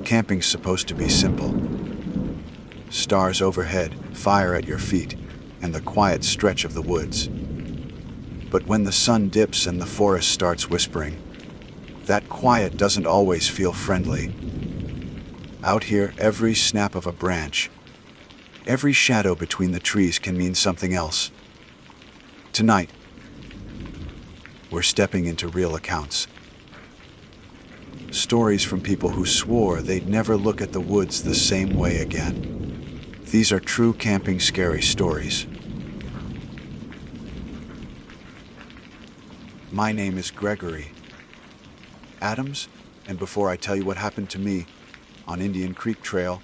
Camping's supposed to be simple. Stars overhead, fire at your feet, and the quiet stretch of the woods. But when the sun dips and the forest starts whispering, that quiet doesn't always feel friendly. Out here, every snap of a branch, every shadow between the trees can mean something else. Tonight, we're stepping into real accounts. Stories from people who swore they'd never look at the woods the same way again. These are true camping scary stories. My name is Gregory Adams, and before I tell you what happened to me on Indian Creek Trail,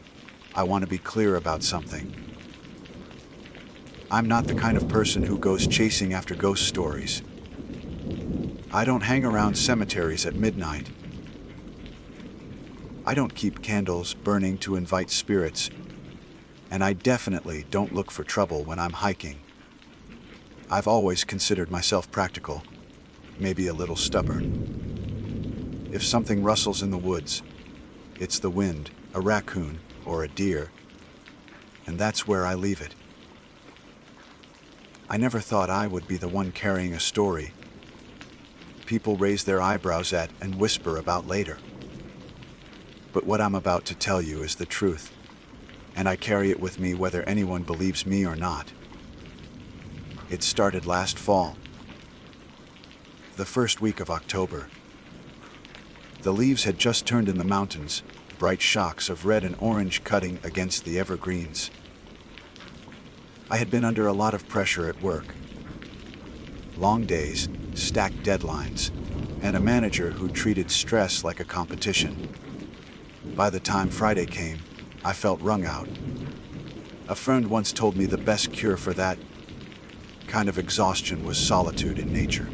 I want to be clear about something. I'm not the kind of person who goes chasing after ghost stories. I don't hang around cemeteries at midnight. I don't keep candles burning to invite spirits, and I definitely don't look for trouble when I'm hiking. I've always considered myself practical, maybe a little stubborn. If something rustles in the woods, it's the wind, a raccoon, or a deer, and that's where I leave it. I never thought I would be the one carrying a story people raise their eyebrows at and whisper about later. But what I'm about to tell you is the truth, and I carry it with me whether anyone believes me or not. It started last fall, the first week of October. The leaves had just turned in the mountains, bright shocks of red and orange cutting against the evergreens. I had been under a lot of pressure at work. Long days, stacked deadlines, and a manager who treated stress like a competition. By the time Friday came, I felt wrung out. A friend once told me the best cure for that kind of exhaustion was solitude in nature.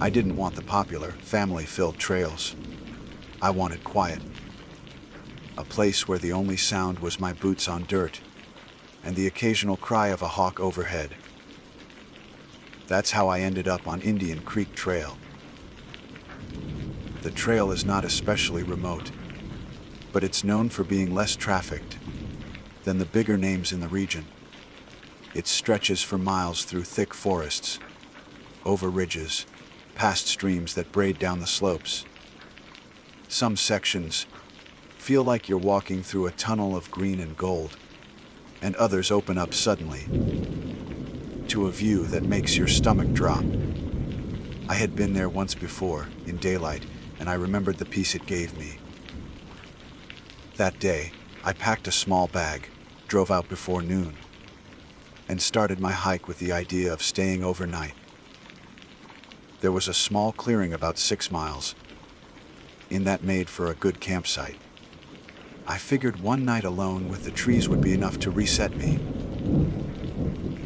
I didn't want the popular, family-filled trails. I wanted quiet. A place where the only sound was my boots on dirt and the occasional cry of a hawk overhead. That's how I ended up on Indian Creek Trail. The trail is not especially remote, but it's known for being less trafficked than the bigger names in the region. It stretches for miles through thick forests, over ridges, past streams that braid down the slopes. Some sections feel like you're walking through a tunnel of green and gold, and others open up suddenly to a view that makes your stomach drop. I had been there once before, in daylight, and I remembered the peace it gave me. That day, I packed a small bag, drove out before noon, and started my hike with the idea of staying overnight. There was a small clearing about 6 miles in that made for a good campsite. I figured one night alone with the trees would be enough to reset me.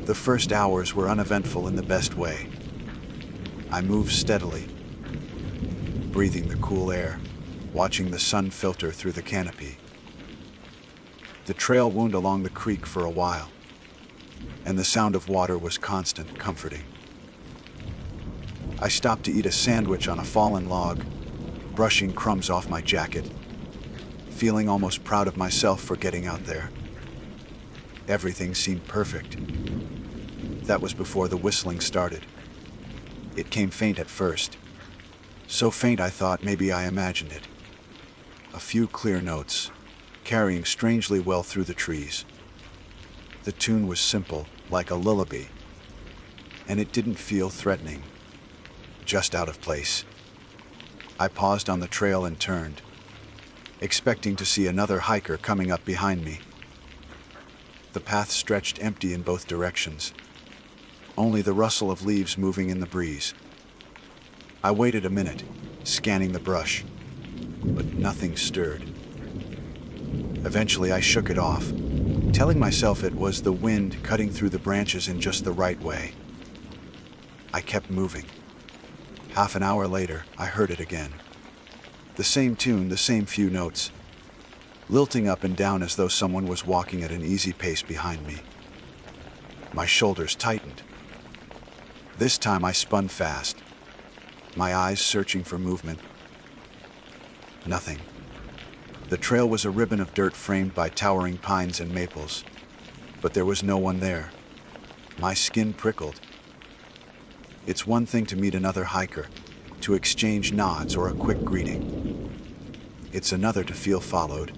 The first hours were uneventful in the best way. I moved steadily, breathing the cool air, watching the sun filter through the canopy. The trail wound along the creek for a while, and the sound of water was constant, comforting. I stopped to eat a sandwich on a fallen log, brushing crumbs off my jacket, feeling almost proud of myself for getting out there. Everything seemed perfect. That was before the whistling started. It came faint at first. So faint I thought maybe I imagined it. A few clear notes, carrying strangely well through the trees. The tune was simple, like a lullaby, and it didn't feel threatening, just out of place. I paused on the trail and turned, expecting to see another hiker coming up behind me. The path stretched empty in both directions, only the rustle of leaves moving in the breeze. I waited a minute, scanning the brush, but nothing stirred. Eventually I shook it off, telling myself it was the wind cutting through the branches in just the right way. I kept moving. Half an hour later, I heard it again. The same tune, the same few notes, lilting up and down as though someone was walking at an easy pace behind me. My shoulders tightened. This time I spun fast, my eyes searching for movement. Nothing. The trail was a ribbon of dirt framed by towering pines and maples, but there was no one there. My skin prickled. It's one thing to meet another hiker, to exchange nods or a quick greeting. It's another to feel followed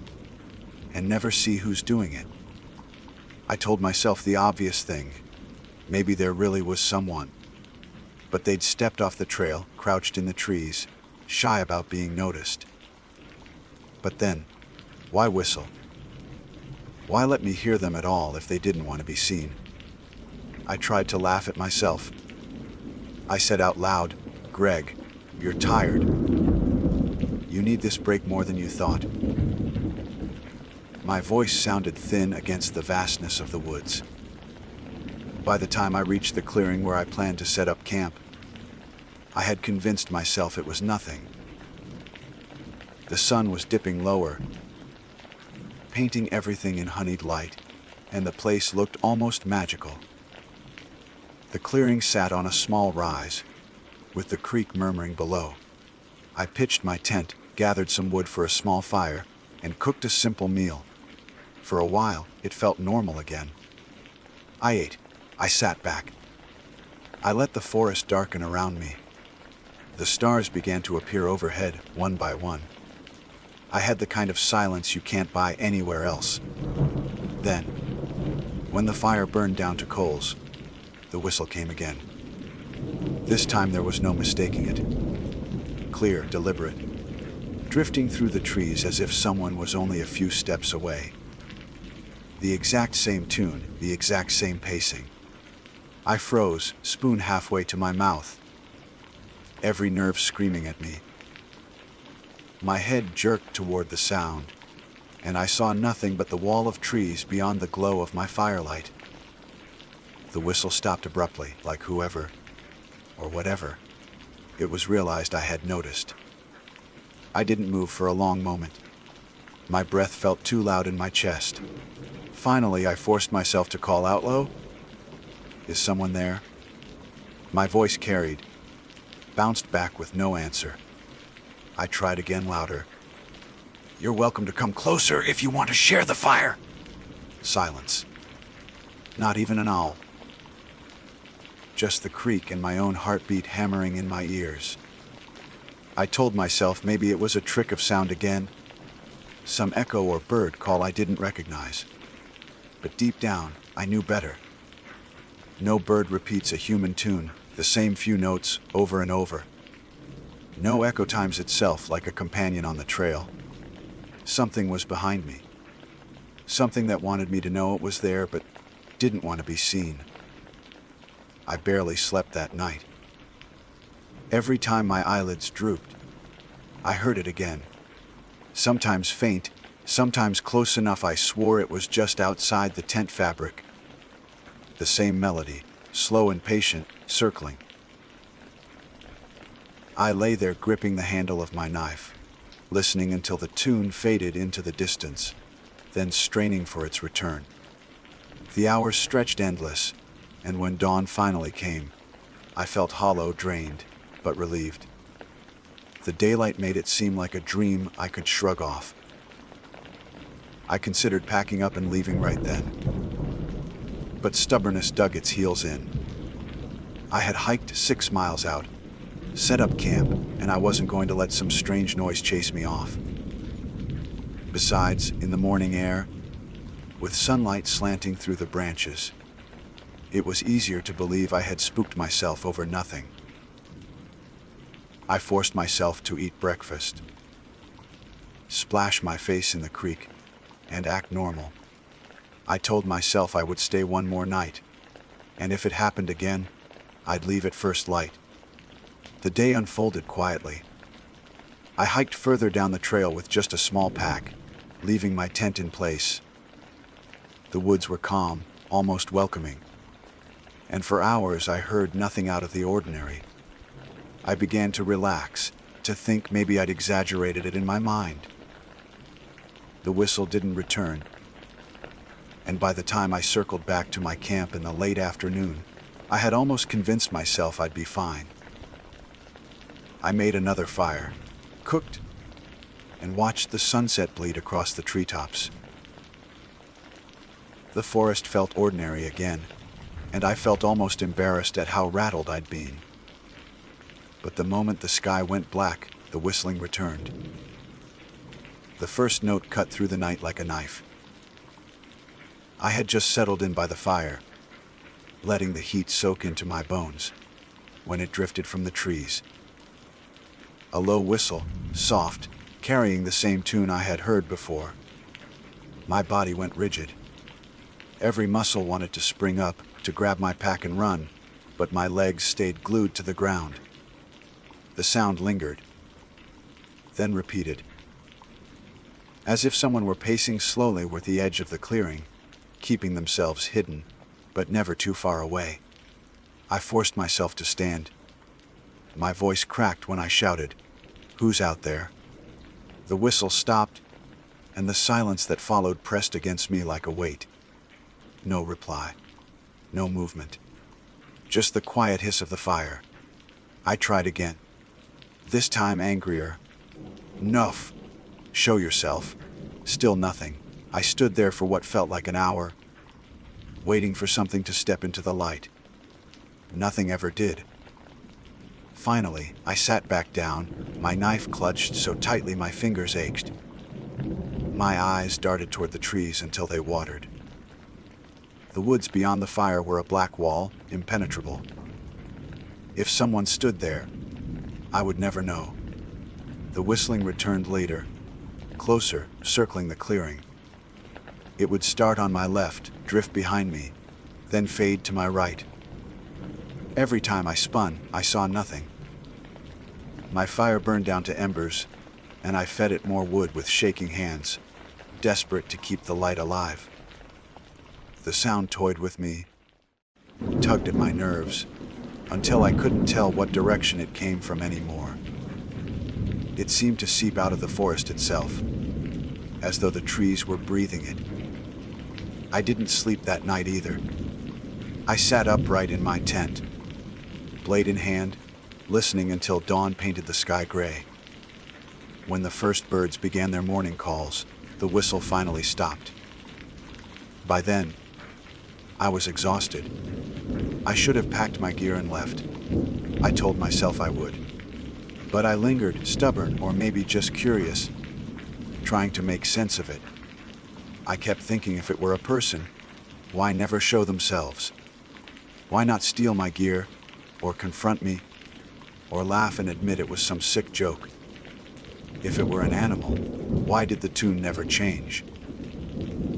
and never see who's doing it. I told myself the obvious thing. Maybe there really was someone. But they'd stepped off the trail, crouched in the trees, shy about being noticed. But then, why whistle? Why let me hear them at all if they didn't want to be seen? I tried to laugh at myself. I said out loud, "Greg, you're tired. You need this break more than you thought." My voice sounded thin against the vastness of the woods. By the time I reached the clearing where I planned to set up camp, I had convinced myself it was nothing. The sun was dipping lower, painting everything in honeyed light, and the place looked almost magical. The clearing sat on a small rise, with the creek murmuring below. I pitched my tent, gathered some wood for a small fire, and cooked a simple meal. For a while, it felt normal again. I ate. I sat back. I let the forest darken around me. The stars began to appear overhead, one by one. I had the kind of silence you can't buy anywhere else. Then, when the fire burned down to coals, the whistle came again. This time there was no mistaking it. Clear, deliberate, drifting through the trees as if someone was only a few steps away. The exact same tune, the exact same pacing. I froze, spoon halfway to my mouth, every nerve screaming at me. My head jerked toward the sound, and I saw nothing but the wall of trees beyond the glow of my firelight. The whistle stopped abruptly, like whoever, or whatever, it was realized I had noticed. I didn't move for a long moment. My breath felt too loud in my chest. Finally, I forced myself to call out low. "Is someone there?" My voice carried, bounced back with no answer. I tried again louder. "You're welcome to come closer if you want to share the fire." Silence. Not even an owl. Just the creek and my own heartbeat hammering in my ears. I told myself maybe it was a trick of sound again, some echo or bird call I didn't recognize. But deep down, I knew better. No bird repeats a human tune, the same few notes over and over. No echo times itself like a companion on the trail. Something was behind me. Something that wanted me to know it was there, but didn't want to be seen. I barely slept that night. Every time my eyelids drooped, I heard it again. Sometimes faint, sometimes close enough I swore it was just outside the tent fabric. The same melody, slow and patient, circling. I lay there gripping the handle of my knife, listening until the tune faded into the distance, then straining for its return. The hours stretched endless, and when dawn finally came, I felt hollow, drained, but relieved. The daylight made it seem like a dream I could shrug off. I considered packing up and leaving right then, but stubbornness dug its heels in. I had hiked 6 miles out, set up camp, and I wasn't going to let some strange noise chase me off. Besides, in the morning air, with sunlight slanting through the branches, it was easier to believe I had spooked myself over nothing. I forced myself to eat breakfast, splash my face in the creek, and act normal. I told myself I would stay one more night, and if it happened again, I'd leave at first light. The day unfolded quietly. I hiked further down the trail with just a small pack, leaving my tent in place. The woods were calm, almost welcoming, and for hours I heard nothing out of the ordinary. I began to relax, to think maybe I'd exaggerated it in my mind. The whistle didn't return, and by the time I circled back to my camp in the late afternoon, I had almost convinced myself I'd be fine. I made another fire, cooked, and watched the sunset bleed across the treetops. The forest felt ordinary again, and I felt almost embarrassed at how rattled I'd been. But the moment the sky went black, the whistling returned. The first note cut through the night like a knife. I had just settled in by the fire, letting the heat soak into my bones, when it drifted from the trees. A low whistle, soft, carrying the same tune I had heard before. My body went rigid. Every muscle wanted to spring up, to grab my pack and run, but my legs stayed glued to the ground. The sound lingered, then repeated. As if someone were pacing slowly with the edge of the clearing, keeping themselves hidden, but never too far away. I forced myself to stand. My voice cracked when I shouted, "Who's out there?" The whistle stopped, and the silence that followed pressed against me like a weight. No reply. No movement. Just the quiet hiss of the fire. I tried again. This time angrier. "Nuff! Show yourself." Still nothing. I stood there for what felt like an hour, waiting for something to step into the light. Nothing ever did. Finally, I sat back down, my knife clutched so tightly my fingers ached. My eyes darted toward the trees until they watered. The woods beyond the fire were a black wall, impenetrable. If someone stood there, I would never know. The whistling returned later, closer, circling the clearing. It would start on my left, drift behind me, then fade to my right. Every time I spun, I saw nothing. My fire burned down to embers, and I fed it more wood with shaking hands, desperate to keep the light alive. The sound toyed with me, tugged at my nerves, until I couldn't tell what direction it came from anymore. It seemed to seep out of the forest itself, as though the trees were breathing it. I didn't sleep that night either. I sat upright in my tent, blade in hand, listening until dawn painted the sky gray. When the first birds began their morning calls, the whistle finally stopped. By then, I was exhausted. I should have packed my gear and left. I told myself I would. But I lingered, stubborn or maybe just curious, trying to make sense of it. I kept thinking if it were a person, why never show themselves? Why not steal my gear, or confront me, or laugh and admit it was some sick joke? If it were an animal, why did the tune never change?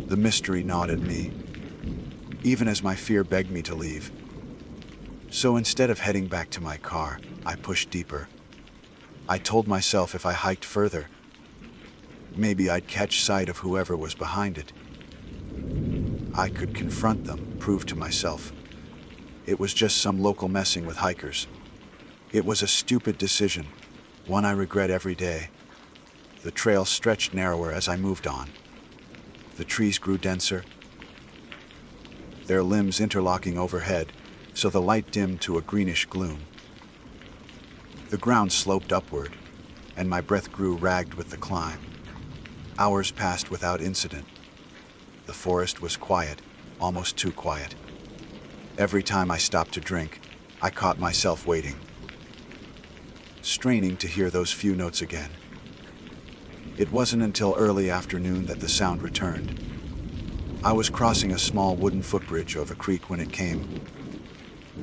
The mystery gnawed at me, even as my fear begged me to leave. So instead of heading back to my car, I pushed deeper. I told myself if I hiked further, maybe I'd catch sight of whoever was behind it. I could confront them, prove to myself it was just some local messing with hikers. It was a stupid decision, one I regret every day. The trail stretched narrower as I moved on. The trees grew denser, their limbs interlocking overhead, so the light dimmed to a greenish gloom. The ground sloped upward, and my breath grew ragged with the climb. Hours passed without incident. The forest was quiet, almost too quiet. Every time I stopped to drink, I caught myself waiting, straining to hear those few notes again. It wasn't until early afternoon that the sound returned. I was crossing a small wooden footbridge over a creek when it came.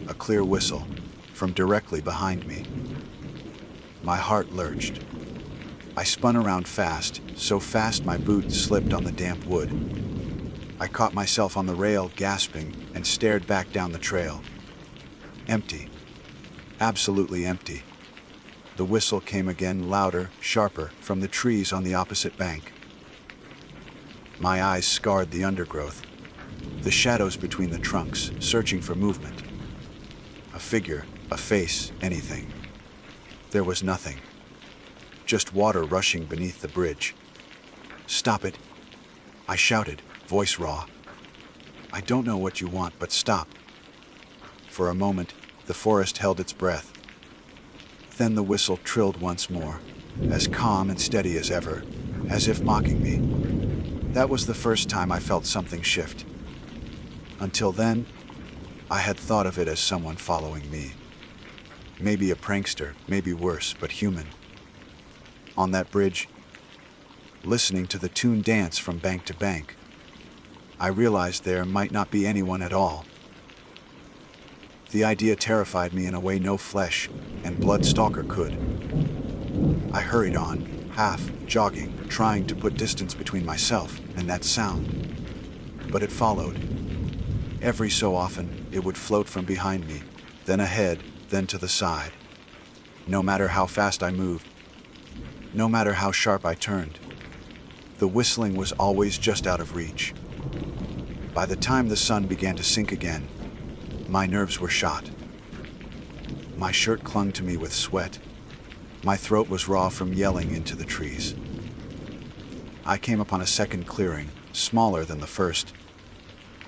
A clear whistle from directly behind me. My heart lurched. I spun around fast, so fast my boot slipped on the damp wood. I caught myself on the rail, gasping, and stared back down the trail. Empty. Absolutely empty. The whistle came again, louder, sharper, from the trees on the opposite bank. My eyes scarred the undergrowth, the shadows between the trunks, searching for movement. A figure, a face, anything. There was nothing. Just water rushing beneath the bridge. "Stop it!" I shouted, voice raw. "I don't know what you want, but stop." For a moment, the forest held its breath. Then the whistle trilled once more, as calm and steady as ever, as if mocking me. That was the first time I felt something shift. Until then, I had thought of it as someone following me. Maybe a prankster, maybe worse, but human. On that bridge, listening to the tune dance from bank to bank, I realized there might not be anyone at all. The idea terrified me in a way no flesh and blood stalker could. I hurried on, half jogging, trying to put distance between myself and that sound. But it followed. Every so often, it would float from behind me, then ahead, then to the side. No matter how fast I moved, no matter how sharp I turned, the whistling was always just out of reach. By the time the sun began to sink again, my nerves were shot. My shirt clung to me with sweat. My throat was raw from yelling into the trees. I came upon a second clearing, smaller than the first,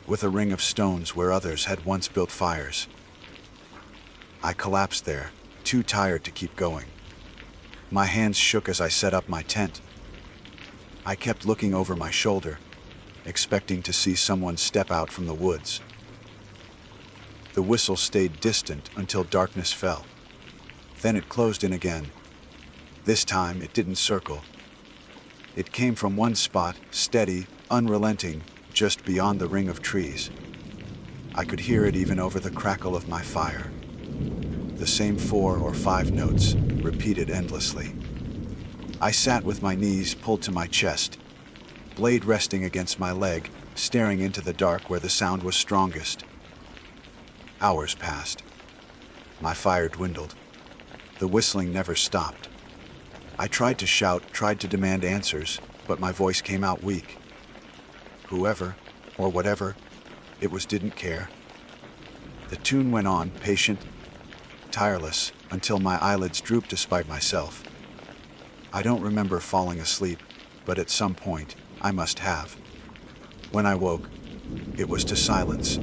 with a ring of stones where others had once built fires. I collapsed there, too tired to keep going. My hands shook as I set up my tent. I kept looking over my shoulder, expecting to see someone step out from the woods. The whistle stayed distant until darkness fell. Then it closed in again. This time it didn't circle. It came from one spot, steady, unrelenting, just beyond the ring of trees. I could hear it even over the crackle of my fire. The same 4 or 5 notes, repeated endlessly. I sat with my knees pulled to my chest, blade resting against my leg, staring into the dark where the sound was strongest. Hours passed. My fire dwindled. The whistling never stopped. I tried to shout, tried to demand answers, but my voice came out weak. Whoever, or whatever, it was didn't care. The tune went on, patient, tireless, until my eyelids drooped despite myself. I don't remember falling asleep, but at some point, I must have. When I woke, it was to silence.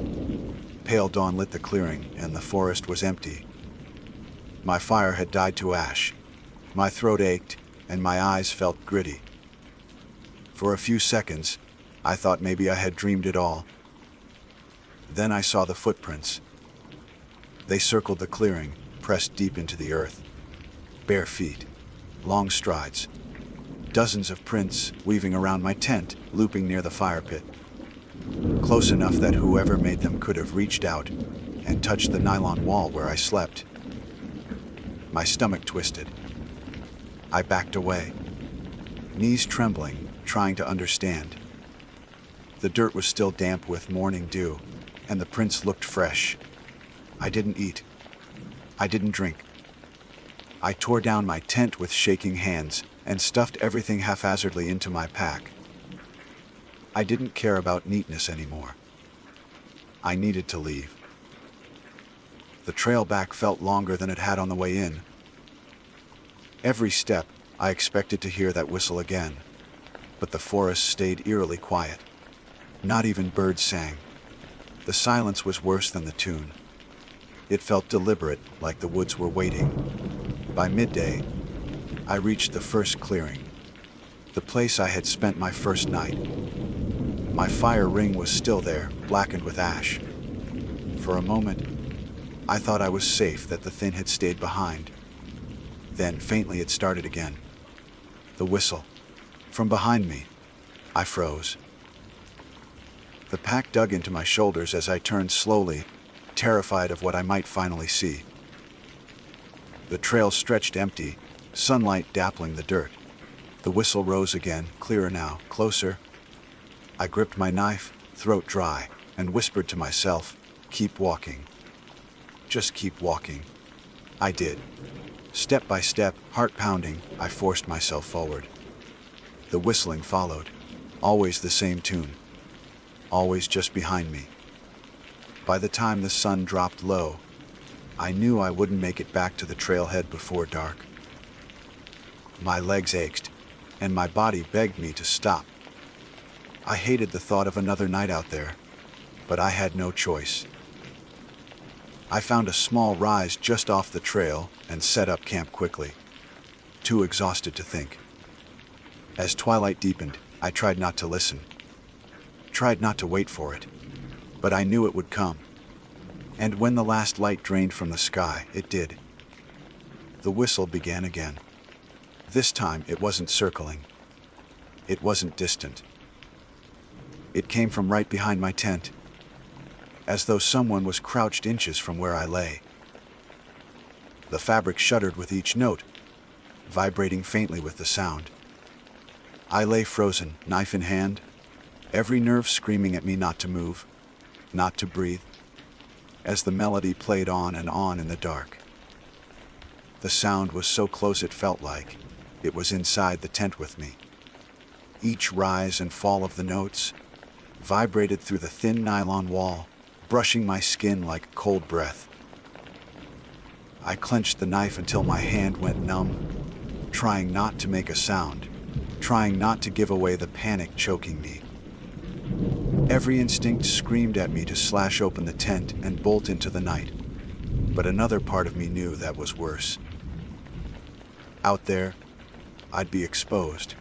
Pale dawn lit the clearing, and the forest was empty. My fire had died to ash. My throat ached, and my eyes felt gritty. For a few seconds, I thought maybe I had dreamed it all. Then I saw the footprints. They circled the clearing, pressed deep into the earth. Bare feet, long strides. Dozens of prints weaving around my tent, looping near the fire pit. Close enough that whoever made them could have reached out and touched the nylon wall where I slept. My stomach twisted. I backed away, knees trembling, trying to understand. The dirt was still damp with morning dew, and the prints looked fresh. I didn't eat. I didn't drink. I tore down my tent with shaking hands and stuffed everything haphazardly into my pack. I didn't care about neatness anymore. I needed to leave. The trail back felt longer than it had on the way in. Every step, I expected to hear that whistle again, but the forest stayed eerily quiet. Not even birds sang. The silence was worse than the tune. It felt deliberate, like the woods were waiting. By midday, I reached the first clearing, the place I had spent my first night. My fire ring was still there, blackened with ash. For a moment, I thought I was safe, that the thin had stayed behind. Then, faintly, it started again. The whistle. From behind me, I froze. The pack dug into my shoulders as I turned slowly, terrified of what I might finally see. The trail stretched empty, sunlight dappling the dirt. The whistle rose again, clearer now, closer. I gripped my knife, throat dry, and whispered to myself, "Keep walking. Just keep walking." I did. Step by step, heart pounding, I forced myself forward. The whistling followed, always the same tune, always just behind me. By the time the sun dropped low, I knew I wouldn't make it back to the trailhead before dark. My legs ached, and my body begged me to stop. I hated the thought of another night out there, but I had no choice. I found a small rise just off the trail and set up camp quickly. too exhausted to think. As twilight deepened, I tried not to listen, tried not to wait for it, but I knew it would come. And when the last light drained from the sky, it did. The whistle began again. This time it wasn't circling. It wasn't distant. It came from right behind my tent, as though someone was crouched inches from where I lay. The fabric shuddered with each note, vibrating faintly with the sound. I lay frozen, knife in hand, every nerve screaming at me not to move, not to breathe, as the melody played on and on in the dark. The sound was so close it felt like it was inside the tent with me. Each rise and fall of the notes vibrated through the thin nylon wall, brushing my skin like cold breath. I clenched the knife until my hand went numb, trying not to make a sound, trying not to give away the panic choking me. Every instinct screamed at me to slash open the tent and bolt into the night, but another part of me knew that was worse. Out there, I'd be exposed.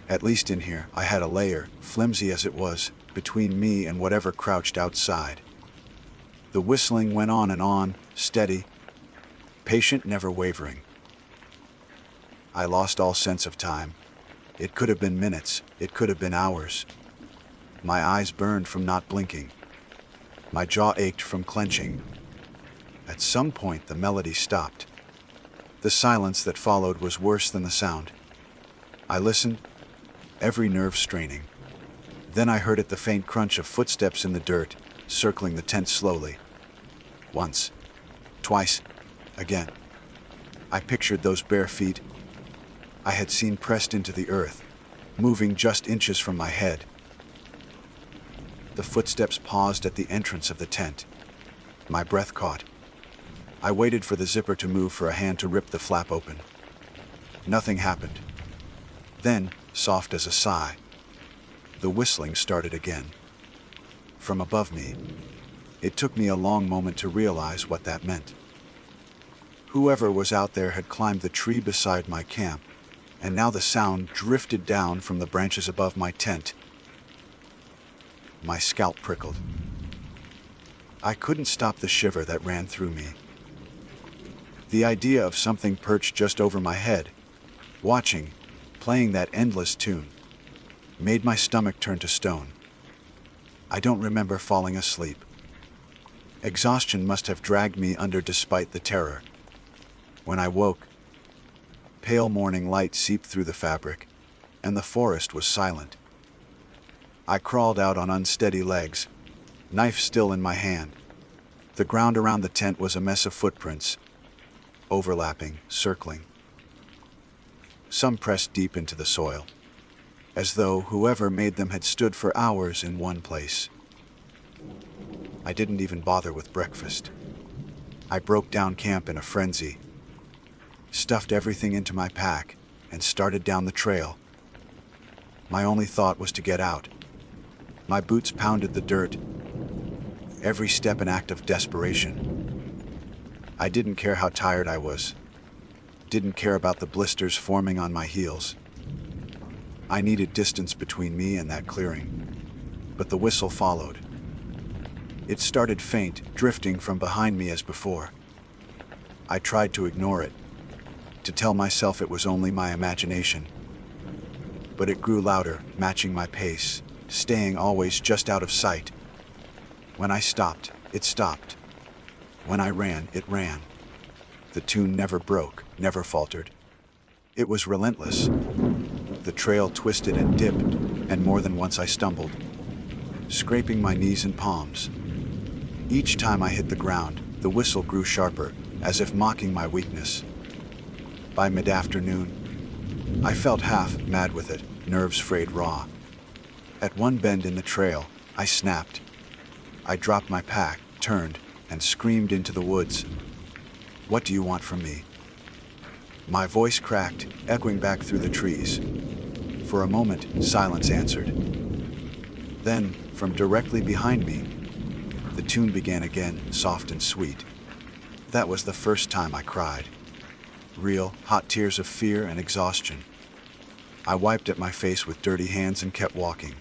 At least in here, I had a layer, flimsy as it was, between me and whatever crouched outside. The whistling went on and on, steady, patient, never wavering. I lost all sense of time. It could have been minutes, it could have been hours. My eyes burned from not blinking. My jaw ached from clenching. At some point, the melody stopped. The silence that followed was worse than the sound. I listened, every nerve straining. Then I heard the faint crunch of footsteps in the dirt, circling the tent slowly. Once, twice, again. I pictured those bare feet I had seen pressed into the earth, moving just inches from my head. The footsteps paused at the entrance of the tent. My breath caught. I waited for the zipper to move, for a hand to rip the flap open. Nothing happened. Then, soft as a sigh, the whistling started again. From above me, it took me a long moment to realize what that meant. Whoever was out there had climbed the tree beside my camp, and now the sound drifted down from the branches above my tent. My scalp prickled. I couldn't stop the shiver that ran through me. The idea of something perched just over my head, watching, playing that endless tune, made my stomach turn to stone. I don't remember falling asleep. Exhaustion must have dragged me under despite the terror. When I woke, pale morning light seeped through the fabric, and the forest was silent. I crawled out on unsteady legs, knife still in my hand. The ground around the tent was a mess of footprints, overlapping, circling. Some pressed deep into the soil, as though whoever made them had stood for hours in one place. I didn't even bother with breakfast. I broke down camp in a frenzy, stuffed everything into my pack, and started down the trail. My only thought was to get out. My boots pounded the dirt, every step an act of desperation. I didn't care how tired I was, didn't care about the blisters forming on my heels. I needed distance between me and that clearing, but the whistle followed. It started faint, drifting from behind me as before. I tried to ignore it, to tell myself it was only my imagination. But it grew louder, matching my pace, staying always just out of sight. When I stopped, it stopped. When I ran, it ran. The tune never broke, never faltered. It was relentless. The trail twisted and dipped, and more than once I stumbled, scraping my knees and palms. Each time I hit the ground, the whistle grew sharper, as if mocking my weakness. By mid-afternoon, I felt half mad with it, nerves frayed raw. At one bend in the trail, I snapped. I dropped my pack, turned, and screamed into the woods. "What do you want from me?" My voice cracked, echoing back through the trees. For a moment, silence answered. Then, from directly behind me, the tune began again, soft and sweet. That was the first time I cried. real, hot tears of fear and exhaustion. I wiped at my face with dirty hands and kept walking.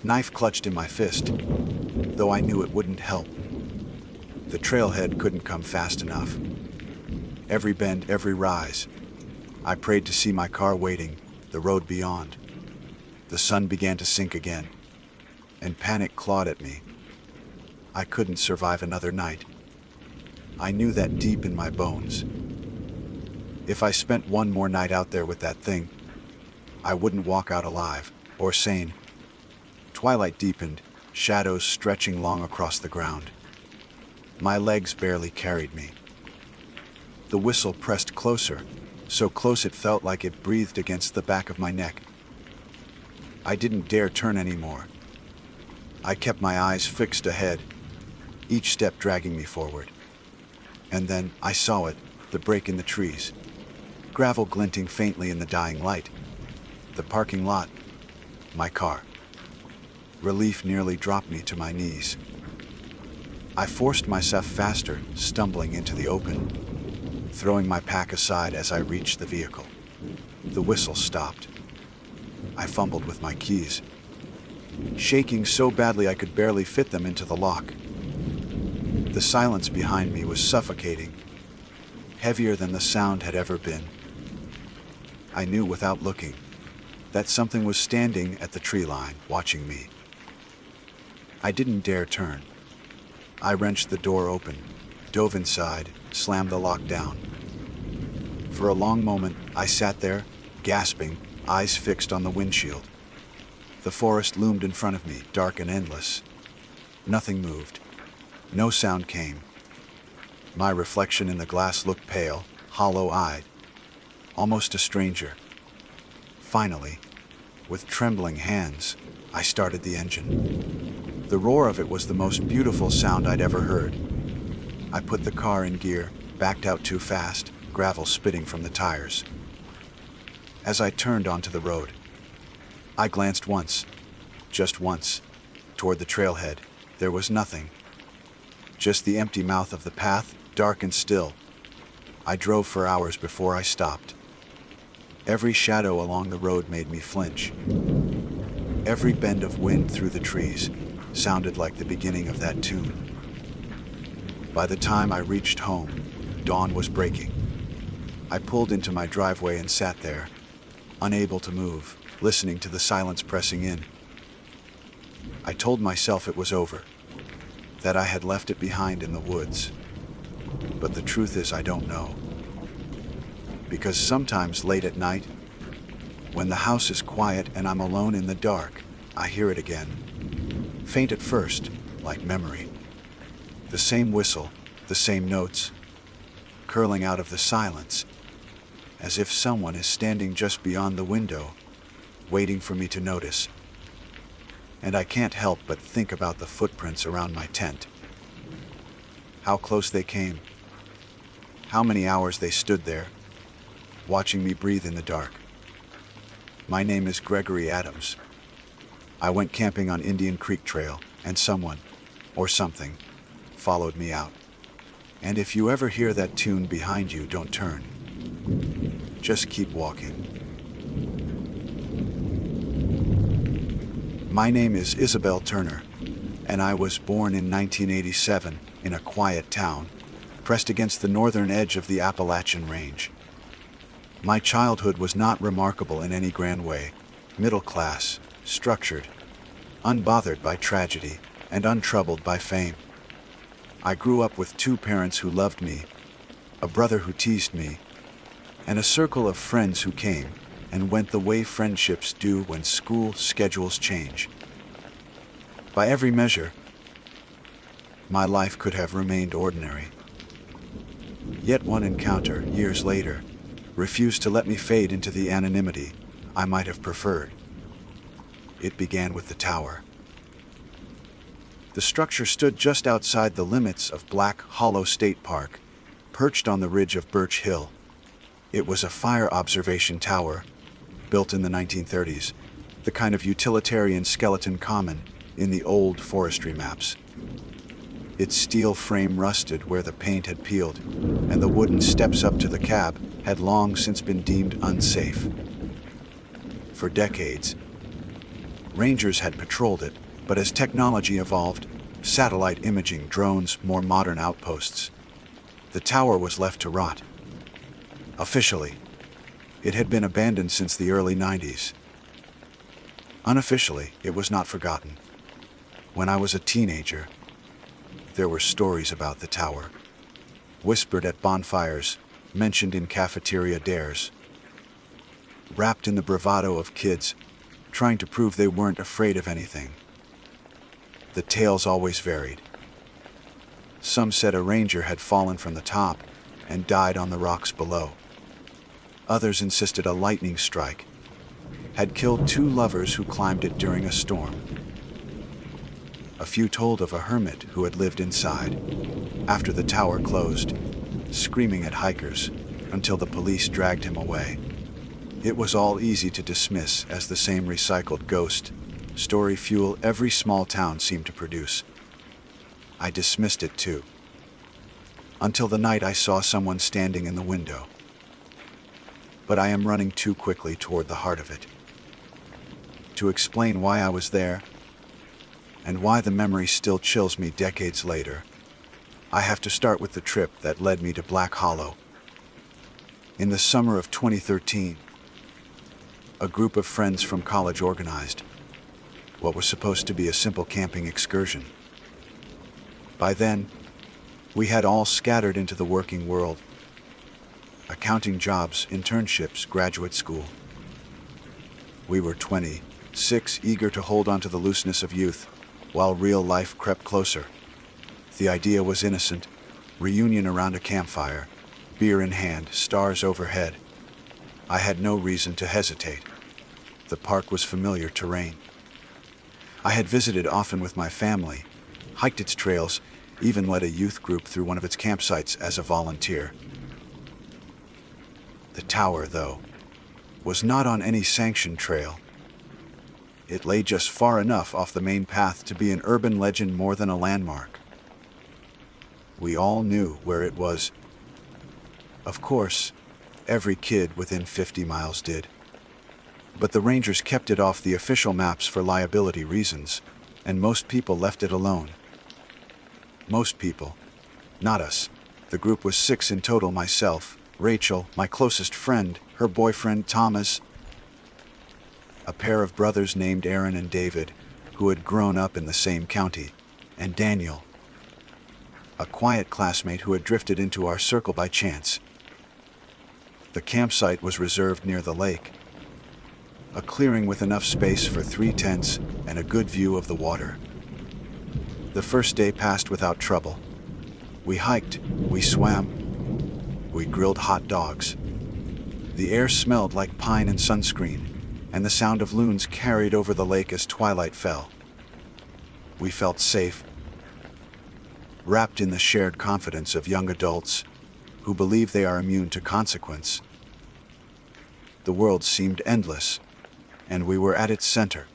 Knife clutched in my fist, though I knew it wouldn't help. The trailhead couldn't come fast enough. Every bend, every rise, I prayed to see my car waiting, the road beyond. The sun began to sink again, and panic clawed at me. I couldn't survive another night. I knew that deep in my bones. If I spent one more night out there with that thing, I wouldn't walk out alive, or sane. Twilight deepened, shadows stretching long across the ground. My legs barely carried me. The whistle pressed closer, so close it felt like it breathed against the back of my neck. I didn't dare turn anymore. I kept my eyes fixed ahead, each step dragging me forward. And then I saw it, the break in the trees. Gravel glinting faintly in the dying light. The parking lot. My car. Relief nearly dropped me to my knees. I forced myself faster, stumbling into the open, throwing my pack aside as I reached the vehicle. The whistle stopped. I fumbled with my keys, shaking so badly I could barely fit them into the lock. The silence behind me was suffocating, heavier than the sound had ever been. I knew without looking that something was standing at the tree line, watching me. I didn't dare turn. I wrenched the door open, dove inside, slammed the lock down. For a long moment, I sat there, gasping, eyes fixed on the windshield. The forest loomed in front of me, dark and endless. Nothing moved. No sound came. My reflection in the glass looked pale, hollow-eyed, almost a stranger. Finally, with trembling hands, I started the engine. The roar of it was the most beautiful sound I'd ever heard. I put the car in gear, backed out too fast, gravel spitting from the tires. As I turned onto the road, I glanced once, just once, toward the trailhead. There was nothing. Just the empty mouth of the path, dark and still. I drove for hours before I stopped. Every shadow along the road made me flinch. Every bend of wind through the trees sounded like the beginning of that tune. By the time I reached home, dawn was breaking. I pulled into my driveway and sat there, unable to move, listening to the silence pressing in. I told myself it was over, that I had left it behind in the woods. But the truth is I don't know. Because sometimes late at night, when the house is quiet and I'm alone in the dark, I hear it again. Faint at first, like memory. The same whistle, the same notes, curling out of the silence, as if someone is standing just beyond the window, waiting for me to notice. And I can't help but think about the footprints around my tent. How close they came. How many hours they stood there, watching me breathe in the dark. My name is Gregory Adams. I went camping on Indian Creek Trail, and someone, or something, followed me out. And if you ever hear that tune behind you, don't turn. Just keep walking. My name is Isabel Turner, and I was born in 1987 in a quiet town, pressed against the northern edge of the Appalachian Range. My childhood was not remarkable in any grand way, middle class, structured, unbothered by tragedy, and untroubled by fame. I grew up with two parents who loved me, a brother who teased me, and a circle of friends who came and went the way friendships do when school schedules change. By every measure, my life could have remained ordinary. Yet one encounter, years later, refused to let me fade into the anonymity I might have preferred. It began with the tower. The structure stood just outside the limits of Black Hollow State Park, perched on the ridge of Birch Hill. It was a fire observation tower, built in the 1930s, the kind of utilitarian skeleton common in the old forestry maps. Its steel frame rusted where the paint had peeled, and the wooden steps up to the cab had long since been deemed unsafe. For decades, Rangers had patrolled it, but as technology evolved, satellite imaging, drones, more modern outposts, the tower was left to rot. Officially, it had been abandoned since the early 90s. Unofficially, it was not forgotten. When I was a teenager, there were stories about the tower, whispered at bonfires, mentioned in cafeteria dares, wrapped in the bravado of kids trying to prove they weren't afraid of anything. The tales always varied. Some said a ranger had fallen from the top and died on the rocks below. Others insisted a lightning strike had killed 2 lovers who climbed it during a storm. A few told of a hermit who had lived inside after the tower closed, screaming at hikers until the police dragged him away. It was all easy to dismiss as the same recycled ghost story fuel every small town seemed to produce. I dismissed it too, until the night I saw someone standing in the window. But I am running too quickly toward the heart of it. To explain why I was there, and why the memory still chills me decades later, I have to start with the trip that led me to Black Hollow. In the summer of 2013, a group of friends from college organized what was supposed to be a simple camping excursion. By then, we had all scattered into the working world, accounting jobs, internships, graduate school. We were 26, eager to hold on to the looseness of youth, while real life crept closer. The idea was innocent: reunion around a campfire, beer in hand, stars overhead. I had no reason to hesitate. The park was familiar terrain. I had visited often with my family, hiked its trails, even led a youth group through one of its campsites as a volunteer. The tower, though, was not on any sanctioned trail. It lay just far enough off the main path to be an urban legend more than a landmark. We all knew where it was. Of course, every kid within 50 miles did. But the Rangers kept it off the official maps for liability reasons, and most people left it alone. Most people, not us. The group was 6 in total: myself, Rachel, my closest friend, her boyfriend Thomas, a pair of brothers named Aaron and David, who had grown up in the same county, and Daniel, a quiet classmate who had drifted into our circle by chance. The campsite was reserved near the lake, a clearing with enough space for 3 tents and a good view of the water. The first day passed without trouble. We hiked, we swam, we grilled hot dogs. The air smelled like pine and sunscreen, and the sound of loons carried over the lake as twilight fell. We felt safe, wrapped in the shared confidence of young adults who believe they are immune to consequence. The world seemed endless, and we were at its center.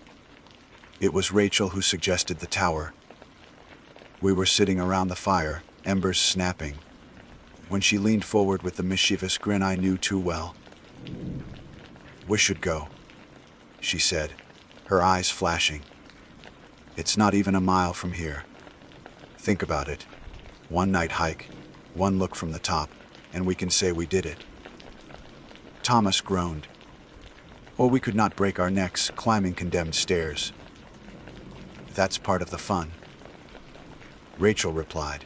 It was Rachel who suggested the tower. We were sitting around the fire, embers snapping, when she leaned forward with the mischievous grin I knew too well. "We should go," she said, her eyes flashing. "It's not even a mile from here. Think about it. 1 night hike, 1 look from the top, and we can say we did it." Thomas groaned. "Or we could not break our necks climbing condemned stairs." "That's part of the fun," Rachel replied.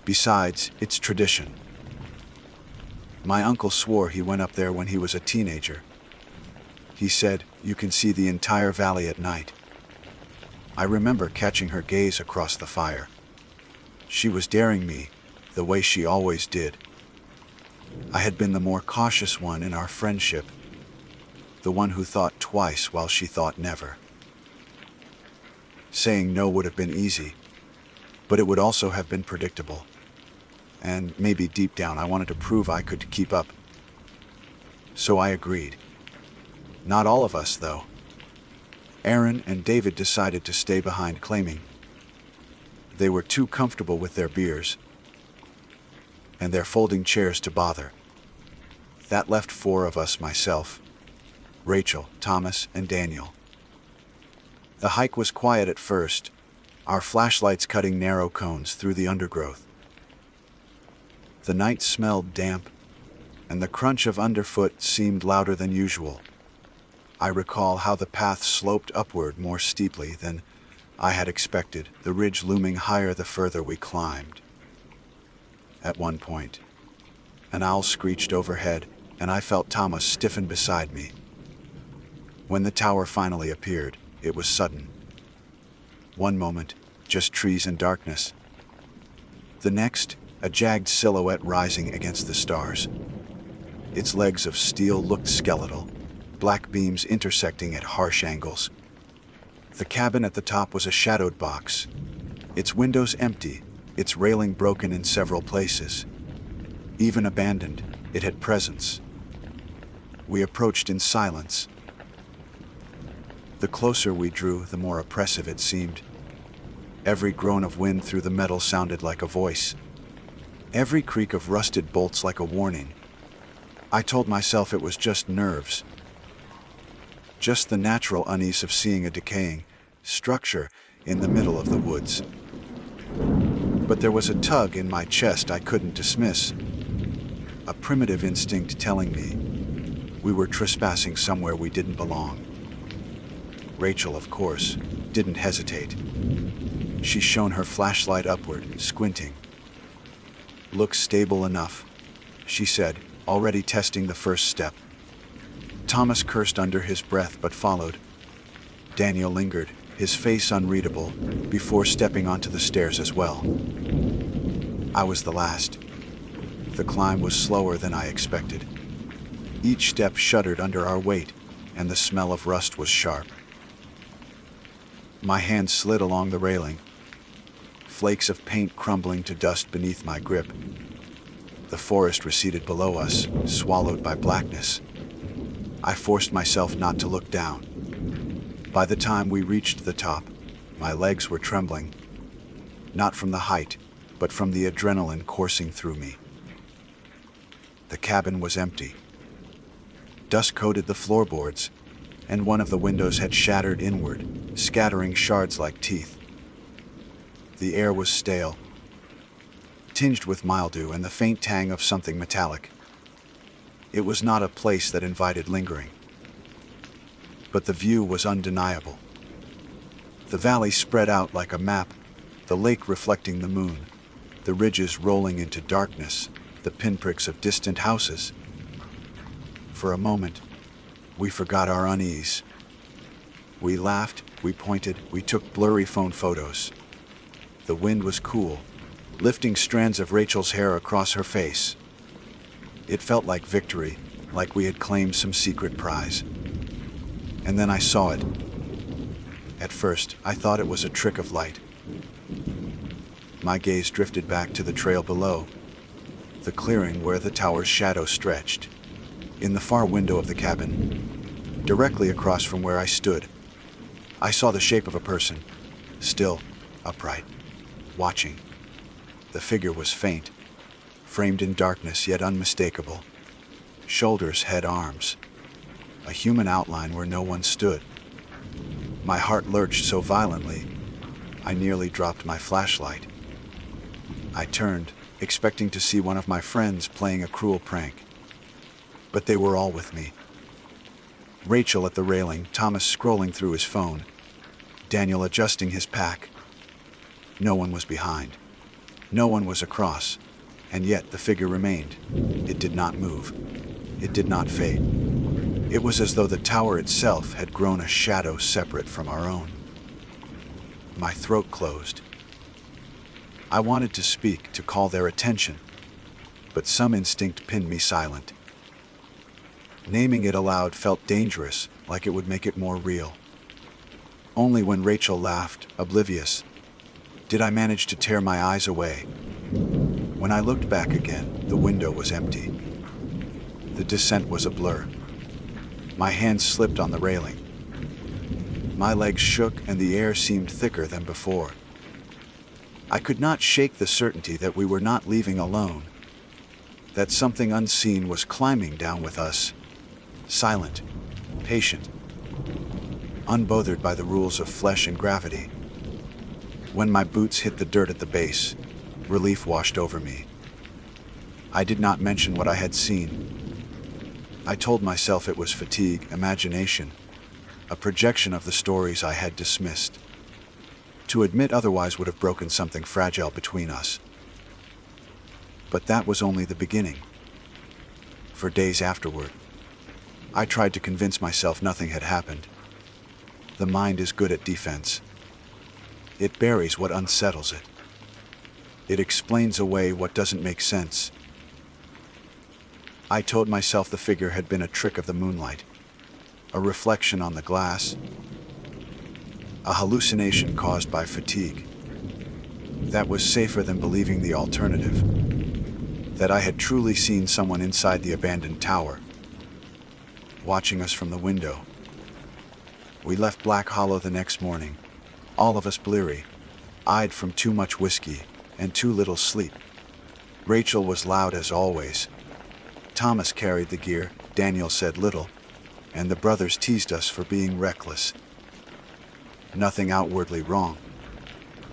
"Besides, it's tradition. My uncle swore he went up there when he was a teenager. He said, you can see the entire valley at night." I remember catching her gaze across the fire. She was daring me, the way she always did. I had been the more cautious one in our friendship, the one who thought twice while she thought never. Saying no would have been easy, but it would also have been predictable. And maybe deep down I wanted to prove I could keep up. So I agreed. Not all of us, though. Aaron and David decided to stay behind, claiming They were too comfortable with their beers and their folding chairs to bother. That left 4 of us: myself, Rachel, Thomas, and Daniel. The hike was quiet at first, our flashlights cutting narrow cones through the undergrowth. The night smelled damp, and the crunch of underfoot seemed louder than usual. I recall how the path sloped upward more steeply than I had expected, the ridge looming higher the further we climbed. At one point, an owl screeched overhead, and I felt Thomas stiffen beside me. When the tower finally appeared, it was sudden. One moment, just trees and darkness. The next, a jagged silhouette rising against the stars. Its legs of steel looked skeletal, black beams intersecting at harsh angles. The cabin at the top was a shadowed box, its windows empty, its railing broken in several places. Even abandoned, it had presence. We approached in silence. The closer we drew, the more oppressive it seemed. Every groan of wind through the metal sounded like a voice. Every creak of rusted bolts like a warning. I told myself it was just nerves. Just the natural unease of seeing a decaying structure in the middle of the woods. But there was a tug in my chest I couldn't dismiss. A primitive instinct telling me we were trespassing somewhere we didn't belong. Rachel, of course, didn't hesitate. She shone her flashlight upward, squinting. "Looks stable enough," she said, already testing the first step. Thomas cursed under his breath but followed. Daniel lingered, his face unreadable, before stepping onto the stairs as well. I was the last. The climb was slower than I expected. Each step shuddered under our weight, and the smell of rust was sharp. My hand slid along the railing, flakes of paint crumbling to dust beneath my grip. The forest receded below us, swallowed by blackness. I forced myself not to look down. By the time we reached the top, my legs were trembling, not from the height, but from the adrenaline coursing through me. The cabin was empty. Dust coated the floorboards, and one of the windows had shattered inward, scattering shards like teeth. The air was stale, tinged with mildew and the faint tang of something metallic. It was not a place that invited lingering. But the view was undeniable. The valley spread out like a map, the lake reflecting the moon, the ridges rolling into darkness, the pinpricks of distant houses. For a moment, we forgot our unease. We laughed, we pointed, we took blurry phone photos. The wind was cool, lifting strands of Rachel's hair across her face. It felt like victory, like we had claimed some secret prize. And then I saw it. At first, I thought it was a trick of light. My gaze drifted back to the trail below, the clearing where the tower's shadow stretched. In the far window of the cabin, directly across from where I stood, I saw the shape of a person, still, upright, watching. The figure was faint, framed in darkness yet unmistakable. Shoulders, head, arms. A human outline where no one stood. My heart lurched so violently, I nearly dropped my flashlight. I turned, expecting to see one of my friends playing a cruel prank. But they were all with me. Rachel at the railing, Thomas scrolling through his phone, Daniel adjusting his pack. No one was behind. No one was across, and yet the figure remained. It did not move. It did not fade. It was as though the tower itself had grown a shadow separate from our own. My throat closed. I wanted to speak, to call their attention, but some instinct pinned me silent. Naming it aloud felt dangerous, like it would make it more real. Only when Rachel laughed, oblivious, did I manage to tear my eyes away. When I looked back again, the window was empty. The descent was a blur. My hands slipped on the railing. My legs shook and the air seemed thicker than before. I could not shake the certainty that we were not leaving alone, that something unseen was climbing down with us, silent, patient, unbothered by the rules of flesh and gravity. When my boots hit the dirt at the base, relief washed over me. I did not mention what I had seen. I told myself it was fatigue, imagination, a projection of the stories I had dismissed. To admit otherwise would have broken something fragile between us. But that was only the beginning. For days afterward, I tried to convince myself nothing had happened. The mind is good at defense. It buries what unsettles it. It explains away what doesn't make sense. I told myself the figure had been a trick of the moonlight, a reflection on the glass, a hallucination caused by fatigue. That was safer than believing the alternative, that I had truly seen someone inside the abandoned tower, watching us from the window. We left Black Hollow the next morning, all of us bleary-eyed from too much whiskey and too little sleep. Rachel was loud as always. Thomas carried the gear, Daniel said little, and the brothers teased us for being reckless. Nothing outwardly wrong,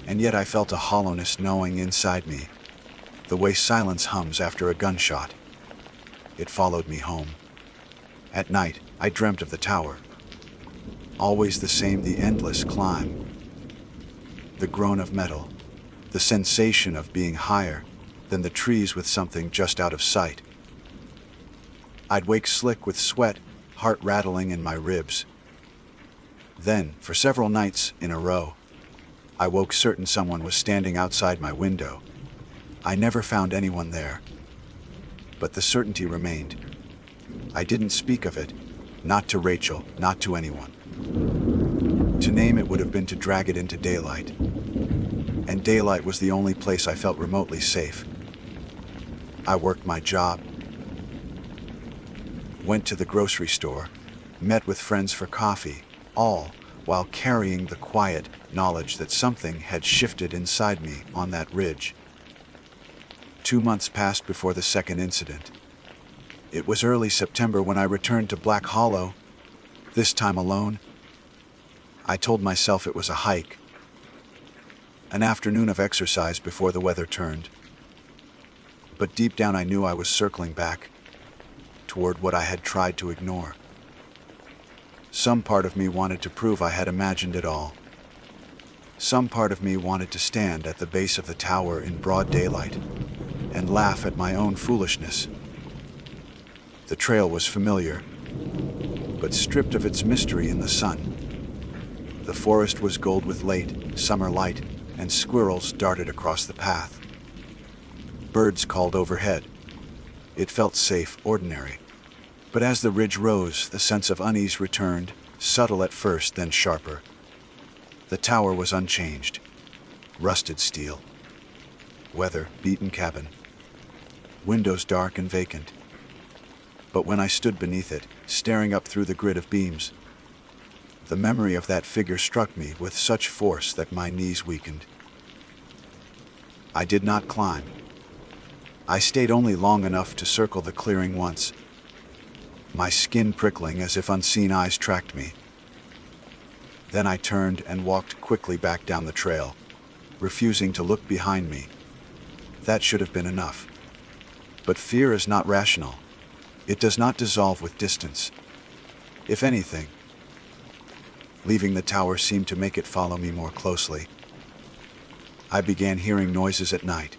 and yet I felt a hollowness gnawing inside me, the way silence hums after a gunshot. It followed me home. At night, I dreamt of the tower. Always the same, the endless climb. The groan of metal, the sensation of being higher than the trees with something just out of sight. I'd wake slick with sweat, heart rattling in my ribs. Then, for several nights in a row, I woke certain someone was standing outside my window. I never found anyone there, but the certainty remained. I didn't speak of it, not to Rachel, not to anyone. To name it would have been to drag it into daylight, and daylight was the only place I felt remotely safe. I worked my job, went to the grocery store, met with friends for coffee, all while carrying the quiet knowledge that something had shifted inside me on that ridge. 2 months passed before the second incident. It was early September when I returned to Black Hollow, this time alone. I told myself it was a hike, an afternoon of exercise before the weather turned. But deep down I knew I was circling back toward what I had tried to ignore. Some part of me wanted to prove I had imagined it all. Some part of me wanted to stand at the base of the tower in broad daylight and laugh at my own foolishness. The trail was familiar, but stripped of its mystery in the sun. The forest was gold with late summer light, and squirrels darted across the path. Birds called overhead. It felt safe, ordinary. But as the ridge rose, the sense of unease returned, subtle at first, then sharper. The tower was unchanged. Rusted steel. Weather-beaten cabin. Windows dark and vacant. But when I stood beneath it, staring up through the grid of beams, the memory of that figure struck me with such force that my knees weakened. I did not climb. I stayed only long enough to circle the clearing once, my skin prickling as if unseen eyes tracked me. Then I turned and walked quickly back down the trail, refusing to look behind me. That should have been enough. But fear is not rational. It does not dissolve with distance. If anything, leaving the tower seemed to make it follow me more closely. I began hearing noises at night.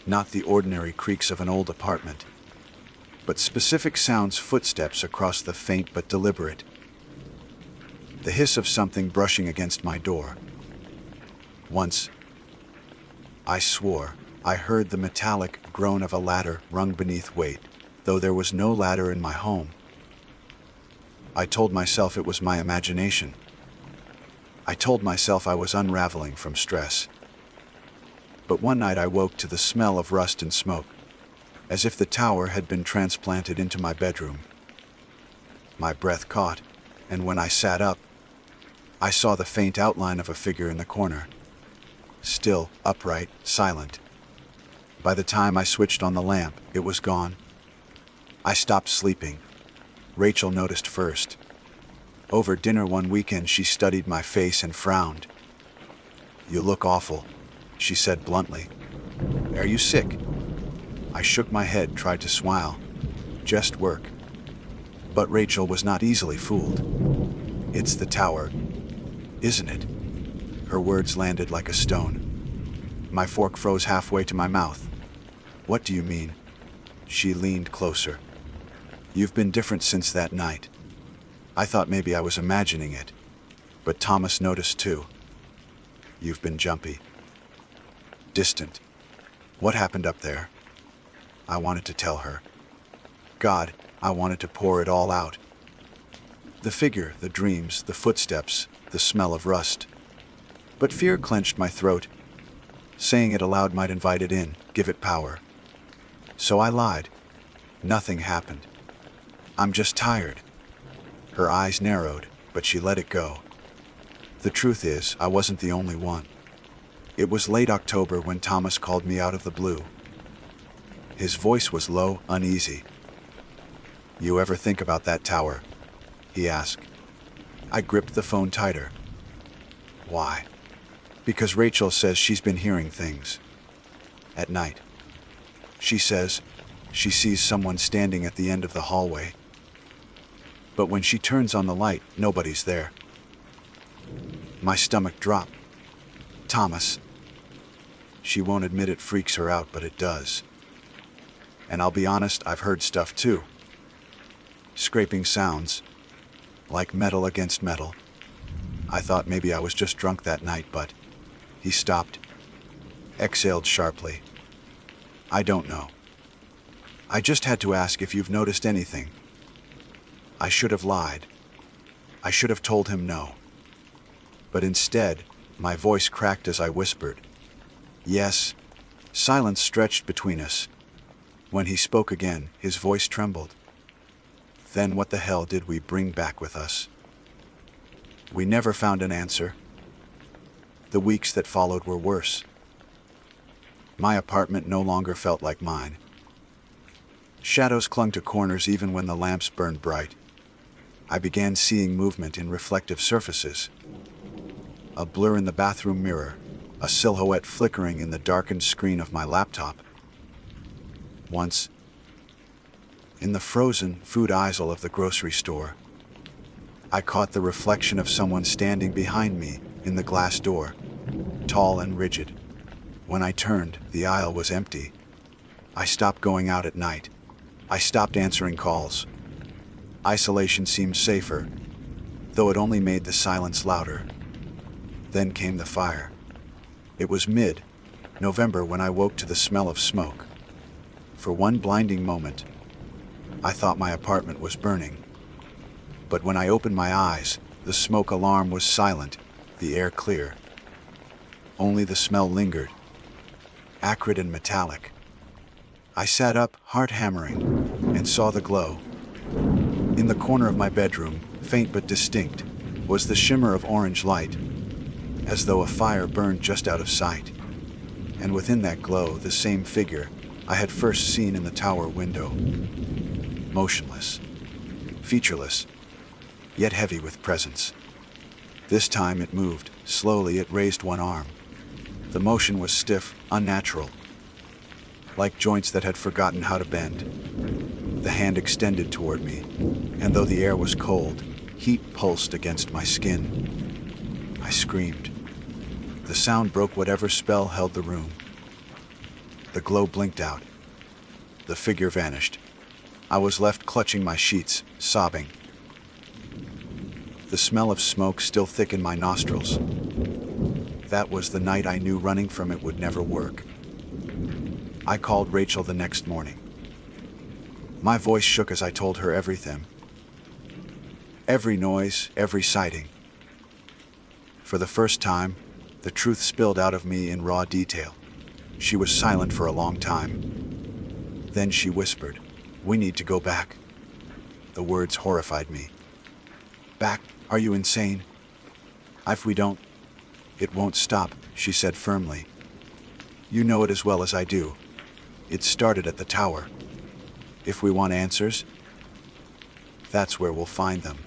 Not the ordinary creaks of an old apartment, but specific sounds, footsteps across the faint but deliberate. The hiss of something brushing against my door. Once, I swore I heard the metallic groan of a ladder rung beneath weight, though there was no ladder in my home. I told myself it was my imagination. I told myself I was unraveling from stress. But one night I woke to the smell of rust and smoke, as if the tower had been transplanted into my bedroom. My breath caught, and when I sat up, I saw the faint outline of a figure in the corner. still, upright, silent. By the time I switched on the lamp, it was gone. I stopped sleeping. Rachel noticed first. Over dinner one weekend, she studied my face and frowned. "You look awful," she said bluntly. "Are you sick?" I shook my head, tried to smile. "Just work." But Rachel was not easily fooled. "It's the tower, isn't it?" Her words landed like a stone. My fork froze halfway to my mouth. "What do you mean?" She leaned closer. "You've been different since that night." I thought maybe I was imagining it, but Thomas noticed too. "You've been jumpy. Distant. What happened up there?" I wanted to tell her. God, I wanted to pour it all out. The figure, the dreams, the footsteps, the smell of rust. But fear clenched my throat. Saying it aloud might invite it in, give it power. So I lied. Nothing happened. "I'm just tired." Her eyes narrowed, but she let it go. The truth is, I wasn't the only one. It was late October when Thomas called me out of the blue. His voice was low, uneasy. "You ever think about that tower?" he asked. I gripped the phone tighter. "Why?" "Because Rachel says she's been hearing things. At night. She says she sees someone standing at the end of the hallway. But when she turns on the light, nobody's there." My stomach dropped. "Thomas." She won't admit it freaks her out, but it does. And I'll be honest, I've heard stuff too. Scraping sounds, like metal against metal. I thought maybe I was just drunk that night, but... He stopped, exhaled sharply. "I don't know. I just had to ask if you've noticed anything." I should have lied. I should have told him no. But instead, my voice cracked as I whispered. "Yes." Silence stretched between us. When he spoke again, his voice trembled. "Then what the hell did we bring back with us?" We never found an answer. The weeks that followed were worse. My apartment no longer felt like mine. Shadows clung to corners even when the lamps burned bright. I began seeing movement in reflective surfaces. A blur in the bathroom mirror, a silhouette flickering in the darkened screen of my laptop. Once, in the frozen food aisle of the grocery store, I caught the reflection of someone standing behind me in the glass door, tall and rigid. When I turned, the aisle was empty. I stopped going out at night. I stopped answering calls. Isolation seemed safer, though it only made the silence louder. Then came the fire. It was mid-November when I woke to the smell of smoke. For one blinding moment, I thought my apartment was burning. But when I opened my eyes, the smoke alarm was silent, the air clear. Only the smell lingered, acrid and metallic. I sat up, heart hammering, and saw the glow. In the corner of my bedroom, faint but distinct, was the shimmer of orange light, as though a fire burned just out of sight. And within that glow, the same figure I had first seen in the tower window. Motionless, featureless, yet heavy with presence. This time it moved. Slowly it raised one arm. The motion was stiff, unnatural, like joints that had forgotten how to bend. The hand extended toward me, and though the air was cold, heat pulsed against my skin. I screamed. The sound broke whatever spell held the room. The glow blinked out. The figure vanished. I was left clutching my sheets, sobbing. The smell of smoke still thick in my nostrils. That was the night I knew running from it would never work. I called Rachel the next morning. My voice shook as I told her everything. Every noise, every sighting. For the first time, the truth spilled out of me in raw detail. She was silent for a long time. Then she whispered, "We need to go back." The words horrified me. "Back? Are you insane? If we don't, it won't stop," she said firmly. You know it as well as I do. It started at the tower. If we want answers, that's where we'll find them.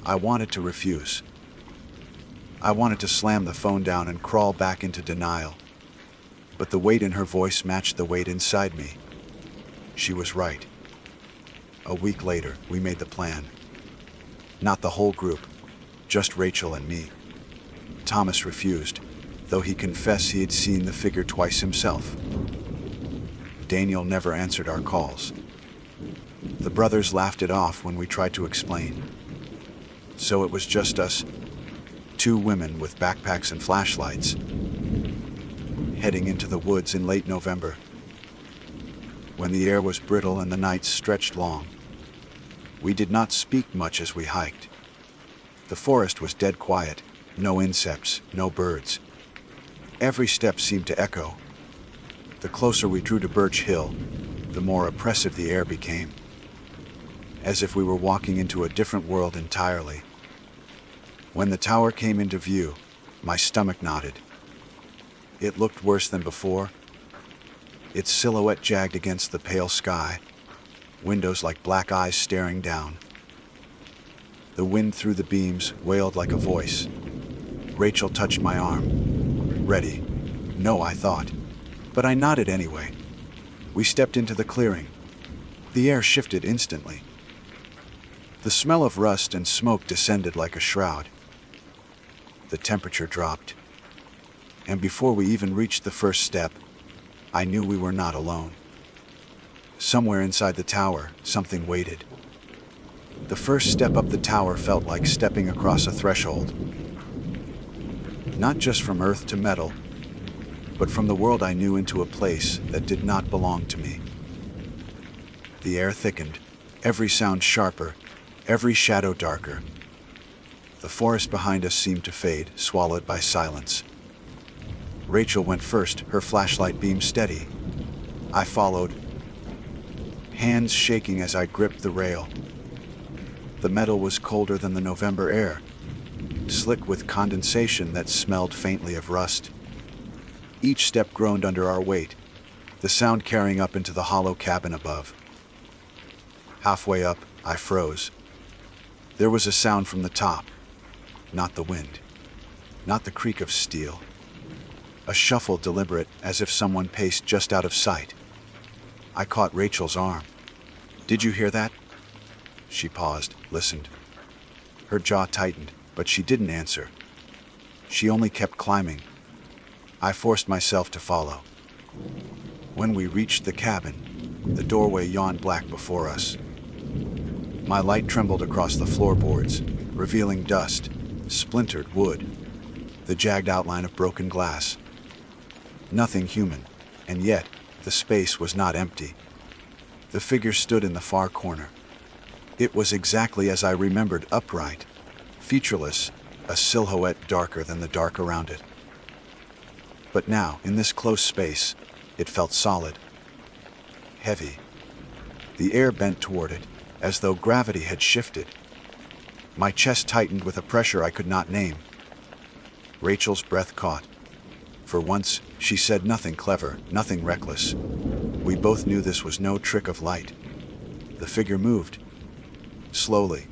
I wanted to refuse. I wanted to slam the phone down and crawl back into denial. But the weight in her voice matched the weight inside me. She was right. A week later, we made the plan. Not the whole group, just Rachel and me. Thomas refused, though he confessed he had seen the figure twice himself. Daniel never answered our calls. The brothers laughed it off when we tried to explain. So it was just us, two women with backpacks and flashlights, heading into the woods in late November, when the air was brittle and the nights stretched long. We did not speak much as we hiked. The forest was dead quiet, no insects, no birds. Every step seemed to echo. The closer we drew to Birch Hill, the more oppressive the air became, as if we were walking into a different world entirely. When the tower came into view, my stomach knotted. It looked worse than before. Its silhouette jagged against the pale sky, windows like black eyes staring down. The wind through the beams wailed like a voice. Rachel touched my arm. Ready? No, I thought. But I nodded anyway. We stepped into the clearing. The air shifted instantly. The smell of rust and smoke descended like a shroud. The temperature dropped. And before we even reached the first step, I knew we were not alone. Somewhere inside the tower, something waited. The first step up the tower felt like stepping across a threshold. Not just from earth to metal, but from the world I knew into a place that did not belong to me. The air thickened, every sound sharper, every shadow darker. The forest behind us seemed to fade, swallowed by silence. Rachel went first, her flashlight beam steady. I followed, hands shaking as I gripped the rail. The metal was colder than the November air, slick with condensation that smelled faintly of rust. Each step groaned under our weight, the sound carrying up into the hollow cabin above. Halfway up, I froze. There was a sound from the top, not the wind, not the creak of steel. A shuffle deliberate, as if someone paced just out of sight. I caught Rachel's arm. Did you hear that? She paused, listened. Her jaw tightened, but she didn't answer. She only kept climbing. I forced myself to follow. When we reached the cabin, the doorway yawned black before us. My light trembled across the floorboards, revealing dust, splintered wood, the jagged outline of broken glass. Nothing human, and yet the space was not empty. The figure stood in the far corner. It was exactly as I remembered, upright, featureless, a silhouette darker than the dark around it. But now, in this close space, it felt solid, heavy. The air bent toward it, as though gravity had shifted. My chest tightened with a pressure I could not name. Rachel's breath caught. For once, she said nothing clever, nothing reckless. We both knew this was no trick of light. The figure moved, slowly.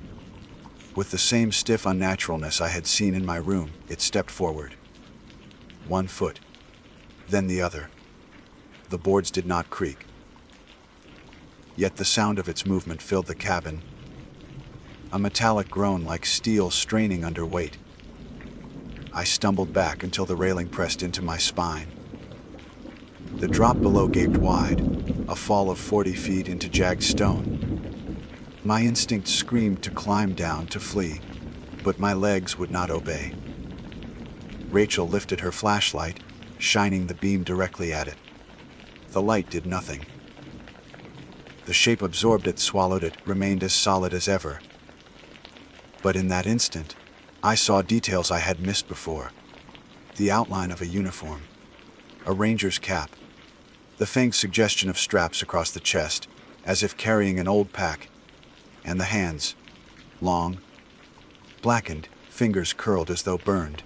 With the same stiff unnaturalness I had seen in my room, it stepped forward. One foot, then the other. The boards did not creak. Yet the sound of its movement filled the cabin, a metallic groan like steel straining under weight. I stumbled back until the railing pressed into my spine. The drop below gaped wide, a fall of 40 feet into jagged stone. My instinct screamed to climb down, to flee, but my legs would not obey. Rachel lifted her flashlight, shining the beam directly at it. The light did nothing. The shape absorbed it, swallowed it, remained as solid as ever. But in that instant, I saw details I had missed before. The outline of a uniform, a ranger's cap, the faint suggestion of straps across the chest, as if carrying an old pack, and the hands, long, blackened, fingers curled as though burned.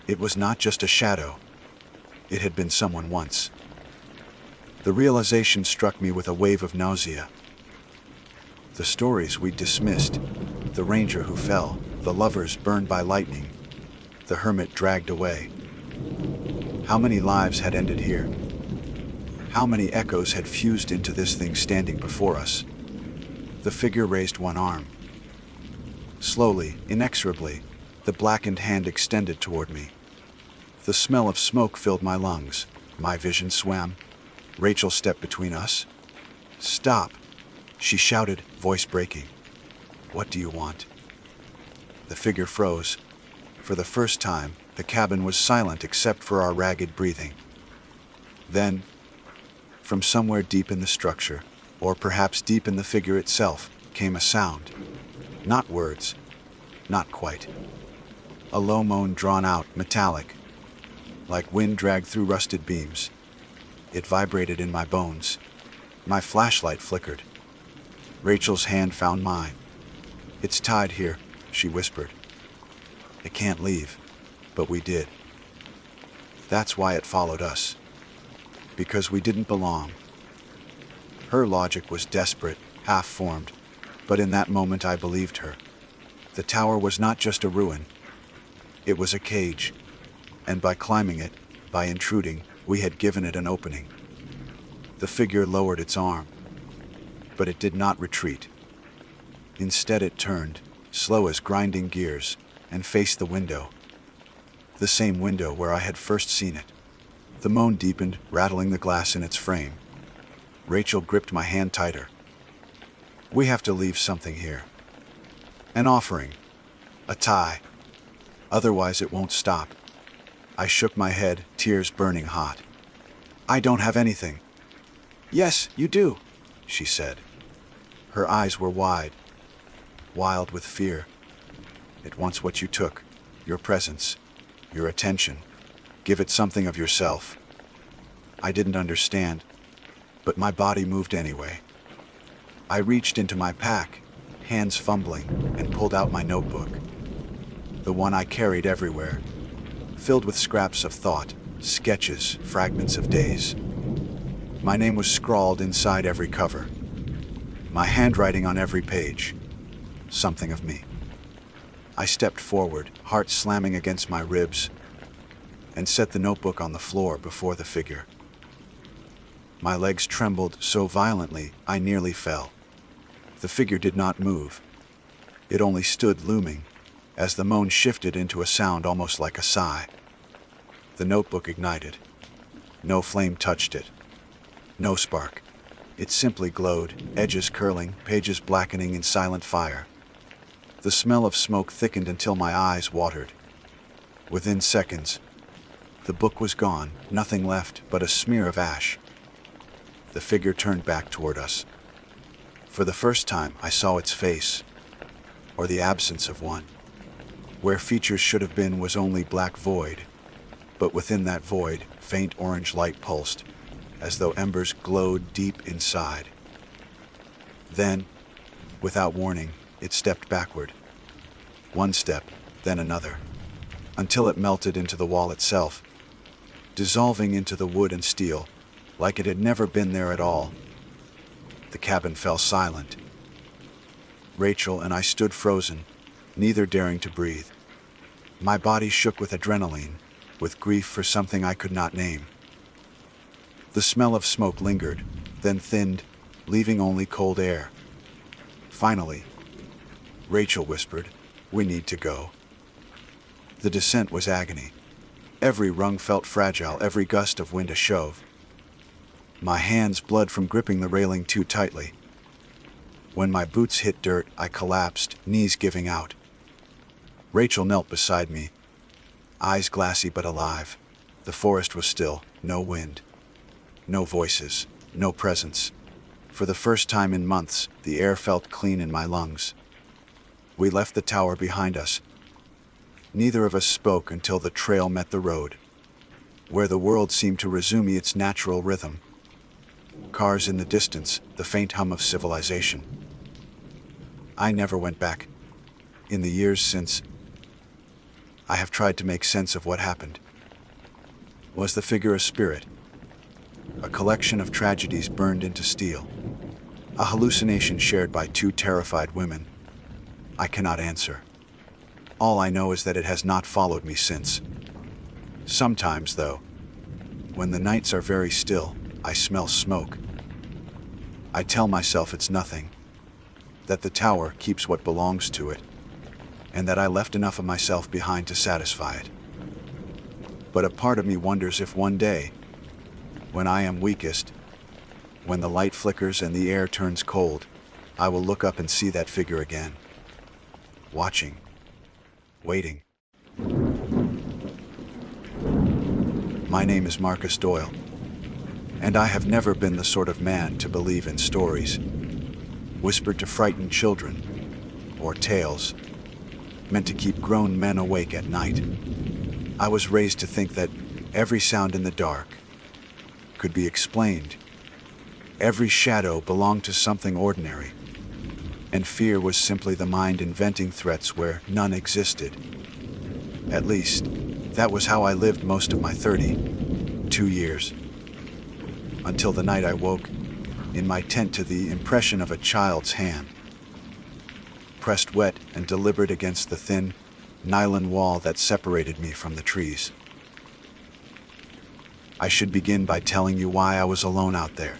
It was not just a shadow. It had been someone once. The realization struck me with a wave of nausea. The stories we'd dismissed, the ranger who fell, the lovers burned by lightning, the hermit dragged away. How many lives had ended here? How many echoes had fused into this thing standing before us? The figure raised one arm. Slowly, inexorably, the blackened hand extended toward me. The smell of smoke filled my lungs. My vision swam. Rachel stepped between us. "Stop," she shouted, voice breaking. "What do you want?" The figure froze. For the first time, the cabin was silent except for our ragged breathing. Then, from somewhere deep in the structure, or perhaps deep in the figure itself, came a sound. Not words. Not quite. A low moan, drawn out, metallic, like wind dragged through rusted beams. It vibrated in my bones. My flashlight flickered. Rachel's hand found mine. "It's tied here," she whispered. "It can't leave." But we did. That's why it followed us. Because we didn't belong. Her logic was desperate, half-formed, but in that moment I believed her. The tower was not just a ruin. It was a cage, and by climbing it, by intruding, we had given it an opening. The figure lowered its arm, but it did not retreat. Instead it turned, slow as grinding gears, and faced the window. The same window where I had first seen it. The moan deepened, rattling the glass in its frame. Rachel gripped my hand tighter. "We have to leave something here. An offering. A tie. Otherwise it won't stop." I shook my head, tears burning hot. "I don't have anything." "Yes, you do," she said. Her eyes were wide, wild with fear. "It wants what you took, your presence, your attention. Give it something of yourself." I didn't understand, but my body moved anyway. I reached into my pack, hands fumbling, and pulled out my notebook. The one I carried everywhere, filled with scraps of thought, sketches, fragments of days. My name was scrawled inside every cover. My handwriting on every page. Something of me. I stepped forward, heart slamming against my ribs, and set the notebook on the floor before the figure. My legs trembled so violently I nearly fell. The figure did not move. It only stood looming, as the moan shifted into a sound almost like a sigh. The notebook ignited. No flame touched it. No spark. It simply glowed, edges curling, pages blackening in silent fire. The smell of smoke thickened until my eyes watered. Within seconds, the book was gone, nothing left but a smear of ash. The figure turned back toward us. For the first time, I saw its face, or the absence of one. Where features should have been was only black void, but within that void, faint orange light pulsed, as though embers glowed deep inside. Then, without warning, it stepped backward. One step, then another, until it melted into the wall itself, dissolving into the wood and steel, like it had never been there at all. The cabin fell silent. Rachel and I stood frozen, neither daring to breathe. My body shook with adrenaline, with grief for something I could not name. The smell of smoke lingered, then thinned, leaving only cold air. Finally, Rachel whispered, "We need to go." The descent was agony. Every rung felt fragile, every gust of wind a shove. My hands bled from gripping the railing too tightly. When my boots hit dirt, I collapsed, knees giving out. Rachel knelt beside me, eyes glassy but alive. The forest was still, no wind, no voices, no presence. For the first time in months, the air felt clean in my lungs. We left the tower behind us. Neither of us spoke until the trail met the road, where the world seemed to resume its natural rhythm. Cars in the distance, the faint hum of civilization. I never went back. In the years since, I have tried to make sense of what happened. Was the figure a spirit? A collection of tragedies burned into steel? A hallucination shared by two terrified women? I cannot answer. All I know is that it has not followed me since. Sometimes, though, when the nights are very still, I smell smoke. I tell myself it's nothing, that the tower keeps what belongs to it, and that I left enough of myself behind to satisfy it. But a part of me wonders if one day, when I am weakest, when the light flickers and the air turns cold, I will look up and see that figure again. Watching. Waiting. My name is Marcus Doyle, and I have never been the sort of man to believe in stories, whispered to frighten children, or tales meant to keep grown men awake at night. I was raised to think that every sound in the dark could be explained. Every shadow belonged to something ordinary, and fear was simply the mind inventing threats where none existed. At least, that was how I lived most of my 32 years, until the night I woke in my tent to the impression of a child's hand, pressed wet and deliberate against the thin nylon wall that separated me from the trees. I should begin by telling you why I was alone out there.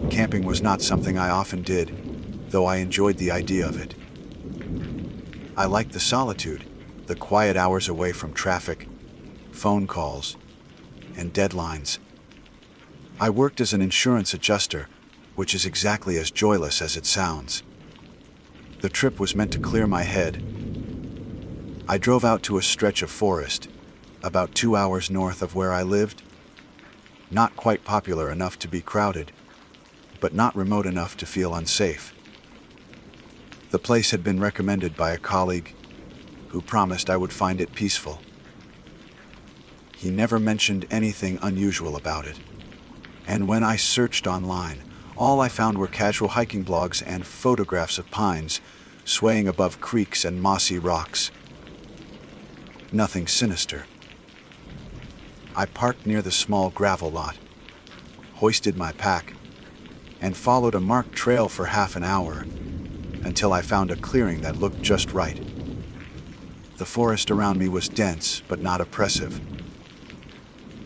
Camping was not something I often did, though I enjoyed the idea of it. I liked the solitude, the quiet hours away from traffic, phone calls, and deadlines. I worked as an insurance adjuster, which is exactly as joyless as it sounds. The trip was meant to clear my head. I drove out to a stretch of forest, about 2 hours north of where I lived. Not quite popular enough to be crowded, but not remote enough to feel unsafe. The place had been recommended by a colleague who promised I would find it peaceful. He never mentioned anything unusual about it, and when I searched online, all I found were casual hiking blogs and photographs of pines swaying above creeks and mossy rocks. Nothing sinister. I parked near the small gravel lot, hoisted my pack, and followed a marked trail for half an hour until I found a clearing that looked just right. The forest around me was dense but not oppressive.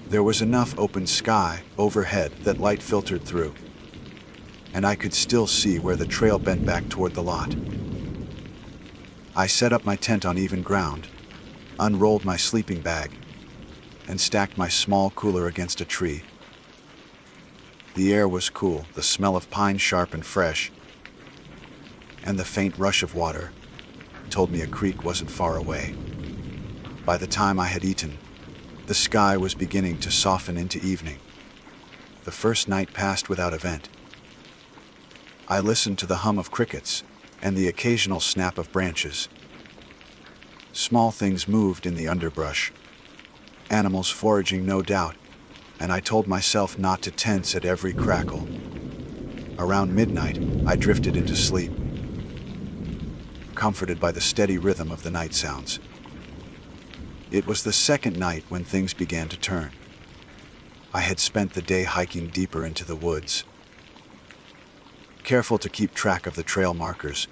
There was enough open sky overhead that light filtered through, and I could still see where the trail bent back toward the lot. I set up my tent on even ground, unrolled my sleeping bag, and stacked my small cooler against a tree. The air was cool, the smell of pine sharp and fresh, and the faint rush of water told me a creek wasn't far away. By the time I had eaten, the sky was beginning to soften into evening. The first night passed without event. I listened to the hum of crickets and the occasional snap of branches. Small things moved in the underbrush, animals foraging no doubt, and I told myself not to tense at every crackle. Around midnight, I drifted into sleep, comforted by the steady rhythm of the night sounds. It was the second night when things began to turn. I had spent the day hiking deeper into the woods, careful to keep track of the trail markers,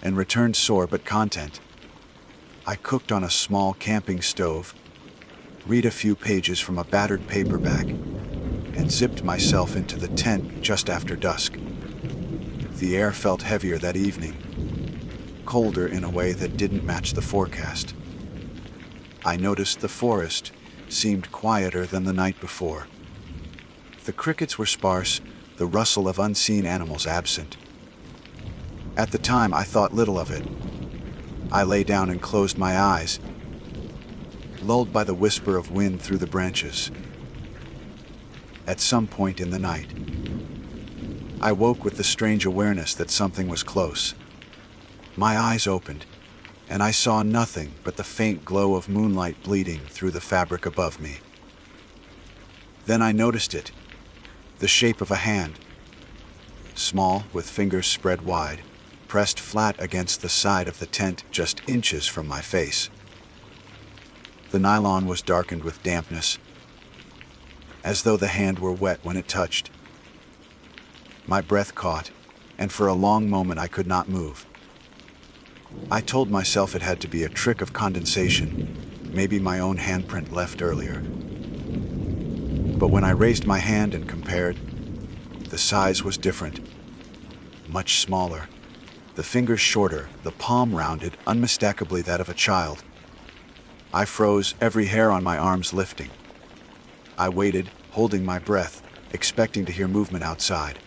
and returned sore but content. I cooked on a small camping stove, read a few pages from a battered paperback, and zipped myself into the tent just after dusk. The air felt heavier that evening, colder in a way that didn't match the forecast. I noticed the forest seemed quieter than the night before. The crickets were sparse, the rustle of unseen animals absent. At the time, I thought little of it. I lay down and closed my eyes, lulled by the whisper of wind through the branches. At some point in the night, I woke with the strange awareness that something was close. My eyes opened, and I saw nothing but the faint glow of moonlight bleeding through the fabric above me. Then I noticed it, the shape of a hand, small, with fingers spread wide, pressed flat against the side of the tent just inches from my face. The nylon was darkened with dampness, as though the hand were wet when it touched. My breath caught, and for a long moment I could not move. I told myself it had to be a trick of condensation, maybe my own handprint left earlier. But when I raised my hand and compared, the size was different. Much smaller. The fingers shorter, the palm rounded, unmistakably that of a child. I froze, every hair on my arms lifting. I waited, holding my breath, expecting to hear movement outside.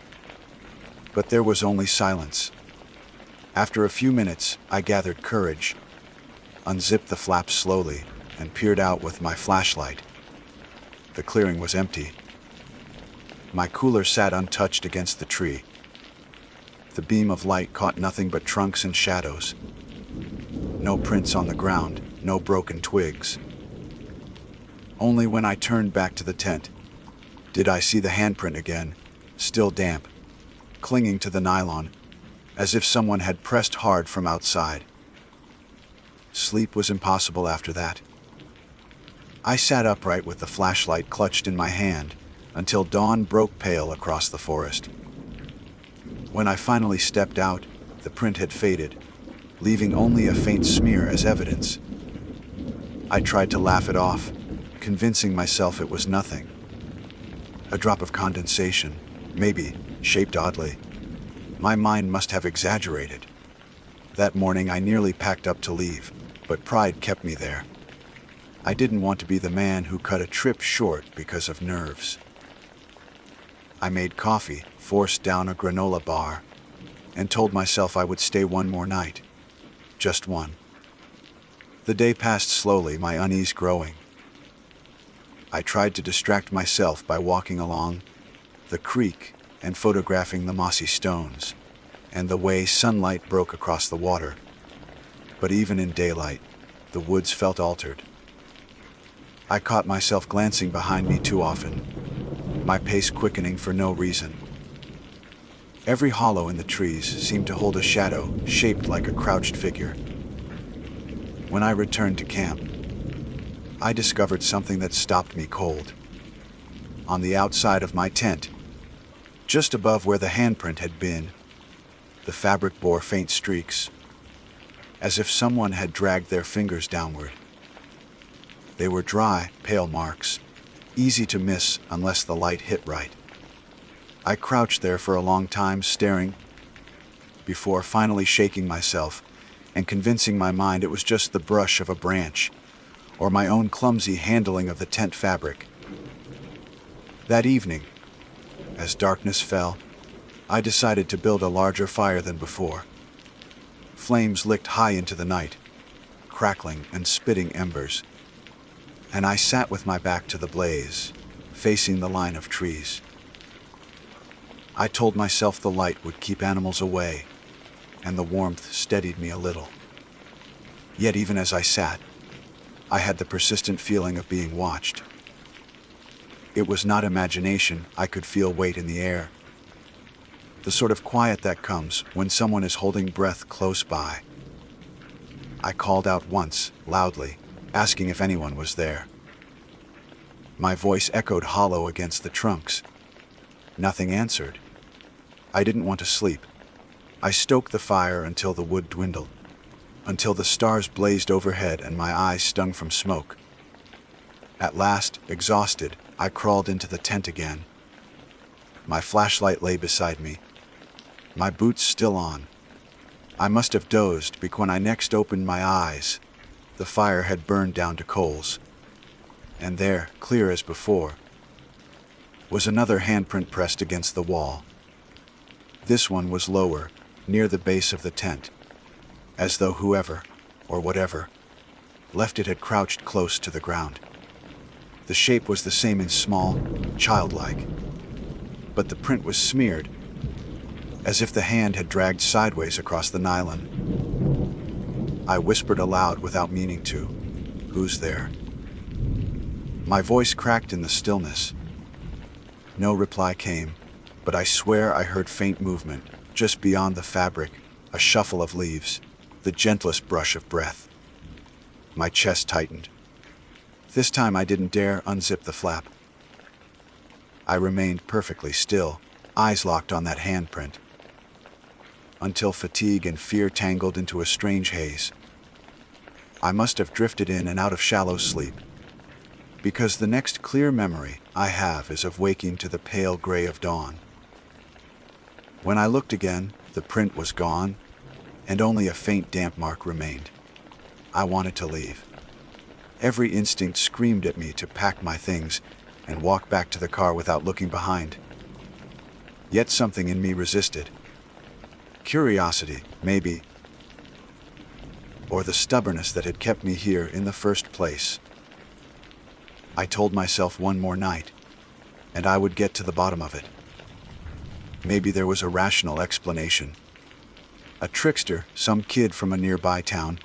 But there was only silence. After a few minutes, I gathered courage, unzipped the flaps slowly, and peered out with my flashlight. The clearing was empty. My cooler sat untouched against the tree. The beam of light caught nothing but trunks and shadows. No prints on the ground, no broken twigs. Only when I turned back to the tent did I see the handprint again, still damp, clinging to the nylon, as if someone had pressed hard from outside. Sleep was impossible after that. I sat upright with the flashlight clutched in my hand until dawn broke pale across the forest. When I finally stepped out, the print had faded, leaving only a faint smear as evidence. I tried to laugh it off, convincing myself it was nothing. A drop of condensation, maybe, shaped oddly. My mind must have exaggerated. That morning I nearly packed up to leave, but pride kept me there. I didn't want to be the man who cut a trip short because of nerves. I made coffee, forced down a granola bar, and told myself I would stay one more night. Just one. The day passed slowly, my unease growing. I tried to distract myself by walking along the creek and photographing the mossy stones and the way sunlight broke across the water. But even in daylight, the woods felt altered. I caught myself glancing behind me too often, my pace quickening for no reason. Every hollow in the trees seemed to hold a shadow shaped like a crouched figure. When I returned to camp, I discovered something that stopped me cold. On the outside of my tent, just above where the handprint had been, the fabric bore faint streaks, as if someone had dragged their fingers downward. They were dry, pale marks, easy to miss unless the light hit right. I crouched there for a long time, staring, before finally shaking myself and convincing my mind it was just the brush of a branch, or my own clumsy handling of the tent fabric. That evening, as darkness fell, I decided to build a larger fire than before. Flames licked high into the night, crackling and spitting embers, and I sat with my back to the blaze, facing the line of trees. I told myself the light would keep animals away, and the warmth steadied me a little. Yet even as I sat, I had the persistent feeling of being watched. It was not imagination, I could feel weight in the air. The sort of quiet that comes when someone is holding breath close by. I called out once, loudly, asking if anyone was there. My voice echoed hollow against the trunks. Nothing answered. I didn't want to sleep. I stoked the fire until the wood dwindled, until the stars blazed overhead and my eyes stung from smoke. At last, exhausted, I crawled into the tent again. My flashlight lay beside me, my boots still on. I must have dozed because when I next opened my eyes, the fire had burned down to coals. And there, clear as before, was another handprint pressed against the wall. This one was lower, near the base of the tent, as though whoever, or whatever, left it had crouched close to the ground. The shape was the same in small, childlike, but the print was smeared, as if the hand had dragged sideways across the nylon. I whispered aloud without meaning to, "Who's there?" My voice cracked in the stillness. No reply came, but I swear I heard faint movement, just beyond the fabric, a shuffle of leaves, the gentlest brush of breath. My chest tightened. This time I didn't dare unzip the flap. I remained perfectly still, eyes locked on that handprint, until fatigue and fear tangled into a strange haze. I must have drifted in and out of shallow sleep, because the next clear memory I have is of waking to the pale gray of dawn. When I looked again, the print was gone, and only a faint damp mark remained. I wanted to leave. Every instinct screamed at me to pack my things and walk back to the car without looking behind. Yet something in me resisted. Curiosity, maybe, or the stubbornness that had kept me here in the first place. I told myself one more night, and I would get to the bottom of it. Maybe there was a rational explanation. A trickster, some kid from a nearby town,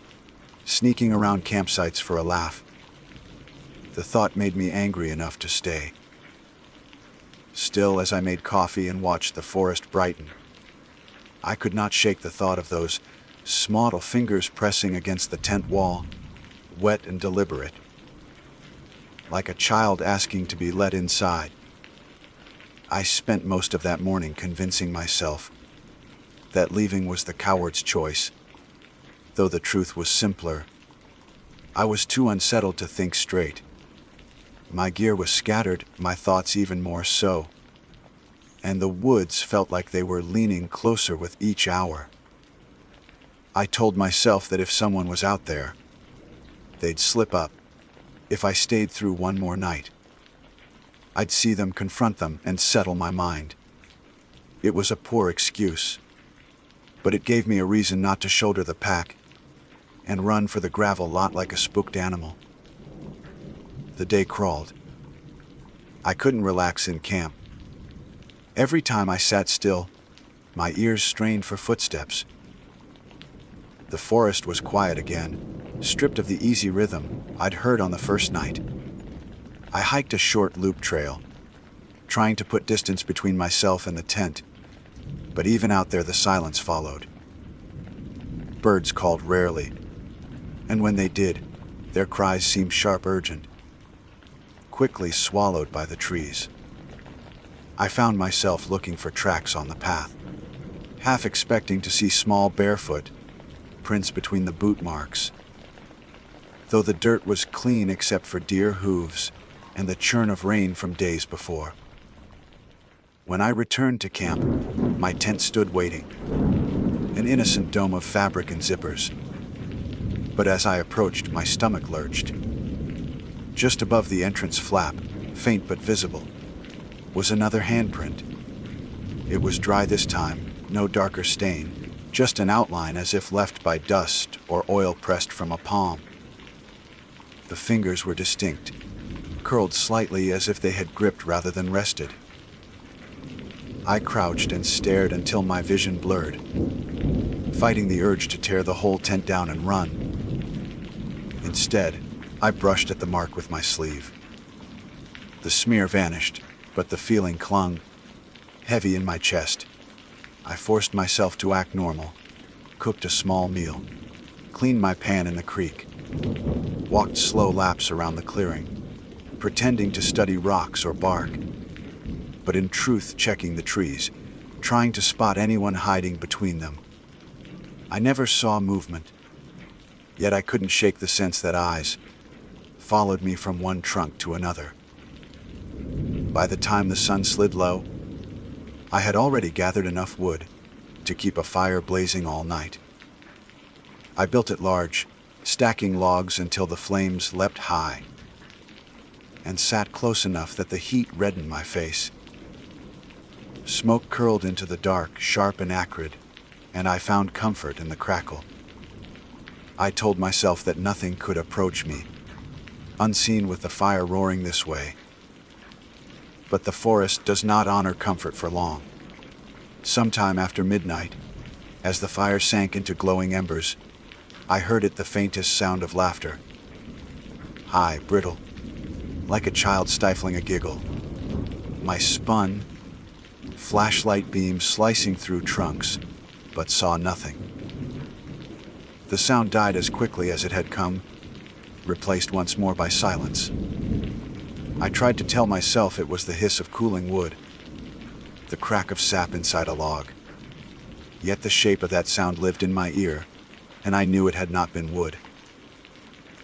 sneaking around campsites for a laugh. The thought made me angry enough to stay. Still, as I made coffee and watched the forest brighten, I could not shake the thought of those small fingers pressing against the tent wall, wet and deliberate, like a child asking to be let inside. I spent most of that morning convincing myself that leaving was the coward's choice, though the truth was simpler. I was too unsettled to think straight. My gear was scattered, my thoughts even more so, and the woods felt like they were leaning closer with each hour. I told myself that if someone was out there, they'd slip up. If I stayed through one more night, I'd see them, confront them, and settle my mind. It was a poor excuse, but it gave me a reason not to shoulder the pack and run for the gravel lot like a spooked animal. The day crawled. I couldn't relax in camp. Every time I sat still, my ears strained for footsteps. The forest was quiet again, stripped of the easy rhythm I'd heard on the first night. I hiked a short loop trail, trying to put distance between myself and the tent, but even out there the silence followed. Birds called rarely, and when they did, their cries seemed sharp, urgent, quickly swallowed by the trees. I found myself looking for tracks on the path, half expecting to see small barefoot prints between the boot marks, though the dirt was clean except for deer hooves and the churn of rain from days before. When I returned to camp, my tent stood waiting, an innocent dome of fabric and zippers. But as I approached, my stomach lurched. Just above the entrance flap, faint but visible, was another handprint. It was dry this time, no darker stain, just an outline as if left by dust or oil pressed from a palm. The fingers were distinct, curled slightly as if they had gripped rather than rested. I crouched and stared until my vision blurred, fighting the urge to tear the whole tent down and run. Instead, I brushed at the mark with my sleeve. The smear vanished, but the feeling clung, heavy in my chest. I forced myself to act normal, cooked a small meal, cleaned my pan in the creek, walked slow laps around the clearing, pretending to study rocks or bark, but in truth checking the trees, trying to spot anyone hiding between them. I never saw movement, yet I couldn't shake the sense that eyes followed me from one trunk to another. By the time the sun slid low, I had already gathered enough wood to keep a fire blazing all night. I built it large, stacking logs until the flames leapt high, and sat close enough that the heat reddened my face. Smoke curled into the dark, sharp and acrid, and I found comfort in the crackle. I told myself that nothing could approach me, unseen with the fire roaring this way. But the forest does not honor comfort for long. Sometime after midnight, as the fire sank into glowing embers, I heard it, the faintest sound of laughter. High, brittle, like a child stifling a giggle. I spun, flashlight beams slicing through trunks, but saw nothing. The sound died as quickly as it had come, replaced once more by silence. I tried to tell myself it was the hiss of cooling wood, the crack of sap inside a log. Yet the shape of that sound lived in my ear, and I knew it had not been wood.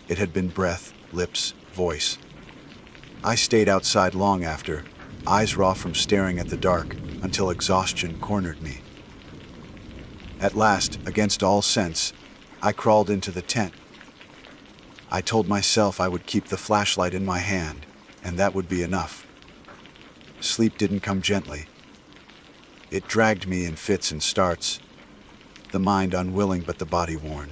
It had been breath, lips, voice. I stayed outside long after, eyes raw from staring at the dark, until exhaustion cornered me. At last, against all sense, I crawled into the tent. I told myself I would keep the flashlight in my hand, and that would be enough. Sleep didn't come gently. It dragged me in fits and starts, the mind unwilling but the body worn.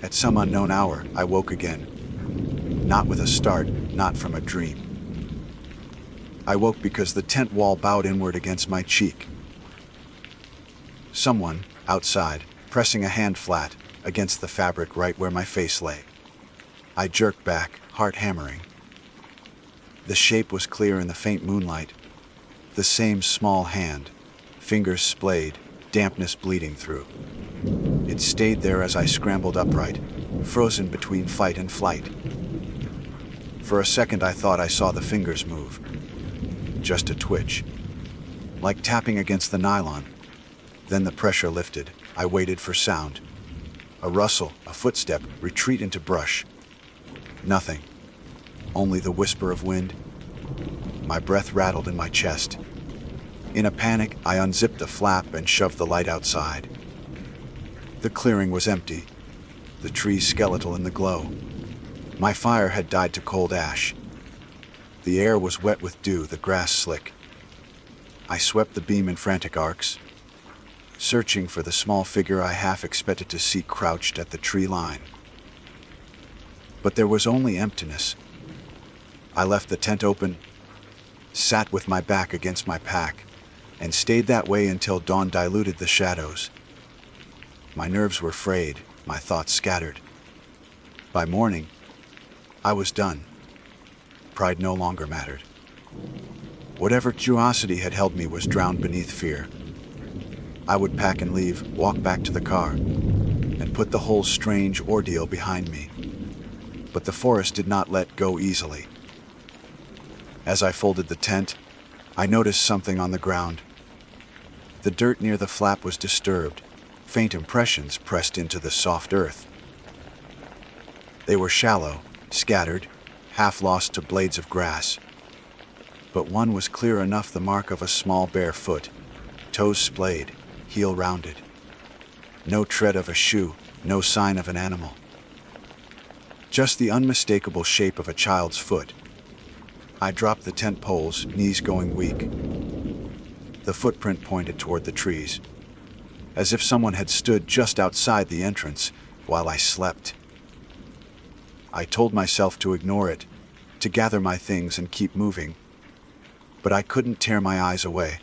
At some unknown hour, I woke again, not with a start, not from a dream. I woke because the tent wall bowed inward against my cheek. Someone, outside, pressing a hand flat against the fabric right where my face lay. I jerked back, heart hammering. The shape was clear in the faint moonlight, the same small hand, fingers splayed, dampness bleeding through. It stayed there as I scrambled upright, frozen between fight and flight. For a second I thought I saw the fingers move. Just a twitch, like tapping against the nylon. Then the pressure lifted. I waited for sound. A rustle, a footstep, retreat into brush. Nothing. Only the whisper of wind. My breath rattled in my chest. In a panic, I unzipped the flap and shoved the light outside. The clearing was empty, the trees skeletal in the glow. My fire had died to cold ash. The air was wet with dew, the grass slick. I swept the beam in frantic arcs, searching for the small figure I half expected to see crouched at the tree line. But there was only emptiness. I left the tent open, sat with my back against my pack, and stayed that way until dawn diluted the shadows. My nerves were frayed, my thoughts scattered. By morning, I was done. Pride no longer mattered. Whatever curiosity had held me was drowned beneath fear. I would pack and leave, walk back to the car, and put the whole strange ordeal behind me. But the forest did not let go easily. As I folded the tent, I noticed something on the ground. The dirt near the flap was disturbed, faint impressions pressed into the soft earth. They were shallow, scattered, half lost to blades of grass. But one was clear enough, the mark of a small bare foot, toes splayed, heel rounded. No tread of a shoe, no sign of an animal. Just the unmistakable shape of a child's foot. I dropped the tent poles, knees going weak. The footprint pointed toward the trees, as if someone had stood just outside the entrance while I slept. I told myself to ignore it, to gather my things and keep moving, but I couldn't tear my eyes away.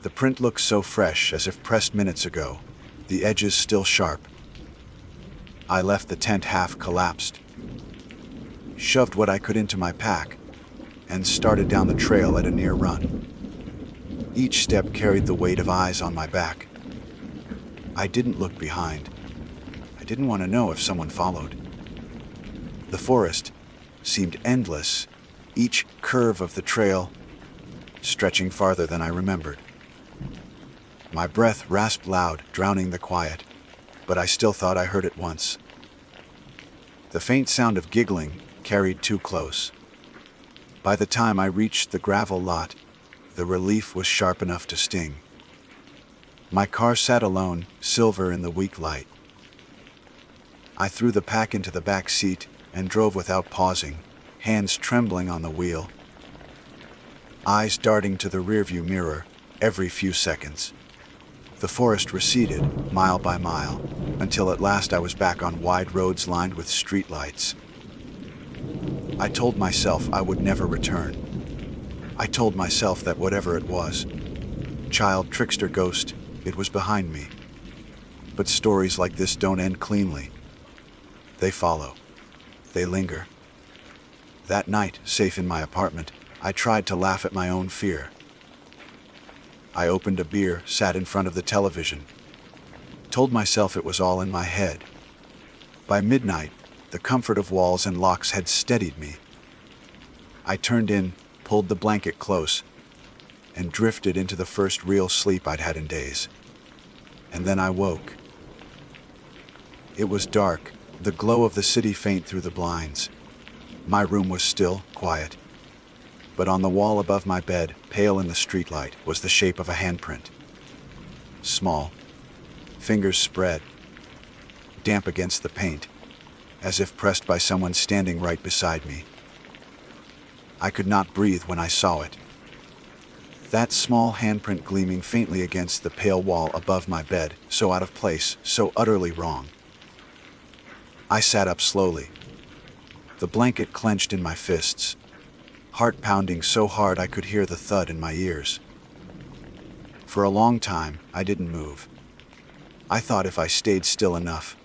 The print looked so fresh, as if pressed minutes ago, the edges still sharp. I left the tent half collapsed, shoved what I could into my pack, and started down the trail at a near run. Each step carried the weight of eyes on my back. I didn't look behind. I didn't want to know if someone followed. The forest seemed endless, each curve of the trail stretching farther than I remembered. My breath rasped loud, drowning the quiet, but I still thought I heard it once. The faint sound of giggling carried too close. By the time I reached the gravel lot, the relief was sharp enough to sting. My car sat alone, silver in the weak light. I threw the pack into the back seat and drove without pausing, hands trembling on the wheel, eyes darting to the rearview mirror every few seconds. The forest receded, mile by mile, until at last I was back on wide roads lined with streetlights. I told myself I would never return. I told myself that whatever it was, child, trickster, ghost, it was behind me. But stories like this don't end cleanly. They follow. They linger. That night, safe in my apartment, I tried to laugh at my own fear. I opened a beer, sat in front of the television, told myself it was all in my head. By midnight, The comfort of walls and locks had steadied me. I turned in, pulled the blanket close, and drifted into the first real sleep I'd had in days. And then I woke. It was dark, the glow of the city faint through the blinds. My room was still, quiet. But on the wall above my bed, pale in the streetlight, was the shape of a handprint. Small, fingers spread, damp against the paint, as if pressed by someone standing right beside me. I could not breathe when I saw it. That small handprint gleaming faintly against the pale wall above my bed, so out of place, so utterly wrong. I sat up slowly, the blanket clenched in my fists, heart pounding so hard I could hear the thud in my ears. For a long time, I didn't move. I thought if I stayed still enough,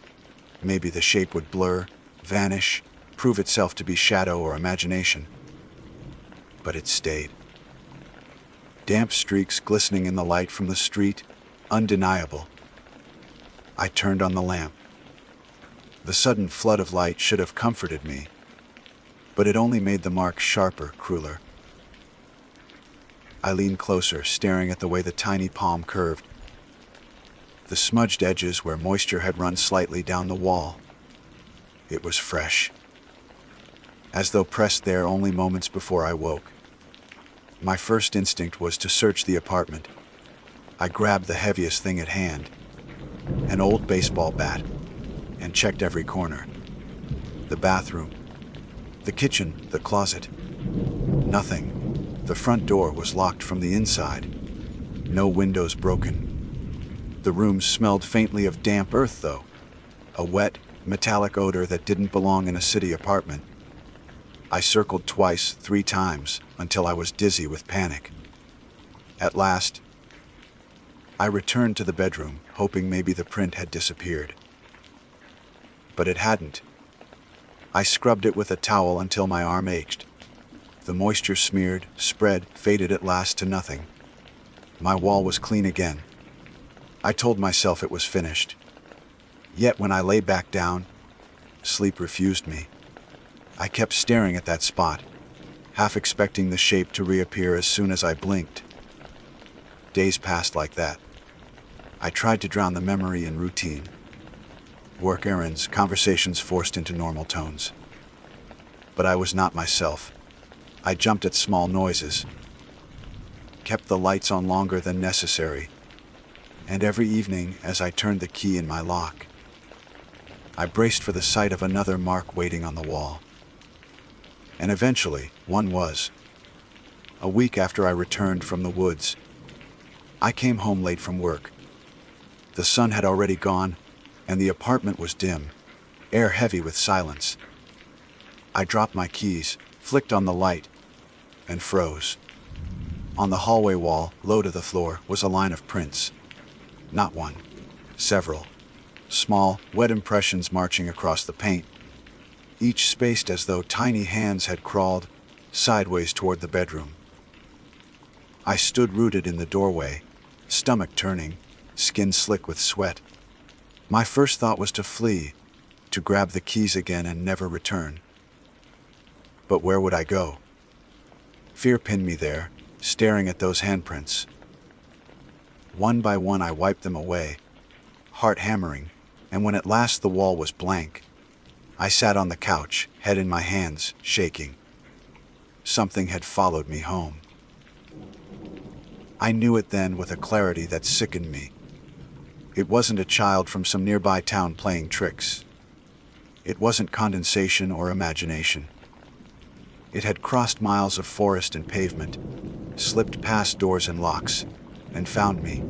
maybe the shape would blur, vanish, prove itself to be shadow or imagination. But it stayed. Damp streaks glistening in the light from the street, undeniable. I turned on the lamp. The sudden flood of light should have comforted me, but it only made the mark sharper, crueler. I leaned closer, staring at the way the tiny palm curved, the smudged edges where moisture had run slightly down the wall. It was fresh, as though pressed there only moments before I woke. My first instinct was to search the apartment. I grabbed the heaviest thing at hand, an old baseball bat, and checked every corner. The bathroom, the kitchen, the closet. Nothing. The front door was locked from the inside. No windows broken. The room smelled faintly of damp earth, though, a wet, metallic odor that didn't belong in a city apartment. I circled twice, 3 times, until I was dizzy with panic. At last, I returned to the bedroom, hoping maybe the print had disappeared. But it hadn't. I scrubbed it with a towel until my arm ached. The moisture smeared, spread, faded at last to nothing. My wall was clean again. I told myself it was finished. Yet when I lay back down, sleep refused me. I kept staring at that spot, half expecting the shape to reappear as soon as I blinked. Days passed like that. I tried to drown the memory in routine. Work errands, conversations forced into normal tones. But I was not myself. I jumped at small noises, kept the lights on longer than necessary, and every evening as I turned the key in my lock, I braced for the sight of another mark waiting on the wall. And eventually, one was. A week after I returned from the woods, I came home late from work. The sun had already gone, and the apartment was dim, air heavy with silence. I dropped my keys, flicked on the light, and froze. On the hallway wall, low to the floor, was a line of prints. Not one, several. Small, wet impressions marching across the paint, each spaced as though tiny hands had crawled sideways toward the bedroom. I stood rooted in the doorway, stomach turning, skin slick with sweat. My first thought was to flee, to grab the keys again and never return. But where would I go? Fear pinned me there, staring at those handprints. One by one I wiped them away, heart hammering, and when at last the wall was blank, I sat on the couch, head in my hands, shaking. Something had followed me home. I knew it then with a clarity that sickened me. It wasn't a child from some nearby town playing tricks. It wasn't condensation or imagination. It had crossed miles of forest and pavement, slipped past doors and locks, and found me.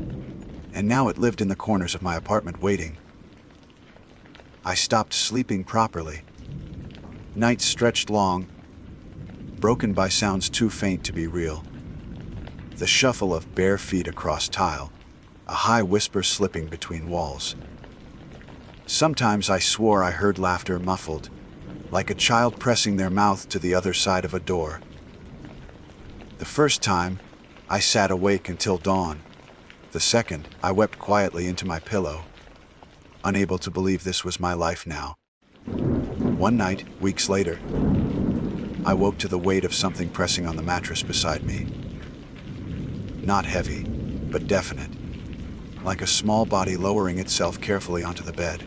And now it lived in the corners of my apartment waiting. I stopped sleeping properly. Nights stretched long, broken by sounds too faint to be real. The shuffle of bare feet across tile, a high whisper slipping between walls. Sometimes I swore I heard laughter muffled, like a child pressing their mouth to the other side of a door. The first time, I sat awake until dawn. The second, I wept quietly into my pillow, unable to believe this was my life now. One night, weeks later, I woke to the weight of something pressing on the mattress beside me. Not heavy, but definite, like a small body lowering itself carefully onto the bed.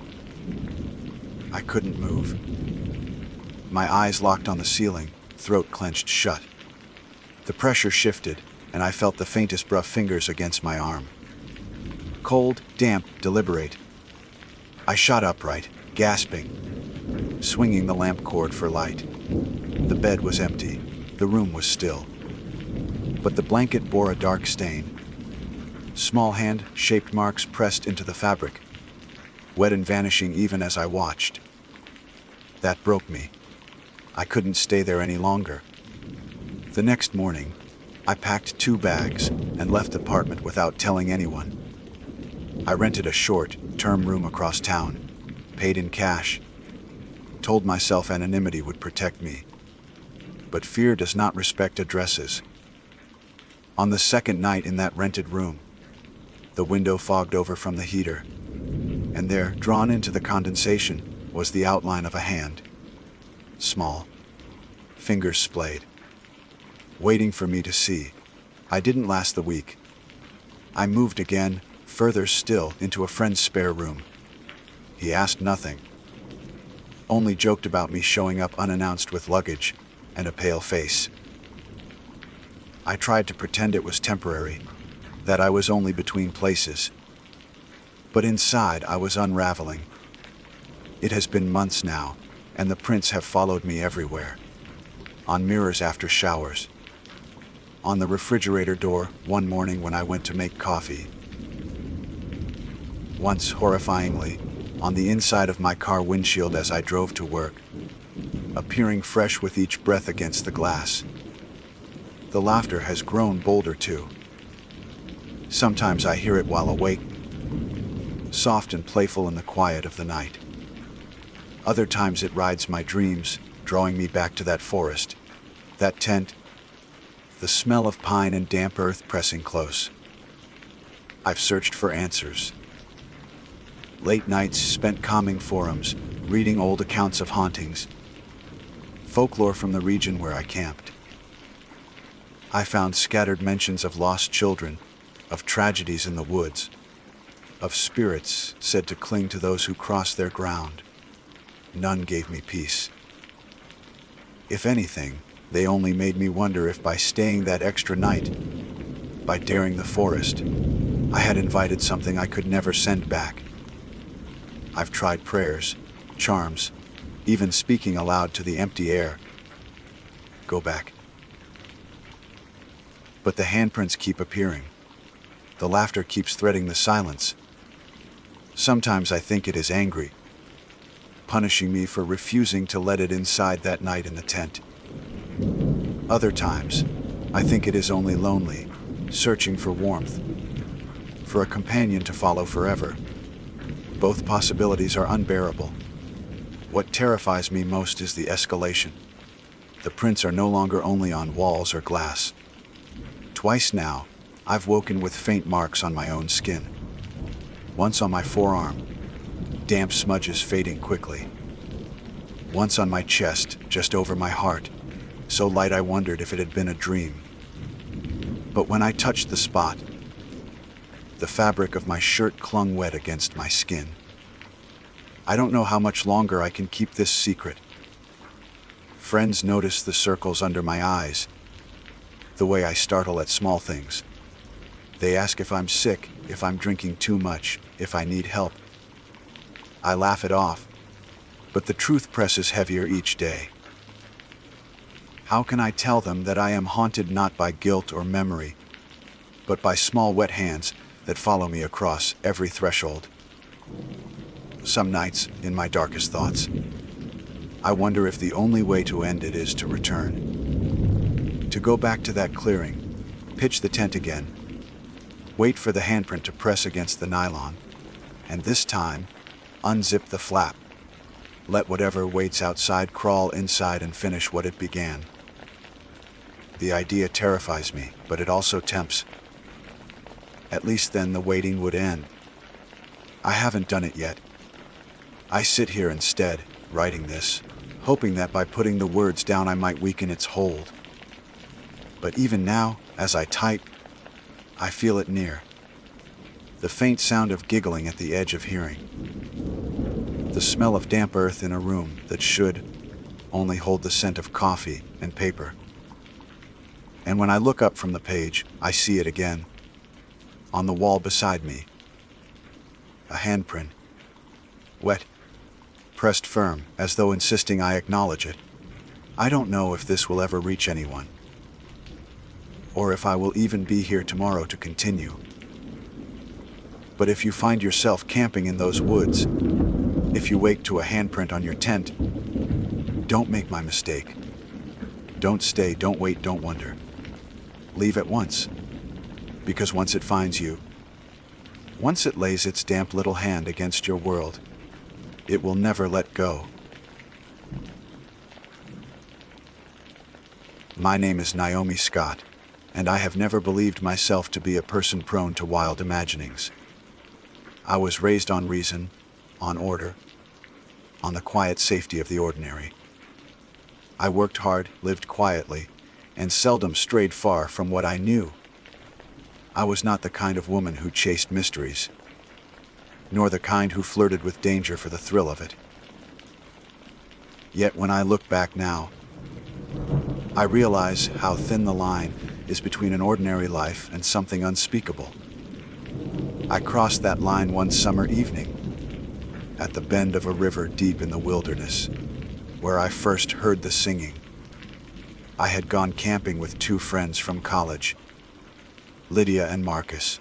I couldn't move. My eyes locked on the ceiling, throat clenched shut. The pressure shifted, and I felt the faintest rough fingers against my arm. Cold, damp, deliberate. I shot upright, gasping, swinging the lamp cord for light. The bed was empty. The room was still. But the blanket bore a dark stain. Small hand-shaped marks pressed into the fabric, wet and vanishing even as I watched. That broke me. I couldn't stay there any longer. The next morning, I packed 2 bags and left the apartment without telling anyone. I rented a short-term room across town, paid in cash, told myself anonymity would protect me. But fear does not respect addresses. On the second night in that rented room, the window fogged over from the heater, and there, drawn into the condensation, was the outline of a hand. Small, fingers splayed, waiting for me to see. I didn't last the week. I moved again, further still, into a friend's spare room. He asked nothing, only joked about me showing up unannounced with luggage and a pale face. I tried to pretend it was temporary, that I was only between places. But inside I was unraveling. It has been months now, and the prints have followed me everywhere. On mirrors after showers. On the refrigerator door one morning when I went to make coffee. Once, horrifyingly, on the inside of my car windshield as I drove to work, appearing fresh with each breath against the glass. The laughter has grown bolder too. Sometimes I hear it while awake, soft and playful in the quiet of the night. Other times it rides my dreams, drawing me back to that forest, that tent, the smell of pine and damp earth pressing close. I've searched for answers. Late nights spent combing forums, reading old accounts of hauntings, folklore from the region where I camped. I found scattered mentions of lost children, of tragedies in the woods, of spirits said to cling to those who cross their ground. None gave me peace. If anything, they only made me wonder if by staying that extra night, by daring the forest, I had invited something I could never send back. I've tried prayers, charms, even speaking aloud to the empty air. Go back. But the handprints keep appearing. The laughter keeps threading the silence. Sometimes I think it is angry, punishing me for refusing to let it inside that night in the tent. Other times, I think it is only lonely, searching for warmth, for a companion to follow forever. Both possibilities are unbearable. What terrifies me most is the escalation. The prints are no longer only on walls or glass. Twice now, I've woken with faint marks on my own skin. Once on my forearm, damp smudges fading quickly. Once on my chest, just over my heart, so light I wondered if it had been a dream. But when I touched the spot, the fabric of my shirt clung wet against my skin. I don't know how much longer I can keep this secret. Friends notice the circles under my eyes, the way I startle at small things. They ask if I'm sick, if I'm drinking too much, if I need help. I laugh it off, but the truth presses heavier each day. How can I tell them that I am haunted not by guilt or memory, but by small wet hands that follow me across every threshold? Some nights, in my darkest thoughts, I wonder if the only way to end it is to return. To go back to that clearing, pitch the tent again, wait for the handprint to press against the nylon, and this time, unzip the flap. Let whatever waits outside crawl inside and finish what it began. The idea terrifies me, but it also tempts. At least then the waiting would end. I haven't done it yet. I sit here instead, writing this, hoping that by putting the words down I might weaken its hold. But even now, as I type, I feel it near. The faint sound of giggling at the edge of hearing. The smell of damp earth in a room that should only hold the scent of coffee and paper. And when I look up from the page, I see it again. On the wall beside me. A handprint. Wet. Pressed firm, as though insisting I acknowledge it. I don't know if this will ever reach anyone, or if I will even be here tomorrow to continue. But if you find yourself camping in those woods, if you wake to a handprint on your tent, don't make my mistake. Don't stay, don't wait, don't wonder. Leave at once, because once it finds you, once it lays its damp little hand against your world, it will never let go. My name is Naomi Scott, and I have never believed myself to be a person prone to wild imaginings. I was raised on reason, on order, on the quiet safety of the ordinary. I worked hard, lived quietly, and seldom strayed far from what I knew. I was not the kind of woman who chased mysteries, nor the kind who flirted with danger for the thrill of it. Yet when I look back now, I realize how thin the line is between an ordinary life and something unspeakable. I crossed that line one summer evening, at the bend of a river deep in the wilderness, where I first heard the singing. I had gone camping with two friends from college, Lydia and Marcus.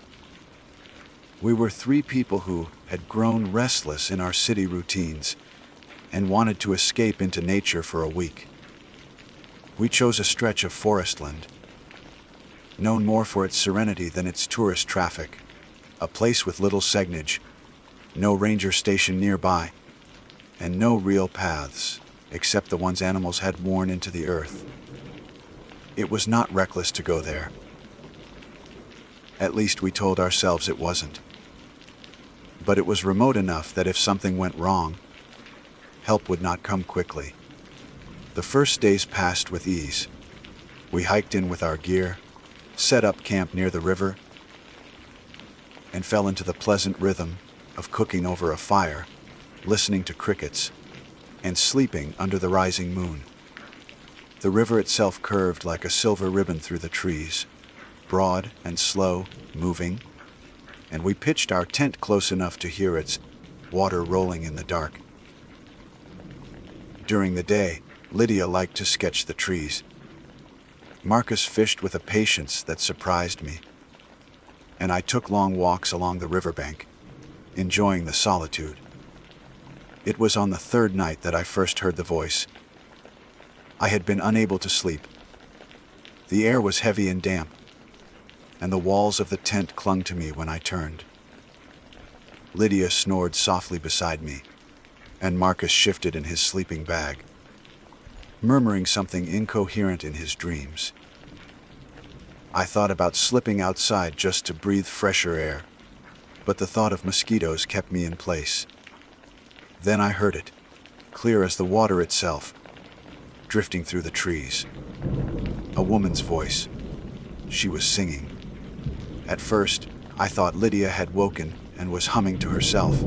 We were three people who had grown restless in our city routines and wanted to escape into nature for a week. We chose a stretch of forestland, known more for its serenity than its tourist traffic, a place with little signage, no ranger station nearby, and no real paths, except the ones animals had worn into the earth. It was not reckless to go there. At least we told ourselves it wasn't. But it was remote enough that if something went wrong, help would not come quickly. The first days passed with ease. We hiked in with our gear, set up camp near the river, and fell into the pleasant rhythm of cooking over a fire, listening to crickets, and sleeping under the rising moon. The river itself curved like a silver ribbon through the trees, broad and slow, moving, and we pitched our tent close enough to hear its water rolling in the dark. During the day, Lydia liked to sketch the trees. Marcus fished with a patience that surprised me, and I took long walks along the riverbank, enjoying the solitude. It was on the third night that I first heard the voice. I had been unable to sleep. The air was heavy and damp, and the walls of the tent clung to me when I turned. Lydia snored softly beside me, and Marcus shifted in his sleeping bag, murmuring something incoherent in his dreams. I thought about slipping outside just to breathe fresher air, but the thought of mosquitoes kept me in place. Then I heard it, clear as the water itself, drifting through the trees. A woman's voice. She was singing. At first, I thought Lydia had woken and was humming to herself,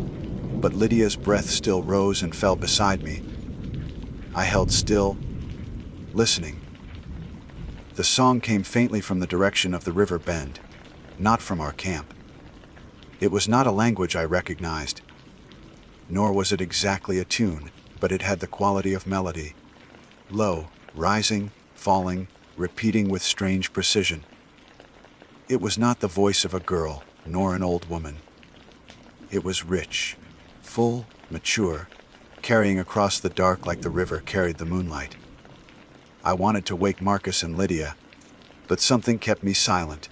but Lydia's breath still rose and fell beside me. I held still, listening. The song came faintly from the direction of the river bend, not from our camp. It was not a language I recognized, nor was it exactly a tune, but it had the quality of melody, low, rising, falling, repeating with strange precision. It was not the voice of a girl, nor an old woman. It was rich, full, mature, carrying across the dark like the river carried the moonlight. I wanted to wake Marcus and Lydia, but something kept me silent.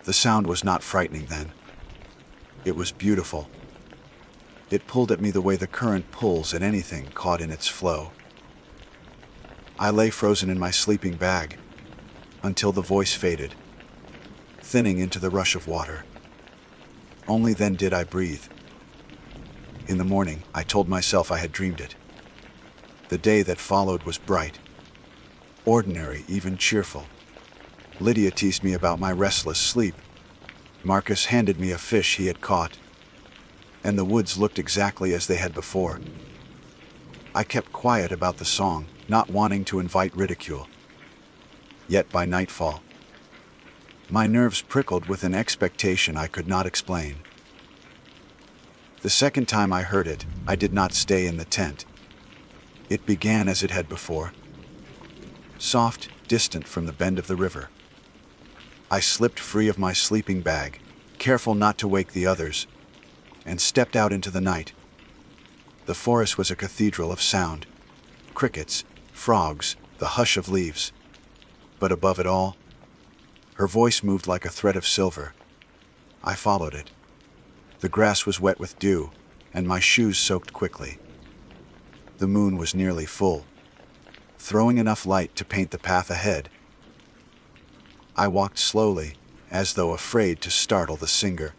The sound was not frightening then. It was beautiful. It pulled at me the way the current pulls at anything caught in its flow. I lay frozen in my sleeping bag until the voice faded, thinning into the rush of water. Only then did I breathe. In the morning, I told myself I had dreamed it. The day that followed was bright, ordinary, even cheerful. Lydia teased me about my restless sleep. Marcus handed me a fish he had caught, and the woods looked exactly as they had before. I kept quiet about the song, not wanting to invite ridicule. Yet by nightfall, my nerves prickled with an expectation I could not explain. The second time I heard it, I did not stay in the tent. It began as it had before, soft, distant from the bend of the river. I slipped free of my sleeping bag, careful not to wake the others, and stepped out into the night. The forest was a cathedral of sound: crickets, frogs, the hush of leaves. But above it all, her voice moved like a thread of silver. I followed it. The grass was wet with dew, and my shoes soaked quickly. The moon was nearly full, throwing enough light to paint the path ahead. I walked slowly, as though afraid to startle the singer,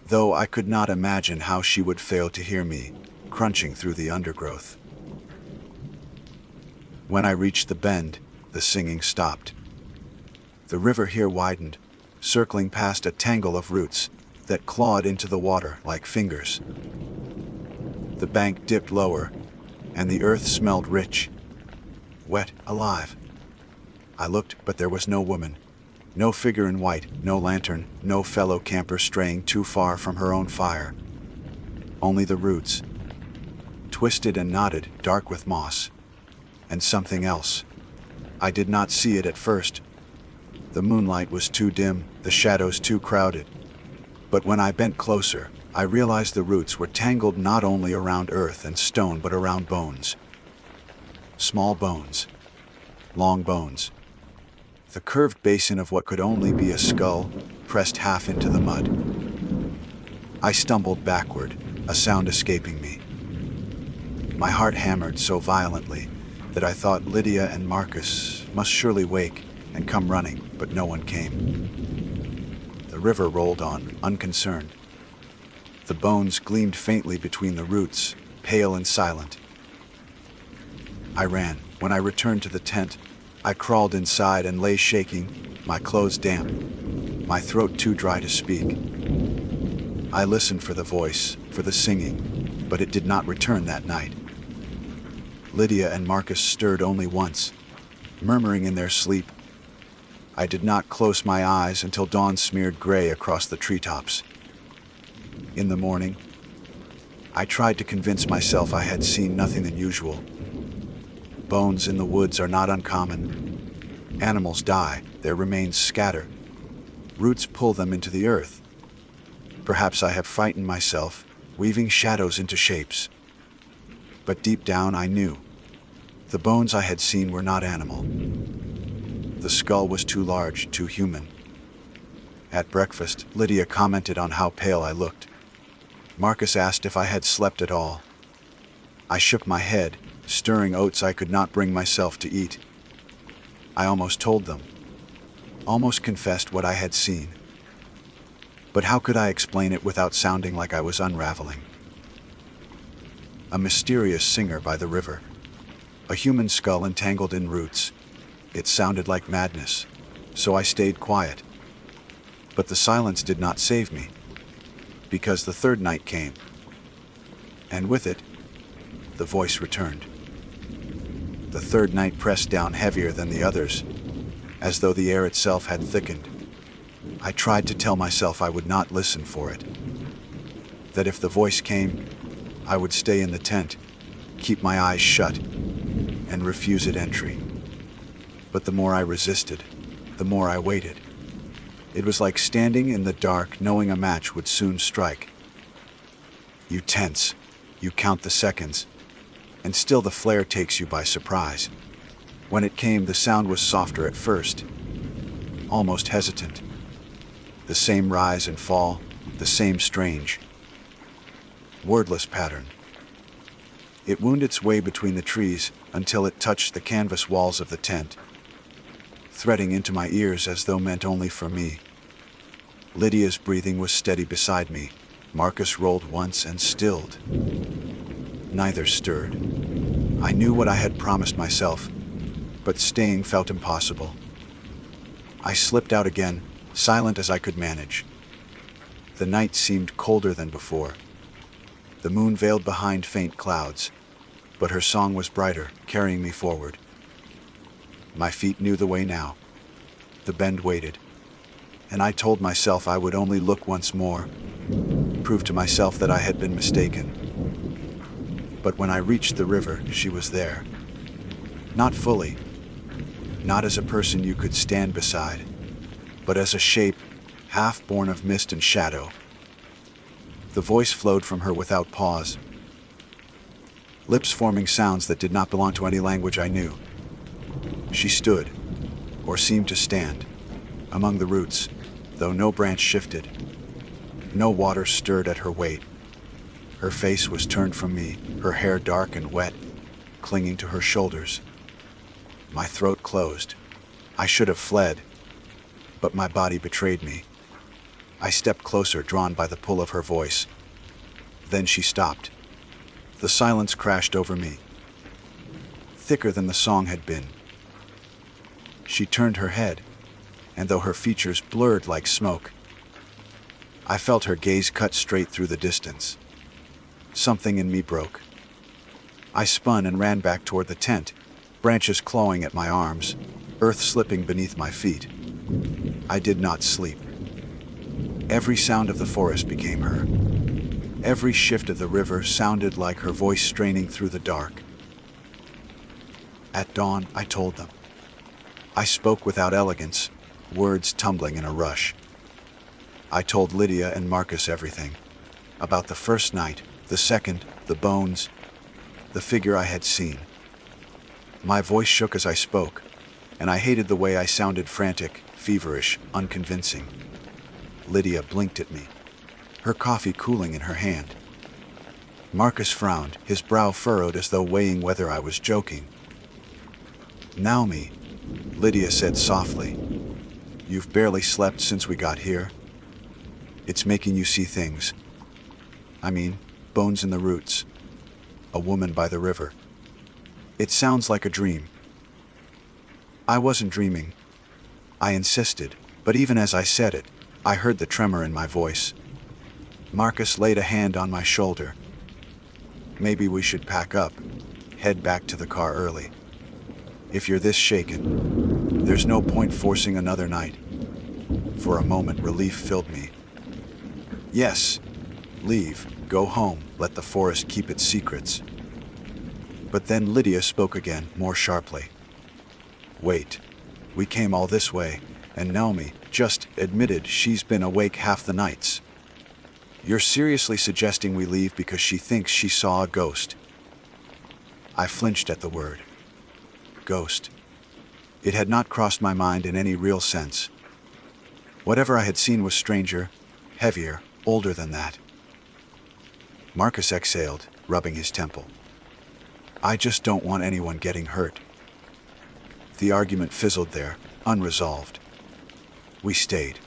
though I could not imagine how she would fail to hear me, crunching through the undergrowth. When I reached the bend, the singing stopped. The river here widened, circling past a tangle of roots that clawed into the water like fingers. The bank dipped lower, and the earth smelled rich, wet, alive. I looked, but there was no woman, no figure in white, no lantern, no fellow camper straying too far from her own fire. Only the roots, twisted and knotted, dark with moss, and something else. I did not see it at first. The moonlight was too dim, the shadows too crowded. But when I bent closer, I realized the roots were tangled not only around earth and stone but around bones. Small bones, long bones. The curved basin of what could only be a skull, pressed half into the mud. I stumbled backward, a sound escaping me. My heart hammered so violently that I thought Lydia and Marcus must surely wake and come running, but no one came. The river rolled on, unconcerned. The bones gleamed faintly between the roots, pale and silent. I ran. When I returned to the tent, I crawled inside and lay shaking, my clothes damp, my throat too dry to speak. I listened for the voice, for the singing, but it did not return that night. Lydia and Marcus stirred only once, murmuring in their sleep. I did not close my eyes until dawn smeared gray across the treetops. In the morning, I tried to convince myself I had seen nothing unusual. Bones in the woods are not uncommon. Animals die, their remains scatter. Roots pull them into the earth. Perhaps I have frightened myself, weaving shadows into shapes. But deep down I knew. The bones I had seen were not animal. The skull was too large, too human. At breakfast, Lydia commented on how pale I looked. Marcus asked if I had slept at all. I shook my head, stirring oats I could not bring myself to eat. I almost told them, almost confessed what I had seen. But how could I explain it without sounding like I was unraveling? A mysterious singer by the river. A human skull entangled in roots. It sounded like madness, so I stayed quiet. But the silence did not save me, because the third night came, and with it, the voice returned. The third night pressed down heavier than the others, as though the air itself had thickened. I tried to tell myself I would not listen for it, that if the voice came, I would stay in the tent, keep my eyes shut, and refuse it entry. But the more I resisted, the more I waited. It was like standing in the dark, knowing a match would soon strike. You tense, you count the seconds, and still the flare takes you by surprise. When it came, the sound was softer at first, almost hesitant. The same rise and fall, the same strange, wordless pattern. It wound its way between the trees until it touched the canvas walls of the tent, threading into my ears as though meant only for me. Lydia's breathing was steady beside me. Marcus rolled once and stilled. Neither stirred. I knew what I had promised myself, but staying felt impossible. I slipped out again, silent as I could manage. The night seemed colder than before. The moon veiled behind faint clouds, but her song was brighter, carrying me forward. My feet knew the way now. The bend waited, and I told myself I would only look once more, prove to myself that I had been mistaken. But when I reached the river, she was there. Not fully, not as a person you could stand beside, but as a shape, half born of mist and shadow. The voice flowed from her without pause, lips forming sounds that did not belong to any language I knew. She stood, or seemed to stand, among the roots, though no branch shifted. No water stirred at her weight. Her face was turned from me, her hair dark and wet, clinging to her shoulders. My throat closed. I should have fled, but my body betrayed me. I stepped closer, drawn by the pull of her voice. Then she stopped. The silence crashed over me, thicker than the song had been. She turned her head, and though her features blurred like smoke, I felt her gaze cut straight through the distance. Something in me broke. I spun and ran back toward the tent, branches clawing at my arms, earth slipping beneath my feet. I did not sleep. Every sound of the forest became her. Every shift of the river sounded like her voice straining through the dark. At dawn, I told them. I spoke without elegance, words tumbling in a rush. I told Lydia and Marcus everything. About the first night, the second, the bones, the figure I had seen. My voice shook as I spoke, and I hated the way I sounded, frantic, feverish, unconvincing. Lydia blinked at me, her coffee cooling in her hand. Marcus frowned, his brow furrowed as though weighing whether I was joking. "Naomi," Lydia said softly, "you've barely slept since we got here. It's making you see things. I mean, bones in the roots, a woman by the river. It sounds like a dream." I wasn't dreaming, I insisted, but even as I said it, I heard the tremor in my voice. Marcus laid a hand on my shoulder. "Maybe we should pack up, head back to the car early. If you're this shaken, there's no point forcing another night." For a moment, relief filled me. Yes, leave, go home, let the forest keep its secrets. But then Lydia spoke again, more sharply. "Wait, we came all this way, and Naomi just admitted she's been awake half the nights. You're seriously suggesting we leave because she thinks she saw a ghost?" I flinched at the word. Ghost. It had not crossed my mind in any real sense. Whatever I had seen was stranger, heavier, older than that. Marcus exhaled, rubbing his temple. "I just don't want anyone getting hurt." The argument fizzled there, unresolved. We stayed.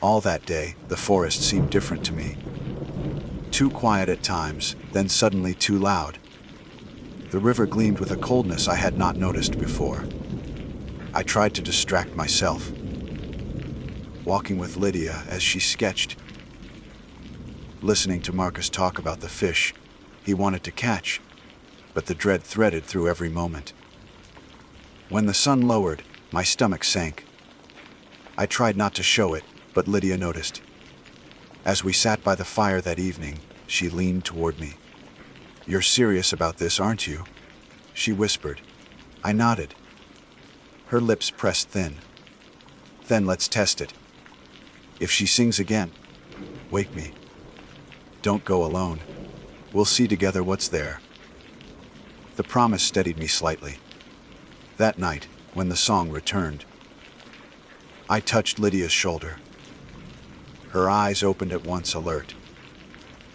All that day, the forest seemed different to me. Too quiet at times, then suddenly too loud. The river gleamed with a coldness I had not noticed before. I tried to distract myself, walking with Lydia as she sketched, listening to Marcus talk about the fish he wanted to catch, but the dread threaded through every moment. When the sun lowered, my stomach sank. I tried not to show it, but Lydia noticed. As we sat by the fire that evening, she leaned toward me. "You're serious about this, aren't you?" she whispered. I nodded. Her lips pressed thin. "Then let's test it. If she sings again, wake me. Don't go alone. We'll see together what's there." The promise steadied me slightly. That night, when the song returned, I touched Lydia's shoulder. Her eyes opened at once, alert.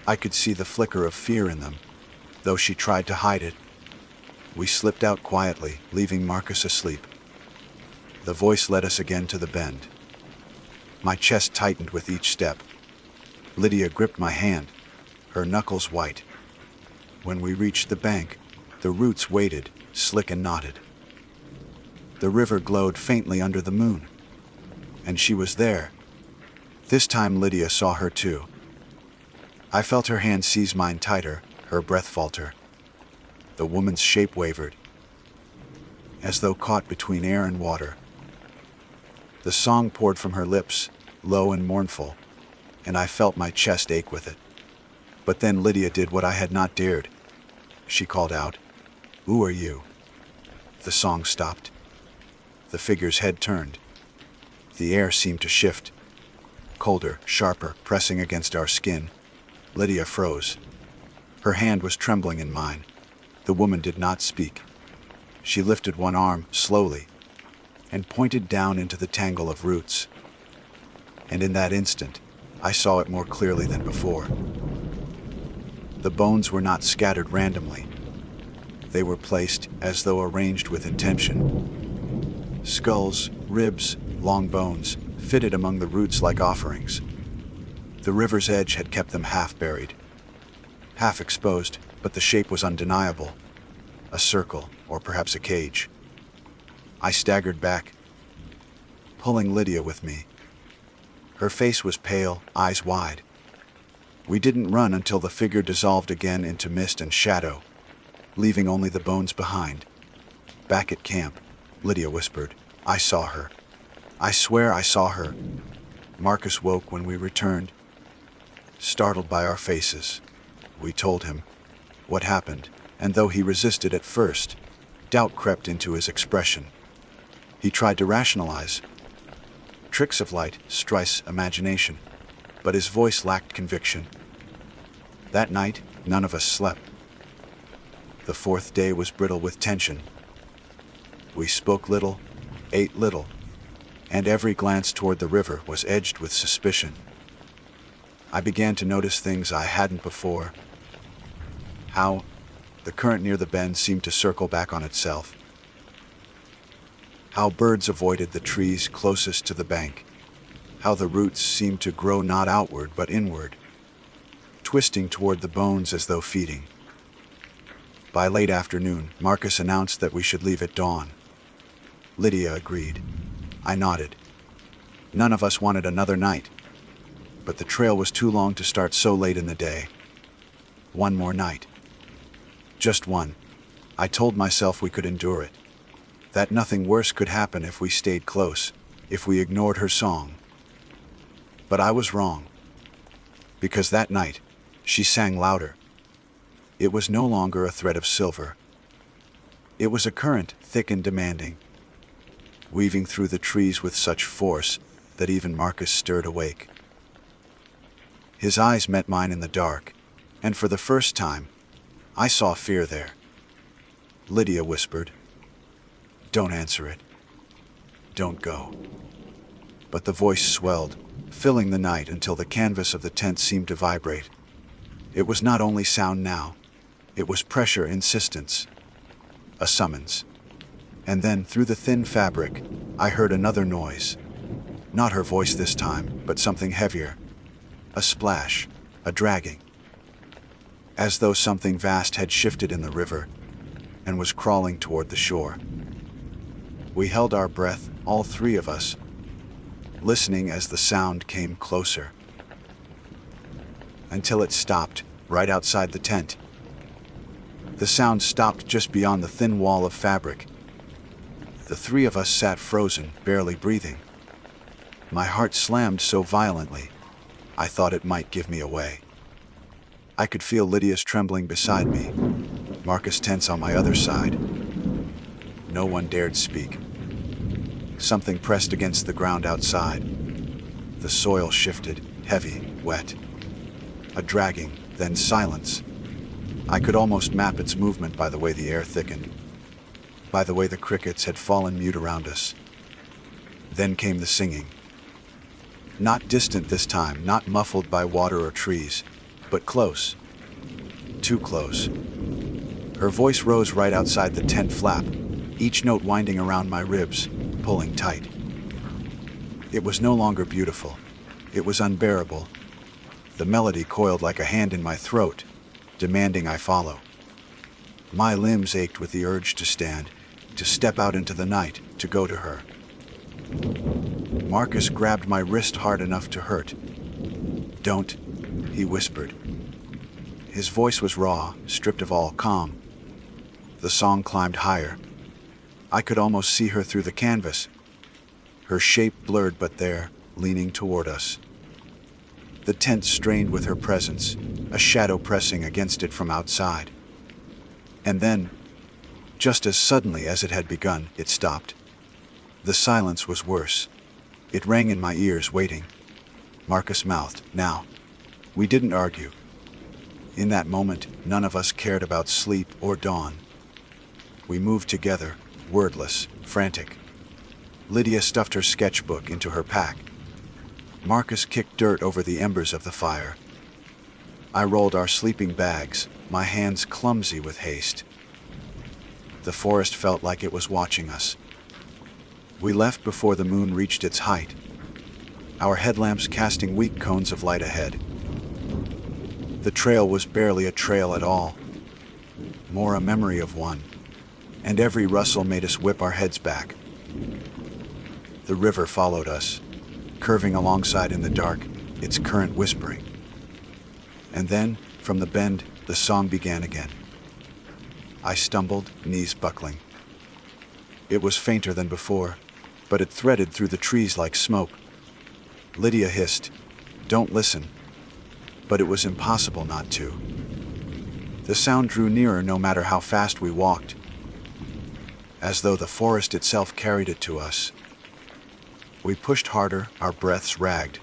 I could see the flicker of fear in them, though she tried to hide it. We slipped out quietly, leaving Marcus asleep. The voice led us again to the bend. My chest tightened with each step. Lydia gripped my hand, her knuckles white. When we reached the bank, The roots waited, slick and knotted. The river glowed faintly under the moon. And she was there. This time Lydia saw her too. I felt her hand seize mine tighter, her breath falter. The woman's shape wavered, as though caught between air and water. The song poured from her lips, low and mournful, and I felt my chest ache with it. But then Lydia did what I had not dared. She called out, "Who are you?" The song stopped. The figure's head turned. The air seemed to shift, colder, sharper, pressing against our skin. Lydia froze. Her hand was trembling in mine. The woman did not speak. She lifted one arm, slowly, and pointed down into the tangle of roots. And in that instant, I saw it more clearly than before. The bones were not scattered randomly. They were placed as though arranged with intention. Skulls, ribs, long bones, fitted among the roots like offerings. The river's edge had kept them half buried, half exposed, but the shape was undeniable. A circle, or perhaps a cage. I staggered back, pulling Lydia with me. Her face was pale, eyes wide. We didn't run until the figure dissolved again into mist and shadow, leaving only the bones behind. Back at camp, Lydia whispered, "I saw her. I swear I saw her." Marcus woke when we returned, startled by our faces. We told him what happened, and though he resisted at first, doubt crept into his expression. He tried to rationalize. Tricks of light, Strice's imagination, but his voice lacked conviction. That night, none of us slept. The fourth day was brittle with tension. We spoke little, ate little, and every glance toward the river was edged with suspicion. I began to notice things I hadn't before. How the current near the bend seemed to circle back on itself. How birds avoided the trees closest to the bank. How the roots seemed to grow not outward but inward, twisting toward the bones as though feeding. By late afternoon, Marcus announced that we should leave at dawn. Lydia agreed. I nodded. None of us wanted another night, but the trail was too long to start so late in the day. One more night. Just one. I told myself we could endure it, that nothing worse could happen if we stayed close, if we ignored her song. But I was wrong, because that night, she sang louder. It was no longer a thread of silver. It was a current, thick and demanding, weaving through the trees with such force that even Marcus stirred awake. His eyes met mine in the dark, and for the first time, I saw fear there. Lydia whispered, "Don't answer it. Don't go." But the voice swelled, filling the night until the canvas of the tent seemed to vibrate. It was not only sound now, it was pressure, insistence, a summons. And then, through the thin fabric, I heard another noise. Not her voice this time, but something heavier. A splash, a dragging. As though something vast had shifted in the river and was crawling toward the shore. We held our breath, all three of us, listening as the sound came closer. Until it stopped, right outside the tent. The sound stopped just beyond the thin wall of fabric. The three of us sat frozen, barely breathing. My heart slammed so violently, I thought it might give me away. I could feel Lydia's trembling beside me, Marcus tense on my other side. No one dared speak. Something pressed against the ground outside. The soil shifted, heavy, wet. A dragging, then silence. I could almost map its movement by the way the air thickened, by the way the crickets had fallen mute around us. Then came the singing. Not distant this time, not muffled by water or trees, but close. Too close. Her voice rose right outside the tent flap, each note winding around my ribs, pulling tight. It was no longer beautiful. It was unbearable. The melody coiled like a hand in my throat, demanding I follow. My limbs ached with the urge to stand, to step out into the night, to go to her. Marcus grabbed my wrist hard enough to hurt. "Don't," he whispered. His voice was raw, stripped of all calm. The song climbed higher. I could almost see her through the canvas. Her shape blurred but there, leaning toward us. The tent strained with her presence, a shadow pressing against it from outside. And then, just as suddenly as it had begun, it stopped. The silence was worse. It rang in my ears, waiting. Marcus mouthed, "Now." We didn't argue. In that moment, none of us cared about sleep or dawn. We moved together, wordless, frantic. Lydia stuffed her sketchbook into her pack. Marcus kicked dirt over the embers of the fire. I rolled our sleeping bags, my hands clumsy with haste. The forest felt like it was watching us. We left before the moon reached its height, our headlamps casting weak cones of light ahead. The trail was barely a trail at all, more a memory of one, and every rustle made us whip our heads back. The river followed us, curving alongside in the dark, its current whispering. And then, from the bend, the song began again. I stumbled, knees buckling. It was fainter than before, but it threaded through the trees like smoke. Lydia hissed, "Don't listen." But it was impossible not to. The sound drew nearer no matter how fast we walked, as though the forest itself carried it to us. We pushed harder, our breaths ragged,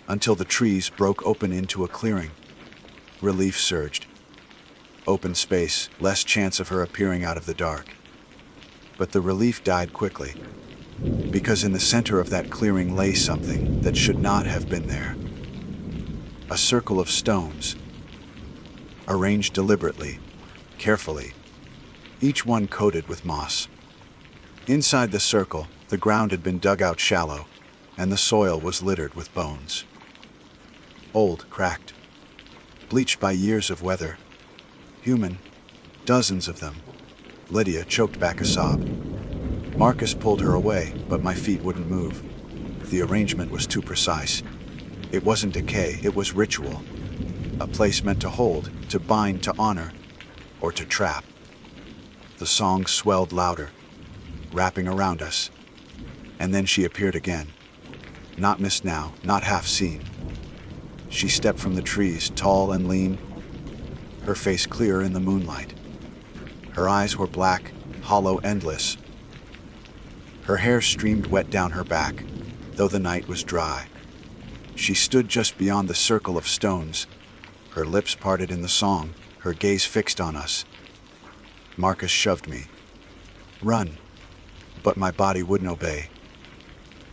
until the trees broke open into a clearing. Relief surged. Open space, less chance of her appearing out of the dark. But the relief died quickly, because in the center of that clearing lay something that should not have been there. A circle of stones, arranged deliberately, carefully, each one coated with moss. Inside the circle, the ground had been dug out shallow, and the soil was littered with bones. Old, cracked, bleached by years of weather. Human, dozens of them. Lydia choked back a sob. Marcus pulled her away, but my feet wouldn't move. The arrangement was too precise. It wasn't decay, it was ritual. A place meant to hold, to bind, to honor, or to trap. The song swelled louder, wrapping around us. And then she appeared again. Not missed now, not half seen. She stepped from the trees, tall and lean, her face clear in the moonlight. Her eyes were black, hollow, endless. Her hair streamed wet down her back, though the night was dry. She stood just beyond the circle of stones, her lips parted in the song, her gaze fixed on us. Marcus shoved me. "Run." But my body wouldn't obey.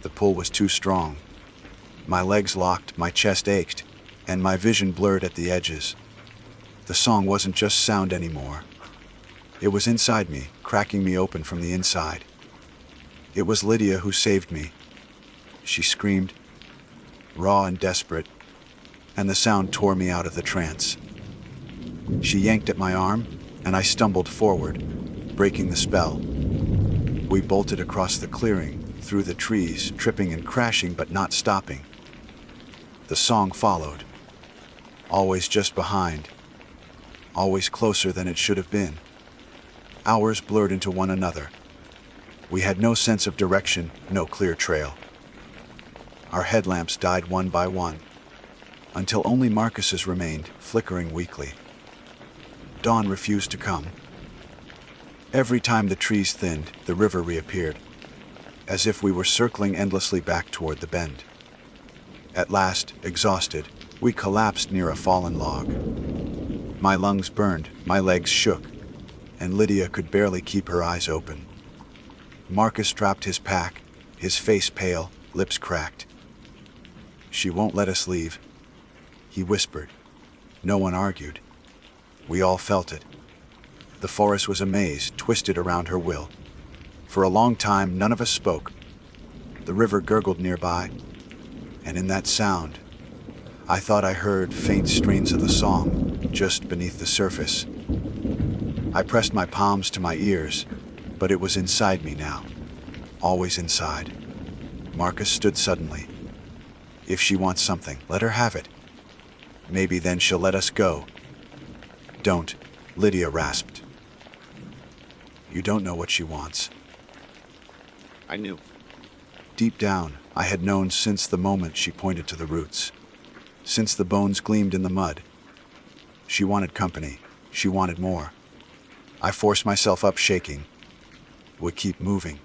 The pull was too strong. My legs locked, my chest ached, and my vision blurred at the edges. The song wasn't just sound anymore. It was inside me, cracking me open from the inside. It was Lydia who saved me. She screamed, raw and desperate, and the sound tore me out of the trance. She yanked at my arm, and I stumbled forward, breaking the spell. We bolted across the clearing, through the trees, tripping and crashing but not stopping. The song followed, always just behind, always closer than it should have been. Hours blurred into one another. We had no sense of direction, no clear trail. Our headlamps died one by one, until only Marcus's remained, flickering weakly. Dawn refused to come. Every time the trees thinned, the river reappeared, as if we were circling endlessly back toward the bend. At last, exhausted, we collapsed near a fallen log. My lungs burned, my legs shook, and Lydia could barely keep her eyes open. Marcus dropped his pack, his face pale, lips cracked. "She won't let us leave," he whispered. No one argued. We all felt it. The forest was a maze, twisted around her will. For a long time, none of us spoke. The river gurgled nearby, and in that sound, I thought I heard faint strains of the song just beneath the surface. I pressed my palms to my ears, but it was inside me now. Always inside. Marcus stood suddenly. If she wants something, let her have it. Maybe then she'll let us go. Don't, Lydia rasped. You don't know what she wants. I knew. Deep down, I had known since the moment she pointed to the roots. Since the bones gleamed in the mud. She wanted company. She wanted more. I forced myself up, shaking. We keep moving.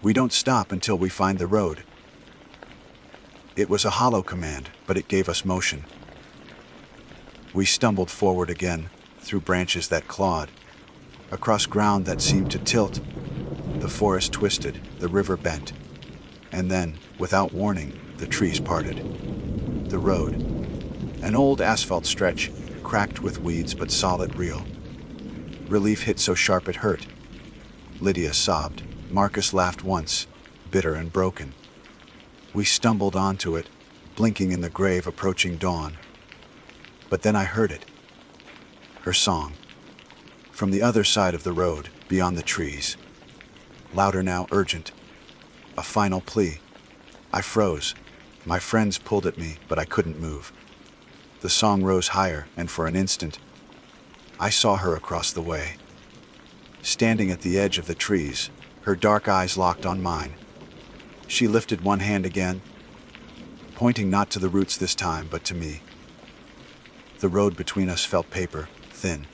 We don't stop until we find the road. It was a hollow command, but it gave us motion. We stumbled forward again, through branches that clawed, across ground that seemed to tilt. The forest twisted, the river bent, and then, without warning, the trees parted. The road, an old asphalt stretch, cracked with weeds but solid, real. Relief hit so sharp it hurt. Lydia sobbed. Marcus laughed once, bitter and broken. We stumbled onto it, blinking in the gray of approaching dawn. But then I heard it. Her song. From the other side of the road, beyond the trees. Louder now, urgent. A final plea. I froze. My friends pulled at me, but I couldn't move. The song rose higher, and for an instant, I saw her across the way. Standing at the edge of the trees, her dark eyes locked on mine. She lifted one hand again, pointing not to the roots this time, but to me. The road between us felt paper, thin.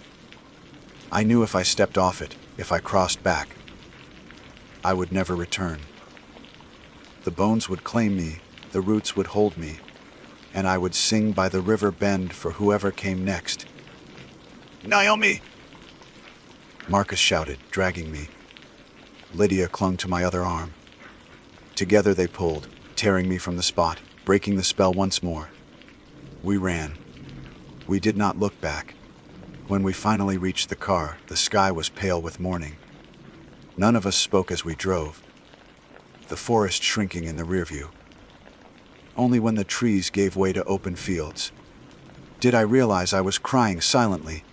I knew if I stepped off it, if I crossed back, I would never return. The bones would claim me, the roots would hold me, and I would sing by the river bend for whoever came next. Naomi! Marcus shouted, dragging me. Lydia clung to my other arm. Together they pulled, tearing me from the spot, breaking the spell once more. We ran. We did not look back. When we finally reached the car, the sky was pale with morning. None of us spoke as we drove, the forest shrinking in the rearview. Only when the trees gave way to open fields did I realize I was crying silently,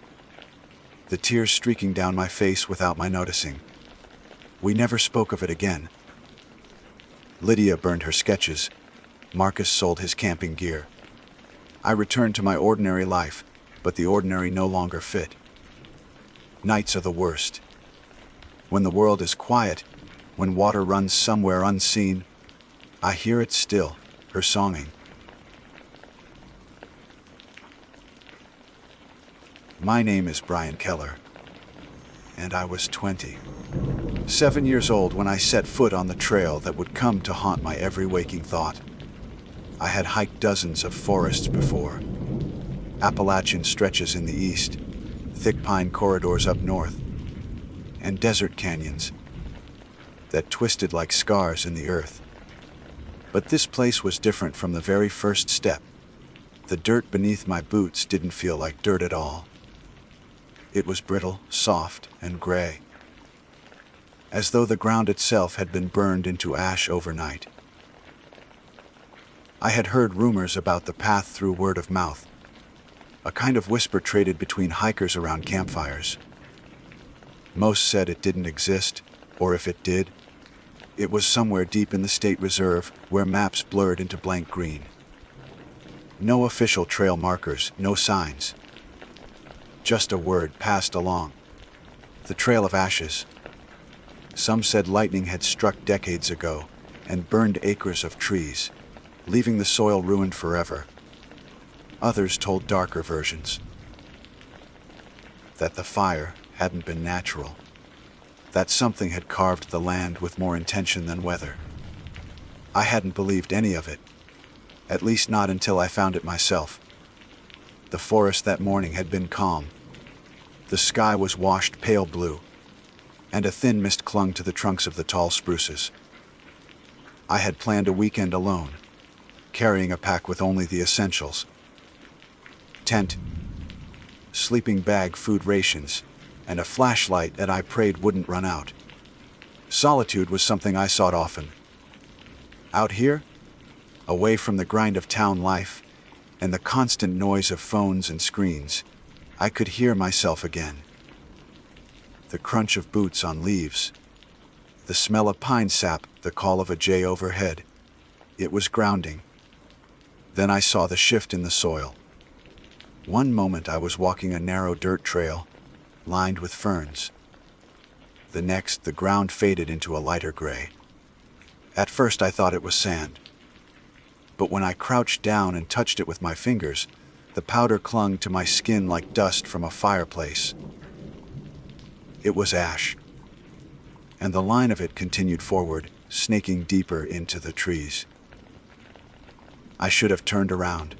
the tears streaking down my face without my noticing. We never spoke of it again. Lydia burned her sketches. Marcus sold his camping gear. I returned to my ordinary life, but the ordinary no longer fit. Nights are the worst. When the world is quiet, when water runs somewhere unseen, I hear it still, her songing. My name is Brian Keller, and I was 20. 7 years old when I set foot on the trail that would come to haunt my every waking thought. I had hiked dozens of forests before. Appalachian stretches in the east, thick pine corridors up north, and desert canyons that twisted like scars in the earth. But this place was different from the very first step. The dirt beneath my boots didn't feel like dirt at all. It was brittle, soft, and gray, as though the ground itself had been burned into ash overnight. I had heard rumors about the path through word of mouth, a kind of whisper traded between hikers around campfires. Most said it didn't exist, or if it did, it was somewhere deep in the state reserve where maps blurred into blank green. No official trail markers, no signs. Just a word passed along. The Trail of Ashes. Some said lightning had struck decades ago and burned acres of trees, leaving the soil ruined forever. Others told darker versions. That the fire hadn't been natural. That something had carved the land with more intention than weather. I hadn't believed any of it, at least not until I found it myself. The forest that morning had been calm. The sky was washed pale blue, and a thin mist clung to the trunks of the tall spruces. I had planned a weekend alone, carrying a pack with only the essentials. Tent, sleeping bag, food rations, and a flashlight that I prayed wouldn't run out. Solitude was something I sought often. Out here, away from the grind of town life and the constant noise of phones and screens, I could hear myself again. the crunch of boots on leaves, the smell of pine sap, the call of a jay overhead. It was grounding. Then I saw the shift in the soil. One moment I was walking a narrow dirt trail, lined with ferns. The next, the ground faded into a lighter gray. At first I thought it was sand. But when I crouched down and touched it with my fingers, the powder clung to my skin like dust from a fireplace. It was ash, and the line of it continued forward, snaking deeper into the trees. I should have turned around.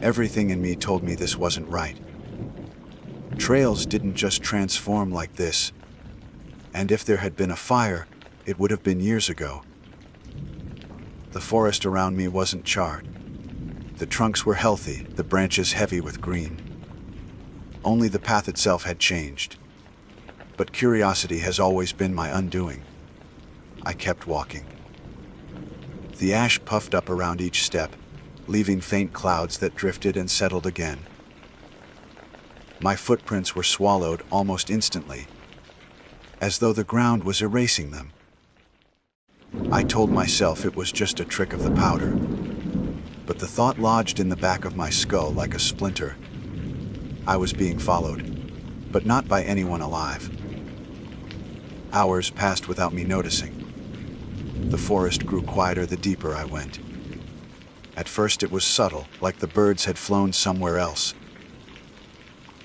Everything in me told me this wasn't right. Trails didn't just transform like this, and if there had been a fire, it would have been years ago. The forest around me wasn't charred. The trunks were healthy, the branches heavy with green. Only the path itself had changed. But curiosity has always been my undoing. I kept walking. The ash puffed up around each step, leaving faint clouds that drifted and settled again. My footprints were swallowed almost instantly, as though the ground was erasing them. I told myself it was just a trick of the powder, but the thought lodged in the back of my skull like a splinter. I was being followed, but not by anyone alive. Hours passed without me noticing. The forest grew quieter the deeper I went. At first it was subtle, like the birds had flown somewhere else.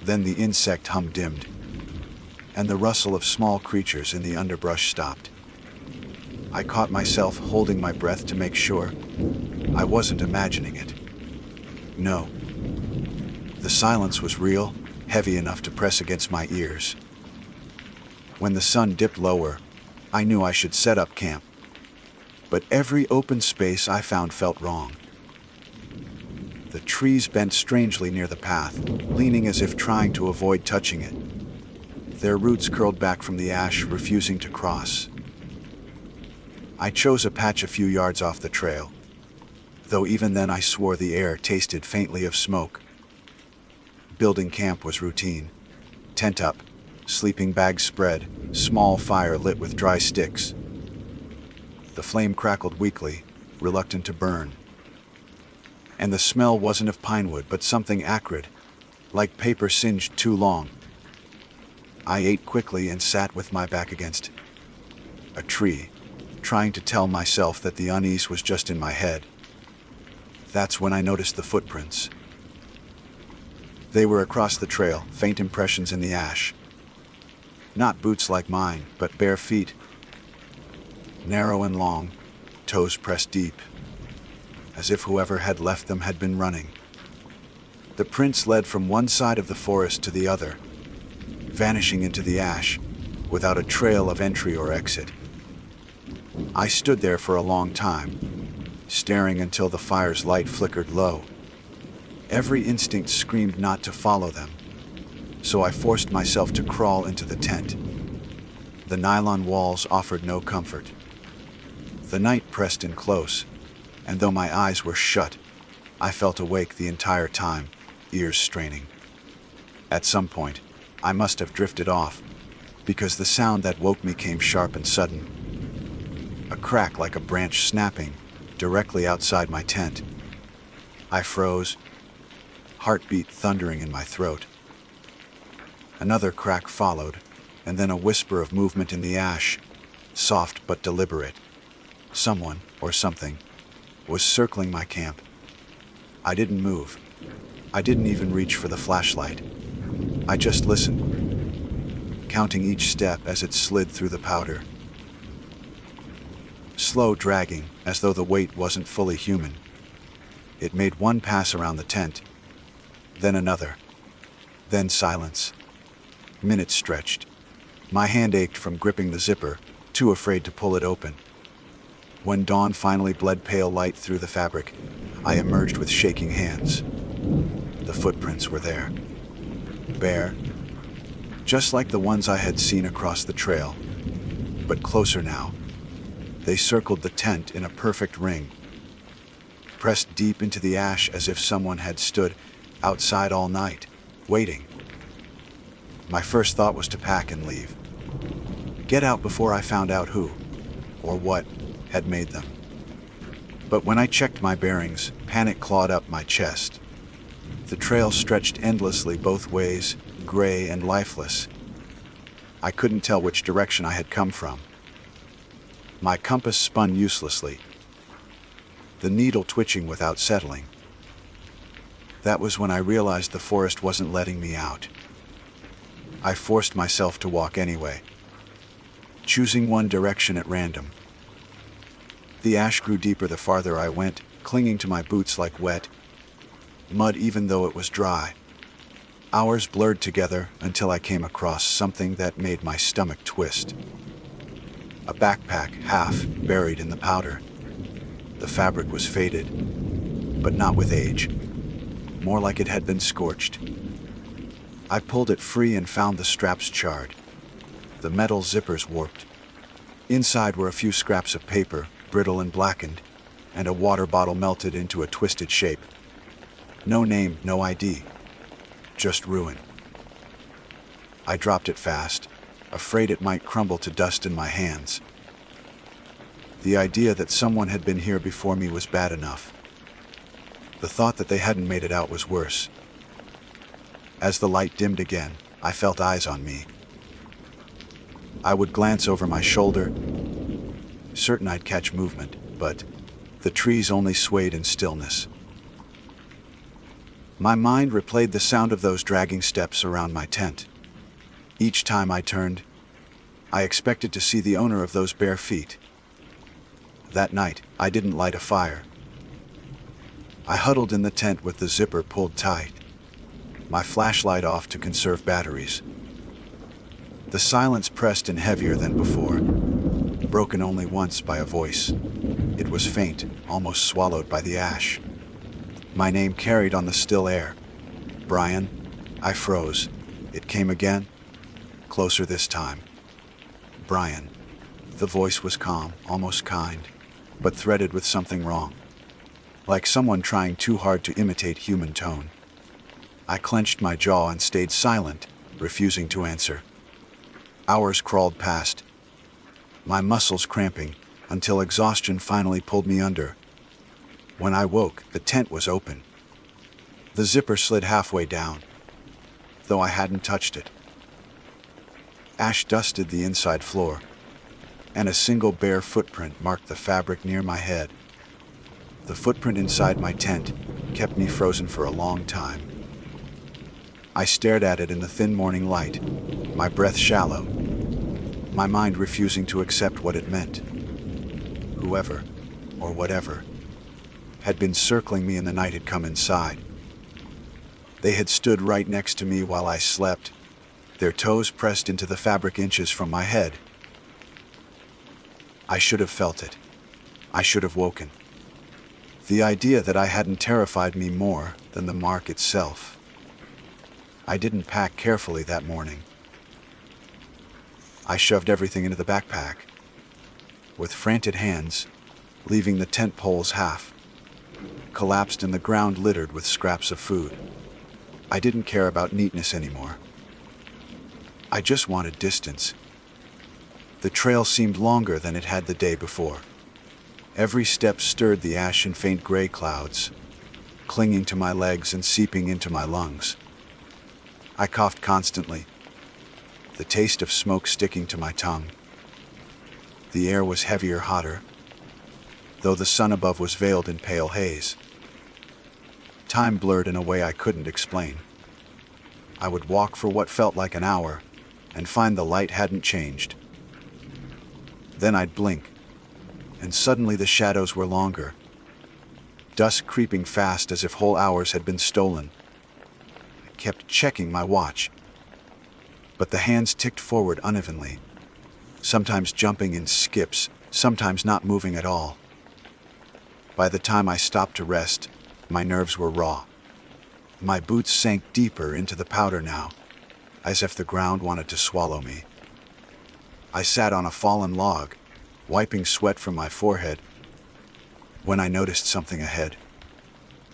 Then the insect hum dimmed, and the rustle of small creatures in the underbrush stopped. I caught myself holding my breath to make sure I wasn't imagining it. No. The silence was real, heavy enough to press against my ears. When the sun dipped lower, I knew I should set up camp. But every open space I found felt wrong. The trees bent strangely near the path, leaning as if trying to avoid touching it. Their roots curled back from the ash, refusing to cross. I chose a patch a few yards off the trail, though even then I swore the air tasted faintly of smoke. Building camp was routine. Tent up, sleeping bags spread, small fire lit with dry sticks. The flame crackled weakly, reluctant to burn. And the smell wasn't of pine wood, but something acrid, like paper singed too long. I ate quickly and sat with my back against a tree, trying to tell myself that the unease was just in my head. That's when I noticed the footprints. They were across the trail, faint impressions in the ash. Not boots like mine, but bare feet. Narrow and long, toes pressed deep, as if whoever had left them had been running. The prints led from one side of the forest to the other, vanishing into the ash, without a trail of entry or exit. I stood there for a long time, staring until the fire's light flickered low. Every instinct screamed not to follow them, so I forced myself to crawl into the tent. The nylon walls offered no comfort. The night pressed in close, and though my eyes were shut, I felt awake the entire time, ears straining. At some point, I must have drifted off, because the sound that woke me came sharp and sudden. A crack like a branch snapping, directly outside my tent. I froze, heartbeat thundering in my throat. Another crack followed, and then a whisper of movement in the ash, soft but deliberate. Someone, or something, was circling my camp. I didn't move. I didn't even reach for the flashlight. I just listened, counting each step as it slid through the powder. Slow dragging, as though the weight wasn't fully human. It made one pass around the tent, then another, then silence. Minutes stretched. My hand ached from gripping the zipper, too afraid to pull it open. When dawn finally bled pale light through the fabric, I emerged with shaking hands. The footprints were there. Bare, just like the ones I had seen across the trail, but closer now. They circled the tent in a perfect ring, pressed deep into the ash as if someone had stood outside all night, waiting. My first thought was to pack and leave. Get out before I found out who, or what, had made them. But when I checked my bearings, panic clawed up my chest. The trail stretched endlessly both ways, gray and lifeless. I couldn't tell which direction I had come from. My compass spun uselessly, the needle twitching without settling. That was when I realized the forest wasn't letting me out. I forced myself to walk anyway, choosing one direction at random. The ash grew deeper the farther I went, clinging to my boots like wet mud even though it was dry. Hours blurred together until I came across something that made my stomach twist. A backpack half buried in the powder. The fabric was faded, but not with age, more like it had been scorched. I pulled it free and found the straps charred, the metal zippers warped. Inside were a few scraps of paper, brittle and blackened, and a water bottle melted into a twisted shape. No name, no ID, just ruin. I dropped it fast, afraid it might crumble to dust in my hands. The idea that someone had been here before me was bad enough. The thought that they hadn't made it out was worse. As the light dimmed again, I felt eyes on me. I would glance over my shoulder, certain I'd catch movement, but the trees only swayed in stillness. My mind replayed the sound of those dragging steps around my tent. Each time I turned, I expected to see the owner of those bare feet. That night, I didn't light a fire. I huddled in the tent with the zipper pulled tight, my flashlight off to conserve batteries. The silence pressed in heavier than before, broken only once by a voice. It was faint, almost swallowed by the ash. My name carried on the still air. Brian. I froze. It came again, closer this time. Brian. The voice was calm, almost kind, but threaded with something wrong, like someone trying too hard to imitate human tone. I clenched my jaw and stayed silent, refusing to answer. Hours crawled past, my muscles cramping, until exhaustion finally pulled me under. When I woke, the tent was open. The zipper slid halfway down, though I hadn't touched it. Ash dusted the inside floor, and a single bare footprint marked the fabric near my head. The footprint inside my tent kept me frozen for a long time. I stared at it in the thin morning light, my breath shallow, my mind refusing to accept what it meant. Whoever, or whatever, had been circling me in the night had come inside. They had stood right next to me while I slept, their toes pressed into the fabric inches from my head. I should have felt it. I should have woken. The idea that I hadn't terrified me more than the mark itself. I didn't pack carefully that morning. I shoved everything into the backpack, with frantic hands, leaving the tent poles half, collapsed in the ground littered with scraps of food. I didn't care about neatness anymore. I just wanted distance. The trail seemed longer than it had the day before. Every step stirred the ash and faint gray clouds, clinging to my legs and seeping into my lungs. I coughed constantly, the taste of smoke sticking to my tongue. The air was heavier, hotter, though the sun above was veiled in pale haze. Time blurred in a way I couldn't explain. I would walk for what felt like an hour and find the light hadn't changed. Then I'd blink, and suddenly the shadows were longer, dusk creeping fast as if whole hours had been stolen. I kept checking my watch, but the hands ticked forward unevenly, sometimes jumping in skips, sometimes not moving at all. By the time I stopped to rest, my nerves were raw. My boots sank deeper into the powder now, as if the ground wanted to swallow me. I sat on a fallen log, wiping sweat from my forehead, when I noticed something ahead,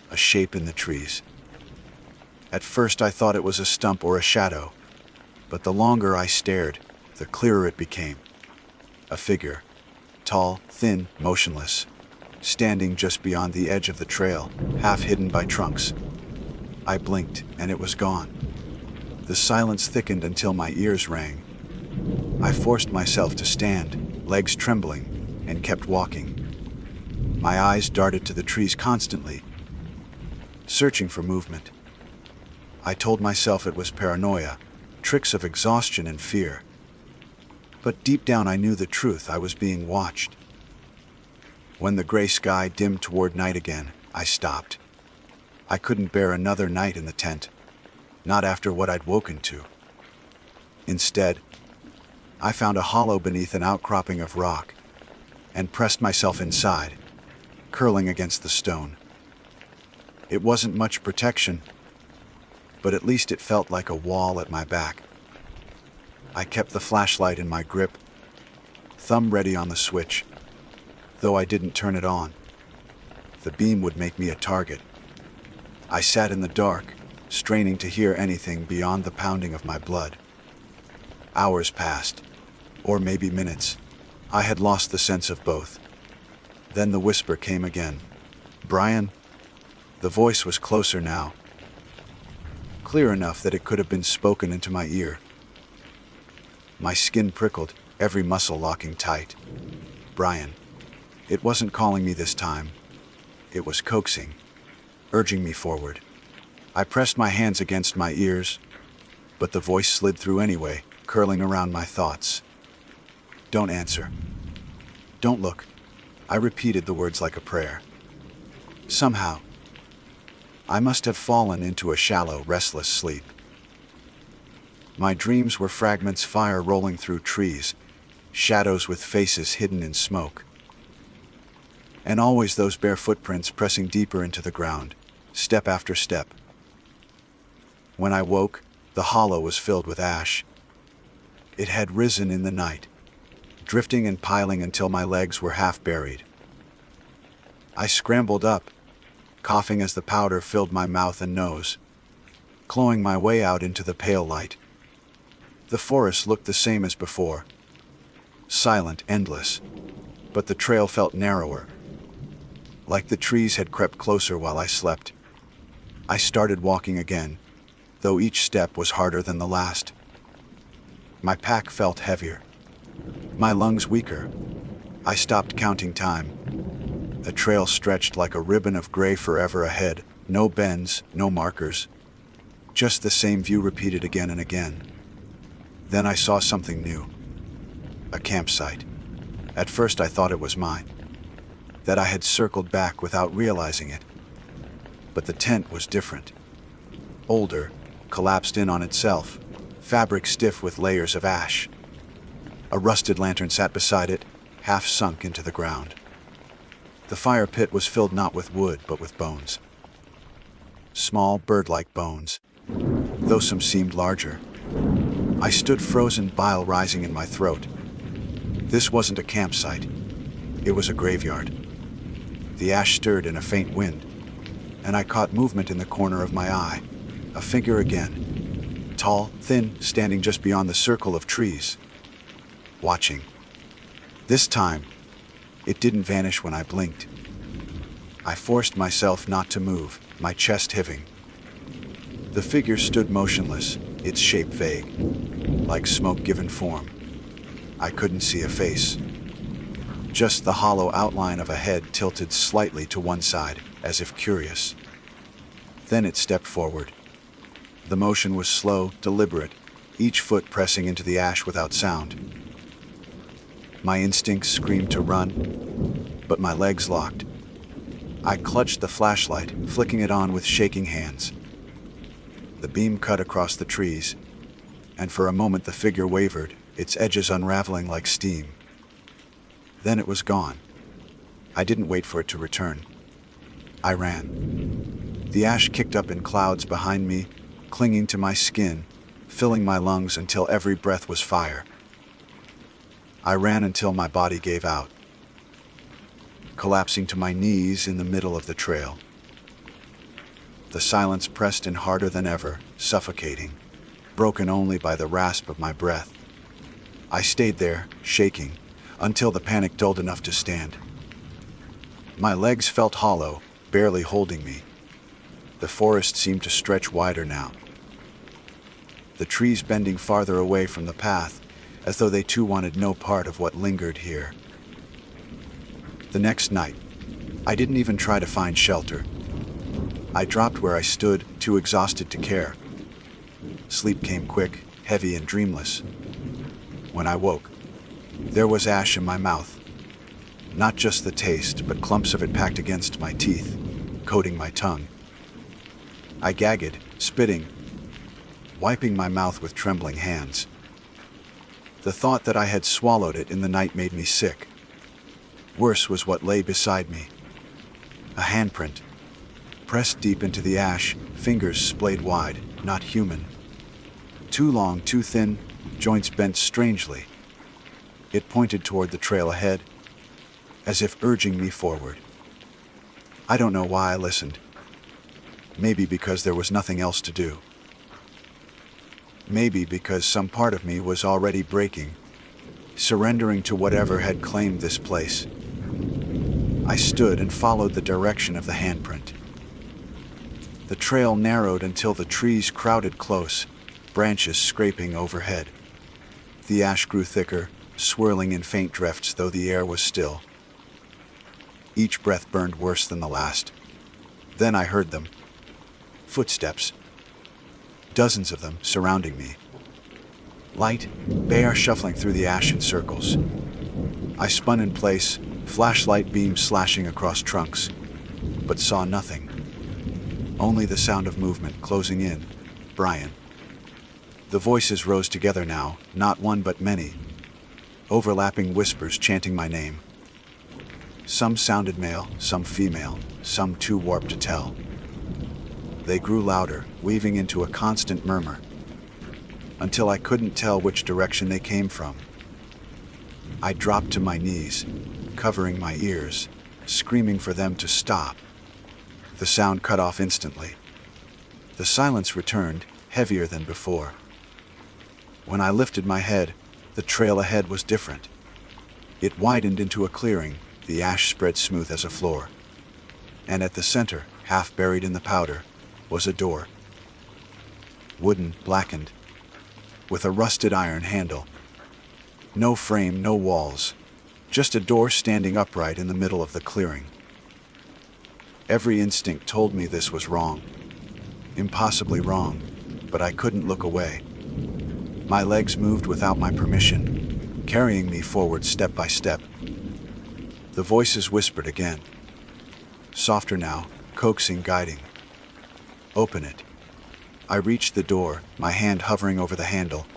a shape in the trees. At first I thought it was a stump or a shadow, But the longer I stared, the clearer it became. A figure, tall, thin, motionless, standing just beyond the edge of the trail, half hidden by trunks. I blinked, and it was gone. The silence thickened until my ears rang. I forced myself to stand, legs trembling, and kept walking. My eyes darted to the trees constantly, searching for movement. I told myself it was paranoia, tricks of exhaustion and fear. But deep down I knew the truth. I was being watched. When the gray sky dimmed toward night again, I stopped. I couldn't bear another night in the tent, not after what I'd woken to. Instead, I found a hollow beneath an outcropping of rock and pressed myself inside, curling against the stone. It wasn't much protection, but at least it felt like a wall at my back. I kept the flashlight in my grip, thumb ready on the switch, though I didn't turn it on. The beam would make me a target. I sat in the dark, straining to hear anything beyond the pounding of my blood. Hours passed, or maybe minutes. I had lost the sense of both. Then the whisper came again. "Brian?" The voice was closer now, clear enough that it could have been spoken into my ear. My skin prickled, every muscle locking tight. Brian. It wasn't calling me this time. It was coaxing, urging me forward. I pressed my hands against my ears, but the voice slid through anyway, curling around my thoughts. "Don't answer. Don't look." I repeated the words like a prayer. Somehow, I must have fallen into a shallow, restless sleep. My dreams were fragments, fire rolling through trees, shadows with faces hidden in smoke. And always those bare footprints pressing deeper into the ground, step after step. When I woke, the hollow was filled with ash. It had risen in the night, drifting and piling until my legs were half buried. I scrambled up, coughing as the powder filled my mouth and nose, clawing my way out into the pale light. The forest looked the same as before, silent, endless, but the trail felt narrower, like the trees had crept closer while I slept. I started walking again, though each step was harder than the last. My pack felt heavier, my lungs weaker. I stopped counting time. The trail stretched like a ribbon of gray forever ahead, no bends, no markers, just the same view repeated again and again. Then I saw something new. A campsite. At first I thought it was mine, that I had circled back without realizing it. But the tent was different. Older, collapsed in on itself, fabric stiff with layers of ash. A rusted lantern sat beside it, half sunk into the ground. The fire pit was filled not with wood, but with bones. Small, bird-like bones, though some seemed larger. I stood frozen, bile rising in my throat. This wasn't a campsite. It was a graveyard. The ash stirred in a faint wind, and I caught movement in the corner of my eye. A figure again. Tall, thin, standing just beyond the circle of trees. Watching. This time, it didn't vanish when I blinked. I forced myself not to move, my chest heaving. The figure stood motionless, its shape vague, like smoke given form. I couldn't see a face. Just the hollow outline of a head tilted slightly to one side, as if curious. Then it stepped forward. The motion was slow, deliberate, each foot pressing into the ash without sound. My instincts screamed to run, but my legs locked. I clutched the flashlight, flicking it on with shaking hands. The beam cut across the trees, and for a moment the figure wavered, its edges unraveling like steam. Then it was gone. I didn't wait for it to return. I ran. The ash kicked up in clouds behind me, clinging to my skin, filling my lungs until every breath was fire. I ran until my body gave out, collapsing to my knees in the middle of the trail. The silence pressed in harder than ever, suffocating. broken only by the rasp of my breath. I stayed there, shaking, until the panic dulled enough to stand. My legs felt hollow, barely holding me. The forest seemed to stretch wider now, the trees bending farther away from the path, as though they too wanted no part of what lingered here. The next night, I didn't even try to find shelter. I dropped where I stood, too exhausted to care. Sleep came quick, heavy and dreamless. When I woke, there was ash in my mouth. Not just the taste, but clumps of it packed against my teeth, coating my tongue. I gagged, spitting, wiping my mouth with trembling hands. The thought that I had swallowed it in the night made me sick. Worse was what lay beside me. A handprint. Pressed deep into the ash, fingers splayed wide, not human. Too long, too thin, joints bent strangely. It pointed toward the trail ahead, as if urging me forward. I don't know why I listened. Maybe because there was nothing else to do. Maybe because some part of me was already breaking, surrendering to whatever had claimed this place. I stood and followed the direction of the handprint. The trail narrowed until the trees crowded close, branches scraping overhead. The ash grew thicker, swirling in faint drifts though the air was still. Each breath burned worse than the last. Then I heard them. Footsteps. Dozens of them surrounding me. Light, bare shuffling through the ash in circles. I spun in place, flashlight beams slashing across trunks, but saw nothing. Only the sound of movement closing in. Brian. The voices rose together now, not one but many. Overlapping whispers chanting my name. Some sounded male, some female, some too warped to tell. They grew louder, weaving into a constant murmur, until I couldn't tell which direction they came from. I dropped to my knees, covering my ears, screaming for them to stop. The sound cut off instantly. The silence returned, heavier than before. When I lifted my head, the trail ahead was different. It widened into a clearing, the ash spread smooth as a floor. And at the center, half buried in the powder, was a door. Wooden, blackened, with a rusted iron handle. No frame, no walls, just a door standing upright in the middle of the clearing. Every instinct told me this was wrong. Impossibly wrong, but I couldn't look away. My legs moved without my permission, carrying me forward step by step. The voices whispered again. Softer now, coaxing, guiding. Open it. I reached the door, my hand hovering over the handle.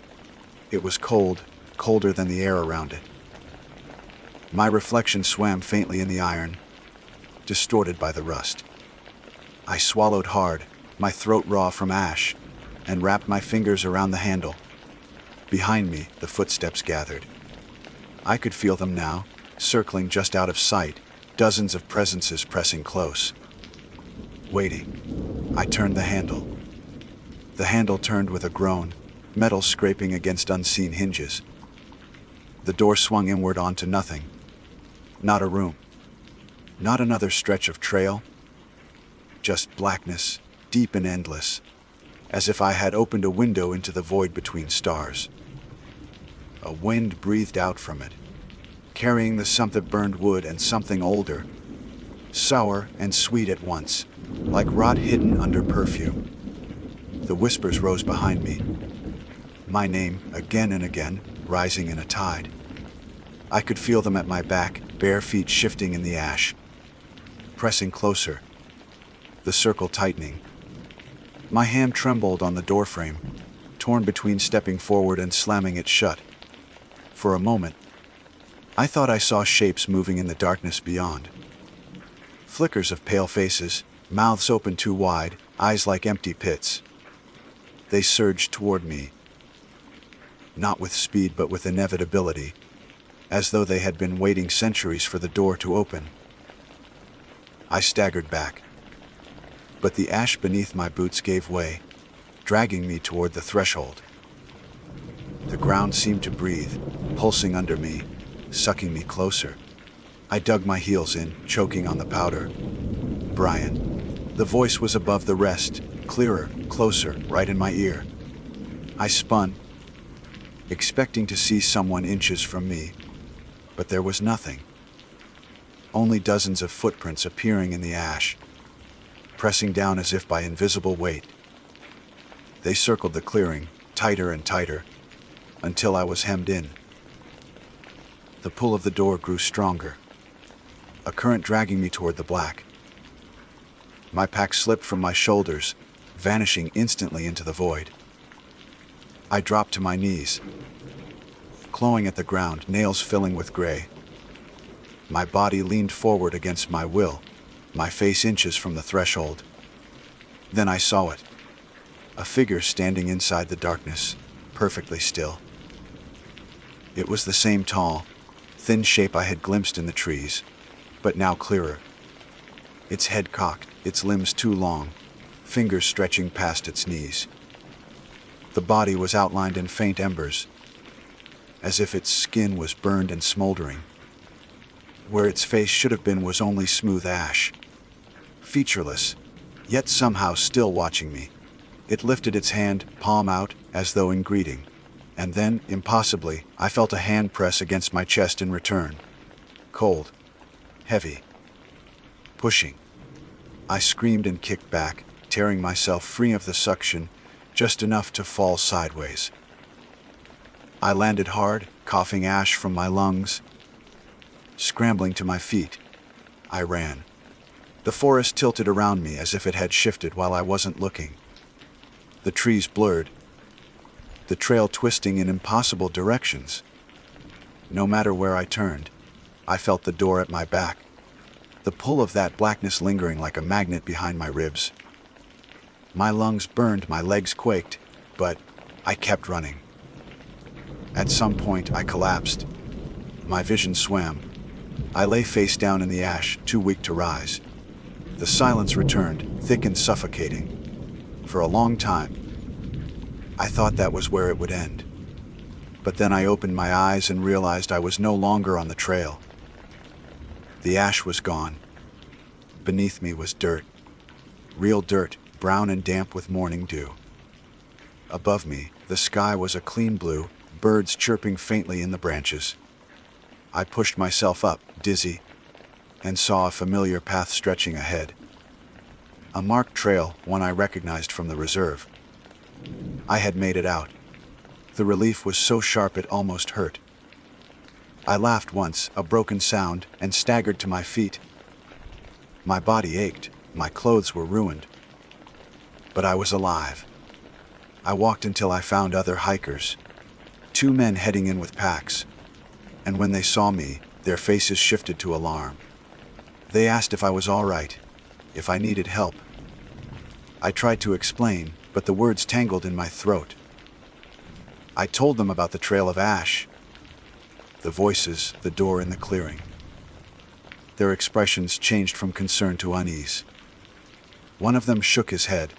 It was cold, colder than the air around it. My reflection swam faintly in the iron, distorted by the rust. I swallowed hard, my throat raw from ash, and wrapped my fingers around the handle. Behind me, the footsteps gathered. I could feel them now, circling just out of sight, dozens of presences pressing close. Waiting. I turned the handle. The handle turned with a groan, metal scraping against unseen hinges. The door swung inward onto nothing. Not a room. Not another stretch of trail. Just blackness, deep and endless, as if I had opened a window into the void between stars. A wind breathed out from it, carrying the scent of burned wood and something older, sour and sweet at once, like rot hidden under perfume. The whispers rose behind me, my name again and again, rising in a tide. I could feel them at my back, bare feet shifting in the ash, pressing closer, the circle tightening. My hand trembled on the doorframe, torn between stepping forward and slamming it shut. For a moment, I thought I saw shapes moving in the darkness beyond. Flickers of pale faces, mouths open too wide, eyes like empty pits. They surged toward me, not with speed but with inevitability, as though they had been waiting centuries for the door to open. I staggered back, but the ash beneath my boots gave way, dragging me toward the threshold. The ground seemed to breathe, pulsing under me, sucking me closer. I dug my heels in, choking on the powder. Brian. The voice was above the rest, clearer, closer, right in my ear. I spun, expecting to see someone inches from me, but there was nothing. Only dozens of footprints appearing in the ash, pressing down as if by invisible weight. They circled the clearing, tighter and tighter, until I was hemmed in. The pull of the door grew stronger, a current dragging me toward the black. My pack slipped from my shoulders, vanishing instantly into the void. I dropped to my knees, clawing at the ground, nails filling with gray. My body leaned forward against my will, my face inches from the threshold. Then I saw it. A figure standing inside the darkness, perfectly still. It was the same tall, thin shape I had glimpsed in the trees, but now clearer. Its head cocked, its limbs too long, fingers stretching past its knees. The body was outlined in faint embers, as if its skin was burned and smoldering. Where its face should have been was only smooth ash. Featureless, yet somehow still watching me. It lifted its hand, palm out, as though in greeting. And then, impossibly, I felt a hand press against my chest in return. Cold. Heavy. Pushing. I screamed and kicked back, tearing myself free of the suction, just enough to fall sideways. I landed hard, coughing ash from my lungs. Scrambling to my feet, I ran. The forest tilted around me as if it had shifted while I wasn't looking. The trees blurred, the trail twisting in impossible directions. No matter where I turned, I felt the door at my back, the pull of that blackness lingering like a magnet behind my ribs. My lungs burned, my legs quaked, but I kept running. At some point, I collapsed. My vision swam. I lay face down in the ash, too weak to rise. The silence returned, thick and suffocating. For a long time, I thought that was where it would end. But then I opened my eyes and realized I was no longer on the trail. The ash was gone. Beneath me was dirt. Real dirt, brown and damp with morning dew. Above me, the sky was a clean blue, birds chirping faintly in the branches. I pushed myself up, dizzy, and saw a familiar path stretching ahead. A marked trail, one I recognized from the reserve. I had made it out. The relief was so sharp it almost hurt. I laughed once, a broken sound, and staggered to my feet. My body ached, my clothes were ruined. But I was alive. I walked until I found other hikers. 2 men heading in with packs. And when they saw me, their faces shifted to alarm. They asked if I was all right, if I needed help. I tried to explain, but the words tangled in my throat. I told them about the trail of ash, the voices, the door in the clearing. Their expressions changed from concern to unease. One of them shook his head,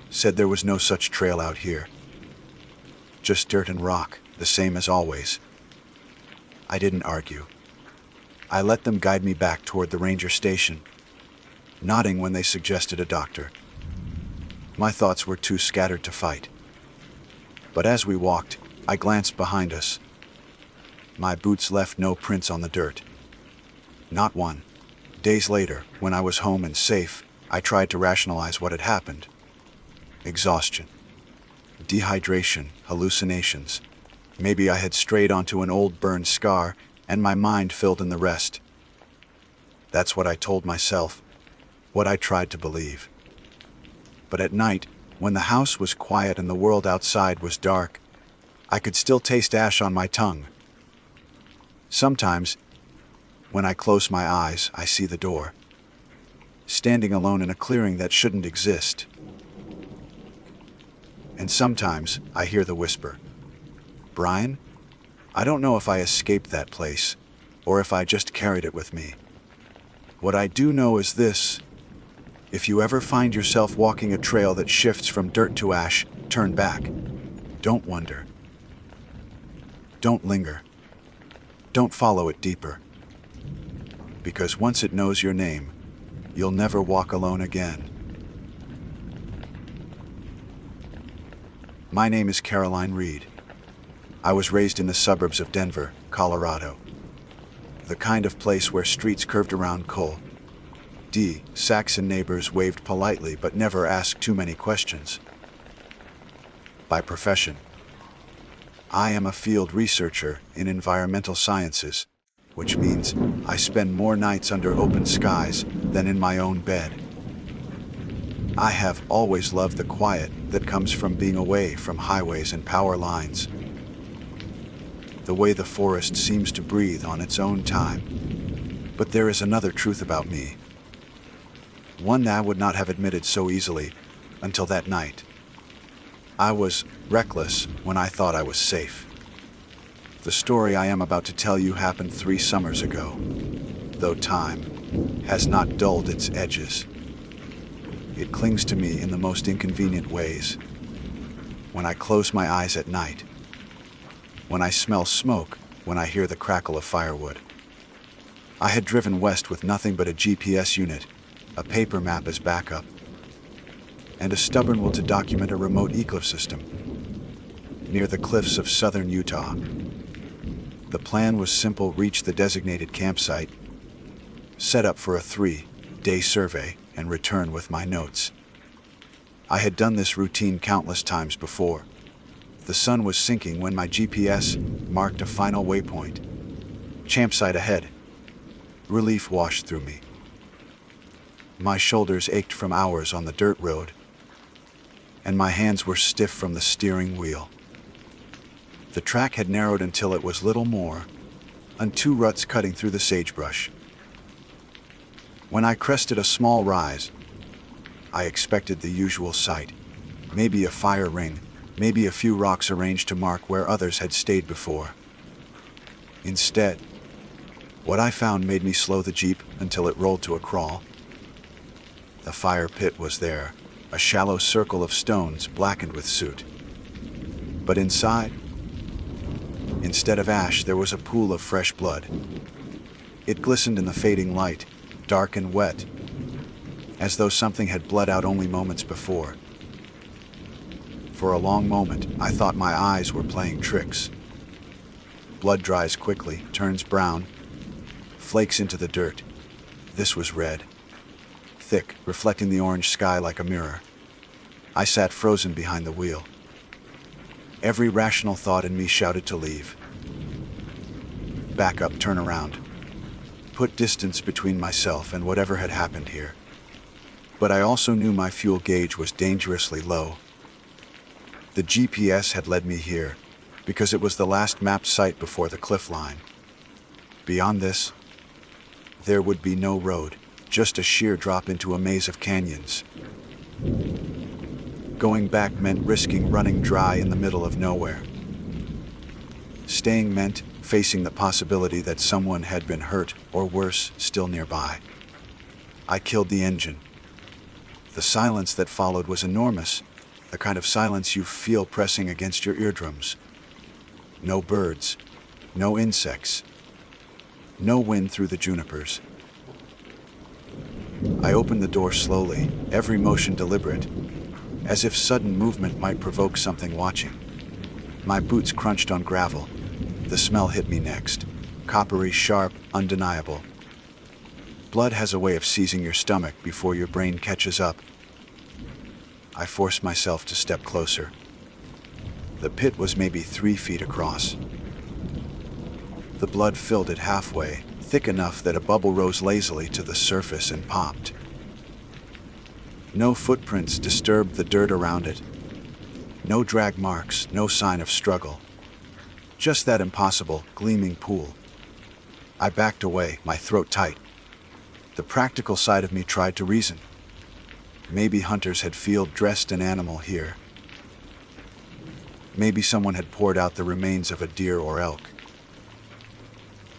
said there was no such trail out here. Just dirt and rock, the same as always. I didn't argue. I let them guide me back toward the ranger station, nodding when they suggested a doctor. My thoughts were too scattered to fight. But as we walked, I glanced behind us. My boots left no prints on the dirt. Not one. Days later, when I was home and safe, I tried to rationalize what had happened. Exhaustion. Dehydration, hallucinations. Maybe I had strayed onto an old burned scar, and my mind filled in the rest. That's what I told myself, what I tried to believe. But at night, when the house was quiet and the world outside was dark, I could still taste ash on my tongue. Sometimes, when I close my eyes, I see the door, standing alone in a clearing that shouldn't exist. And sometimes I hear the whisper, "Brian, I don't know if I escaped that place, or if I just carried it with me. What I do know is this: if you ever find yourself walking a trail that shifts from dirt to ash, turn back. Don't wonder. Don't linger. Don't follow it deeper. Because once it knows your name, you'll never walk alone again. My name is Caroline Reed. I was raised in the suburbs of Denver, Colorado. The kind of place where streets curved around Saxon neighbors waved politely but never asked too many questions. By profession, I am a field researcher in environmental sciences, which means I spend more nights under open skies than in my own bed. I have always loved the quiet that comes from being away from highways and power lines. The way the forest seems to breathe on its own time. But there is another truth about me. One that I would not have admitted so easily until that night. I was reckless when I thought I was safe. The story I am about to tell you happened 3 summers ago, though time has not dulled its edges. It clings to me in the most inconvenient ways. When I close my eyes at night, when I smell smoke, when I hear the crackle of firewood. I had driven west with nothing but a GPS unit, a paper map as backup, and a stubborn will to document a remote ecosystem near the cliffs of southern Utah. The plan was simple: reach the designated campsite, set up for a 3-day survey, and return with my notes. I had done this routine countless times before. The sun was sinking when my GPS marked a final waypoint. Campsite ahead. Relief washed through me. My shoulders ached from hours on the dirt road, and my hands were stiff from the steering wheel. The track had narrowed until it was little more than 2 ruts cutting through the sagebrush. When I crested a small rise, I expected the usual sight. Maybe a fire ring, maybe a few rocks arranged to mark where others had stayed before. Instead, what I found made me slow the Jeep until it rolled to a crawl. The fire pit was there, a shallow circle of stones blackened with soot. But inside, instead of ash, there was a pool of fresh blood. It glistened in the fading light, dark and wet, as though something had bled out only moments before. For a long moment, I thought my eyes were playing tricks. Blood dries quickly, turns brown, flakes into the dirt. This was red, thick, reflecting the orange sky like a mirror. I sat frozen behind the wheel. Every rational thought in me shouted to leave. Back up, turn around. Put distance between myself and whatever had happened here. But I also knew my fuel gauge was dangerously low. The GPS had led me here because it was the last mapped site before the cliff line. Beyond this, there would be no road, just a sheer drop into a maze of canyons. Going back meant risking running dry in the middle of nowhere. Staying meant facing the possibility that someone had been hurt, or worse, still nearby. I killed the engine. The silence that followed was enormous, the kind of silence you feel pressing against your eardrums. No birds, no insects, no wind through the junipers. I opened the door slowly, every motion deliberate, as if sudden movement might provoke something watching. My boots crunched on gravel. The smell hit me next, coppery, sharp, undeniable. Blood has a way of seizing your stomach before your brain catches up. I forced myself to step closer. The pit was maybe 3 feet across. The blood filled it halfway, thick enough that a bubble rose lazily to the surface and popped. No footprints disturbed the dirt around it. No drag marks, no sign of struggle. Just that impossible, gleaming pool. I backed away, my throat tight. The practical side of me tried to reason. Maybe hunters had field-dressed an animal here. Maybe someone had poured out the remains of a deer or elk.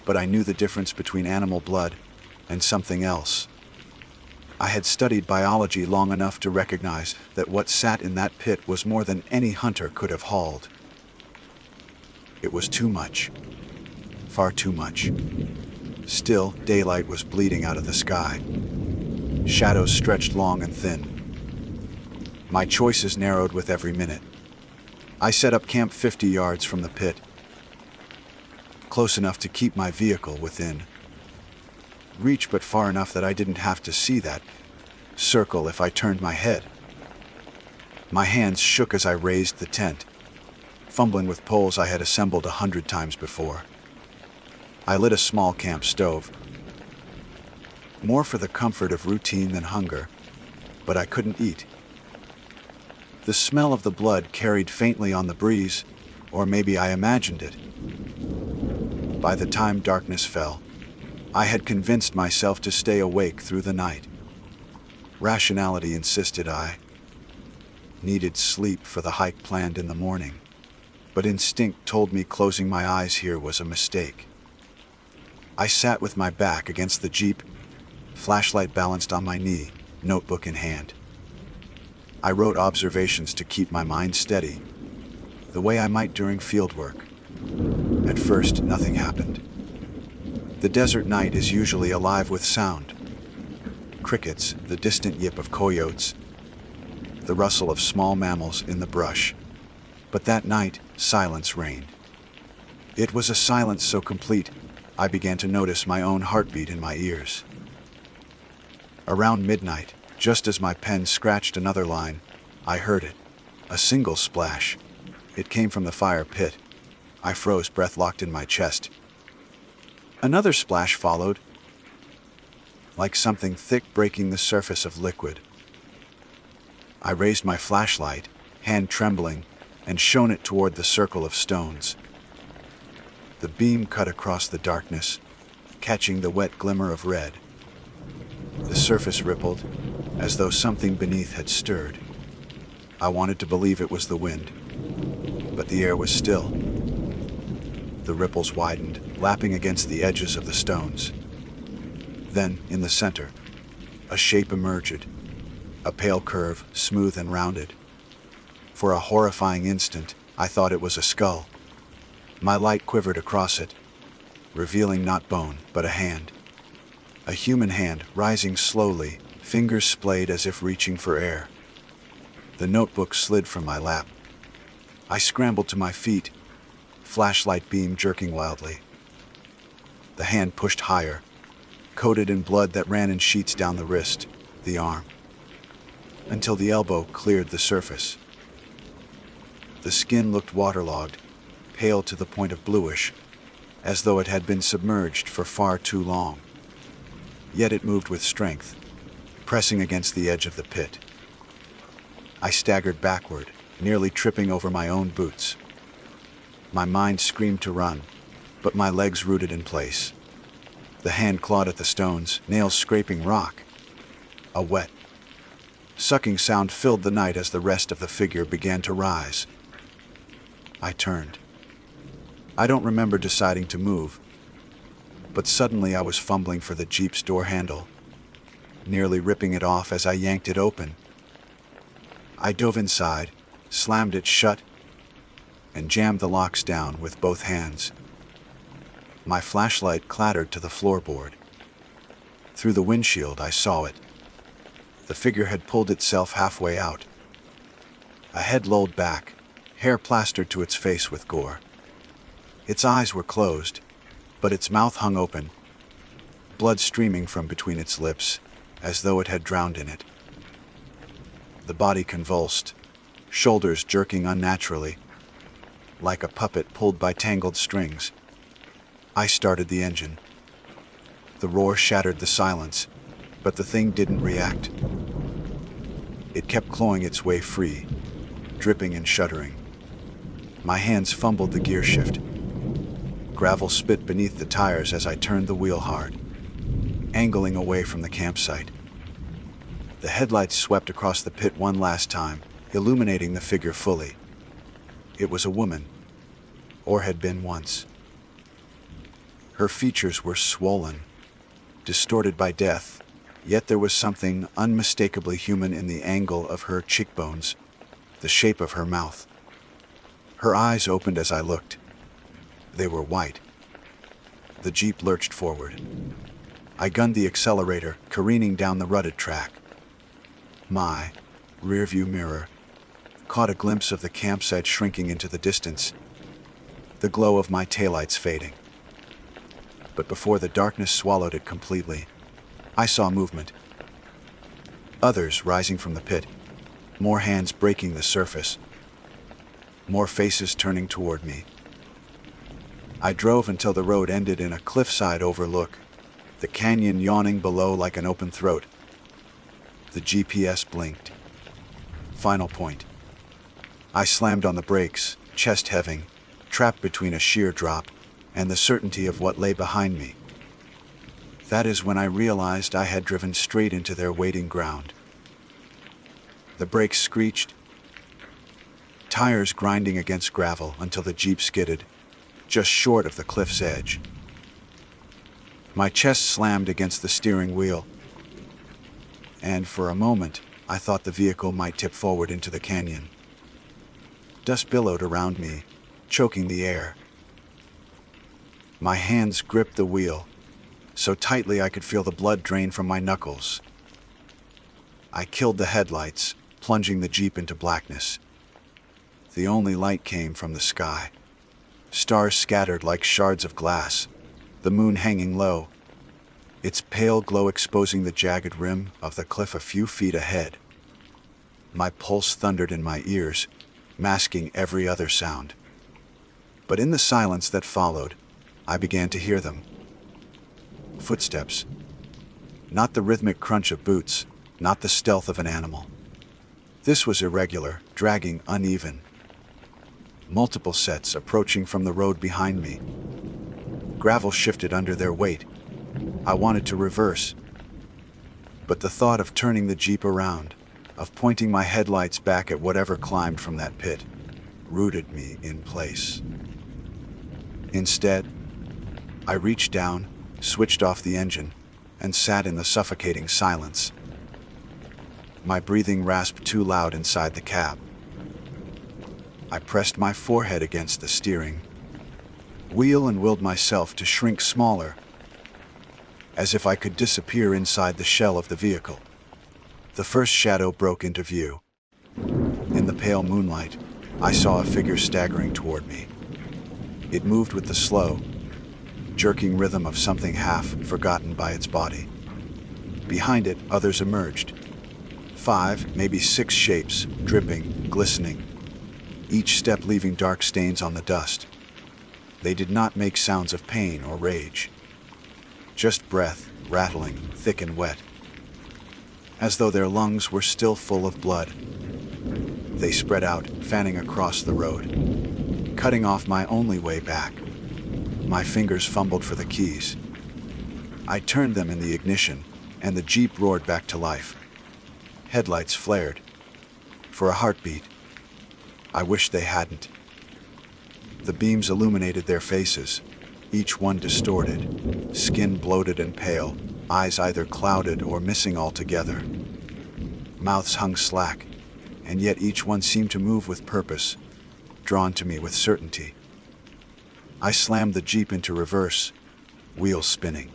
But I knew the difference between animal blood and something else. I had studied biology long enough to recognize that what sat in that pit was more than any hunter could have hauled. It was too much. Far too much. Still, daylight was bleeding out of the sky. Shadows stretched long and thin. My choices narrowed with every minute. I set up camp 50 yards from the pit, close enough to keep my vehicle within reach, but far enough that I didn't have to see that circle if I turned my head. My hands shook as I raised the tent, fumbling with poles I had assembled 100 times before. I lit a small camp stove, more for the comfort of routine than hunger, but I couldn't eat. The smell of the blood carried faintly on the breeze, or maybe I imagined it. By the time darkness fell, I had convinced myself to stay awake through the night. Rationality insisted I needed sleep for the hike planned in the morning, but instinct told me closing my eyes here was a mistake. I sat with my back against the Jeep, flashlight balanced on my knee, notebook in hand. I wrote observations to keep my mind steady, the way I might during field work. At first, nothing happened. The desert night is usually alive with sound. Crickets, the distant yip of coyotes, the rustle of small mammals in the brush. But that night, silence reigned. It was a silence so complete, I began to notice my own heartbeat in my ears. Around midnight, just as my pen scratched another line, I heard it. A single splash. It came from the fire pit. I froze, breath locked in my chest. Another splash followed, like something thick breaking the surface of liquid. I raised my flashlight, hand trembling, and shone it toward the circle of stones. The beam cut across the darkness, catching the wet glimmer of red. The surface rippled, as though something beneath had stirred. I wanted to believe it was the wind, but the air was still. The ripples widened, lapping against the edges of the stones. Then, in the center, a shape emerged, a pale curve, smooth and rounded. For a horrifying instant, I thought it was a skull. My light quivered across it, revealing not bone, but a hand. A human hand, rising slowly, fingers splayed as if reaching for air. The notebook slid from my lap. I scrambled to my feet, flashlight beam jerking wildly. The hand pushed higher, coated in blood that ran in sheets down the wrist, the arm, until the elbow cleared the surface. The skin looked waterlogged, pale to the point of bluish, as though it had been submerged for far too long. Yet it moved with strength, pressing against the edge of the pit. I staggered backward, nearly tripping over my own boots. My mind screamed to run, but my legs rooted in place. The hand clawed at the stones, nails scraping rock. A wet, sucking sound filled the night as the rest of the figure began to rise. I turned. I don't remember deciding to move, but suddenly I was fumbling for the Jeep's door handle, nearly ripping it off as I yanked it open. I dove inside, slammed it shut, and jammed the locks down with both hands. My flashlight clattered to the floorboard. Through the windshield, I saw it. The figure had pulled itself halfway out. A head lolled back, hair plastered to its face with gore. Its eyes were closed, but its mouth hung open, blood streaming from between its lips, as though it had drowned in it. The body convulsed, shoulders jerking unnaturally, like a puppet pulled by tangled strings. I started the engine. The roar shattered the silence, but the thing didn't react. It kept clawing its way free, dripping and shuddering. My hands fumbled the gear shift. Gravel spit beneath the tires as I turned the wheel hard, angling away from the campsite. The headlights swept across the pit one last time, illuminating the figure fully. It was a woman, or had been once. Her features were swollen, distorted by death, yet there was something unmistakably human in the angle of her cheekbones, the shape of her mouth. Her eyes opened as I looked, They were white. The Jeep lurched forward. I gunned the accelerator, careening down the rutted track. My rearview mirror caught a glimpse of the campsite shrinking into the distance, the glow of my taillights fading. But before the darkness swallowed it completely, I saw movement. Others rising from the pit, more hands breaking the surface, more faces turning toward me. I drove until the road ended in a cliffside overlook, the canyon yawning below like an open throat. The GPS blinked. Final point. I slammed on the brakes, chest heaving, trapped between a sheer drop and the certainty of what lay behind me. That is when I realized I had driven straight into their waiting ground. The brakes screeched, tires grinding against gravel until the Jeep skidded, just short of the cliff's edge. My chest slammed against the steering wheel, and for a moment, I thought the vehicle might tip forward into the canyon. Dust billowed around me, choking the air. My hands gripped the wheel, so tightly I could feel the blood drain from my knuckles. I killed the headlights, plunging the Jeep into blackness. The only light came from the sky. Stars scattered like shards of glass, the moon hanging low, its pale glow exposing the jagged rim of the cliff a few feet ahead. My pulse thundered in my ears, masking every other sound. But in the silence that followed, I began to hear them. Footsteps. Not the rhythmic crunch of boots, not the stealth of an animal. This was irregular, dragging, uneven. Multiple sets approaching from the road behind me. Gravel shifted under their weight. I wanted to reverse, but the thought of turning the Jeep around, of pointing my headlights back at whatever climbed from that pit, rooted me in place. Instead, I reached down, switched off the engine, and sat in the suffocating silence. My breathing rasped too loud inside the cab. I pressed my forehead against the steering wheel and willed myself to shrink smaller, as if I could disappear inside the shell of the vehicle. The first shadow broke into view. In the pale moonlight, I saw a figure staggering toward me. It moved with the slow, jerking rhythm of something half forgotten by its body. Behind it, others emerged. 5, maybe 6 shapes, dripping, glistening, each step leaving dark stains on the dust. They did not make sounds of pain or rage. Just breath, rattling, thick and wet, as though their lungs were still full of blood. They spread out, fanning across the road, cutting off my only way back. My fingers fumbled for the keys. I turned them in the ignition, and the Jeep roared back to life. Headlights flared. For a heartbeat, I wished they hadn't. The beams illuminated their faces, each one distorted, skin bloated and pale, eyes either clouded or missing altogether. Mouths hung slack, and yet each one seemed to move with purpose, drawn to me with certainty. I slammed the Jeep into reverse, wheels spinning.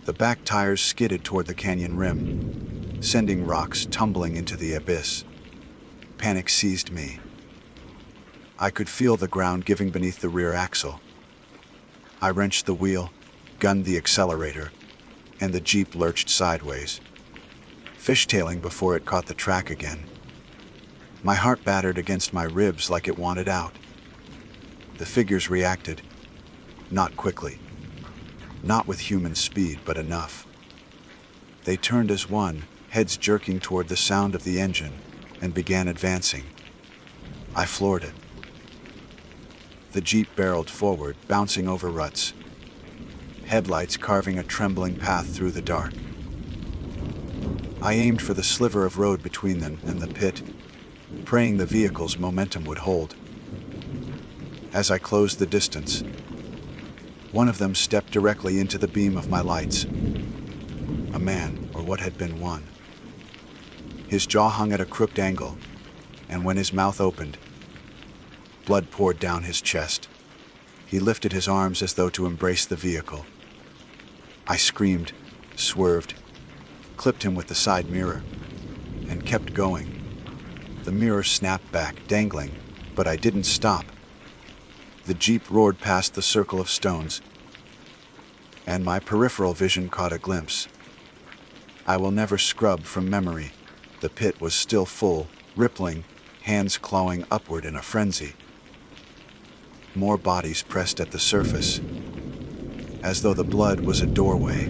The back tires skidded toward the canyon rim, sending rocks tumbling into the abyss. Panic seized me. I could feel the ground giving beneath the rear axle. I wrenched the wheel, gunned the accelerator, and the Jeep lurched sideways, fishtailing before it caught the track again. My heart battered against my ribs like it wanted out. The figures reacted, not quickly, not with human speed, but enough. They turned as one, heads jerking toward the sound of the engine, and began advancing. I floored it. The Jeep barreled forward, bouncing over ruts, headlights carving a trembling path through the dark. I aimed for the sliver of road between them and the pit, praying the vehicle's momentum would hold. As I closed the distance, one of them stepped directly into the beam of my lights. A man, or what had been one. His jaw hung at a crooked angle, and when his mouth opened, blood poured down his chest. He lifted his arms as though to embrace the vehicle. I screamed, swerved, clipped him with the side mirror, and kept going. The mirror snapped back, dangling, but I didn't stop. The Jeep roared past the circle of stones, and my peripheral vision caught a glimpse. I will never scrub from memory. The pit was still full, rippling, hands clawing upward in a frenzy. More bodies pressed at the surface, as though the blood was a doorway,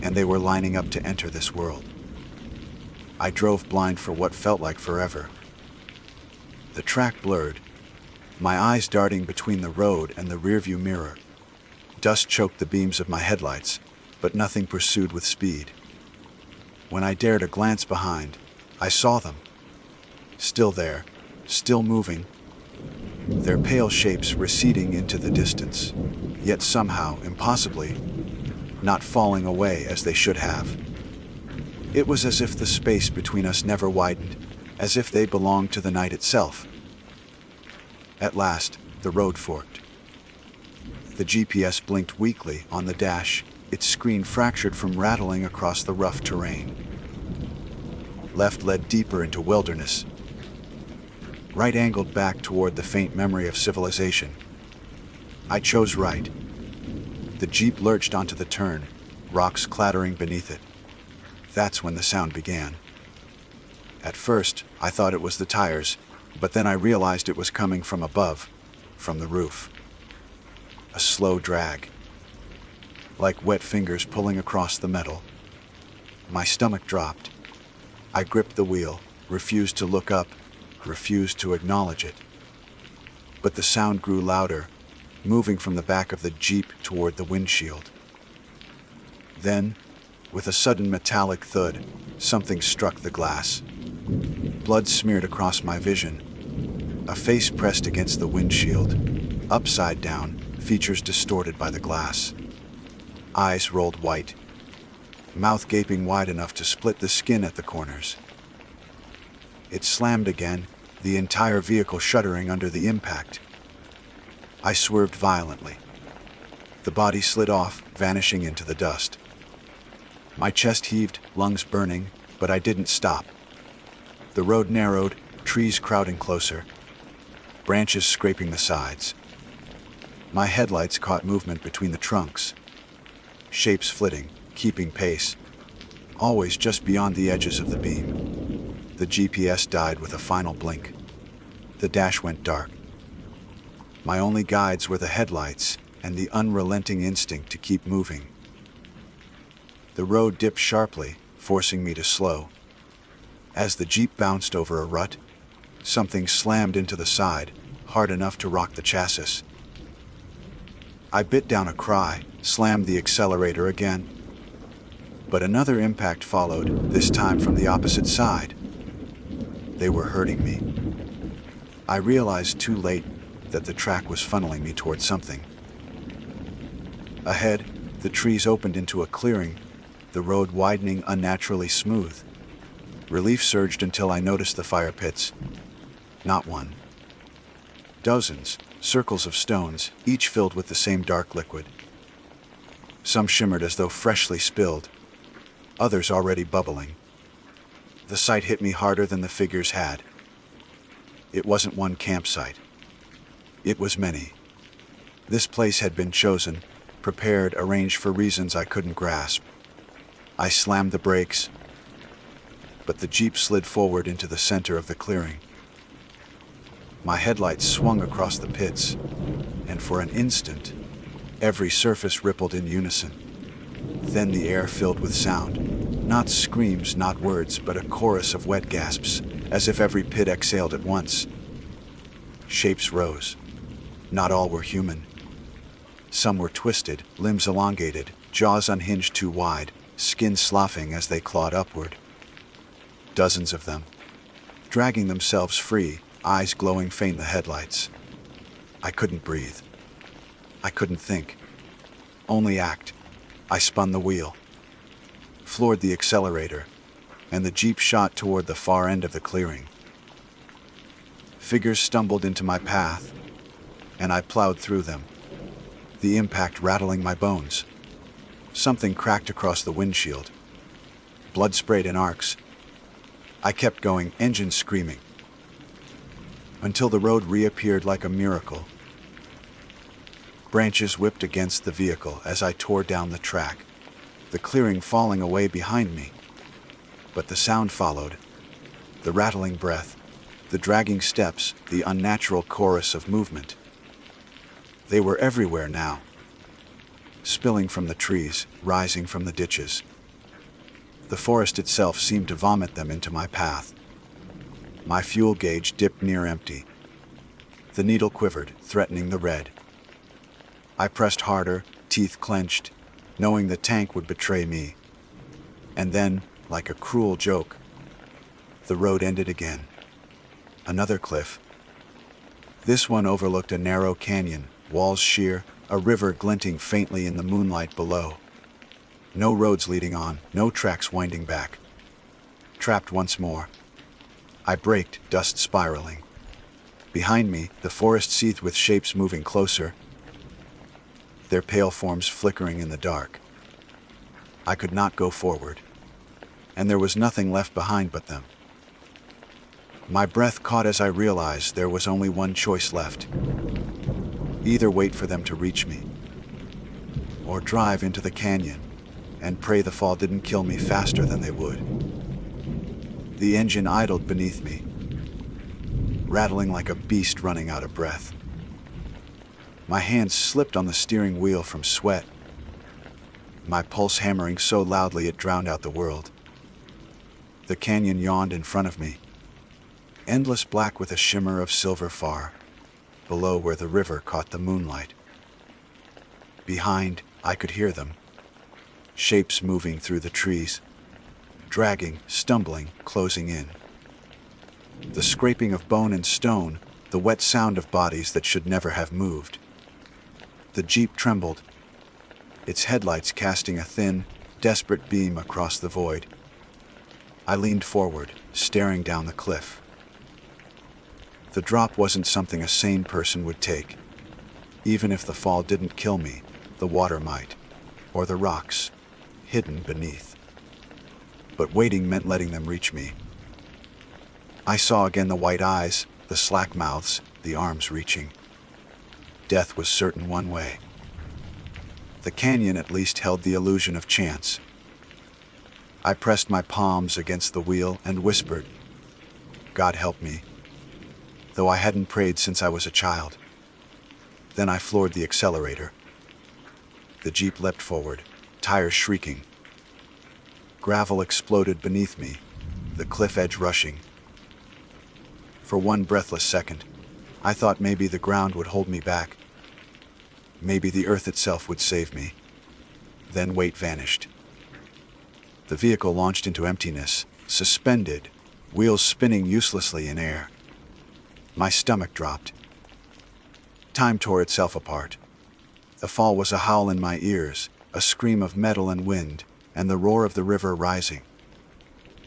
and they were lining up to enter this world. I drove blind for what felt like forever. The track blurred, my eyes darting between the road and the rearview mirror. Dust choked the beams of my headlights, but nothing pursued with speed. When I dared a glance behind, I saw them. Still there, still moving, their pale shapes receding into the distance, yet somehow, impossibly, not falling away as they should have. It was as if the space between us never widened, as if they belonged to the night itself. At last, the road forked. The GPS blinked weakly on the dash, its screen fractured from rattling across the rough terrain. Left led deeper into wilderness. Right angled back toward the faint memory of civilization. I chose right. The Jeep lurched onto the turn, rocks clattering beneath it. That's when the sound began. At first, I thought it was the tires, but then I realized it was coming from above, from the roof. A slow drag, like wet fingers pulling across the metal. My stomach dropped. I gripped the wheel, refused to look up, refused to acknowledge it. But the sound grew louder, moving from the back of the Jeep toward the windshield. Then, with a sudden metallic thud, something struck the glass. Blood smeared across my vision. A face pressed against the windshield, upside down, features distorted by the glass. Eyes rolled white, mouth gaping wide enough to split the skin at the corners. It slammed again, the entire vehicle shuddering under the impact. I swerved violently. The body slid off, vanishing into the dust. My chest heaved, lungs burning, but I didn't stop. The road narrowed, trees crowding closer, branches scraping the sides. My headlights caught movement between the trunks, shapes flitting, keeping pace, always just beyond the edges of the beam. The GPS died with a final blink. The dash went dark. My only guides were the headlights and the unrelenting instinct to keep moving. The road dipped sharply, forcing me to slow. As the Jeep bounced over a rut, something slammed into the side, hard enough to rock the chassis. I bit down a cry, slammed the accelerator again. But another impact followed, this time from the opposite side. They were hurting me. I realized too late that the track was funneling me toward something. Ahead, the trees opened into a clearing, the road widening unnaturally smooth. Relief surged until I noticed the fire pits. Not one. Dozens, circles of stones, each filled with the same dark liquid. Some shimmered as though freshly spilled, others already bubbling. The sight hit me harder than the figures had. It wasn't one campsite. It was many. This place had been chosen, prepared, arranged for reasons I couldn't grasp. I slammed the brakes, but the Jeep slid forward into the center of the clearing. My headlights swung across the pits, and for an instant, every surface rippled in unison. Then the air filled with sound. Not screams, not words, but a chorus of wet gasps, as if every pit exhaled at once. Shapes rose. Not all were human. Some were twisted, limbs elongated, jaws unhinged too wide, skin sloughing as they clawed upward. Dozens of them, dragging themselves free, eyes glowing faint in the headlights. I couldn't breathe. I couldn't think. Only act. I spun the wheel, floored the accelerator, and the Jeep shot toward the far end of the clearing. Figures stumbled into my path, and I plowed through them, the impact rattling my bones. Something cracked across the windshield. Blood sprayed in arcs. I kept going, engine screaming, until the road reappeared like a miracle. Branches whipped against the vehicle as I tore down the track, the clearing falling away behind me. But the sound followed, the rattling breath, the dragging steps, the unnatural chorus of movement. They were everywhere now, spilling from the trees, rising from the ditches. The forest itself seemed to vomit them into my path. My fuel gauge dipped near empty. The needle quivered, threatening the red. I pressed harder, teeth clenched, knowing the tank would betray me. And then, like a cruel joke, the road ended again. Another cliff. This one overlooked a narrow canyon, walls sheer, a river glinting faintly in the moonlight below. No roads leading on, no tracks winding back. Trapped once more. I braked, dust spiraling. Behind me, the forest seethed with shapes moving closer, their pale forms flickering in the dark. I could not go forward, and there was nothing left behind but them. My breath caught as I realized there was only one choice left. Either wait for them to reach me, or drive into the canyon and pray the fall didn't kill me faster than they would. The engine idled beneath me, rattling like a beast running out of breath. My hands slipped on the steering wheel from sweat, my pulse hammering so loudly it drowned out the world. The canyon yawned in front of me, endless black with a shimmer of silver far, below where the river caught the moonlight. Behind, I could hear them, shapes moving through the trees, dragging, stumbling, closing in. The scraping of bone and stone, the wet sound of bodies that should never have moved. The Jeep trembled, its headlights casting a thin, desperate beam across the void. I leaned forward, staring down the cliff. The drop wasn't something a sane person would take. Even if the fall didn't kill me, the water might, or the rocks, hidden beneath. But waiting meant letting them reach me. I saw again the white eyes, the slack mouths, the arms reaching. Death was certain one way. The canyon at least held the illusion of chance. I pressed my palms against the wheel and whispered, "God help me," though I hadn't prayed since I was a child. Then I floored the accelerator. The Jeep leapt forward, tires shrieking. Gravel exploded beneath me, the cliff edge rushing. For one breathless second, I thought maybe the ground would hold me back. Maybe the earth itself would save me. Then weight vanished. The vehicle launched into emptiness, suspended, wheels spinning uselessly in air. My stomach dropped. Time tore itself apart. The fall was a howl in my ears, a scream of metal and wind, and the roar of the river rising.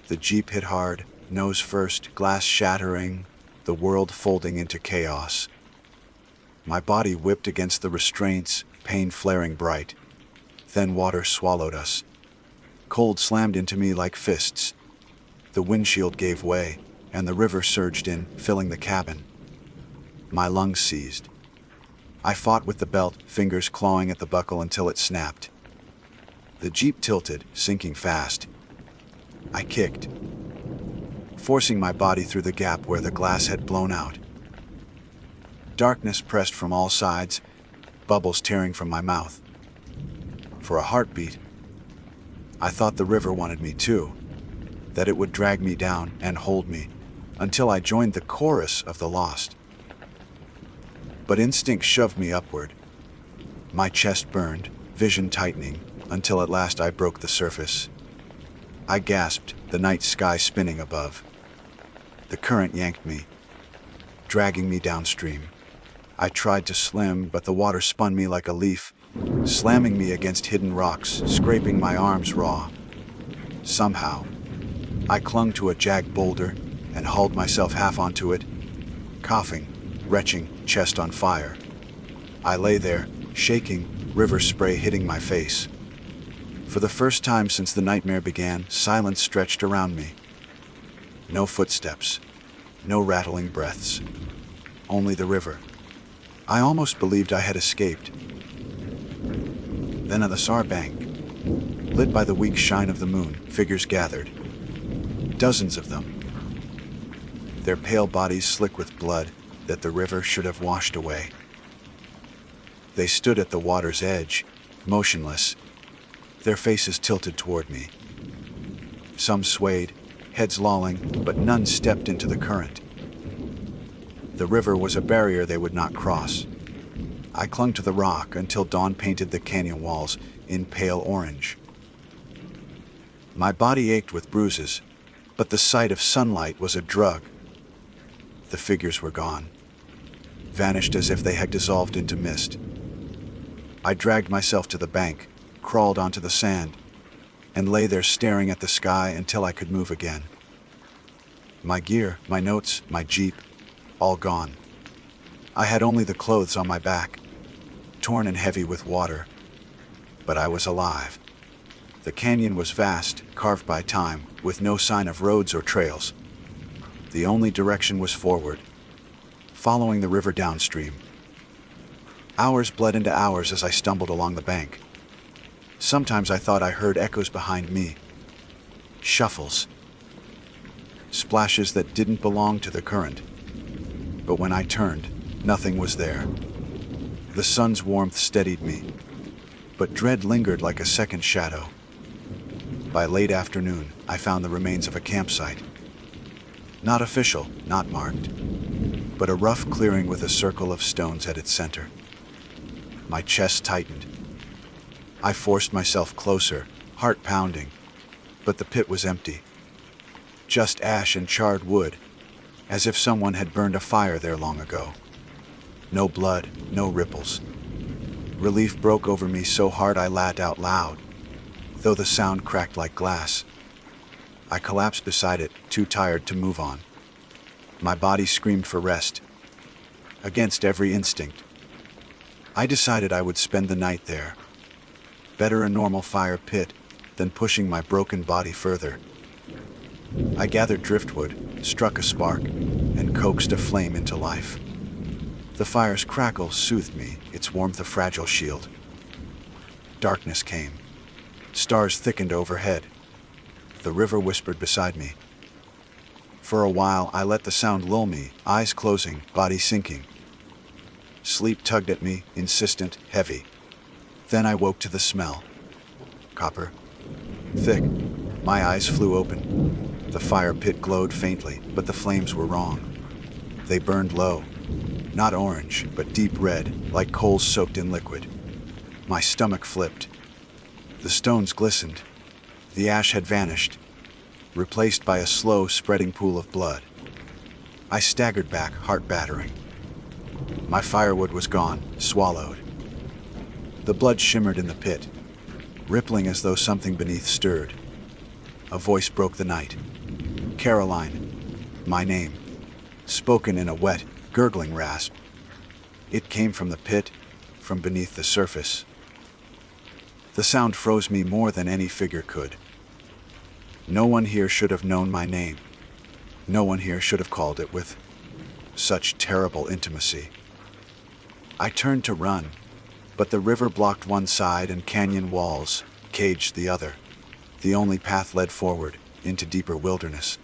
The Jeep hit hard, nose first, glass shattering, the world folding into chaos. My body whipped against the restraints, pain flaring bright. Then water swallowed us. Cold slammed into me like fists. The windshield gave way, and the river surged in, filling the cabin. My lungs seized. I fought with the belt, fingers clawing at the buckle until it snapped. The Jeep tilted, sinking fast. I kicked, forcing my body through the gap where the glass had blown out. Darkness pressed from all sides, bubbles tearing from my mouth. For a heartbeat, I thought the river wanted me too, that it would drag me down and hold me, until I joined the chorus of the lost. But instinct shoved me upward. My chest burned, vision tightening, until at last I broke the surface. I gasped, the night sky spinning above. The current yanked me, dragging me downstream. I tried to swim, but the water spun me like a leaf, slamming me against hidden rocks, scraping my arms raw. Somehow, I clung to a jagged boulder and hauled myself half onto it, coughing, retching, chest on fire. I lay there, shaking, river spray hitting my face. For the first time since the nightmare began, silence stretched around me. No footsteps, no rattling breaths, only the river. I almost believed I had escaped. Then on the Sar bank, lit by the weak shine of the moon, figures gathered. Dozens of them. Their pale bodies slick with blood that the river should have washed away. They stood at the water's edge, motionless, their faces tilted toward me. Some swayed, heads lolling, but none stepped into the current. The river was a barrier they would not cross. I clung to the rock until dawn painted the canyon walls in pale orange. My body ached with bruises, but the sight of sunlight was a drug. The figures were gone, vanished as if they had dissolved into mist. I dragged myself to the bank, crawled onto the sand, and lay there staring at the sky until I could move again. My gear, my notes, my jeep, all gone. I had only the clothes on my back, torn and heavy with water, but I was alive. The canyon was vast, carved by time, with no sign of roads or trails. The only direction was forward, following the river downstream. Hours bled into hours as I stumbled along the bank. Sometimes I thought I heard echoes behind me. Shuffles. Splashes that didn't belong to the current. But when I turned, nothing was there. The sun's warmth steadied me, but dread lingered like a second shadow. By late afternoon, I found the remains of a campsite. Not official, not marked, but a rough clearing with a circle of stones at its center. My chest tightened. I forced myself closer, heart pounding, but the pit was empty. Just ash and charred wood, as if someone had burned a fire there long ago. No blood, no ripples. Relief broke over me so hard I laughed out loud, though the sound cracked like glass. I collapsed beside it, too tired to move on. My body screamed for rest, against every instinct. I decided I would spend the night there. Better a normal fire pit than pushing my broken body further. I gathered driftwood, struck a spark, and coaxed a flame into life. The fire's crackle soothed me, its warmth a fragile shield. Darkness came. Stars thickened overhead. The river whispered beside me. For a while, I let the sound lull me, eyes closing, body sinking. Sleep tugged at me, insistent, heavy. Then I woke to the smell. Copper. Thick. My eyes flew open. The fire pit glowed faintly, but the flames were wrong. They burned low. Not orange, but deep red, like coals soaked in liquid. My stomach flipped. The stones glistened. The ash had vanished, replaced by a slow, spreading pool of blood. I staggered back, heart battering. My firewood was gone, swallowed. The blood shimmered in the pit, rippling as though something beneath stirred. A voice broke the night. Caroline, my name, spoken in a wet, gurgling rasp. It came from the pit, from beneath the surface. The sound froze me more than any figure could. No one here should have known my name. No one here should have called it with such terrible intimacy. I turned to run, but the river blocked one side and canyon walls caged the other. The only path led forward, into deeper wilderness.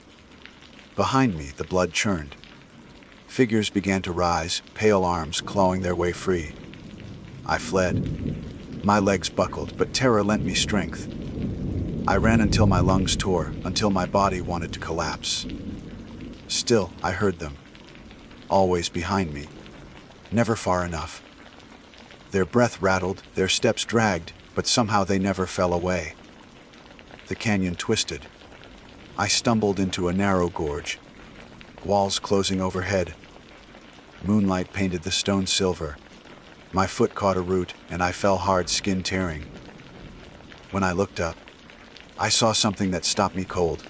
Behind me, the blood churned. Figures began to rise, pale arms clawing their way free. I fled. My legs buckled, but terror lent me strength. I ran until my lungs tore, until my body wanted to collapse. Still, I heard them. Always behind me. Never far enough. Their breath rattled, their steps dragged, but somehow they never fell away. The canyon twisted. I stumbled into a narrow gorge. Walls closing overhead. Moonlight painted the stone silver. My foot caught a root, and I fell hard, skin tearing. When I looked up, I saw something that stopped me cold.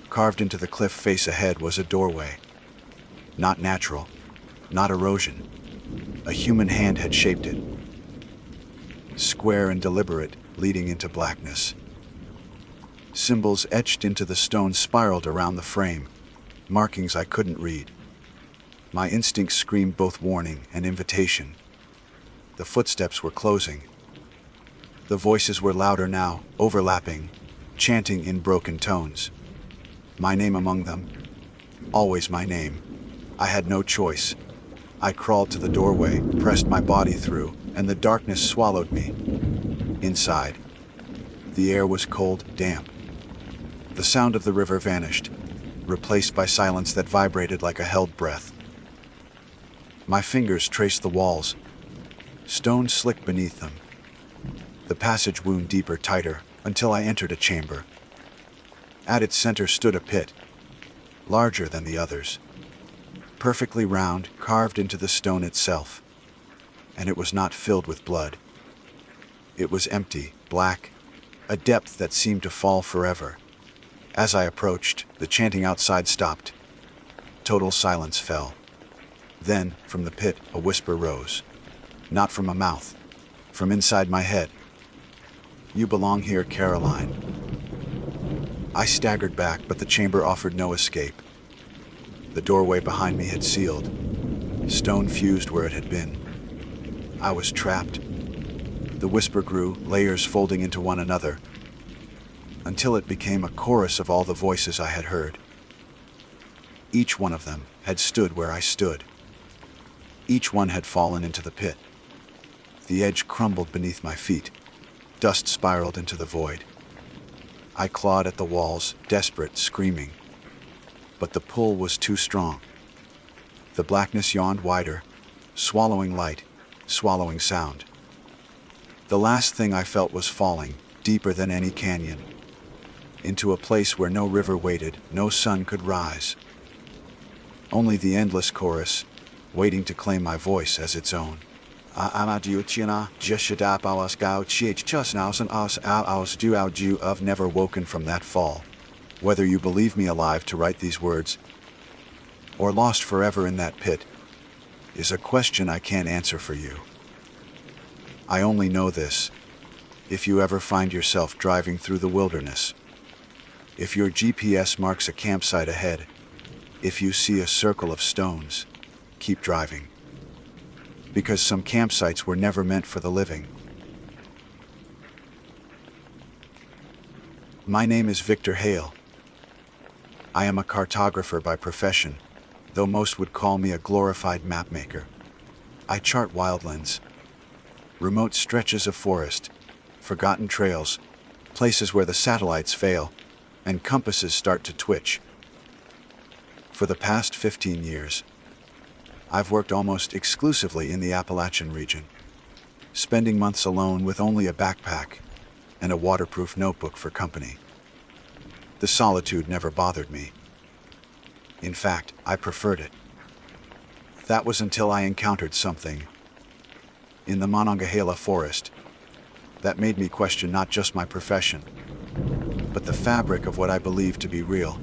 Carved into the cliff face ahead was a doorway. Not natural, not erosion. A human hand had shaped it. square and deliberate, leading into blackness. Symbols etched into the stone spiraled around the frame, markings I couldn't read. My instincts screamed both warning and invitation. The footsteps were closing. The voices were louder now, overlapping, chanting in broken tones. My name among them. Always my name. I had no choice. I crawled to the doorway, pressed my body through, and the darkness swallowed me. Inside, the air was cold, damp. The sound of the river vanished, replaced by silence that vibrated like a held breath. My fingers traced the walls, stone slick beneath them. The passage wound deeper, tighter, until I entered a chamber. At its center stood a pit, larger than the others, perfectly round, carved into the stone itself. And it was not filled with blood. It was empty, black, a depth that seemed to fall forever. As I approached, the chanting outside stopped. Total silence fell. Then, from the pit, a whisper rose. Not from a mouth, from inside my head. "You belong here, Caroline." I staggered back, but the chamber offered no escape. The doorway behind me had sealed. Stone fused where it had been. I was trapped. The whisper grew, layers folding into one another, until it became a chorus of all the voices I had heard. Each one of them had stood where I stood. Each one had fallen into the pit. The edge crumbled beneath my feet. Dust spiraled into the void. I clawed at the walls, desperate, screaming. But the pull was too strong. The blackness yawned wider, swallowing light, swallowing sound. The last thing I felt was falling, deeper than any canyon, into a place where no river waited, no sun could rise. Only the endless chorus, waiting to claim my voice as its own. I've never woken from that fall. Whether you believe me alive to write these words, or lost forever in that pit, is a question I can't answer for you. I only know this: if you ever find yourself driving through the wilderness, if your GPS marks a campsite ahead, if you see a circle of stones, keep driving. Because some campsites were never meant for the living. My name is Victor Hale. I am a cartographer by profession, though most would call me a glorified mapmaker. I chart wildlands, remote stretches of forest, forgotten trails, places where the satellites fail, and compasses start to twitch. For the past 15 years, I've worked almost exclusively in the Appalachian region, spending months alone with only a backpack and a waterproof notebook for company. The solitude never bothered me. In fact, I preferred it. That was until I encountered something in the Monongahela forest that made me question not just my profession, but the fabric of what I believed to be real.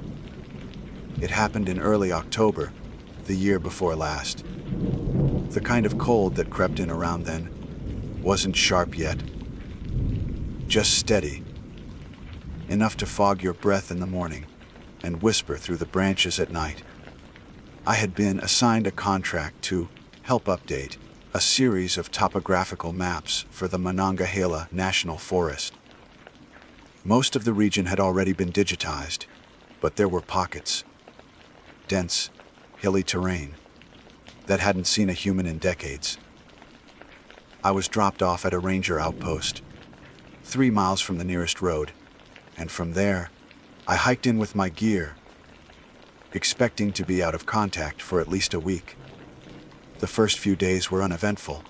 It happened in early October, the year before last. The kind of cold that crept in around then wasn't sharp yet, just steady, enough to fog your breath in the morning and whisper through the branches at night. I had been assigned a contract to help update a series of topographical maps for the Monongahela National Forest. Most of the region had already been digitized, but there were pockets, dense, hilly terrain, that hadn't seen a human in decades. I was dropped off at a ranger outpost, 3 miles from the nearest road, and from there, I hiked in with my gear, expecting to be out of contact for at least a week. The first few days were uneventful,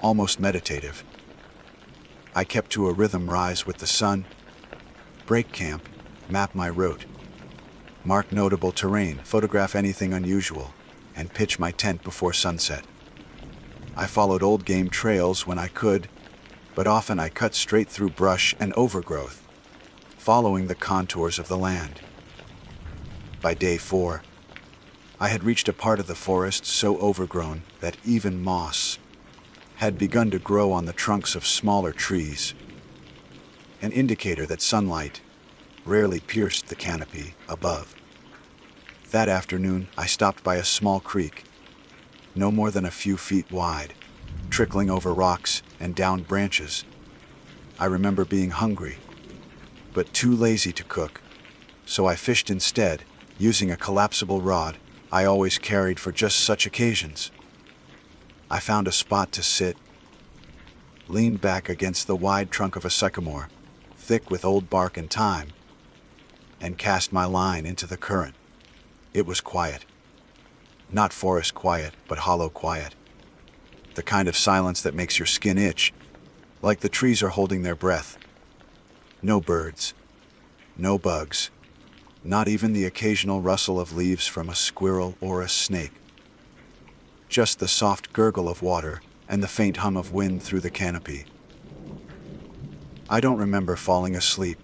almost meditative. I kept to a rhythm: rise with the sun, break camp, map my route, mark notable terrain, photograph anything unusual, and pitch my tent before sunset. I followed old game trails when I could, but often I cut straight through brush and overgrowth, following the contours of the land. By day 4, I had reached a part of the forest so overgrown that even moss had begun to grow on the trunks of smaller trees, an indicator that sunlight rarely pierced the canopy above. That afternoon, I stopped by a small creek, no more than a few feet wide, trickling over rocks and down branches. I remember being hungry, but too lazy to cook, so I fished instead, using a collapsible rod I always carried for just such occasions. I found a spot to sit, leaned back against the wide trunk of a sycamore, thick with old bark and thyme, and cast my line into the current. It was quiet. Not forest quiet, but hollow quiet. The kind of silence that makes your skin itch, like the trees are holding their breath. No birds, no bugs, not even the occasional rustle of leaves from a squirrel or a snake. Just the soft gurgle of water and the faint hum of wind through the canopy. I don't remember falling asleep.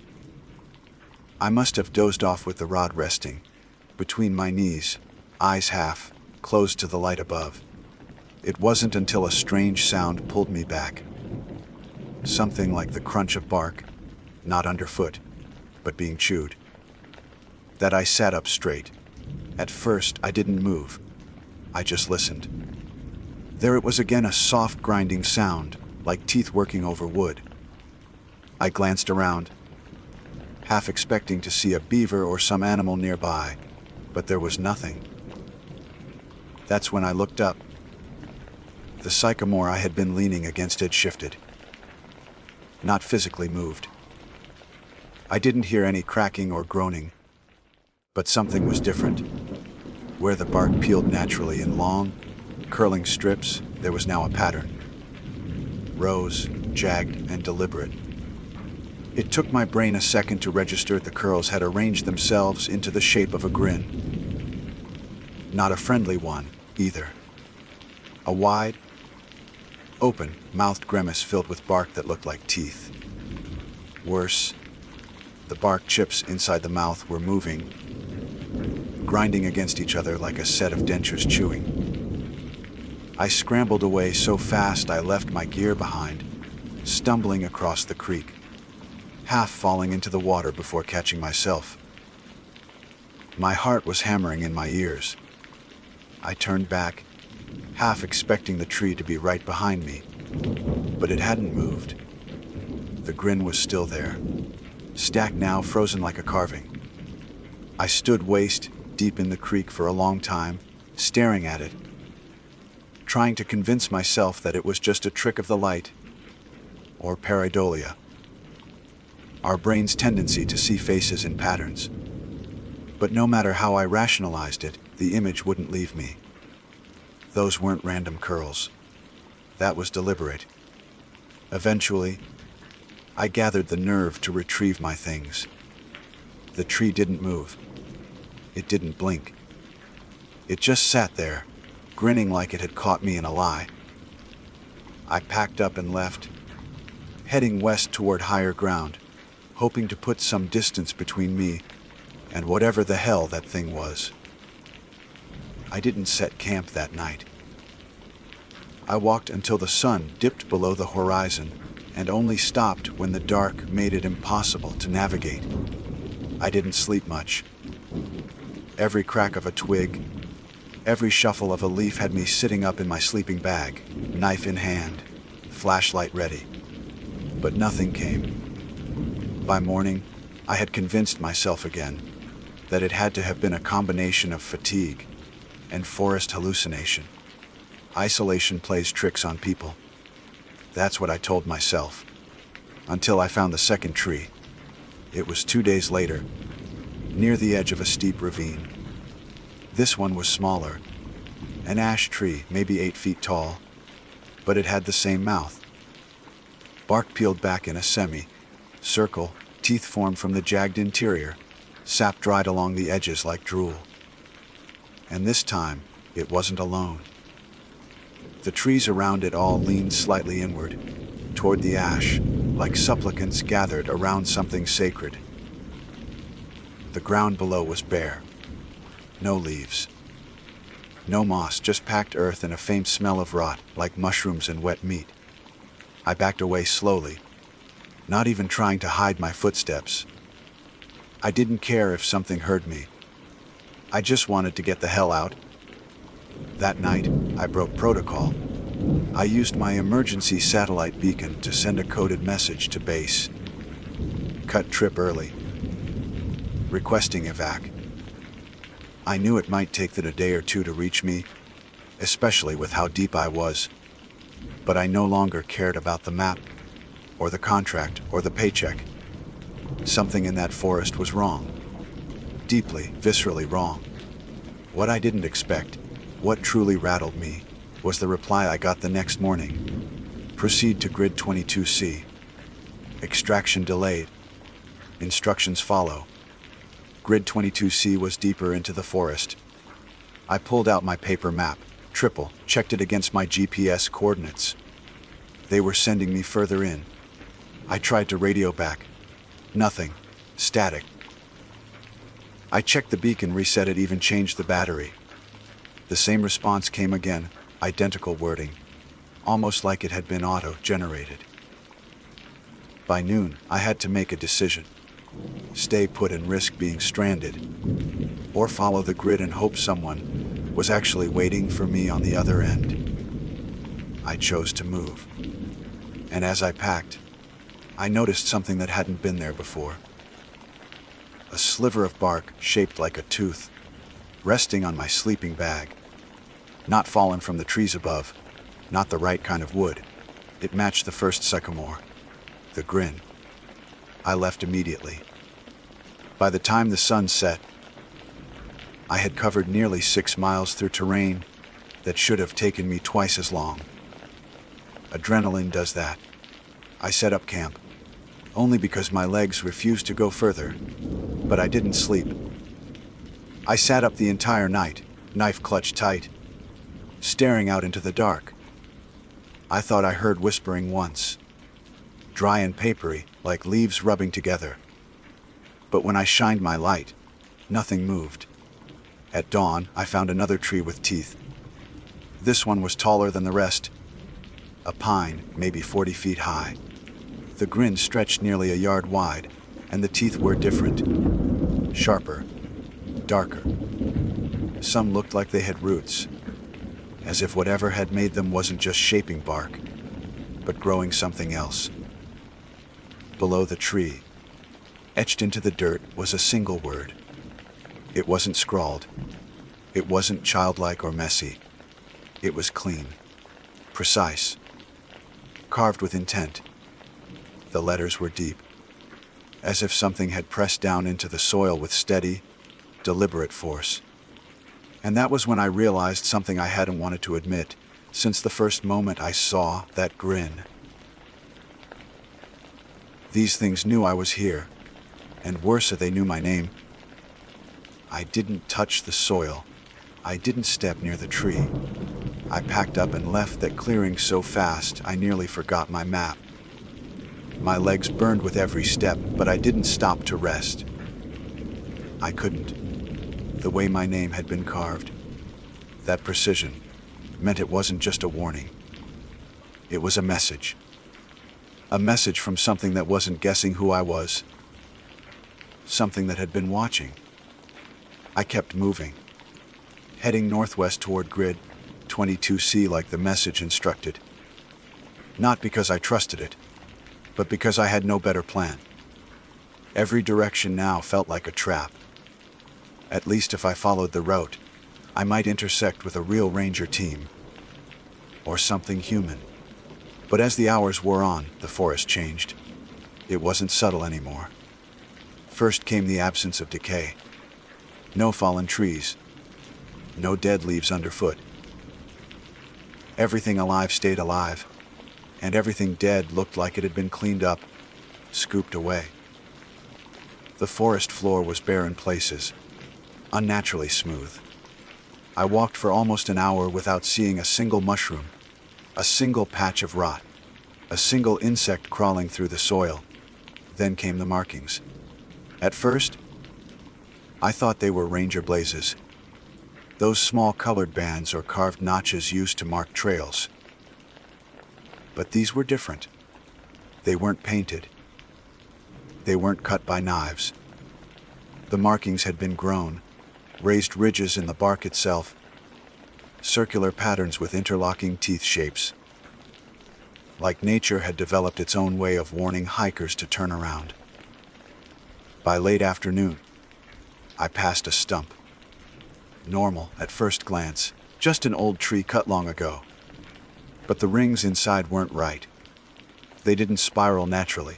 I must have dozed off with the rod resting between my knees, eyes half closed to the light above. It wasn't until a strange sound pulled me back. Something like the crunch of bark, not underfoot, but being chewed. That I sat up straight. At first, I didn't move. I just listened. There it was again, a soft grinding sound, like teeth working over wood. I glanced around, half expecting to see a beaver or some animal nearby, but there was nothing. That's when I looked up. The sycamore I had been leaning against had shifted. Not physically moved. I didn't hear any cracking or groaning, but something was different. Where the bark peeled naturally in long, curling strips, there was now a pattern. Rows, jagged and deliberate. It took my brain a second to register the curls had arranged themselves into the shape of a grin. Not a friendly one, either. A wide, open-mouthed grimace filled with bark that looked like teeth. Worse, the bark chips inside the mouth were moving, grinding against each other like a set of dentures chewing. I scrambled away so fast I left my gear behind, stumbling across the creek, half falling into the water before catching myself. My heart was hammering in my ears. I turned back, half expecting the tree to be right behind me, but it hadn't moved. The grin was still there, stacked now, frozen like a carving. I stood waist deep in the creek for a long time, staring at it, trying to convince myself that it was just a trick of the light, or pareidolia, our brain's tendency to see faces in patterns. But no matter how I rationalized it, the image wouldn't leave me. Those weren't random curls. That was deliberate. Eventually, I gathered the nerve to retrieve my things. The tree didn't move. It didn't blink. It just sat there, grinning like it had caught me in a lie. I packed up and left, heading west toward higher ground, hoping to put some distance between me and whatever the hell that thing was. I didn't set camp that night. I walked until the sun dipped below the horizon and only stopped when the dark made it impossible to navigate. I didn't sleep much. Every crack of a twig, every shuffle of a leaf had me sitting up in my sleeping bag, knife in hand, flashlight ready. But nothing came. By morning, I had convinced myself again that it had to have been a combination of fatigue and forest hallucination. Isolation plays tricks on people. That's what I told myself, until I found the second tree. It was 2 days later, near the edge of a steep ravine. This one was smaller, an ash tree, maybe 8 feet tall, but it had the same mouth. Bark peeled back in a semi-circle, teeth formed from the jagged interior, sap dried along the edges like drool. And this time, it wasn't alone. The trees around it all leaned slightly inward, toward the ash, like supplicants gathered around something sacred. The ground below was bare. No leaves. No moss, just packed earth and a faint smell of rot, like mushrooms and wet meat. I backed away slowly, not even trying to hide my footsteps. I didn't care if something heard me. I just wanted to get the hell out. That night, I broke protocol. I used my emergency satellite beacon to send a coded message to base. Cut trip early. Requesting evac. I knew it might take them a day or two to reach me, especially with how deep I was. But I no longer cared about the map, or the contract, or the paycheck. Something in that forest was wrong. Deeply, viscerally wrong. What I didn't expect, what truly rattled me, was the reply I got the next morning. Proceed to Grid 22C. Extraction delayed. Instructions follow. Grid 22C was deeper into the forest. I pulled out my paper map, checked it against my GPS coordinates. They were sending me further in. I tried to radio back. Nothing. Static. I checked the beacon, reset it, even changed the battery. The same response came again, identical wording, almost like it had been auto-generated. By noon, I had to make a decision. Stay put and risk being stranded, or follow the grid and hope someone was actually waiting for me on the other end. I chose to move. And as I packed, I noticed something that hadn't been there before. A sliver of bark shaped like a tooth, resting on my sleeping bag. Not fallen from the trees above, not the right kind of wood. It matched the first sycamore. The grin. I left immediately. By the time the sun set, I had covered nearly 6 miles through terrain that should have taken me twice as long. Adrenaline does that. I set up camp, only because my legs refused to go further, but I didn't sleep. I sat up the entire night, knife clutched tight, staring out into the dark. I thought I heard whispering once, dry and papery, like leaves rubbing together. But when I shined my light, nothing moved. At dawn, I found another tree with teeth. This one was taller than the rest. A pine, maybe 40 feet high. The grin stretched nearly a yard wide, and the teeth were different. Sharper. Darker. Some looked like they had roots, as if whatever had made them wasn't just shaping bark, but growing something else. Below the tree, etched into the dirt, was a single word. It wasn't scrawled. It wasn't childlike or messy. It was clean, precise, carved with intent. The letters were deep, as if something had pressed down into the soil with steady, deliberate force. And that was when I realized something I hadn't wanted to admit since the first moment I saw that grin. These things knew I was here, and worse, they knew my name. I didn't touch the soil. I didn't step near the tree. I packed up and left that clearing so fast I nearly forgot my map. My legs burned with every step, but I didn't stop to rest. I couldn't. The way my name had been carved, that precision, meant it wasn't just a warning. It was a message. A message from something that wasn't guessing who I was. Something that had been watching. I kept moving, heading northwest toward Grid 22C like the message instructed. Not because I trusted it, but because I had no better plan. Every direction now felt like a trap. At least if I followed the route, I might intersect with a real ranger team, or something human. But as the hours wore on, the forest changed. It wasn't subtle anymore. First came the absence of decay. No fallen trees. No dead leaves underfoot. Everything alive stayed alive, and everything dead looked like it had been cleaned up, scooped away. The forest floor was bare in places, unnaturally smooth. I walked for almost an hour without seeing a single mushroom, a single patch of rot, a single insect crawling through the soil. Then came the markings. At first, I thought they were ranger blazes. Those small colored bands or carved notches used to mark trails. But these were different. They weren't painted. They weren't cut by knives. The markings had been grown, raised ridges in the bark itself, circular patterns with interlocking teeth shapes. Like nature had developed its own way of warning hikers to turn around. By late afternoon, I passed a stump. Normal at first glance, just an old tree cut long ago. But the rings inside weren't right. They didn't spiral naturally.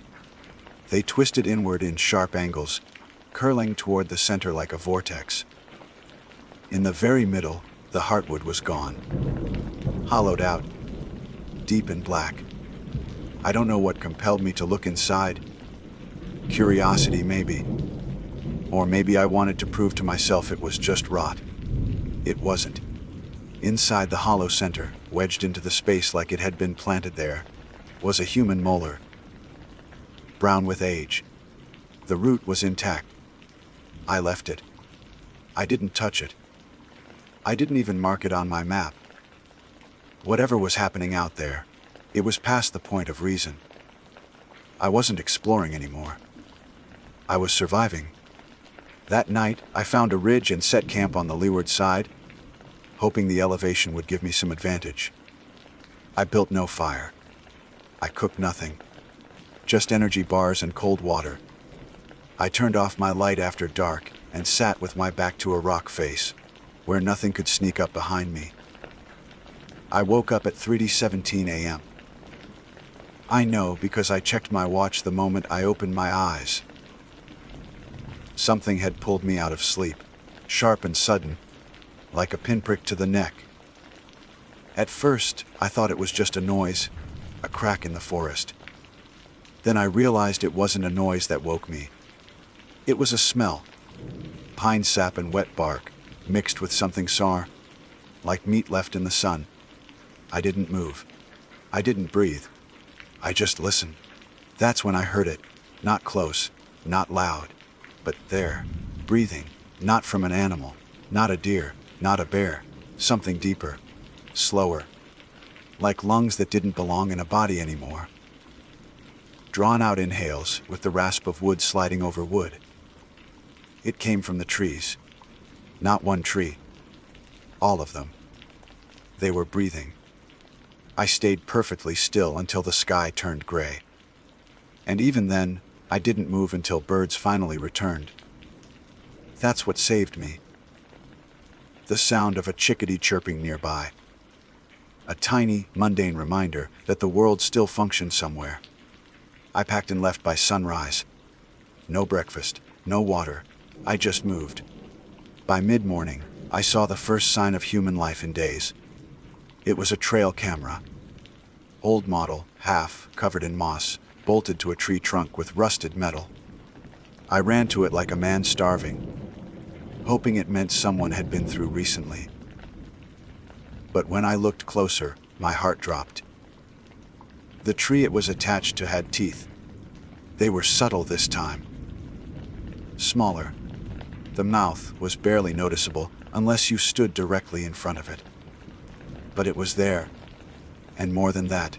They twisted inward in sharp angles, curling toward the center like a vortex. In the very middle, the heartwood was gone. Hollowed out, deep and black. I don't know what compelled me to look inside. Curiosity, maybe. Or maybe I wanted to prove to myself it was just rot. It wasn't. Inside the hollow center, wedged into the space like it had been planted there, was a human molar. Brown with age. The root was intact. I left it. I didn't touch it. I didn't even mark it on my map. Whatever was happening out there, it was past the point of reason. I wasn't exploring anymore. I was surviving. That night, I found a ridge and set camp on the leeward side, hoping the elevation would give me some advantage. I built no fire. I cooked nothing. Just energy bars and cold water. I turned off my light after dark and sat with my back to a rock face, where nothing could sneak up behind me. I woke up at 3:17 a.m. I know because I checked my watch the moment I opened my eyes. Something had pulled me out of sleep, sharp and sudden, like a pinprick to the neck. At first, I thought it was just a noise, a crack in the forest. Then I realized it wasn't a noise that woke me. It was a smell. Pine sap and wet bark, mixed with something sour, like meat left in the sun. I didn't move. I didn't breathe. I just listened. That's when I heard it. Not close, not loud, but there, breathing, not from an animal, not a deer, not a bear, something deeper, slower, like lungs that didn't belong in a body anymore. Drawn out inhales with the rasp of wood sliding over wood. It came from the trees. Not one tree. All of them. They were breathing. I stayed perfectly still until the sky turned gray. And even then, I didn't move until birds finally returned. That's what saved me. The sound of a chickadee chirping nearby. A tiny, mundane reminder that the world still functioned somewhere. I packed and left by sunrise. No breakfast, no water. I just moved. By mid-morning, I saw the first sign of human life in days. It was a trail camera. Old model, half covered in moss, bolted to a tree trunk with rusted metal. I ran to it like a man starving, hoping it meant someone had been through recently. But when I looked closer, my heart dropped. The tree it was attached to had teeth. They were subtle this time. Smaller. The mouth was barely noticeable unless you stood directly in front of it. But it was there. And more than that,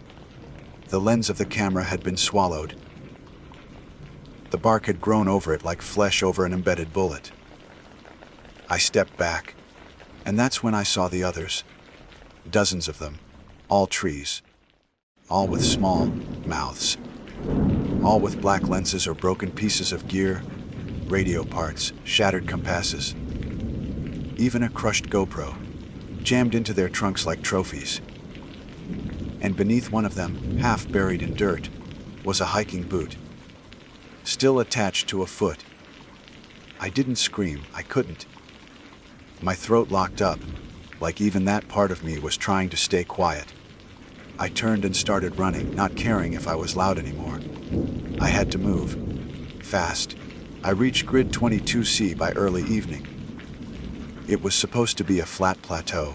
the lens of the camera had been swallowed. The bark had grown over it like flesh over an embedded bullet. I stepped back, and that's when I saw the others. Dozens of them, all trees, all with small mouths, all with black lenses or broken pieces of gear, radio parts, shattered compasses, even a crushed GoPro, jammed into their trunks like trophies. And beneath one of them, half buried in dirt, was a hiking boot, still attached to a foot. I didn't scream, I couldn't. My throat locked up, like even that part of me was trying to stay quiet. I turned and started running, not caring if I was loud anymore. I had to move. Fast. I reached Grid 22C by early evening. It was supposed to be a flat plateau,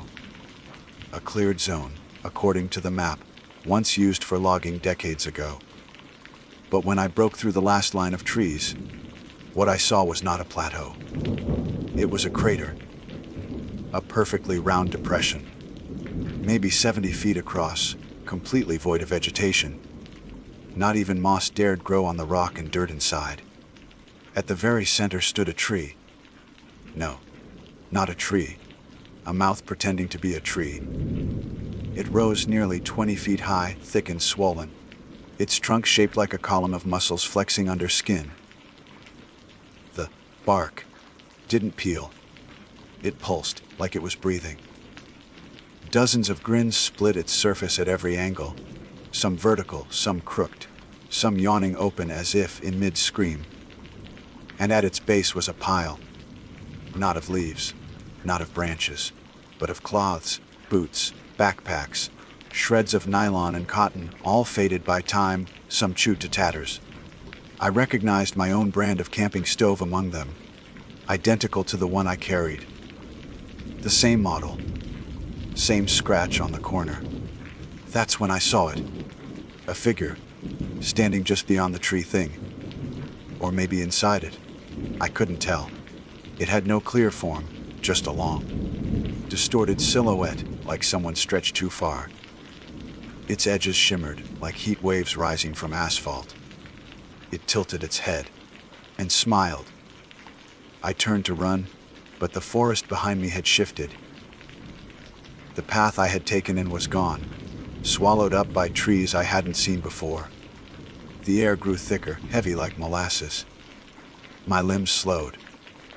a cleared zone, according to the map, once used for logging decades ago. But when I broke through the last line of trees, what I saw was not a plateau. It was a crater. A perfectly round depression, maybe 70 feet across, completely void of vegetation. Not even moss dared grow on the rock and dirt inside. At the very center stood a tree. No, not a tree. A mouth pretending to be a tree. It rose nearly 20 feet high, thick and swollen. Its trunk shaped like a column of muscles flexing under skin. The bark didn't peel. It pulsed like it was breathing. Dozens of grins split its surface at every angle, some vertical, some crooked, some yawning open as if in mid-scream. And at its base was a pile, not of leaves, not of branches, but of cloths, boots, backpacks, shreds of nylon and cotton, all faded by time, some chewed to tatters. I recognized my own brand of camping stove among them, identical to the one I carried. The same model, same scratch on the corner. That's when I saw it. A figure, standing just beyond the tree thing. Or maybe inside it. I couldn't tell. It had no clear form, just a long, distorted silhouette, like someone stretched too far. Its edges shimmered, like heat waves rising from asphalt. It tilted its head, and smiled. I turned to run, but the forest behind me had shifted. The path I had taken in was gone, swallowed up by trees I hadn't seen before. The air grew thicker, heavy like molasses. My limbs slowed,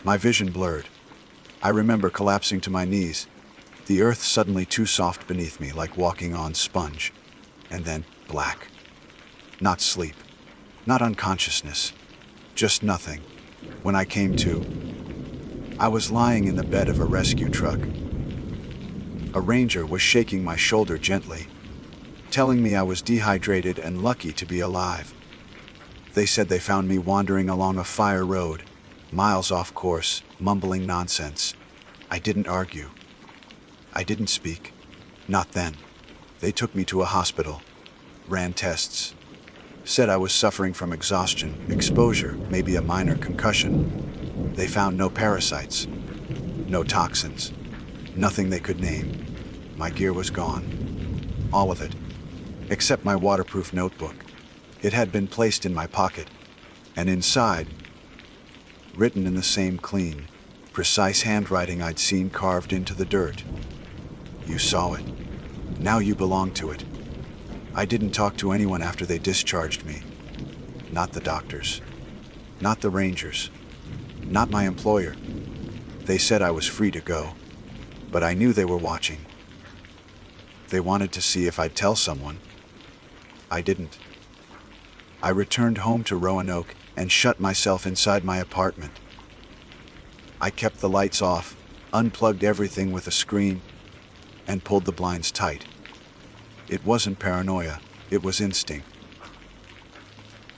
my vision blurred. I remember collapsing to my knees, the earth suddenly too soft beneath me, like walking on sponge. And then black. Not sleep, not unconsciousness, just nothing. When I came to, I was lying in the bed of a rescue truck. A ranger was shaking my shoulder gently, telling me I was dehydrated and lucky to be alive. They said they found me wandering along a fire road, miles off course, mumbling nonsense. I didn't argue. I didn't speak. Not then. They took me to a hospital, ran tests, said I was suffering from exhaustion, exposure, maybe a minor concussion. They found no parasites, no toxins, nothing they could name. My gear was gone. All of it, except my waterproof notebook. It had been placed in my pocket, and inside, written in the same clean, precise handwriting I'd seen carved into the dirt. You saw it. Now you belong to it. I didn't talk to anyone after they discharged me. Not the doctors. Not the rangers. Not my employer. They said I was free to go, but I knew they were watching. They wanted to see if I'd tell someone. I didn't. I returned home to Roanoke and shut myself inside my apartment. I kept the lights off, unplugged everything with a screen, and pulled the blinds tight. It wasn't paranoia, it was instinct.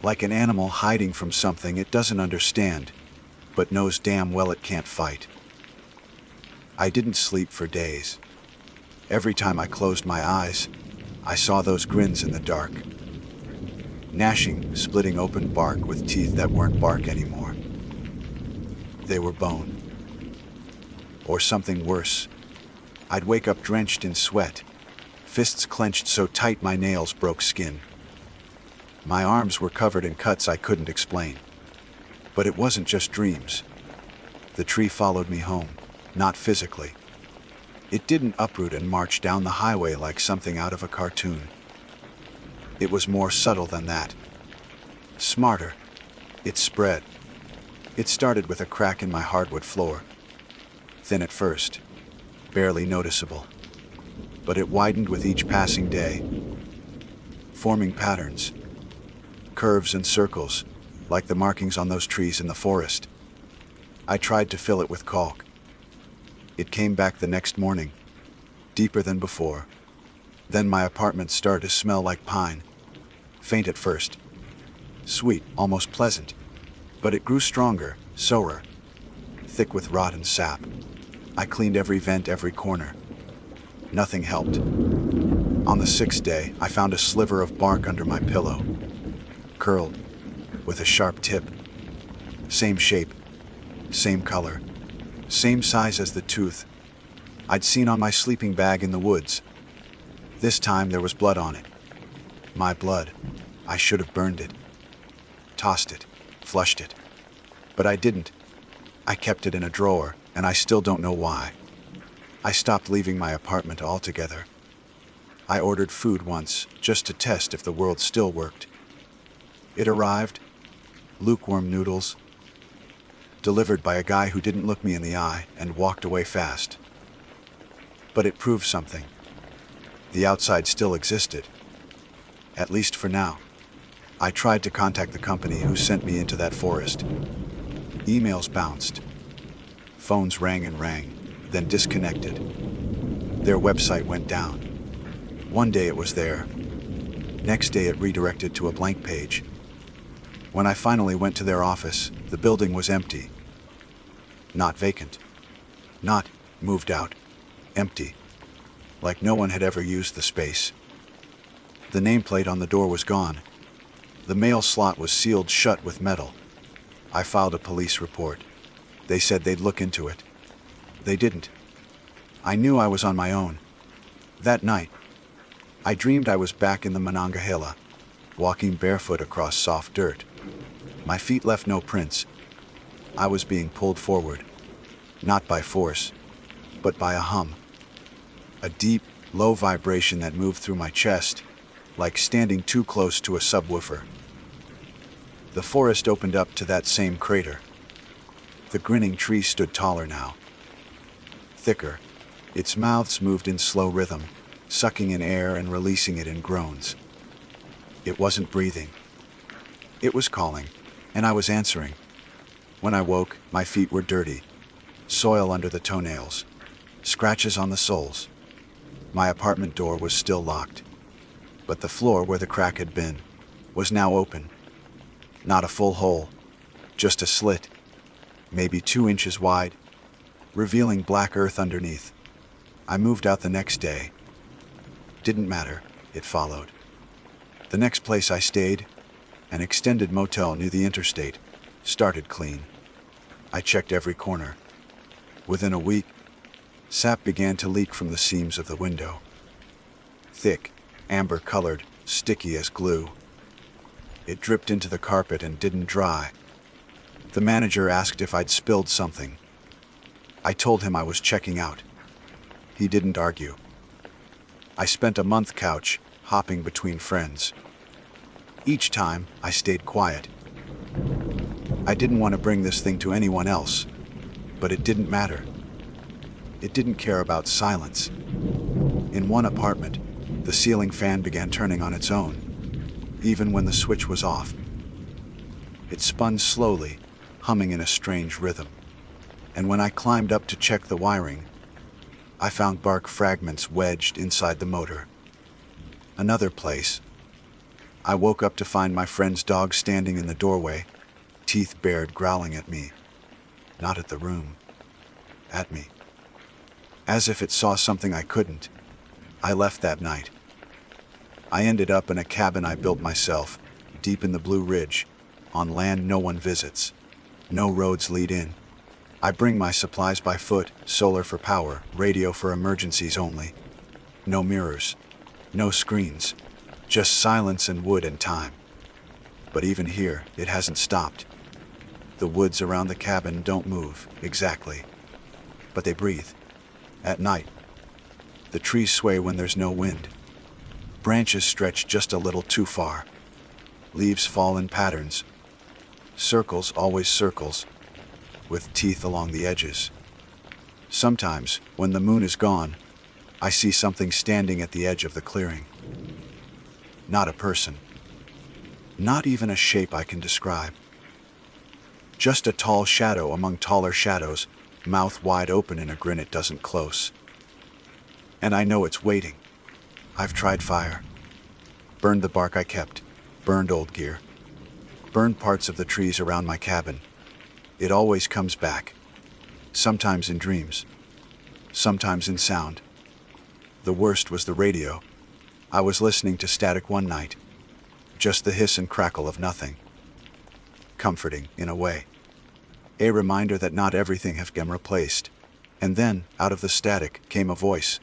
Like an animal hiding from something it doesn't understand, but knows damn well it can't fight. I didn't sleep for days. Every time I closed my eyes, I saw those grins in the dark. Gnashing, splitting open bark with teeth that weren't bark anymore. They were bone. Or something worse. I'd wake up drenched in sweat, fists clenched so tight my nails broke skin. My arms were covered in cuts I couldn't explain. But it wasn't just dreams. The tree followed me home, not physically. It didn't uproot and march down the highway like something out of a cartoon. It was more subtle than that. Smarter. It spread. It started with a crack in my hardwood floor. Thin at first, barely noticeable. But it widened with each passing day, forming patterns, curves and circles, like the markings on those trees in the forest. I tried to fill it with caulk. It came back the next morning, deeper than before. Then my apartment started to smell like pine, faint at first, sweet, almost pleasant, but it grew stronger, sour, thick with rot and sap. I cleaned every vent, every corner. Nothing helped. On the 6th day, I found a sliver of bark under my pillow, curled, with a sharp tip. Same shape, same color, same size as the tooth, I'd seen on my sleeping bag in the woods. This time there was blood on it. My blood. I should have burned it. Tossed it. Flushed it. But I didn't. I kept it in a drawer, and I still don't know why. I stopped leaving my apartment altogether. I ordered food once, just to test if the world still worked. It arrived. Lukewarm noodles. Delivered by a guy who didn't look me in the eye and walked away fast. But it proved something. The outside still existed. At least for now. I tried to contact the company who sent me into that forest. Emails bounced. Phones rang and rang, then disconnected. Their website went down. One day it was there. Next day it redirected to a blank page. When I finally went to their office, the building was empty. Not vacant. Not moved out. Empty. Like no one had ever used the space. The nameplate on the door was gone. The mail slot was sealed shut with metal. I filed a police report. They said they'd look into it. They didn't. I knew I was on my own. That night, I dreamed I was back in the Monongahela, walking barefoot across soft dirt. My feet left no prints. I was being pulled forward, not by force, but by a hum. A deep, low vibration that moved through my chest, like standing too close to a subwoofer. The forest opened up to that same crater. The grinning tree stood taller now. Thicker. Its mouths moved in slow rhythm, sucking in air and releasing it in groans. It wasn't breathing. It was calling, and I was answering. When I woke, my feet were dirty. Soil under the toenails. Scratches on the soles. My apartment door was still locked. But the floor where the crack had been was now open. Not a full hole, just a slit, maybe 2 inches wide, revealing black earth underneath. I moved out the next day. Didn't matter, it followed. The next place I stayed, an extended motel near the interstate, started clean. I checked every corner. Within a week, sap began to leak from the seams of the window. Thick, amber-colored, sticky as glue. It dripped into the carpet and didn't dry. The manager asked if I'd spilled something. I told him I was checking out. He didn't argue. I spent a month couch, hopping between friends. Each time, I stayed quiet. I didn't want to bring this thing to anyone else, but it didn't matter. It didn't care about silence. In one apartment, the ceiling fan began turning on its own, even when the switch was off. It spun slowly, humming in a strange rhythm. And when I climbed up to check the wiring, I found bark fragments wedged inside the motor. Another place. I woke up to find my friend's dog standing in the doorway, teeth bared, growling at me. Not at the room. At me. As if it saw something I couldn't. I left that night. I ended up in a cabin I built myself, deep in the Blue Ridge, on land no one visits. No roads lead in. I bring my supplies by foot, solar for power, radio for emergencies only. No mirrors. No screens. Just silence and wood and time. But even here, it hasn't stopped. The woods around the cabin don't move, exactly. But they breathe. At night. The trees sway when there's no wind. Branches stretch just a little too far. Leaves fall in patterns. Circles, always circles, with teeth along the edges. Sometimes, when the moon is gone, I see something standing at the edge of the clearing. Not a person. Not even a shape I can describe. Just a tall shadow among taller shadows, mouth wide open in a grin it doesn't close. And I know it's waiting. I've tried fire. Burned the bark I kept. Burned old gear. Burned parts of the trees around my cabin. It always comes back. Sometimes in dreams. Sometimes in sound. The worst was the radio. I was listening to static one night. Just the hiss and crackle of nothing. Comforting, in a way. A reminder that not everything has been replaced, And then, out of the static, came a voice.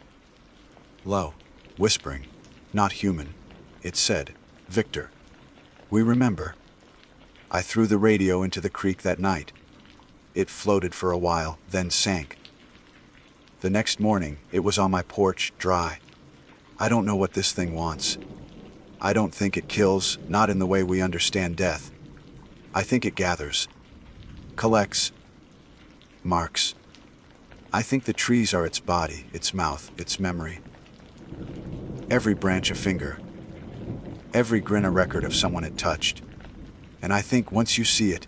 Low, whispering, not human. It said, "Victor, we remember." I threw the radio into the creek that night. It floated for a while, then sank. The next morning, it was on my porch, dry. I don't know what this thing wants. I don't think it kills, not in the way we understand death. I think it gathers, collects, marks. I think the trees are its body, its mouth, its memory. Every branch a finger, every grin a record of someone it touched. And I think once you see it,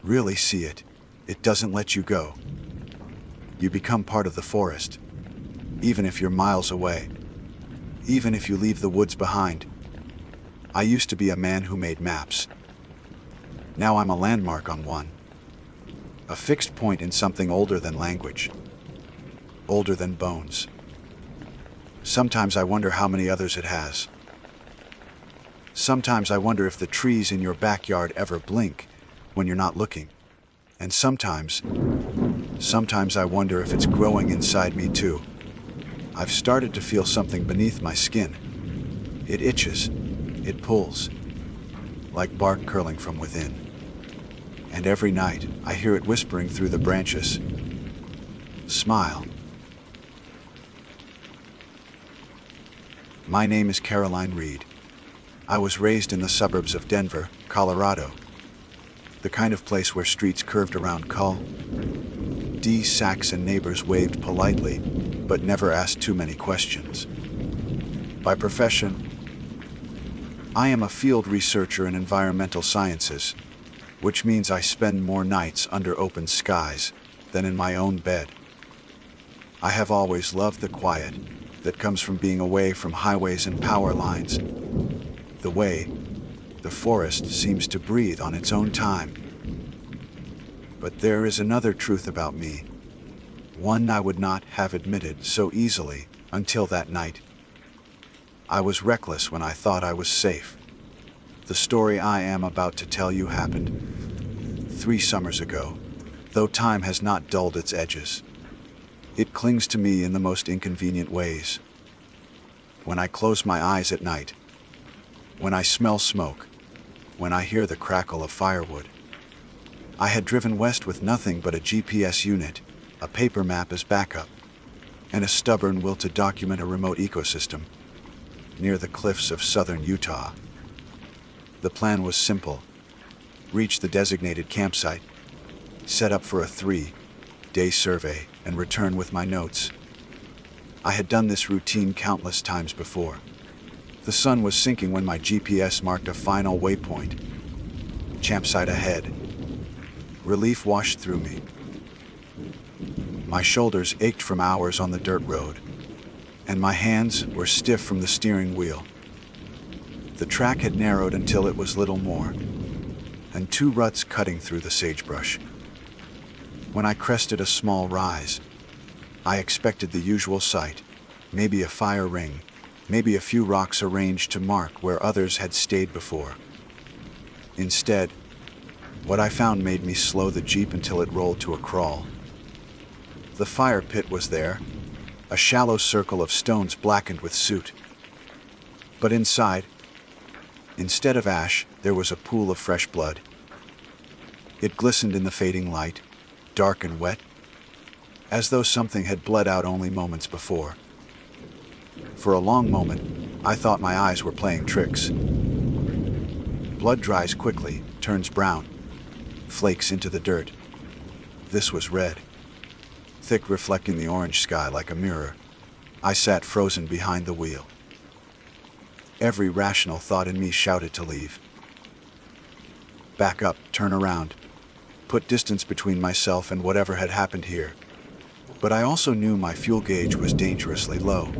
really see it, it doesn't let you go. You become part of the forest, even if you're miles away, even if you leave the woods behind. I used to be a man who made maps. Now I'm a landmark on one. A fixed point in something older than language, older than bones. Sometimes I wonder how many others it has. Sometimes I wonder if the trees in your backyard ever blink when you're not looking. And sometimes I wonder if it's growing inside me too. I've started to feel something beneath my skin. It itches, it pulls, like bark curling from within. And every night I hear it whispering through the branches. Smile. My name is Caroline Reed. I was raised in the suburbs of Denver, Colorado. The kind of place where streets curved around cul-de-sacs and neighbors waved politely, but never asked too many questions. By profession, I am a field researcher in environmental sciences, which means I spend more nights under open skies than in my own bed. I have always loved the quiet that comes from being away from highways and power lines. The way the forest seems to breathe on its own time. But there is another truth about me, one I would not have admitted so easily until that night. I was reckless when I thought I was safe. The story I am about to tell you happened 3 summers ago, though time has not dulled its edges. It clings to me in the most inconvenient ways. When I close my eyes at night, when I smell smoke, when I hear the crackle of firewood. I had driven west with nothing but a GPS unit, a paper map as backup, and a stubborn will to document a remote ecosystem near the cliffs of southern Utah. The plan was simple: reach the designated campsite, set up for a 3-day survey, and return with my notes. I had done this routine countless times before. The sun was sinking when my GPS marked a final waypoint. Campsite ahead. Relief washed through me. My shoulders ached from hours on the dirt road, and my hands were stiff from the steering wheel. The track had narrowed until it was little more, and 2 ruts cutting through the sagebrush. When I crested a small rise, I expected the usual sight, maybe a fire ring, maybe a few rocks arranged to mark where others had stayed before. Instead, what I found made me slow the Jeep until it rolled to a crawl. The fire pit was there, a shallow circle of stones blackened with soot. But inside, instead of ash, there was a pool of fresh blood. It glistened in the fading light, dark and wet, as though something had bled out only moments before. For a long moment, I thought my eyes were playing tricks. Blood dries quickly, turns brown, flakes into the dirt. This was red, thick, reflecting the orange sky like a mirror. I sat frozen behind the wheel. Every rational thought in me shouted to leave. Back up, turn around, put distance between myself and whatever had happened here. But I also knew my fuel gauge was dangerously low.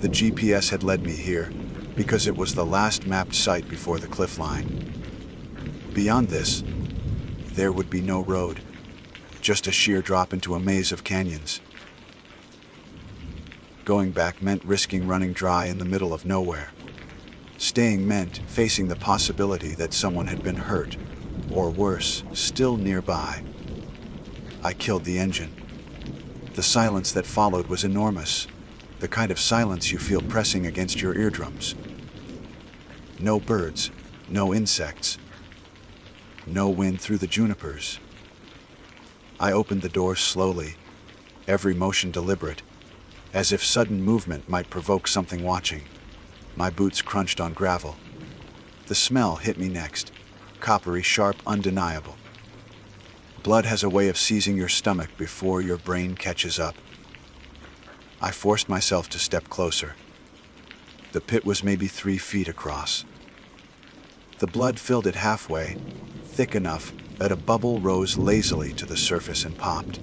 The GPS had led me here because it was the last mapped site before the cliff line. Beyond this, there would be no road, just a sheer drop into a maze of canyons. Going back meant risking running dry in the middle of nowhere. Staying meant facing the possibility that someone had been hurt, or worse, still nearby. I killed the engine, The silence that followed was enormous, the kind of silence you feel pressing against your eardrums. No birds, no insects, no wind through the junipers. I opened the door slowly, every motion deliberate, as if sudden movement might provoke something watching. My boots crunched on gravel. The smell hit me next, coppery, sharp, undeniable. Blood has a way of seizing your stomach before your brain catches up. I forced myself to step closer. The pit was maybe 3 feet across. The blood filled it halfway, thick enough that a bubble rose lazily to the surface and popped.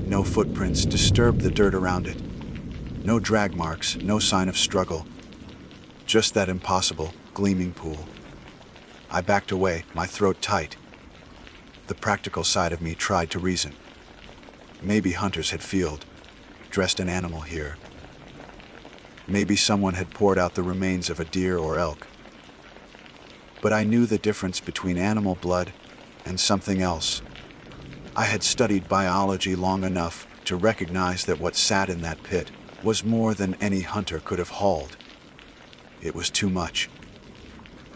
No footprints disturbed the dirt around it. No drag marks, no sign of struggle. Just that impossible, gleaming pool. I backed away, my throat tight. The practical side of me tried to reason. Maybe hunters had dressed an animal here. Maybe someone had poured out the remains of a deer or elk. But I knew the difference between animal blood and something else. I had studied biology long enough to recognize that what sat in that pit was more than any hunter could have hauled. It was too much.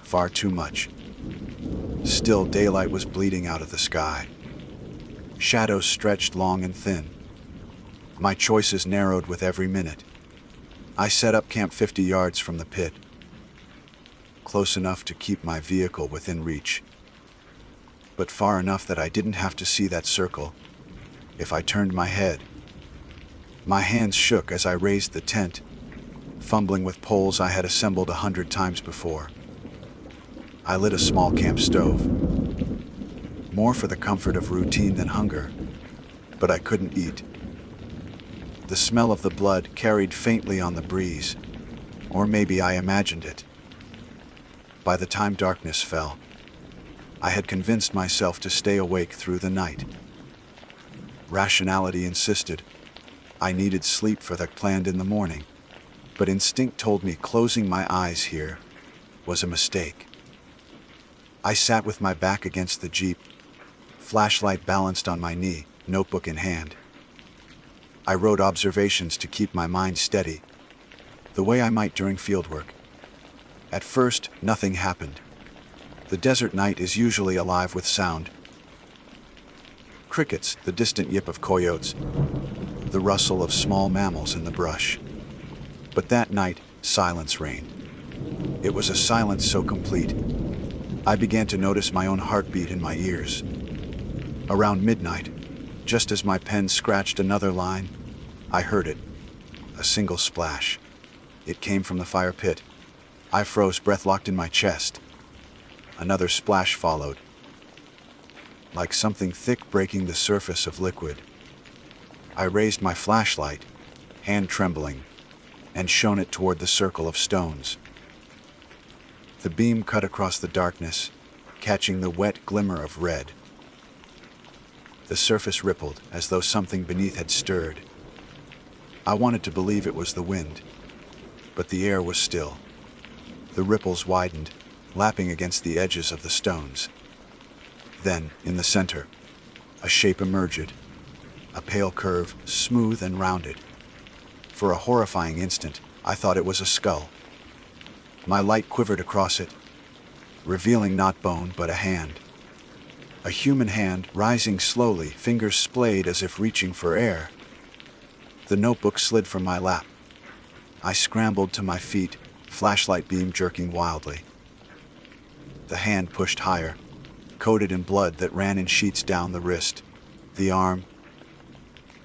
Far too much. Still, daylight was bleeding out of the sky. Shadows stretched long and thin. My choices narrowed with every minute. I set up camp 50 yards from the pit, close enough to keep my vehicle within reach, but far enough that I didn't have to see that circle if I turned my head. My hands shook as I raised the tent, fumbling with poles I had assembled 100 times before. I lit a small camp stove, more for the comfort of routine than hunger, but I couldn't eat. The smell of the blood carried faintly on the breeze, or maybe I imagined it. By the time darkness fell, I had convinced myself to stay awake through the night. Rationality insisted I needed sleep for the planned in the morning, but instinct told me closing my eyes here was a mistake. I sat with my back against the Jeep, flashlight balanced on my knee, notebook in hand. I wrote observations to keep my mind steady, the way I might during fieldwork. At first, nothing happened. The desert night is usually alive with sound. Crickets, the distant yip of coyotes, the rustle of small mammals in the brush. But that night, silence reigned. It was a silence so complete, I began to notice my own heartbeat in my ears. Around midnight, just as my pen scratched another line, I heard it, a single splash. It came from the fire pit. I froze, breath locked in my chest. Another splash followed, like something thick breaking the surface of liquid. I raised my flashlight, hand trembling, and shone it toward the circle of stones. The beam cut across the darkness, catching the wet glimmer of red. The surface rippled as though something beneath had stirred. I wanted to believe it was the wind, but the air was still. The ripples widened, lapping against the edges of the stones. Then, in the center, a shape emerged, a pale curve, smooth and rounded. For a horrifying instant, I thought it was a skull. My light quivered across it, revealing not bone but a hand. A human hand, rising slowly, fingers splayed as if reaching for air. The notebook slid from my lap. I scrambled to my feet, flashlight beam jerking wildly. The hand pushed higher, coated in blood that ran in sheets down the wrist, the arm,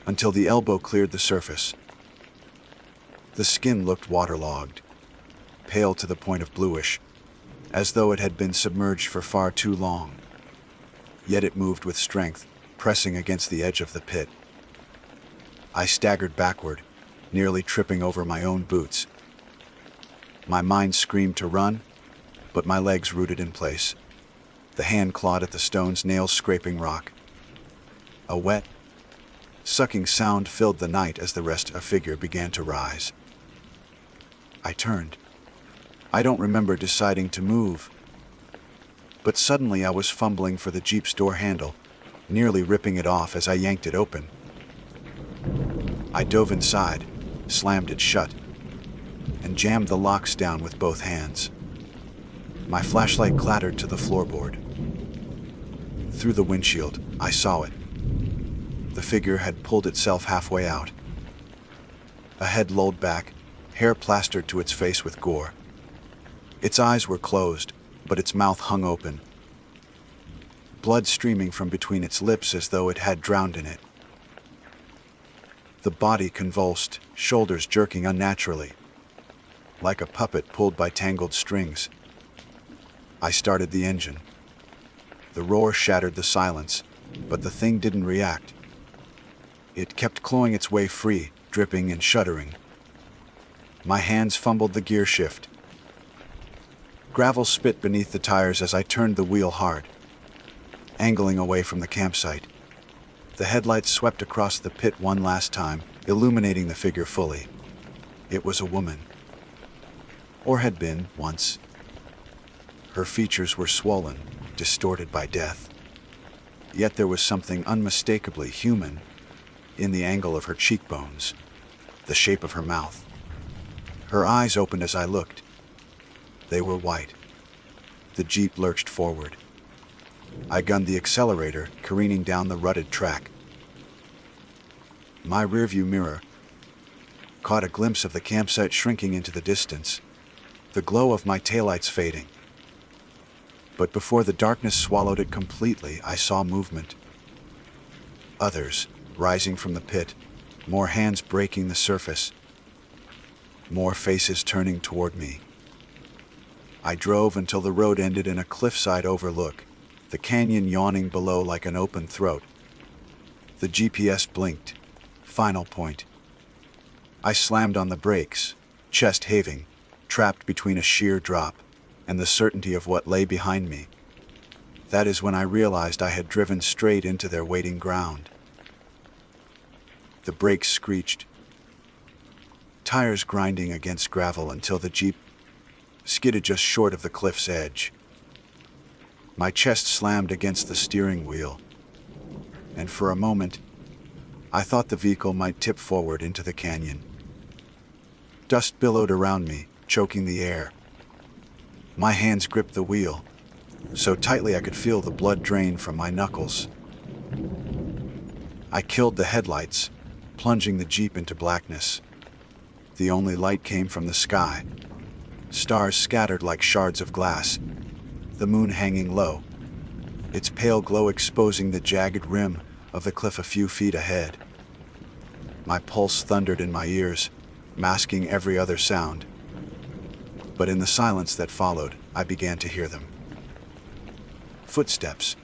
until the elbow cleared the surface. The skin looked waterlogged, pale to the point of bluish, as though it had been submerged for far too long. Yet it moved with strength, pressing against the edge of the pit. I staggered backward, nearly tripping over my own boots. My mind screamed to run, but my legs rooted in place. The hand clawed at the stones, nails scraping rock. A wet, sucking sound filled the night as a figure began to rise. I turned. I don't remember deciding to move, but suddenly I was fumbling for the Jeep's door handle, nearly ripping it off as I yanked it open. I dove inside, slammed it shut, and jammed the locks down with both hands. My flashlight clattered to the floorboard. Through the windshield, I saw it. The figure had pulled itself halfway out. A head lolled back, hair plastered to its face with gore. Its eyes were closed, but its mouth hung open, blood streaming from between its lips as though it had drowned in it. The body convulsed, shoulders jerking unnaturally, like a puppet pulled by tangled strings. I started the engine. The roar shattered the silence, but the thing didn't react. It kept clawing its way free, dripping and shuddering. My hands fumbled the gear shift. Gravel spit beneath the tires as I turned the wheel hard, angling away from the campsite. The headlights swept across the pit one last time, illuminating the figure fully. It was a woman. Or had been, once. Her features were swollen, distorted by death. Yet there was something unmistakably human in the angle of her cheekbones, the shape of her mouth. Her eyes opened as I looked. They were white. The Jeep lurched forward. I gunned the accelerator, careening down the rutted track. My rearview mirror caught a glimpse of the campsite shrinking into the distance, the glow of my taillights fading. But before the darkness swallowed it completely, I saw movement. Others, rising from the pit, more hands breaking the surface, more faces turning toward me. I drove until the road ended in a cliffside overlook, the canyon yawning below like an open throat. The GPS blinked. Final point. I slammed on the brakes, chest heaving, trapped between a sheer drop and the certainty of what lay behind me. That is when I realized I had driven straight into their waiting ground. The brakes screeched, tires grinding against gravel until the Jeep skidded just short of the cliff's edge. My chest slammed against the steering wheel, and for a moment, I thought the vehicle might tip forward into the canyon. Dust billowed around me, choking the air. My hands gripped the wheel, so tightly I could feel the blood drain from my knuckles. I killed the headlights, plunging the Jeep into blackness. The only light came from the sky. Stars scattered like shards of glass, the moon hanging low, its pale glow exposing the jagged rim of the cliff a few feet ahead. My pulse thundered in my ears, masking every other sound. But in the silence that followed, I began to hear them. Footsteps.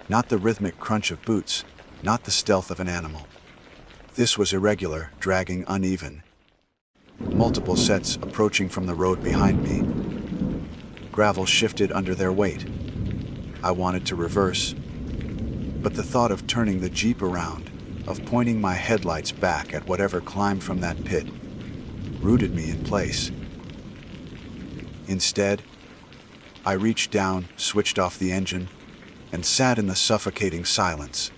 Not the rhythmic crunch of boots, not the stealth of an animal. This was irregular, dragging, uneven. Multiple sets approaching from the road behind me. Gravel shifted under their weight. I wanted to reverse, but the thought of turning the Jeep around, of pointing my headlights back at whatever climbed from that pit, rooted me in place. Instead, I reached down, switched off the engine, and sat in the suffocating silence.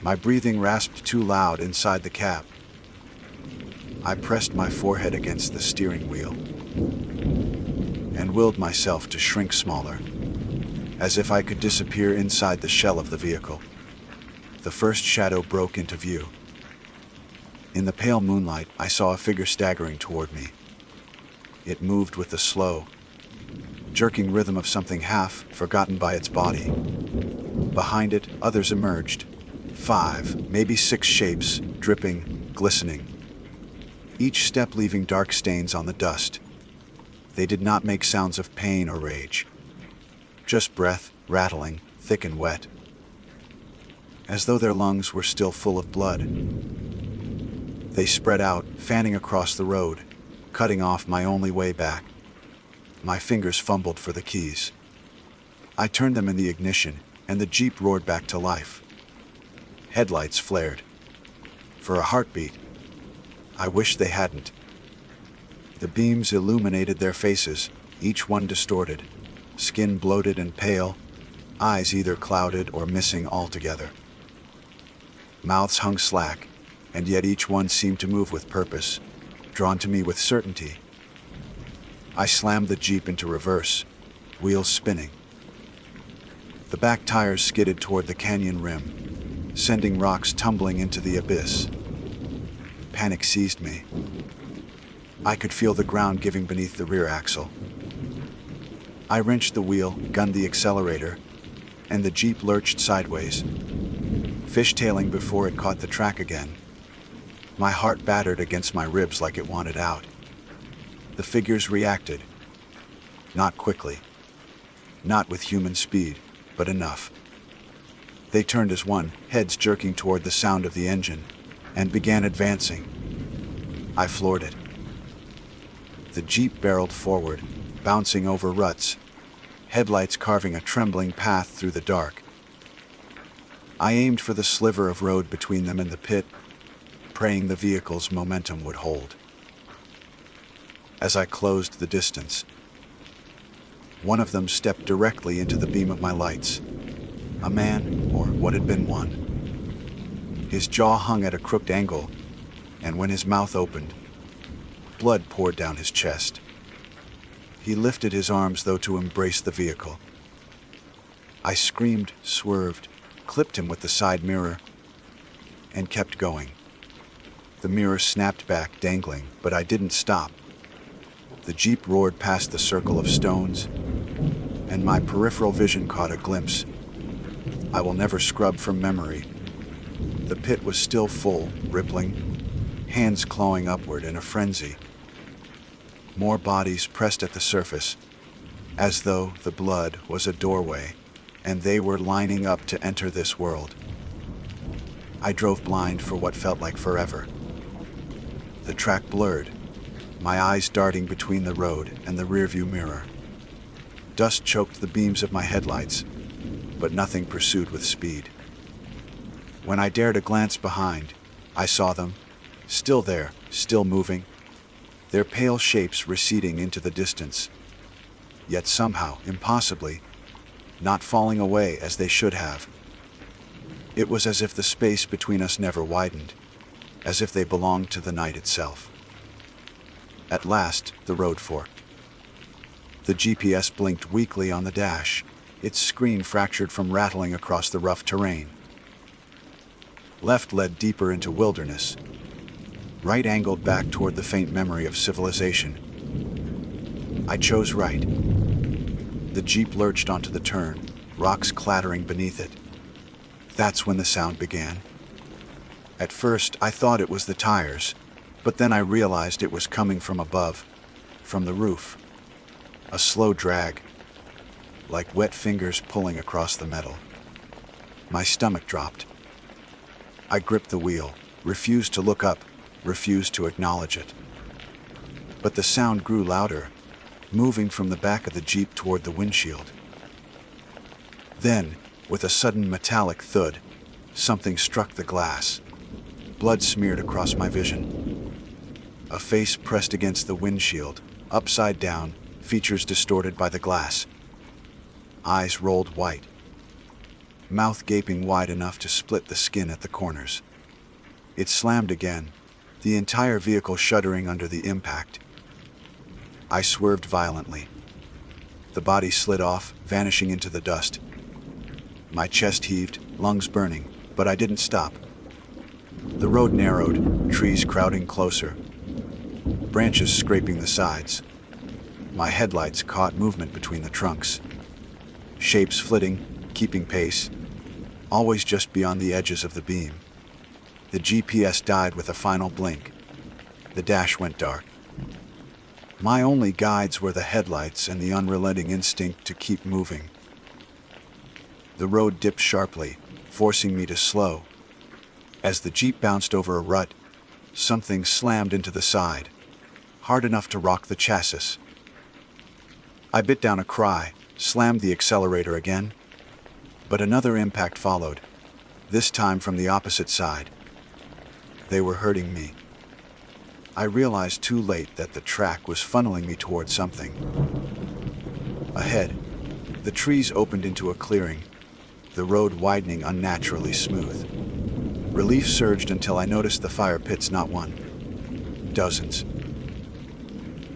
My breathing rasped too loud inside the cab. I pressed my forehead against the steering wheel and willed myself to shrink smaller, as if I could disappear inside the shell of the vehicle. The first shadow broke into view. In the pale moonlight, I saw a figure staggering toward me. It moved with the slow, jerking rhythm of something half forgotten by its body. Behind it, others emerged. 5, maybe 6 shapes, dripping, glistening. Each step leaving dark stains on the dust. They did not make sounds of pain or rage. Just breath, rattling, thick and wet, as though their lungs were still full of blood. They spread out, fanning across the road, cutting off my only way back. My fingers fumbled for the keys. I turned them in the ignition, and the Jeep roared back to life. Headlights flared. For a heartbeat, I wished they hadn't. The beams illuminated their faces, each one distorted, skin bloated and pale, eyes either clouded or missing altogether. Mouths hung slack, and yet each one seemed to move with purpose, drawn to me with certainty. I slammed the Jeep into reverse, wheels spinning. The back tires skidded toward the canyon rim, sending rocks tumbling into the abyss. Panic seized me. I could feel the ground giving beneath the rear axle. I wrenched the wheel, gunned the accelerator, and the Jeep lurched sideways, fishtailing before it caught the track again. My heart battered against my ribs like it wanted out. The figures reacted. Not quickly. Not with human speed, but enough. They turned as one, heads jerking toward the sound of the engine, and began advancing. I floored it. The Jeep barreled forward, bouncing over ruts, headlights carving a trembling path through the dark. I aimed for the sliver of road between them and the pit, praying the vehicle's momentum would hold. As I closed the distance, one of them stepped directly into the beam of my lights. A man, or what had been one. His jaw hung at a crooked angle, and when his mouth opened, blood poured down his chest. He lifted his arms, though, to embrace the vehicle. I screamed, swerved, clipped him with the side mirror, and kept going. The mirror snapped back, dangling, but I didn't stop. The Jeep roared past the circle of stones, and my peripheral vision caught a glimpse I will never scrub from memory. The pit was still full, rippling, hands clawing upward in a frenzy. More bodies pressed at the surface, as though the blood was a doorway, and they were lining up to enter this world. I drove blind for what felt like forever. The track blurred, my eyes darting between the road and the rearview mirror. Dust choked the beams of my headlights, but nothing pursued with speed. When I dared a glance behind, I saw them, still there, still moving, their pale shapes receding into the distance, yet somehow, impossibly, not falling away as they should have. It was as if the space between us never widened, as if they belonged to the night itself. At last, the road forked. The GPS blinked weakly on the dash, its screen fractured from rattling across the rough terrain. Left led deeper into wilderness. Right angled back toward the faint memory of civilization. I chose right. The Jeep lurched onto the turn, rocks clattering beneath it. That's when the sound began. At first, I thought it was the tires, but then I realized it was coming from above, from the roof. A slow drag, like wet fingers pulling across the metal. My stomach dropped. I gripped the wheel, refused to look up, refused to acknowledge it. But the sound grew louder, moving from the back of the Jeep toward the windshield. Then, with a sudden metallic thud, something struck the glass. Blood smeared across my vision. A face pressed against the windshield, upside down, features distorted by the glass. Eyes rolled white. Mouth gaping wide enough to split the skin at the corners. It slammed again, the entire vehicle shuddering under the impact. I swerved violently. The body slid off, vanishing into the dust. My chest heaved, lungs burning, but I didn't stop. The road narrowed, trees crowding closer, branches scraping the sides. My headlights caught movement between the trunks. Shapes flitting, keeping pace, always just beyond the edges of the beam. The GPS died with a final blink. The dash went dark. My only guides were the headlights and the unrelenting instinct to keep moving. The road dipped sharply, forcing me to slow. As the Jeep bounced over a rut, something slammed into the side, hard enough to rock the chassis. I bit down a cry, slammed the accelerator again, but another impact followed, this time from the opposite side. They were hurting me. I realized too late that the track was funneling me toward something. Ahead, the trees opened into a clearing, the road widening unnaturally smooth. Relief surged until I noticed the fire pits, not one, dozens.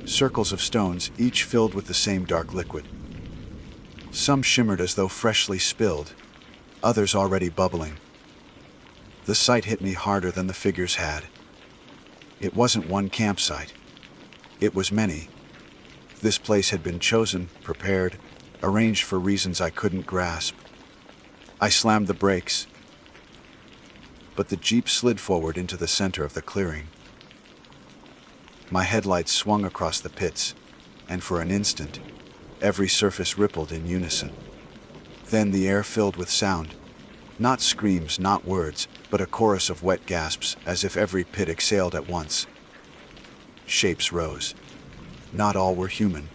Circles of stones, each filled with the same dark liquid. Some shimmered as though freshly spilled, others already bubbling. The sight hit me harder than the figures had. It wasn't one campsite. It was many. This place had been chosen, prepared, arranged for reasons I couldn't grasp. I slammed the brakes, but the Jeep slid forward into the center of the clearing. My headlights swung across the pits, and for an instant, every surface rippled in unison. Then the air filled with sound. Not screams, not words, but a chorus of wet gasps, as if every pit exhaled at once. Shapes rose. Not all were human.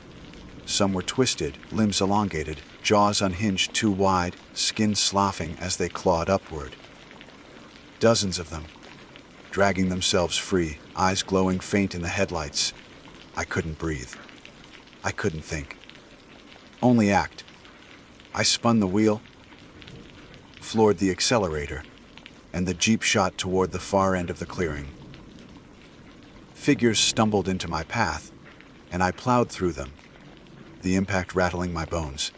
Some were twisted, limbs elongated, jaws unhinged too wide, skin sloughing as they clawed upward. Dozens of them, dragging themselves free, eyes glowing faint in the headlights. I couldn't breathe. I couldn't think. Only act. I spun the wheel, floored the accelerator, and the Jeep shot toward the far end of the clearing. Figures stumbled into my path, and I plowed through them, the impact rattling my bones.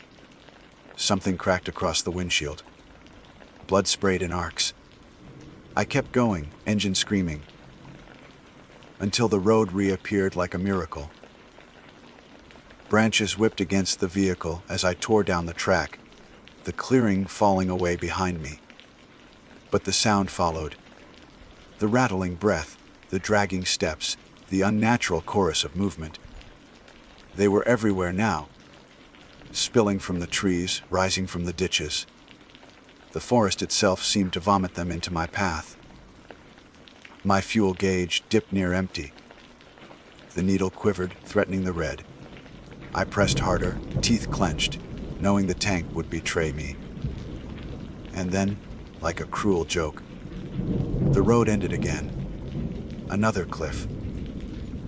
Something cracked across the windshield. Blood sprayed in arcs. I kept going, engine screaming, until the road reappeared like a miracle. Branches whipped against the vehicle as I tore down the track, the clearing falling away behind me. But the sound followed. The rattling breath, the dragging steps, the unnatural chorus of movement. They were everywhere now, spilling from the trees, rising from the ditches. The forest itself seemed to vomit them into my path. My fuel gauge dipped near empty. The needle quivered, threatening the red. I pressed harder, teeth clenched, knowing the tank would betray me. And then, like a cruel joke, the road ended again. Another cliff.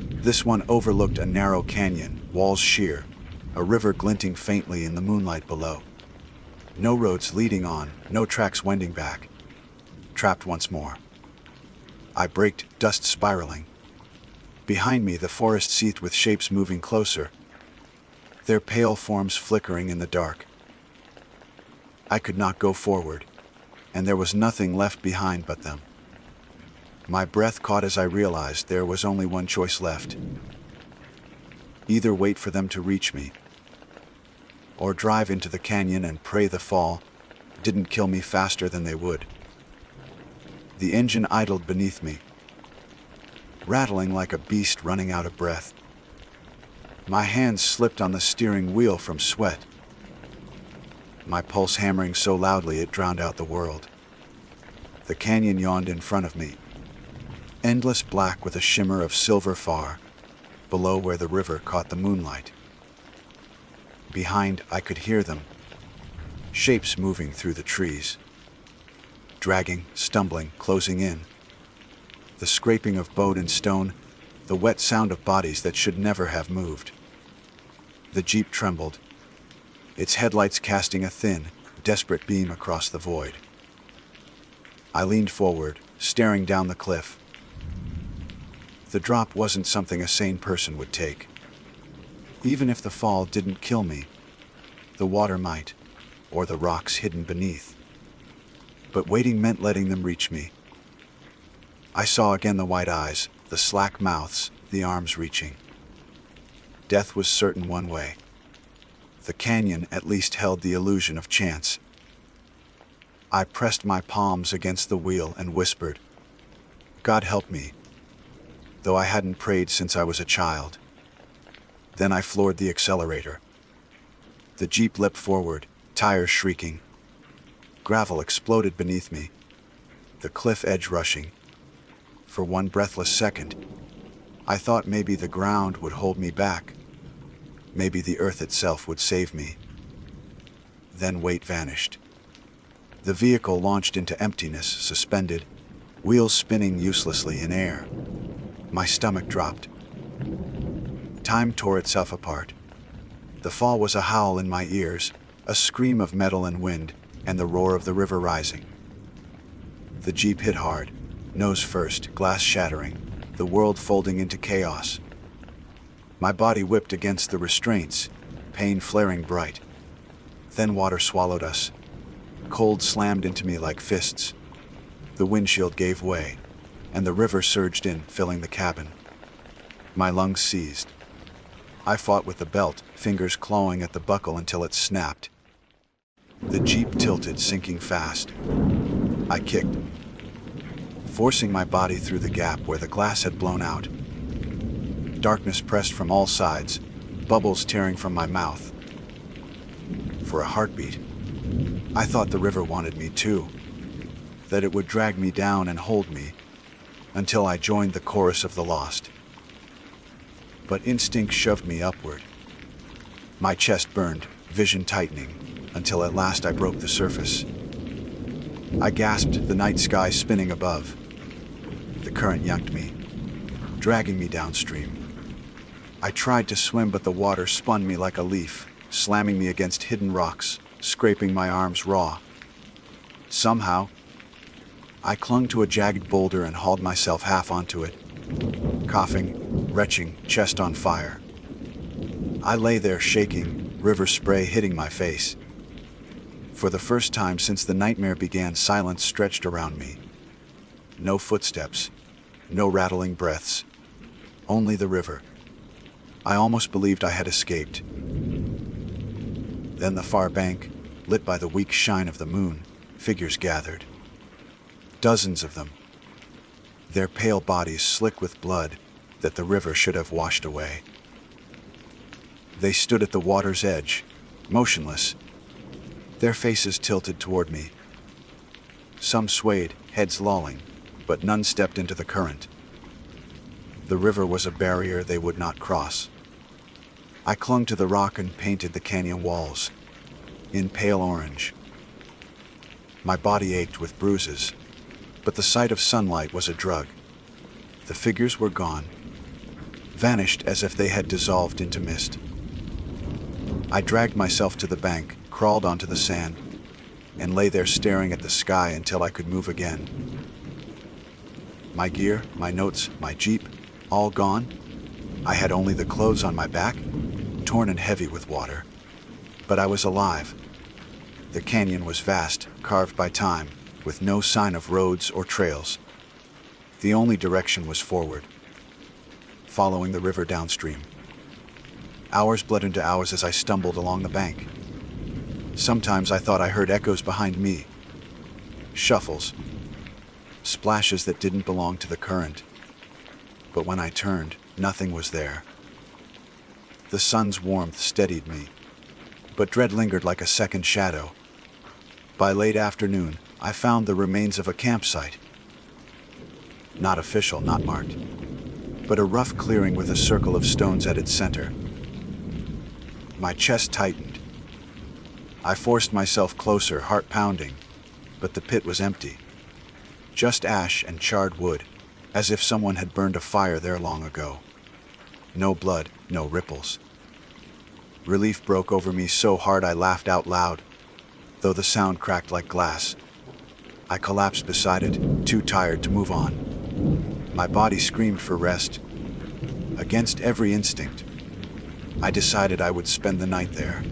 This one overlooked a narrow canyon, walls sheer, a river glinting faintly in the moonlight below. No roads leading on, no tracks wending back. Trapped once more. I braked, dust spiraling. Behind me, the forest seethed with shapes moving closer, their pale forms flickering in the dark. I could not go forward, and there was nothing left behind but them. My breath caught as I realized there was only one choice left. Either wait for them to reach me, or drive into the canyon and pray the fall didn't kill me faster than they would. The engine idled beneath me, rattling like a beast running out of breath. My hands slipped on the steering wheel from sweat, my pulse hammering so loudly it drowned out the world. The canyon yawned in front of me, endless black with a shimmer of silver far, below where the river caught the moonlight. Behind, I could hear them, shapes moving through the trees, dragging, stumbling, closing in. The scraping of boat and stone, the wet sound of bodies that should never have moved. The Jeep trembled, its headlights casting a thin, desperate beam across the void. I leaned forward, staring down the cliff. The drop wasn't something a sane person would take. Even if the fall didn't kill me, the water might, or the rocks hidden beneath. But waiting meant letting them reach me. I saw again the white eyes, the slack mouths, the arms reaching. Death was certain one way. The canyon at least held the illusion of chance. I pressed my palms against the wheel and whispered, "God help me," though I hadn't prayed since I was a child. Then I floored the accelerator. The Jeep leapt forward, tires shrieking. Gravel exploded beneath me, the cliff edge rushing. For one breathless second, I thought maybe the ground would hold me back. Maybe the earth itself would save me. Then weight vanished. The vehicle launched into emptiness, suspended, wheels spinning uselessly in air. My stomach dropped. Time tore itself apart. The fall was a howl in my ears, a scream of metal and wind, and the roar of the river rising. The Jeep hit hard, nose first, glass shattering, the world folding into chaos. My body whipped against the restraints, pain flaring bright. Then water swallowed us. Cold slammed into me like fists. The windshield gave way, and the river surged in, filling the cabin. My lungs seized. I fought with the belt, fingers clawing at the buckle until it snapped. The Jeep tilted, sinking fast. I kicked, forcing my body through the gap where the glass had blown out. Darkness pressed from all sides, bubbles tearing from my mouth. For a heartbeat, I thought the river wanted me too, that it would drag me down and hold me until I joined the chorus of the lost. But instinct shoved me upward. My chest burned, vision tightening, until at last I broke the surface. I gasped, the night sky spinning above. The current yanked me, dragging me downstream. I tried to swim, but the water spun me like a leaf, slamming me against hidden rocks, scraping my arms raw. Somehow, I clung to a jagged boulder and hauled myself half onto it, coughing, retching, chest on fire. I lay there shaking, river spray hitting my face. For the first time since the nightmare began, silence stretched around me. No footsteps, no rattling breaths, only the river. I almost believed I had escaped. Then the far bank, lit by the weak shine of the moon, figures gathered. Dozens of them, their pale bodies slick with blood that the river should have washed away. They stood at the water's edge, motionless, their faces tilted toward me. Some swayed, heads lolling, but none stepped into the current. The river was a barrier they would not cross. I clung to the rock and painted the canyon walls in pale orange. My body ached with bruises, but the sight of sunlight was a drug. The figures were gone, vanished as if they had dissolved into mist. I dragged myself to the bank, crawled onto the sand, and lay there staring at the sky until I could move again. My gear, my notes, my Jeep, all gone. I had only the clothes on my back, torn and heavy with water. But I was alive. The canyon was vast, carved by time, with no sign of roads or trails. The only direction was forward, following the river downstream. Hours bled into hours as I stumbled along the bank. Sometimes I thought I heard echoes behind me, shuffles, splashes that didn't belong to the current. But when I turned, nothing was there. The sun's warmth steadied me, but dread lingered like a second shadow. By late afternoon, I found the remains of a campsite. Not official, not marked, but a rough clearing with a circle of stones at its center. My chest tightened. I forced myself closer, heart pounding, but the pit was empty. Just ash and charred wood, as if someone had burned a fire there long ago. No blood, no ripples. Relief broke over me so hard I laughed out loud, though the sound cracked like glass. I collapsed beside it, too tired to move on. My body screamed for rest. Against every instinct, I decided I would spend the night there.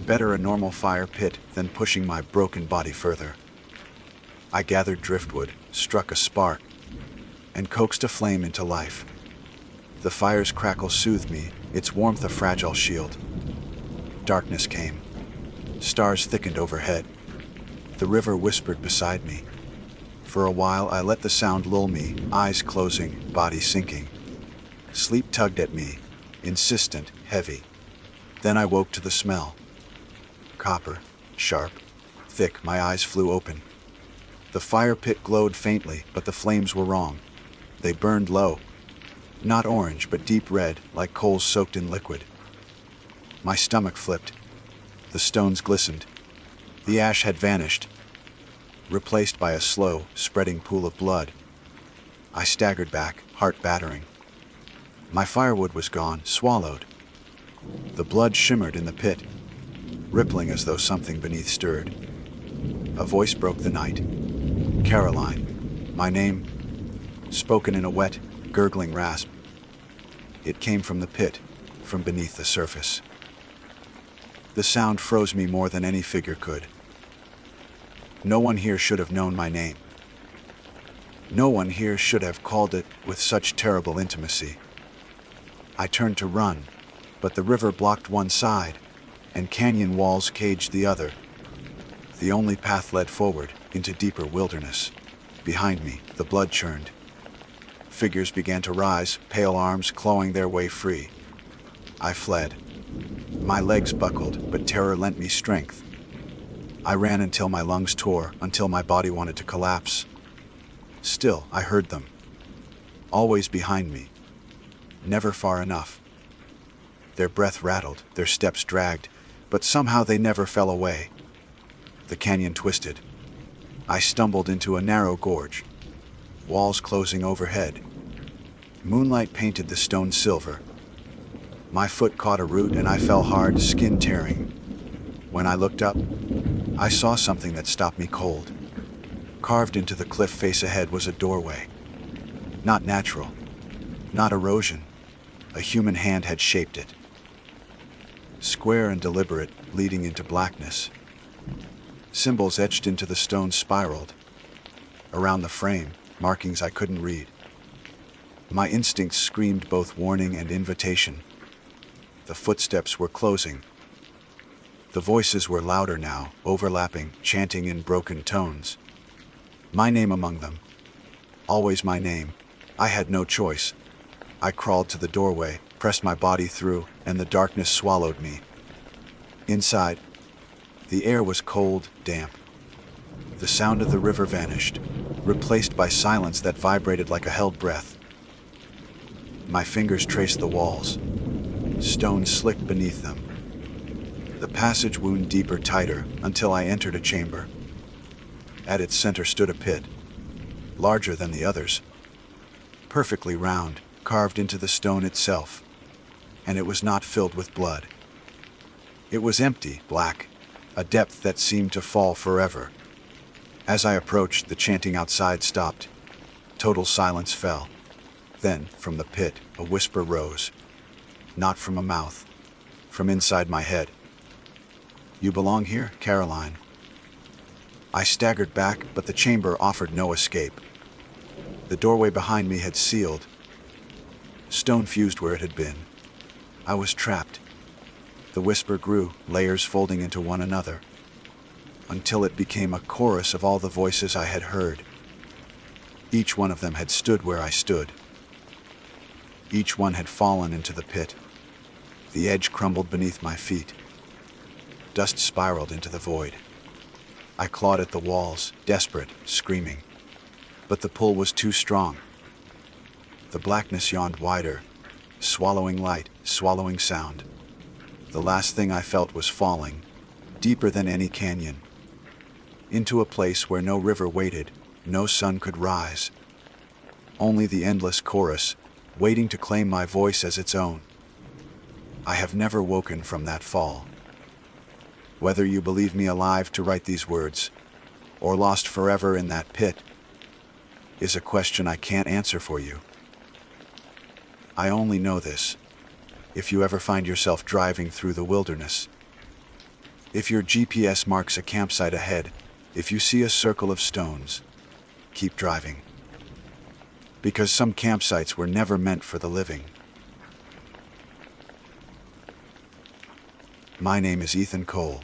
Better a normal fire pit than pushing my broken body further. I gathered driftwood, struck a spark, and coaxed a flame into life. The fire's crackle soothed me, its warmth a fragile shield. Darkness came. Stars thickened overhead. The river whispered beside me. For a while I let the sound lull me, eyes closing, body sinking. Sleep tugged at me, insistent, heavy. Then I woke to the smell. Copper, sharp, thick, my eyes flew open. The fire pit glowed faintly, but the flames were wrong. They burned low. Not orange, but deep red, like coals soaked in liquid. My stomach flipped. The stones glistened. The ash had vanished, replaced by a slow, spreading pool of blood. I staggered back, heart battering. My firewood was gone, swallowed. The blood shimmered in the pit, rippling as though something beneath stirred. A voice broke the night. Caroline. My name, spoken in a wet, gurgling rasp. It came from the pit, from beneath the surface. The sound froze me more than any figure could. No one here should have known my name. No one here should have called it with such terrible intimacy. I turned to run, but the river blocked one side, and canyon walls caged the other. The only path led forward, into deeper wilderness. Behind me, the blood churned. Figures began to rise, pale arms clawing their way free. I fled. My legs buckled, but terror lent me strength. I ran until my lungs tore, until my body wanted to collapse. Still, I heard them. Always behind me. Never far enough. Their breath rattled, their steps dragged, but somehow they never fell away. The canyon twisted. I stumbled into a narrow gorge. Walls closing overhead. Moonlight painted the stone silver. My foot caught a root and I fell hard, skin tearing. When I looked up, I saw something that stopped me cold. Carved into the cliff face ahead was a doorway. Not natural. Not erosion. A human hand had shaped it. Square and deliberate, leading into blackness. Symbols etched into the stone spiraled. Around the frame, markings I couldn't read. My instincts screamed both warning and invitation. The footsteps were closing. The voices were louder now, overlapping, chanting in broken tones. My name among them. Always my name. I had no choice. I crawled to the doorway, pressed my body through, and the darkness swallowed me. Inside, the air was cold, damp. The sound of the river vanished, replaced by silence that vibrated like a held breath. My fingers traced the walls. Stone slick beneath them. The passage wound deeper, tighter, until I entered a chamber. At its center stood a pit, larger than the others, perfectly round, carved into the stone itself, and it was not filled with blood. It was empty, black, a depth that seemed to fall forever. As I approached, the chanting outside stopped. Total silence fell. Then, from the pit, a whisper rose. Not from a mouth, from inside my head. "You belong here, Caroline." I staggered back, but the chamber offered no escape. The doorway behind me had sealed. Stone fused where it had been. I was trapped. The whisper grew, layers folding into one another, until it became a chorus of all the voices I had heard. Each one of them had stood where I stood. Each one had fallen into the pit. The edge crumbled beneath my feet. Dust spiraled into the void. I clawed at the walls, desperate, screaming. But the pull was too strong. The blackness yawned wider, swallowing light, swallowing sound. The last thing I felt was falling, deeper than any canyon, into a place where no river waited, no sun could rise. Only the endless chorus, waiting to claim my voice as its own. I have never woken from that fall. Whether you believe me alive to write these words, or lost forever in that pit, is a question I can't answer for you. I only know this. If you ever find yourself driving through the wilderness, if your GPS marks a campsite ahead, if you see a circle of stones, keep driving. Because some campsites were never meant for the living. My name is Ethan Cole.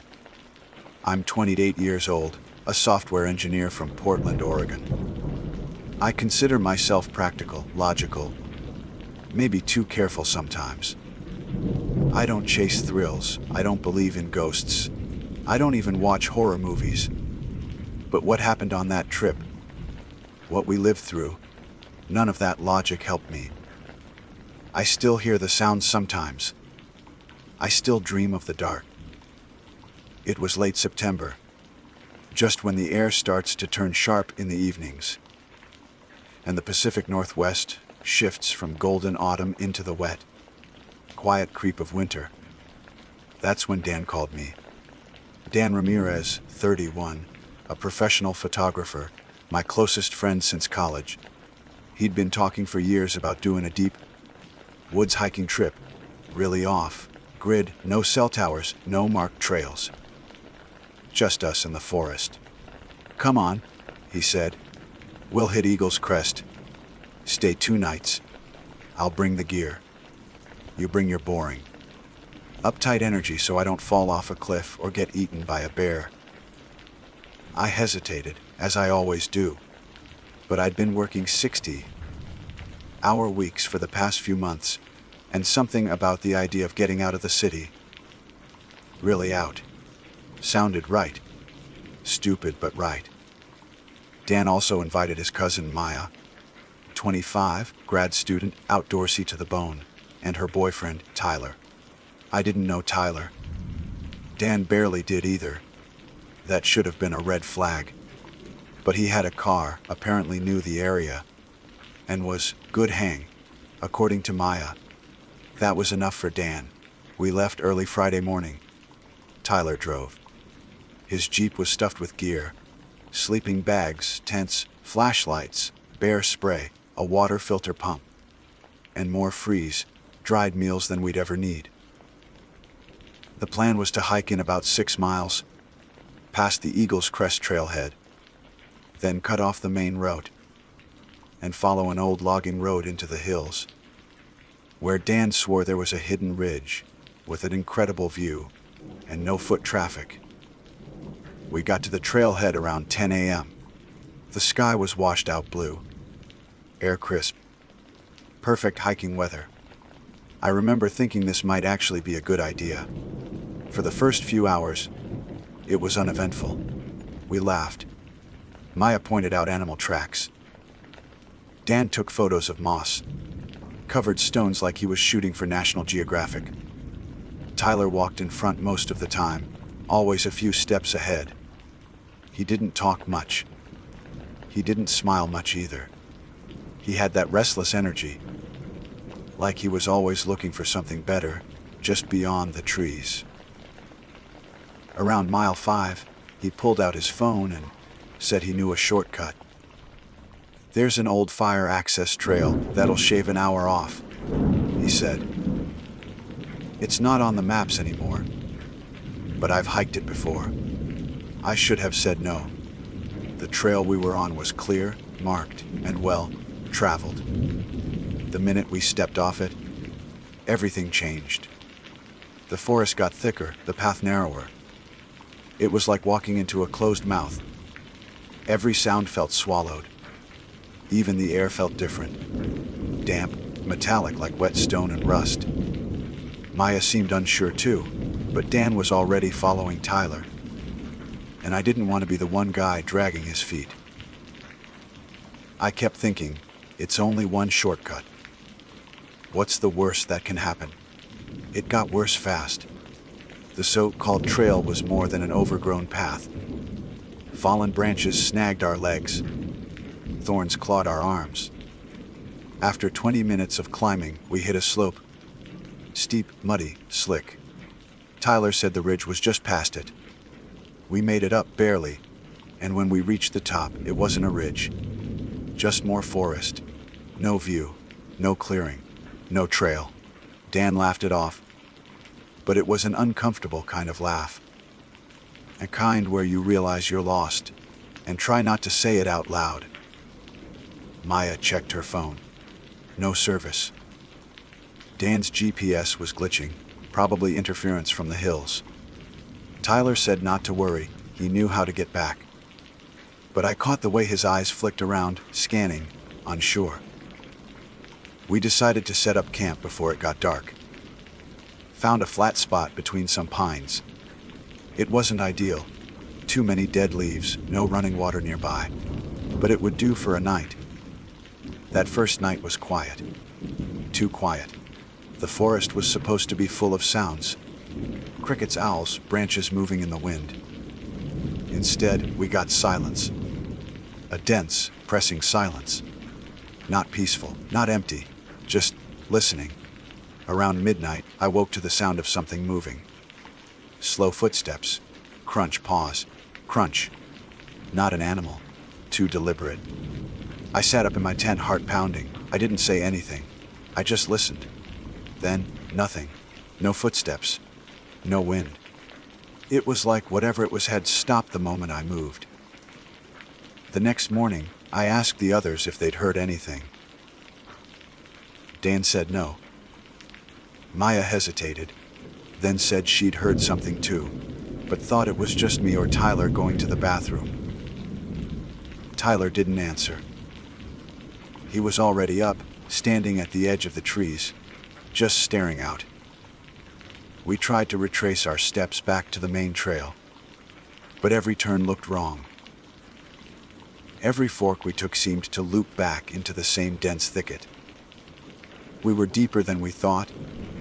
I'm 28 years old, a software engineer from Portland, Oregon. I consider myself practical, logical, maybe too careful sometimes. I don't chase thrills. I don't believe in ghosts. I don't even watch horror movies. But what happened on that trip, what we lived through, none of that logic helped me. I still hear the sounds sometimes. I still dream of the dark. It was late September, just when the air starts to turn sharp in the evenings, and the Pacific Northwest shifts from golden autumn into the wet, quiet creep of winter. That's when Dan called me. Dan Ramirez, 31, a professional photographer, my closest friend since college. He'd been talking for years about doing a deep woods hiking trip, really off grid, no cell towers, no marked trails. Just us in the forest. "Come on," he said. "We'll hit Eagle's Crest. Stay 2 nights. I'll bring the gear. You bring your boring. Uptight energy so I don't fall off a cliff or get eaten by a bear." I hesitated, as I always do, but I'd been working 60-hour weeks for the past few months, and something about the idea of getting out of the city, really out, sounded right. Stupid, but right. Dan also invited his cousin Maya, 25, grad student, outdoorsy to the bone, and her boyfriend, Tyler. I didn't know Tyler. Dan barely did either. That should have been a red flag. But he had a car, apparently knew the area, and was good hang, according to Maya. That was enough for Dan. We left early Friday morning. Tyler drove. His Jeep was stuffed with gear: sleeping bags, tents, flashlights, bear spray, a water filter pump, and more freeze-dried meals than we'd ever need. The plan was to hike in about 6 miles, past the Eagle's Crest trailhead, then cut off the main road, and follow an old logging road into the hills, where Dan swore there was a hidden ridge with an incredible view and no foot traffic. We got to the trailhead around 10 a.m. The sky was washed out blue, air crisp, perfect hiking weather. I remember thinking this might actually be a good idea. For the first few hours, it was uneventful. We laughed. Maya pointed out animal tracks. Dan took photos of moss, covered stones like he was shooting for National Geographic. Tyler walked in front most of the time, always a few steps ahead. He didn't talk much. He didn't smile much either. He had that restless energy, like he was always looking for something better, just beyond the trees. Around mile 5, he pulled out his phone and said he knew a shortcut. "There's an old fire access trail that'll shave an hour off," he said. "It's not on the maps anymore, but I've hiked it before." I should have said no. The trail we were on was clear, marked, and well traveled. The minute we stepped off it, everything changed. The forest got thicker, the path narrower. It was like walking into a closed mouth. Every sound felt swallowed. Even the air felt different. Damp, metallic like wet stone and rust. Maya seemed unsure too, but Dan was already following Tyler. And I didn't want to be the one guy dragging his feet. I kept thinking, it's only one shortcut. What's the worst that can happen? It got worse fast. The so-called trail was more than an overgrown path. Fallen branches snagged our legs. Thorns clawed our arms. After 20 minutes of climbing, we hit a slope. Steep, muddy, slick. Tyler said the ridge was just past it. We made it up barely, and when we reached the top, it wasn't a ridge. Just more forest. No view, no clearing, no trail. Dan laughed it off. But it was an uncomfortable kind of laugh. A kind where you realize you're lost, and try not to say it out loud. Maya checked her phone. No service. Dan's GPS was glitching, probably interference from the hills. Tyler said not to worry, he knew how to get back. But I caught the way his eyes flicked around, scanning, unsure. We decided to set up camp before it got dark. Found a flat spot between some pines. It wasn't ideal. Too many dead leaves, no running water nearby. But it would do for a night. That first night was quiet. Too quiet. The forest was supposed to be full of sounds. Crickets, owls, branches moving in the wind. Instead, we got silence. A dense, pressing silence. Not peaceful, not empty, just listening. Around midnight, I woke to the sound of something moving. Slow footsteps. Crunch, pause. Crunch. Not an animal. too deliberate. I sat up in my tent, heart pounding. I didn't say anything. I just listened. Then, nothing. No footsteps. No wind. It was like whatever it was had stopped the moment I moved. The next morning, I asked the others if they'd heard anything. Dan said no. Maya hesitated, then said she'd heard something too, but thought it was just me or Tyler going to the bathroom. Tyler didn't answer. He was already up, standing at the edge of the trees, just staring out. We tried to retrace our steps back to the main trail, but every turn looked wrong. Every fork we took seemed to loop back into the same dense thicket. We were deeper than we thought,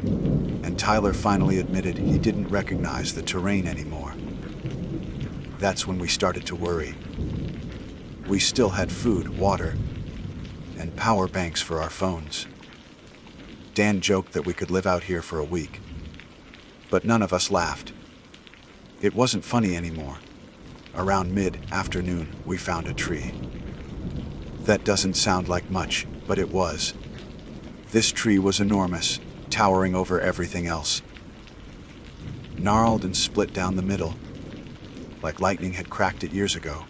and Tyler finally admitted he didn't recognize the terrain anymore. That's when we started to worry. We still had food, water, and power banks for our phones. Dan joked that we could live out here for a week, but none of us laughed. It wasn't funny anymore. Around mid-afternoon, we found a tree. That doesn't sound like much, but it was. This tree was enormous, towering over everything else. Gnarled and split down the middle, like lightning had cracked it years ago.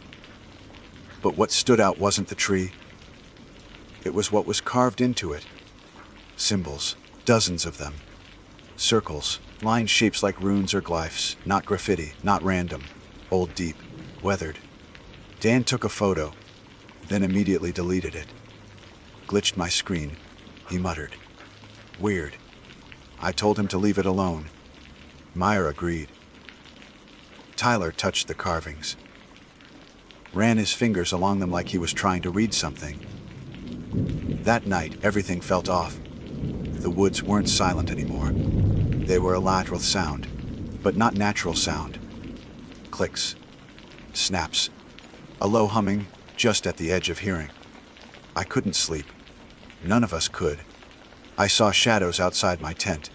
But what stood out wasn't the tree. It was what was carved into it. Symbols, dozens of them. Circles, line shapes like runes or glyphs, not graffiti, not random, old, deep, weathered. Dan took a photo, then immediately deleted it. Glitched my screen, he muttered. Weird. I told him to leave it alone. Meyer agreed. Tyler touched the carvings. Ran his fingers along them like he was trying to read something. That night, everything felt off. The woods weren't silent anymore. They were a lateral sound, but not natural sound. Clicks. Snaps. A low humming, just at the edge of hearing. I couldn't sleep. None of us could. I saw shadows outside my tent.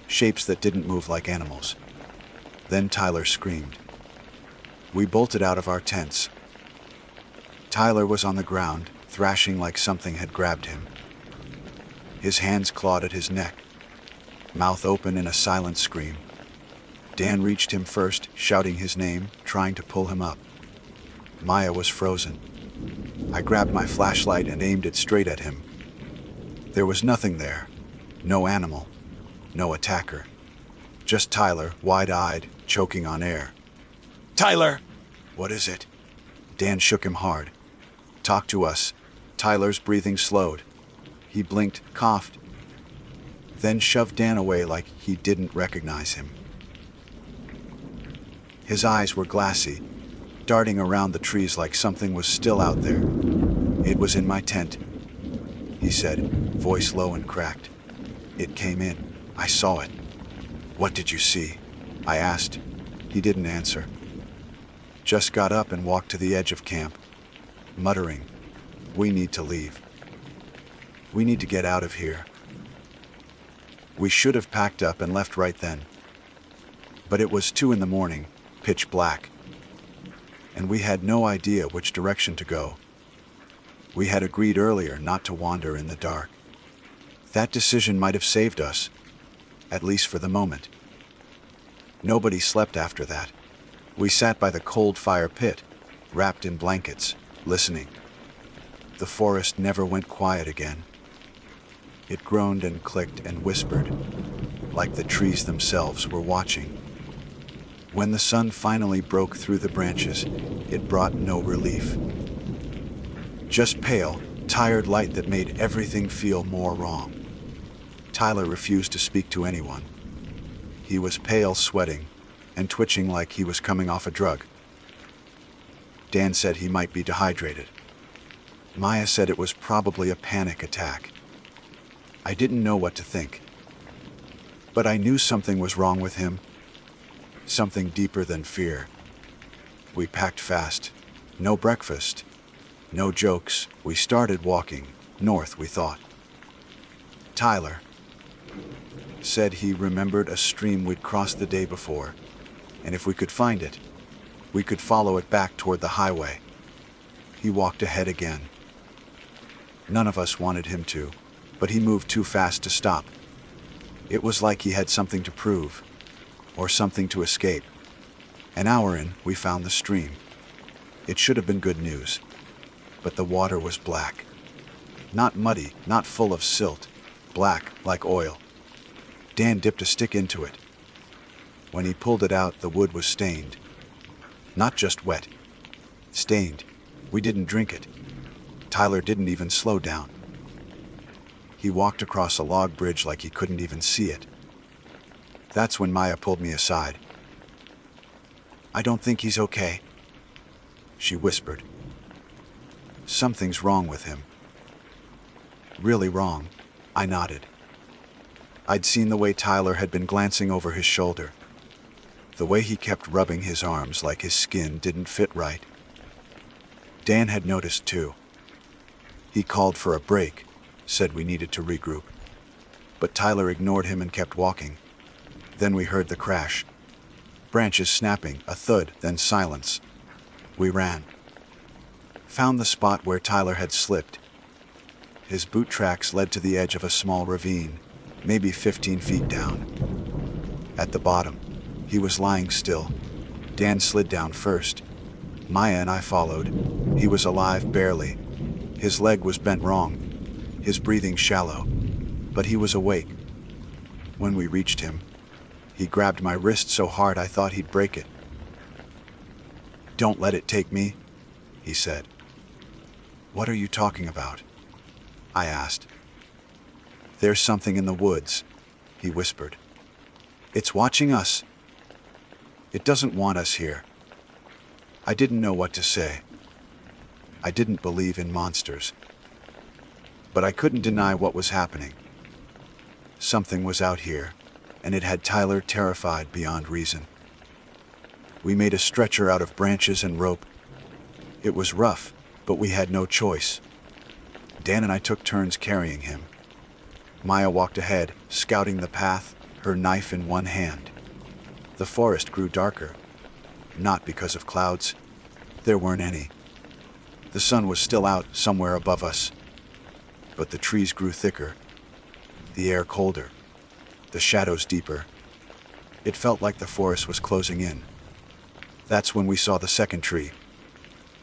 Shapes that didn't move like animals. Then Tyler screamed. We bolted out of our tents. Tyler was on the ground, thrashing like something had grabbed him. His hands clawed at his neck, mouth open in a silent scream. Dan reached him first, shouting his name, trying to pull him up. Maya was frozen. I grabbed my flashlight and aimed it straight at him. There was nothing there. No animal. No attacker. Just Tyler, wide-eyed, choking on air. Tyler! What is it? Dan shook him hard. Talk to us. Tyler's breathing slowed. He blinked, coughed, then shoved Dan away like he didn't recognize him. His eyes were glassy, darting around the trees like something was still out there. It was in my tent, he said, voice low and cracked. It came in. I saw it. What did you see? I asked. He didn't answer. Just got up and walked to the edge of camp, muttering, we need to leave. We need to get out of here. We should have packed up and left right then. But it was 2 a.m, pitch black, and we had no idea which direction to go. We had agreed earlier not to wander in the dark. That decision might have saved us, at least for the moment. Nobody slept after that. We sat by the cold fire pit, wrapped in blankets, listening. The forest never went quiet again. It groaned and clicked and whispered, like the trees themselves were watching. When the sun finally broke through the branches, it brought no relief. Just pale, tired light that made everything feel more wrong. Tyler refused to speak to anyone. He was pale, sweating, and twitching like he was coming off a drug. Dan said he might be dehydrated. Maya said it was probably a panic attack. I didn't know what to think. But I knew something was wrong with him. Something deeper than fear. We packed fast. No breakfast. No jokes. We started walking. North, we thought. Tyler said he remembered a stream we'd crossed the day before, and if we could find it, we could follow it back toward the highway. He walked ahead again. None of us wanted him to, but he moved too fast to stop. It was like he had something to prove, or something to escape. An hour in, we found the stream. It should have been good news, but the water was black. Not muddy, not full of silt, black like oil. Dan dipped a stick into it. When he pulled it out, the wood was stained. Not just wet, stained. We didn't drink it. Tyler didn't even slow down. He walked across a log bridge like he couldn't even see it. That's when Maya pulled me aside. "I don't think he's okay," she whispered. "Something's wrong with him." "Really wrong," I nodded. I'd seen the way Tyler had been glancing over his shoulder. The way he kept rubbing his arms like his skin didn't fit right. Dan had noticed too. He called for a break, said we needed to regroup. But Tyler ignored him and kept walking. Then we heard the crash. Branches snapping, a thud, then silence. We ran. Found the spot where Tyler had slipped. His boot tracks led to the edge of a small ravine, maybe 15 feet down. At the bottom, he was lying still. Dan slid down first. Maya and I followed. He was alive barely. His leg was bent wrong, his breathing shallow, but he was awake. When we reached him, he grabbed my wrist so hard I thought he'd break it. "Don't let it take me," he said. "What are you talking about?" I asked. "There's something in the woods," he whispered. "It's watching us. It doesn't want us here." I didn't know what to say. I didn't believe in monsters. But I couldn't deny what was happening. Something was out here, and it had Tyler terrified beyond reason. We made a stretcher out of branches and rope. It was rough, but we had no choice. Dan and I took turns carrying him. Maya walked ahead, scouting the path, her knife in one hand. The forest grew darker, not because of clouds. There weren't any. The sun was still out somewhere above us. But the trees grew thicker, the air colder, the shadows deeper. It felt like the forest was closing in. That's when we saw the second tree,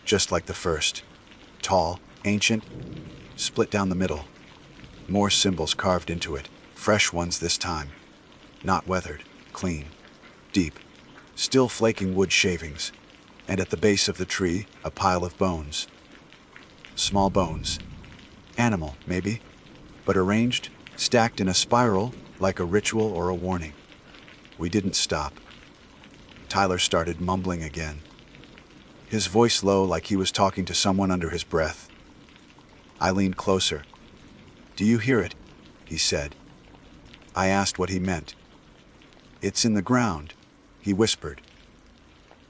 just like the first. Tall, ancient, split down the middle. More symbols carved into it, fresh ones this time. Not weathered, clean, deep, still flaking wood shavings. And at the base of the tree, a pile of bones. Small bones. Animal, maybe, but arranged, stacked in a spiral, like a ritual or a warning. We didn't stop. Tyler started mumbling again. His voice low, like he was talking to someone under his breath. I leaned closer. "Do you hear it?" he said. I asked what he meant. "It's in the ground," he whispered.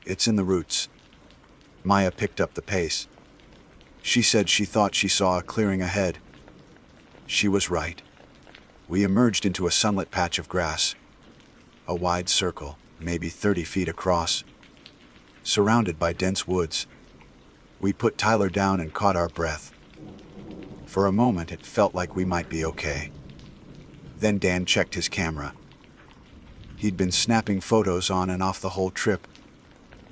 "It's in the roots." Maya picked up the pace. She said she thought she saw a clearing ahead. She was right. We emerged into a sunlit patch of grass. A wide circle, maybe 30 feet across. Surrounded by dense woods. We put Tyler down and caught our breath. For a moment it felt like we might be okay. Then Dan checked his camera. He'd been snapping photos on and off the whole trip,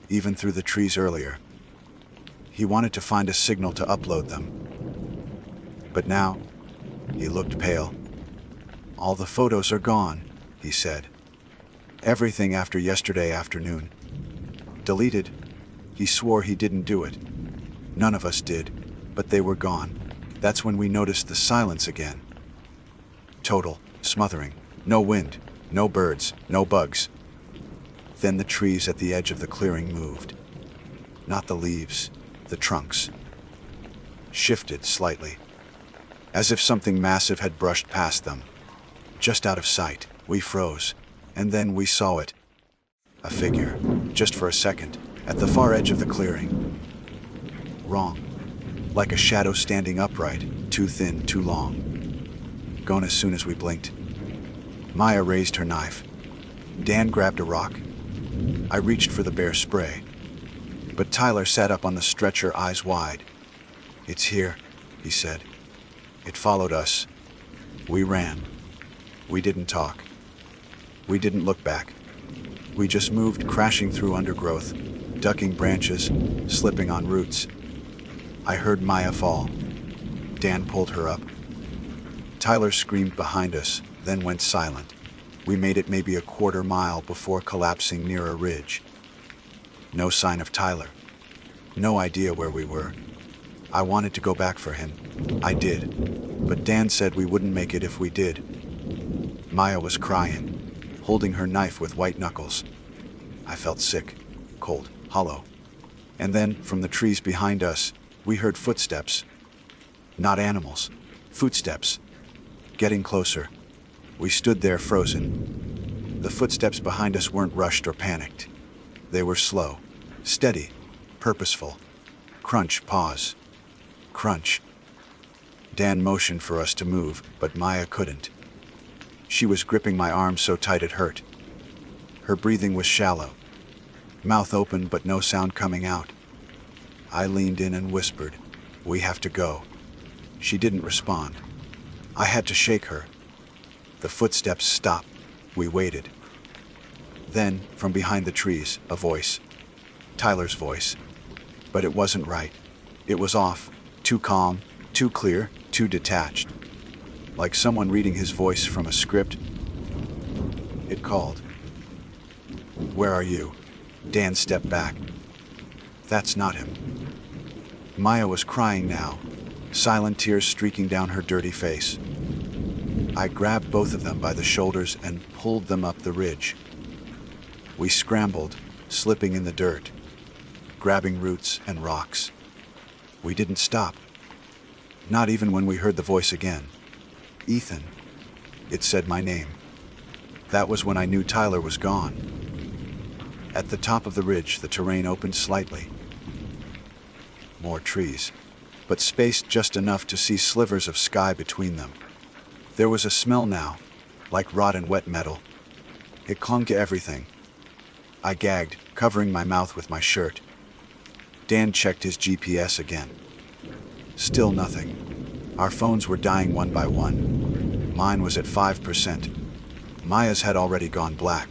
even through the trees earlier. He wanted to find a signal to upload them. But now, he looked pale. "All the photos are gone," he said. "Everything after yesterday afternoon. Deleted." He swore he didn't do it. None of us did, but they were gone. That's when we noticed the silence again. Total, smothering. No wind, no birds, no bugs. Then the trees at the edge of the clearing moved. Not the leaves, the trunks. Shifted slightly. As if something massive had brushed past them. Just out of sight, we froze. And then we saw it. A figure, just for a second, at the far edge of the clearing. Wrong. Like a shadow standing upright, too thin, too long. Gone as soon as we blinked. Maya raised her knife. Dan grabbed a rock. I reached for the bear spray. But Tyler sat up on the stretcher, eyes wide. "It's here," he said. It followed us. We ran. We didn't talk. We didn't look back. We just moved, crashing through undergrowth, ducking branches, slipping on roots. I heard Maya fall. Dan pulled her up. Tyler screamed behind us, then went silent. We made it maybe a quarter mile before collapsing near a ridge. No sign of Tyler. No idea where we were. I wanted to go back for him. I did. But Dan said we wouldn't make it if we did. Maya was crying, holding her knife with white knuckles. I felt sick, cold, hollow. And then, from the trees behind us, we heard footsteps. Not animals. Footsteps. Getting closer. We stood there frozen. The footsteps behind us weren't rushed or panicked. They were slow, steady, purposeful. Crunch, pause. Crunch. Dan motioned for us to move, but Maya couldn't. She was gripping my arm so tight it hurt. Her breathing was shallow. Mouth open but no sound coming out. I leaned in and whispered, "We have to go." She didn't respond. I had to shake her. The footsteps stopped. We waited. Then, from behind the trees, a voice. Tyler's voice. But it wasn't right. It was off. Too calm, too clear, too detached. Like someone reading his voice from a script. It called. "Where are you?" Dan stepped back. That's not him. Maya was crying now, silent tears streaking down her dirty face. I grabbed both of them by the shoulders and pulled them up the ridge. We scrambled, slipping in the dirt, grabbing roots and rocks. We didn't stop. Not even when we heard the voice again. Ethan. It said my name. That was when I knew Tyler was gone. At the top of the ridge, the terrain opened slightly. More trees, but spaced just enough to see slivers of sky between them. There was a smell now, like rotten wet metal. It clung to everything. I gagged, covering my mouth with my shirt. Dan checked his GPS again. Still nothing. Our phones were dying one by one. Mine was at 5%. Maya's had already gone black.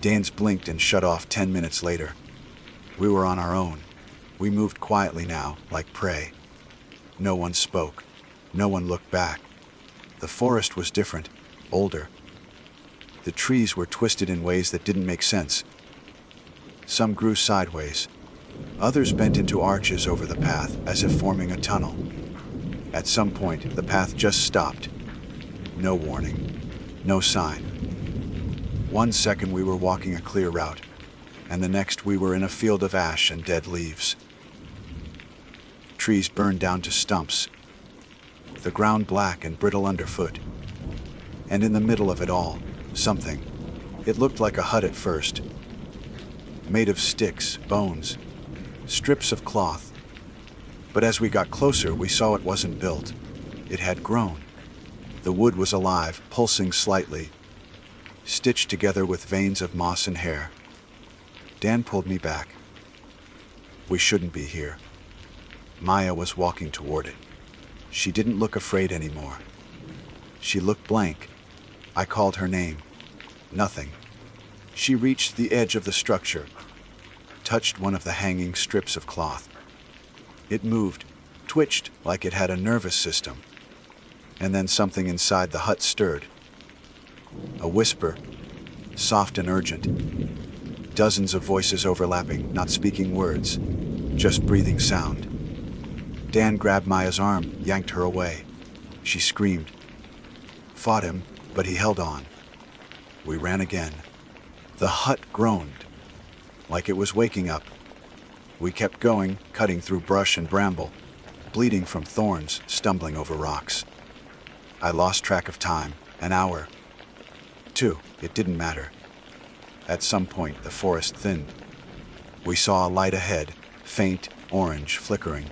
Dan's blinked and shut off 10 minutes later. We were on our own. We moved quietly now, like prey. No one spoke. No one looked back. The forest was different, older. The trees were twisted in ways that didn't make sense. Some grew sideways. Others bent into arches over the path, as if forming a tunnel. At some point, the path just stopped. No warning. No sign. 1 second we were walking a clear route, and the next we were in a field of ash and dead leaves. Trees burned down to stumps. The ground black and brittle underfoot. And in the middle of it all, something. It looked like a hut at first. Made of sticks, bones, strips of cloth. But as we got closer, we saw it wasn't built. It had grown. The wood was alive, pulsing slightly, stitched together with veins of moss and hair. Dan pulled me back. We shouldn't be here. Maya was walking toward it. She didn't look afraid anymore. She looked blank. I called her name. Nothing. She reached the edge of the structure, touched one of the hanging strips of cloth. It moved, twitched like it had a nervous system. And then something inside the hut stirred. A whisper, soft and urgent. Dozens of voices overlapping, not speaking words, just breathing sound. Dan grabbed Maya's arm, yanked her away. She screamed. Fought him, but he held on. We ran again. The hut groaned, like it was waking up. We kept going, cutting through brush and bramble, bleeding from thorns, stumbling over rocks. I lost track of time. An hour. 2. It didn't matter. At some point, the forest thinned. We saw a light ahead, faint, orange, flickering.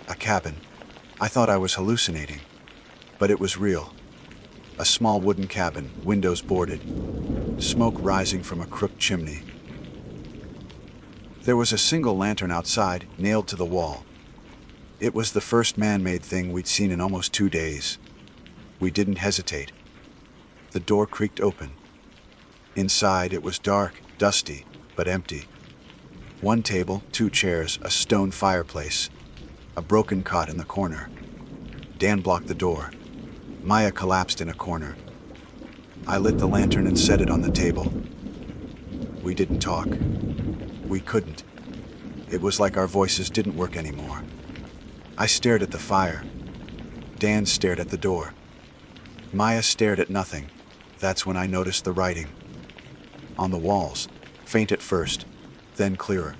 A cabin. I thought I was hallucinating, but it was real. A small wooden cabin, windows boarded, smoke rising from a crooked chimney. There was a single lantern outside, nailed to the wall. It was the first man-made thing we'd seen in almost 2 days. We didn't hesitate. The door creaked open. Inside, it was dark, dusty, but empty. 1 table, 2 chairs, a stone fireplace, a broken cot in the corner. Dan blocked the door. Maya collapsed in a corner. I lit the lantern and set it on the table. We didn't talk. We couldn't. It was like our voices didn't work anymore. I stared at the fire. Dan stared at the door. Maya stared at nothing. That's when I noticed the writing. On the walls, faint at first, then clearer.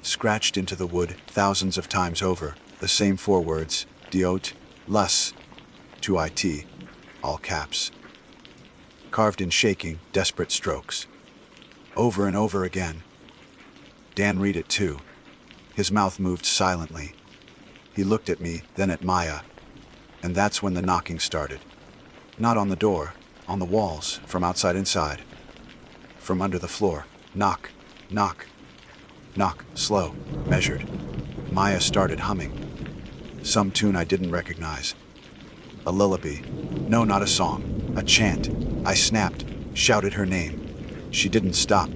Scratched into the wood thousands of times over, the same 4 words, Diot, Lus, to IT, all caps. Carved in shaking, desperate strokes. Over and over again. Dan read it too. His mouth moved silently. He looked at me, then at Maya. And that's when the knocking started. Not on the door, on the walls, from outside inside. From under the floor. Knock, knock, knock, slow, measured. Maya started humming. Some tune I didn't recognize. A lullaby. No, not a song. A chant. I snapped, shouted her name. She didn't stop.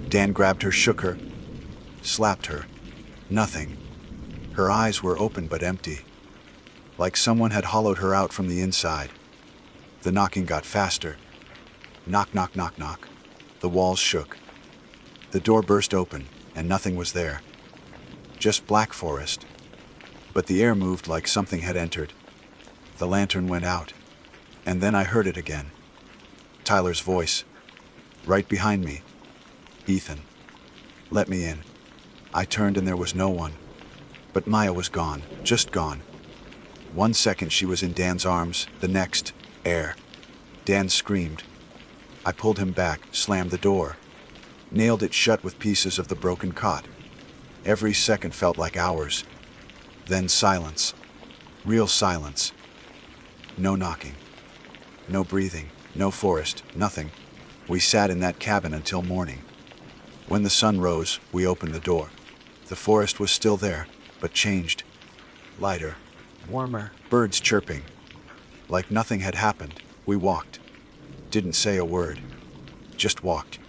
Dan grabbed her, shook her, slapped her. Nothing. Her eyes were open but empty. Like someone had hollowed her out from the inside. The knocking got faster. Knock, knock, knock, knock. The walls shook. The door burst open, and nothing was there. Just black forest. But the air moved like something had entered. The lantern went out. And then I heard it again. Tyler's voice. Right behind me. Ethan. Let me in. I turned and there was no one. But Maya was gone, just gone. 1 second she was in Dan's arms, the next, air. Dan screamed. I pulled him back, slammed the door. Nailed it shut with pieces of the broken cot. Every second felt like hours. Then silence. Real silence. No knocking. No breathing, no forest, nothing. We sat in that cabin until morning. When the sun rose, we opened the door. The forest was still there, but changed. Lighter. Warmer. Birds chirping. Like nothing had happened, we walked. Didn't say a word. Just walked.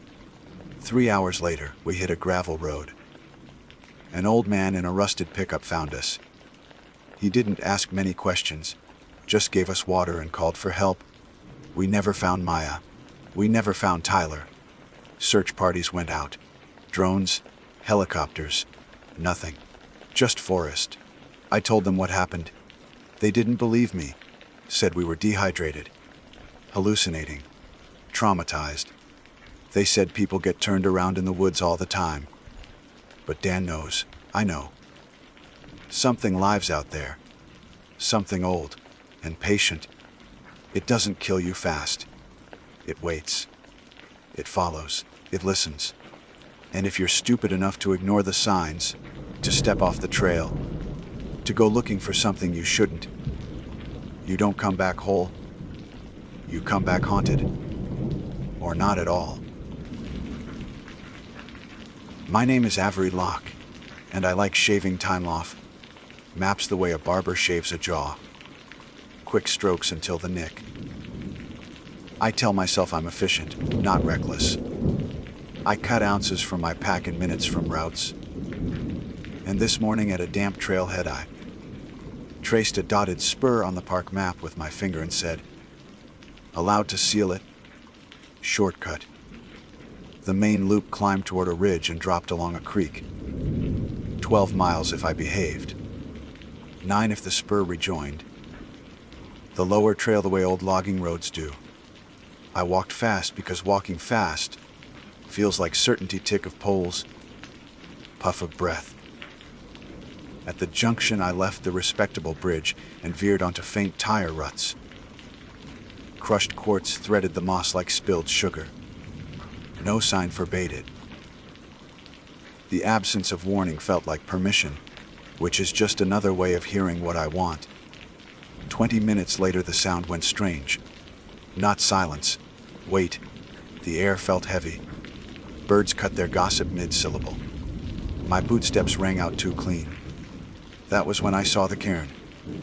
3 hours later, we hit a gravel road. An old man in a rusted pickup found us. He didn't ask many questions, just gave us water and called for help. We never found Maya. We never found Tyler. Search parties went out. Drones, helicopters, nothing. Just forest. I told them what happened. They didn't believe me. Said we were dehydrated, hallucinating, traumatized. They said people get turned around in the woods all the time. But Dan knows. I know. Something lives out there. Something old and patient. It doesn't kill you fast. It waits. It follows. It listens. And if you're stupid enough to ignore the signs, to step off the trail, to go looking for something you shouldn't, you don't come back whole. You come back haunted. Or not at all. My name is Avery Locke, and I like shaving time off. Maps the way a barber shaves a jaw. Quick strokes until the nick. I tell myself I'm efficient, not reckless. I cut ounces from my pack and minutes from routes. And this morning at a damp trailhead I traced a dotted spur on the park map with my finger and said, allowed to seal it, shortcut. The main loop climbed toward a ridge and dropped along a creek. 12 miles if I behaved. 9 if the spur rejoined. The lower trail the way old logging roads do. I walked fast because walking fast feels like certainty. Tick of poles, puff of breath. At the junction I left the respectable bridge and veered onto faint tire ruts. Crushed quartz threaded the moss like spilled sugar. No sign forbade it. The absence of warning felt like permission, which is just another way of hearing what I want. 20 minutes later the sound went strange. Not silence. Wait. The air felt heavy. Birds cut their gossip mid-syllable. My bootsteps rang out too clean. That was when I saw the cairn,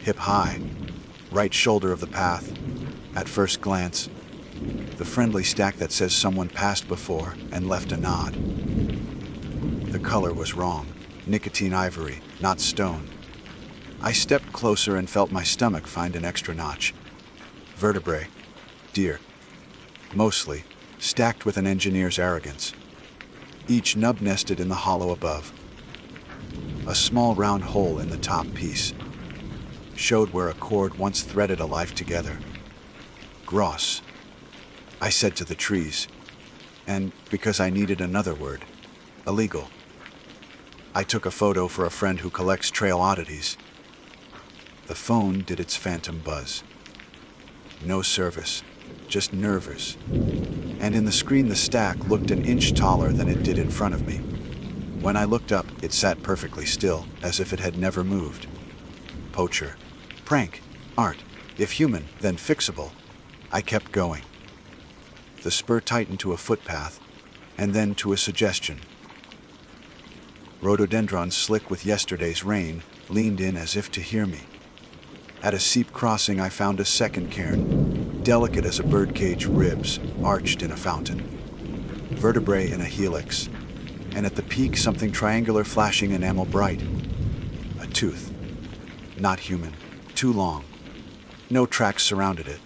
hip high, right shoulder of the path. At first glance, the friendly stack that says someone passed before and left a nod. The color was wrong, nicotine ivory, not stone. I stepped closer and felt my stomach find an extra notch. Vertebrae, deer, mostly, stacked with an engineer's arrogance. Each nub nested in the hollow above. A small round hole in the top piece showed where a cord once threaded a life together. Gross, I said to the trees, and because I needed another word, illegal. I took a photo for a friend who collects trail oddities. The phone did its phantom buzz. No service, just nervous. And in the screen the stack looked an inch taller than it did in front of me. When I looked up, it sat perfectly still, as if it had never moved. Poacher. Prank. Art. If human, then fixable. I kept going. The spur tightened to a footpath, and then to a suggestion. Rhododendrons slick with yesterday's rain leaned in as if to hear me. At a steep crossing I found a second cairn, delicate as a birdcage ribs, arched in a fountain. Vertebrae in a helix, and at the peak something triangular flashing enamel bright. A tooth. Not human. Too long. No tracks surrounded it.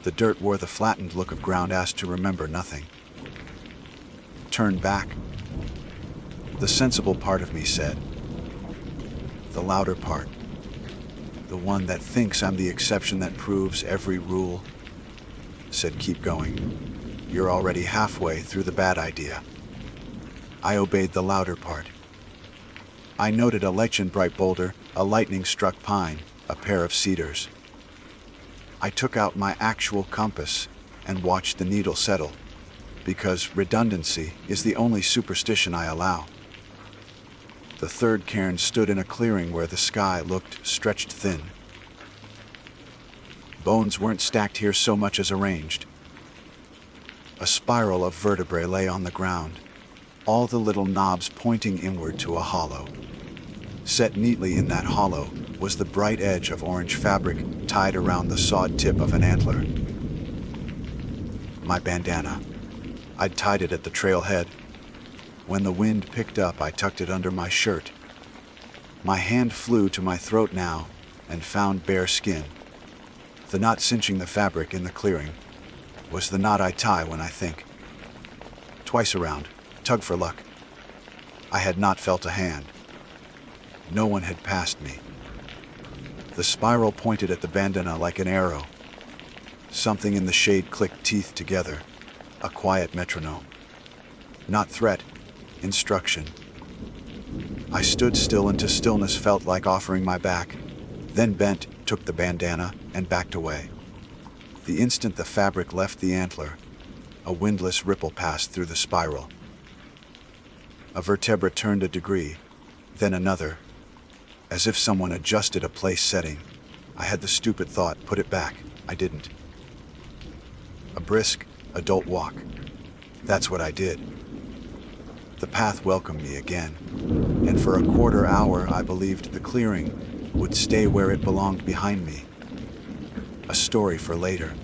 The dirt wore the flattened look of ground asked to remember nothing. Turn back. The sensible part of me said. The louder part. The one that thinks I'm the exception that proves every rule, said keep going. You're already halfway through the bad idea. I obeyed the louder part. I noted a legend-bright boulder, a lightning-struck pine, a pair of cedars. I took out my actual compass and watched the needle settle, because redundancy is the only superstition I allow. The third cairn stood in a clearing where the sky looked stretched thin. Bones weren't stacked here so much as arranged. A spiral of vertebrae lay on the ground, all the little knobs pointing inward to a hollow. Set neatly in that hollow was the bright edge of orange fabric tied around the sawed tip of an antler. My bandana. I'd tied it at the trailhead. When the wind picked up, I tucked it under my shirt. My hand flew to my throat now and found bare skin. The knot cinching the fabric in the clearing was the knot I tie when I think. Twice around, tug for luck. I had not felt a hand. No one had passed me. The spiral pointed at the bandana like an arrow. Something in the shade clicked teeth together, a quiet metronome. Not threat, instruction. I stood still until stillness felt like offering my back, then bent, took the bandana, and backed away. The instant the fabric left the antler, a windless ripple passed through the spiral. A vertebra turned a degree, then another. As if someone adjusted a place setting, I had the stupid thought, put it back. I didn't. A brisk, adult walk. That's what I did. The path welcomed me again, and for a quarter hour I believed the clearing would stay where it belonged behind me. A story for later.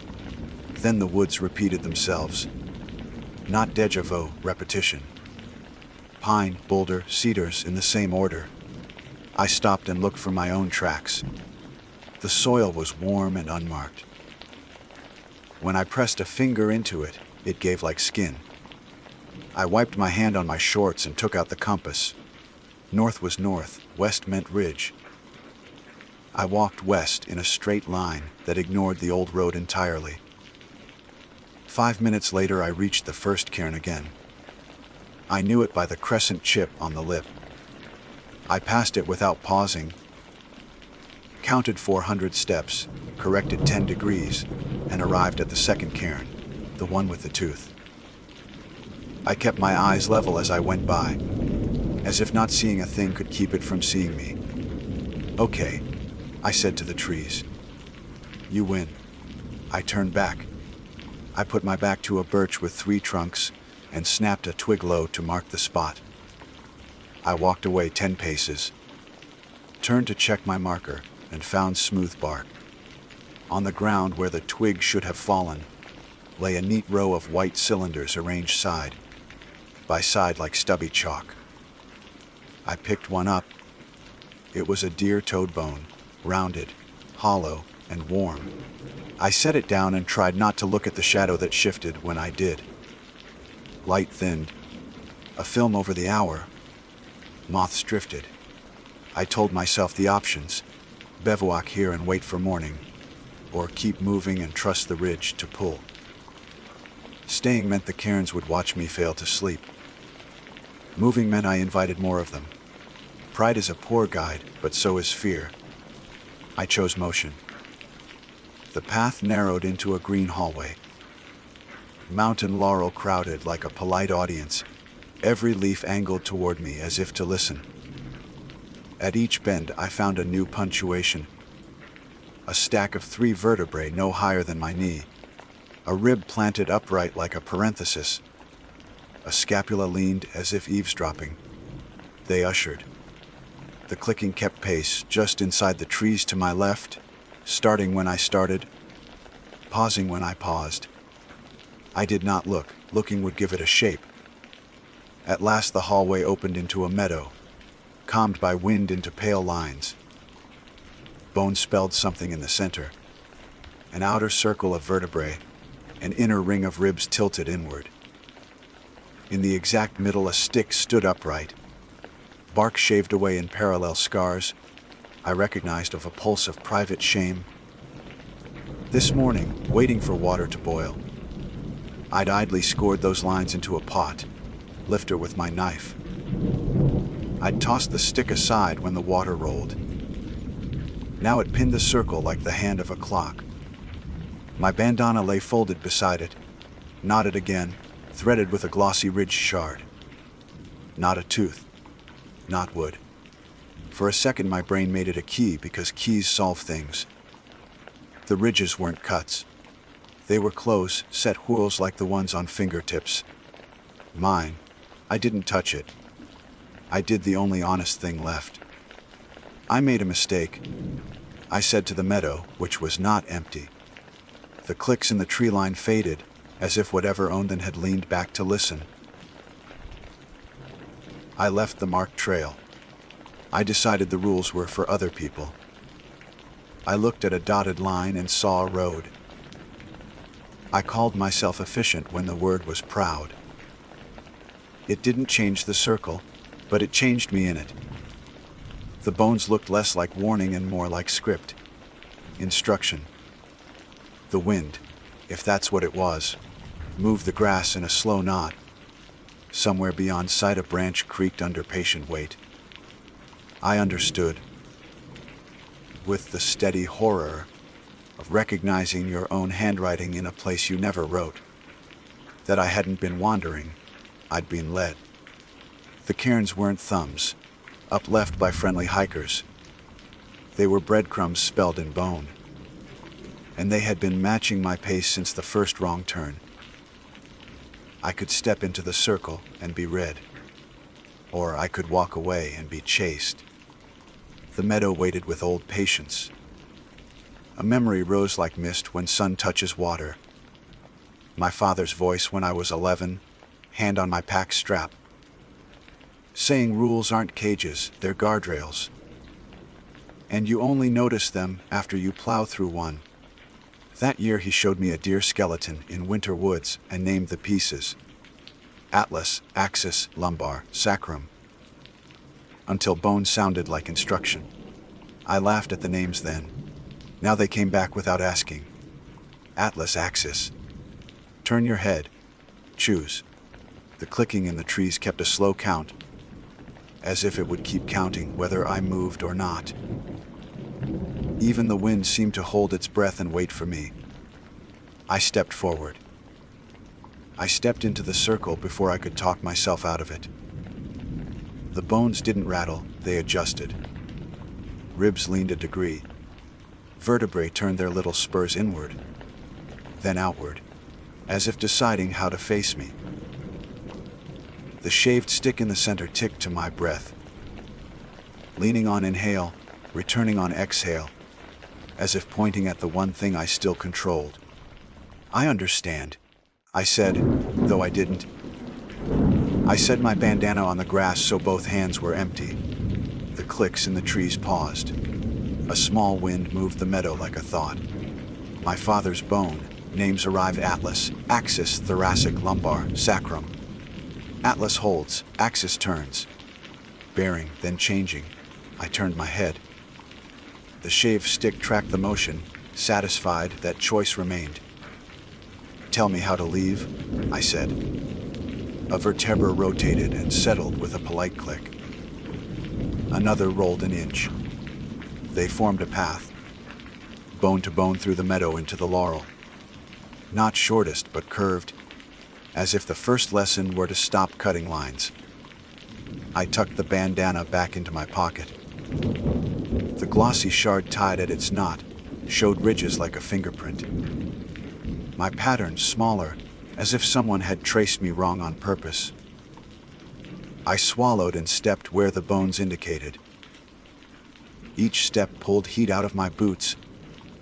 Then the woods repeated themselves. Not déjà vu, repetition. Pine, boulder, cedars in the same order. I stopped and looked for my own tracks. The soil was warm and unmarked. When I pressed a finger into it, it gave like skin. I wiped my hand on my shorts and took out the compass. North was north, west meant ridge. I walked west in a straight line that ignored the old road entirely. 5 minutes later, I reached the first cairn again. I knew it by the crescent chip on the lip. I passed it without pausing, counted 400 steps, corrected 10 degrees, and arrived at the second cairn, the one with the tooth. I kept my eyes level as I went by, as if not seeing a thing could keep it from seeing me. Okay, I said to the trees. You win. I turned back. I put my back to a birch with 3 trunks and snapped a twig low to mark the spot. I walked away 10 paces. Turned to check my marker and found smooth bark. On the ground where the twig should have fallen lay a neat row of white cylinders arranged side by side like stubby chalk. I picked one up. It was a deer toed bone, rounded, hollow, and warm. I set it down and tried not to look at the shadow that shifted when I did. Light thinned, a film over the hour. Moths drifted. I told myself the options: bivouac here and wait for morning, or keep moving and trust the ridge to pull. Staying meant the cairns would watch me fail to sleep. Moving meant I invited more of them. Pride is a poor guide, but so is fear. I chose motion. The path narrowed into a green hallway. Mountain laurel crowded like a polite audience, every leaf angled toward me as if to listen. At each bend I found a new punctuation. A stack of 3 vertebrae no higher than my knee. A rib planted upright like a parenthesis. A scapula leaned as if eavesdropping. They ushered. The clicking kept pace just inside the trees to my left, starting when I started, pausing when I paused. I did not look. Looking would give it a shape. At last the hallway opened into a meadow, calmed by wind into pale lines. Bone spelled something in the center. An outer circle of vertebrae, an inner ring of ribs tilted inward. In the exact middle a stick stood upright, bark shaved away in parallel scars. I recognized of a pulse of private shame. This morning, waiting for water to boil, I'd idly scored those lines into a pot, lifter with my knife. I'd tossed the stick aside when the water rolled. Now it pinned the circle like the hand of a clock. My bandana lay folded beside it, knotted again, threaded with a glossy ridged shard. Not a tooth, not wood. For a second my brain made it a key because keys solve things. The ridges weren't cuts. They were close, set whorls like the ones on fingertips. Mine. I didn't touch it. I did the only honest thing left. I made a mistake. I said to the meadow, which was not empty. The clicks in the tree line faded, as if whatever owned them had leaned back to listen. I left the marked trail. I decided the rules were for other people. I looked at a dotted line and saw a road. I called myself efficient when the word was proud. It didn't change the circle, but it changed me in it. The bones looked less like warning and more like script. Instruction. The wind, if that's what it was, moved the grass in a slow knot. Somewhere beyond sight a branch creaked under patient weight. I understood, with the steady horror of recognizing your own handwriting in a place you never wrote, that I hadn't been wandering, I'd been led. The cairns weren't thumbs, upleft by friendly hikers. They were breadcrumbs spelled in bone. And they had been matching my pace since the first wrong turn. I could step into the circle and be read, or I could walk away and be chased. The meadow waited with old patience. A memory rose like mist when sun touches water. My father's voice when I was 11, hand on my pack strap, saying rules aren't cages, they're guardrails. And you only notice them after you plow through one. That year he showed me a deer skeleton in winter woods and named the pieces: atlas, axis, lumbar, sacrum, until bone sounded like instruction. I laughed at the names then. Now they came back without asking. Atlas, axis. Turn your head. Choose. The clicking in the trees kept a slow count, as if it would keep counting whether I moved or not. Even the wind seemed to hold its breath and wait for me. I stepped forward. I stepped into the circle before I could talk myself out of it. The bones didn't rattle, they adjusted. Ribs leaned a degree. Vertebrae turned their little spurs inward, then outward, as if deciding how to face me. The shaved stick in the center ticked to my breath. Leaning on inhale, returning on exhale, as if pointing at the one thing I still controlled. "I understand," I said, though I didn't. I set my bandana on the grass so both hands were empty. The clicks in the trees paused. A small wind moved the meadow like a thought. My father's bone. Names arrived: atlas, axis, thoracic, lumbar, sacrum. Atlas holds, axis turns. Bearing, then changing. I turned my head. The shaved stick tracked the motion, satisfied that choice remained. "Tell me how to leave," I said. A vertebra rotated and settled with a polite click. Another rolled an inch. They formed a path, bone to bone through the meadow into the laurel. Not shortest, but curved, as if the first lesson were to stop cutting lines. I tucked the bandana back into my pocket. The glossy shard tied at its knot showed ridges like a fingerprint. My pattern smaller, as if someone had traced me wrong on purpose. I swallowed and stepped where the bones indicated. Each step pulled heat out of my boots,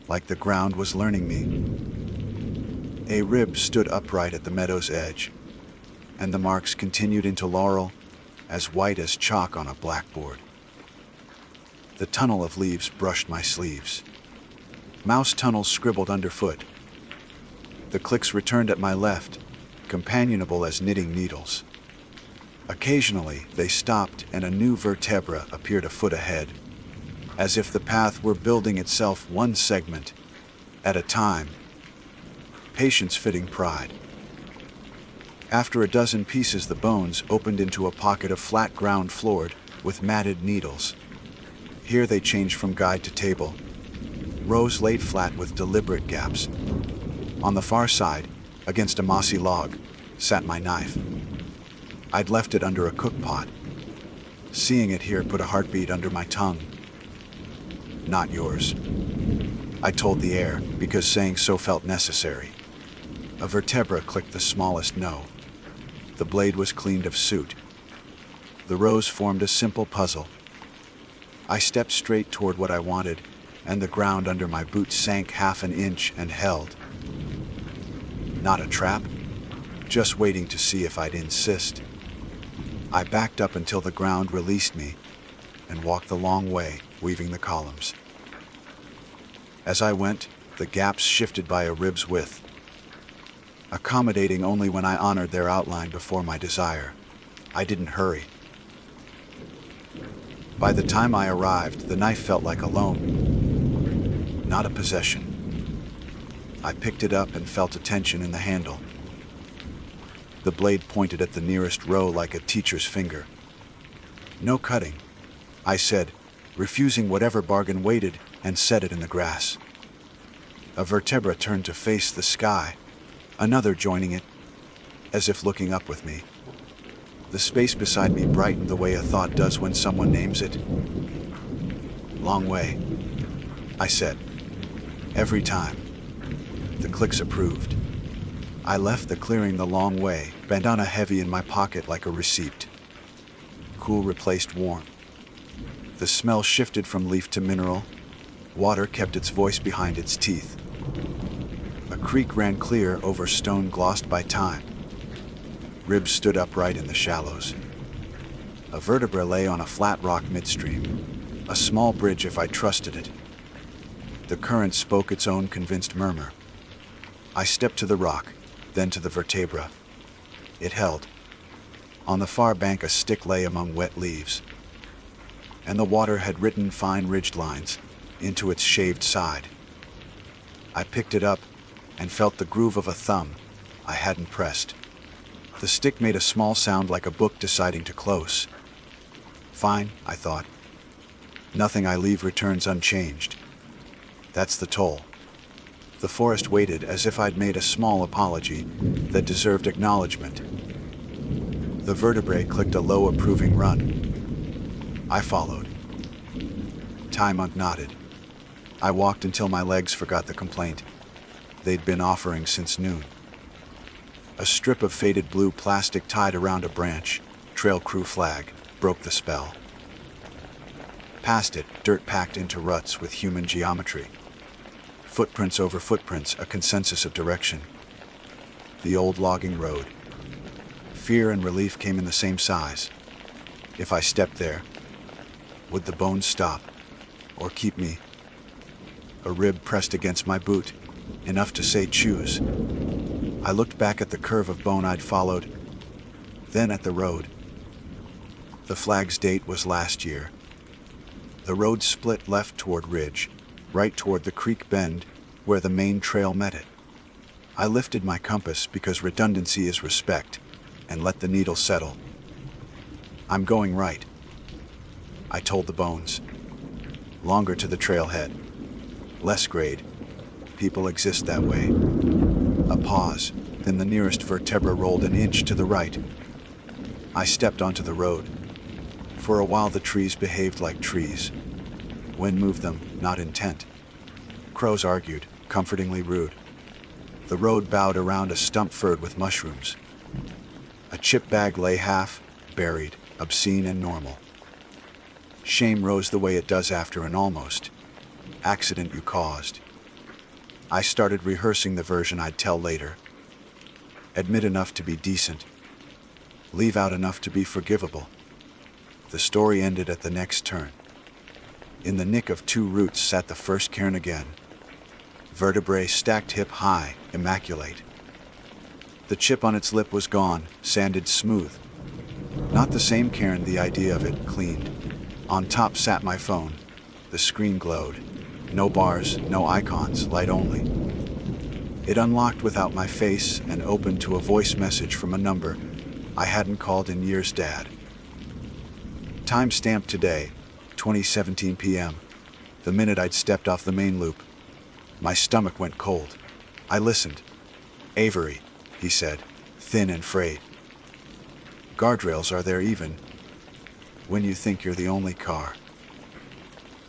like the ground was learning me. A rib stood upright at the meadow's edge, and the marks continued into laurel, as white as chalk on a blackboard. The tunnel of leaves brushed my sleeves. Mouse tunnels scribbled underfoot. The clicks returned at my left, companionable as knitting needles. Occasionally, they stopped and a new vertebra appeared a foot ahead, as if the path were building itself one segment at a time. Patience fitting pride. After a dozen pieces, the bones opened into a pocket of flat ground floored with matted needles. Here they changed from guide to table. Rows laid flat with deliberate gaps. On the far side, against a mossy log, sat my knife. I'd left it under a cook pot. Seeing it here put a heartbeat under my tongue. "Not yours," I told the air, because saying so felt necessary. A vertebra clicked the smallest no. The blade was cleaned of soot. The rows formed a simple puzzle. I stepped straight toward what I wanted, and the ground under my boots sank half an inch and held. Not a trap, just waiting to see if I'd insist. I backed up until the ground released me and walked the long way, weaving the columns. As I went, the gaps shifted by a rib's width, accommodating only when I honored their outline before my desire. I didn't hurry. By the time I arrived, the knife felt like a loan, not a possession. I picked it up and felt a tension in the handle. The blade pointed at the nearest row like a teacher's finger. "No cutting," I said, refusing whatever bargain waited, and set it in the grass. A vertebra turned to face the sky, another joining it, as if looking up with me. The space beside me brightened the way a thought does when someone names it. "Long way," I said. "Every time." The clicks approved. I left the clearing the long way, bandana heavy in my pocket like a receipt. Cool replaced warm. The smell shifted from leaf to mineral. Water kept its voice behind its teeth. A creek ran clear over stone glossed by time. Ribs stood upright in the shallows. A vertebra lay on a flat rock midstream, a small bridge if I trusted it. The current spoke its own convinced murmur. I stepped to the rock, then to the vertebra. It held. On the far bank a stick lay among wet leaves, and the water had written fine ridged lines into its shaved side. I picked it up and felt the groove of a thumb I hadn't pressed. The stick made a small sound like a book deciding to close. Fine, I thought. Nothing I leave returns unchanged. That's the toll. The forest waited as if I'd made a small apology that deserved acknowledgement. The vertebrae clicked a low approving run. I followed. Time unknotted. I walked until my legs forgot the complaint they'd been offering since noon. A strip of faded blue plastic tied around a branch, trail crew flag, broke the spell. Past it, dirt packed into ruts with human geometry. Footprints over footprints, a consensus of direction. The old logging road. Fear and relief came in the same size. If I stepped there, would the bones stop or keep me? A rib pressed against my boot, enough to say choose. I looked back at the curve of bone I'd followed, then at the road. The flag's date was last year. The road split left toward Ridge, right toward the creek bend where the main trail met it. I lifted my compass because redundancy is respect, and let the needle settle. I'm going right, I told the bones. Longer to the trailhead. Less grade. People exist that way. A pause, then the nearest vertebra rolled an inch to the right. I stepped onto the road. For a while the trees behaved like trees. Wind moved them, not intent. Crows argued, comfortingly rude. The road bowed around a stump furred with mushrooms. A chip bag lay half, buried, obscene and normal. Shame rose the way it does after an almost accident you caused. I started rehearsing the version I'd tell later. Admit enough to be decent. Leave out enough to be forgivable. The story ended at the next turn. In the nick of two roots sat the first cairn again. Vertebrae stacked hip high, immaculate. The chip on its lip was gone, sanded smooth. Not the same cairn, the idea of it cleaned. On top sat my phone. The screen glowed. No bars, no icons, light only. It unlocked without my face and opened to a voice message from a number I hadn't called in years, Dad. Time-stamped today, 20:17 p.m., the minute I'd stepped off the main loop. My stomach went cold. I listened. Avery, he said, thin and frayed. Guardrails are there even when you think you're the only car.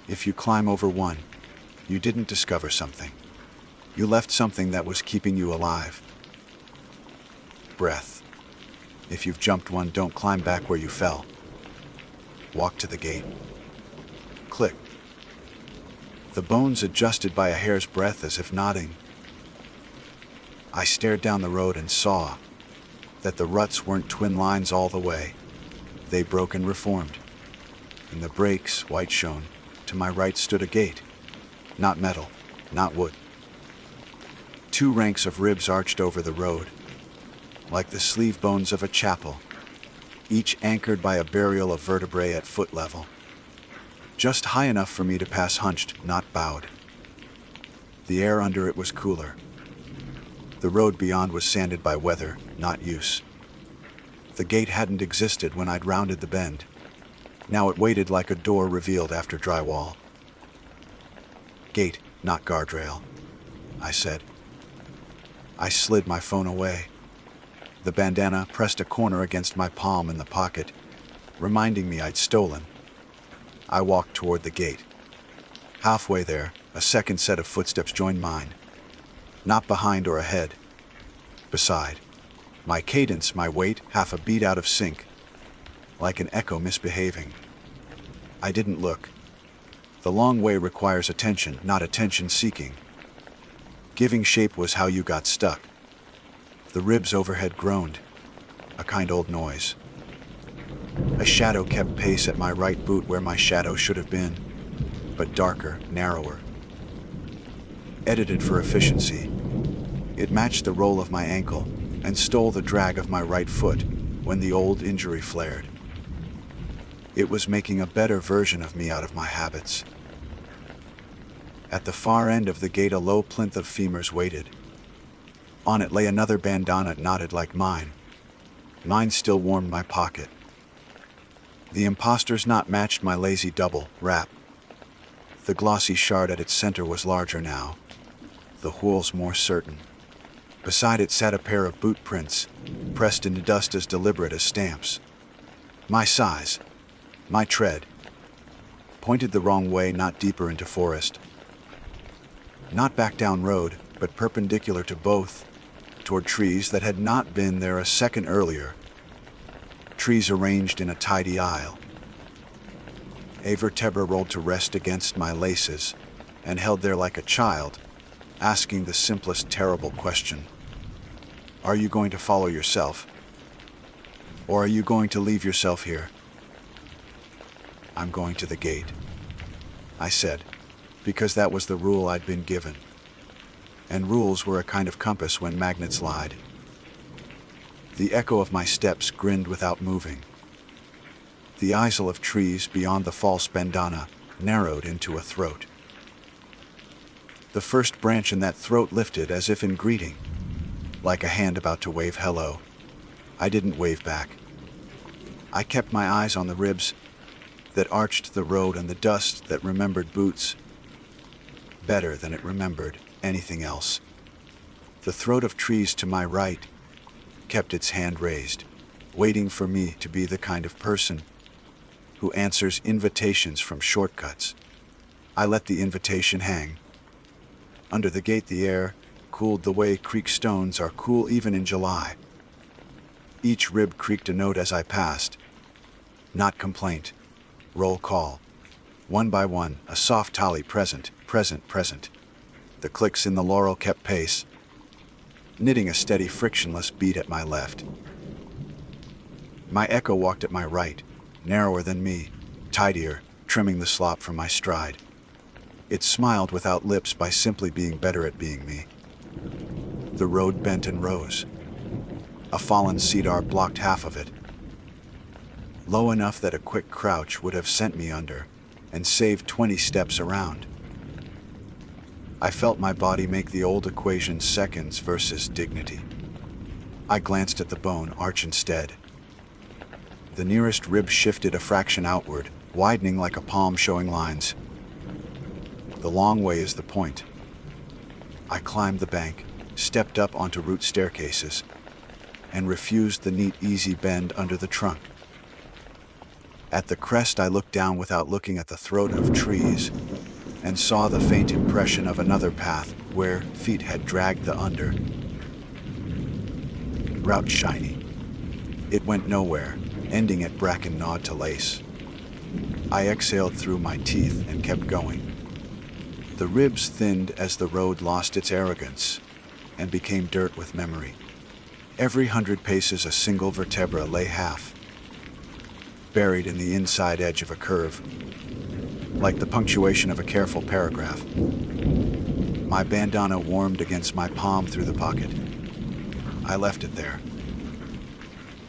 If you climb over one, you didn't discover something. You left something that was keeping you alive. Breath. If you've jumped one, don't climb back where you fell. Walk to the gate. Click. The bones adjusted by a hair's breadth as if nodding. I stared down the road and saw that the ruts weren't twin lines all the way. They broke and reformed. In the breaks, white shone, to my right stood a gate. Not metal, not wood. Two ranks of ribs arched over the road, like the sleeve bones of a chapel, each anchored by a burial of vertebrae at foot level. Just high enough for me to pass hunched, not bowed. The air under it was cooler. The road beyond was sanded by weather, not use. The gate hadn't existed when I'd rounded the bend. Now it waited like a door revealed after drywall. Gate, not guardrail, I said. I slid my phone away. The bandana pressed a corner against my palm in the pocket, reminding me I'd stolen. I walked toward the gate. Halfway there, a second set of footsteps joined mine. Not behind or ahead. Beside. My cadence, my weight, half a beat out of sync. Like an echo misbehaving. I didn't look. The long way requires attention, not attention-seeking. Giving shape was how you got stuck. The ribs overhead groaned, a kind old noise. A shadow kept pace at my right boot where my shadow should have been, but darker, narrower. Edited for efficiency. It matched the roll of my ankle and stole the drag of my right foot when the old injury flared. It was making a better version of me out of my habits. At the far end of the gate, a low plinth of femurs waited. On it lay another bandana knotted like mine. Mine still warmed my pocket. The imposter's knot matched my lazy double wrap. The glossy shard at its center was larger now, the whorls more certain. Beside it sat a pair of boot prints, pressed into dust as deliberate as stamps. My size, my tread, pointed the wrong way, not deeper into forest. Not back down road, but perpendicular to both, toward trees that had not been there a second earlier. Trees arranged in a tidy aisle. A vertebra rolled to rest against my laces and held there like a child, asking the simplest terrible question. Are you going to follow yourself? Or are you going to leave yourself here? I'm going to the gate, I said, because that was the rule I'd been given. And rules were a kind of compass when magnets lied. The echo of my steps grinned without moving. The isle of trees beyond the false bandana narrowed into a throat. The first branch in that throat lifted as if in greeting, like a hand about to wave hello. I didn't wave back. I kept my eyes on the ribs that arched the road and the dust that remembered boots better than it remembered anything else. The throat of trees to my right kept its hand raised, waiting for me to be the kind of person who answers invitations from shortcuts. I let the invitation hang. Under the gate, the air cooled the way creek stones are cool even in July. Each rib creaked a note as I passed. Not complaint. Roll call. One by one, a soft tally, present, present, present. The clicks in the laurel kept pace, knitting a steady frictionless beat at my left. My echo walked at my right, narrower than me, tidier, trimming the slop from my stride. It smiled without lips by simply being better at being me. The road bent and rose. A fallen cedar blocked half of it, low enough that a quick crouch would have sent me under and saved 20 steps around. I felt my body make the old equation, seconds versus dignity. I glanced at the bone arch instead. The nearest rib shifted a fraction outward, widening like a palm showing lines. The long way is the point. I climbed the bank, stepped up onto root staircases, and refused the neat, easy bend under the trunk. At the crest, I looked down without looking at the throat of trees and saw the faint impression of another path where feet had dragged the under. Route shiny. It went nowhere, ending at bracken gnawed to lace. I exhaled through my teeth and kept going. The ribs thinned as the road lost its arrogance and became dirt with memory. Every 100 paces, a single vertebra lay half buried in the inside edge of a curve, like the punctuation of a careful paragraph. My bandana warmed against my palm through the pocket. I left it there.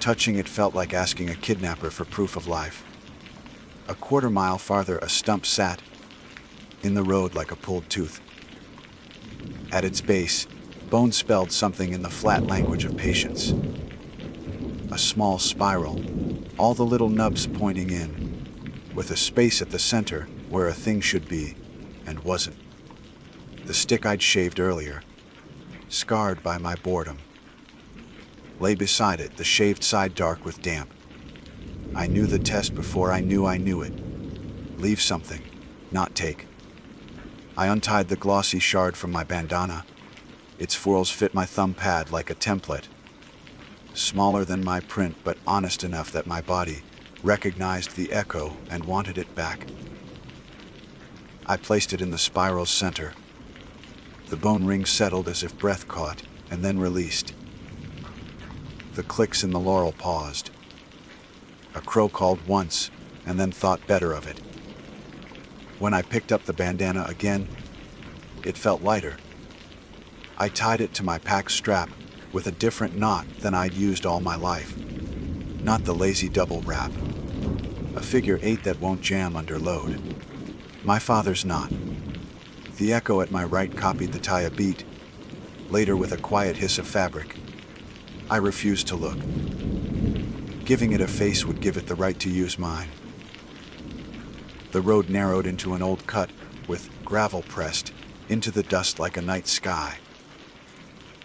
Touching it felt like asking a kidnapper for proof of life. A quarter mile farther, a stump sat in the road like a pulled tooth. At its base, bone spelled something in the flat language of patience. A small spiral, all the little nubs pointing in, with a space at the center where a thing should be and wasn't. The stick I'd shaved earlier, scarred by my boredom, lay beside it, the shaved side dark with damp. I knew the test before I knew it. Leave something, not take. I untied the glossy shard from my bandana. Its furls fit my thumb pad like a template. Smaller than my print, but honest enough that my body recognized the echo and wanted it back. I placed it in the spiral's center. The bone ring settled as if breath caught and then released. The clicks in the laurel paused. A crow called once and then thought better of it. When I picked up the bandana again, it felt lighter. I tied it to my pack strap with a different knot than I'd used all my life. Not the lazy double wrap. A figure 8 that won't jam under load. My father's knot. The echo at my right copied the tie a beat, later with a quiet hiss of fabric. I refused to look. Giving it a face would give it the right to use mine. The road narrowed into an old cut with gravel pressed into the dust like a night sky.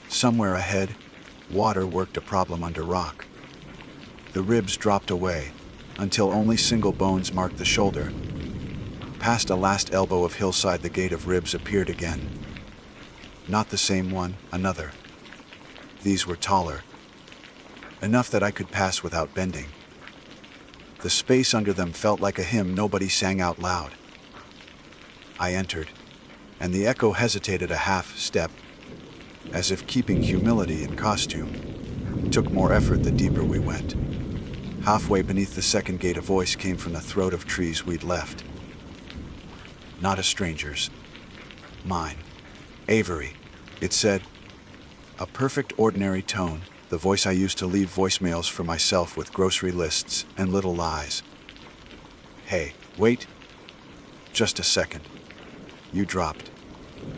Somewhere ahead, water worked a problem under rock. The ribs dropped away until only single bones marked the shoulder. Past a last elbow of hillside, the gate of ribs appeared again. Not the same one, another. These were taller, enough that I could pass without bending. The space under them felt like a hymn nobody sang out loud. I entered, and the echo hesitated a half step, as if keeping humility in costume took more effort the deeper we went. Halfway beneath the second gate, a voice came from the throat of trees we'd left. Not a stranger's. Mine. Avery. It said, a perfect ordinary tone, the voice I used to leave voicemails for myself with grocery lists and little lies. Hey, wait. Just a second. You dropped.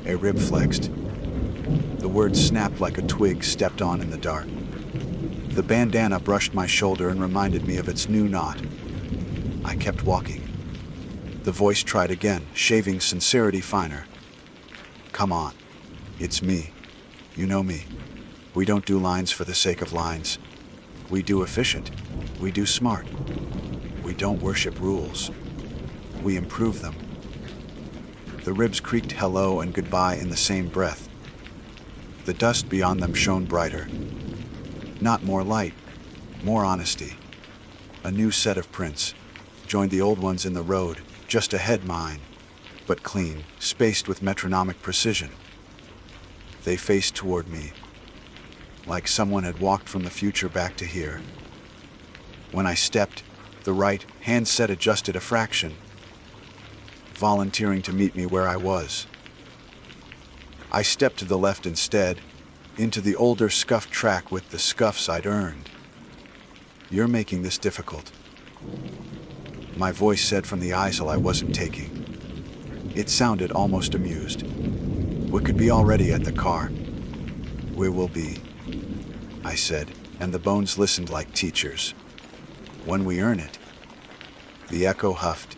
A rib flexed. The word snapped like a twig stepped on in the dark. The bandana brushed my shoulder and reminded me of its new knot. I kept walking. The voice tried again, shaving sincerity finer. Come on. It's me. You know me. We don't do lines for the sake of lines. We do efficient. We do smart. We don't worship rules. We improve them. The ribs creaked hello and goodbye in the same breath. The dust beyond them shone brighter. Not more light, more honesty. A new set of prints joined the old ones in the road, just ahead mine, but clean, spaced with metronomic precision. They faced toward me, like someone had walked from the future back to here. When I stepped, the right handset adjusted a fraction, volunteering to meet me where I was. I stepped to the left instead, into the older scuffed track with the scuffs I'd earned. You're making this difficult. My voice said from the aisle I wasn't taking. It sounded almost amused. We could be already at the car. We will be, I said, and the bones listened like teachers. When we earn it. The echo huffed.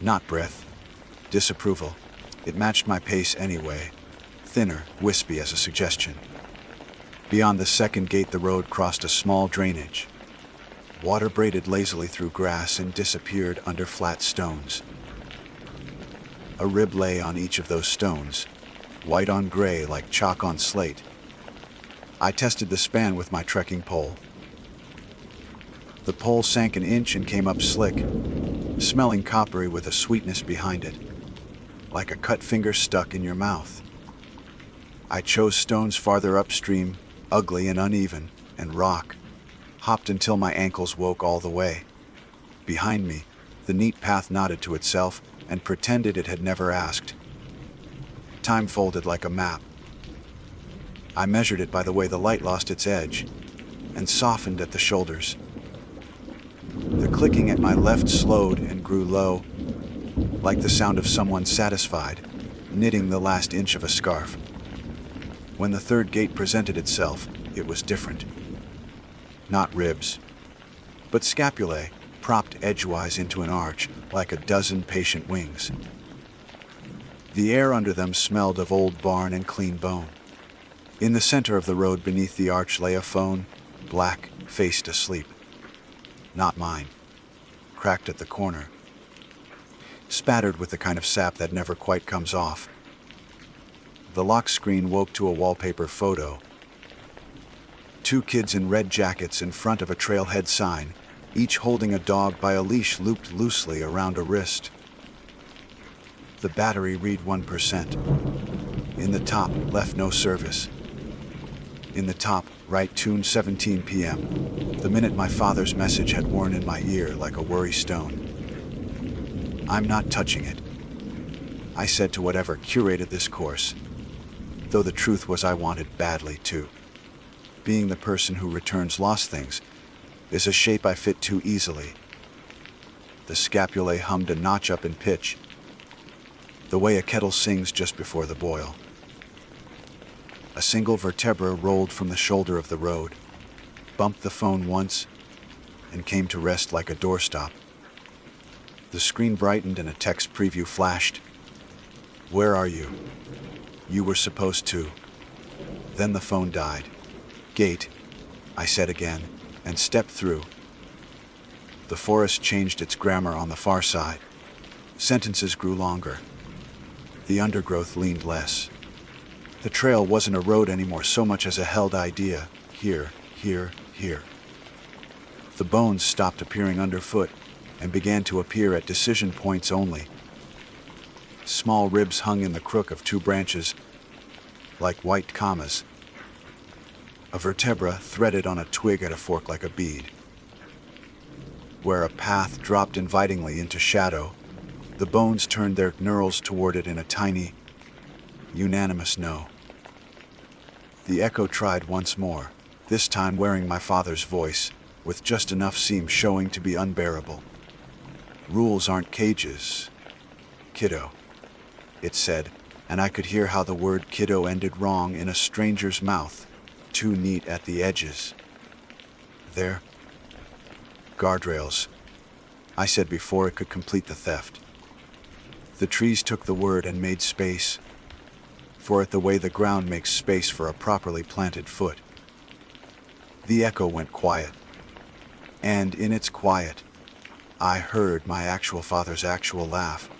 Not breath. Disapproval. It matched my pace anyway. Thinner, wispy as a suggestion. Beyond the second gate, the road crossed a small drainage. Water braided lazily through grass and disappeared under flat stones. A rib lay on each of those stones, white on gray like chalk on slate. I tested the span with my trekking pole. The pole sank an inch and came up slick, smelling coppery with a sweetness behind it, like a cut finger stuck in your mouth. I chose stones farther upstream, ugly and uneven, and rock, hopped until my ankles woke all the way. Behind me, the neat path nodded to itself and pretended it had never asked. Time folded like a map. I measured it by the way the light lost its edge and softened at the shoulders. The clicking at my left slowed and grew low, like the sound of someone satisfied, knitting the last inch of a scarf. When the third gate presented itself, it was different. Not ribs, but scapulae, propped edgewise into an arch like a dozen patient wings. The air under them smelled of old barn and clean bone. In the center of the road beneath the arch lay a phone, black, faced asleep. Not mine. Cracked at the corner. Spattered with the kind of sap that never quite comes off. The lock screen woke to a wallpaper photo. 2 kids in red jackets in front of a trailhead sign, each holding a dog by a leash looped loosely around a wrist. The battery read 1%. In the top, left no service. In the top, right tune 17 p.m. The minute my father's message had worn in my ear like a worry stone. I'm not touching it, I said to whatever curated this course, though the truth was I wanted badly to. Being the person who returns lost things is a shape I fit too easily. The scapulae hummed a notch up in pitch, the way a kettle sings just before the boil. A single vertebra rolled from the shoulder of the road, bumped the phone once, and came to rest like a doorstop. The screen brightened and a text preview flashed. Where are you? You were supposed to. Then the phone died. Gate, I said again, and stepped through. The forest changed its grammar on the far side. Sentences grew longer. The undergrowth leaned less. The trail wasn't a road anymore so much as a held idea. Here, here, here. The bones stopped appearing underfoot and began to appear at decision points only. Small ribs hung in the crook of two branches, like white commas. A vertebra threaded on a twig at a fork like a bead. Where a path dropped invitingly into shadow, the bones turned their knurls toward it in a tiny, unanimous no. The echo tried once more, this time wearing my father's voice, with just enough seam showing to be unbearable. "Rules aren't cages, kiddo," it said, and I could hear how the word kiddo ended wrong in a stranger's mouth, too neat at the edges. "There. Guardrails," I said before it could complete the theft. The trees took the word and made space for it the way the ground makes space for a properly planted foot. The echo went quiet, and in its quiet, I heard my actual father's actual laugh,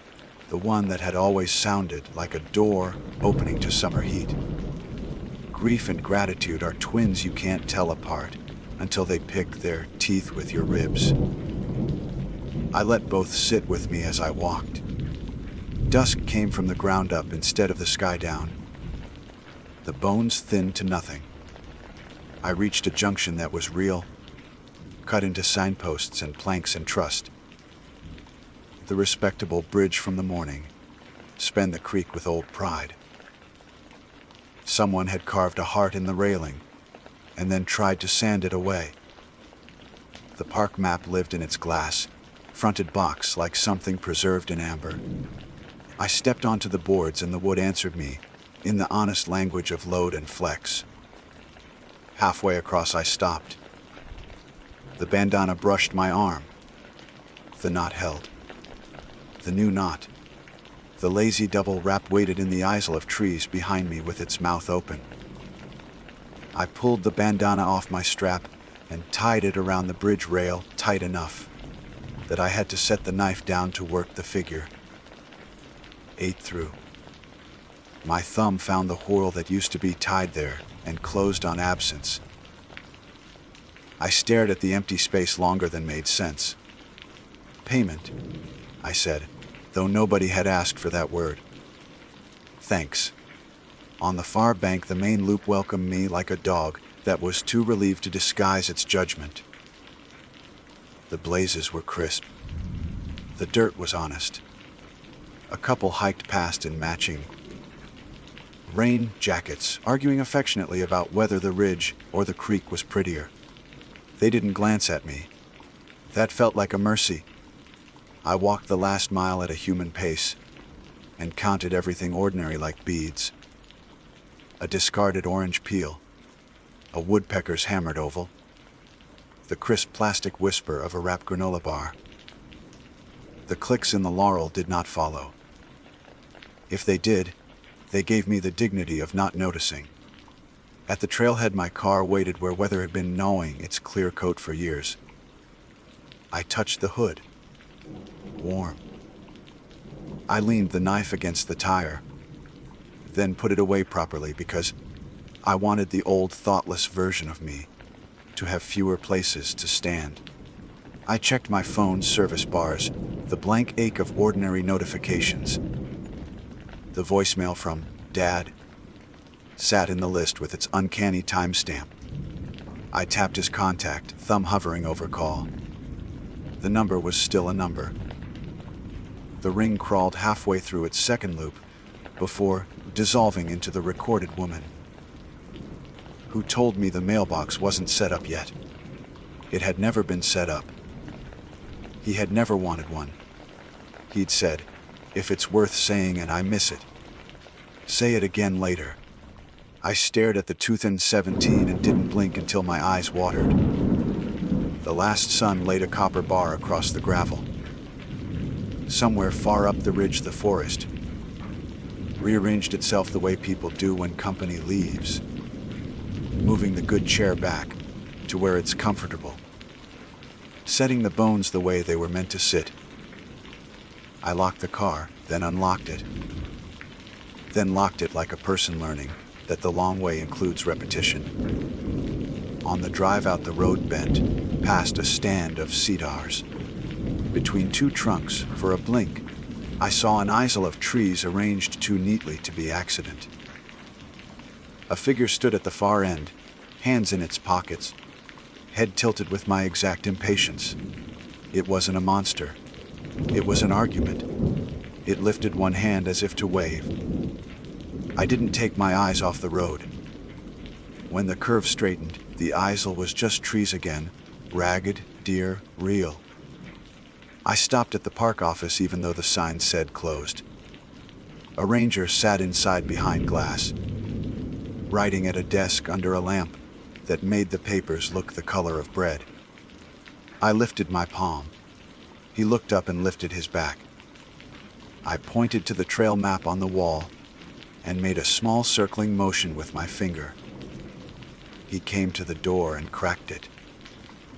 the one that had always sounded like a door opening to summer heat. Grief and gratitude are twins you can't tell apart until they pick their teeth with your ribs. I let both sit with me as I walked. Dusk came from the ground up instead of the sky down. The bones thinned to nothing. I reached a junction that was real, cut into signposts and planks and trust. The respectable bridge from the morning, spanned the creek with old pride. Someone had carved a heart in the railing, and then tried to sand it away. The park map lived in its glass, fronted box like something preserved in amber. I stepped onto the boards and the wood answered me, in the honest language of load and flex. Halfway across I stopped. The bandana brushed my arm. The knot held. The new knot. The lazy double wrap waited in the isle of trees behind me with its mouth open. I pulled the bandana off my strap and tied it around the bridge rail tight enough that I had to set the knife down to work the figure. 8 through. My thumb found the whorl that used to be tied there and closed on absence. I stared at the empty space longer than made sense. "Payment," I said, though nobody had asked for that word. "Thanks." On the far bank, the main loop welcomed me like a dog that was too relieved to disguise its judgment. The blazes were crisp. The dirt was honest. A couple hiked past in matching rain jackets, arguing affectionately about whether the ridge or the creek was prettier. They didn't glance at me. That felt like a mercy. I walked the last mile at a human pace and counted everything ordinary like beads. A discarded orange peel, a woodpecker's hammered oval, the crisp plastic whisper of a wrapped granola bar. The clicks in the laurel did not follow. If they did, they gave me the dignity of not noticing. At the trailhead, my car waited where weather had been gnawing its clear coat for years. I touched the hood. Warm. I leaned the knife against the tire, then put it away properly because I wanted the old thoughtless version of me to have fewer places to stand. I checked my phone's service bars, the blank ache of ordinary notifications. The voicemail from Dad sat in the list with its uncanny timestamp. I tapped his contact, thumb hovering over call. The number was still a number. The ring crawled halfway through its second loop before dissolving into the recorded woman who told me the mailbox wasn't set up yet. It had never been set up. He had never wanted one. He'd said, "If it's worth saying and I miss it, say it again later." I stared at the 2017 and didn't blink until my eyes watered. The last sun laid a copper bar across the gravel. Somewhere far up the ridge, the forest rearranged itself the way people do when company leaves, moving the good chair back to where it's comfortable, setting the bones the way they were meant to sit. I locked the car, then unlocked it, then locked it like a person learning that the long way includes repetition. on the drive out the road bent, past a stand of cedars. Between two trunks, for a blink, I saw an isle of trees arranged too neatly to be accident. A figure stood at the far end, hands in its pockets, head tilted with my exact impatience. It wasn't a monster. It was an argument. It lifted one hand as if to wave. I didn't take my eyes off the road. When the curve straightened, the isle was just trees again, ragged, dear, real. I stopped at the park office even though the sign said closed. A ranger sat inside behind glass, writing at a desk under a lamp that made the papers look the color of bread. I lifted my palm. He looked up and lifted his back. I pointed to the trail map on the wall and made a small circling motion with my finger. He came to the door and cracked it.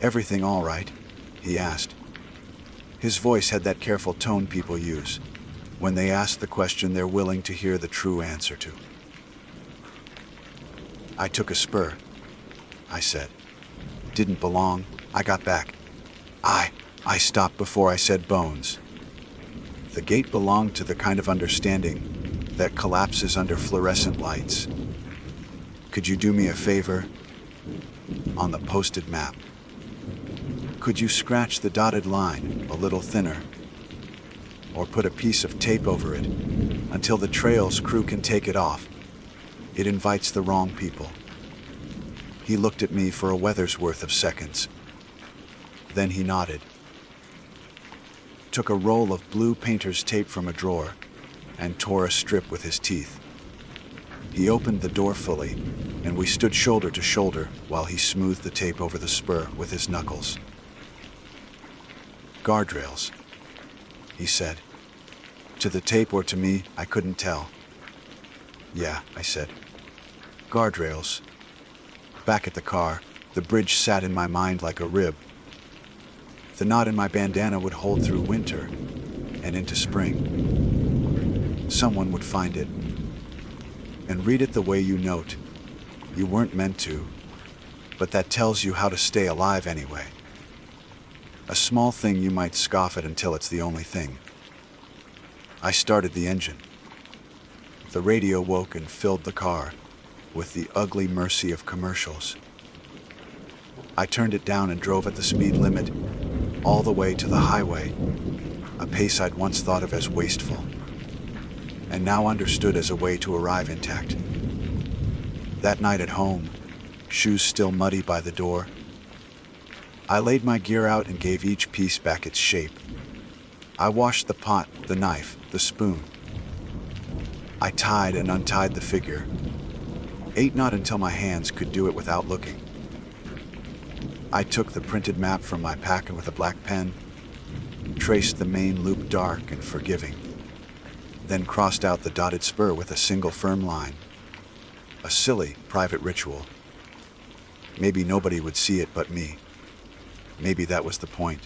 "Everything all right?" he asked. His voice had that careful tone people use when they ask the question they're willing to hear the true answer to. "I took a spur," I said. "Didn't belong. I got back. I stopped before I said bones." The gate belonged to the kind of understanding that collapses under fluorescent lights. "Could you do me a favor?" On the posted map, "Could you scratch the dotted line a little thinner? Or put a piece of tape over it until the trail's crew can take it off? It invites the wrong people." He looked at me for a weather's worth of seconds. Then he nodded, took a roll of blue painter's tape from a drawer, and tore a strip with his teeth. He opened the door fully, and we stood shoulder to shoulder while he smoothed the tape over the spur with his knuckles. "Guardrails," he said. To the tape or to me, I couldn't tell. "Yeah," I said. "Guardrails." Back at the car, the bridge sat in my mind like a rib. The knot in my bandana would hold through winter and into spring. Someone would find it and read it the way you note. You weren't meant to, but that tells you how to stay alive anyway. A small thing you might scoff at until it's the only thing. I started the engine. The radio woke and filled the car with the ugly mercy of commercials. I turned it down and drove at the speed limit all the way to the highway, a pace I'd once thought of as wasteful, and now understood as a way to arrive intact. That night at home, shoes still muddy by the door, I laid my gear out and gave each piece back its shape. I washed the pot, the knife, the spoon. I tied and untied the figure. Ate not until my hands could do it without looking. I took the printed map from my pack and with a black pen, traced the main loop dark and forgiving, then crossed out the dotted spur with a single firm line. A silly, private ritual. Maybe nobody would see it but me. Maybe that was the point.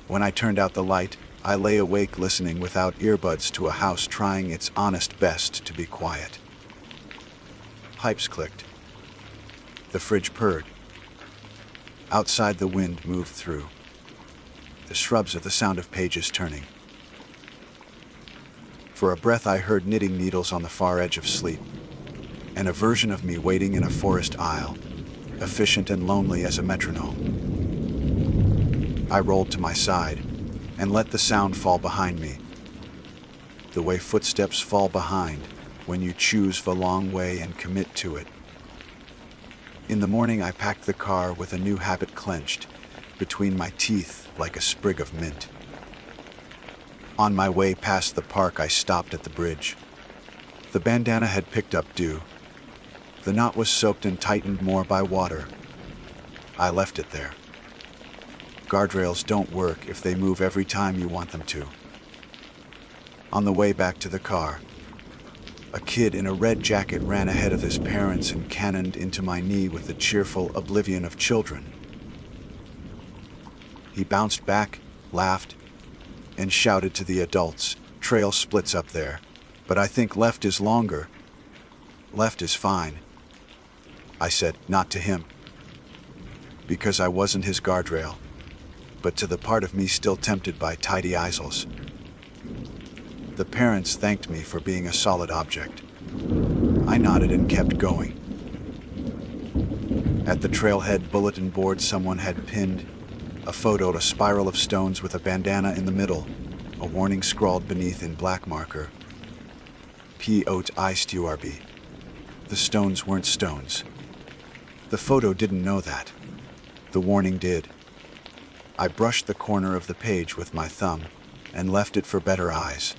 When I turned out the light, I lay awake listening without earbuds to a house trying its honest best to be quiet. Pipes clicked. The fridge purred. Outside, the wind moved through. The shrubs are the sound of pages turning. For a breath, I heard knitting needles on the far edge of sleep, and a version of me waiting in a forest aisle, efficient and lonely as a metronome. I rolled to my side and let the sound fall behind me, the way footsteps fall behind when you choose the long way and commit to it. In the morning, I packed the car with a new habit clenched between my teeth like a sprig of mint. On my way past the park, I stopped at the bridge. The bandana had picked up dew. The knot was soaked and tightened more by water. I left it there. Guardrails don't work if they move every time you want them to. On the way back to the car, a kid in a red jacket ran ahead of his parents and cannoned into my knee with the cheerful oblivion of children. He bounced back, laughed, and shouted to the adults, "Trail splits up there, but I think left is longer." "Left is fine," I said, not to him, because I wasn't his guardrail, but to the part of me still tempted by tidy easels. The parents thanked me for being a solid object. I nodded and kept going. At the trailhead bulletin board, someone had pinned a photo, a spiral of stones with a bandana in the middle, a warning scrawled beneath in black marker. P.O.T. ISTURB. The stones weren't stones. The photo didn't know that. The warning did. I brushed the corner of the page with my thumb and left it for better eyes.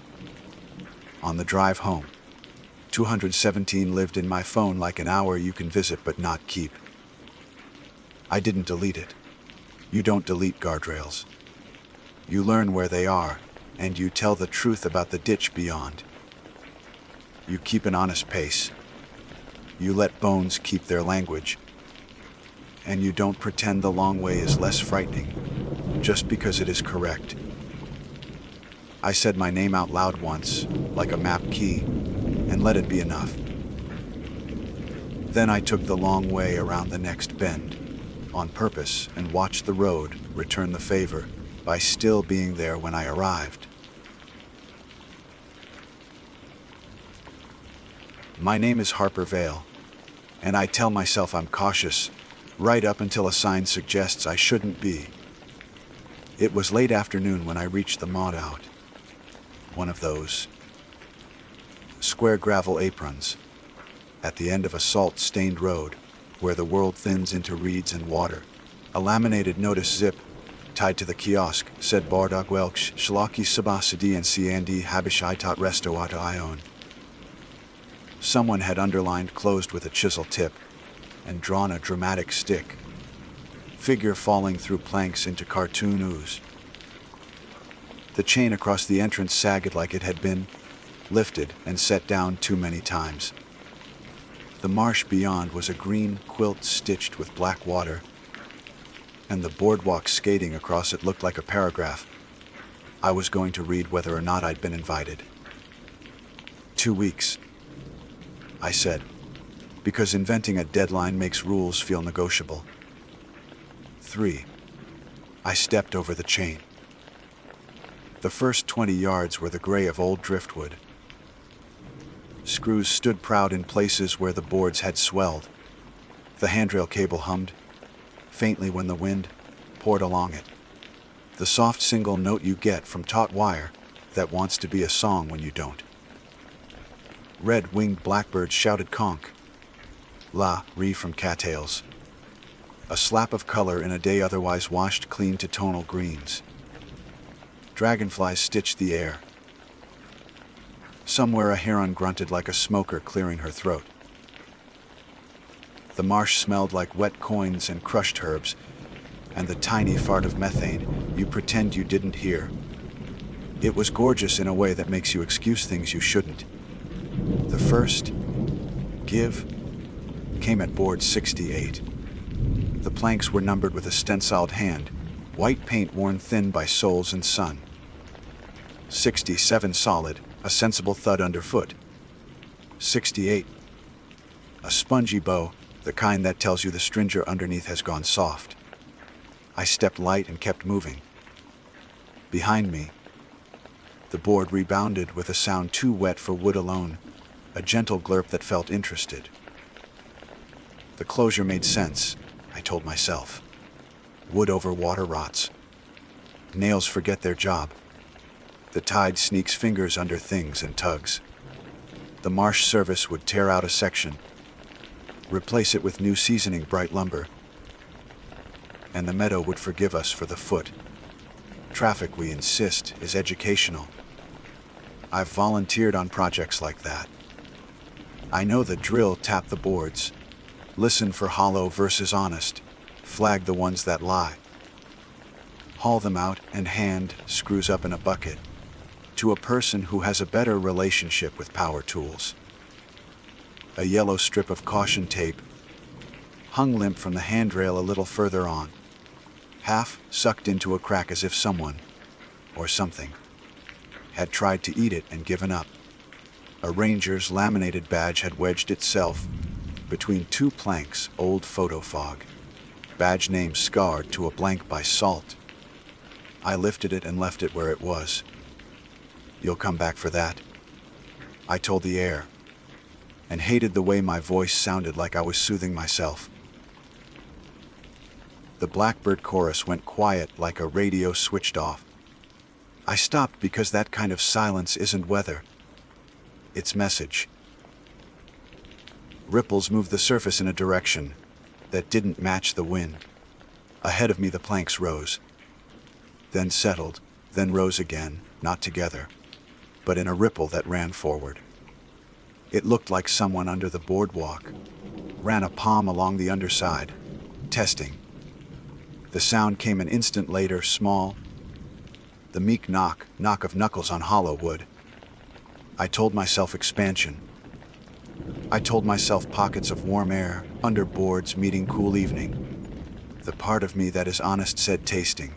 On the drive home, 217 lived in my phone like an hour you can visit but not keep. I didn't delete it. You don't delete guardrails. You learn where they are, and you tell the truth about the ditch beyond. You keep an honest pace. You let bones keep their language. And you don't pretend the long way is less frightening, just because it is correct. I said my name out loud once, like a map key, and let it be enough. Then I took the long way around the next bend, on purpose, and watched the road return the favor by still being there when I arrived. My name is Harper Vale, and I tell myself I'm cautious, right up until a sign suggests I shouldn't be. It was late afternoon when I reached the mod out. One of those square gravel aprons at the end of a salt-stained road where the world thins into reeds and water. A laminated notice zip tied to the kiosk said Bardak Welch Shlaki Sabasidi and Siandi Habishaitat Restoata Ion. Someone had underlined closed with a chisel tip and drawn a dramatic stick, figure falling through planks into cartoon ooze. The chain across the entrance sagged like it had been lifted and set down too many times. The marsh beyond was a green quilt stitched with black water, and the boardwalk skating across it looked like a paragraph. I was going to read whether or not I'd been invited. 2 weeks, I said, because inventing a deadline makes rules feel negotiable. 3. I stepped over the chain. The first 20 yards were the gray of old driftwood. Screws stood proud in places where the boards had swelled. The handrail cable hummed, faintly when the wind poured along it. The soft single note you get from taut wire that wants to be a song when you don't. Red-winged blackbirds shouted conch, la, re from cattails. A slap of color in a day otherwise washed clean to tonal greens. Dragonflies stitched the air. Somewhere a heron grunted like a smoker clearing her throat. The marsh smelled like wet coins and crushed herbs, and the tiny fart of methane you pretend you didn't hear. It was gorgeous in a way that makes you excuse things you shouldn't. The first give came at board 68. The planks were numbered with a stenciled hand, white paint worn thin by soles and sun. 67 solid, a sensible thud underfoot. 68. A spongy bow, the kind that tells you the stringer underneath has gone soft. I stepped light and kept moving. Behind me, the board rebounded with a sound too wet for wood alone, a gentle glurp that felt interested. The closure made sense, I told myself. Wood over water rots. Nails forget their job. The tide sneaks fingers under things and tugs. The marsh service would tear out a section, replace it with new seasoning bright lumber, and the meadow would forgive us for the foot. Traffic, we insist, is educational. I've volunteered on projects like that. I know the drill: tap the boards, listen for hollow versus honest, flag the ones that lie, haul them out and hand screws up in a bucket to a person who has a better relationship with power tools. A yellow strip of caution tape hung limp from the handrail a little further on, half sucked into a crack as if someone, or something, had tried to eat it and given up. A ranger's laminated badge had wedged itself between two planks, old photo fog. badge name scarred to a blank by salt. I lifted it and left it where it was. "You'll come back for that?" I told the air, and hated the way my voice sounded like I was soothing myself. The blackbird chorus went quiet like a radio switched off. I stopped because that kind of silence isn't weather. It's message. Ripples moved the surface in a direction that didn't match the wind. Ahead of me the planks rose, then settled, then rose again, not together, but in a ripple that ran forward. It looked like someone under the boardwalk ran a palm along the underside, testing. The sound came an instant later, small, the meek knock of knuckles on hollow wood. I told myself expansion. I told myself pockets of warm air, under boards meeting cool evening. The part of me that is honest said tasting.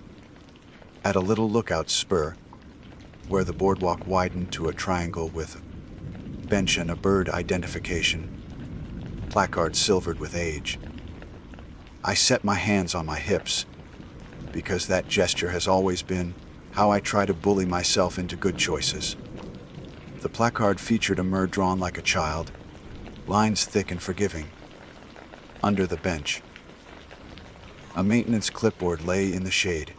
At a little lookout spur, where the boardwalk widened to a triangle with a bench and a bird identification, placard silvered with age. I set my hands on my hips, because that gesture has always been how I try to bully myself into good choices. The placard featured a mur drawn like a child, lines thick and forgiving. Under the bench, a maintenance clipboard lay in the shade.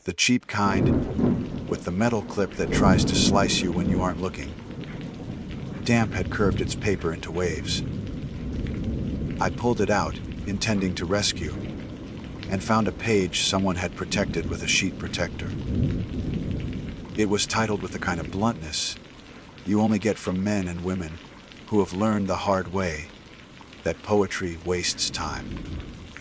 The cheap kind, with the metal clip that tries to slice you when you aren't looking. Damp had curved its paper into waves. I pulled it out, intending to rescue, and found a page someone had protected with a sheet protector. It was titled with the kind of bluntness you only get from men and women who have learned the hard way that poetry wastes time.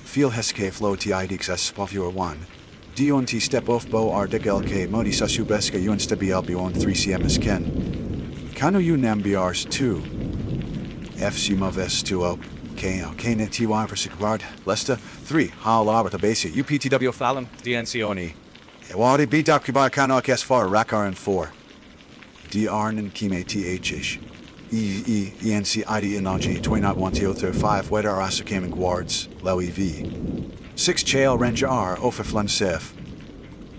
Feel heske floti idix as spofur 1. Dionti step off bo ardikelke modi sasubeska yun stabial beyond 3cm ken. Kanu you nambiars 2. Fsumoves 2o. Kane ty persigvard. Lesta 3. Hal arbata basi. UPTW falum. DNConi. Wadi beat up kibar kanok s far rakar and 4. Drn and kime thish. ENC ID Inalji 291035 Wedar Asakam Guards Lewi V 6 Chael Ranger R Ofiflan Sef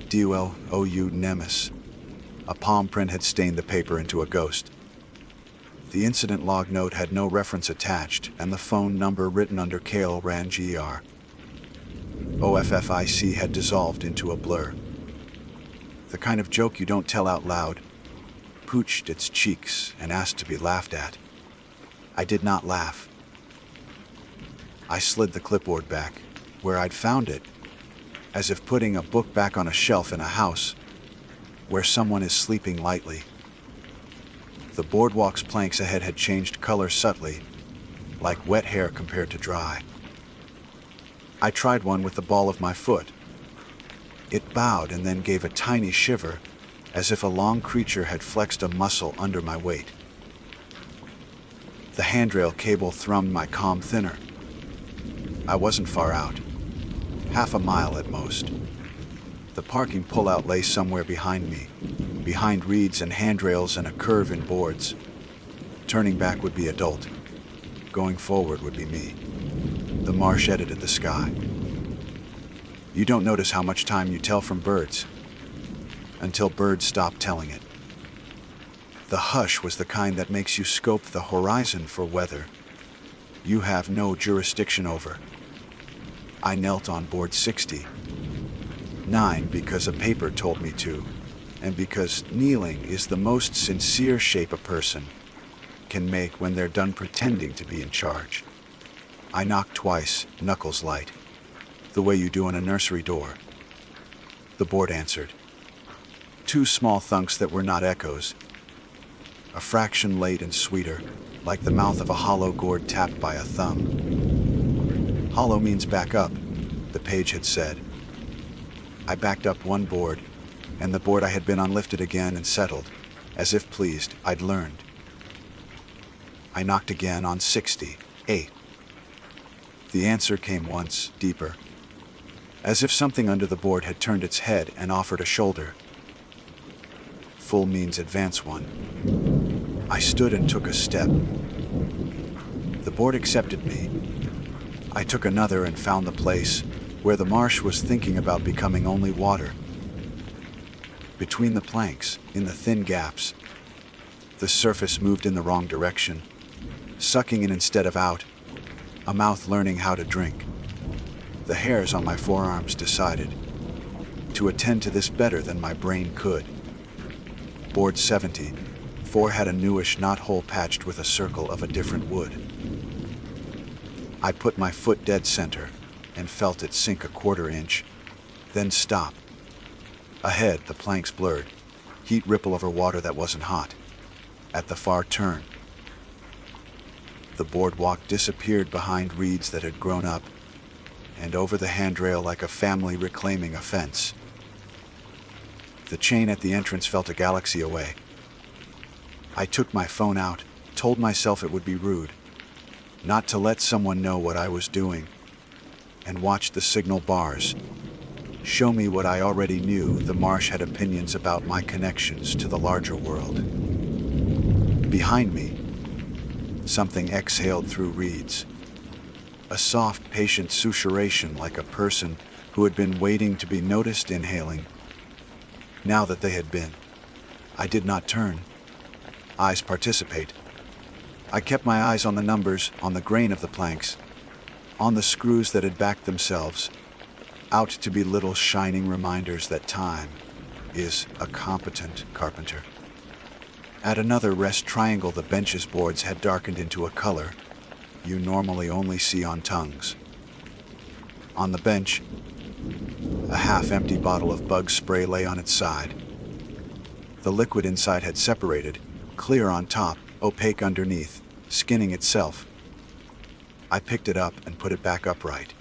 DUL OU Nemes. A palm print had stained the paper into a ghost. The incident log note had no reference attached, and the phone number written under Kale ran GR. OFFIC had dissolved into a blur. The kind of joke you don't tell out loud. Pooched its cheeks and asked to be laughed at. I did not laugh. I slid the clipboard back, where I'd found it, as if putting a book back on a shelf in a house, where someone is sleeping lightly. The boardwalk's planks ahead had changed color subtly, like wet hair compared to dry. I tried one with the ball of my foot. It bowed and then gave a tiny shiver, as if a long creature had flexed a muscle under my weight. The handrail cable thrummed my calm thinner. I wasn't far out, half a mile at most. The parking pullout lay somewhere behind me, behind reeds and handrails and a curve in boards. Turning back would be adult. Going forward would be me. The marsh edited the sky. You don't notice how much time you tell from birds, until birds stop telling it. The hush was the kind that makes you scope the horizon for weather you have no jurisdiction over. I knelt on board 60. 9 because a paper told me to, and because kneeling is the most sincere shape a person can make when they're done pretending to be in charge. I knocked twice, knuckles light, the way you do on a nursery door. The board answered. 2 small thunks that were not echoes. A fraction late and sweeter, like the mouth of a hollow gourd tapped by a thumb. Hollow means back up, the page had said. I backed up one board, and the board I had been on lifted again and settled, as if pleased I'd learned. I knocked again on 60, 8. The answer came once, deeper, as if something under the board had turned its head and offered a shoulder. Full means advance one. I stood and took a step. The board accepted me. I took another and found the place where the marsh was thinking about becoming only water. Between the planks, in the thin gaps, the surface moved in the wrong direction, sucking in instead of out, a mouth learning how to drink. The hairs on my forearms decided to attend to this better than my brain could. Board 70, 4 had a newish knothole patched with a circle of a different wood. I put my foot dead center and felt it sink a quarter inch, then stop. Ahead, the planks blurred, heat ripple over water that wasn't hot. At the far turn, the boardwalk disappeared behind reeds that had grown up, and over the handrail like a family reclaiming a fence. The chain at the entrance felt a galaxy away. I took my phone out, told myself it would be rude not to let someone know what I was doing, and watched the signal bars show me what I already knew. The marsh had opinions about my connections to the larger world. Behind me, something exhaled through reeds. A soft, patient susurration like a person who had been waiting to be noticed inhaling. Now that they had been, I did not turn. Eyes participate. I kept my eyes on the numbers, on the grain of the planks, on the screws that had backed themselves, out to be little shining reminders that time is a competent carpenter. At another rest triangle, the bench's boards had darkened into a color you normally only see on tongues. On the bench, a half-empty bottle of bug spray lay on its side. The liquid inside had separated, clear on top, opaque underneath, skinning itself. I picked it up and put it back upright.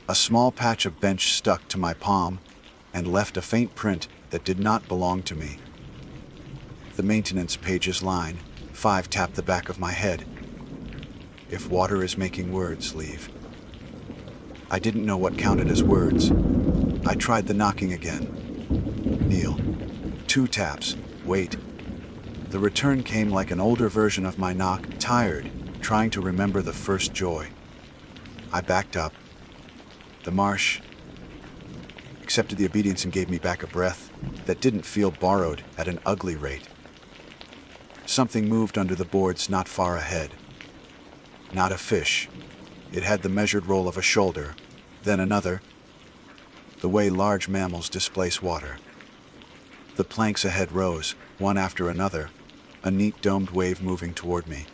A small patch of bench stuck to my palm and left a faint print that did not belong to me. The maintenance page's line, 5, tapped the back of my head. If water is making words, leave. I didn't know what counted as words. I tried the knocking again. Kneel. 2 taps. Wait. The return came like an older version of my knock, tired, trying to remember the first joy. I backed up. The marsh accepted the obedience and gave me back a breath that didn't feel borrowed at an ugly rate. Something moved under the boards not far ahead. Not a fish. It had the measured roll of a shoulder, then another, the way large mammals displace water. The planks ahead rose, one after another, a neat domed wave moving toward me.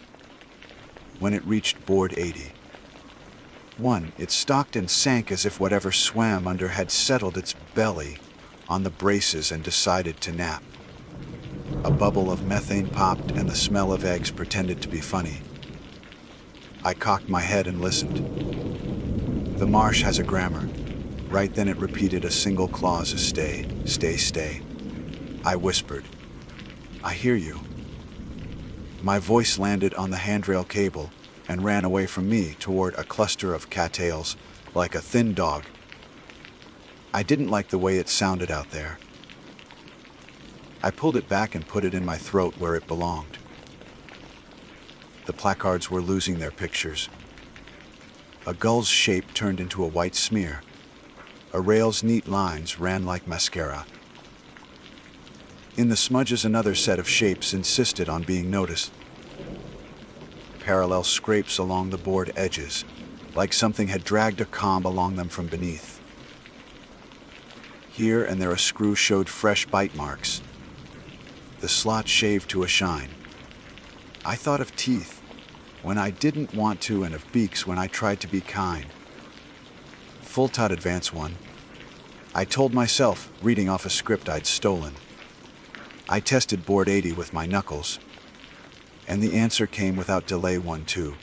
When it reached board 80, it stocked and sank as if whatever swam under had settled its belly on the braces and decided to nap. A bubble of methane popped and the smell of eggs pretended to be funny. I cocked my head and listened. The marsh has a grammar. Right then it repeated a single clause, a stay, stay, stay. I whispered, I hear you. My voice landed on the handrail cable and ran away from me toward a cluster of cattails, like a thin dog. I didn't like the way it sounded out there. I pulled it back and put it in my throat where it belonged. The placards were losing their pictures. A gull's shape turned into a white smear. A rail's neat lines ran like mascara. In the smudges, another set of shapes insisted on being noticed. Parallel scrapes along the board edges, like something had dragged a comb along them from beneath. Here and there a screw showed fresh bite marks. The slot shaved to a shine. I thought of teeth when I didn't want to, and of beaks when I tried to be kind. Full tot advance 1. I told myself, reading off a script I'd stolen. I tested board 80 with my knuckles, and the answer came without delay 1-2.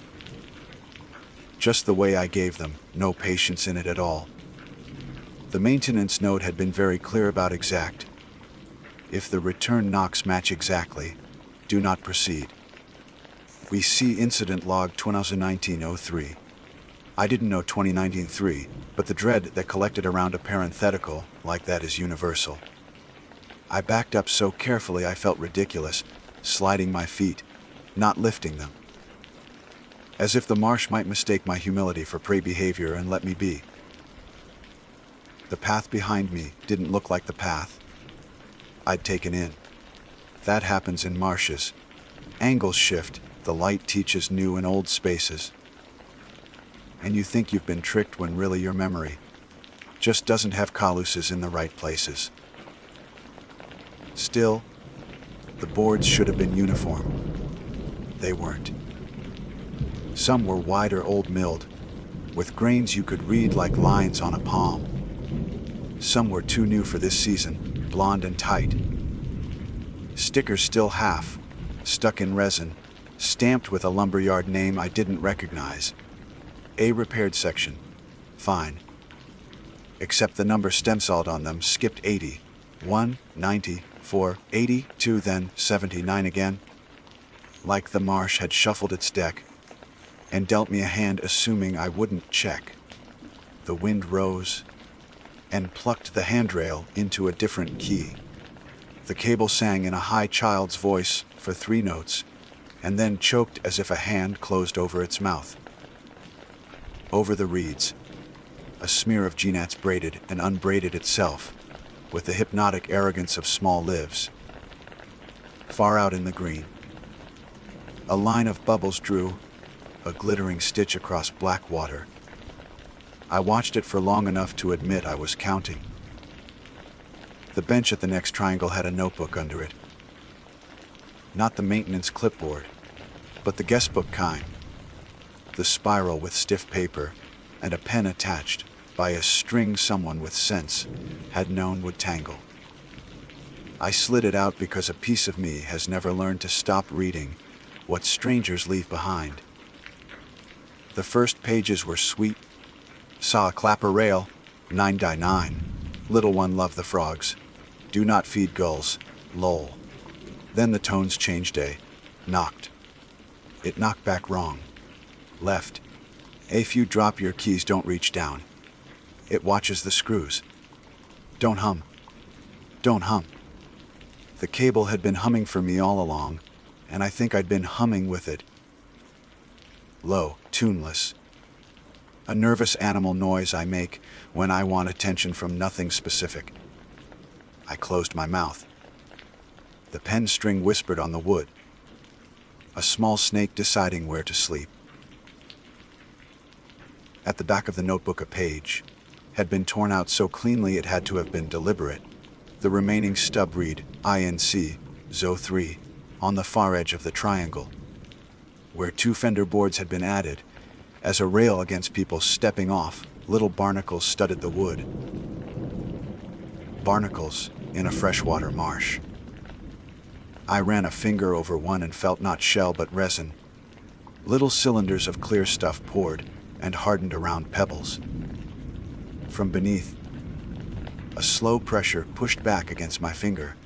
Just the way I gave them, no patience in it at all. The maintenance note had been very clear about exact. If the return knocks match exactly, do not proceed. We see incident log 2019-03. I didn't know 2019-3, but the dread that collected around a parenthetical like that is universal. I backed up so carefully I felt ridiculous, sliding my feet, not lifting them. as if the marsh might mistake my humility for prey behavior and let me be. The path behind me didn't look like the path I'd taken in. That happens in marshes. Angles shift, the light teaches new and old spaces. And you think you've been tricked when really your memory just doesn't have caluses in the right places. Still, the boards should have been uniform. They weren't. Some were wider old-milled, with grains you could read like lines on a palm. Some were too new for this season, blonde and tight. Stickers still half, stuck in resin, stamped with a lumberyard name I didn't recognize. A repaired section. Fine. Except the number stenciled on them skipped 80. 1, 90, 4, 82, then 79 again. Like the marsh had shuffled its deck and dealt me a hand assuming I wouldn't check. The wind rose and plucked the handrail into a different key. The cable sang in a high child's voice for 3 notes and then choked as if a hand closed over its mouth. Over the reeds, a smear of gnats braided and unbraided itself with the hypnotic arrogance of small lives. Far out in the green, a line of bubbles drew a glittering stitch across black water. I watched it for long enough to admit I was counting. The bench at the next triangle had a notebook under it. Not the maintenance clipboard, but the guestbook kind. The spiral with stiff paper and a pen attached by a string someone with sense had known would tangle. I slid it out because a piece of me has never learned to stop reading what strangers leave behind. The first pages were sweet. Saw a clapper rail, 9-9. Little one love the frogs. Do not feed gulls, lol. Then the tones changed knocked. It knocked back wrong. Left. If you drop your keys, don't reach down. It watches the screws. Don't hum. Don't hum. The cable had been humming for me all along, and I think I'd been humming with it. Low, tuneless. A nervous animal noise I make when I want attention from nothing specific. I closed my mouth. The pen string whispered on the wood. A small snake deciding where to sleep. At the back of the notebook, a page had been torn out so cleanly it had to have been deliberate. The remaining stub read, INC, ZO 3, on the far edge of the triangle, where 2 fender boards had been added. As a rail against people stepping off, little barnacles studded the wood. Barnacles in a freshwater marsh. I ran a finger over one and felt not shell but resin. Little cylinders of clear stuff poured and hardened around pebbles. From beneath, a slow pressure pushed back against my finger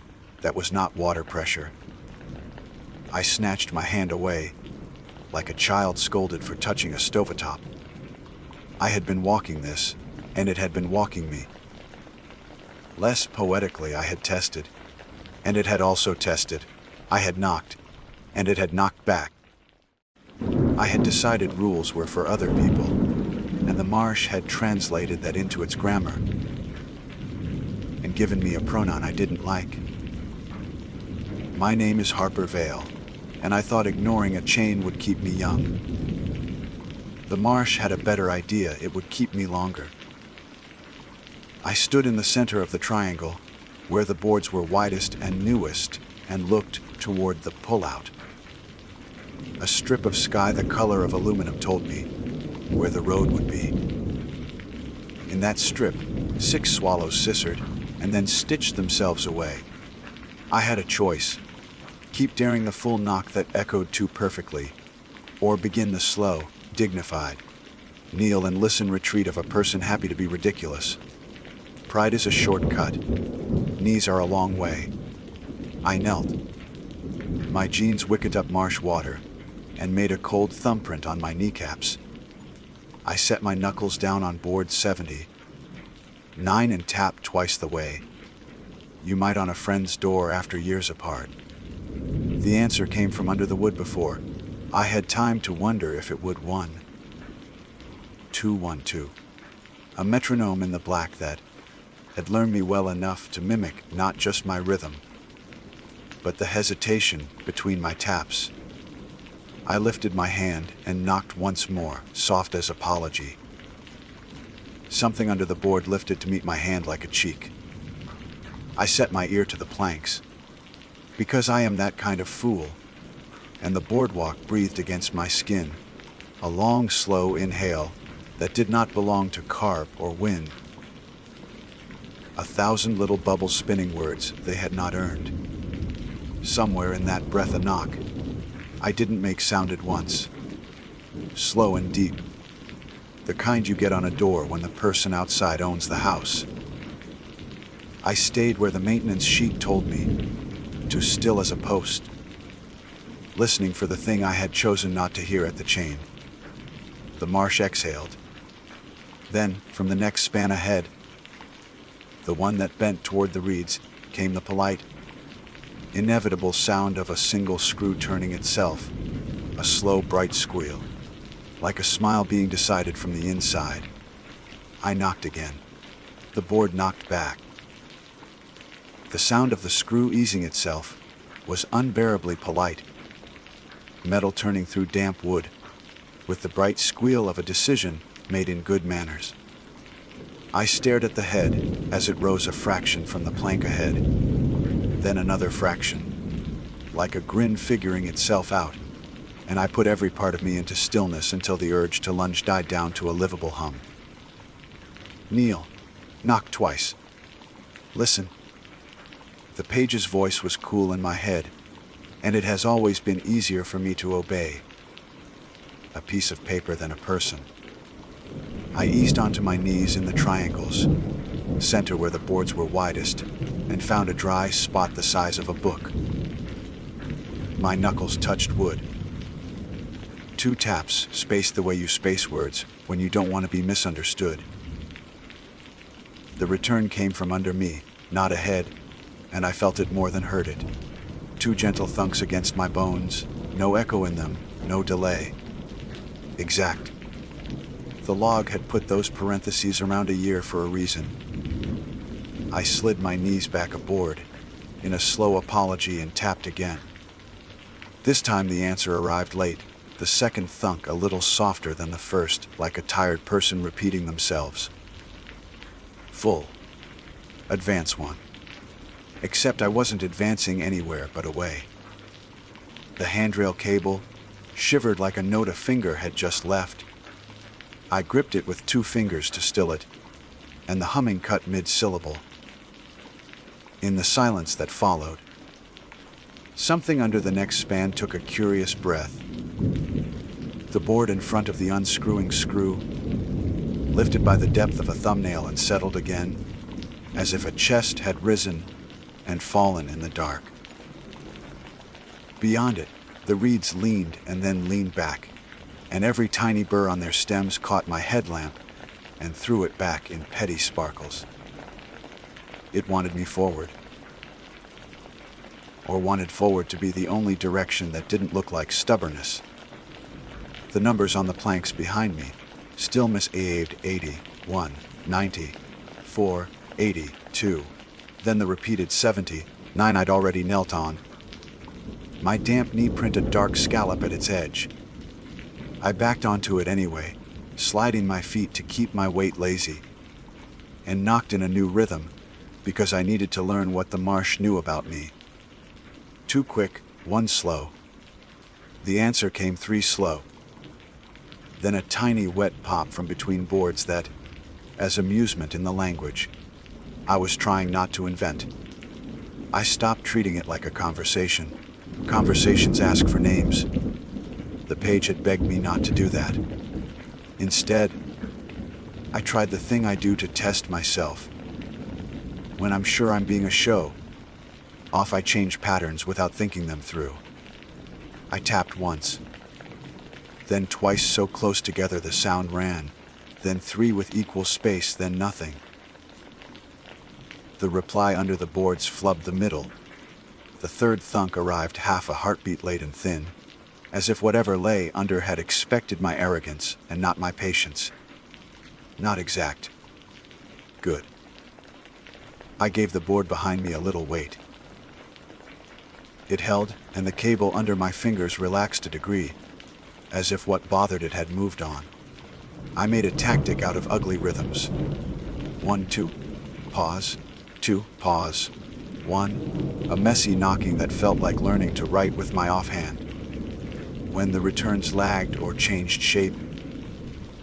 that was not water pressure. I snatched my hand away, like a child scolded for touching a stovetop. I had been walking this, and it had been walking me. Less poetically, I had tested, and it had also tested. I had knocked, and it had knocked back. I had decided rules were for other people, and the marsh had translated that into its grammar, and given me a pronoun I didn't like. My name is Harper Vale, and I thought ignoring a chain would keep me young. The marsh had a better idea, it would keep me longer. I stood in the center of the triangle, where the boards were widest and newest, and looked toward the pullout. A strip of sky the color of aluminum told me where the road would be. In that strip, 6 swallows scissored and then stitched themselves away. I had a choice. Keep daring the full knock that echoed too perfectly, or begin the slow, dignified, kneel and listen retreat of a person happy to be ridiculous. Pride is a shortcut. Knees are a long way. I knelt. My jeans wicked up marsh water and made a cold thumbprint on my kneecaps. I set my knuckles down on board 70. 9 and tapped twice the way. You might on a friend's door after years apart. The answer came from under the wood before. I had time to wonder if it would 1, 2, 1, 2. A metronome in the black that had learned me well enough to mimic not just my rhythm, but the hesitation between my taps. I lifted my hand and knocked once more, soft as apology. Something under the board lifted to meet my hand like a cheek. I set my ear to the planks, because I am that kind of fool, and the boardwalk breathed against my skin, a long, slow inhale that did not belong to carp or wind. 1,000 little bubbles spinning words they had not earned. Somewhere in that breath a knock I didn't make sounded once. Slow and deep. The kind you get on a door when the person outside owns the house. I stayed where the maintenance sheet told me, to still as a post, listening for the thing I had chosen not to hear at the chain. The marsh exhaled. Then, from the next span ahead, the one that bent toward the reeds, came the polite, inevitable sound of a single screw turning itself, a slow, bright squeal, like a smile being decided from the inside. I knocked again. The board knocked back. The sound of the screw easing itself was unbearably polite, metal turning through damp wood, with the bright squeal of a decision made in good manners. I stared at the head as it rose a fraction from the plank ahead, then another fraction, like a grin figuring itself out, and I put every part of me into stillness until the urge to lunge died down to a livable hum. Kneel. Knock twice. Listen. The page's voice was cool in my head, and it has always been easier for me to obey a piece of paper than a person. I eased onto my knees in the triangles, center where the boards were widest, and found a dry spot the size of a book. My knuckles touched wood. 2 taps, spaced the way you space words when you don't want to be misunderstood. The return came from under me, not ahead, and I felt it more than heard it. 2 gentle thunks against my bones, no echo in them, no delay. Exact. The log had put those parentheses around a year for a reason. I slid my knees back aboard, in a slow apology, and tapped again. This time the answer arrived late, the second thunk a little softer than the first, like a tired person repeating themselves. Full. Advance 1. Except I wasn't advancing anywhere but away. The handrail cable shivered like a note a finger had just left. I gripped it with 2 fingers to still it, and the humming cut mid-syllable. In the silence that followed, something under the next span took a curious breath. The board in front of the unscrewing screw lifted by the depth of a thumbnail and settled again, as if a chest had risen and fallen in the dark. Beyond it, the reeds leaned and then leaned back, and every tiny burr on their stems caught my headlamp and threw it back in petty sparkles. It wanted me forward, or wanted forward to be the only direction that didn't look like stubbornness. The numbers on the planks behind me still misbehaved: 80, 1, 90, 4, 80, 2. Then the repeated 70, 9 I'd already knelt on. My damp knee print a dark scallop at its edge. I backed onto it anyway, sliding my feet to keep my weight lazy, and knocked in a new rhythm because I needed to learn what the marsh knew about me. 2 quick, 1 slow. The answer came 3 slow. Then a tiny wet pop from between boards that, as amusement in the language, I was trying not to invent. I stopped treating it like a conversation. Conversations ask for names. The page had begged me not to do that. Instead, I tried the thing I do to test myself. When I'm sure I'm being a show, off I change patterns without thinking them through. I tapped once, then twice so close together the sound ran, then 3 with equal space, then nothing. The reply under the boards flubbed the middle. The third thunk arrived half a heartbeat late and thin. as if whatever lay under had expected my arrogance and not my patience. Not exact. Good. I gave the board behind me a little weight. It held, and the cable under my fingers relaxed a degree, as if what bothered it had moved on. I made a tactic out of ugly rhythms. 1, 2, pause, 2, pause, 1, a messy knocking that felt like learning to write with my offhand. When the returns lagged or changed shape,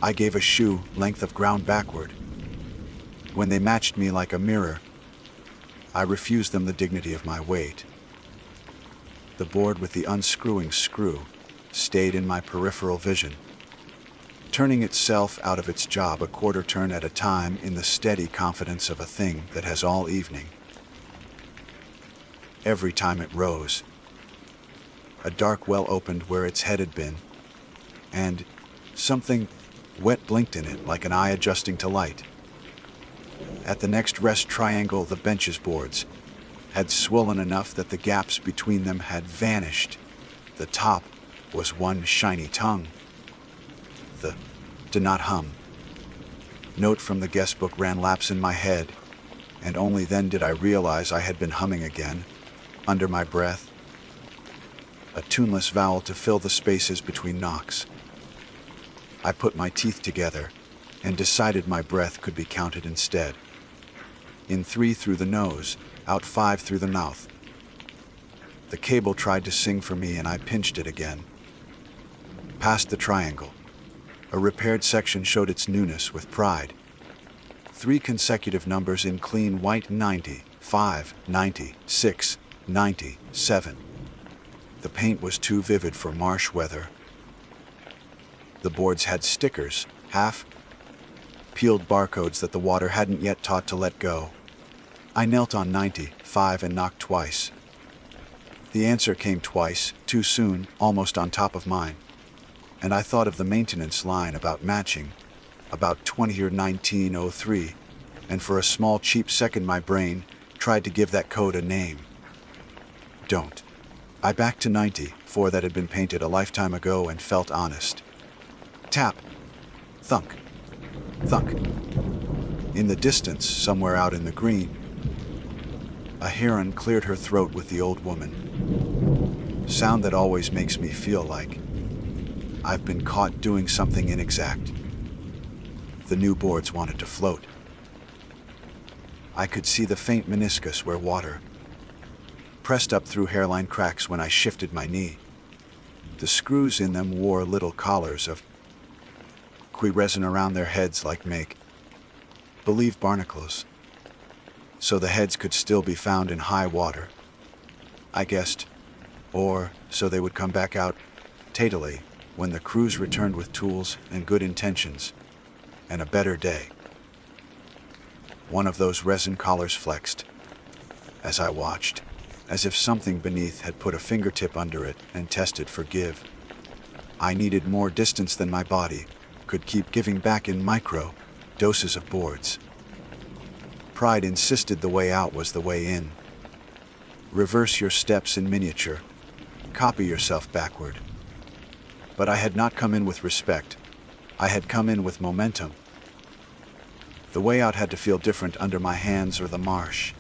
I gave a shoe length of ground backward. When they matched me like a mirror, I refused them the dignity of my weight. The board with the unscrewing screw stayed in my peripheral vision, turning itself out of its job a quarter turn at a time in the steady confidence of a thing that has all evening. Every time it rose, a dark well opened where its head had been, and something wet blinked in it like an eye adjusting to light. At the next rest triangle, the bench's boards had swollen enough that the gaps between them had vanished. The top was one shiny tongue. The "do not hum" note from the guest book ran laps in my head, and only then did I realize I had been humming again, under my breath. A tuneless vowel to fill the spaces between knocks. I put my teeth together and decided my breath could be counted instead. In 3 through the nose, out 5 through the mouth. The cable tried to sing for me and I pinched it again. Past the triangle, a repaired section showed its newness with pride. 3 consecutive numbers in clean white: 90, 5, 90, 6, 90, 7. The paint was too vivid for marsh weather. The boards had stickers, half-peeled barcodes that the water hadn't yet taught to let go. I knelt on 90, 5 and knocked twice. The answer came twice, too soon, almost on top of mine. And I thought of the maintenance line about matching, about 20 or 1903, and for a small cheap second my brain tried to give that code a name. Don't. I backed to 90, 4 that had been painted a lifetime ago and felt honest. Tap. Thunk. Thunk. In the distance, somewhere out in the green, a heron cleared her throat with the old woman. Sound that always makes me feel like I've been caught doing something inexact. The new boards wanted to float. I could see the faint meniscus where water pressed up through hairline cracks when I shifted my knee. The screws in them wore little collars of resin around their heads like make-believe barnacles, so the heads could still be found in high water, I guessed, or so they would come back out tatily when the crews returned with tools and good intentions and a better day. One of those resin collars flexed as I watched, as if something beneath had put a fingertip under it and tested for give. I needed more distance than my body could keep giving back in micro doses of boards. Pride insisted the way out was the way in. Reverse your steps in miniature. Copy yourself backward. But I had not come in with respect. I had come in with momentum. The way out had to feel different under my hands, or the marsh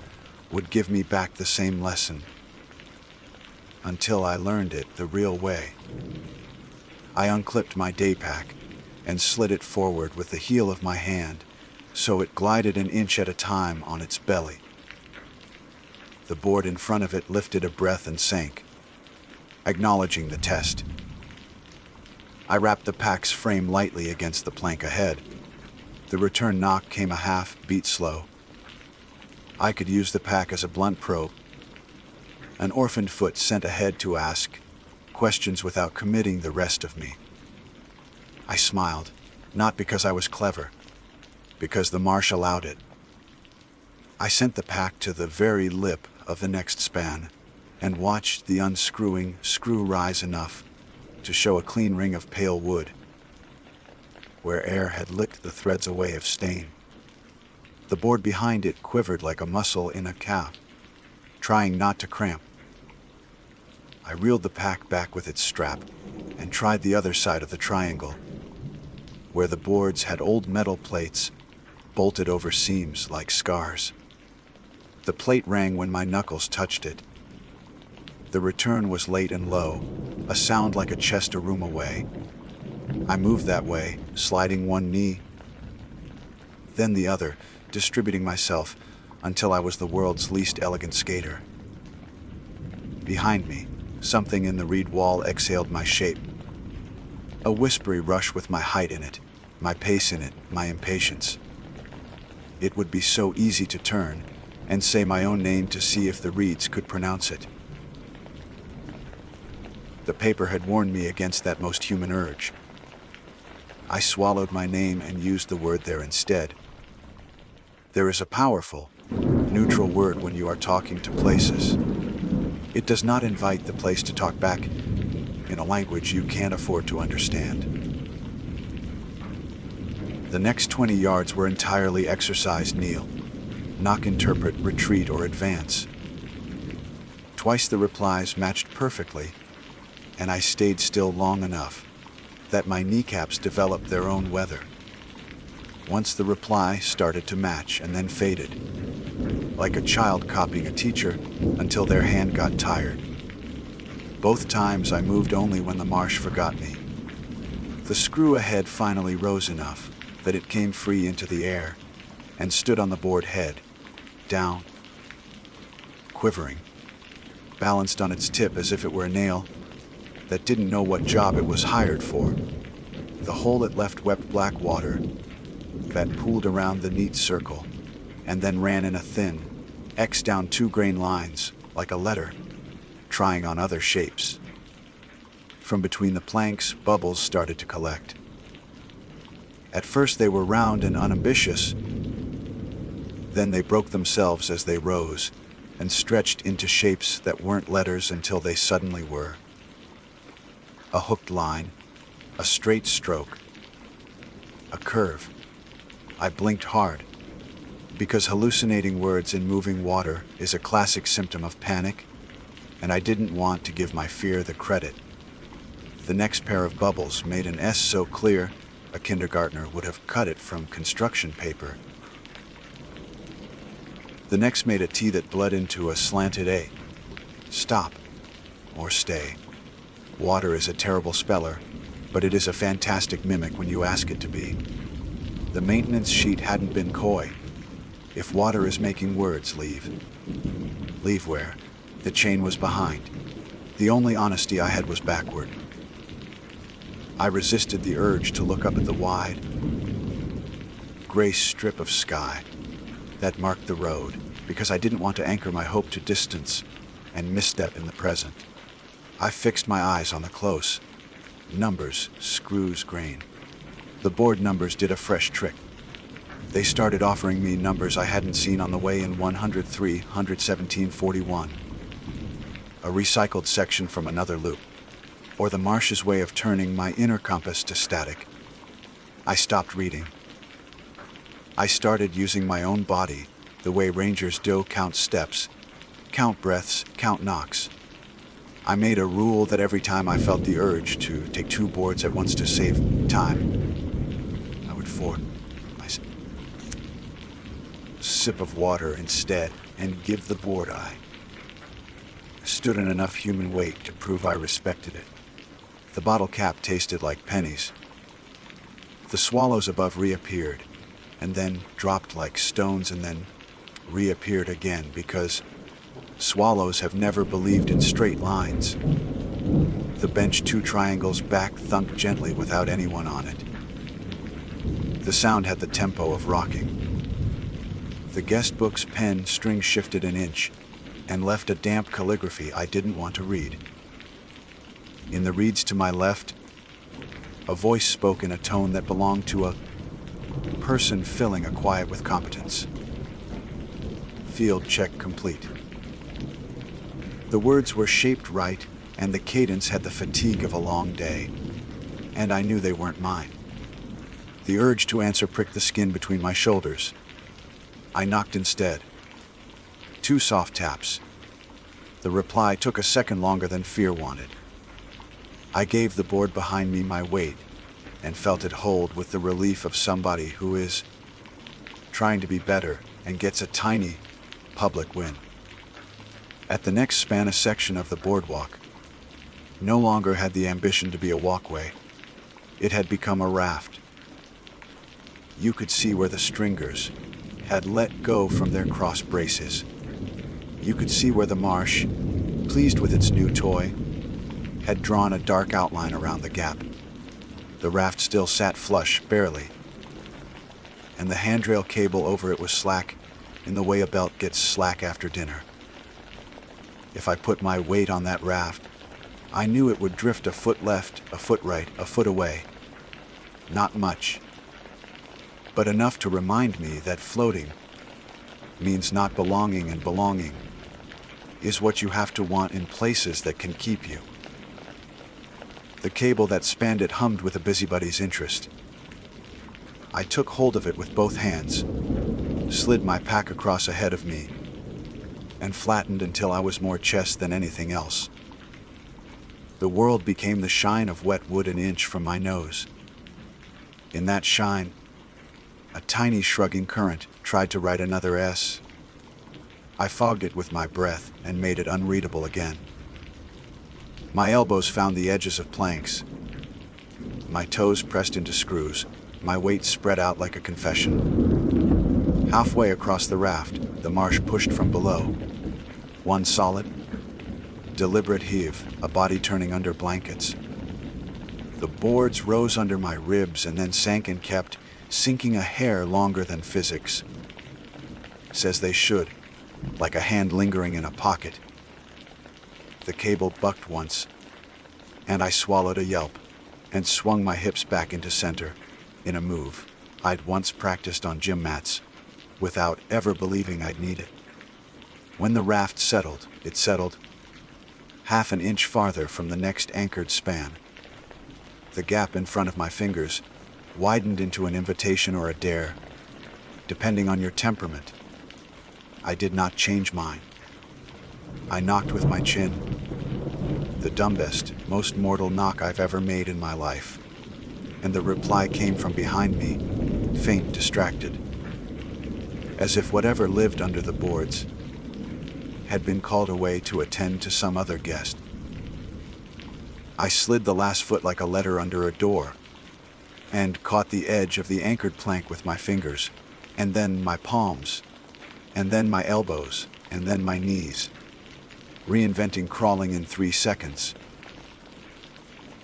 would give me back the same lesson. Until I learned it the real way. I unclipped my day pack and slid it forward with the heel of my hand, so it glided an inch at a time on its belly. The board in front of it lifted a breath and sank, acknowledging the test. I wrapped the pack's frame lightly against the plank ahead. The return knock came a half beat slow. I could use the pack as a blunt probe. An orphaned foot sent ahead to ask questions without committing the rest of me. I smiled, not because I was clever, because the marsh allowed it. I sent the pack to the very lip of the next span and watched the unscrewing screw rise enough to show a clean ring of pale wood, where air had licked the threads away of stain. The board behind it quivered like a muscle in a calf, trying not to cramp. I reeled the pack back with its strap tried the other side of the triangle, where the boards had old metal plates bolted over seams like scars. The plate rang when my knuckles touched it. The return was late and low, a sound like a chest a room away. I moved that way, sliding one knee, then the other, distributing myself until I was the world's least elegant skater. Behind me, something in the reed wall exhaled my shape. A whispery rush with my height in it, my pace in it, my impatience. It would be so easy to turn and say my own name to see if the reeds could pronounce it. The paper had warned me against that most human urge. I swallowed my name and used the word there instead. There is a powerful, neutral word when you are talking to places. It does not invite the place to talk back in a language you can't afford to understand. The next 20 yards were entirely exercise kneel, knock, interpret, retreat, or advance. Twice the replies matched perfectly, and I stayed still long enough that my kneecaps developed their own weather. Once the reply started to match and then faded, like a child copying a teacher until their hand got tired. Both times I moved only when the marsh forgot me. The screw ahead finally rose enough that it came free into the air and stood on the board head, down, quivering, balanced on its tip as if it were a nail that didn't know what job it was hired for. The hole it left wept black water that pooled around the neat circle and then ran in a thin, X down 2-grain lines like a letter, trying on other shapes. From between the planks, bubbles started to collect. At first they were round and unambitious. Then they broke themselves as they rose and stretched into shapes that weren't letters until they suddenly were. A hooked line, a straight stroke, a curve. I blinked hard, because hallucinating words in moving water is a classic symptom of panic, and I didn't want to give my fear the credit. The next pair of bubbles made an S so clear a kindergartner would have cut it from construction paper. The next made a T that bled into a slanted A. Stop, or stay. Water is a terrible speller, but it is a fantastic mimic when you ask it to be. The maintenance sheet hadn't been coy. If water is making words, leave. Leave where? The chain was behind. The only honesty I had was backward. I resisted the urge to look up at the wide, gray strip of sky that marked the road, because I didn't want to anchor my hope to distance and misstep in the present. I fixed my eyes on the close. Numbers, screws, grain. The board numbers did a fresh trick. They started offering me numbers I hadn't seen on the way in 103, 117, 41. A recycled section from another loop, or the marsh's way of turning my inner compass to static. I stopped reading. I started using my own body, the way rangers do: count steps, count breaths, count knocks. I made a rule that every time I felt the urge to take 2 boards at once to save time, I would force my sip of water instead and give the board I stood in enough human weight to prove I respected it. The bottle cap tasted like pennies. The swallows above reappeared, and then dropped like stones, and then reappeared again, because swallows have never believed in straight lines. The bench 2 triangles back thunked gently without anyone on it. The sound had the tempo of rocking. The guest book's pen string shifted an inch and left a damp calligraphy I didn't want to read. In the reeds to my left, a voice spoke in a tone that belonged to a person filling a quiet with competence. Field check complete. The words were shaped right, and the cadence had the fatigue of a long day, and I knew they weren't mine. The urge to answer pricked the skin between my shoulders. I knocked instead. 2 soft taps. The reply took a second longer than fear wanted. I gave the board behind me my weight and felt it hold with the relief of somebody who is trying to be better and gets a tiny public win. At the next span, a section of the boardwalk no longer had the ambition to be a walkway. It had become a raft. You could see where the stringers had let go from their cross braces. You could see where the marsh, pleased with its new toy, had drawn a dark outline around the gap. The raft still sat flush, barely, and the handrail cable over it was slack in the way a belt gets slack after dinner. If I put my weight on that raft, I knew it would drift a foot left, a foot right, a foot away. Not much, but enough to remind me that floating means not belonging, and belonging is what you have to want in places that can keep you. The cable that spanned it hummed with a busybody's interest. I took hold of it with both hands, slid my pack across ahead of me, and flattened until I was more chest than anything else. The world became the shine of wet wood an inch from my nose. In that shine, a tiny shrugging current tried to write another S. I fogged it with my breath and made it unreadable again. My elbows found the edges of planks. My toes pressed into screws, my weight spread out like a confession. Halfway across the raft, the marsh pushed from below. One solid, deliberate heave, a body turning under blankets. The boards rose under my ribs and then sank and kept sinking a hair longer than physics says they should, like a hand lingering in a pocket. The cable bucked once, and I swallowed a yelp and swung my hips back into center in a move I'd once practiced on gym mats without ever believing I'd need it. When the raft settled, it settled half an inch farther from the next anchored span. The gap in front of my fingers widened into an invitation or a dare, depending on your temperament. I did not change mine. I knocked with my chin, the dumbest, most mortal knock I've ever made in my life, and the reply came from behind me, faint, distracted, as if whatever lived under the boards had been called away to attend to some other guest. I slid the last foot like a letter under a door, and caught the edge of the anchored plank with my fingers, and then my palms, and then my elbows, and then my knees, reinventing crawling in 3 seconds.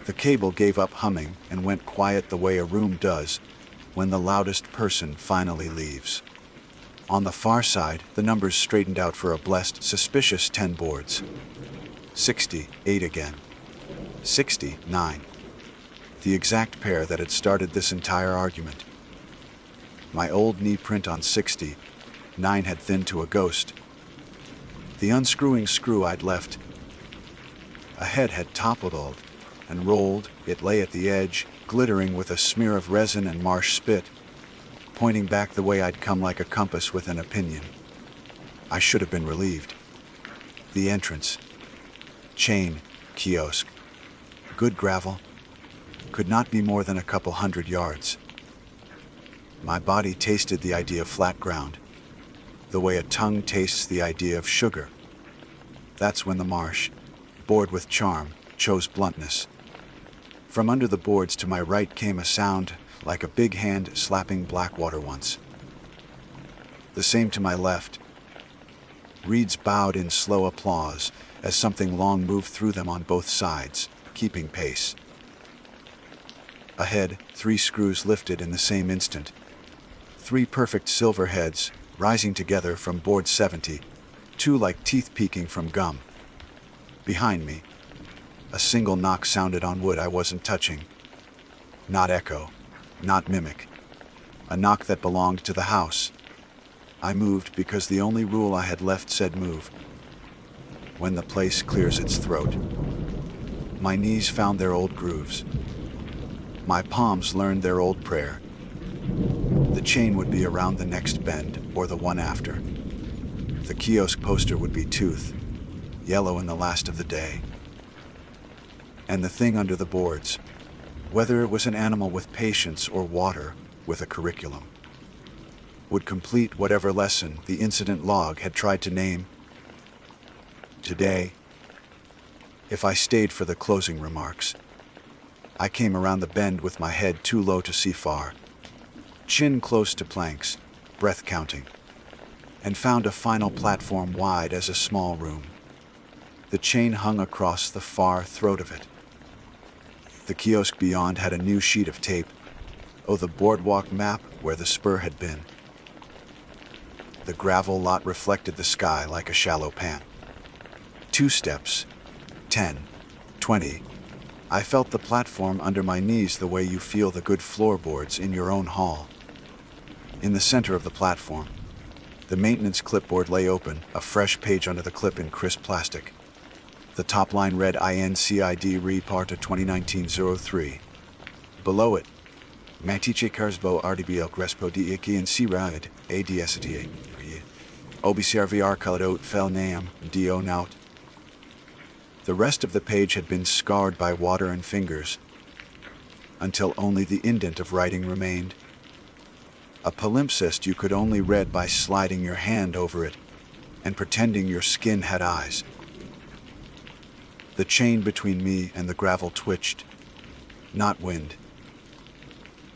The cable gave up humming and went quiet the way a room does when the loudest person finally leaves. On the far side, the numbers straightened out for a blessed, suspicious 10 boards. 68 again. 69. The exact pair that had started this entire argument. My old knee print on 60, 9 had thinned to a ghost. The unscrewing screw I'd left ahead had toppled and rolled. It lay at the edge, glittering with a smear of resin and marsh spit, pointing back the way I'd come like a compass with an opinion. I should have been relieved. The entrance, chain, kiosk, good gravel, could not be more than a couple 100 yards. My body tasted the idea of flat ground, the way a tongue tastes the idea of sugar. That's when the marsh, bored with charm, chose bluntness. From under the boards to my right came a sound like a big hand slapping black water once. The same to my left. Reeds bowed in slow applause as something long moved through them on both sides, keeping pace. Ahead, 3 screws lifted in the same instant. 3 perfect silver heads rising together from board 70, 2 like teeth peeking from gum. Behind me, a single knock sounded on wood I wasn't touching. Not echo, not mimic. A knock that belonged to the house. I moved because the only rule I had left said move. When the place clears its throat. My knees found their old grooves. My palms learned their old prayer. The chain would be around the next bend or the one after. The kiosk poster would be tooth, yellow in the last of the day. and the thing under the boards, whether it was an animal with patience or water with a curriculum, would complete whatever lesson the incident log had tried to name. Today, if I stayed for the closing remarks, I came around the bend with my head too low to see far, chin close to planks, breath counting, and found a final platform wide as a small room. The chain hung across the far throat of it. The kiosk beyond had a new sheet of tape, the boardwalk map where the spur had been. The gravel lot reflected the sky like a shallow pan. 2 steps, 10, 20. I felt the platform under my knees the way you feel the good floorboards in your own hall. In the center of the platform, the maintenance clipboard lay open, a fresh page under the clip in crisp plastic. The top line read INCID Report of 2019-03. Below it, Matice Karsbo RDBL Grespo Diiki and Siraid, ADSTA. OBCRVR Kaladot Fel Nam, Do Naut. The rest of the page had been scarred by water and fingers, until only the indent of writing remained. A palimpsest you could only read by sliding your hand over it and pretending your skin had eyes. The chain between me and the gravel twitched, not wind.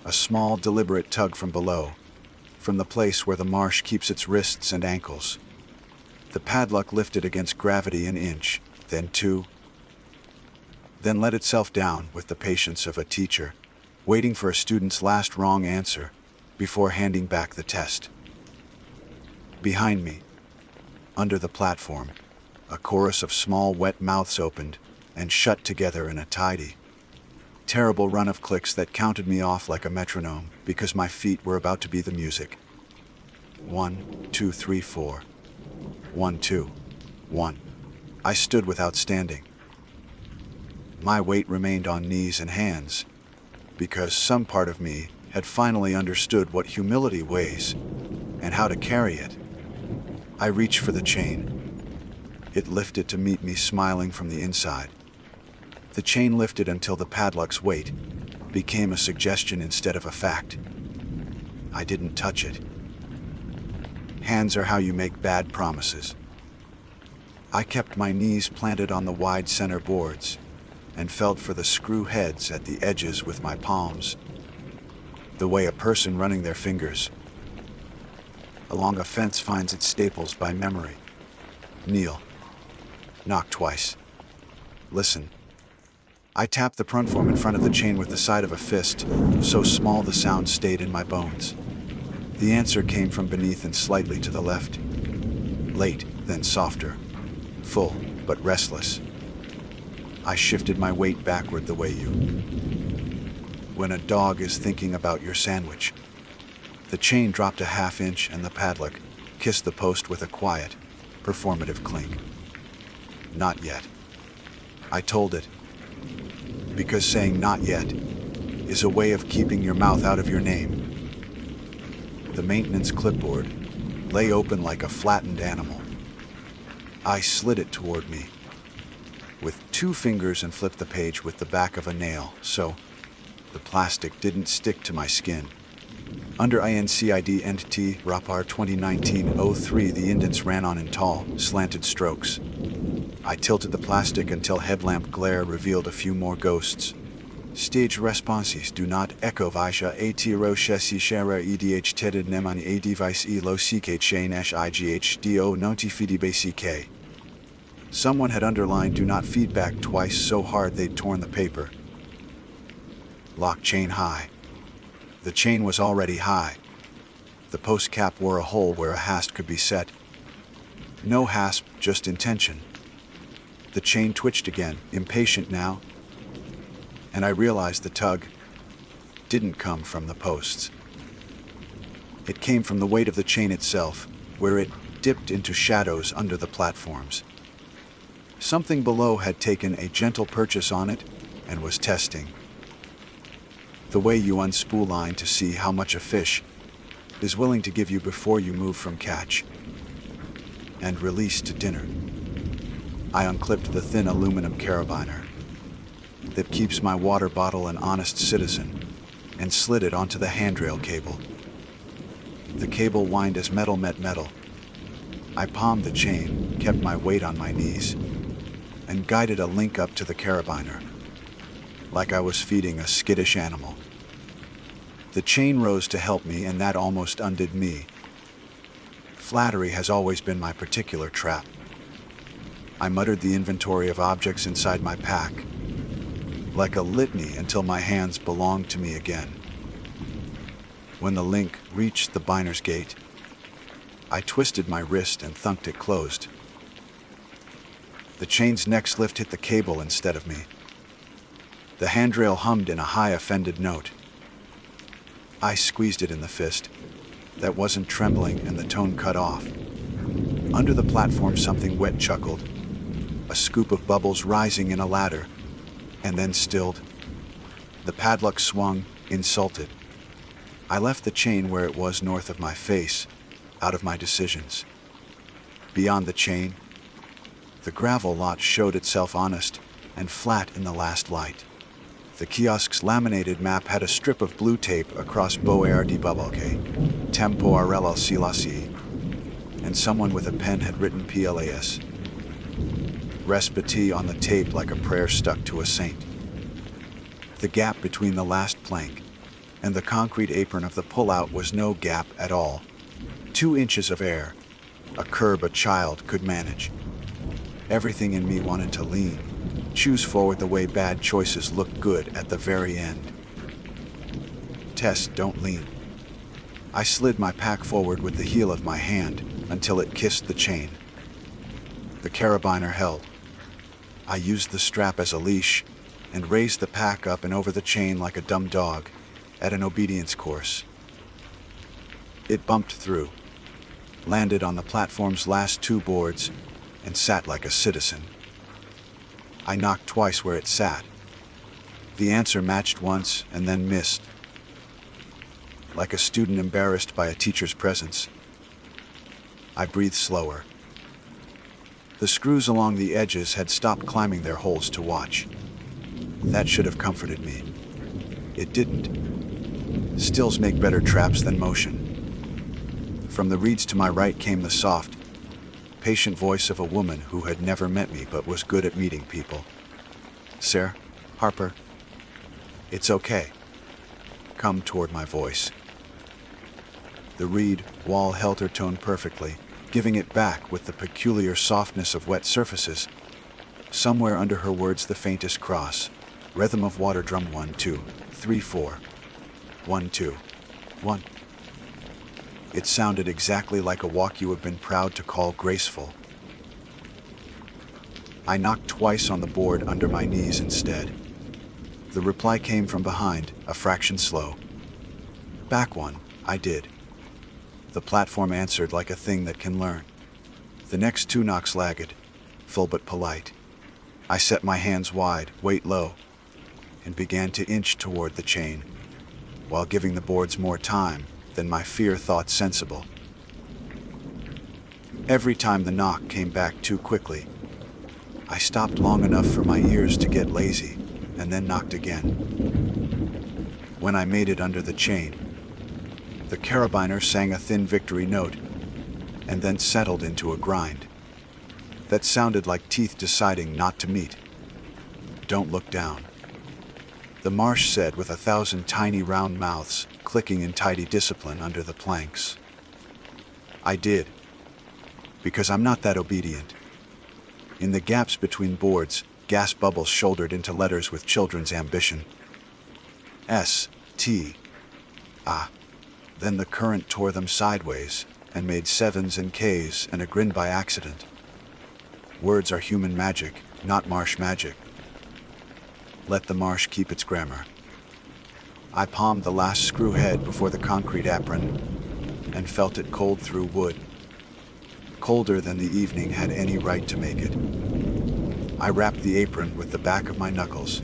A small, deliberate tug from below, from the place where the marsh keeps its wrists and ankles. The padlock lifted against gravity an inch, then 2, then let itself down with the patience of a teacher, waiting for a student's last wrong answer before handing back the test. Behind me, under the platform, a chorus of small, wet mouths opened and shut together in a tidy, terrible run of clicks that counted me off like a metronome because my feet were about to be the music. 1, 2, 3, 4. 1, 2, 1. I stood without standing. My weight remained on knees and hands, because some part of me had finally understood what humility weighs and how to carry it. I reached for the chain. It lifted to meet me smiling from the inside. The chain lifted until the padlock's weight became a suggestion instead of a fact. I didn't touch it. Hands are how you make bad promises. I kept my knees planted on the wide center boards and felt for the screw heads at the edges with my palms, the way a person running their fingers along a fence finds its staples by memory. Kneel. Knock twice. Listen. I tapped the platform in front of the chain with the side of a fist, so small the sound stayed in my bones. The answer came from beneath and slightly to the left. Late, then softer. Full, but restless. I shifted my weight backward the way you. When a dog is thinking about your sandwich. The chain dropped a half inch and the padlock kissed the post with a quiet, performative clink. Not yet. I told it. Because saying not yet is a way of keeping your mouth out of your name. The maintenance clipboard lay open like a flattened animal. I slid it toward me with 2 fingers and flipped the page with the back of a nail, so the plastic didn't stick to my skin. Under INCID Entity Rapar 2019-03, the indents ran on in tall, slanted strokes. I tilted the plastic until headlamp glare revealed a few more ghosts. Stage responses do not echo visha at roshesi shara edh tedid neman a device e lo ck chain igh do notifidi ck. Someone had underlined do not feedback twice so hard they'd torn the paper. Lock chain high. The chain was already high. The post cap wore a hole where a hasp could be set. No hasp, just intention. The chain twitched again, impatient now, and I realized the tug didn't come from the posts. It came from the weight of the chain itself, where it dipped into shadows under the platforms. Something below had taken a gentle purchase on it and was testing. The way you unspool line to see how much a fish is willing to give you before you move from catch and release to dinner. I unclipped the thin aluminum carabiner. that keeps my water bottle an honest citizen, and slid it onto the handrail cable. The cable whined as metal met metal. I palmed the chain, kept my weight on my knees, and guided a link up to the carabiner, like I was feeding a skittish animal. The chain rose to help me, and that almost undid me. Flattery has always been my particular trap. I muttered the inventory of objects inside my pack, like a litany, until my hands belonged to me again. When the link reached the biner's gate, I twisted my wrist and thunked it closed. The chain's next lift hit the cable instead of me. The handrail hummed in a high offended note. I squeezed it in the fist that wasn't trembling, and the tone cut off. Under the platform, something wet chuckled, a scoop of bubbles rising in a ladder, and then stilled. The padlock swung, insulted. I left the chain where it was, north of my face, out of my decisions. Beyond the chain, the gravel lot showed itself honest and flat in the last light. The kiosk's laminated map had a strip of blue tape across Boer di Babalke, Tempo Arella Silasi, and someone with a pen had written PLAS. Respite on the tape, like a prayer stuck to a saint. The gap between the last plank and the concrete apron of the pullout was no gap at all. 2 inches of air, a curb a child could manage. Everything in me wanted to lean, choose forward the way bad choices look good at the very end. Tess, don't lean. I slid my pack forward with the heel of my hand until it kissed the chain. The carabiner held. I used the strap as a leash and raised the pack up and over the chain like a dumb dog at an obedience course. It bumped through, landed on the platform's last 2 boards, and sat like a citizen. I knocked twice where it sat. The answer matched once and then missed, like a student embarrassed by a teacher's presence. I breathed slower. The screws along the edges had stopped climbing their holes to watch. That should have comforted me. It didn't. Stills make better traps than motion. From the reeds to my right came the soft, patient voice of a woman who had never met me but was good at meeting people. "Sir, Harper, it's okay." Come toward my voice. The reed wall held her tone perfectly, giving it back with the peculiar softness of wet surfaces. Somewhere under her words the faintest cross. Rhythm of water drum 1, 2, 3, 4. 1, 2, 1. It sounded exactly like a walk you have been proud to call graceful. I knocked twice on the board under my knees instead. The reply came from behind, a fraction slow. "Back one," I did. The platform answered like a thing that can learn. The next 2 knocks lagged, full but polite. I set my hands wide, weight low, and began to inch toward the chain, while giving the boards more time than my fear thought sensible. Every time the knock came back too quickly, I stopped long enough for my ears to get lazy, and then knocked again. When I made it under the chain, the carabiner sang a thin victory note, and then settled into a grind that sounded like teeth deciding not to meet. "Don't look down," the marsh said with 1,000 tiny round mouths clicking in tidy discipline under the planks. I did, because I'm not that obedient. In the gaps between boards, gas bubbles shouldered into letters with children's ambition. S, T, A. Then the current tore them sideways and made 7s and Ks and a grin by accident. Words are human magic, not marsh magic. Let the marsh keep its grammar. I palmed the last screw head before the concrete apron and felt it cold through wood. Colder than the evening had any right to make it. I wrapped the apron with the back of my knuckles.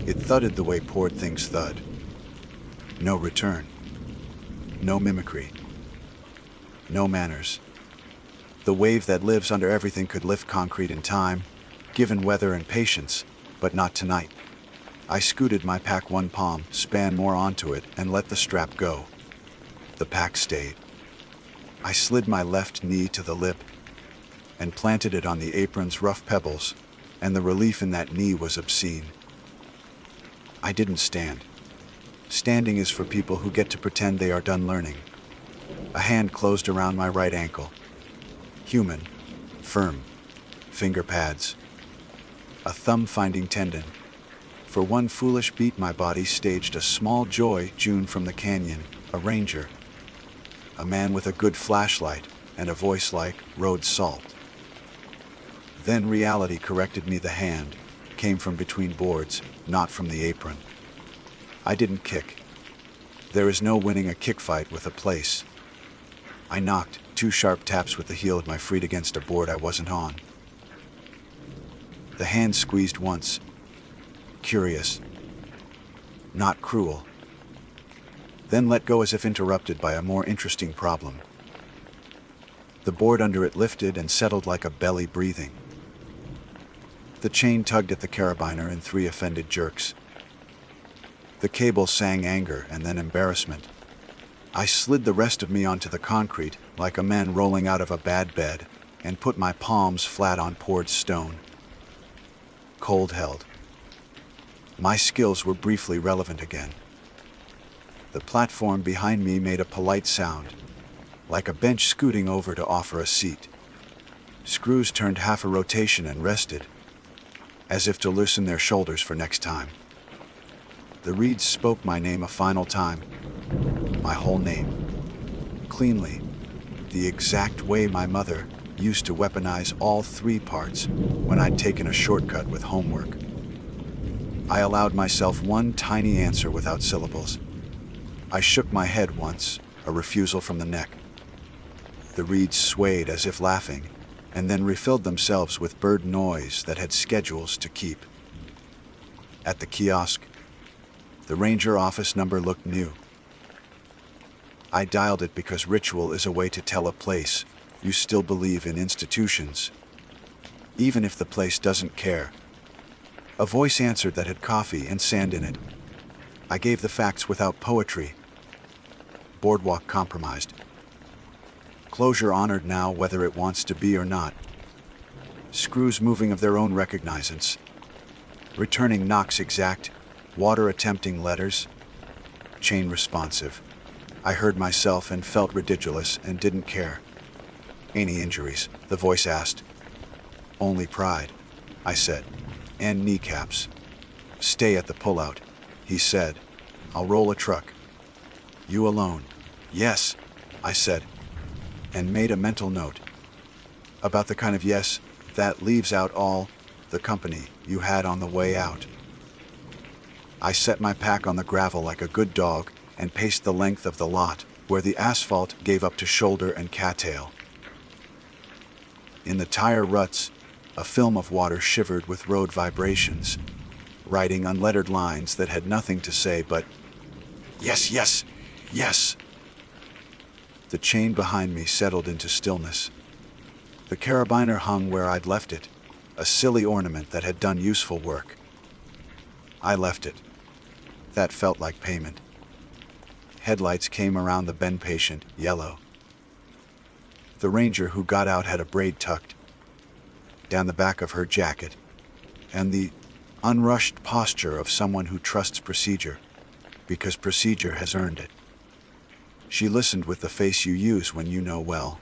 It thudded the way poured things thud. No return. No mimicry. No manners. The wave that lives under everything could lift concrete in time, given weather and patience, but not tonight. I scooted my pack one palm, span more onto it, and let the strap go. The pack stayed. I slid my left knee to the lip and planted it on the apron's rough pebbles, and the relief in that knee was obscene. I didn't stand. Standing is for people who get to pretend they are done learning. A hand closed around my right ankle. Human, firm, finger pads. A thumb-finding tendon. For one foolish beat, my body staged a small joy June from the canyon, a ranger. A man with a good flashlight and a voice like road salt. Then reality corrected me. The hand came from between boards, not from the apron. I didn't kick. There is no winning a kick fight with a place. I knocked 2 sharp taps with the heel of my feet against a board I wasn't on. The hand squeezed once. Curious. Not cruel. Then let go as if interrupted by a more interesting problem. The board under it lifted and settled like a belly breathing. The chain tugged at the carabiner in 3 offended jerks. The cable sang anger and then embarrassment. I slid the rest of me onto the concrete like a man rolling out of a bad bed and put my palms flat on poured stone. Cold held. My skills were briefly relevant again. The platform behind me made a polite sound, like a bench scooting over to offer a seat. Screws turned half a rotation and rested, as if to loosen their shoulders for next time. The reeds spoke my name a final time, my whole name, cleanly, the exact way my mother used to weaponize all 3 parts when I'd taken a shortcut with homework. I allowed myself one tiny answer without syllables. I shook my head once, a refusal from the neck. The reeds swayed as if laughing, and then refilled themselves with bird noise that had schedules to keep. At the kiosk, the ranger office number looked new. I dialed it because ritual is a way to tell a place you still believe in institutions, even if the place doesn't care. A voice answered that had coffee and sand in it. I gave the facts without poetry. Boardwalk compromised. Closure honored now whether it wants to be or not. Screws moving of their own recognizance. Returning knocks exact. Water attempting letters. Chain responsive. I heard myself and felt ridiculous and didn't care. Any injuries? The voice asked. Only pride, I said. And kneecaps. Stay at the pullout, he said. I'll roll a truck. You alone? Yes, I said, and made a mental note. About the kind of yes that leaves out all the company you had on the way out. I set my pack on the gravel like a good dog and paced the length of the lot where the asphalt gave up to shoulder and cattail. In the tire ruts, a film of water shivered with road vibrations, writing unlettered lines that had nothing to say but, yes, yes, yes. The chain behind me settled into stillness. The carabiner hung where I'd left it, a silly ornament that had done useful work. I left it. That felt like payment. Headlights came around the bend patient, yellow. The ranger who got out had a braid tucked down the back of her jacket, and the unrushed posture of someone who trusts procedure, because procedure has earned it. She listened with the face you use when you know well,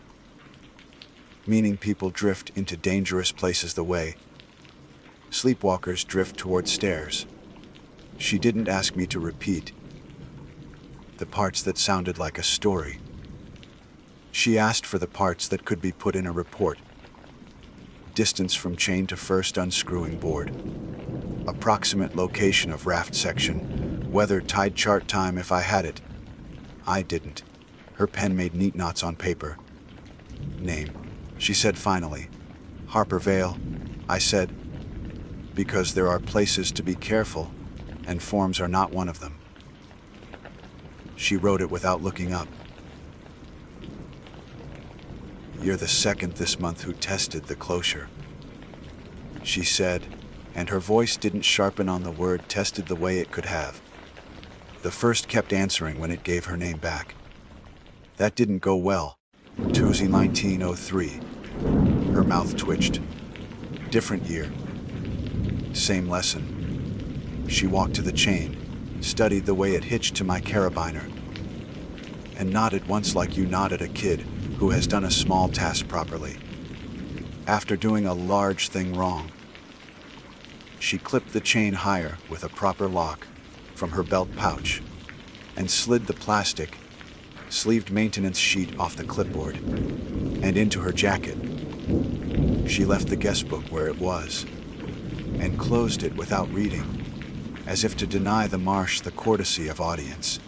meaning people drift into dangerous places the way sleepwalkers drift toward stairs. She didn't ask me to repeat the parts that sounded like a story. She asked for the parts that could be put in a report. Distance from chain to first unscrewing board. Approximate location of raft section. Weather tide chart time if I had it. I didn't. Her pen made neat knots on paper. Name, she said finally. Harper Vale, I said. Because there are places to be careful, and forms are not one of them. She wrote it without looking up. You're the second this month who tested the closure, she said, and her voice didn't sharpen on the word tested the way it could have. The first kept answering when it gave her name back. That didn't go well. Tuesday 1903. Her mouth twitched. Different year. Same lesson. She walked to the chain, studied the way it hitched to my carabiner, and nodded once like you nod at a kid who has done a small task properly, after doing a large thing wrong. She clipped the chain higher with a proper lock from her belt pouch and slid the plastic, sleeved maintenance sheet off the clipboard and into her jacket. She left the guest book where it was and closed it without reading, as if to deny the marsh the courtesy of audience.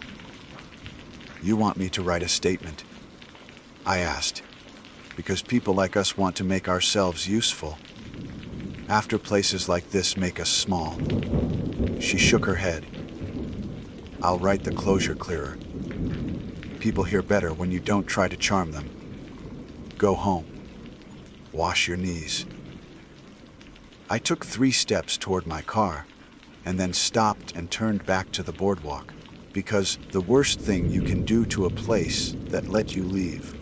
"You want me to write a statement?" I asked, because people like us want to make ourselves useful after places like this make us small. She shook her head. "I'll write the closure clearer. People hear better when you don't try to charm them. Go home. Wash your knees." I took 3 steps toward my car and then stopped and turned back to the boardwalk, because the worst thing you can do to a place that let you leave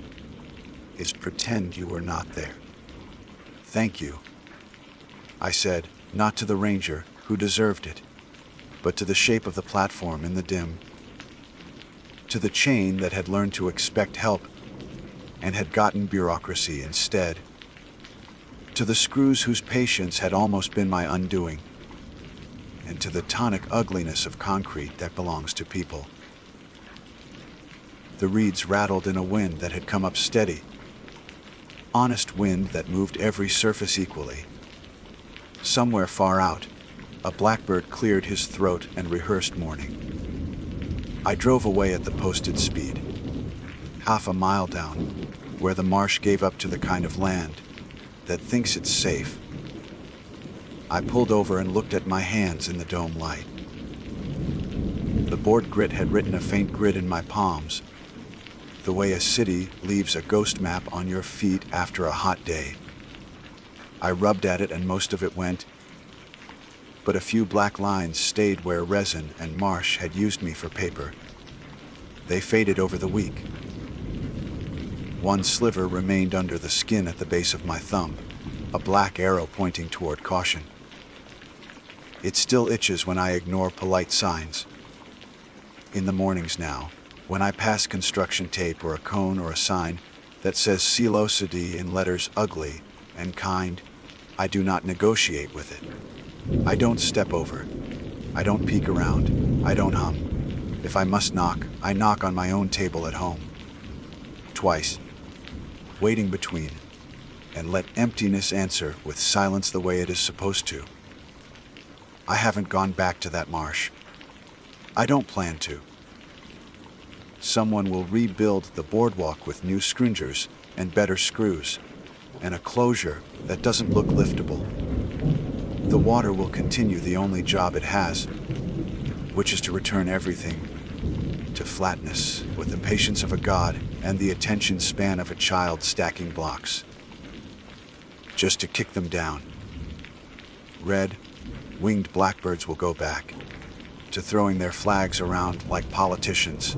is pretend you were not there. "Thank you," I said, not to the ranger, who deserved it, but to the shape of the platform in the dim, to the chain that had learned to expect help and had gotten bureaucracy instead, to the screws whose patience had almost been my undoing, and to the tonic ugliness of concrete that belongs to people. The reeds rattled in a wind that had come up steady, honest wind that moved every surface equally. Somewhere far out, a blackbird cleared his throat and rehearsed morning. I drove away at the posted speed, half a mile down, where the marsh gave up to the kind of land that thinks it's safe. I pulled over and looked at my hands in the dome light. The board grit had written a faint grid in my palms, the way a city leaves a ghost map on your feet after a hot day. I rubbed at it and most of it went, but a few black lines stayed where resin and marsh had used me for paper. They faded over the week. One sliver remained under the skin at the base of my thumb, a black arrow pointing toward caution. It still itches when I ignore polite signs. In the mornings now, when I pass construction tape or a cone or a sign that says Silosity in letters ugly and kind, I do not negotiate with it. I don't step over. I don't peek around. I don't hum. If I must knock, I knock on my own table at home. Twice, waiting between, and let emptiness answer with silence the way it is supposed to. I haven't gone back to that marsh. I don't plan to. Someone will rebuild the boardwalk with new scringers and better screws, and a closure that doesn't look liftable. The water will continue the only job it has, which is to return everything to flatness with the patience of a god and the attention span of a child stacking blocks, just to kick them down. Red, winged blackbirds will go back to throwing their flags around like politicians,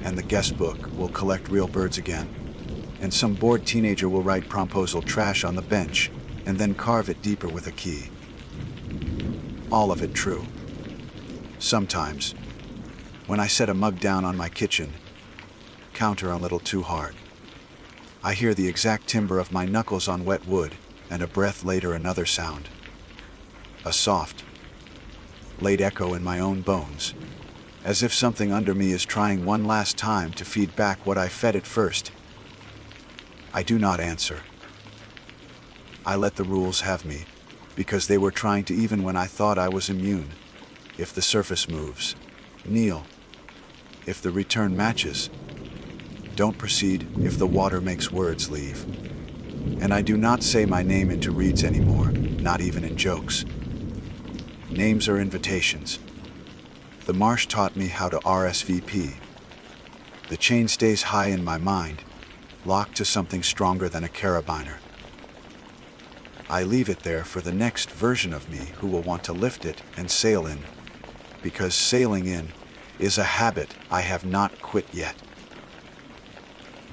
and the guest book will collect real birds again, and some bored teenager will write promposal trash on the bench and then carve it deeper with a key. All of it true. Sometimes, when I set a mug down on my kitchen counter a little too hard, I hear the exact timbre of my knuckles on wet wood, and a breath later another sound. A soft, late echo in my own bones, as if something under me is trying one last time to feed back what I fed it first. I do not answer. I let the rules have me, because they were trying to even when I thought I was immune. If the surface moves, kneel. If the return matches, don't proceed if the water makes words leave. And I do not say my name into reads anymore, not even in jokes. Names are invitations. The marsh taught me how to RSVP. The chain stays high in my mind, locked to something stronger than a carabiner. I leave it there for the next version of me who will want to lift it and sail in, because sailing in is a habit I have not quit yet.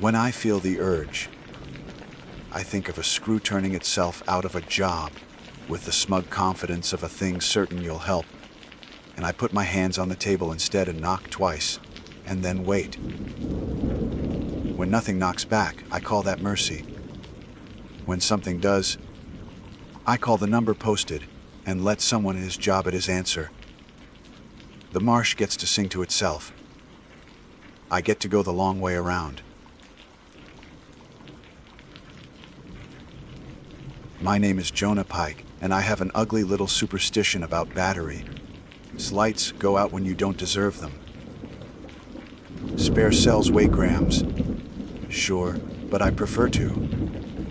When I feel the urge, I think of a screw turning itself out of a job with the smug confidence of a thing certain you'll help, and I put my hands on the table instead and knock twice, and then wait. When nothing knocks back, I call that mercy. When something does, I call the number posted and let someone in his job at his answer. The marsh gets to sing to itself. I get to go the long way around. My name is Jonah Pike, and I have an ugly little superstition about battery. Lights go out when you don't deserve them. Spare cells weigh grams. Sure, but I prefer to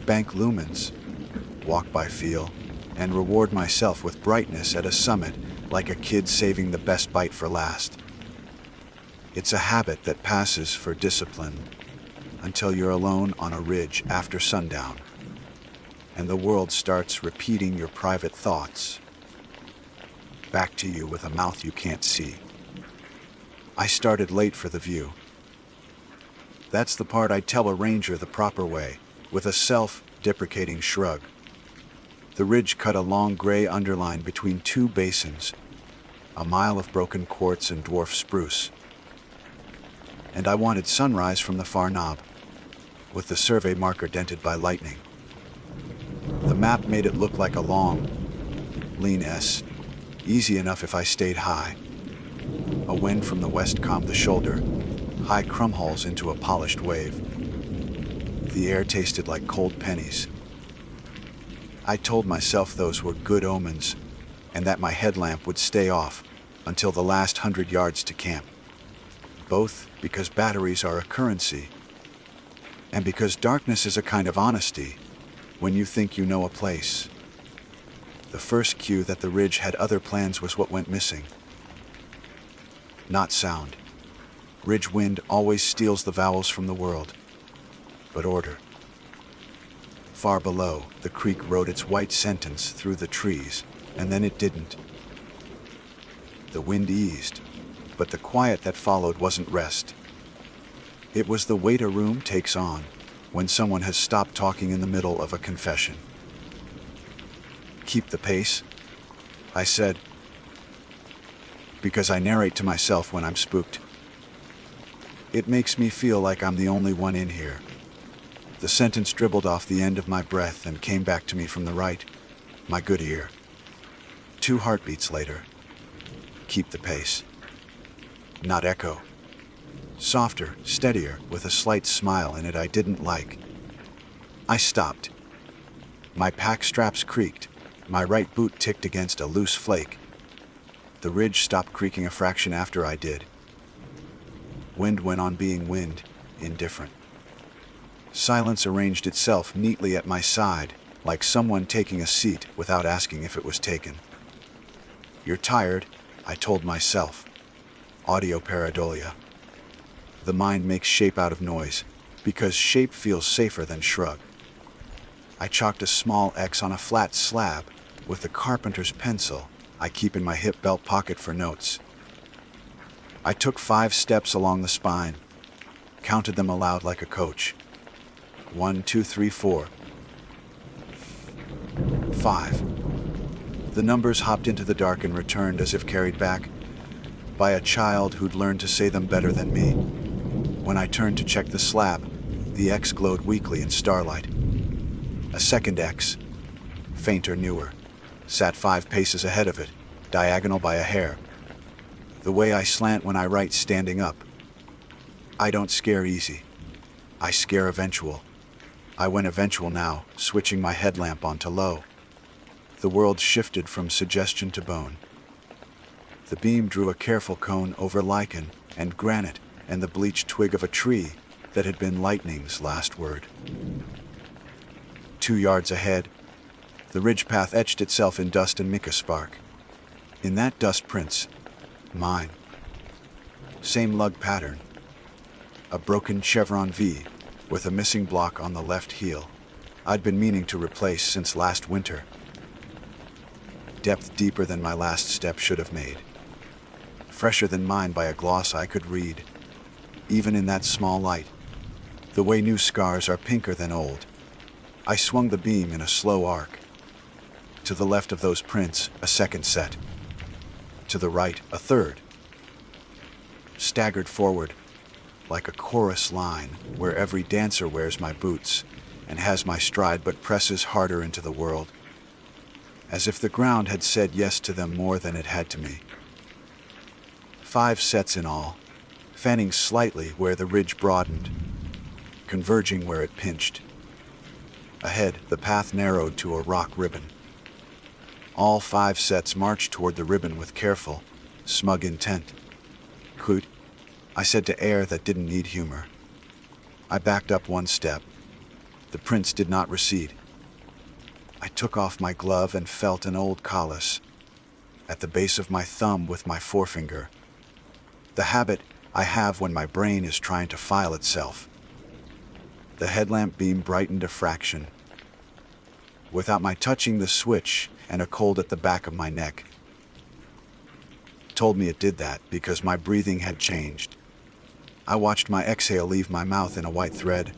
bank lumens, walk by feel, and reward myself with brightness at a summit like a kid saving the best bite for last. It's a habit that passes for discipline until you're alone on a ridge after sundown, and the world starts repeating your private thoughts back to you with a mouth you can't see. I started late for the view. That's the part I'd tell a ranger the proper way, with a self-deprecating shrug. The ridge cut a long gray underline between two basins, a mile of broken quartz and dwarf spruce. And I wanted sunrise from the far knob, with the survey marker dented by lightning. The map made it look like a long, lean S, easy enough if I stayed high. A wind from the west calmed the shoulder, high crumholes into a polished wave. The air tasted like cold pennies. I told myself those were good omens, and that my headlamp would stay off until the last 100 yards to camp. Both because batteries are a currency, and because darkness is a kind of honesty when you think you know a place. The first cue that the ridge had other plans was what went missing. Not sound. Ridge wind always steals the vowels from the world, but order. Far below, the creek wrote its white sentence through the trees, and then it didn't. The wind eased, but the quiet that followed wasn't rest. It was the weight a room takes on when someone has stopped talking in the middle of a confession. Keep the pace, I said, because I narrate to myself when I'm spooked. It makes me feel like I'm the only one in here. The sentence dribbled off the end of my breath and came back to me from the right, my good ear. 2 heartbeats later. Keep the pace. Not echo. Softer, steadier, with a slight smile in it I didn't like. I stopped. My pack straps creaked. My right boot ticked against a loose flake. The ridge stopped creaking a fraction after I did. Wind went on being wind, indifferent. Silence arranged itself neatly at my side, like someone taking a seat without asking if it was taken. You're tired, I told myself. Audio pareidolia. The mind makes shape out of noise, because shape feels safer than shrug. I chalked a small X on a flat slab with the carpenter's pencil I keep in my hip belt pocket for notes. I took 5 steps along the spine, counted them aloud like a coach. 1, 2, 3, 4. 5. The numbers hopped into the dark and returned as if carried back by a child who'd learned to say them better than me. When I turned to check the slab, the X glowed weakly in starlight. A second X, fainter, newer, sat 5 paces ahead of it, diagonal by a hair. The way I slant when I write standing up. I don't scare easy. I scare eventual. I went eventual now, switching my headlamp onto low. The world shifted from suggestion to bone. The beam drew a careful cone over lichen and granite and the bleached twig of a tree that had been lightning's last word. 2 yards ahead, the ridge path etched itself in dust and mica spark. In that dust prints, mine. Same lug pattern. A broken chevron V with a missing block on the left heel. I'd been meaning to replace since last winter. Depth deeper than my last step should have made. Fresher than mine by a gloss I could read, even in that small light. The way new scars are pinker than old. I swung the beam in a slow arc. To the left of those prints, a second set. To the right, a third. Staggered forward, like a chorus line where every dancer wears my boots and has my stride but presses harder into the world, as if the ground had said yes to them more than it had to me. 5 sets in all, fanning slightly where the ridge broadened, converging where it pinched. Ahead, the path narrowed to a rock ribbon. All 5 sets marched toward the ribbon with careful, smug intent. "Coot," I said to air that didn't need humor. I backed up 1 step. The prints did not recede. I took off my glove and felt an old callus at the base of my thumb with my forefinger. The habit I have when my brain is trying to file itself. The headlamp beam brightened a fraction. Without my touching the switch and a cold at the back of my neck told me it did that because my breathing had changed. I watched my exhale leave my mouth in a white thread,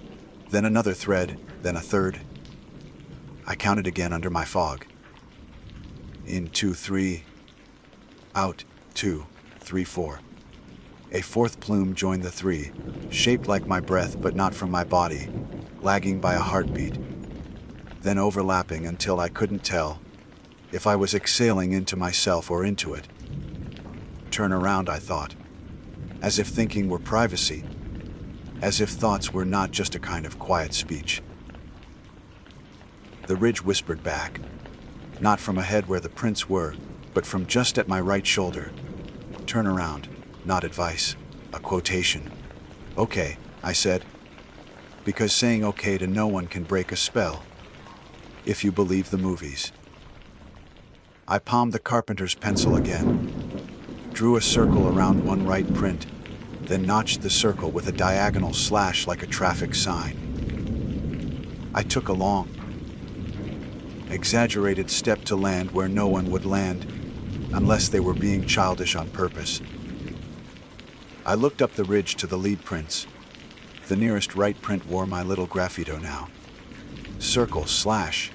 then another thread, then a third. I counted again under my fog. In 2, 3, out 2, 3, 4. A 4th plume joined the 3, shaped like my breath but not from my body, lagging by a heartbeat, then overlapping until I couldn't tell if I was exhaling into myself or into it. Turn around, I thought, as if thinking were privacy, as if thoughts were not just a kind of quiet speech. The ridge whispered back, not from ahead where the prints were, but from just at my right shoulder. Turn around, not advice, a quotation. "Okay," I said, because saying okay to no one can break a spell, if you believe the movies. I palmed the carpenter's pencil again, drew a circle around one right print, then notched the circle with a diagonal slash like a traffic sign. I took a long, exaggerated step to land where no one would land, unless they were being childish on purpose. I looked up the ridge to the lead prints. The nearest right print wore my little graffito now. Circle slash,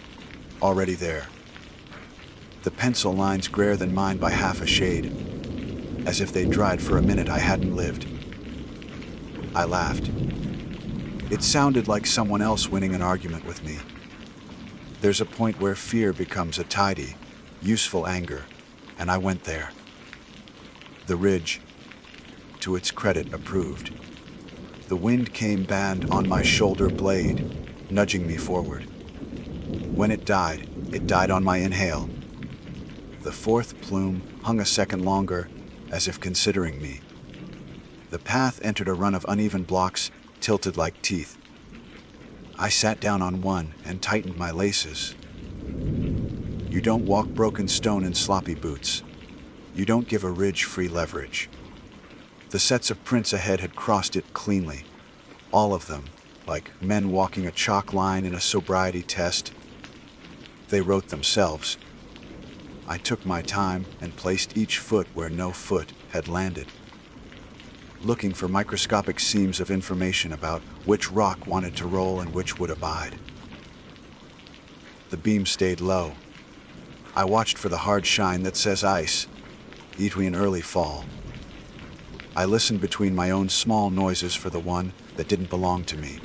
already there. The pencil lines grayer than mine by half a shade, as if they dried for a minute I hadn't lived. I laughed. It sounded like someone else winning an argument with me. There's a point where fear becomes a tidy, useful anger, and I went there. The ridge, to its credit, approved. The wind came band on my shoulder blade, nudging me forward. When it died on my inhale. The 4th plume hung a second longer, as if considering me. The path entered a run of uneven blocks, tilted like teeth. I sat down on one and tightened my laces. You don't walk broken stone in sloppy boots. You don't give a ridge free leverage. The sets of prints ahead had crossed it cleanly. All of them, like men walking a chalk line in a sobriety test. They wrote themselves. I took my time and placed each foot where no foot had landed, looking for microscopic seams of information about which rock wanted to roll and which would abide. The beam stayed low. I watched for the hard shine that says ice, between early fall. I listened between my own small noises for the one that didn't belong to me.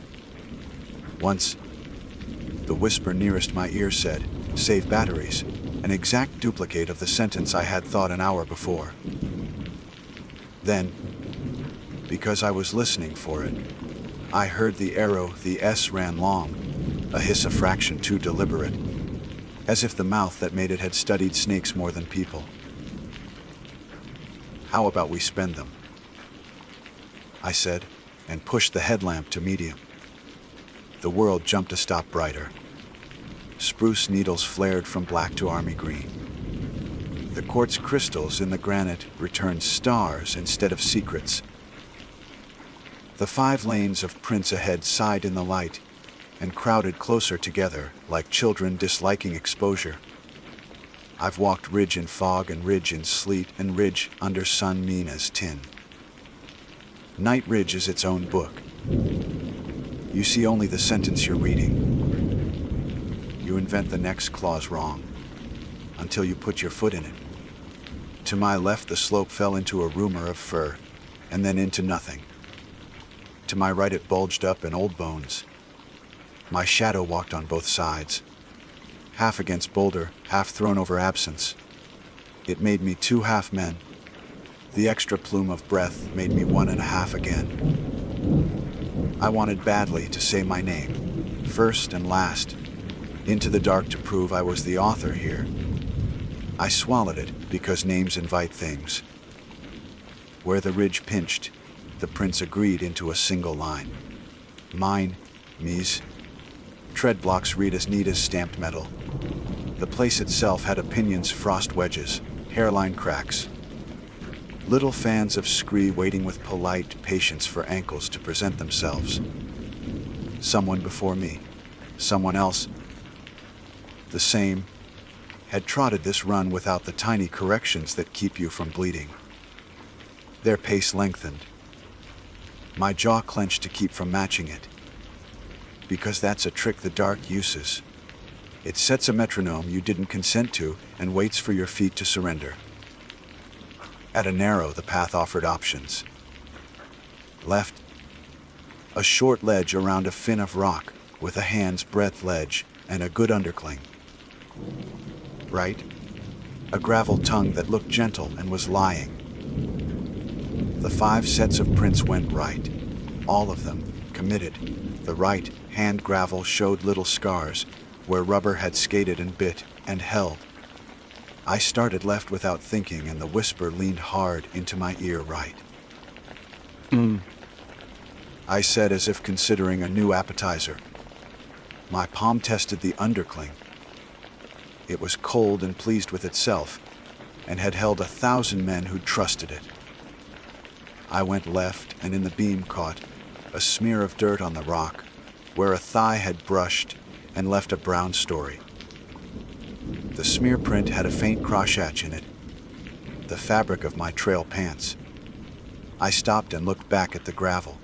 Once, the whisper nearest my ear said, "Save batteries," an exact duplicate of the sentence I had thought an hour before. Then, because I was listening for it, I heard the arrow, the S ran long, a hiss a fraction too deliberate, as if the mouth that made it had studied snakes more than people. "How about we spend them?" I said, and pushed the headlamp to medium. The world jumped a stop brighter. Spruce needles flared from black to army green. The quartz crystals in the granite returned stars instead of secrets. The 5 lanes of prints ahead sighed in the light, and crowded closer together like children disliking exposure. I've walked ridge in fog and ridge in sleet and ridge under sun mean as tin. Night Ridge is its own book. You see only the sentence you're reading. You invent the next clause wrong until you put your foot in it. To my left, the slope fell into a rumor of fur, and then into nothing. To my right, it bulged up in old bones. My shadow walked on both sides, half against boulder, half thrown over absence. It made me two half men. The extra plume of breath made me one and a half again. I wanted badly to say my name, first and last, into the dark to prove I was the author here. I swallowed it because names invite things. Where the ridge pinched, the prince agreed into a single line. Mine, me's. Tread blocks read as neat as stamped metal. The place itself had opinions, frost wedges, hairline cracks. Little fans of scree waiting with polite patience for ankles to present themselves. Someone before me, someone else, the same, had trotted this run without the tiny corrections that keep you from bleeding. Their pace lengthened. My jaw clenched to keep from matching it. Because that's a trick the dark uses. It sets a metronome you didn't consent to and waits for your feet to surrender. At a narrow, the path offered options. Left, a short ledge around a fin of rock with a hand's breadth ledge and a good undercling. Right, a gravel tongue that looked gentle and was lying. The 5 sets of prints went right, all of them committed. The right hand gravel showed little scars where rubber had skated and bit and held. I started left without thinking, and the whisper leaned hard into my ear. Right. I said, as if considering a new appetizer. My palm tested the undercling. It was cold and pleased with itself, and had held 1,000 men who'd trusted it. I went left, and in the beam caught a smear of dirt on the rock, where a thigh had brushed and left a brown story. The smear print had a faint crotchet in it, the fabric of my trail pants. I stopped and looked back at the gravel.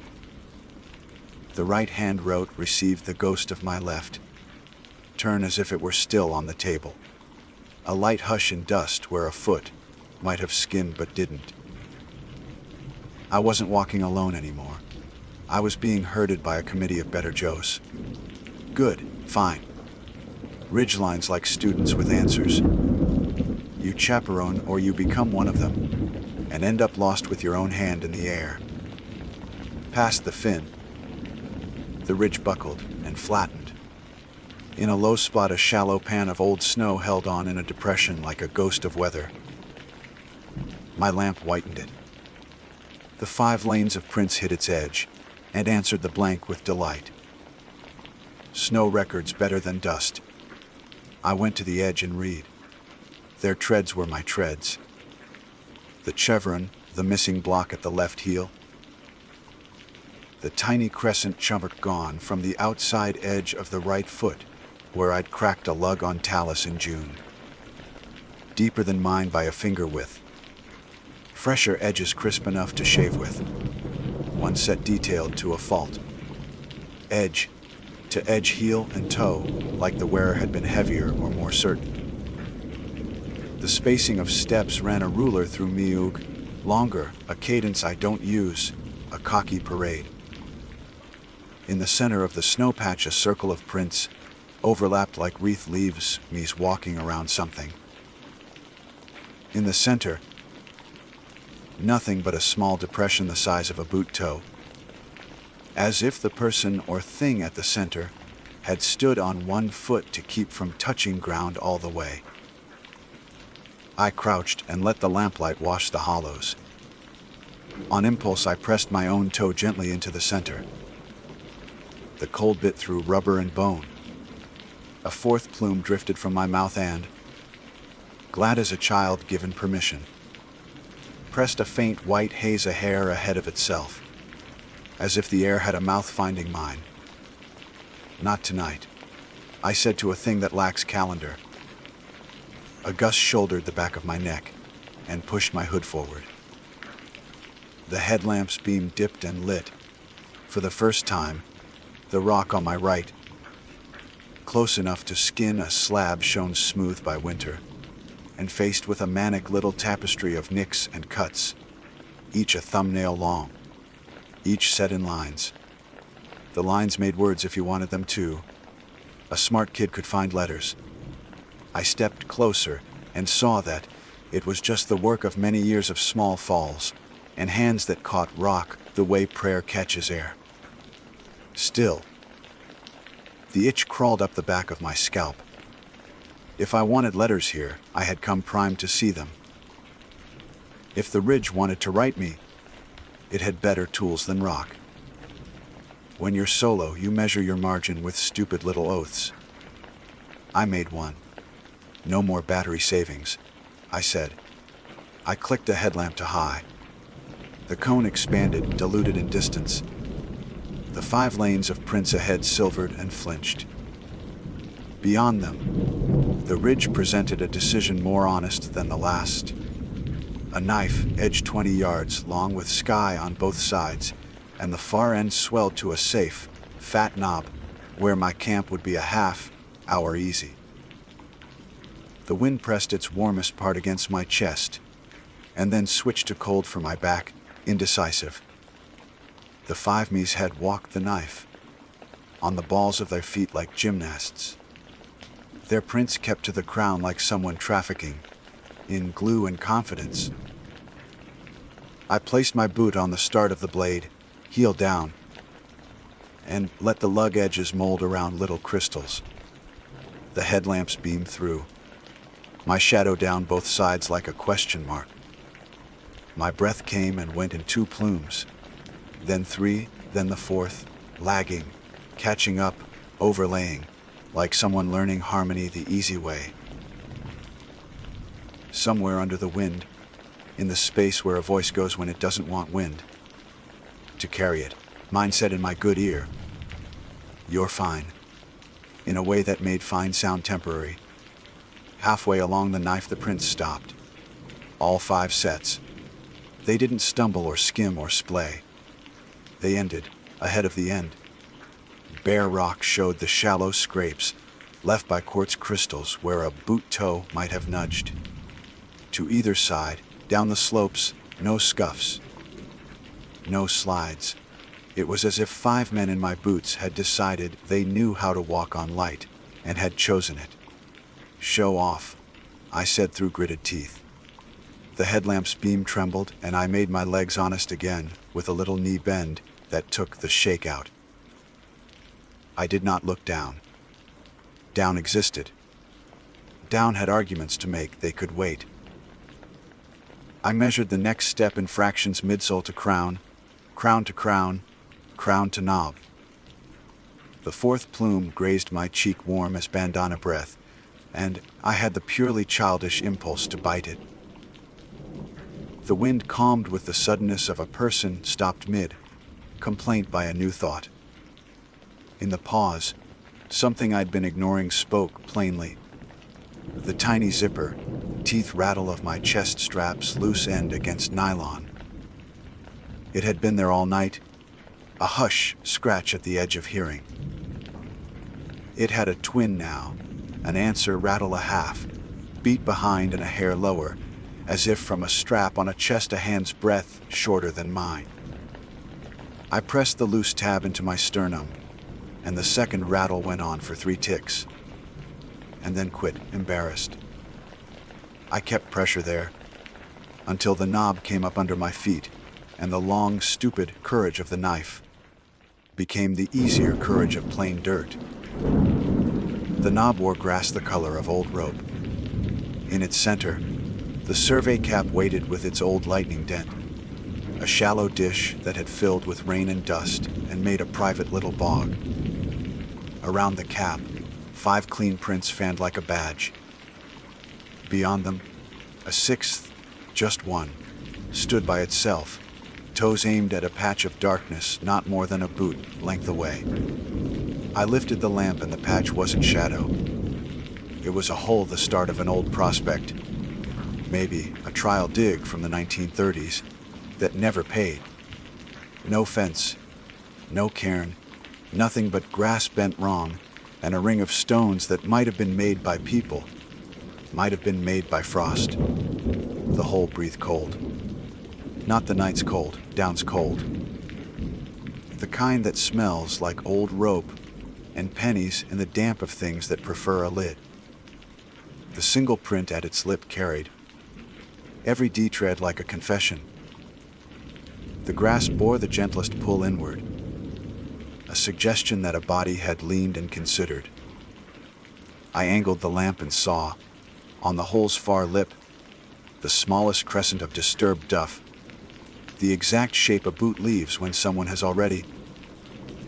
The right hand wrote, "Received the ghost of my left." Turn as if it were still on the table. A light hush in dust where a foot might have skimmed but didn't. I wasn't walking alone anymore. I was being herded by a committee of better Joes. Good, fine. Ridgelines like students with answers. You chaperone or you become one of them, and end up lost with your own hand in the air. Past the fin, the ridge buckled and flattened. In a low spot, a shallow pan of old snow held on in a depression like a ghost of weather. My lamp whitened it. The 5 lanes of prints hit its edge and answered the blank with delight. Snow records better than dust. I went to the edge and read. Their treads were my treads. The chevron, the missing block at the left heel. The tiny crescent chummock gone from the outside edge of the right foot, where I'd cracked a lug on talus in June. Deeper than mine by a finger width. Fresher edges crisp enough to shave with. One set detailed to a fault. Edge to edge, heel and toe, like the wearer had been heavier or more certain. The spacing of steps ran a ruler through miug, longer, a cadence I don't use, a cocky parade. In the center of the snow patch, a circle of prints, overlapped like wreath leaves, me's walking around something. In the center, nothing but a small depression the size of a boot toe, as if the person or thing at the center had stood on one foot to keep from touching ground all the way. I crouched and let the lamplight wash the hollows. On impulse, I pressed my own toe gently into the center. The cold bit through rubber and bone. A 4th plume drifted from my mouth and, glad as a child given permission, pressed a faint white haze a hair ahead of itself, as if the air had a mouth finding mine. Not tonight, I said to a thing that lacks calendar. A gust shouldered the back of my neck and pushed my hood forward. The headlamp's beam dipped and lit, for the first time, the rock on my right. Close enough to skin a slab shown smooth by winter, and faced with a manic little tapestry of nicks and cuts, each a thumbnail long, each set in lines. The lines made words if you wanted them to. A smart kid could find letters. I stepped closer and saw that it was just the work of many years of small falls and hands that caught rock the way prayer catches air. Still, the itch crawled up the back of my scalp. If I wanted letters here, I had come primed to see them. If the ridge wanted to write me, it had better tools than rock. When you're solo, you measure your margin with stupid little oaths. I made one. No more battery savings, I said. I clicked a headlamp to high. The cone expanded, diluted in distance. The 5 lanes of prints ahead silvered and flinched. Beyond them, the ridge presented a decision more honest than the last. A knife edged 20 yards, long with sky on both sides, and the far end swelled to a safe, fat knob, where my camp would be a half-hour easy. The wind pressed its warmest part against my chest, and then switched to cold for my back, indecisive. The 5 Mies had walked the knife, on the balls of their feet like gymnasts. Their prints kept to the crown like someone trafficking in glue and confidence. I placed my boot on the start of the blade, heel down, and let the lug edges mold around little crystals. The headlamps beamed through, my shadow down both sides like a question mark. My breath came and went in 2 plumes, then 3, then the 4th, lagging, catching up, overlaying, like someone learning harmony the easy way. Somewhere under the wind, in the space where a voice goes when it doesn't want wind to carry it, mine said in my good ear, "You're fine," in a way that made fine sound temporary. Halfway along the knife the prints stopped. All 5 sets. They didn't stumble or skim or splay. They ended, ahead of the end. Bare rock showed the shallow scrapes left by quartz crystals where a boot toe might have nudged. To either side, down the slopes, no scuffs, no slides. It was as if 5 men in my boots had decided they knew how to walk on light and had chosen it. "Show off," I said through gritted teeth. The headlamp's beam trembled, and I made my legs honest again with a little knee bend that took the shake out. I did not look down. Down existed. Down had arguments to make, they could wait. I measured the next step in fractions midsole to crown, crown to crown, crown to knob. The 4th plume grazed my cheek warm as bandana breath, and I had the purely childish impulse to bite it. The wind calmed with the suddenness of a person stopped mid, complaint by a new thought. In the pause, something I'd been ignoring spoke plainly. The tiny zipper, teeth rattle of my chest strap's loose end against nylon. It had been there all night, a hush scratch at the edge of hearing. It had a twin now, an answer rattle a half, beat behind and a hair lower, as if from a strap on a chest a hand's breadth shorter than mine. I pressed the loose tab into my sternum, and the second rattle went on for 3 ticks, and then quit, embarrassed. I kept pressure there, until the knob came up under my feet, and the long, stupid courage of the knife became the easier courage of plain dirt. The knob wore grass the color of old rope. In its center, the survey cap waited with its old lightning dent, a shallow dish that had filled with rain and dust and made a private little bog. Around the cap, 5 clean prints fanned like a badge. Beyond them, a 6th, just one, stood by itself, toes aimed at a patch of darkness not more than a boot length away. I lifted the lamp and the patch wasn't shadow. It was a hole the start of an old prospect. Maybe a trial dig from the 1930s that never paid. No fence, no cairn, nothing but grass bent wrong, and a ring of stones that might have been made by people, might have been made by frost. The hole breathed cold. Not the night's cold, down's cold. The kind that smells like old rope and pennies and the damp of things that prefer a lid. The single print at its lip carried every D-tread like a confession. The grass bore the gentlest pull inward, a suggestion that a body had leaned and considered. I angled the lamp and saw, on the hole's far lip, the smallest crescent of disturbed duff, the exact shape a boot leaves when someone has already,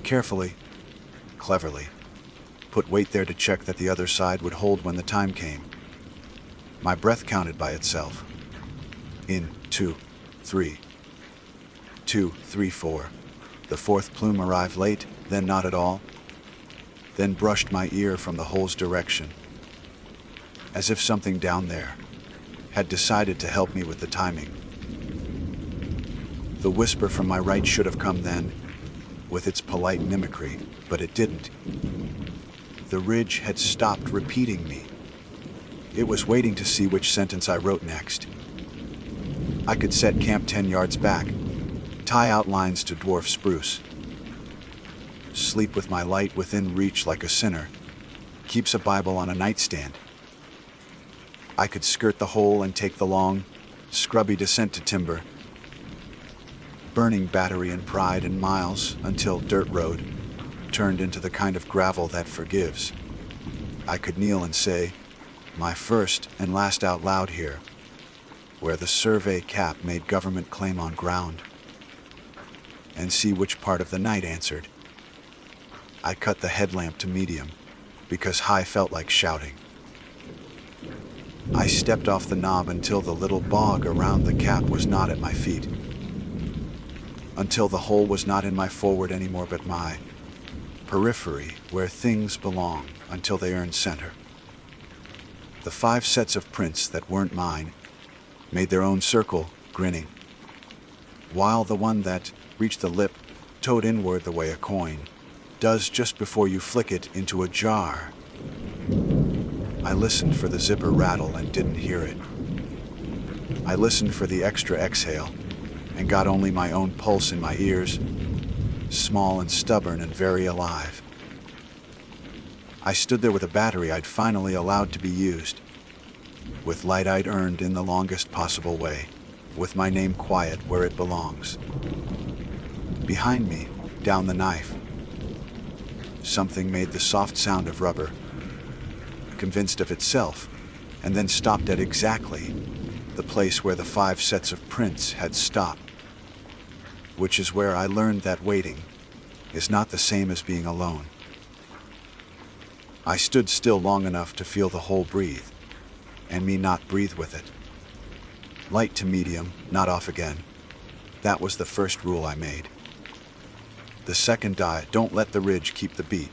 carefully, cleverly, put weight there to check that the other side would hold when the time came. My breath counted by itself. In, 2, 3. 2, 3, 4. The fourth plume arrived late, then not at all, then brushed my ear from the hole's direction, as if something down there had decided to help me with the timing. The whisper from my right should have come then, with its polite mimicry, but it didn't. The ridge had stopped repeating me. It was waiting to see which sentence I wrote next. I could set camp 10 yards back, tie outlines to dwarf spruce, sleep with my light within reach like a sinner keeps a Bible on a nightstand. I could skirt the hole and take the long, scrubby descent to timber, burning battery and pride and miles until dirt road turned into the kind of gravel that forgives. I could kneel and say, my first and last out loud here, where the survey cap made government claim on ground, and see which part of the night answered. I cut the headlamp to medium, because high felt like shouting. I stepped off the knob until the little bog around the cap was not at my feet, until the hole was not in my forward anymore but my periphery, where things belong until they earn center. The 5 sets of prints that weren't mine made their own circle, grinning, while the one that reached the lip towed inward the way a coin does just before you flick it into a jar. I listened for the zipper rattle and didn't hear it. I listened for the extra exhale and got only my own pulse in my ears, small and stubborn and very alive. I stood there with a battery I'd finally allowed to be used, with light I'd earned in the longest possible way, with my name quiet where it belongs. Behind me, down the knife, something made the soft sound of rubber, convinced of itself, and then stopped at exactly the place where the 5 sets of prints had stopped, which is where I learned that waiting is not the same as being alone. I stood still long enough to feel the hole breathe, and me not breathe with it. Light to medium, not off again. That was the first rule I made. The second don't let the ridge keep the beat.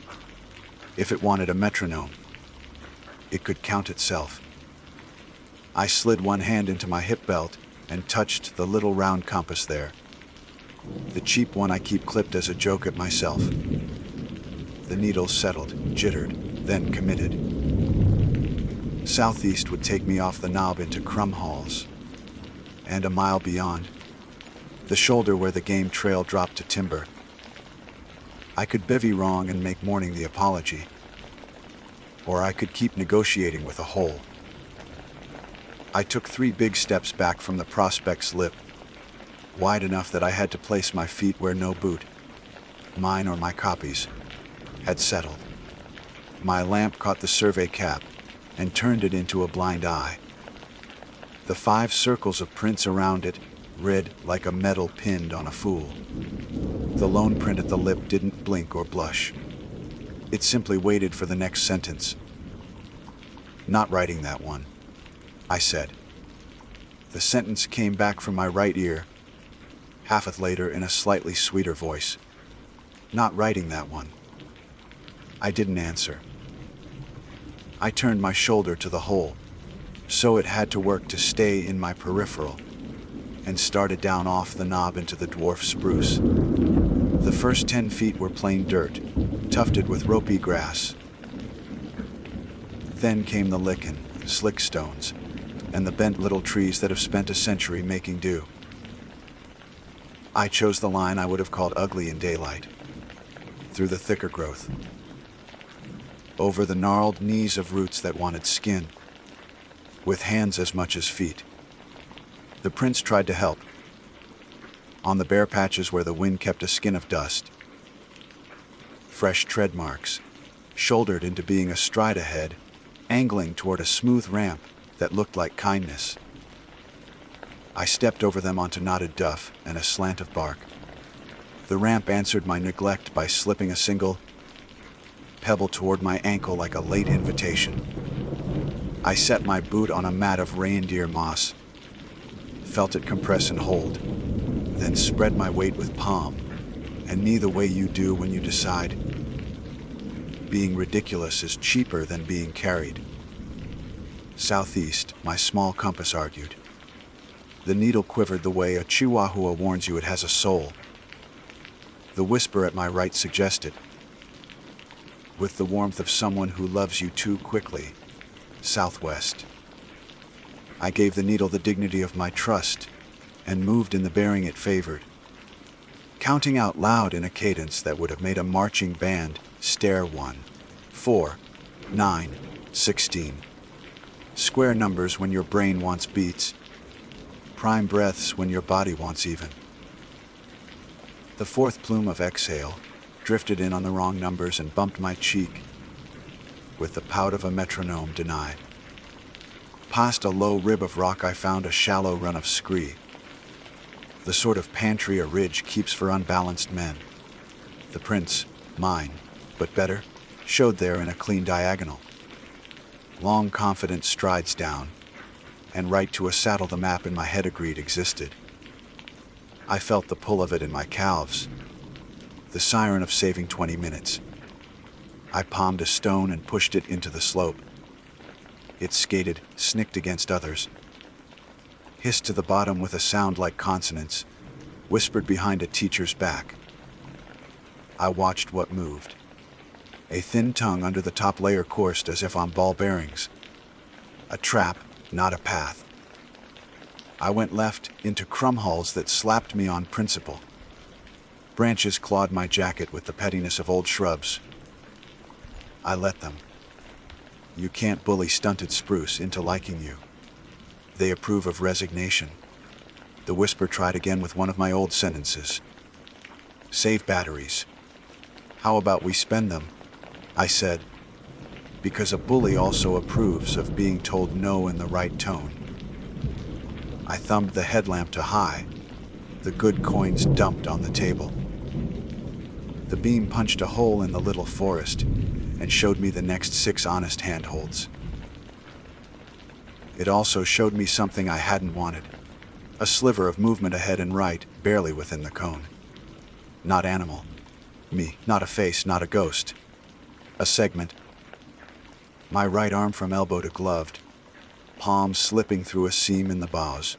If it wanted a metronome, it could count itself. I slid one hand into my hip belt and touched the little round compass there, the cheap one I keep clipped as a joke at myself. The needle settled, jittered, then committed. Southeast would take me off the knob into Crum Halls, and a mile beyond, the shoulder where the game trail dropped to timber. I could bivvy wrong and make morning the apology, or I could keep negotiating with a hole. I took 3 big steps back from the prospect's lip, wide enough that I had to place my feet where no boot, mine or my copy's, had settled. My lamp caught the survey cap and turned it into a blind eye. The 5 circles of prints around it read like a medal pinned on a fool. The lone print at the lip didn't blink or blush. It simply waited for the next sentence. Not writing that one, I said. The sentence came back from my right ear, half later in a slightly sweeter voice. Not writing that one. I didn't answer. I turned my shoulder to the hole, so it had to work to stay in my peripheral, and started down off the knob into the dwarf spruce. The first 10 feet were plain dirt, tufted with ropey grass. Then came the lichen, slick stones, and the bent little trees that have spent a century making do. I chose the line I would have called ugly in daylight, through the thicker growth, over the gnarled knees of roots that wanted skin, with hands as much as feet. The prince tried to help, on the bare patches where the wind kept a skin of dust. Fresh tread marks, shouldered into being astride ahead, angling toward a smooth ramp that looked like kindness. I stepped over them onto knotted duff and a slant of bark. The ramp answered my neglect by slipping a single pebble toward my ankle like a late invitation. I set my boot on a mat of reindeer moss, felt it compress and hold, then spread my weight with palm, and me the way you do when you decide being ridiculous is cheaper than being carried. Southeast, my small compass argued. The needle quivered the way a chihuahua warns you it has a soul. The whisper at my right suggested, with the warmth of someone who loves you too quickly, southwest. I gave the needle the dignity of my trust and moved in the bearing it favored, counting out loud in a cadence that would have made a marching band stare 1, 4, 9, 16. Square numbers when your brain wants beats, prime breaths when your body wants even. The fourth plume of exhale drifted in on the wrong numbers and bumped my cheek with the pout of a metronome denied. Past a low rib of rock I found a shallow run of scree, the sort of pantry a ridge keeps for unbalanced men. The prince, mine, but better, showed there in a clean diagonal. Long confident strides down, and right to a saddle the map in my head agreed existed. I felt the pull of it in my calves, the siren of saving 20 minutes. I palmed a stone and pushed it into the slope. It skated, snicked against others, hissed to the bottom with a sound like consonants, whispered behind a teacher's back. I watched what moved. A thin tongue under the top layer coursed as if on ball bearings. A trap, not a path. I went left into crumholes that slapped me on principle. Branches clawed my jacket with the pettiness of old shrubs. I let them. You can't bully stunted spruce into liking you. They approve of resignation. The whisper tried again with one of my old sentences. Save batteries. How about we spend them? I said, because a bully also approves of being told no in the right tone. I thumbed the headlamp to high, the good coins dumped on the table. The beam punched a hole in the little forest and showed me the next 6 honest handholds. It also showed me something I hadn't wanted, a sliver of movement ahead and right, barely within the cone. Not animal. Me, not a face, not a ghost. A segment. My right arm from elbow to gloved, palm slipping through a seam in the boughs.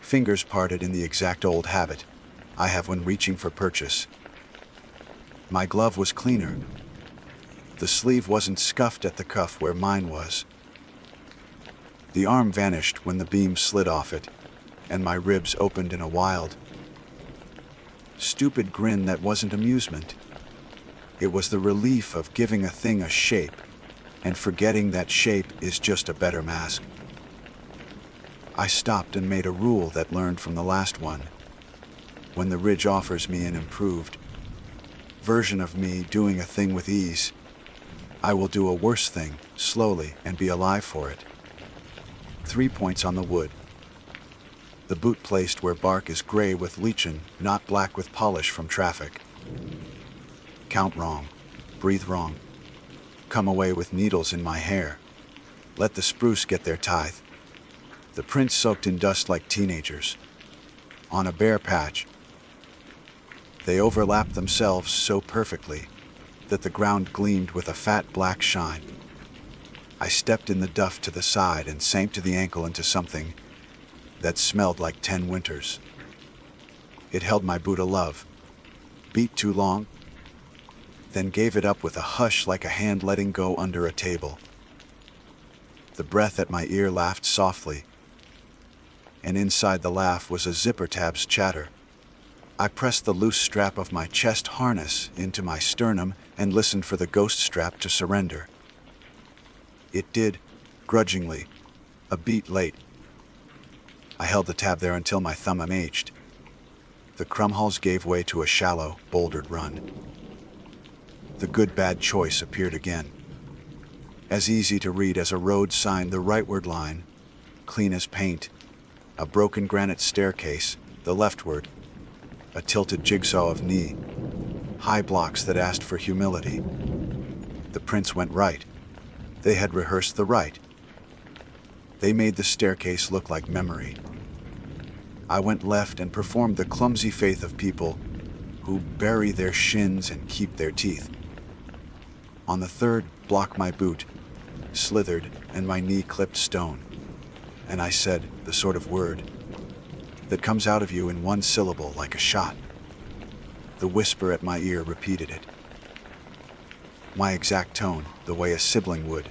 Fingers parted in the exact old habit I have when reaching for purchase. My glove was cleaner. The sleeve wasn't scuffed at the cuff where mine was. The arm vanished when the beam slid off it, and my ribs opened in a wild, stupid grin that wasn't amusement. It was the relief of giving a thing a shape, and forgetting that shape is just a better mask. I stopped and made a rule that learned from the last one. When the ridge offers me an improved version of me doing a thing with ease, I will do a worse thing, slowly, and be alive for it. 3 points on the wood. The boot placed where bark is gray with lichen, not black with polish from traffic. Count wrong. Breathe wrong. Come away with needles in my hair. Let the spruce get their tithe. The prints soaked in dust like teenagers. On a bare patch. They overlapped themselves so perfectly. that the ground gleamed with a fat black shine. I stepped in the duff to the side and sank to the ankle into something that smelled like 10 winters. It held my boot a love, beat too long, then gave it up with a hush like a hand letting go under a table. The breath at my ear laughed softly, and inside the laugh was a zipper tab's chatter. I pressed the loose strap of my chest harness into my sternum and listened for the ghost strap to surrender. It did, grudgingly, a beat late. I held the tab there until my thumb aged. The crumhulls gave way to a shallow, bouldered run. The good-bad choice appeared again. As easy to read as a road sign, the rightward line, clean as paint, a broken granite staircase, the leftward, a tilted jigsaw of knee, high blocks that asked for humility. The prince went right. They had rehearsed the right. They made the staircase look like memory. I went left and performed the clumsy faith of people who bury their shins and keep their teeth. On the third block my boot slithered and my knee clipped stone, and I said the sort of word that comes out of you in one syllable like a shot. The whisper at my ear repeated it. My exact tone, the way a sibling would,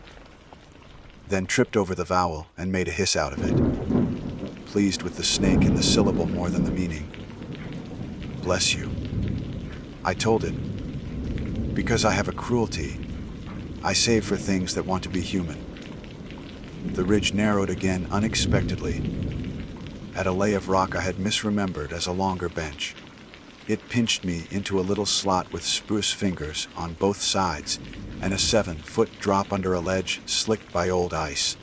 then tripped over the vowel and made a hiss out of it, pleased with the snake in the syllable more than the meaning. Bless you. I told it, because I have a cruelty I save for things that want to be human. The ridge narrowed again unexpectedly at a lay of rock I had misremembered as a longer bench. It pinched me into a little slot with spruce fingers on both sides and a 7-foot drop under a ledge slicked by old ice.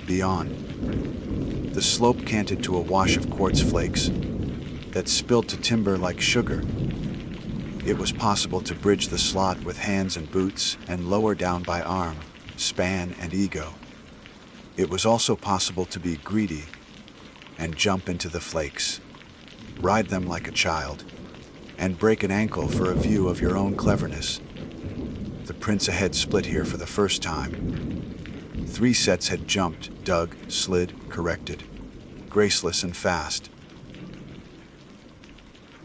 Beyond, the slope canted to a wash of quartz flakes that spilled to timber like sugar. It was possible to bridge the slot with hands and boots and lower down by arm, span, and ego. It was also possible to be greedy and jump into the flakes, ride them like a child, and break an ankle for a view of your own cleverness. The prince ahead split here for the first time. 3 sets had jumped, dug, slid, corrected, graceless and fast.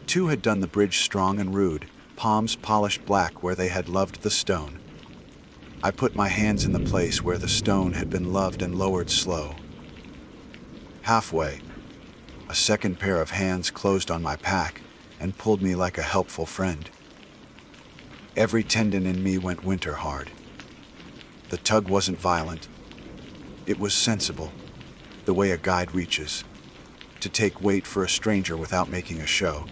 2 had done the bridge strong and rude, palms polished black where they had loved the stone. I put my hands in the place where the stone had been loved and lowered slow. Halfway, a second pair of hands closed on my pack and pulled me like a helpful friend. Every tendon in me went winter hard. The tug wasn't violent. It was sensible, the way a guide reaches, to take weight for a stranger without making a show.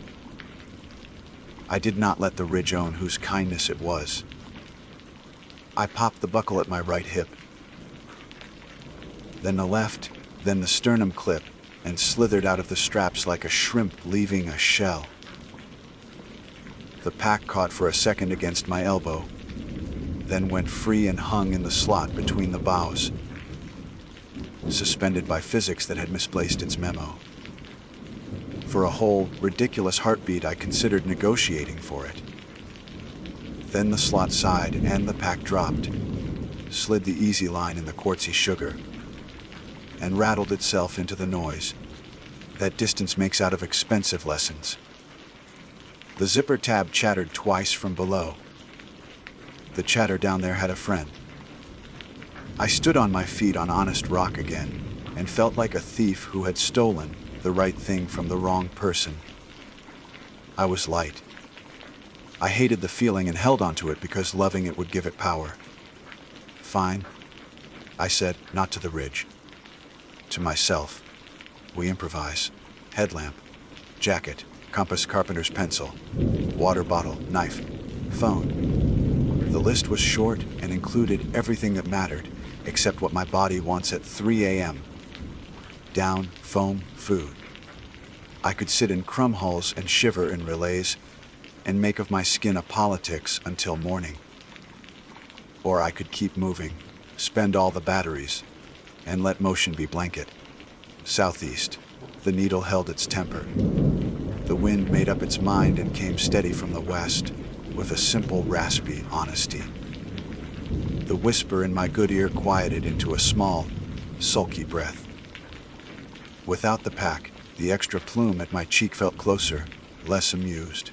I did not let the ridge own whose kindness it was. I popped the buckle at my right hip, then the left, then the sternum clip, and slithered out of the straps like a shrimp leaving a shell. The pack caught for a second against my elbow, then went free and hung in the slot between the boughs, suspended by physics that had misplaced its memo. For a whole, ridiculous heartbeat, I considered negotiating for it. Then the slot sighed and the pack dropped, slid the easy line in the quartzy sugar, and rattled itself into the noise that distance makes out of expensive lessons. The zipper tab chattered twice from below. The chatter down there had a friend. I stood on my feet on honest rock again and felt like a thief who had stolen the right thing from the wrong person. I was light. I hated the feeling and held onto it because loving it would give it power. Fine, I said, not to the ridge. To myself. We improvise. Headlamp, jacket, compass, carpenter's pencil, water bottle, knife, phone. The list was short and included everything that mattered, except what my body wants at 3 a.m. Down, foam, food. I could sit in crumhulls and shiver in relays and make of my skin a politics until morning. Or I could keep moving, spend all the batteries, and let motion be blanket. Southeast, the needle held its temper. The wind made up its mind and came steady from the west. with a simple, raspy honesty. The whisper in my good ear quieted into a small, sulky breath. Without the pack, the extra plume at my cheek felt closer, less amused.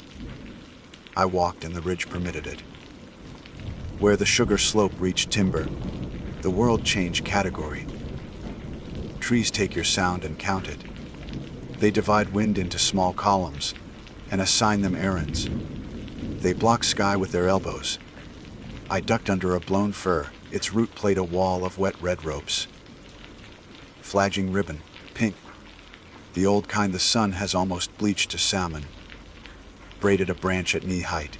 I walked and the ridge permitted it. Where the sugar slope reached timber, the world changed category. Trees take your sound and count it. They divide wind into small columns and assign them errands. They block sky with their elbows. I ducked under a blown fir. Its root played a wall of wet red ropes. Flagging ribbon, pink. The old kind the sun has almost bleached to salmon. Braided a branch at knee height.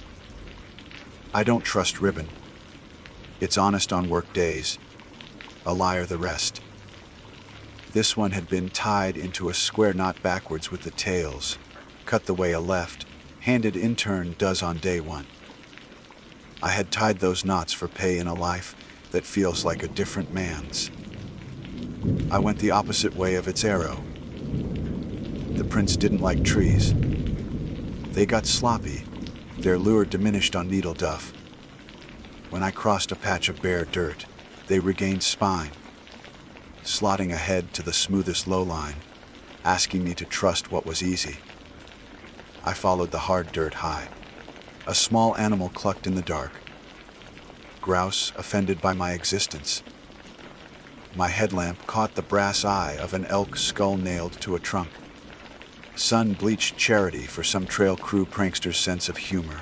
I don't trust ribbon. It's honest on work days, a liar the rest. This one had been tied into a square knot backwards with the tails, cut the way a left-handed intern does on day one. I had tied those knots for pay in a life that feels like a different man's. I went the opposite way of its arrow. The prince didn't like trees. They got sloppy, their lure diminished on needle duff. When I crossed a patch of bare dirt, they regained spine, slotting ahead to the smoothest lowline, asking me to trust what was easy. I followed the hard dirt high. A small animal clucked in the dark. Grouse offended by my existence. My headlamp caught the brass eye of an elk skull nailed to a trunk. Sun-bleached charity for some trail crew prankster's sense of humor.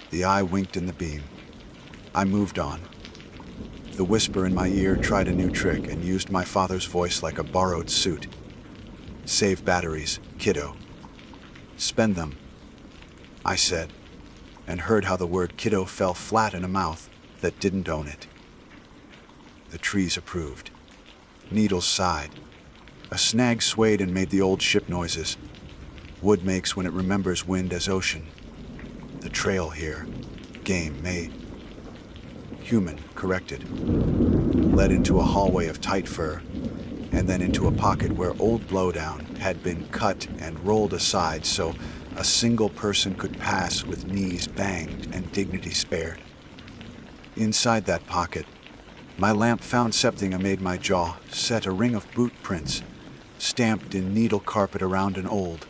The eye winked in the beam. I moved on. The whisper in my ear tried a new trick and used my father's voice like a borrowed suit. Save batteries, kiddo. Spend them, I said, and heard how the word kiddo fell flat in a mouth that didn't own it. The trees approved. Needles sighed. A snag swayed and made the old ship noises. Wood makes when it remembers wind as ocean. The trail here, game made. Human, corrected. Led into a hallway of tight fur, and then into a pocket where old blowdown had been cut and rolled aside so a single person could pass with knees banged and dignity spared. Inside that pocket, my lamp found something amid my jaw, set a ring of boot prints, stamped in needle carpet around an old,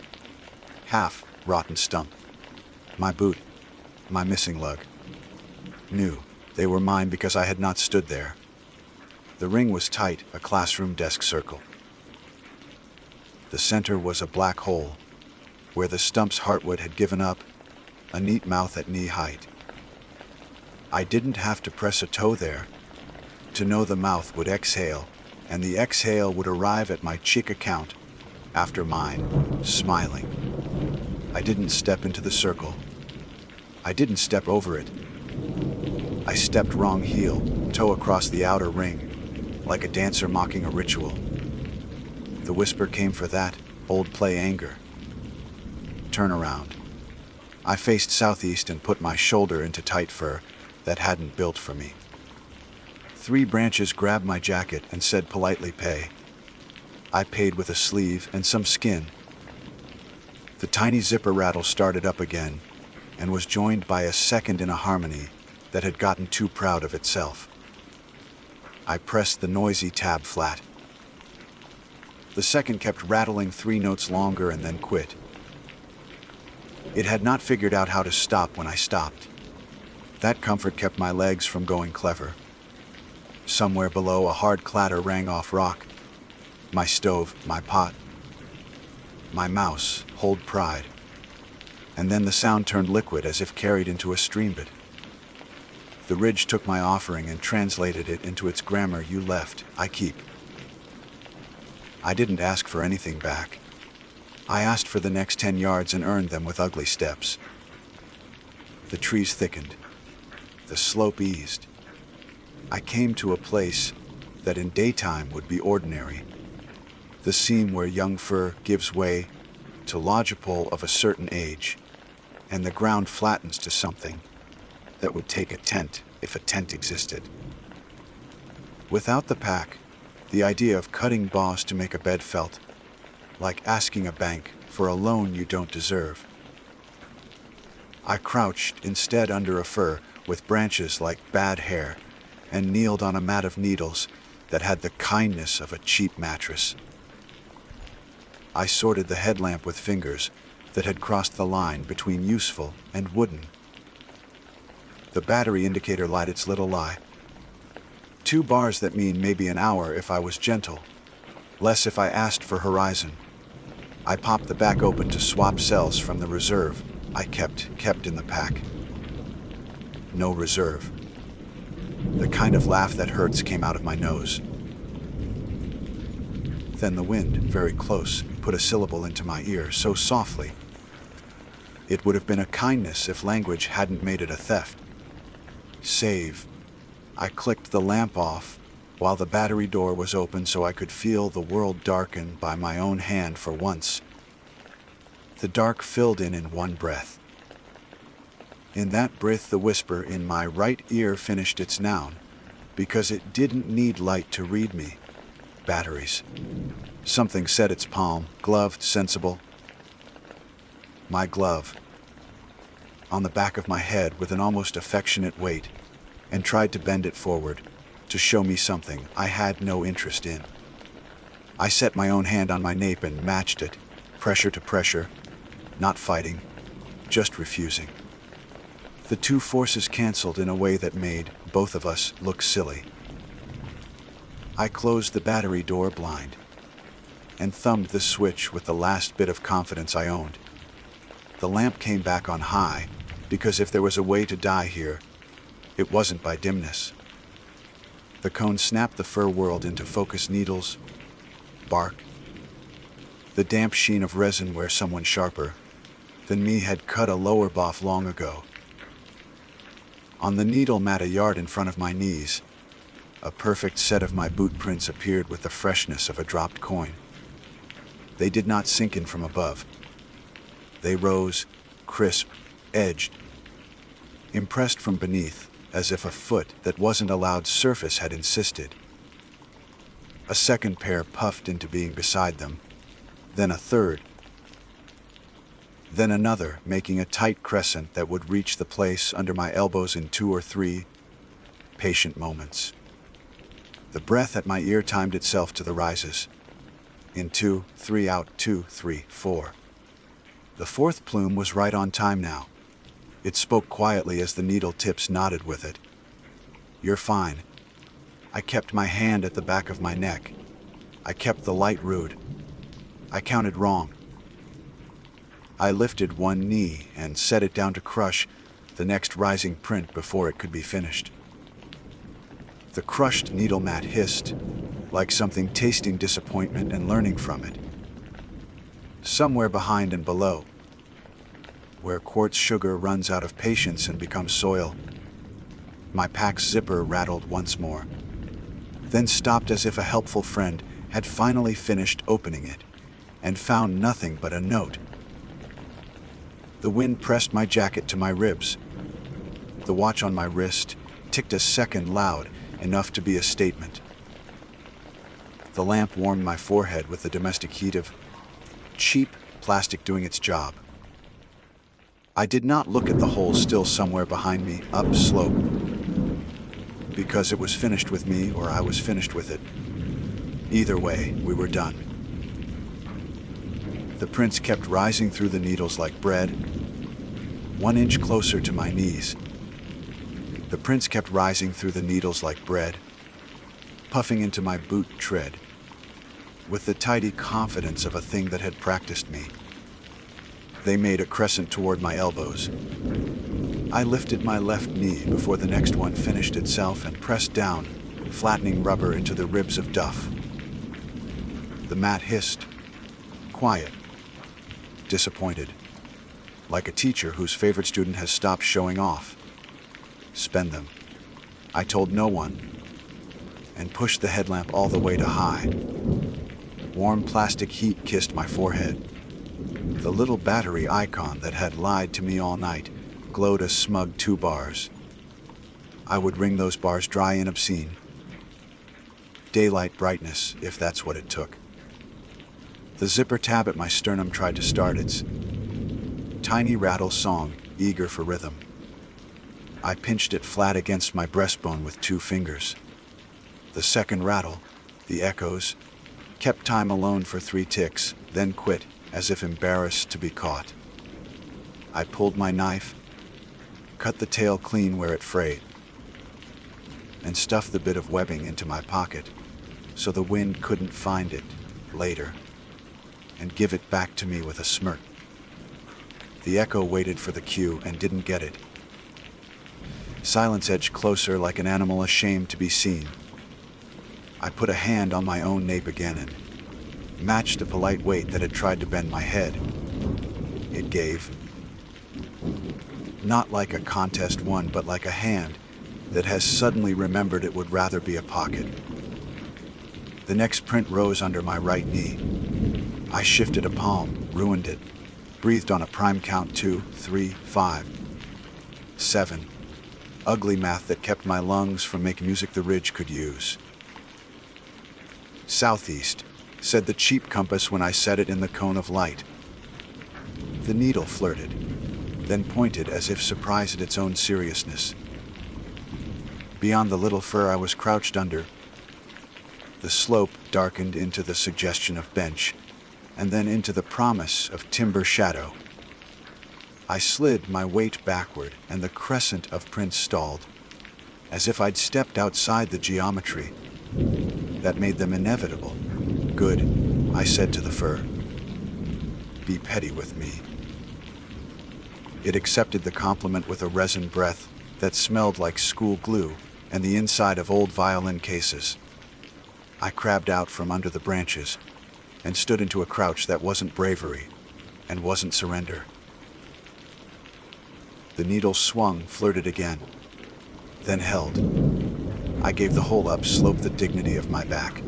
half-rotten stump. My boot, my missing lug. Knew they were mine because I had not stood there. The ring was tight, a classroom desk circle. The center was a black hole, where the stump's heartwood had given up, a neat mouth at knee height. I didn't have to press a toe there to know the mouth would exhale, and the exhale would arrive at my cheek account after mine, smiling. I didn't step into the circle. I didn't step over it. I stepped wrong heel, toe across the outer ring, like a dancer mocking a ritual. The whisper came for that old play anger. Turn around. I faced southeast and put my shoulder into tight fur that hadn't built for me. 3 branches grabbed my jacket and said politely pay. I paid with a sleeve and some skin. The tiny zipper rattle started up again and was joined by a second in a harmony that had gotten too proud of itself. I pressed the noisy tab flat. The second kept rattling 3 notes longer and then quit. It had not figured out how to stop when I stopped. That comfort kept my legs from going clever. Somewhere below, a hard clatter rang off rock. My stove, my pot, my mouse, hold pride. And then the sound turned liquid as if carried into a streambit. The ridge took my offering and translated it into its grammar. You left, I keep. I didn't ask for anything back. I asked for the next 10 yards and earned them with ugly steps. The trees thickened. The slope eased. I came to a place that in daytime would be ordinary. The seam where young fir gives way to lodgepole of a certain age, and the ground flattens to something that would take a tent if a tent existed. Without the pack, the idea of cutting boss to make a bed felt like asking a bank for a loan you don't deserve. I crouched instead under a fir with branches like bad hair and kneeled on a mat of needles that had the kindness of a cheap mattress. I sorted the headlamp with fingers that had crossed the line between useful and wooden. The battery indicator light its little lie. 2 bars that mean maybe an hour if I was gentle, less if I asked for horizon. I popped the back open to swap cells from the reserve I kept in the pack. No reserve. The kind of laugh that hurts came out of my nose. Then the wind, very close, put a syllable into my ear so softly. It would have been a kindness if language hadn't made it a theft. Save. I clicked the lamp off while the battery door was open so I could feel the world darken by my own hand for once. The dark filled in one breath. In that breath, the whisper in my right ear finished its noun, because it didn't need light to read me. Batteries. Something set its palm, gloved, sensible. My glove. On the back of my head with an almost affectionate weight, and tried to bend it forward, to show me something I had no interest in. I set my own hand on my nape and matched it, pressure to pressure, not fighting, just refusing. The 2 forces canceled in a way that made both of us look silly. I closed the battery door blind and thumbed the switch with the last bit of confidence I owned. The lamp came back on high because if there was a way to die here, it wasn't by dimness. The cone snapped the fur world into focus needles, bark, the damp sheen of resin where someone sharper than me had cut a lower boff long ago. On the needle mat a yard in front of my knees, a perfect set of my boot prints appeared with the freshness of a dropped coin. They did not sink in from above. They rose, crisp, edged, impressed from beneath, as if a foot that wasn't allowed surface had insisted. A second pair puffed into being beside them, then a third, then another, making a tight crescent that would reach the place under my elbows in 2 or 3 patient moments. The breath at my ear timed itself to the rises. In 2, 3 out, 2, 3, 4. The 4th plume was right on time now. It spoke quietly as the needle tips nodded with it. You're fine. I kept my hand at the back of my neck. I kept the light rude. I counted wrong. I lifted one knee and set it down to crush the next rising print before it could be finished. The crushed needle mat hissed, like something tasting disappointment and learning from it. Somewhere behind and below, where quartz sugar runs out of patience and becomes soil, my pack's zipper rattled once more, then stopped as if a helpful friend had finally finished opening it and found nothing but a note. The wind pressed my jacket to my ribs. The watch on my wrist ticked a second loud, enough to be a statement. The lamp warmed my forehead with the domestic heat of cheap plastic doing its job. I did not look at the hole still somewhere behind me, up slope, because it was finished with me or I was finished with it. Either way, we were done. The prints kept rising through the needles like bread, 1 inch closer to my knees. The prints kept rising through the needles like bread, puffing into my boot tread, with the tidy confidence of a thing that had practiced me. They made a crescent toward my elbows. I lifted my left knee before the next one finished itself and pressed down, flattening rubber into the ribs of duff. The mat hissed, quiet, disappointed, like a teacher whose favorite student has stopped showing off. Spend them. I told no one, and pushed the headlamp all the way to high. Warm plastic heat kissed my forehead. The little battery icon that had lied to me all night glowed a smug 2 bars. I would wring those bars dry and obscene. Daylight brightness, if that's what it took. The zipper tab at my sternum tried to start its tiny rattle song, eager for rhythm. I pinched it flat against my breastbone with 2 fingers. The second rattle, the echoes, kept time alone for 3 ticks, then quit, as if embarrassed to be caught. I pulled my knife, cut the tail clean where it frayed, and stuffed the bit of webbing into my pocket so the wind couldn't find it later and give it back to me with a smirk. The echo waited for the cue and didn't get it. Silence edged closer like an animal ashamed to be seen. I put a hand on my own nape again and matched a polite weight that had tried to bend my head. It gave. Not like a contest won, but like a hand that has suddenly remembered it would rather be a pocket. The next print rose under my right knee. I shifted a palm, ruined it, breathed on a prime count 2, 3, 5, 7. Ugly math that kept my lungs from making music the ridge could use. Southeast, said the cheap compass when I set it in the cone of light. The needle flirted, then pointed as if surprised at its own seriousness. Beyond the little fir I was crouched under, the slope darkened into the suggestion of bench, and then into the promise of timber shadow. I slid my weight backward, and the crescent of prints stalled, as if I'd stepped outside the geometry that made them inevitable. Good, I said to the fir. Be petty with me. It accepted the compliment with a resin breath that smelled like school glue and the inside of old violin cases. I crabbed out from under the branches and stood into a crouch that wasn't bravery and wasn't surrender. The needle swung, flirted again, then held. I gave the hole up, sloped the dignity of my back.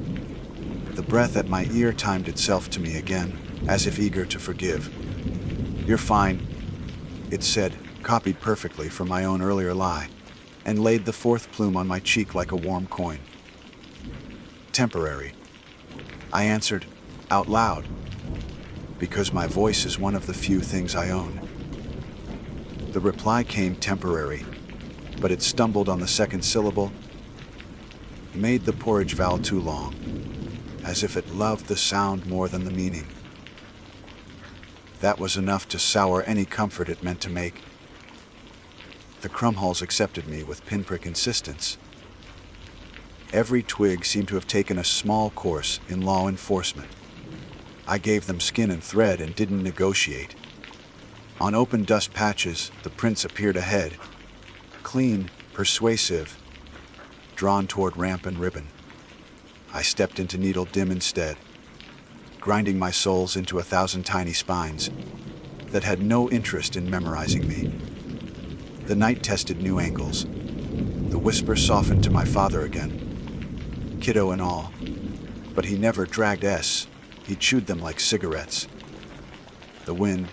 The breath at my ear timed itself to me again, as if eager to forgive. You're fine, it said, copied perfectly from my own earlier lie, and laid the 4th plume on my cheek like a warm coin. Temporary, I answered, out loud, because my voice is one of the few things I own. The reply came temporary, but it stumbled on the second syllable, made the porridge vowel too long, as if it loved the sound more than the meaning. That was enough to sour any comfort it meant to make. The crumholes accepted me with pinprick insistence. Every twig seemed to have taken a small course in law enforcement. I gave them skin and thread and didn't negotiate. On open dust patches, the prints appeared ahead, clean, persuasive, drawn toward ramp and ribbon. I stepped into needle dim instead, grinding my soles into 1,000 tiny spines that had no interest in memorizing me. The night tested new angles. The whisper softened to my father again, kiddo and all, but he never dragged S. He chewed them like cigarettes. The wind,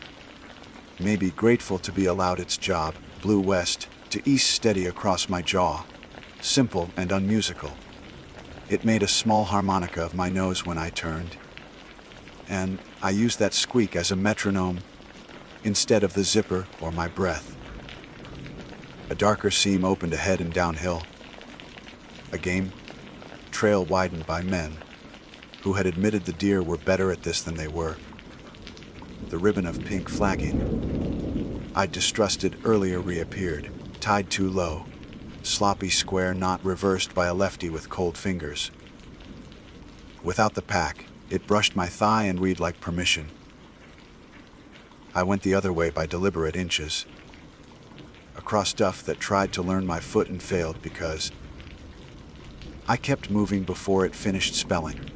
maybe grateful to be allowed its job, blew west to east steady across my jaw, simple and unmusical. It made a small harmonica of my nose when I turned, and I used that squeak as a metronome instead of the zipper or my breath. A darker seam opened ahead and downhill. A game trail widened by men who had admitted the deer were better at this than they were. The ribbon of pink flagging I'd distrusted earlier reappeared, tied too low, sloppy square knot reversed by a lefty with cold fingers. Without the pack, it brushed my thigh and read like permission. I went the other way by deliberate inches, across stuff that tried to learn my foot and failed because I kept moving before it finished spelling.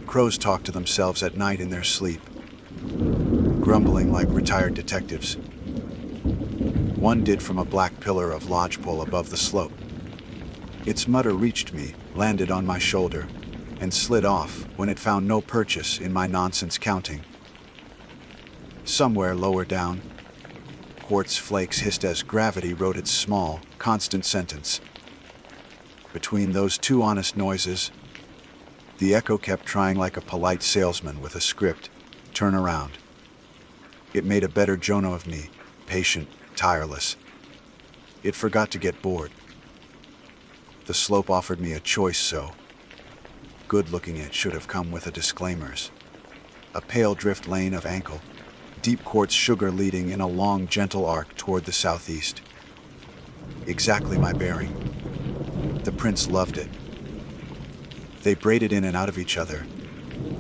Crows talk to themselves at night in their sleep, grumbling like retired detectives. One did from a black pillar of lodgepole above the slope. Its mutter reached me, landed on my shoulder, and slid off when it found no purchase in my nonsense counting. Somewhere lower down, quartz flakes hissed as gravity wrote its small, constant sentence. Between those two honest noises, the echo kept trying like a polite salesman with a script, turn around. It made a better Jonah of me, patient, tireless. It forgot to get bored. The slope offered me a choice, so good-looking it should have come with a disclaimers. A pale drift lane of ankle, deep quartz sugar leading in a long, gentle arc toward the southeast. Exactly my bearing. The prince loved it. They braided in and out of each other,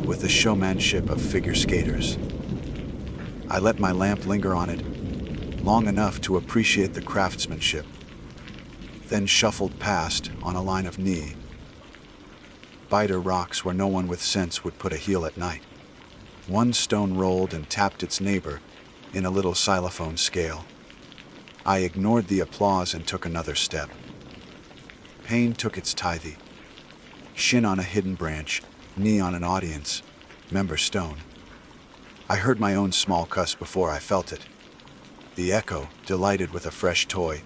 with the showmanship of figure skaters. I let my lamp linger on it, long enough to appreciate the craftsmanship, then shuffled past on a line of knee, biter rocks where no one with sense would put a heel at night. One stone rolled and tapped its neighbor in a little xylophone scale. I ignored the applause and took another step. Pain took its tithe. Shin on a hidden branch, knee on an audience, member stone. I heard my own small cuss before I felt it. The echo, delighted with a fresh toy,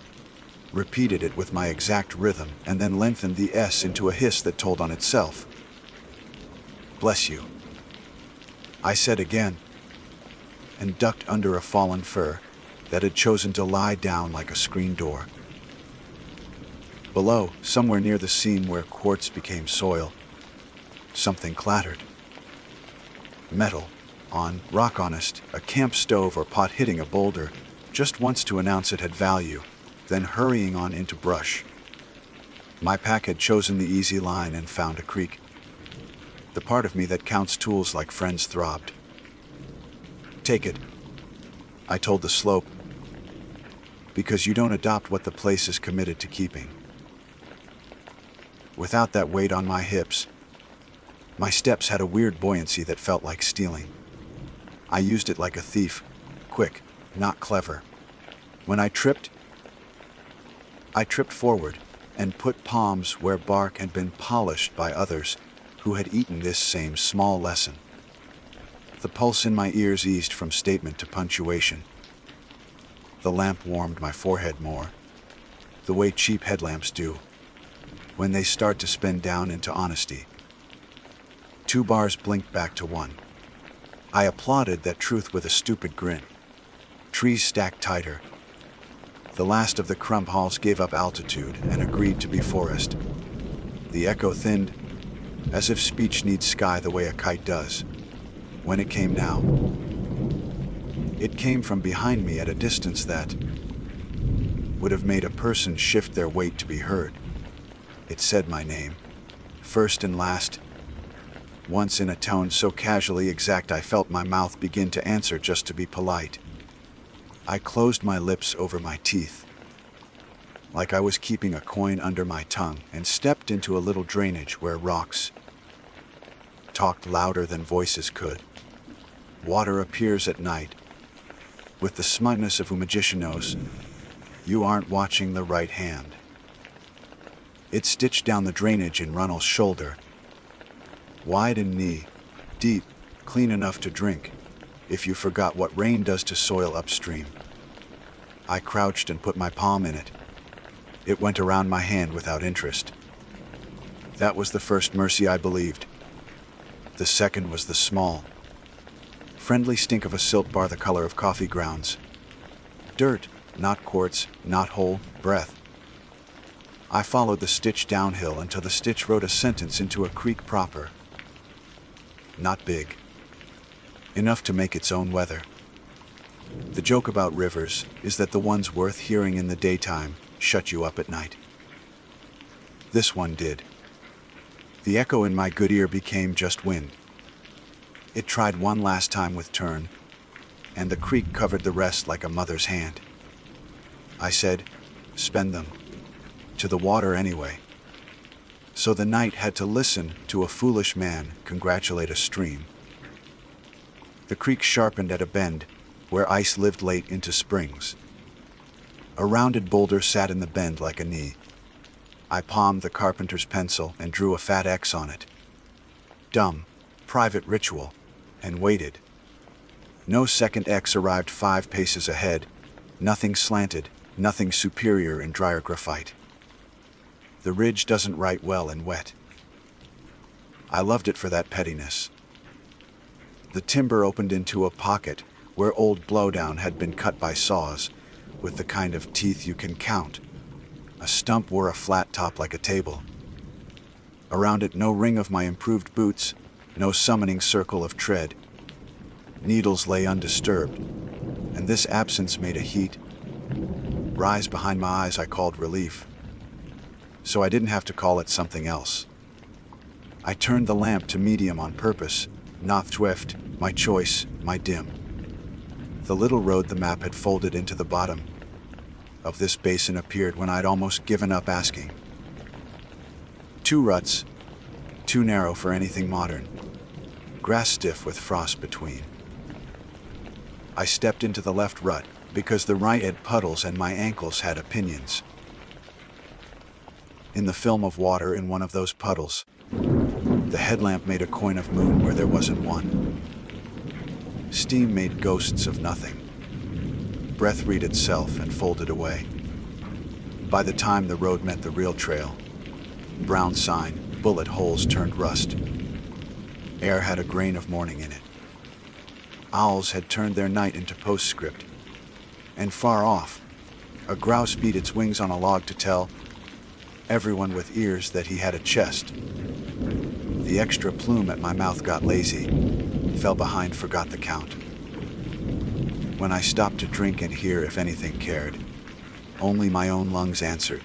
repeated it with my exact rhythm and then lengthened the S into a hiss that told on itself. Bless you, I said again, and ducked under a fallen fir that had chosen to lie down like a screen door. Below, somewhere near the seam where quartz became soil, something clattered. Metal, on, rock honest, a camp stove or pot hitting a boulder, just once to announce it had value, then hurrying on into brush. My pack had chosen the easy line and found a creek. The part of me that counts tools like friends throbbed. Take it, I told the slope, because you don't adopt what the place is committed to keeping. Without that weight on my hips, my steps had a weird buoyancy that felt like stealing. I used it like a thief, quick, not clever. When I tripped forward and put palms where bark had been polished by others who had eaten this same small lesson. The pulse in my ears eased from statement to punctuation. The lamp warmed my forehead more, the way cheap headlamps do, when they start to spin down into honesty. 2 bars blinked back to 1. I applauded that truth with a stupid grin. Trees stacked tighter. The last of the crump halls gave up altitude and agreed to be forest. The echo thinned, as if speech needs sky the way a kite does. When it came now, it came from behind me at a distance that would have made a person shift their weight to be heard. It said my name, first and last, once in a tone so casually exact I felt my mouth begin to answer just to be polite. I closed my lips over my teeth, like I was keeping a coin under my tongue, and stepped into a little drainage where rocks talked louder than voices could. Water appears at night, with the smugness of a magician knows you aren't watching the right hand. It stitched down the drainage in Runnell's shoulder, wide and knee, deep, clean enough to drink, if you forgot what rain does to soil upstream. I crouched and put my palm in it. It went around my hand without interest. That was the first mercy I believed. The second was the small, friendly stink of a silt bar the color of coffee grounds. Dirt, not quartz, not whole, breath. I followed the stitch downhill until the stitch wrote a sentence into a creek proper. Not big. Enough to make its own weather. The joke about rivers is that the ones worth hearing in the daytime shut you up at night. This one did. The echo in my good ear became just wind. It tried one last time with turn, and the creek covered the rest like a mother's hand. I said, spend them. To the water anyway. So the night had to listen to a foolish man congratulate a stream. The creek sharpened at a bend where ice lived late into springs. A rounded boulder sat in the bend like a knee. I palmed the carpenter's pencil and drew a fat X on it. Dumb, private ritual, and waited. No second X arrived 5 paces ahead, nothing slanted, nothing superior in drier graphite. The ridge doesn't write well in wet. I loved it for that pettiness. The timber opened into a pocket where old blowdown had been cut by saws, with the kind of teeth you can count. A stump wore a flat top like a table. Around it, no ring of my improved boots, no summoning circle of tread. Needles lay undisturbed, and this absence made a heat rise behind my eyes I called relief. So I didn't have to call it something else. I turned the lamp to medium on purpose, not thrift, my choice, my dim. The little road the map had folded into the bottom of this basin appeared when I'd almost given up asking. 2 ruts, too narrow for anything modern, grass stiff with frost between. I stepped into the left rut because the right had puddles and my ankles had opinions. In the film of water in one of those puddles, the headlamp made a coin of moon where there wasn't one. Steam made ghosts of nothing. Breath read itself and folded away. By the time the road met the real trail, brown sign, bullet holes turned rust. Air had a grain of morning in it. Owls had turned their night into postscript. And far off, a grouse beat its wings on a log to tell everyone with ears that he had a chest. The extra plume at my mouth got lazy, fell behind, forgot the count. When I stopped to drink and hear if anything cared, only my own lungs answered.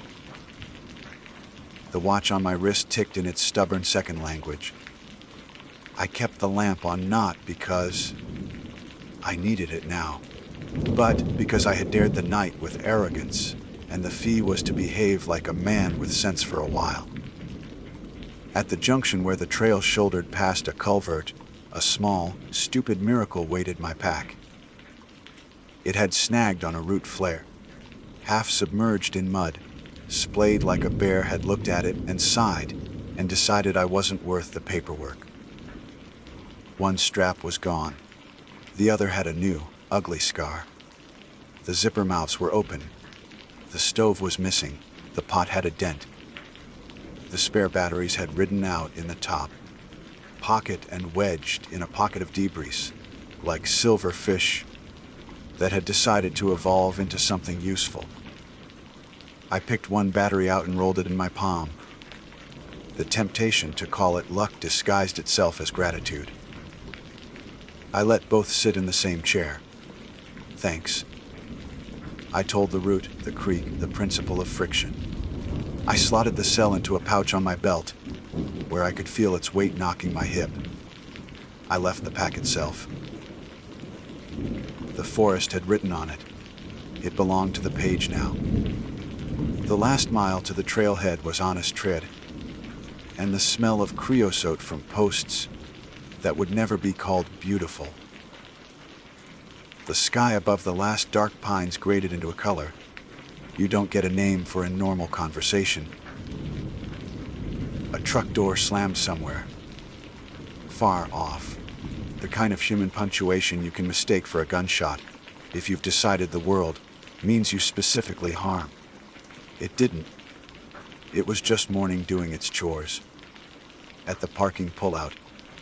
The watch on my wrist ticked in its stubborn second language. I kept the lamp on not because I needed it now, but because I had dared the night with arrogance, and the fee was to behave like a man with sense for a while. At the junction where the trail shouldered past a culvert, a small, stupid miracle waited my pack. It had snagged on a root flare, half submerged in mud, splayed like a bear had looked at it and sighed and decided I wasn't worth the paperwork. One strap was gone. The other had a new, ugly scar. The zipper mouths were open. The stove was missing. The pot had a dent. The spare batteries had ridden out in the top, pocket and wedged in a pocket of debris, like silver fish that had decided to evolve into something useful. I picked one battery out and rolled it in my palm. The temptation to call it luck disguised itself as gratitude. I let both sit in the same chair. Thanks. I told the route, the creek, the principle of friction. I slotted the cell into a pouch on my belt, where I could feel its weight knocking my hip. I left the pack itself. The forest had written on it. It belonged to the page now. The last mile to the trailhead was honest tread, and the smell of creosote from posts that would never be called beautiful. The sky above the last dark pines graded into a color you don't get a name for in normal conversation. A truck door slammed somewhere, far off, the kind of human punctuation you can mistake for a gunshot if you've decided the world means you specifically harm. It didn't. It was just morning doing its chores. At the parking pullout,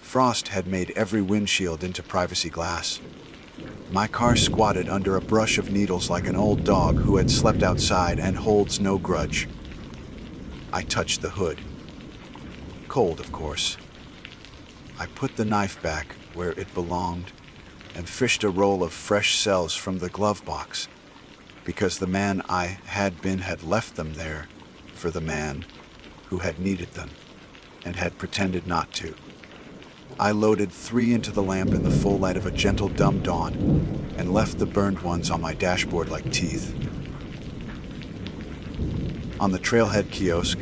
frost had made every windshield into privacy glass. My car squatted under a brush of needles like an old dog who had slept outside and holds no grudge. I touched the hood. Cold, of course. I put the knife back where it belonged and fished a roll of fresh cells from the glove box, because the man I had been had left them there for the man who had needed them and had pretended not to. I loaded 3 into the lamp in the full light of a gentle dumb dawn and left the burned ones on my dashboard like teeth. On the trailhead kiosk,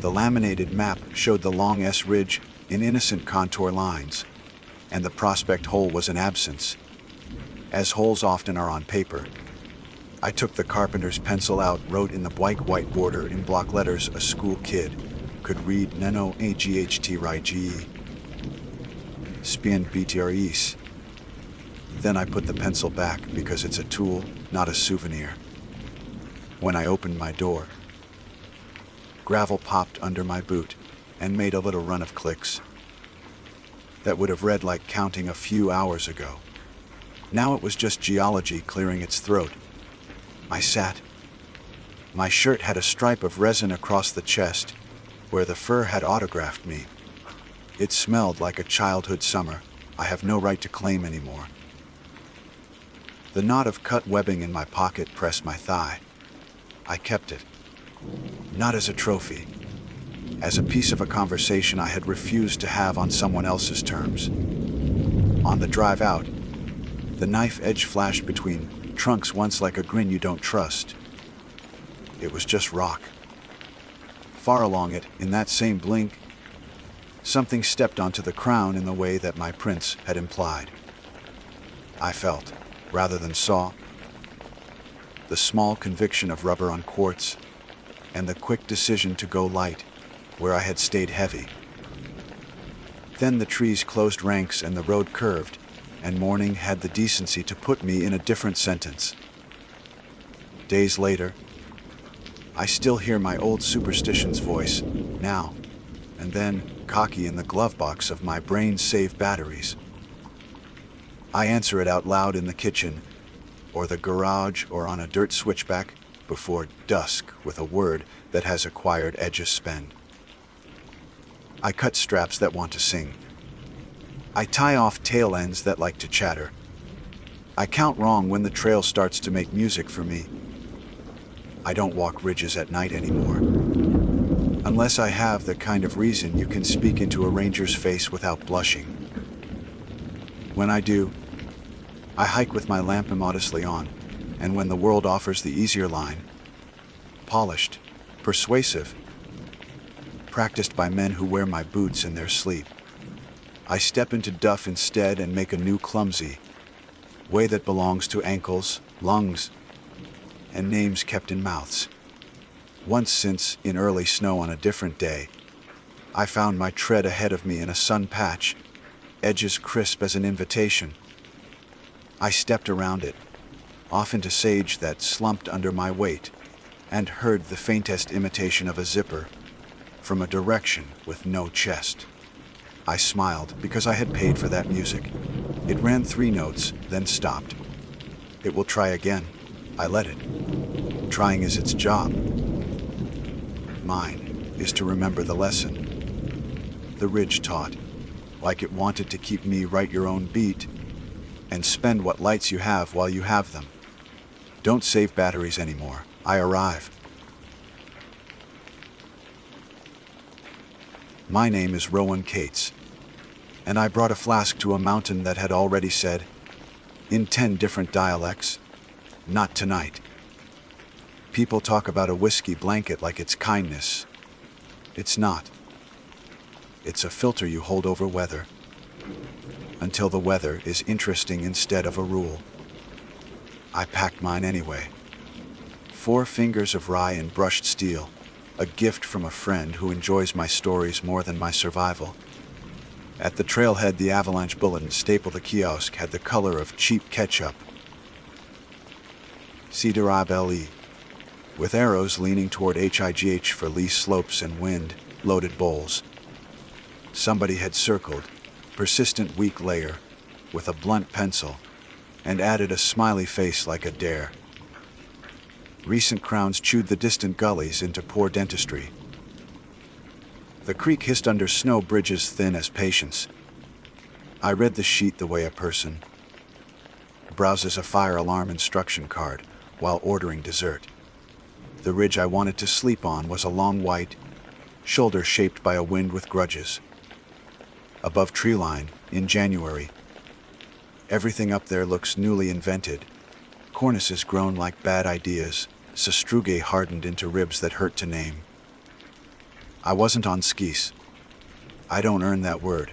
the laminated map showed the long S ridge in innocent contour lines, and the prospect hole was an absence, as holes often are on paper. I took the carpenter's pencil out, wrote in the white border in block letters a school kid could read Neno AGHT RIGE. Spien BTREs. Then I put the pencil back because it's a tool, not a souvenir. When I opened my door, gravel popped under my boot and made a little run of clicks that would have read like counting a few hours ago. Now it was just geology clearing its throat. I sat. My shirt had a stripe of resin across the chest, where the fur had autographed me. It smelled like a childhood summer I have no right to claim anymore. The knot of cut webbing in my pocket pressed my thigh. I kept it. Not as a trophy, as a piece of a conversation I had refused to have on someone else's terms. On the drive out, the knife edge flashed between trunks once like a grin you don't trust. It was just rock. Far along it, in that same blink, something stepped onto the crown in the way that my prince had implied. I felt, rather than saw, the small conviction of rubber on quartz, and the quick decision to go light where I had stayed heavy. Then the trees closed ranks and the road curved, and morning had the decency to put me in a different sentence. Days later, I still hear my old superstition's voice, now and then cocky in the glove box of my brain's save batteries. I answer it out loud in the kitchen, or the garage, or on a dirt switchback before dusk with a word that has acquired edges spend. I cut straps that want to sing. I tie off tail ends that like to chatter. I count wrong when the trail starts to make music for me. I don't walk ridges at night anymore, unless I have the kind of reason you can speak into a ranger's face without blushing. When I do, I hike with my lamp immodestly on, and when the world offers the easier line, polished, persuasive, practiced by men who wear my boots in their sleep, I step into duff instead and make a new clumsy way that belongs to ankles, lungs, and names kept in mouths. Once since, in early snow on a different day, I found my tread ahead of me in a sun patch, edges crisp as an invitation. I stepped around it, off into sage that slumped under my weight, and heard the faintest imitation of a zipper from a direction with no chest. I smiled because I had paid for that music. It ran 3 notes, then stopped. It will try again. I let it. Trying is its job. Mine is to remember the lesson the ridge taught, like it wanted to keep me right your own beat, and spend what lights you have while you have them. Don't save batteries anymore. I arrive. My name is Rowan Cates, and I brought a flask to a mountain that had already said, in 10 different dialects, not tonight. People talk about a whiskey blanket like it's kindness. It's not. It's a filter you hold over weather, until the weather is interesting instead of a rule. I packed mine anyway. 4 fingers of rye and brushed steel, a gift from a friend who enjoys my stories more than my survival. At the trailhead, the avalanche bulletin stapled the kiosk had the color of cheap ketchup. Cedar LE, with arrows leaning toward HIGH for lee slopes and wind-loaded bowls. Somebody had circled, persistent weak layer, with a blunt pencil, and added a smiley face like a dare. Recent crowns chewed the distant gullies into poor dentistry. The creek hissed under snow bridges thin as patience. I read the sheet the way a person browses a fire alarm instruction card while ordering dessert. The ridge I wanted to sleep on was a long white shoulder shaped by a wind with grudges. Above treeline, in January, everything up there looks newly invented. Cornices grown like bad ideas, sastrugi hardened into ribs that hurt to name. I wasn't on skis. I don't earn that word.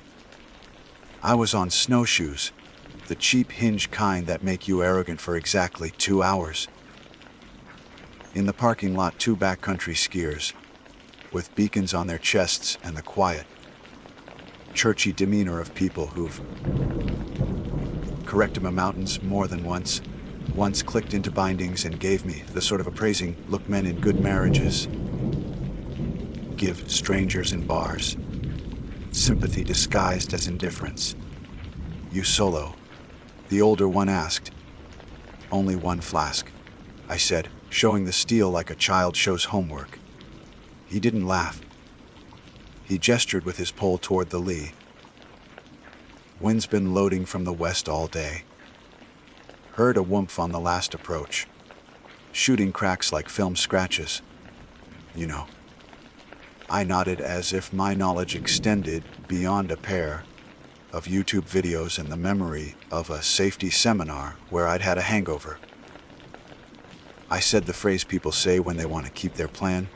I was on snowshoes, the cheap hinge kind that make you arrogant for exactly 2 hours. In the parking lot, 2 backcountry skiers, with beacons on their chests and the quiet, churchy demeanor of people who've corrected my mountains more than once clicked into bindings and gave me the sort of appraising look men in good marriages give strangers in bars, sympathy disguised as indifference. You solo, The older one asked. Only one flask, I said, showing the steel like a child shows homework. He didn't laugh. He gestured with his pole toward the lee. Wind's been loading from the west all day. Heard a whoomph on the last approach. Shooting cracks like film scratches. You know. I nodded as if my knowledge extended beyond a pair of YouTube videos and the memory of a safety seminar where I'd had a hangover. I said the phrase people say when they want to keep their plan.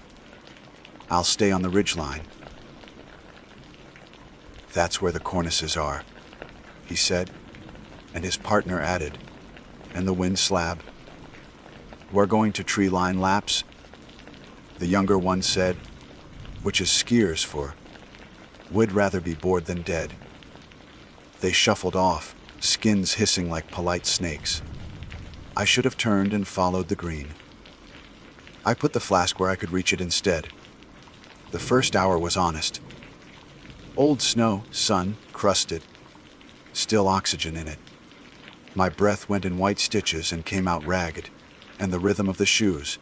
I'll stay on the ridgeline. That's where the cornices are, he said, and his partner added, and the wind slab. We're going to tree line laps, the younger one said, which is skiers for would rather be bored than dead. They shuffled off, skins hissing like polite snakes. I should have turned and followed the green. I put the flask where I could reach it instead. The first hour was honest. Old snow, sun, crusted. Still oxygen in it. My breath went in white stitches and came out ragged, and the rhythm of the shoes.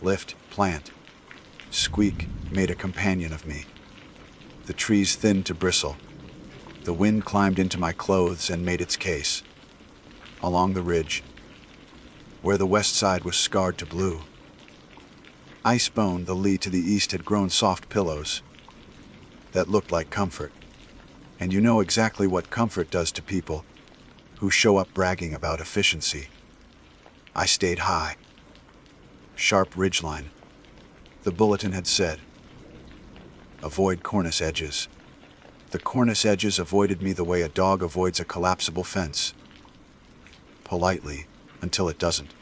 Lift, plant, squeak made a companion of me. The trees thinned to bristle. The wind climbed into my clothes and made its case. Along the ridge, where the west side was scarred to blue, Icebone, the lee to the east, had grown soft pillows that looked like comfort. And you know exactly what comfort does to people who show up bragging about efficiency. I stayed high. Sharp ridgeline. The bulletin had said, avoid cornice edges. The cornice edges avoided me the way a dog avoids a collapsible fence. Politely, until it doesn't.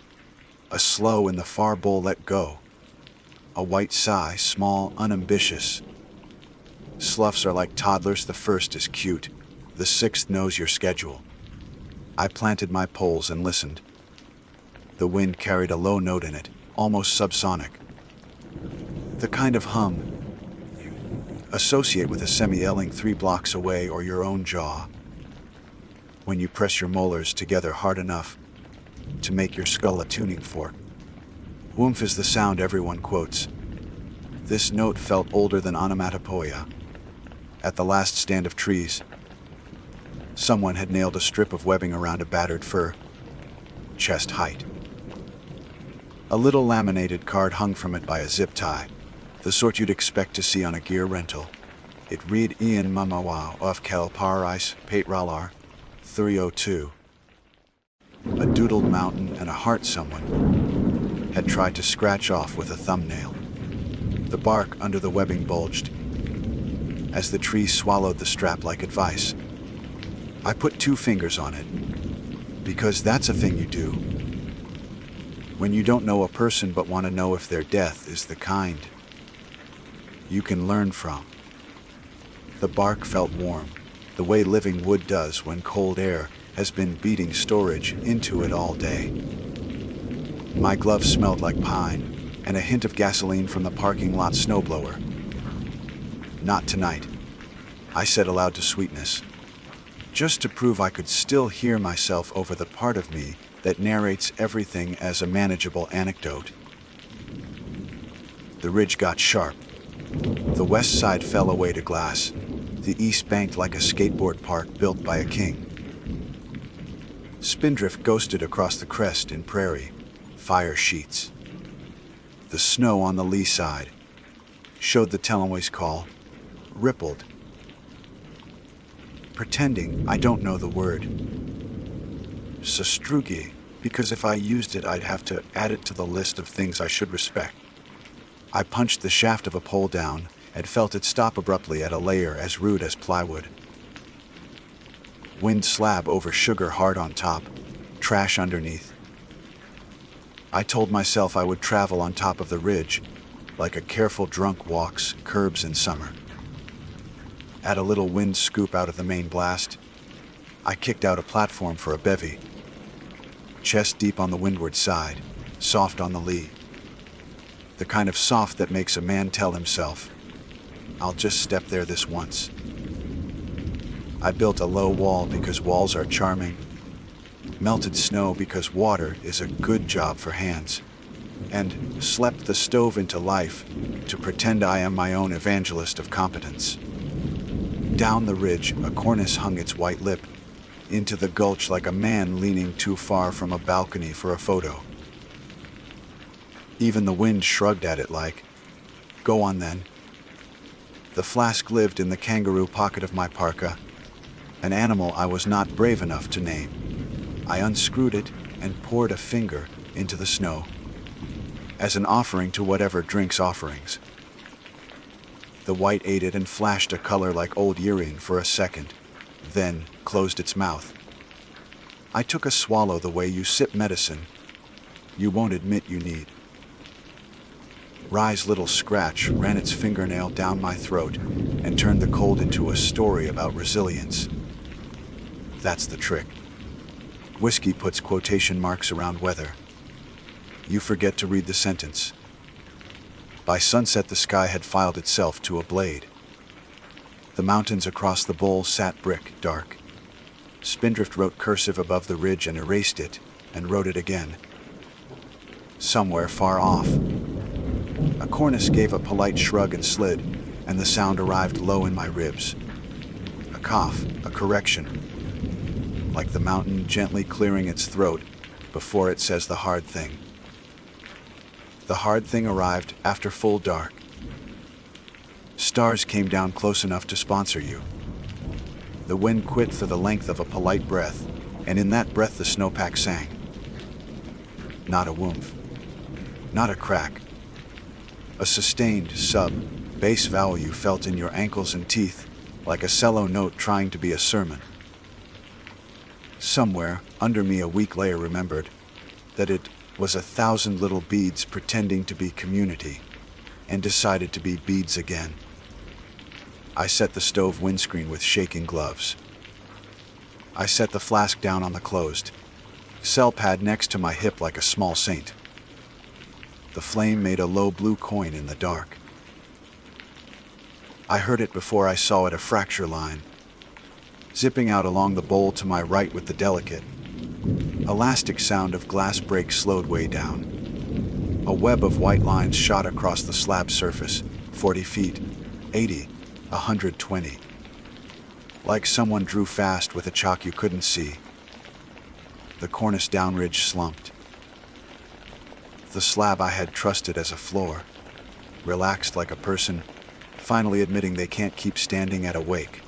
A slow in the far bowl let go. A white sigh, small, unambitious. Sloughs are like toddlers, the first is cute. The sixth knows your schedule. I planted my poles and listened. The wind carried a low note in it, almost subsonic. The kind of hum you associate with a semi-yelling 3 blocks away or your own jaw. When you press your molars together hard enough to make your skull a tuning fork. Whoomph is the sound everyone quotes. This note felt older than onomatopoeia. At the last stand of trees, someone had nailed a strip of webbing around a battered fir, chest height. A little laminated card hung from it by a zip tie, the sort you'd expect to see on a gear rental. It read Ian Mamawa of Kel Parais, Pate Ralar, 302. A doodled mountain and a heart someone had tried to scratch off with a thumbnail. The bark under the webbing bulged as the tree swallowed the strap like advice. I put 2 fingers on it, because that's a thing you do when you don't know a person but want to know if their death is the kind you can learn from. The bark felt warm, the way living wood does when cold air has been beating storage into it all day. My gloves smelled like pine and a hint of gasoline from the parking lot snowblower. Not tonight, I said aloud to Sweetness, just to prove I could still hear myself over the part of me that narrates everything as a manageable anecdote. The ridge got sharp. The west side fell away to glass. The east banked like a skateboard park built by a king. Spindrift ghosted across the crest in prairie, fire sheets. The snow on the lee side showed the Tellenway's call, rippled. Pretending I don't know the word. Sastrugi, because if I used it I'd have to add it to the list of things I should respect. I punched the shaft of a pole down and felt it stop abruptly at a layer as rude as plywood. Wind slab over sugar hard on top, trash underneath. I told myself I would travel on top of the ridge, like a careful drunk walks curbs in summer. Add a little wind scoop out of the main blast. I kicked out a platform for a bevy. Chest deep on the windward side, soft on the lee. The kind of soft that makes a man tell himself, I'll just step there this once. I built a low wall because walls are charming, melted snow because water is a good job for hands, and slept the stove into life to pretend I am my own evangelist of competence. Down the ridge, a cornice hung its white lip into the gulch like a man leaning too far from a balcony for a photo. Even the wind shrugged at it like, "Go on then." The flask lived in the kangaroo pocket of my parka, an animal I was not brave enough to name. I unscrewed it and poured a finger into the snow, as an offering to whatever drinks offerings. The white ate it and flashed a color like old urine for a second, then closed its mouth. I took a swallow the way you sip medicine you won't admit you need. Rye's little scratch ran its fingernail down my throat and turned the cold into a story about resilience. That's the trick. Whiskey puts quotation marks around weather. You forget to read the sentence. By sunset, the sky had filed itself to a blade. The mountains across the bowl sat brick dark. Spindrift wrote cursive above the ridge and erased it, and wrote it again. Somewhere far off. A cornice gave a polite shrug and slid, and the sound arrived low in my ribs. A cough, a correction, like the mountain gently clearing its throat before it says the hard thing. The hard thing arrived after full dark. Stars came down close enough to sponsor you. The wind quit for the length of a polite breath, and in that breath the snowpack sang. Not a whoomph, not a crack. A sustained sub-bass vowel you felt in your ankles and teeth, like a cello note trying to be a sermon. Somewhere under me a week later remembered that it was 1,000 little beads pretending to be community, and decided to be beads again. I set the stove windscreen with shaking gloves. I set the flask down on the closed cell pad next to my hip like a small saint. The flame made a low blue coin in the dark. I heard it before I saw it, a fracture line, zipping out along the bowl to my right with the delicate, elastic sound of glass break slowed way down. A web of white lines shot across the slab surface, 40 feet, 80, 120. Like someone drew fast with a chalk you couldn't see. The cornice downridge slumped. The slab I had trusted as a floor relaxed like a person finally admitting they can't keep standing at a wake.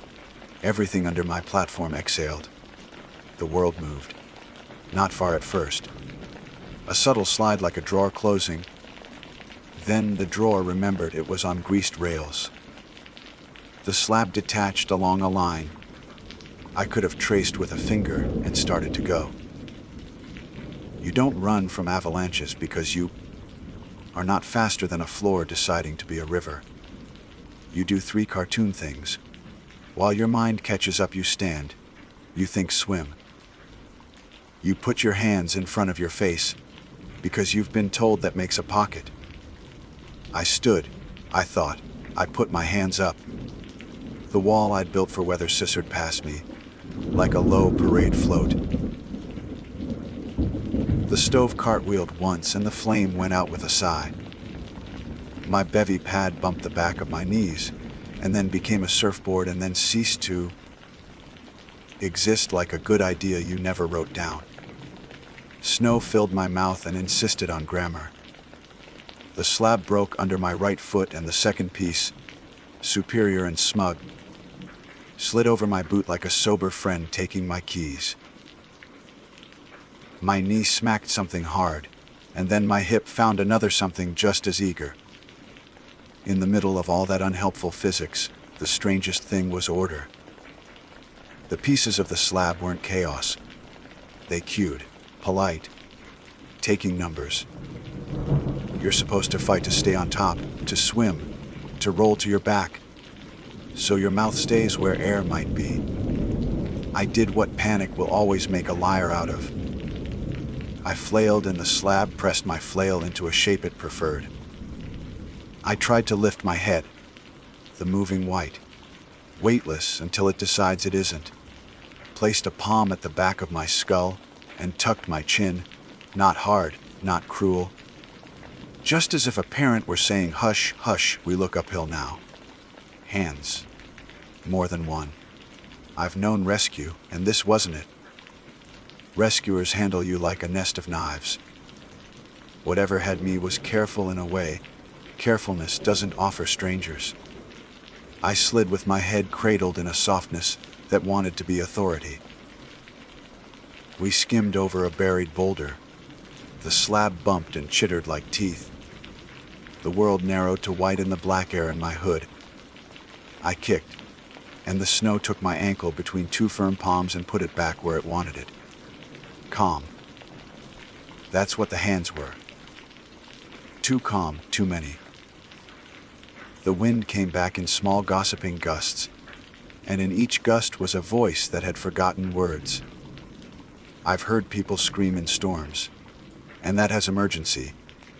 Everything under my platform exhaled. The world moved. Not far at first. A subtle slide like a drawer closing. Then the drawer remembered it was on greased rails. The slab detached along a line I could have traced with a finger and started to go. You don't run from avalanches because you are not faster than a floor deciding to be a river. You do 3 cartoon things. While your mind catches up, you stand. You think swim. You put your hands in front of your face because you've been told that makes a pocket. I stood. I thought. I put my hands up. The wall I'd built for weather scissored past me like a low parade float. The stove cartwheeled once and the flame went out with a sigh. My bevy pad bumped the back of my knees and then became a surfboard and then ceased to exist like a good idea you never wrote down. Snow filled my mouth and insisted on grammar. The slab broke under my right foot and the second piece, superior and smug, slid over my boot like a sober friend taking my keys. My knee smacked something hard, and then my hip found another something just as eager. In the middle of all that unhelpful physics, the strangest thing was order. The pieces of the slab weren't chaos. They queued, polite, taking numbers. You're supposed to fight to stay on top, to swim, to roll to your back, so your mouth stays where air might be. I did what panic will always make a liar out of. I flailed and the slab pressed my flail into a shape it preferred. I tried to lift my head, the moving white, weightless until it decides it isn't, placed a palm at the back of my skull, and tucked my chin, not hard, not cruel. Just as if a parent were saying, "Hush, hush, we look uphill now." Hands. More than one. I've known rescue, and this wasn't it. Rescuers handle you like a nest of knives. Whatever had me was careful in a way carefulness doesn't offer strangers. I slid with my head cradled in a softness that wanted to be authority. We skimmed over a buried boulder. The slab bumped and chittered like teeth. The world narrowed to white in the black air in my hood. I kicked, and the snow took my ankle between two firm palms and put it back where it wanted it. Calm. That's what the hands were. Too calm, too many. The wind came back in small gossiping gusts, and in each gust was a voice that had forgotten words. I've heard people scream in storms, and that has emergency.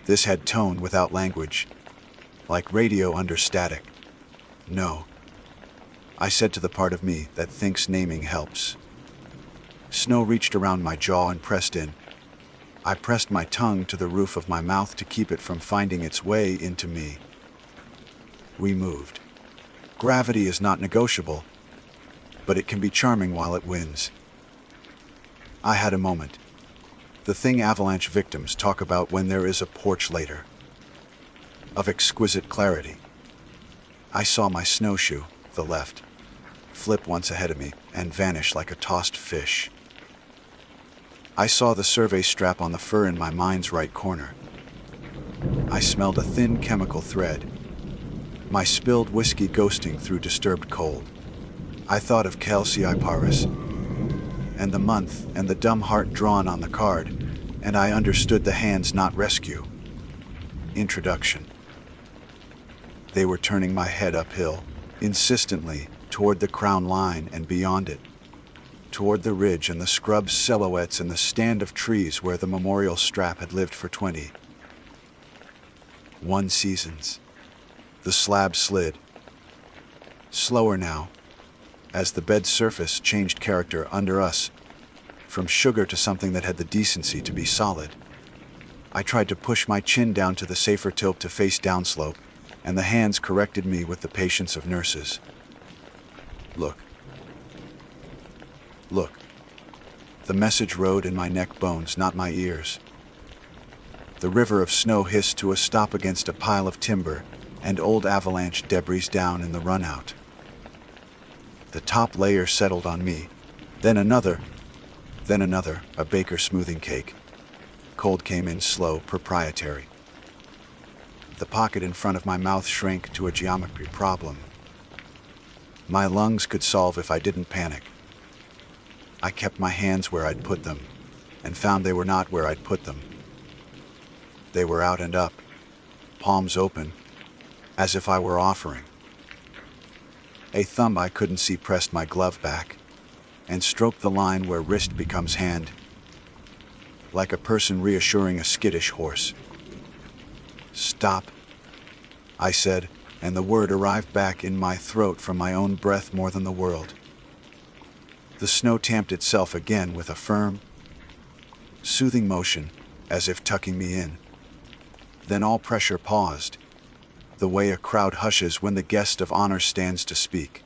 This had tone without language, like radio under static. No. I said to the part of me that thinks naming helps. Snow reached around my jaw and pressed in. I pressed my tongue to the roof of my mouth to keep it from finding its way into me. We moved. Gravity is not negotiable, but it can be charming while it wins. I had a moment. The thing avalanche victims talk about when there is a porch later. Of exquisite clarity. I saw my snowshoe, the left, flip once ahead of me and vanish like a tossed fish. I saw the survey strap on the fur in my mind's right corner. I smelled a thin chemical thread. My spilled whiskey ghosting through disturbed cold. I thought of Calci Paris, and the month and the dumb heart drawn on the card, and I understood the hands not rescue. Introduction. They were turning my head uphill, insistently, toward the crown line and beyond it, toward the ridge and the scrub silhouettes and the stand of trees where the memorial strap had lived for 21 seasons. The slab slid. Slower now, as the bed's surface changed character under us, from sugar to something that had the decency to be solid. I tried to push my chin down to the safer tilt to face downslope, and the hands corrected me with the patience of nurses. Look. Look. The message rode in my neck bones, not my ears. The river of snow hissed to a stop against a pile of timber and old avalanche debris down in the runout. The top layer settled on me, then another, a baker's smoothing cake. Cold came in slow, proprietary. The pocket in front of my mouth shrank to a geometry problem. My lungs could solve if I didn't panic. I kept my hands where I'd put them, and found they were not where I'd put them. They were out and up, palms open, as if I were offering. A thumb I couldn't see pressed my glove back, and stroked the line where wrist becomes hand, like a person reassuring a skittish horse. Stop, I said, and the word arrived back in my throat from my own breath more than the world. The snow tamped itself again with a firm, soothing motion, as if tucking me in. Then all pressure paused, the way a crowd hushes when the guest of honor stands to speak.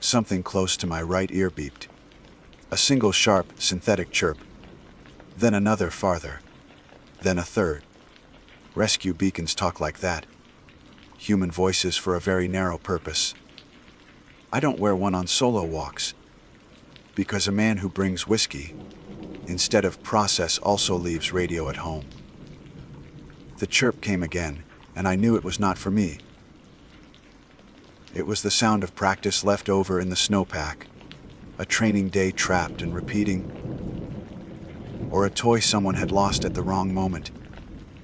Something close to my right ear beeped. A single sharp, synthetic chirp. Then another farther. Then a third. Rescue beacons talk like that. Human voices for a very narrow purpose. I don't wear one on solo walks, because a man who brings whiskey, instead of process, also leaves radio at home. The chirp came again, and I knew it was not for me. It was the sound of practice left over in the snowpack, a training day trapped and repeating, or a toy someone had lost at the wrong moment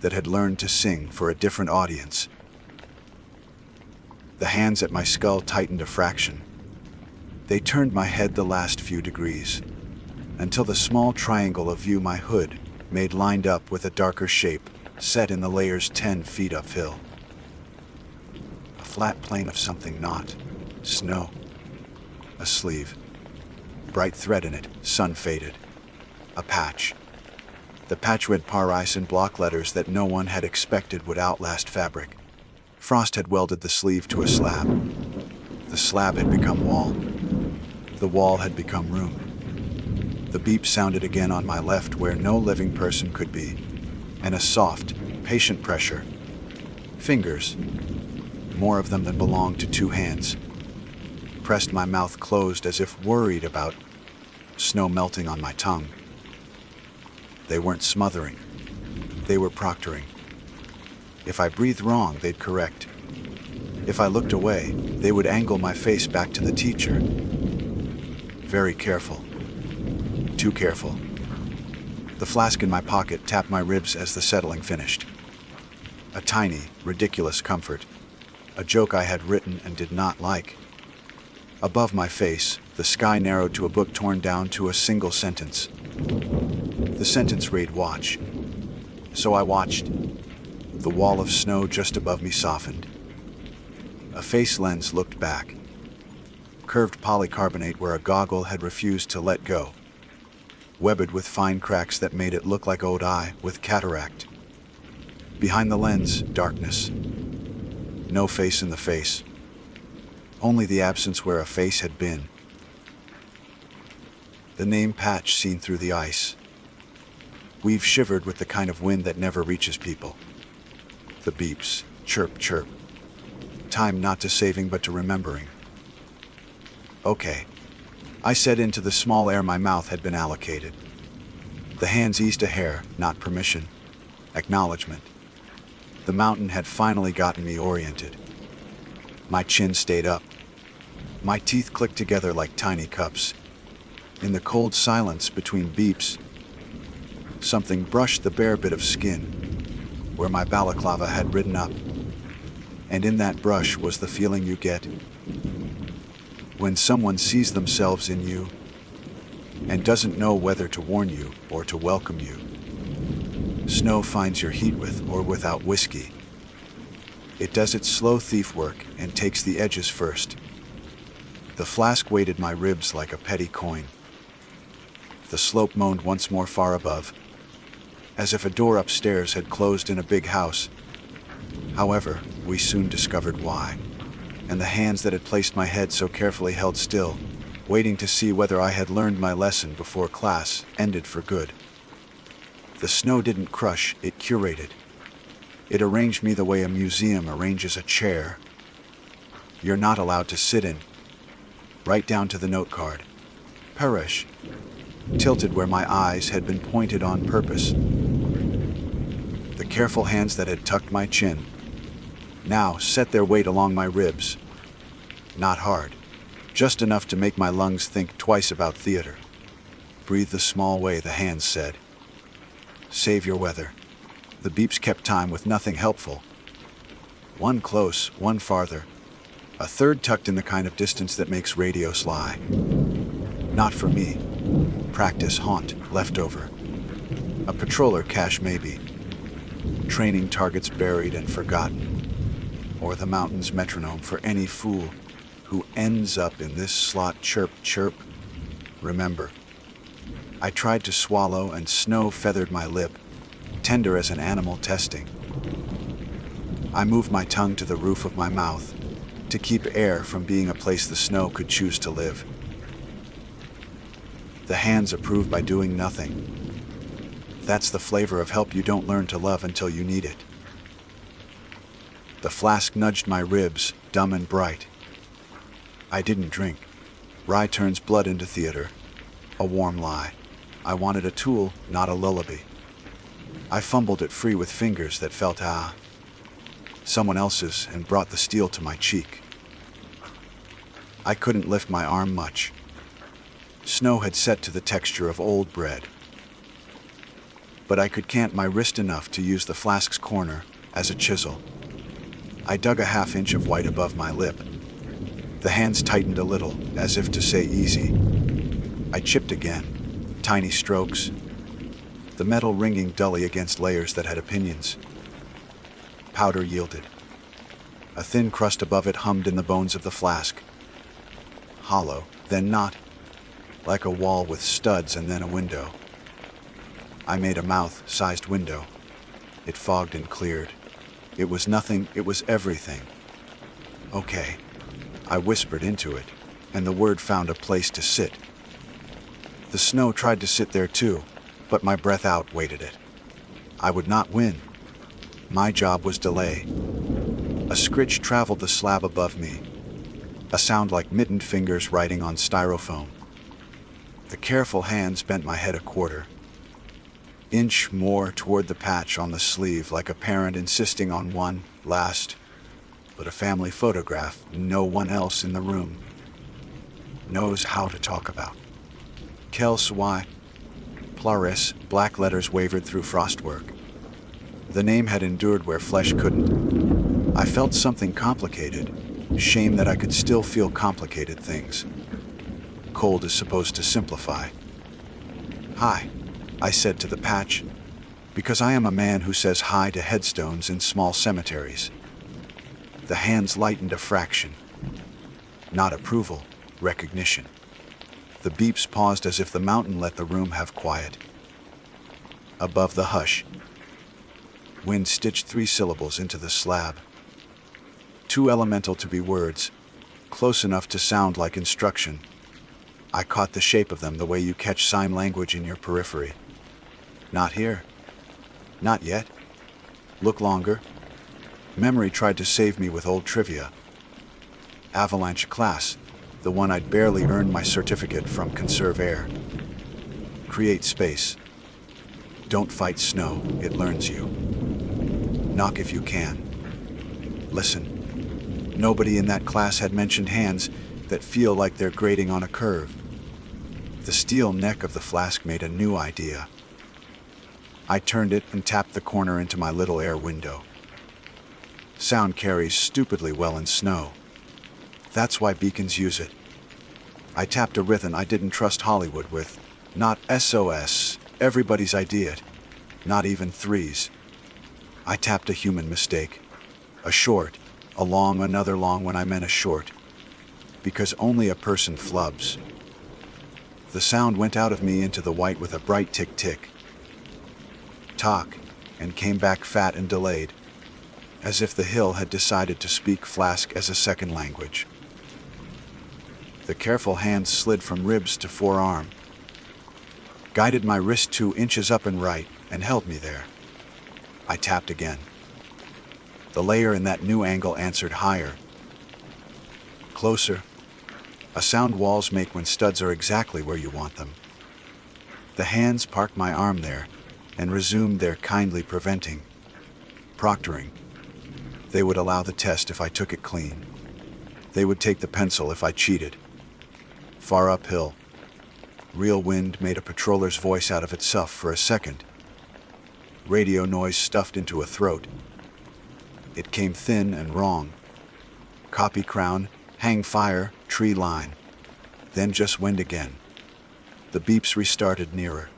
that had learned to sing for a different audience. The hands at my skull tightened a fraction. They turned my head the last few degrees, until the small triangle of view my hood made lined up with a darker shape set in the layers 10 feet uphill. A flat plane of something not snow. A sleeve. Bright thread in it, sun faded. A patch. The patch read Paris in block letters that no one had expected would outlast fabric. Frost had welded the sleeve to a slab. The slab had become wall. The wall had become room. The beep sounded again on my left where no living person could be, and a soft, patient pressure. Fingers, more of them than belonged to two hands, pressed my mouth closed as if worried about snow melting on my tongue. They weren't smothering. They were proctoring. If I breathed wrong, they'd correct. If I looked away, they would angle my face back to the teacher. Very careful. Too careful. The flask in my pocket tapped my ribs as the settling finished. A tiny, ridiculous comfort. A joke I had written and did not like. Above my face, the sky narrowed to a book torn down to a single sentence. The sentence read, "Watch." So I watched. The wall of snow just above me softened. A face lens looked back. Curved polycarbonate where a goggle had refused to let go. Webbed with fine cracks that made it look like old eye with cataract. Behind the lens, darkness. No face in the face. Only the absence where a face had been. The name Patch seen through the ice. We've shivered with the kind of wind that never reaches people. The beeps, chirp, chirp. Time not to saving but to remembering. Okay, I said into the small air my mouth had been allocated. The hands eased a hair, not permission. Acknowledgement. The mountain had finally gotten me oriented. My chin stayed up. My teeth clicked together like tiny cups. In the cold silence between beeps, something brushed the bare bit of skin where my balaclava had ridden up. And in that brush was the feeling you get when someone sees themselves in you and doesn't know whether to warn you or to welcome you. Snow finds your heat with or without whiskey. It does its slow thief work and takes the edges first. The flask weighted my ribs like a petty coin. The slope moaned once more far above, as if a door upstairs had closed in a big house. However, we soon discovered why, and the hands that had placed my head so carefully held still, waiting to see whether I had learned my lesson before class ended for good. The snow didn't crush, it curated. It arranged me the way a museum arranges a chair. You're not allowed to sit in. Right down to the note card. Perish. Tilted where my eyes had been pointed on purpose. The careful hands that had tucked my chin now set their weight along my ribs. Not hard, just enough to make my lungs think twice about theater. Breathe the small way, the hands said. Save your weather. The beeps kept time with nothing helpful. One close, one farther. A third tucked in the kind of distance that makes radio sly. Not for me. Practice haunt, leftover. A patroller cache maybe. Training targets buried and forgotten. Or the mountain's metronome for any fool who ends up in this slot. Chirp, chirp. Remember. I tried to swallow and snow feathered my lip, tender as an animal testing. I moved my tongue to the roof of my mouth to keep air from being a place the snow could choose to live. The hands approved by doing nothing. That's the flavor of help you don't learn to love until you need it. The flask nudged my ribs, dumb and bright. I didn't drink. Rye turns blood into theater. A warm lie. I wanted a tool, not a lullaby. I fumbled it free with fingers that felt someone else's, and brought the steel to my cheek. I couldn't lift my arm much. Snow had set to the texture of old bread. But I could cant my wrist enough to use the flask's corner as a chisel. I dug a half-inch of white above my lip. The hands tightened a little, as if to say easy. I chipped again, tiny strokes, the metal ringing dully against layers that had opinions. Powder yielded. A thin crust above it hummed in the bones of the flask. Hollow, then not, like a wall with studs and then a window. I made a mouth-sized window. It fogged and cleared. It was nothing, it was everything. Okay. I whispered into it, and the word found a place to sit. The snow tried to sit there too, but my breath outweighed it. I would not win. My job was delay. A scritch traveled the slab above me, a sound like mittened fingers writing on styrofoam. The careful hands bent my head a quarter, inch more toward the patch on the sleeve, like a parent insisting on one last, but a family photograph no one else in the room knows how to talk about. Kel Swai, Plaris, black letters wavered through frostwork. The name had endured where flesh couldn't. I felt something complicated, shame that I could still feel complicated things. Cold is supposed to simplify. Hi, I said to the patch, because I am a man who says hi to headstones in small cemeteries. The hands lightened a fraction. Not approval, recognition. The beeps paused as if the mountain let the room have quiet. Above the hush, wind stitched 3 syllables into the slab. Too elemental to be words, close enough to sound like instruction. I caught the shape of them the way you catch sign language in your periphery. Not here. Not yet. Look longer. Memory tried to save me with old trivia. Avalanche class, the one I'd barely earned my certificate from Conserve Air. Create space. Don't fight snow, it learns you. Knock if you can. Listen. Nobody in that class had mentioned hands that feel like they're grating on a curve. The steel neck of the flask made a new idea. I turned it and tapped the corner into my little air window. Sound carries stupidly well in snow. That's why beacons use it. I tapped a rhythm I didn't trust Hollywood with. Not SOS, everybody's idea. Not even 3s. I tapped a human mistake. A short, a long, another long when I meant a short. Because only a person flubs. The sound went out of me into the white with a bright tick-tick. Talk, and came back fat and delayed, as if the hill had decided to speak flask as a second language. The careful hands slid from ribs to forearm, guided my wrist 2 inches up and right, and held me there. I tapped again. The layer in that new angle answered higher. Closer. A sound walls make when studs are exactly where you want them. The hands parked my arm there and resumed their kindly preventing. Proctoring. They would allow the test if I took it clean. They would take the pencil if I cheated. Far uphill, real wind made a patroller's voice out of itself for a second. Radio noise stuffed into a throat. It came thin and wrong. Copy crown, hang fire, tree line. Then just wind again. The beeps restarted nearer.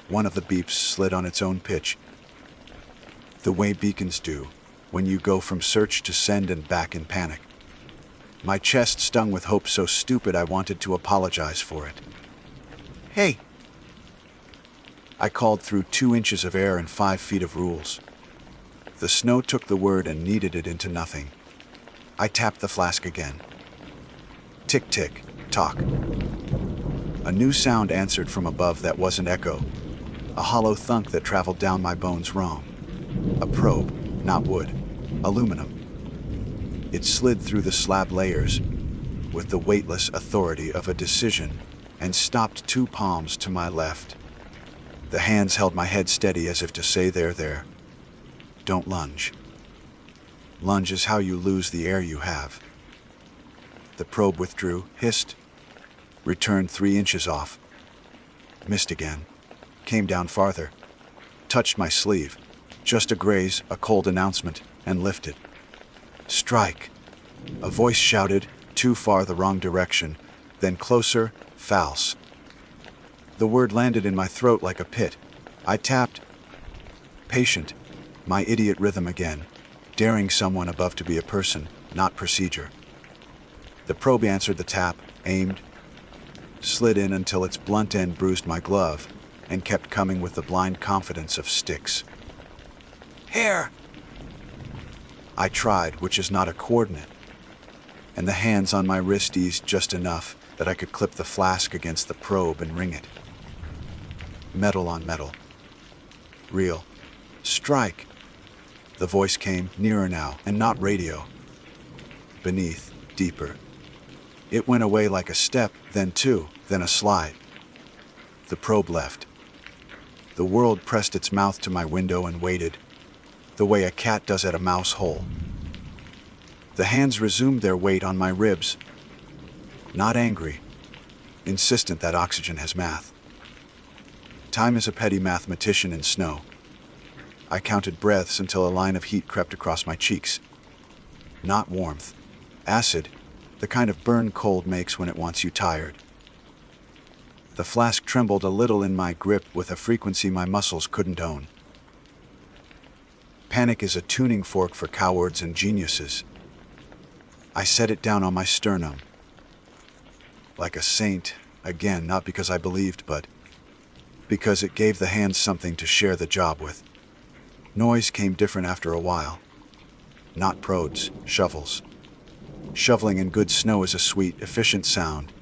One of the beeps slid on its own pitch. The way beacons do when you go from search to send and back in panic. My chest stung with hope so stupid I wanted to apologize for it. Hey! I called through 2 inches of air and 5 feet of rules. The snow took the word and kneaded it into nothing. I tapped the flask again. Tick-tick, talk. A new sound answered from above that wasn't echo. A hollow thunk that traveled down my bones wrong. A probe, not wood. Aluminum. It slid through the slab layers with the weightless authority of a decision and stopped 2 palms to my left. The hands held my head steady as if to say there. Don't lunge. Lunge is how you lose the air you have. The probe withdrew, hissed, returned 3 inches off, missed again, came down farther, touched my sleeve, just a graze, a cold announcement, and lifted. Strike! A voice shouted, too far the wrong direction, then closer, false. The word landed in my throat like a pit. I tapped. Patient, my idiot rhythm again, daring someone above to be a person, not procedure. The probe answered the tap, aimed, slid in until its blunt end bruised my glove, and kept coming with the blind confidence of sticks. Here! I tried, which is not a coordinate, and the hands on my wrist eased just enough that I could clip the flask against the probe and ring it. Metal on metal. Real. Strike! The voice came, nearer now, and not radio. Beneath, deeper. It went away like a step, then two, then a slide. The probe left. The world pressed its mouth to my window and waited, the way a cat does at a mouse hole. The hands resumed their weight on my ribs. Not angry, insistent that oxygen has math. Time is a petty mathematician in snow. I counted breaths until a line of heat crept across my cheeks. Not warmth. Acid, the kind of burn cold makes when it wants you tired. The flask trembled a little in my grip with a frequency my muscles couldn't own. Panic is a tuning fork for cowards and geniuses. I set it down on my sternum. Like a saint, again, not because I believed, but because it gave the hands something to share the job with. Noise came different after a while. Not prods, shovels. Shoveling in good snow is a sweet, efficient sound.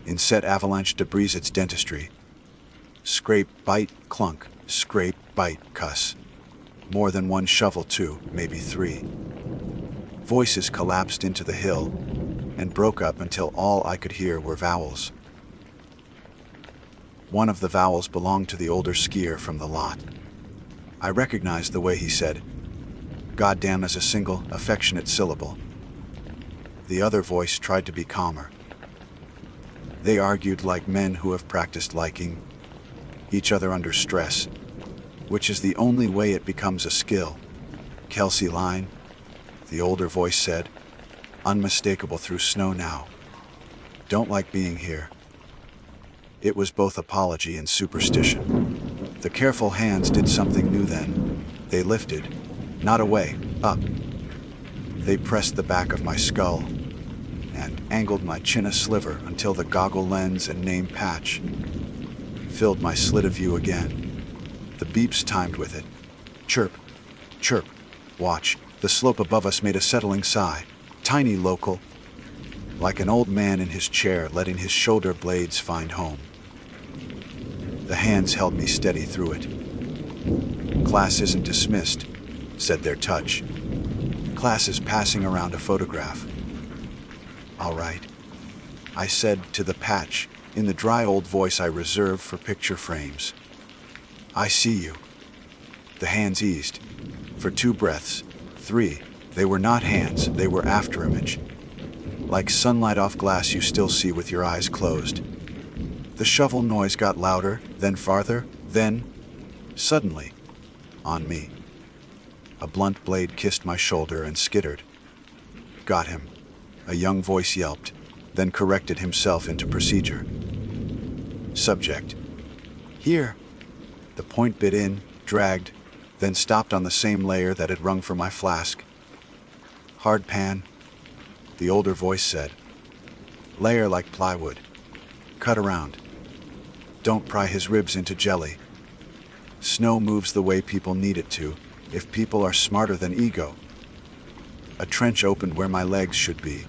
In set avalanche debris, it's dentistry. Scrape, bite, clunk. Scrape, bite, cuss. More than one shovel, too, maybe three. Voices collapsed into the hill and broke up until all I could hear were vowels. One of the vowels belonged to the older skier from the lot. I recognized the way he said, "Goddamn," as a single, affectionate syllable. The other voice tried to be calmer. They argued like men who have practiced liking each other under stress, which is the only way it becomes a skill. Kelsey Line, the older voice said, unmistakable through snow now. Don't like being here. It was both apology and superstition. The careful hands did something new then. They lifted, not away, up. They pressed the back of my skull and angled my chin a sliver until the goggle lens and name patch filled my slit of view again. The beeps timed with it. Chirp, chirp, watch. The slope above us made a settling sigh. Tiny local, like an old man in his chair letting his shoulder blades find home. The hands held me steady through it. Class isn't dismissed, said their touch. Class is passing around a photograph. All right, I said to the patch in the dry old voice I reserve for picture frames. I see you. The hands eased. For 2 breaths, 3. They were not hands, they were afterimage. Like sunlight off glass you still see with your eyes closed. The shovel noise got louder, then farther, then, suddenly, on me. A blunt blade kissed my shoulder and skittered. Got him. A young voice yelped, then corrected himself into procedure. Subject. Here. The point bit in, dragged, then stopped on the same layer that had rung for my flask. Hard pan, the older voice said. Layer like plywood. Cut around. Don't pry his ribs into jelly. Snow moves the way people need it to, if people are smarter than ego. A trench opened where my legs should be.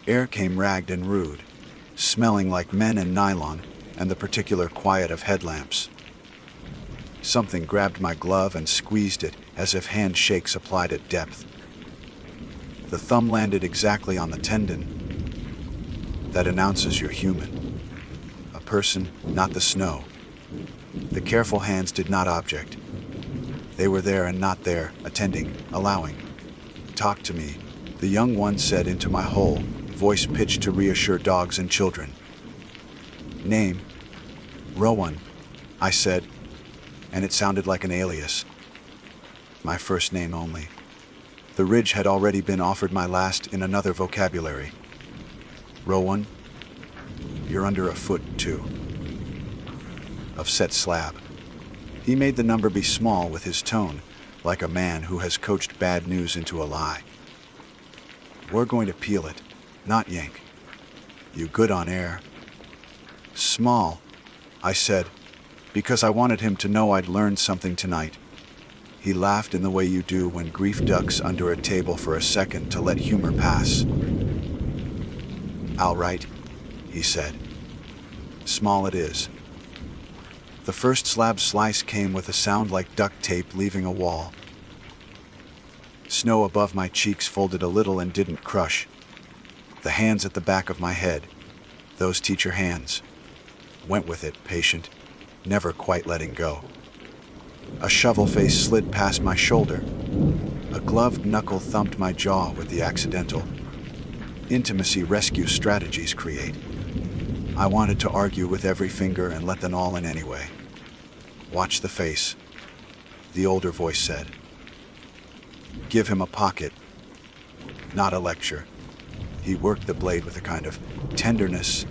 Air came ragged and rude, smelling like men and nylon and the particular quiet of headlamps. Something grabbed my glove and squeezed it as if handshakes applied at depth. The thumb landed exactly on the tendon that announces you're human. A person, not the snow. The careful hands did not object. They were there and not there, attending, allowing. Talk to me, the young one said into my hole, voice pitched to reassure dogs and children. Name? Rowan, I said, and it sounded like an alias. My first name only. The ridge had already been offered my last in another vocabulary. Rowan, you're under a foot, too. Of set slab. He made the number be small with his tone, like a man who has coached bad news into a lie. We're going to peel it, not yank. You good on air? Small, I said, because I wanted him to know I'd learned something tonight. He laughed in the way you do when grief ducks under a table for a second to let humor pass. "All right," he said. "Small it is." The first slab slice came with a sound like duct tape leaving a wall. Snow above my cheeks folded a little and didn't crush. The hands at the back of my head, those teacher hands, went with it, patient, never quite letting go. A shovel face slid past my shoulder. A gloved knuckle thumped my jaw with the accidental intimacy rescue strategies create. I wanted to argue with every finger and let them all in anyway. "Watch the face," the older voice said. "Give him a pocket, not a lecture." He worked the blade with a kind of tenderness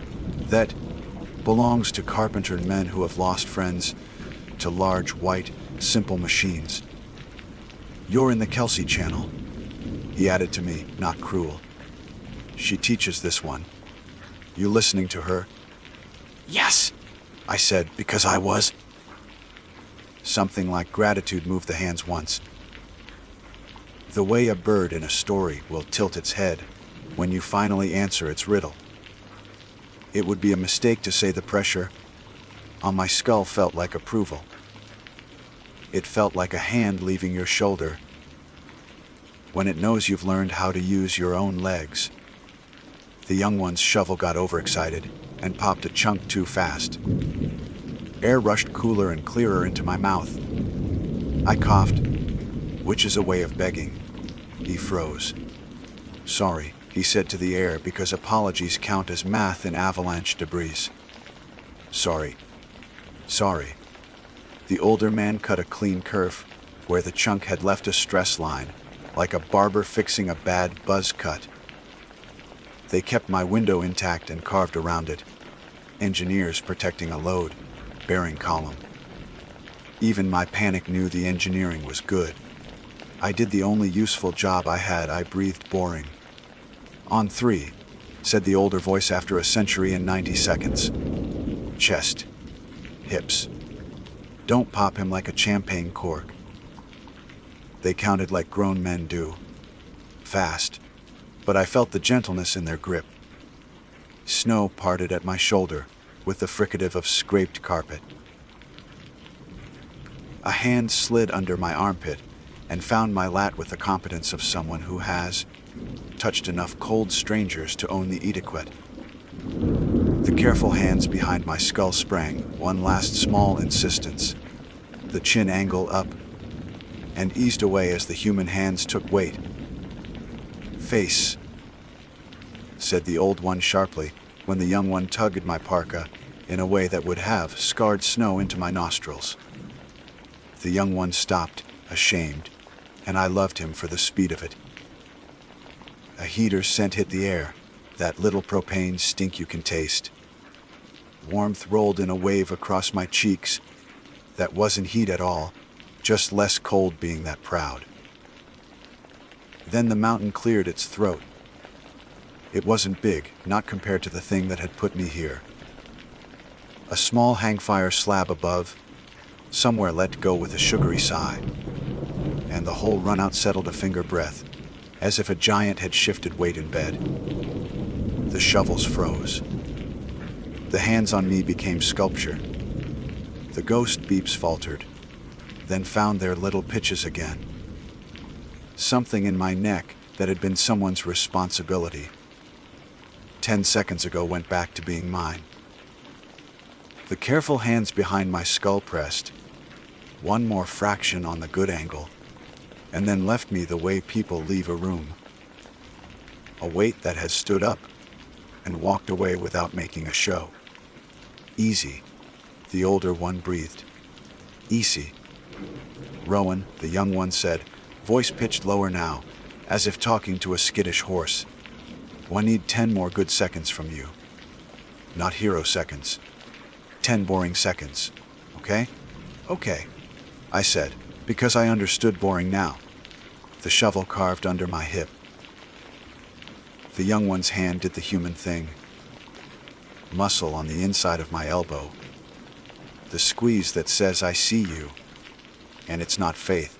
that belongs to carpenter men who have lost friends to large, white, simple machines. "You're in the Kelsey channel," he added to me, not cruel. "She teaches this one. You listening to her?" "Yes," I said, because I was. Something like gratitude moved the hands once. The way a bird in a story will tilt its head when you finally answer its riddle. It would be a mistake to say the pressure on my skull felt like approval. It felt like a hand leaving your shoulder when it knows you've learned how to use your own legs. The young one's shovel got overexcited and popped a chunk too fast. Air rushed cooler and clearer into my mouth. I coughed, which is a way of begging. He froze. "Sorry," he said to the air, because apologies count as math in avalanche debris. "Sorry. Sorry." The older man cut a clean curve where the chunk had left a stress line, like a barber fixing a bad buzz cut. They kept my window intact and carved around it. Engineers protecting a load-bearing column. Even my panic knew the engineering was good. I did the only useful job I had. I breathed boring. "On 3, said the older voice after a century and 90 seconds. "Chest. Hips. Don't pop him like a champagne cork." They counted like grown men do. Fast. But I felt the gentleness in their grip. Snow parted at my shoulder with the fricative of scraped carpet. A hand slid under my armpit and found my lat with the competence of someone who has touched enough cold strangers to own the etiquette. The careful hands behind my skull sprang one last small insistence. The chin angle up and eased away as the human hands took weight. "Face," said the old one sharply when the young one tugged at my parka in a way that would have scarred snow into my nostrils. The young one stopped, ashamed, and I loved him for the speed of it. A heater scent hit the air, that little propane stink you can taste. Warmth rolled in a wave across my cheeks. That wasn't heat at all, just less cold being that proud. Then the mountain cleared its throat. It wasn't big, not compared to the thing that had put me here. A small hangfire slab above, somewhere let go with a sugary sigh, and the whole runout settled a finger breath, as if a giant had shifted weight in bed. The shovels froze. The hands on me became sculpture. The ghost beeps faltered, then found their little pitches again. Something in my neck that had been someone's responsibility 10 seconds ago went back to being mine. The careful hands behind my skull pressed one more fraction on the good angle, and then left me the way people leave a room. A weight that has stood up and walked away without making a show. "Easy," the older one breathed. "Easy." "Rowan," the young one said, voice pitched lower now, as if talking to a skittish horse. "I need 10 more good seconds from you. Not hero seconds. 10 boring seconds. Okay?" "Okay," I said, because I understood boring now. The shovel carved under my hip. The young one's hand did the human thing. Muscle on the inside of my elbow. The squeeze that says I see you. And it's not faith.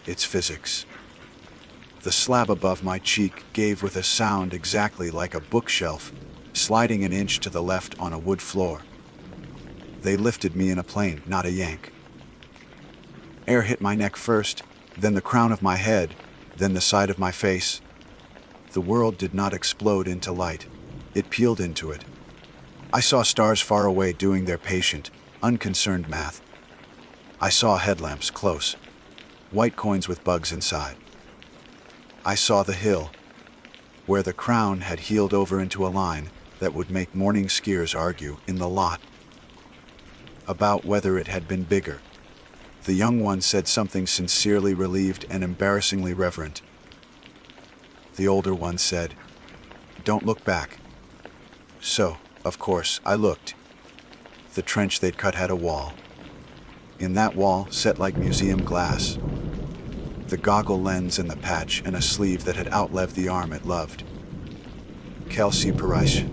It's physics. The slab above my cheek gave with a sound exactly like a bookshelf sliding an inch to the left on a wood floor. They lifted me in a plane, not a yank. Air hit my neck first, then the crown of my head, then the side of my face. The world did not explode into light. It peeled into it. I saw stars far away doing their patient, unconcerned math. I saw headlamps close, white coins with bugs inside. I saw the hill, where the crown had healed over into a line that would make morning skiers argue in the lot about whether it had been bigger. The young one said something sincerely relieved and embarrassingly reverent. The older one said, "Don't look back." So, of course, I looked. The trench they'd cut had a wall. In that wall, set like museum glass, the goggle lens and the patch and a sleeve that had outlived the arm it loved. Kelsey Parrish.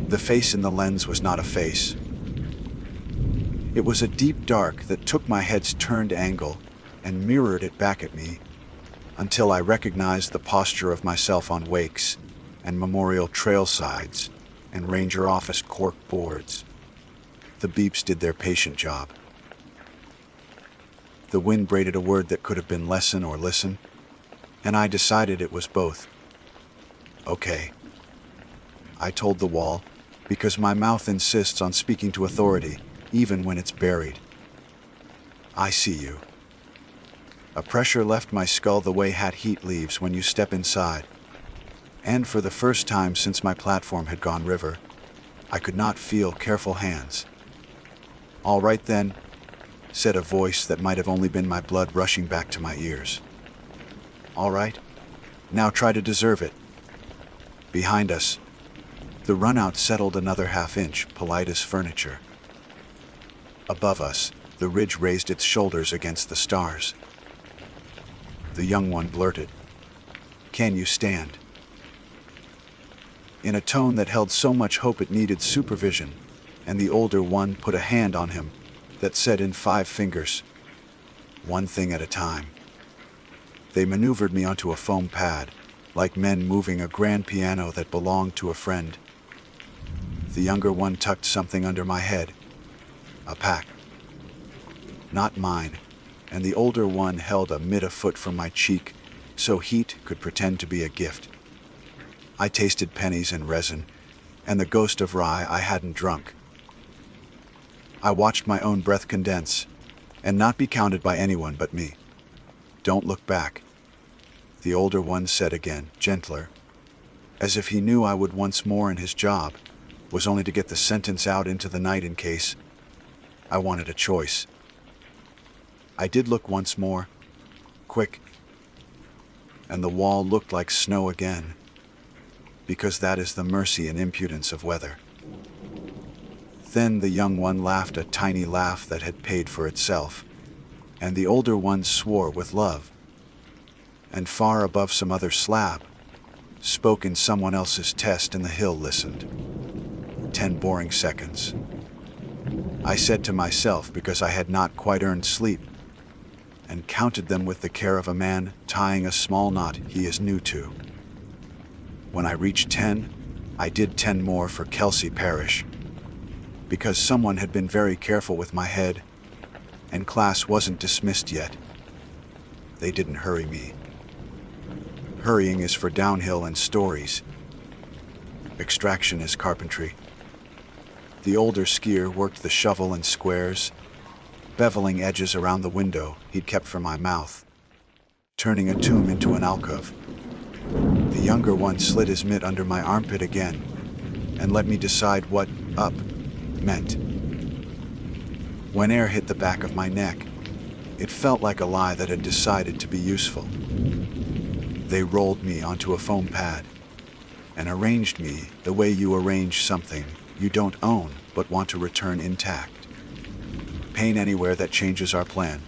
The face in the lens was not a face. It was a deep dark that took my head's turned angle and mirrored it back at me until I recognized the posture of myself on wakes and memorial trail sides and ranger office cork boards. The beeps did their patient job. The wind braided a word that could have been lesson or listen, and I decided it was both. Okay. I told the wall, because my mouth insists on speaking to authority, even when it's buried. I see you. A pressure left my skull the way hat heat leaves when you step inside. And for the first time since my platform had gone river, I could not feel careful hands. "All right then," said a voice that might have only been my blood rushing back to my ears. "All right, now try to deserve it." Behind us, the runout settled another half-inch, polite as furniture. Above us, the ridge raised its shoulders against the stars. The young one blurted, "Can you stand?" In a tone that held so much hope it needed supervision, and the older one put a hand on him that said in 5 fingers, "One thing at a time." They maneuvered me onto a foam pad, like men moving a grand piano that belonged to a friend. The younger one tucked something under my head, a pack. Not mine, and the older one held a mid a foot from my cheek, so heat could pretend to be a gift. I tasted pennies and resin, and the ghost of rye I hadn't drunk. I watched my own breath condense, and not be counted by anyone but me. "Don't look back," the older one said again, gentler, as if he knew I would once more in his job, was only to get the sentence out into the night in case I wanted a choice. I did look once more, quick, and the wall looked like snow again, because that is the mercy and impudence of weather. Then the young one laughed a tiny laugh that had paid for itself, and the older one swore with love, and far above some other slab, spoke in someone else's test, and the hill listened. 10 boring seconds. I said to myself, because I had not quite earned sleep, and counted them with the care of a man tying a small knot he is new to. When I reached 10, I did 10 more for Kelsey Parrish, because someone had been very careful with my head, and class wasn't dismissed yet. They didn't hurry me. Hurrying is for downhill and stories. Extraction is carpentry. The older skier worked the shovel and squares, beveling edges around the window he'd kept for my mouth, turning a tomb into an alcove. The younger one slid his mitt under my armpit again, and let me decide what "up" meant. When air hit the back of my neck, it felt like a lie that had decided to be useful. They rolled me onto a foam pad and arranged me the way you arrange something you don't own but want to return intact. "Pain anywhere that changes our plan?"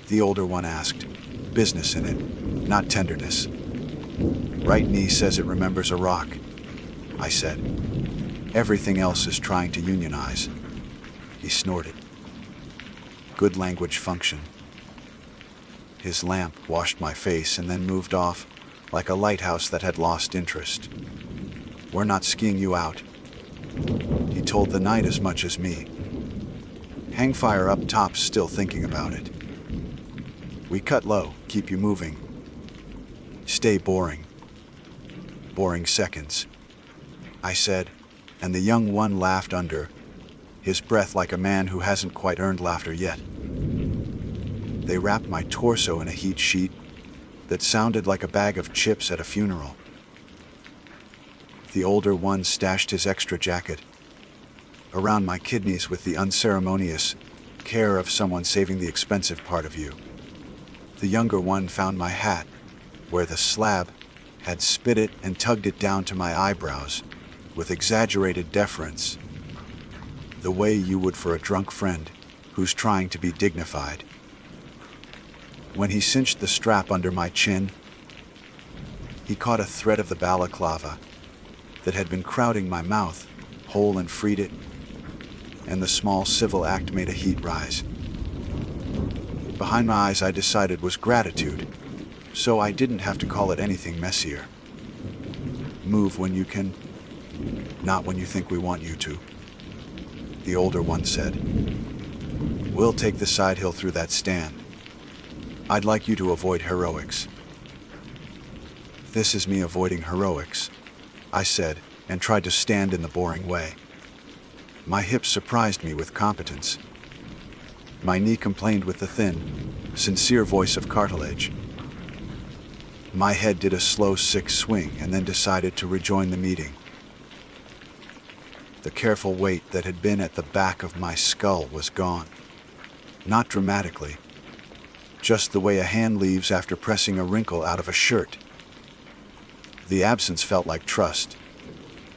the older one asked, business in it, not tenderness. "Right knee says it remembers a rock," I said. "Everything else is trying to unionize." he snorted. Good language function. His lamp washed my face and then moved off, like a lighthouse that had lost interest. We're not skiing you out. He told the night as much as me. Hang fire up top's still thinking about it. We cut low, keep you moving. Stay boring. Boring seconds, I said, and the young one laughed under his breath like a man who hasn't quite earned laughter yet. They wrapped my torso in a heat sheet that sounded like a bag of chips at a funeral. The older one stashed his extra jacket around my kidneys with the unceremonious care of someone saving the expensive part of you. The younger one found my hat, where the slab had spit it and tugged it down to my eyebrows with exaggerated deference, the way you would for a drunk friend who's trying to be dignified. When he cinched the strap under my chin, he caught a thread of the balaclava that had been crowding my mouth whole and freed it, and the small civil act made a heat rise. Behind my eyes, I decided, was gratitude, so I didn't have to call it anything messier. Move when you can, not when you think we want you to, the older one said. We'll take the side hill through that stand. I'd like you to avoid heroics. This is me avoiding heroics, I said, and tried to stand in the boring way. My hips surprised me with competence. My knee complained with the thin, sincere voice of cartilage. My head did a slow, sick swing and then decided to rejoin the meeting. The careful weight that had been at the back of my skull was gone. Not dramatically, just the way a hand leaves after pressing a wrinkle out of a shirt. The absence felt like trust.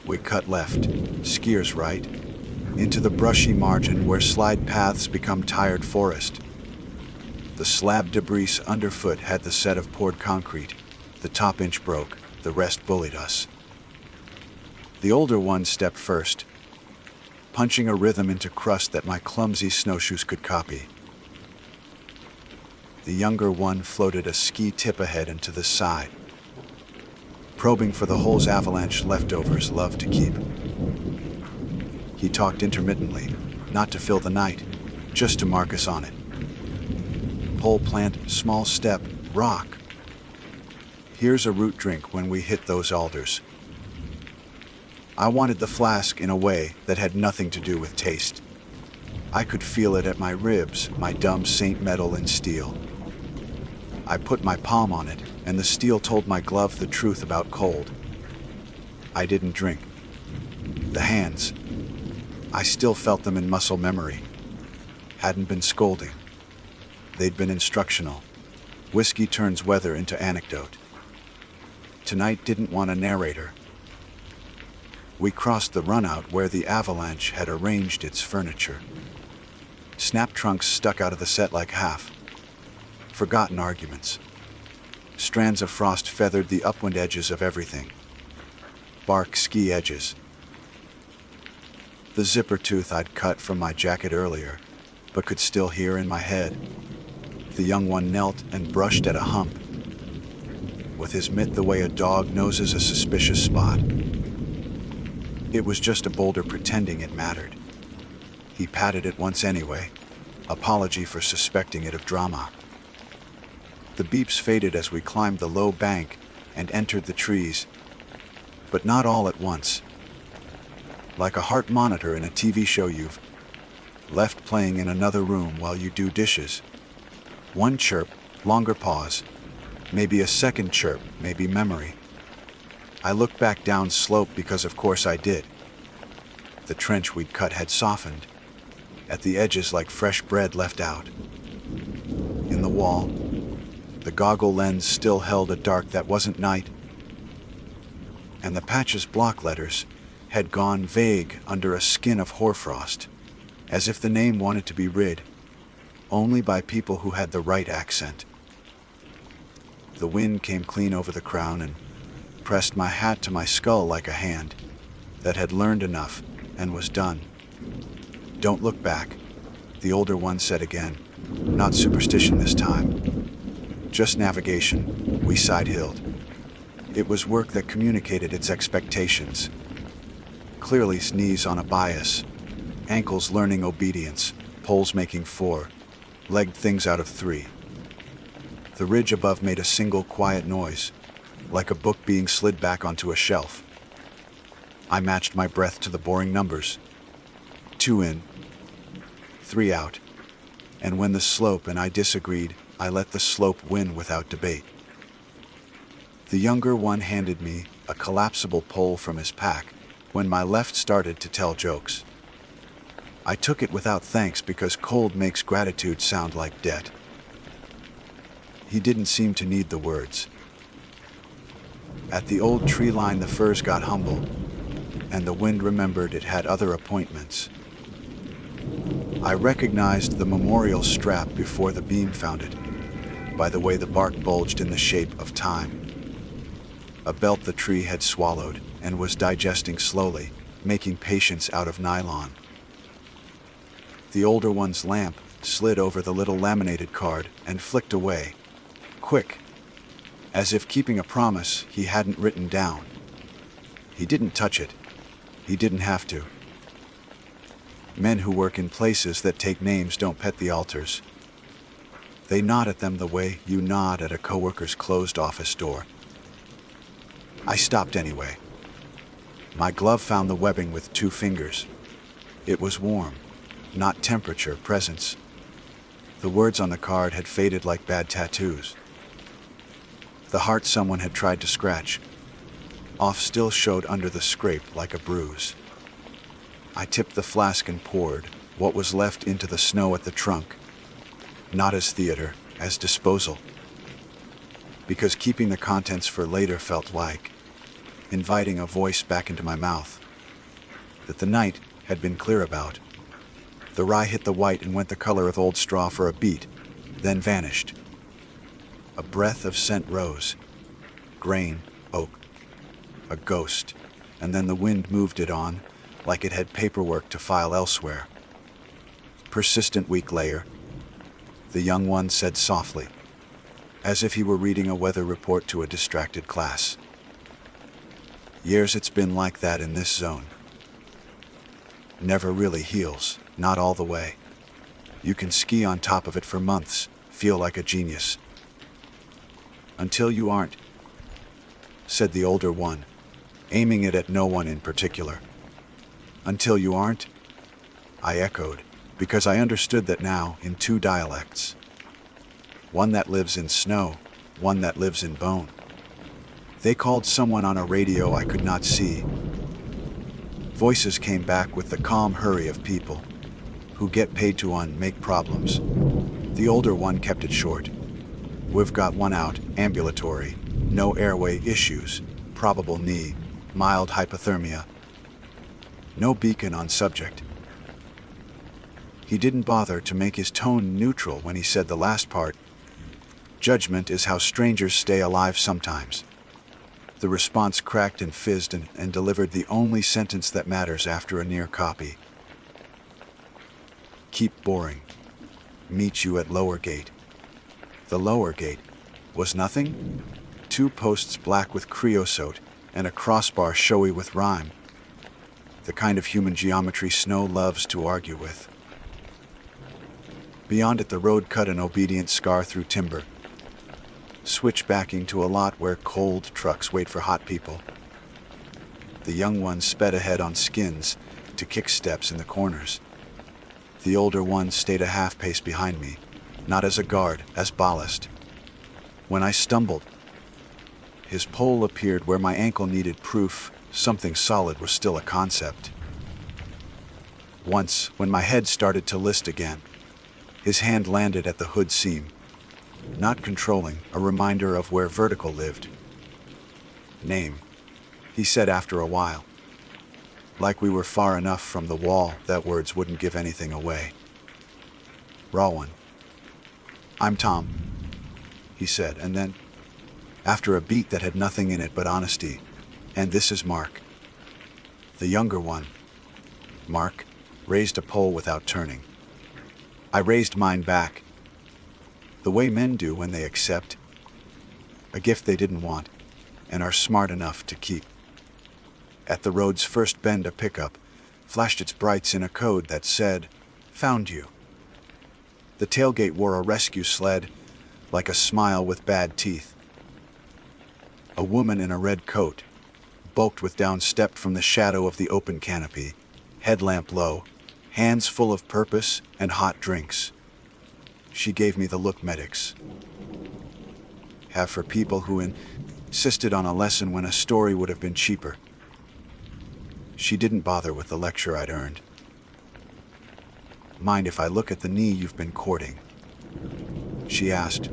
We cut left, skiers right, into the brushy margin where slide paths become tired forest. The slab debris underfoot had the set of poured concrete. The top inch broke, the rest bullied us. The older one stepped first, punching a rhythm into crust that my clumsy snowshoes could copy. The younger one floated a ski tip ahead and to the side, probing for the holes avalanche leftovers love to keep. He talked intermittently, not to fill the night, just to mark us on it. Pole plant, small step, rock. Here's a root drink when we hit those alders. I wanted the flask in a way that had nothing to do with taste. I could feel it at my ribs, my dumb Saint metal and steel. I put my palm on it, and the steel told my glove the truth about cold. I didn't drink. The hands, I still felt them in muscle memory. Hadn't been scolding. They'd been instructional. Whiskey turns weather into anecdote. Tonight didn't want a narrator. We crossed the runout where the avalanche had arranged its furniture. Snap trunks stuck out of the set like half. Forgotten arguments. Strands of frost feathered the upwind edges of everything. Bark ski edges. The zipper tooth I'd cut from my jacket earlier, but could still hear in my head. The young one knelt and brushed at a hump, with his mitt the way a dog noses a suspicious spot. It was just a boulder pretending it mattered. He patted it once anyway, apology for suspecting it of drama. The beeps faded as we climbed the low bank and entered the trees, but not all at once. Like a heart monitor in a TV show you've left playing in another room while you do dishes. One chirp, longer pause, maybe a second chirp, maybe memory. I looked back down slope because of course I did. The trench we'd cut had softened, at the edges like fresh bread left out. In the wall, the goggle lens still held a dark that wasn't night, and the patch's block letters had gone vague under a skin of hoarfrost, as if the name wanted to be read only by people who had the right accent. The wind came clean over the crown and pressed my hat to my skull like a hand that had learned enough and was done. Don't look back, the older one said again. Not superstition this time. Just navigation, we side-hilled. It was work that communicated its expectations. Clearly knees on a bias, ankles learning obedience, poles making 4, legged things out of 3. The ridge above made a single quiet noise, like a book being slid back onto a shelf. I matched my breath to the boring numbers. 2 in, 3 out. And when the slope and I disagreed, I let the slope win without debate. The younger one handed me a collapsible pole from his pack when my left started to tell jokes. I took it without thanks because cold makes gratitude sound like debt. He didn't seem to need the words. At the old tree line, the firs got humble, and the wind remembered it had other appointments. I recognized the memorial strap before the beam found it, by the way the bark bulged in the shape of time. A belt the tree had swallowed and was digesting slowly, making patience out of nylon. The older one's lamp slid over the little laminated card and flicked away, quick, as if keeping a promise he hadn't written down. He didn't touch it. He didn't have to. Men who work in places that take names don't pet the altars. They nod at them the way you nod at a coworker's closed office door. I stopped anyway. My glove found the webbing with 2 fingers. It was warm, not temperature, presence. The words on the card had faded like bad tattoos. The heart someone had tried to scratch off still showed under the scrape like a bruise. I tipped the flask and poured what was left into the snow at the trunk, not as theater, as disposal. Because keeping the contents for later felt like inviting a voice back into my mouth that the night had been clear about. The rye hit the white and went the color of old straw for a beat, then vanished. A breath of scent rose, grain, oak, a ghost, and then the wind moved it on, like it had paperwork to file elsewhere. Persistent week layer, the young one said softly, as if he were reading a weather report to a distracted class. Years it's been like that in this zone. Never really heals, not all the way. You can ski on top of it for months, feel like a genius. Until you aren't, said the older one, aiming it at no one in particular. Until you aren't? I echoed, because I understood that now in 2 dialects. One that lives in snow, one that lives in bone. They called someone on a radio I could not see. Voices came back with the calm hurry of people who get paid to make problems. The older one kept it short. We've got 1 out, ambulatory, no airway issues, probable knee, mild hypothermia. No beacon on subject. He didn't bother to make his tone neutral when he said the last part. Judgment is how strangers stay alive sometimes. The response cracked and fizzed and delivered the only sentence that matters after a near copy. Keep boring. Meet you at lower gate. The lower gate was nothing? 2 posts black with creosote and a crossbar showy with rhyme. The kind of human geometry snow loves to argue with. Beyond it, the road cut an obedient scar through timber, switchbacking to a lot where cold trucks wait for hot people. The young one sped ahead on skins to kick steps in the corners. The older one stayed a half pace behind me, not as a guard, as ballast. When I stumbled, his pole appeared where my ankle needed proof something solid was still a concept. Once, when my head started to list again, his hand landed at the hood seam, not controlling, a reminder of where vertical lived. Name, he said after a while. Like we were far enough from the wall that words wouldn't give anything away. Raw one. I'm Tom, he said, and then, after a beat that had nothing in it but honesty, and this is Mark. The younger one. Mark, raised a pole without turning. I raised mine back, the way men do when they accept a gift they didn't want and are smart enough to keep. At the road's first bend, a pickup flashed its brights in a code that said, "Found you." The tailgate wore a rescue sled, like a smile with bad teeth. A woman in a red coat, bulked with down, stepped from the shadow of the open canopy, headlamp low, hands full of purpose and hot drinks. She gave me the look medics have for people who insisted on a lesson when a story would have been cheaper. She didn't bother with the lecture I'd earned. "Mind if I look at the knee you've been courting?" she asked.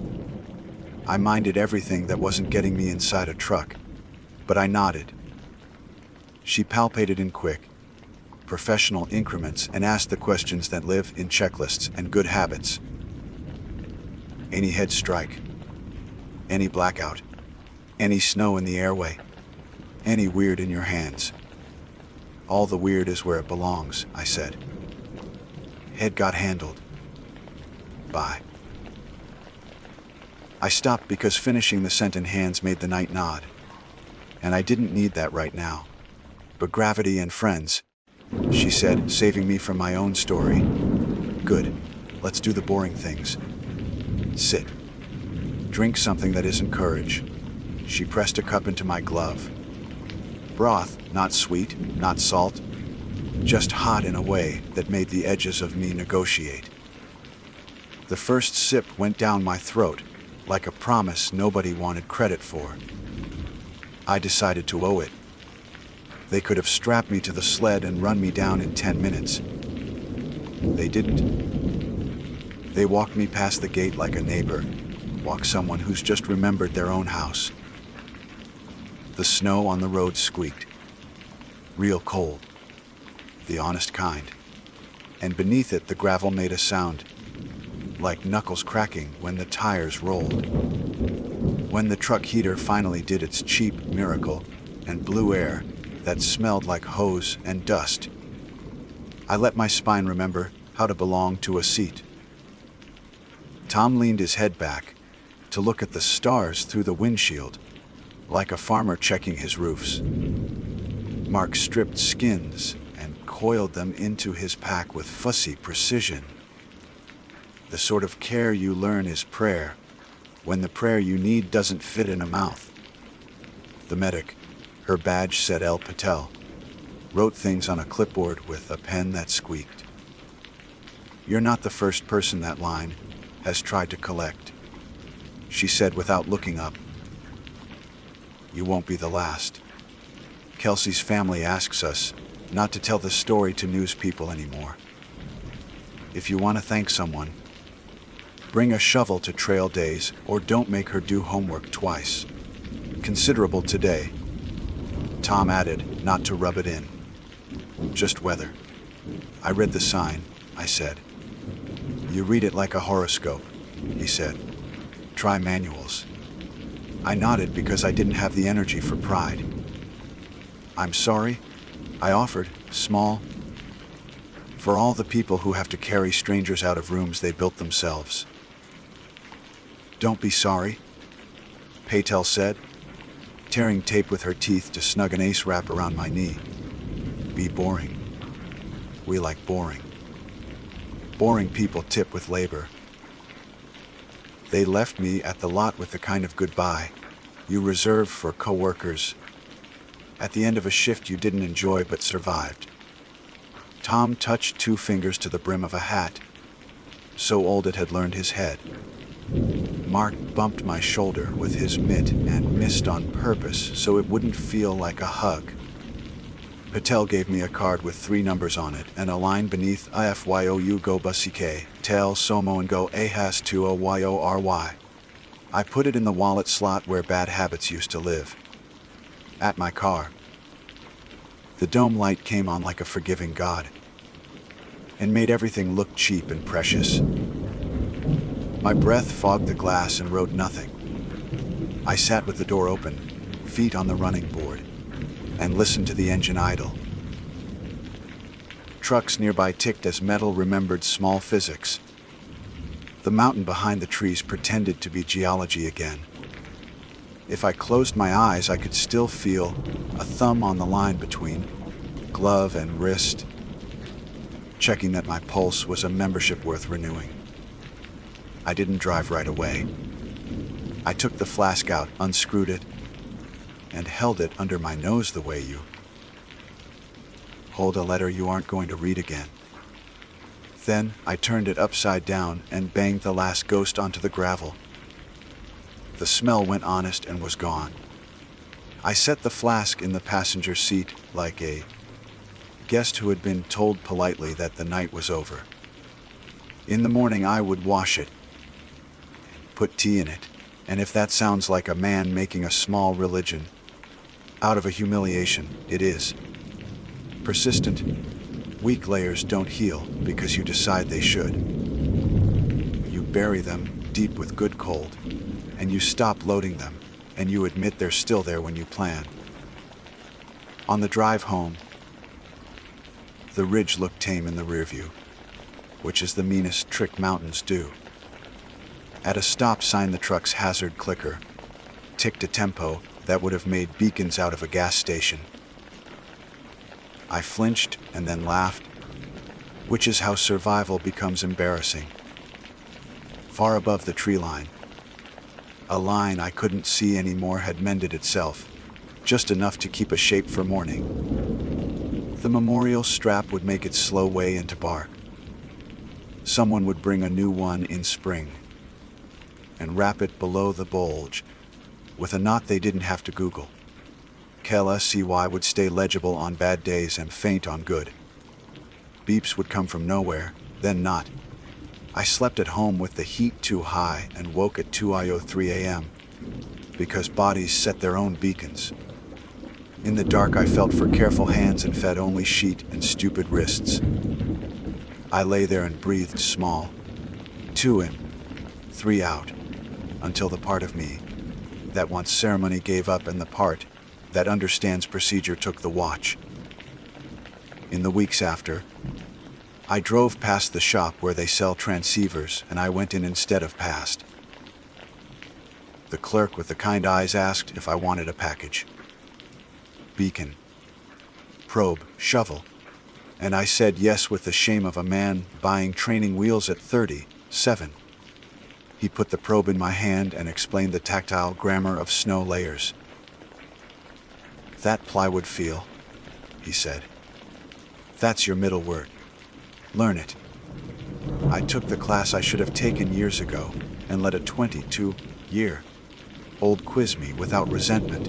I minded everything that wasn't getting me inside a truck, but I nodded. She palpated in quick, professional increments and asked the questions that live in checklists and good habits. Any head strike? Any blackout? Any snow in the airway? Any weird in your hands? All the weird is where it belongs, I said. Head got handled. Bye. I stopped because finishing the sentence hands made the night nod. And I didn't need that right now. But gravity and friends, she said, saving me from my own story. Good. Let's do the boring things. Sit. Drink something that isn't courage. She pressed a cup into my glove. Broth, not sweet, not salt, just hot in a way that made the edges of me negotiate. The first sip went down my throat, like a promise nobody wanted credit for. I decided to owe it. They could have strapped me to the sled and run me down in 10 minutes. They didn't. They walked me past the gate like a neighbor, walk someone who's just remembered their own house. The snow on the road squeaked. Real cold. The honest kind. And beneath it, the gravel made a sound, like knuckles cracking when the tires rolled. When the truck heater finally did its cheap miracle and blew air that smelled like hose and dust, I let my spine remember how to belong to a seat. Tom leaned his head back to look at the stars through the windshield, like a farmer checking his roofs. Mark stripped skins and coiled them into his pack with fussy precision. The sort of care you learn is prayer, when the prayer you need doesn't fit in a mouth. The medic, her badge said El Patel, wrote things on a clipboard with a pen that squeaked. You're not the first person that line has tried to collect, she said without looking up. You won't be the last. Kelsey's family asks us not to tell this story to news people anymore. If you want to thank someone, bring a shovel to trail days or don't make her do homework twice. Considerable today, Tom added, not to rub it in. Just weather. I read the sign, I said. You read it like a horoscope, he said. Try manuals. I nodded because I didn't have the energy for pride. I'm sorry, I offered, small, for all the people who have to carry strangers out of rooms they built themselves. Don't be sorry, Patel said, tearing tape with her teeth to snug an ace wrap around my knee. Be boring. We like boring. Boring people tip with labor. They left me at the lot with the kind of goodbye you reserve for coworkers at the end of a shift you didn't enjoy but survived. Tom touched 2 fingers to the brim of a hat, so old it had learned his head. Mark bumped my shoulder with his mitt and missed on purpose so it wouldn't feel like a hug. Patel gave me a card with 3 numbers on it and a line beneath IFYOU go busike, tel somo and go ahas 20yory. I put it in the wallet slot where bad habits used to live. At my car. The dome light came on like a forgiving God and made everything look cheap and precious. My breath fogged the glass and wrote nothing. I sat with the door open, feet on the running board, and listened to the engine idle. trucks nearby ticked as metal remembered small physics. The mountain behind the trees pretended to be geology again. If I closed my eyes, I could still feel a thumb on the line between glove and wrist, checking that my pulse was a membership worth renewing. I didn't drive right away. I took the flask out, unscrewed it, and held it under my nose the way you hold a letter you aren't going to read again. Then I turned it upside down and banged the last ghost onto the gravel. The smell went honest and was gone. I set the flask in the passenger seat like a guest who had been told politely that the night was over. In the morning I would wash it, put tea in it, and if that sounds like a man making a small religion out of a humiliation, it is. Persistent, weak layers don't heal because you decide they should. You bury them deep with good cold, and you stop loading them, and you admit they're still there when you plan. On the drive home, the ridge looked tame in the rearview, which is the meanest trick mountains do. At a stop sign, the truck's hazard clicker ticked a tempo that would have made beacons out of a gas station. I flinched and then laughed, which is how survival becomes embarrassing. Far above the tree line, a line I couldn't see anymore had mended itself, just enough to keep a shape for morning. The memorial strap would make its slow way into bark. Someone would bring a new one in spring and wrap it below the bulge with a knot they didn't have to Google. KLSCY would stay legible on bad days and faint on good. Beeps would come from nowhere, then not. I slept at home with the heat too high and woke at 2:03 a.m. because bodies set their own beacons. In the dark I felt for careful hands and fed only sheet and stupid wrists. I lay there and breathed small, 2 in, 3 out, until the part of me that wants ceremony gave up and the part that understands procedure took the watch. In the weeks after, I drove past the shop where they sell transceivers and I went in instead of past. The clerk with the kind eyes asked if I wanted a package. Beacon, probe, shovel, and I said yes with the shame of a man buying training wheels at 37. He put the probe in my hand and explained the tactile grammar of snow layers. That plywood feel, he said. That's your middle word. Learn it. I took the class I should have taken years ago and let a 22-year-old quiz me without resentment.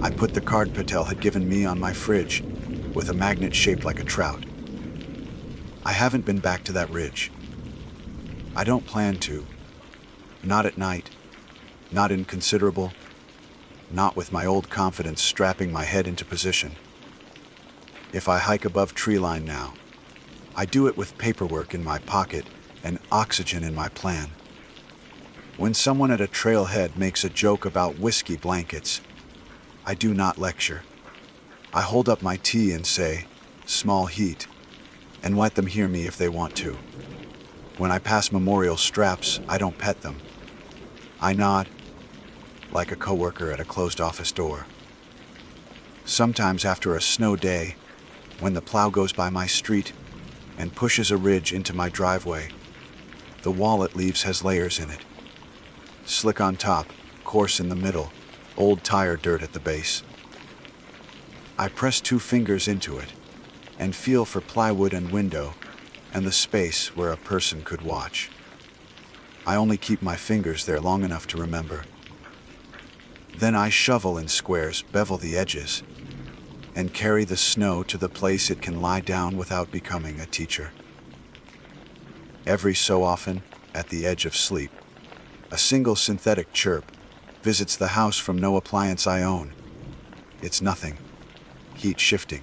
I put the card Patel had given me on my fridge with a magnet shaped like a trout. I haven't been back to that ridge. I don't plan to. Not at night. Not in considerable. Not with my old confidence strapping my head into position. If I hike above tree line now, I do it with paperwork in my pocket and oxygen in my plan. When someone at a trailhead makes a joke about whiskey blankets, I do not lecture. I hold up my tea and say, small heat, and let them hear me if they want to. When I pass memorial straps, I don't pet them. I nod, like a coworker at a closed office door. Sometimes after a snow day, when the plow goes by my street and pushes a ridge into my driveway, the wall it leaves has layers in it. Slick on top, coarse in the middle, old tire dirt at the base. I press 2 fingers into it and feel for plywood and window and the space where a person could watch. I only keep my fingers there long enough to remember. Then I shovel in squares, bevel the edges, and carry the snow to the place it can lie down without becoming a teacher. Every so often, at the edge of sleep, a single synthetic chirp visits the house from no appliance I own. It's nothing. Heat shifting.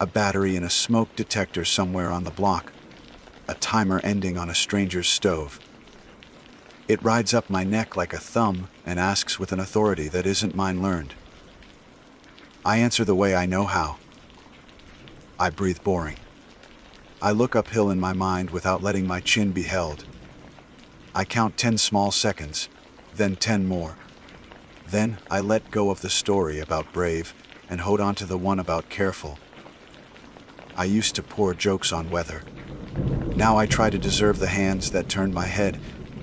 A battery in a smoke detector somewhere on the block. A timer ending on a stranger's stove. It rides up my neck like a thumb and asks with an authority that isn't mine learned. I answer the way I know how. I breathe boring. I look uphill in my mind without letting my chin be held. I count 10 small seconds, then 10 more. Then I let go of the story about brave and hold on to the one about careful. I used to pour jokes on weather. Now I try to deserve the hands that turned my head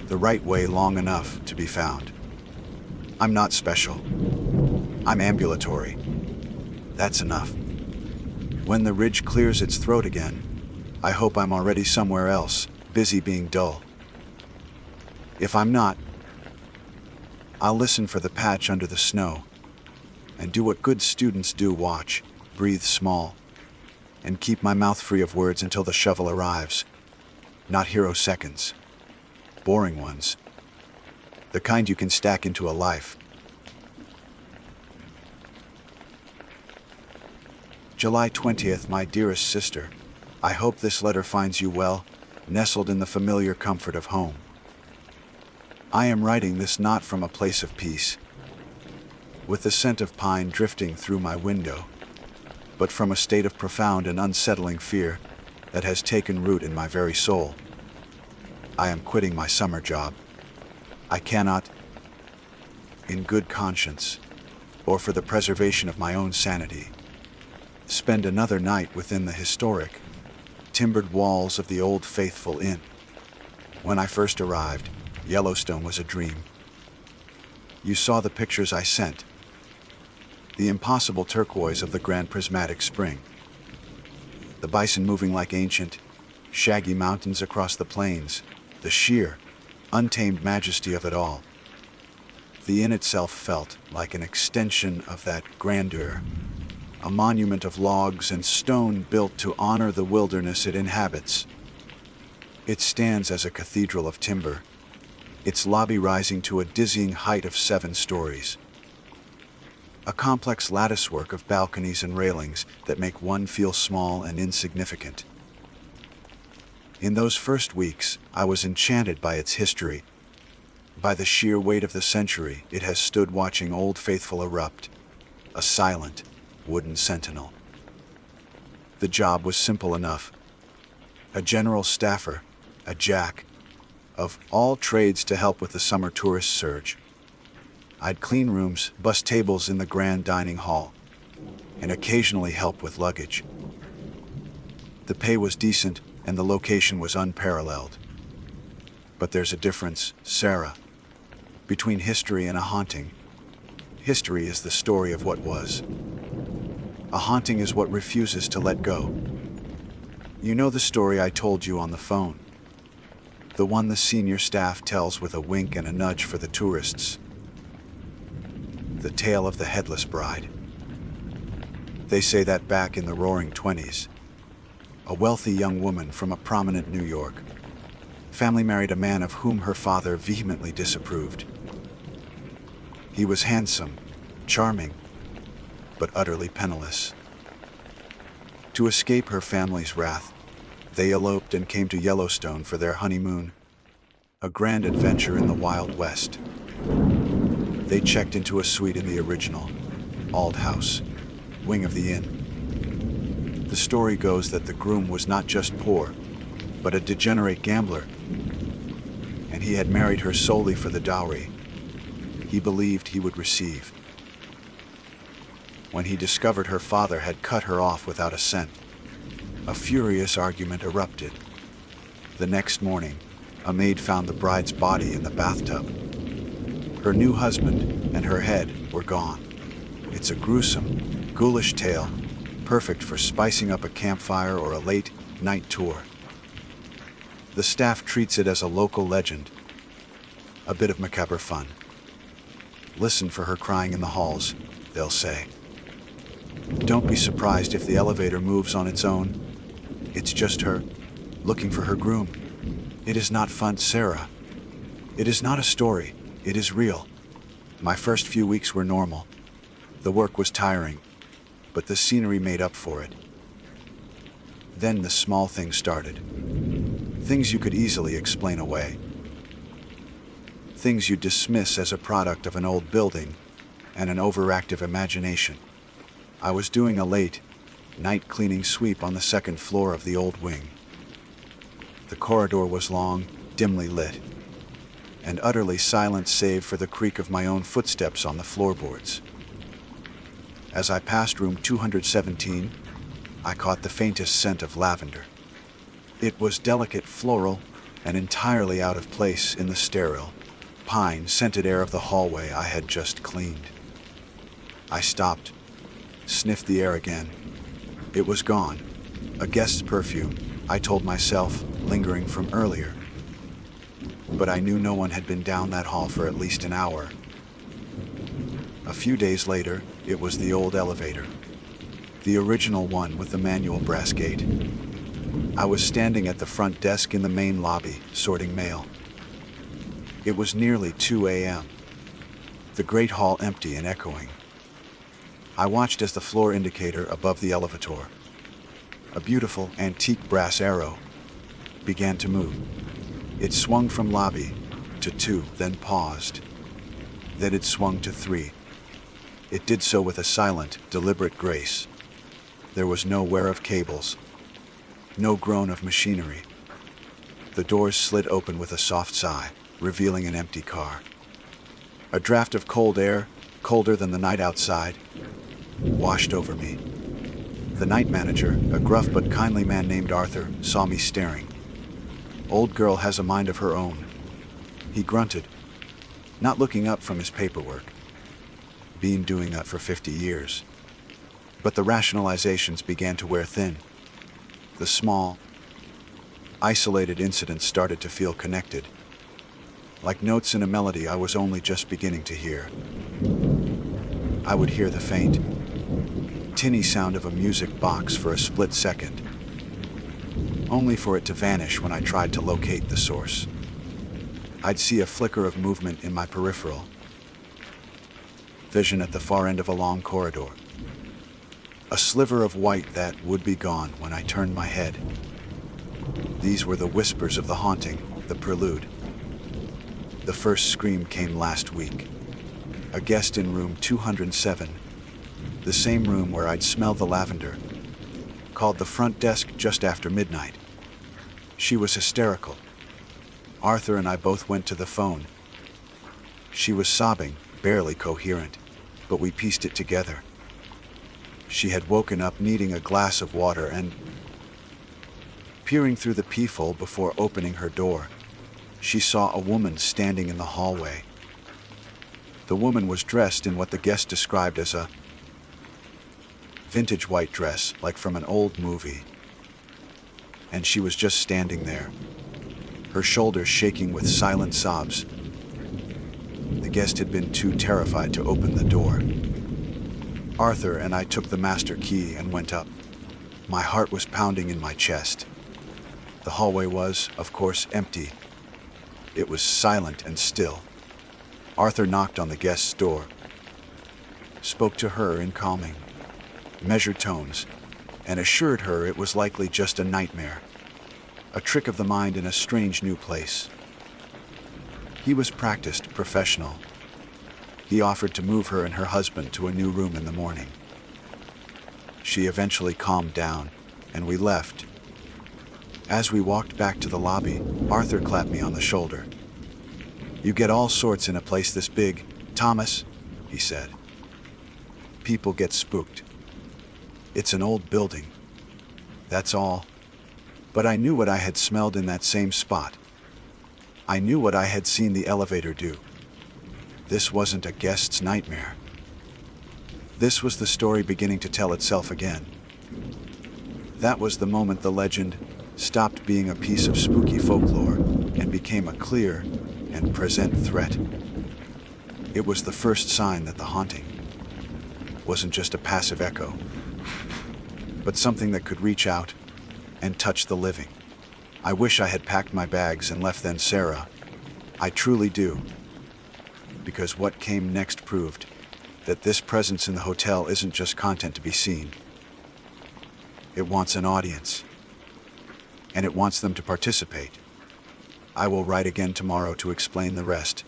the right way long enough to be found. I'm not special. I'm ambulatory. That's enough. When the ridge clears its throat again, I hope I'm already somewhere else, busy being dull. If I'm not, I'll listen for the patch under the snow and do what good students do: watch, breathe small, and keep my mouth free of words until the shovel arrives. Not hero seconds, boring ones, the kind you can stack into a life. July 20th, my dearest sister. I hope this letter finds you well, nestled in the familiar comfort of home. I am writing this not from a place of peace, with the scent of pine drifting through my window, but from a state of profound and unsettling fear that has taken root in my very soul. I am quitting my summer job. I cannot, in good conscience, or for the preservation of my own sanity, spend another night within the historic, timbered walls of the Old Faithful Inn. When I first arrived, Yellowstone was a dream. You saw the pictures I sent. The impossible turquoise of the Grand Prismatic Spring. The bison moving like ancient, shaggy mountains across the plains. The sheer, untamed majesty of it all. The inn itself felt like an extension of that grandeur. A monument of logs and stone built to honor the wilderness it inhabits. It stands as a cathedral of timber, its lobby rising to a dizzying height of 7 stories. A complex latticework of balconies and railings that make one feel small and insignificant. In those first weeks, I was enchanted by its history, by the sheer weight of the century it has stood watching Old Faithful erupt, a silent, wooden sentinel. The job was simple enough. A general staffer, a jack of all trades to help with the summer tourist surge. I'd clean rooms, bus tables in the grand dining hall, and occasionally help with luggage. The pay was decent and the location was unparalleled. But there's a difference, Sarah, between history and a haunting. History is the story of what was. A haunting is what refuses to let go. You know the story I told you on the phone. The one the senior staff tells with a wink and a nudge for the tourists. The tale of the headless bride. They say that back in the roaring 20s, a wealthy young woman from a prominent New York family married a man of whom her father vehemently disapproved. He was handsome, charming, but utterly penniless. To escape her family's wrath, they eloped and came to Yellowstone for their honeymoon, a grand adventure in the Wild West. They checked into a suite in the original, Auld House, wing of the inn. The story goes that the groom was not just poor, but a degenerate gambler, and he had married her solely for the dowry he believed he would receive. When he discovered her father had cut her off without a cent, a furious argument erupted. The next morning, a maid found the bride's body in the bathtub. Her new husband and her head were gone. It's a gruesome, ghoulish tale, perfect for spicing up a campfire or a late-night tour. The staff treats it as a local legend, a bit of macabre fun. Listen for her crying in the halls, they'll say. Don't be surprised if the elevator moves on its own. It's just her, looking for her groom. It is not fun, Sarah. It is not a story, it is real. My first few weeks were normal. The work was tiring, but the scenery made up for it. Then the small things started. Things you could easily explain away. Things you dismiss as a product of an old building and an overactive imagination. I was doing a late, night cleaning sweep on the second floor of the old wing. The corridor was long, dimly lit, and utterly silent save for the creak of my own footsteps on the floorboards. As I passed room 217, I caught the faintest scent of lavender. It was delicate floral and entirely out of place in the sterile, pine-scented air of the hallway I had just cleaned. I stopped, sniffed the air again. It was gone. A guest's perfume, I told myself, lingering from earlier. But I knew no one had been down that hall for at least an hour. A few days later, it was the old elevator. The original one with the manual brass gate. I was standing at the front desk in the main lobby, sorting mail. It was nearly 2 a.m. The great hall empty and echoing. I watched as the floor indicator above the elevator, a beautiful antique brass arrow, began to move. It swung from lobby to 2, then paused. Then it swung to 3. It did so with a silent, deliberate grace. There was no whir of cables, no groan of machinery. The doors slid open with a soft sigh, revealing an empty car. A draft of cold air, colder than the night outside, washed over me. The night manager, a gruff but kindly man named Arthur, saw me staring. "Old girl has a mind of her own," he grunted, not looking up from his paperwork. Been doing that for 50 years. But the rationalizations began to wear thin. The small, isolated incidents started to feel connected, like notes in a melody I was only just beginning to hear. I would hear the faint, tinny sound of a music box for a split second, only for it to vanish when I tried to locate the source. I'd see a flicker of movement in my peripheral vision at the far end of a long corridor. A sliver of white that would be gone when I turned my head. These were the whispers of the haunting, the prelude. The first scream came last week. A guest in room 207, the same room where I'd smelled the lavender, called the front desk just after midnight. She was hysterical. Arthur and I both went to the phone. She was sobbing, barely coherent, but we pieced it together. She had woken up needing a glass of water and, peering through the peephole before opening her door, she saw a woman standing in the hallway. The woman was dressed in what the guest described as a vintage white dress, like from an old movie. And she was just standing there, her shoulders shaking with silent sobs. The guest had been too terrified to open the door. Arthur and I took the master key and went up. My heart was pounding in my chest. The hallway was, of course, empty. It was silent and still. Arthur knocked on the guest's door, spoke to her in calming, measured tones, and assured her it was likely just a nightmare, a trick of the mind in a strange new place. He was practiced, professional. He offered to move her and her husband to a new room in the morning. She eventually calmed down, and we left. As we walked back to the lobby, Arthur clapped me on the shoulder. "You get all sorts in a place this big, Thomas," he said. "People get spooked. It's an old building. That's all." But I knew what I had smelled in that same spot. I knew what I had seen the elevator do. This wasn't a guest's nightmare. This was the story beginning to tell itself again. That was the moment the legend stopped being a piece of spooky folklore and became a clear and present threat. It was the first sign that the haunting wasn't just a passive echo, but something that could reach out and touch the living. I wish I had packed my bags and left then, Sarah. I truly do. Because what came next proved that this presence in the hotel isn't just content to be seen. It wants an audience, and it wants them to participate. I will write again tomorrow to explain the rest.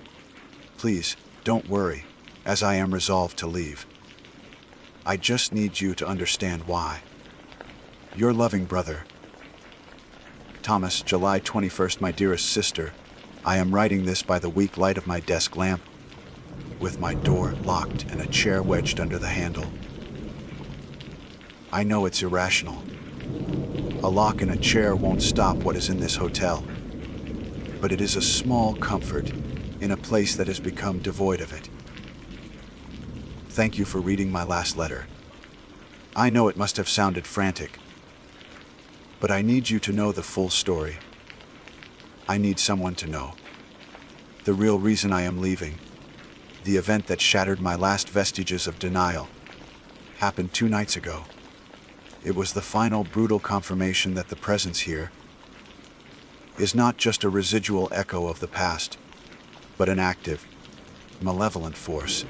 Please, don't worry, as I am resolved to leave. I just need you to understand why. Your loving brother. Thomas, July 21st, my dearest sister. I am writing this by the weak light of my desk lamp, with my door locked and a chair wedged under the handle. I know it's irrational. A lock and a chair won't stop what is in this hotel, but it is a small comfort in a place that has become devoid of it. Thank you for reading my last letter. I know it must have sounded frantic, but I need you to know the full story. I need someone to know the real reason I am leaving. The event that shattered my last vestiges of denial happened 2 nights ago. It was the final brutal confirmation that the presence here is not just a residual echo of the past, but an active, malevolent force.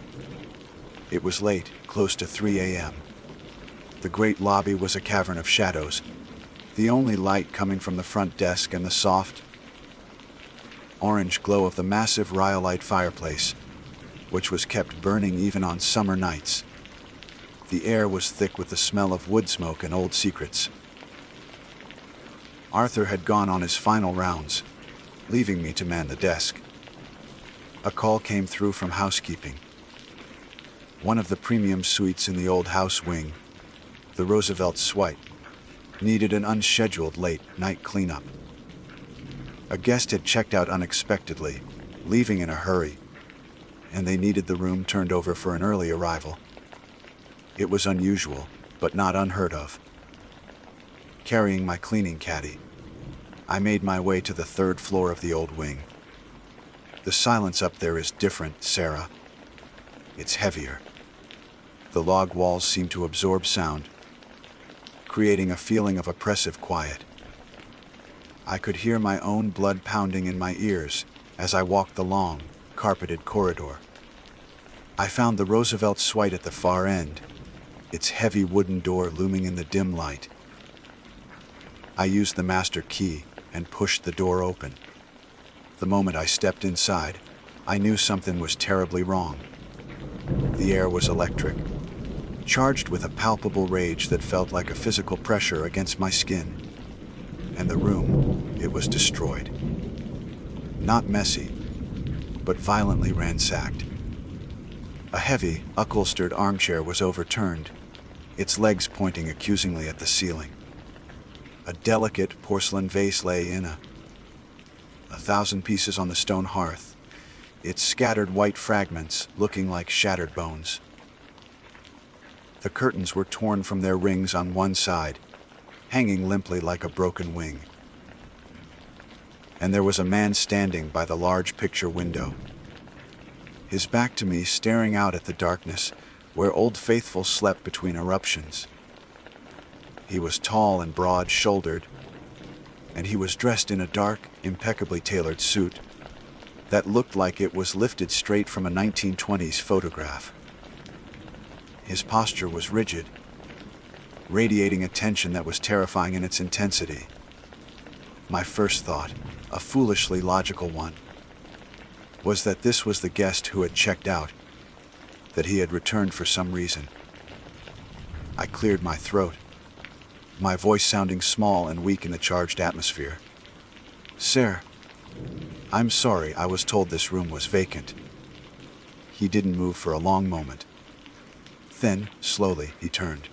It was late, close to 3 a.m. The great lobby was a cavern of shadows, the only light coming from the front desk and the soft, orange glow of the massive rhyolite fireplace, which was kept burning even on summer nights. The air was thick with the smell of wood smoke and old secrets. Arthur had gone on his final rounds, leaving me to man the desk. A call came through from housekeeping. One of the premium suites in the old house wing, the Roosevelt Suite, needed an unscheduled late-night cleanup. A guest had checked out unexpectedly, leaving in a hurry, and they needed the room turned over for an early arrival. It was unusual, but not unheard of. Carrying my cleaning caddy, I made my way to the 3rd floor of the old wing. The silence up there is different, Sarah. It's heavier. The log walls seem to absorb sound, creating a feeling of oppressive quiet. I could hear my own blood pounding in my ears as I walked the long, carpeted corridor. I found the Roosevelt Suite at the far end, its heavy wooden door looming in the dim light. I used the master key and pushed the door open. The moment I stepped inside, I knew something was terribly wrong. The air was electric, charged with a palpable rage that felt like a physical pressure against my skin. And the room, it was destroyed. Not messy, but violently ransacked. A heavy, upholstered armchair was overturned, its legs pointing accusingly at the ceiling. A delicate porcelain vase lay in 1,000 pieces on the stone hearth, its scattered white fragments looking like shattered bones. The curtains were torn from their rings on one side, hanging limply like a broken wing. And there was a man standing by the large picture window, his back to me, staring out at the darkness where Old Faithful slept between eruptions. He was tall and broad-shouldered, and he was dressed in a dark, impeccably tailored suit that looked like it was lifted straight from a 1920s photograph. His posture was rigid, radiating a tension that was terrifying in its intensity. My first thought, a foolishly logical one, was that this was the guest who had checked out, that he had returned for some reason. I cleared my throat, my voice sounding small and weak in the charged atmosphere. "Sir, I'm sorry, I was told this room was vacant." He didn't move for a long moment. Then, slowly, he turned.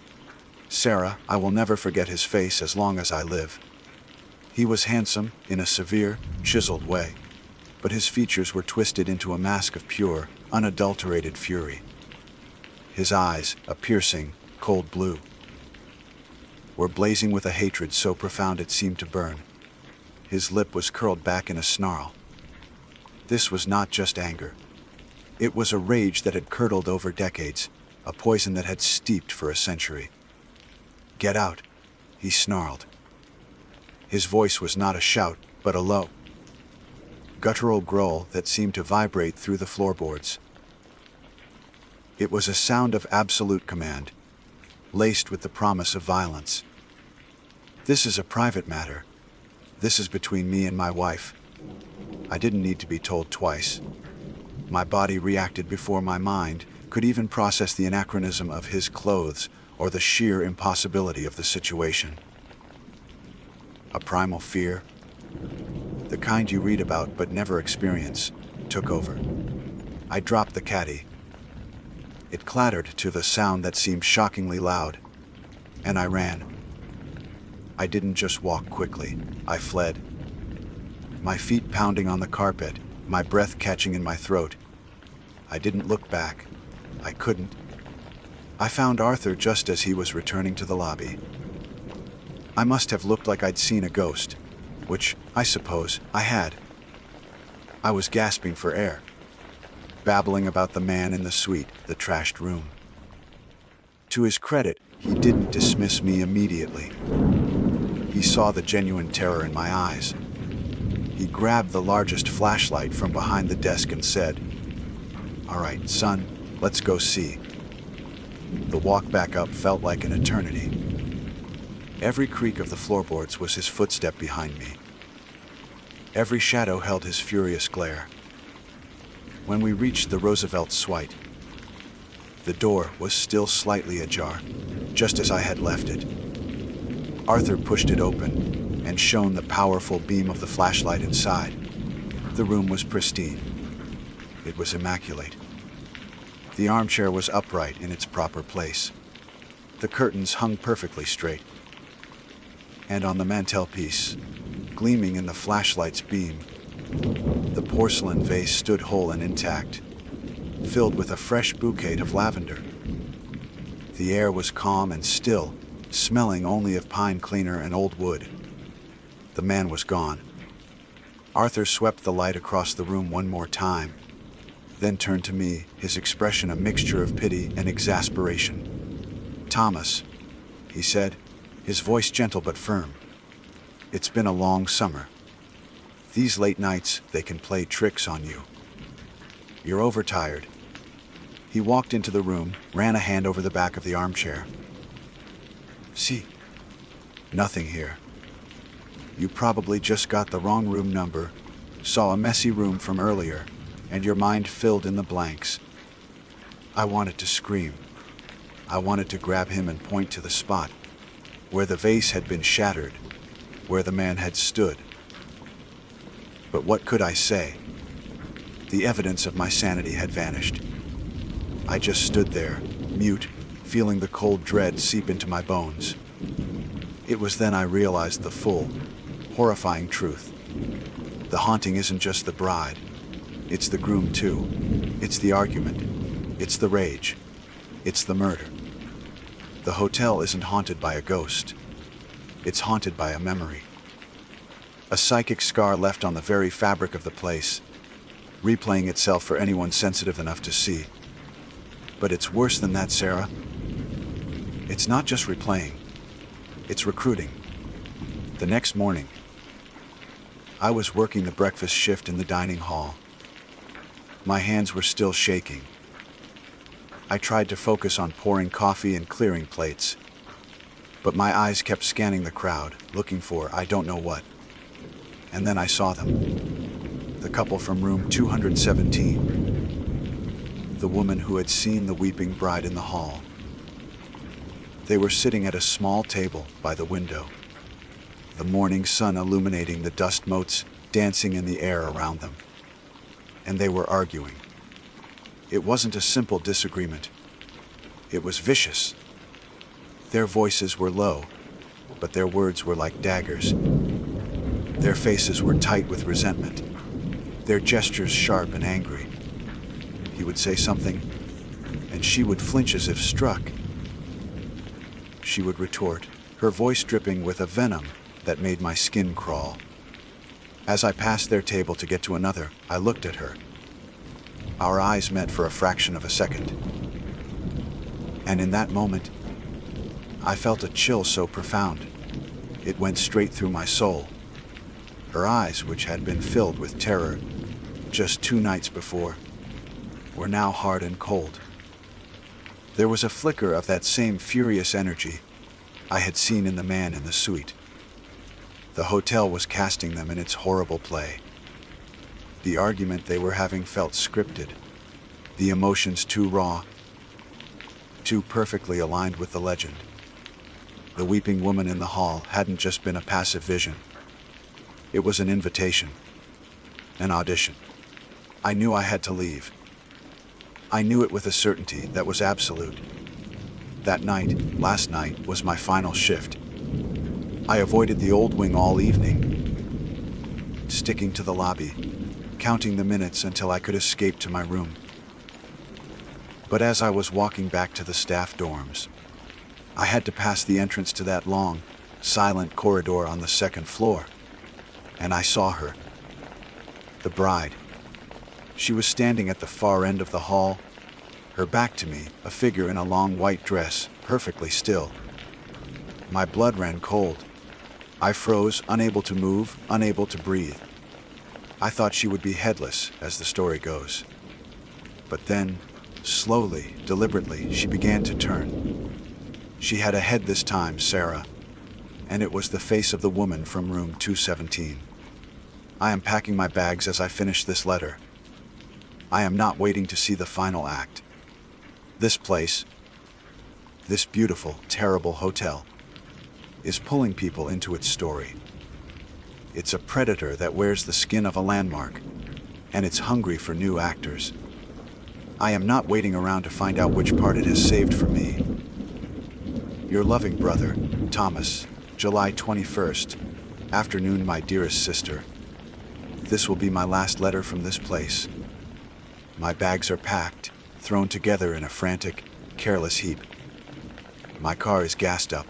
Sarah, I will never forget his face as long as I live. He was handsome in a severe, chiseled way, but his features were twisted into a mask of pure, unadulterated fury. His eyes, a piercing, cold blue, were blazing with a hatred so profound it seemed to burn. His lip was curled back in a snarl. This was not just anger. It was a rage that had curdled over decades, a poison that had steeped for a century. "Get out," he snarled. His voice was not a shout, but a low, guttural growl that seemed to vibrate through the floorboards. It was a sound of absolute command, laced with the promise of violence. "This is a private matter. This is between me and my wife." I didn't need to be told twice. My body reacted before my mind could even process the anachronism of his clothes or the sheer impossibility of the situation. a primal fear, the kind you read about but never experience, took over. I dropped the caddy. It clattered to the sound that seemed shockingly loud, and I ran. I didn't just walk quickly, I fled. My feet pounding on the carpet, my breath catching in my throat. I didn't look back. I couldn't. I found Arthur just as he was returning to the lobby. I must have looked like I'd seen a ghost, which, I suppose, I had. I was gasping for air, babbling about the man in the suite, the trashed room. To his credit, he didn't dismiss me immediately. He saw the genuine terror in my eyes. He grabbed the largest flashlight from behind the desk and said, "All right, son, let's go see." The walk back up felt like an eternity. Every creak of the floorboards was his footstep behind me. Every shadow held his furious glare. When we reached the Roosevelt suite, the door was still slightly ajar, just as I had left it. Arthur pushed it open and shone the powerful beam of the flashlight inside. The room was pristine. It was immaculate. The armchair was upright in its proper place. The curtains hung perfectly straight. And on the mantelpiece, gleaming in the flashlight's beam, the porcelain vase stood whole and intact, filled with a fresh bouquet of lavender. The air was calm and still, smelling only of pine cleaner and old wood. The man was gone. Arthur swept the light across the room one more time, then turned to me, his expression a mixture of pity and exasperation. "Thomas," he said, his voice gentle but firm, "it's been a long summer. These late nights, they can play tricks on you. You're overtired." He walked into the room, ran a hand over the back of the armchair. "See, nothing here. You probably just got the wrong room number, saw a messy room from earlier, and your mind filled in the blanks." I wanted to scream. I wanted to grab him and point to the spot where the vase had been shattered, where the man had stood. But what could I say? The evidence of my sanity had vanished. I just stood there, mute, feeling the cold dread seep into my bones. It was then I realized the full, horrifying truth. The haunting isn't just the bride. It's the groom too. It's the argument. It's the rage. It's the murder. The hotel isn't haunted by a ghost. It's haunted by a memory. A psychic scar left on the very fabric of the place, replaying itself for anyone sensitive enough to see. But it's worse than that, Sarah. It's not just replaying. It's recruiting. The next morning, I was working the breakfast shift in the dining hall. My hands were still shaking. I tried to focus on pouring coffee and clearing plates, but my eyes kept scanning the crowd, looking for I don't know what. And then I saw them. The couple from room 217. The woman who had seen the weeping bride in the hall. They were sitting at a small table by the window, the morning sun illuminating the dust motes dancing in the air around them. And they were arguing. It wasn't a simple disagreement. It was vicious. Their voices were low, but their words were like daggers. Their faces were tight with resentment, their gestures sharp and angry. He would say something, and she would flinch as if struck. She would retort, her voice dripping with a venom that made my skin crawl. As I passed their table to get to another, I looked at her. Our eyes met for a fraction of a second. And in that moment, I felt a chill so profound, it went straight through my soul. Her eyes, which had been filled with terror just 2 nights before, were now hard and cold. There was a flicker of that same furious energy I had seen in the man in the suite. The hotel was casting them in its horrible play. The argument they were having felt scripted, the emotions too raw, too perfectly aligned with the legend. The weeping woman in the hall hadn't just been a passive vision. It was an invitation, an audition. I knew I had to leave. I knew it with a certainty that was absolute. That night, last night, was my final shift. I avoided the old wing all evening, sticking to the lobby, counting the minutes until I could escape to my room. But as I was walking back to the staff dorms, I had to pass the entrance to that long, silent corridor on the second floor, and I saw her. The bride. She was standing at the far end of the hall, her back to me, a figure in a long white dress, perfectly still. My blood ran cold. I froze, unable to move, unable to breathe. I thought she would be headless, as the story goes. But then, slowly, deliberately, she began to turn. She had a head this time, Sarah, and it was the face of the woman from room 217. I am packing my bags as I finish this letter. I am not waiting to see the final act. This place, this beautiful, terrible hotel, is pulling people into its story. It's a predator that wears the skin of a landmark, and it's hungry for new actors. I am not waiting around to find out which part it has saved for me. Your loving brother, Thomas, July 21st, afternoon, my dearest sister. This will be my last letter from this place. My bags are packed, thrown together in a frantic, careless heap. My car is gassed up.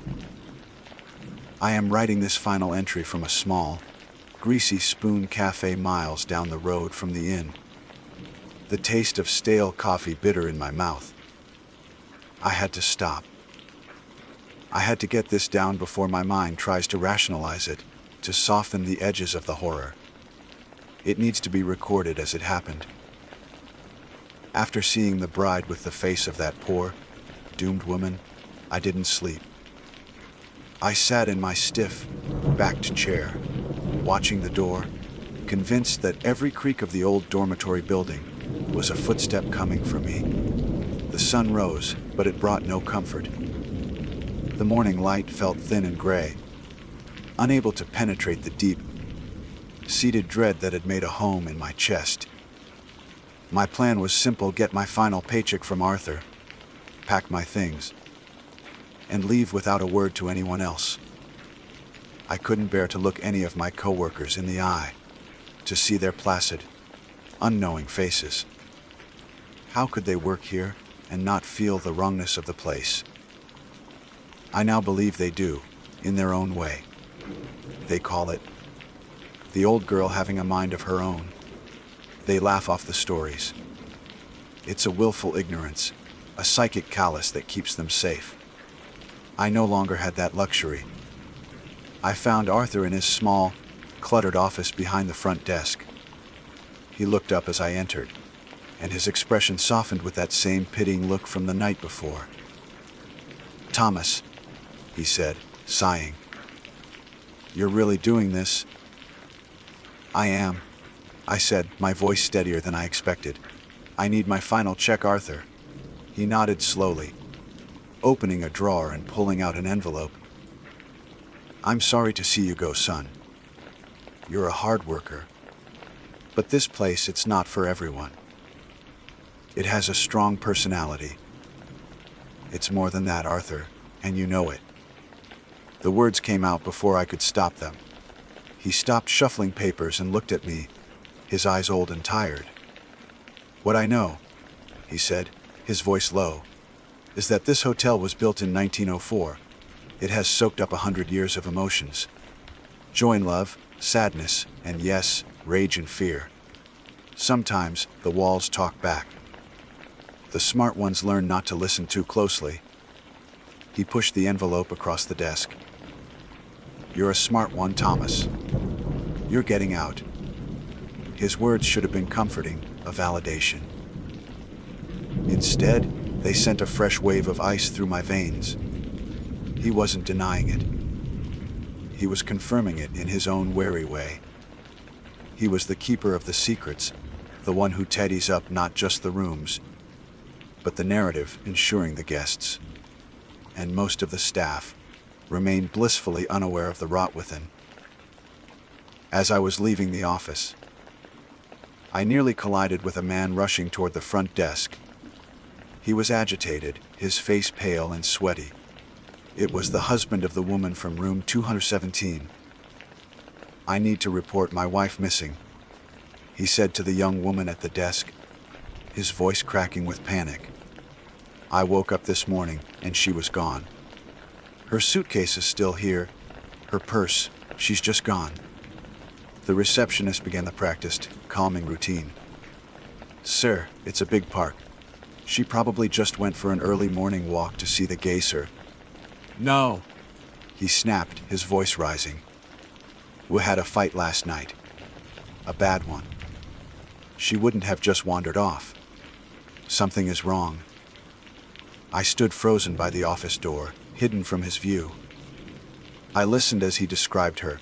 I am writing this final entry from a small, greasy Spoon Cafe miles down the road from the inn. The taste of stale coffee bitter in my mouth. I had to stop. I had to get this down before my mind tries to rationalize it, to soften the edges of the horror. It needs to be recorded as it happened. After seeing the bride with the face of that poor, doomed woman, I didn't sleep. I sat in my stiff, backed chair, watching the door, convinced that every creak of the old dormitory building was a footstep coming for me. The sun rose, but it brought no comfort. The morning light felt thin and gray, unable to penetrate the deep, seated dread that had made a home in my chest. My plan was simple: get my final paycheck from Arthur, pack my things, and leave without a word to anyone else. I couldn't bear to look any of my coworkers in the eye, to see their placid, unknowing faces. How could they work here and not feel the wrongness of the place? I now believe they do, in their own way. They call it the old girl having a mind of her own. They laugh off the stories. It's a willful ignorance, a psychic callous that keeps them safe. I no longer had that luxury. I found Arthur in his small, cluttered office behind the front desk. He looked up as I entered, and his expression softened with that same pitying look from the night before. "Thomas," he said, sighing. "You're really doing this?" "I am," I said, my voice steadier than I expected. "I need my final check, Arthur." He nodded slowly, opening a drawer and pulling out an envelope. "I'm sorry to see you go, son. You're a hard worker. But this place, it's not for everyone. It has a strong personality. It's more than that, Arthur, and you know it." The words came out before I could stop them. He stopped shuffling papers and looked at me, his eyes old and tired. "What I know," he said, his voice low, "is that this hotel was built in 1904. It has soaked up 100 years of emotions. Joy and love, sadness, and yes, rage and fear. Sometimes the walls talk back. The smart ones learn not to listen too closely." He pushed the envelope across the desk. "You're a smart one, Thomas. You're getting out." His words should have been comforting, a validation. Instead, they sent a fresh wave of ice through my veins. He wasn't denying it. He was confirming it in his own wary way. He was the keeper of the secrets, the one who tidies up not just the rooms, but the narrative ensuring the guests, and most of the staff, remained blissfully unaware of the rot within. As I was leaving the office, I nearly collided with a man rushing toward the front desk. He was agitated, his face pale and sweaty. It was the husband of the woman from room 217. "I need to report my wife missing," he said to the young woman at the desk, his voice cracking with panic. "I woke up this morning and she was gone. Her suitcase is still here, her purse, she's just gone." The receptionist began the practiced, calming routine. "Sir, it's a big park. She probably just went for an early morning walk to see the geyser." "No," he snapped, his voice rising. "We had a fight last night. A bad one. She wouldn't have just wandered off. Something is wrong." I stood frozen by the office door, hidden from his view. I listened as he described her,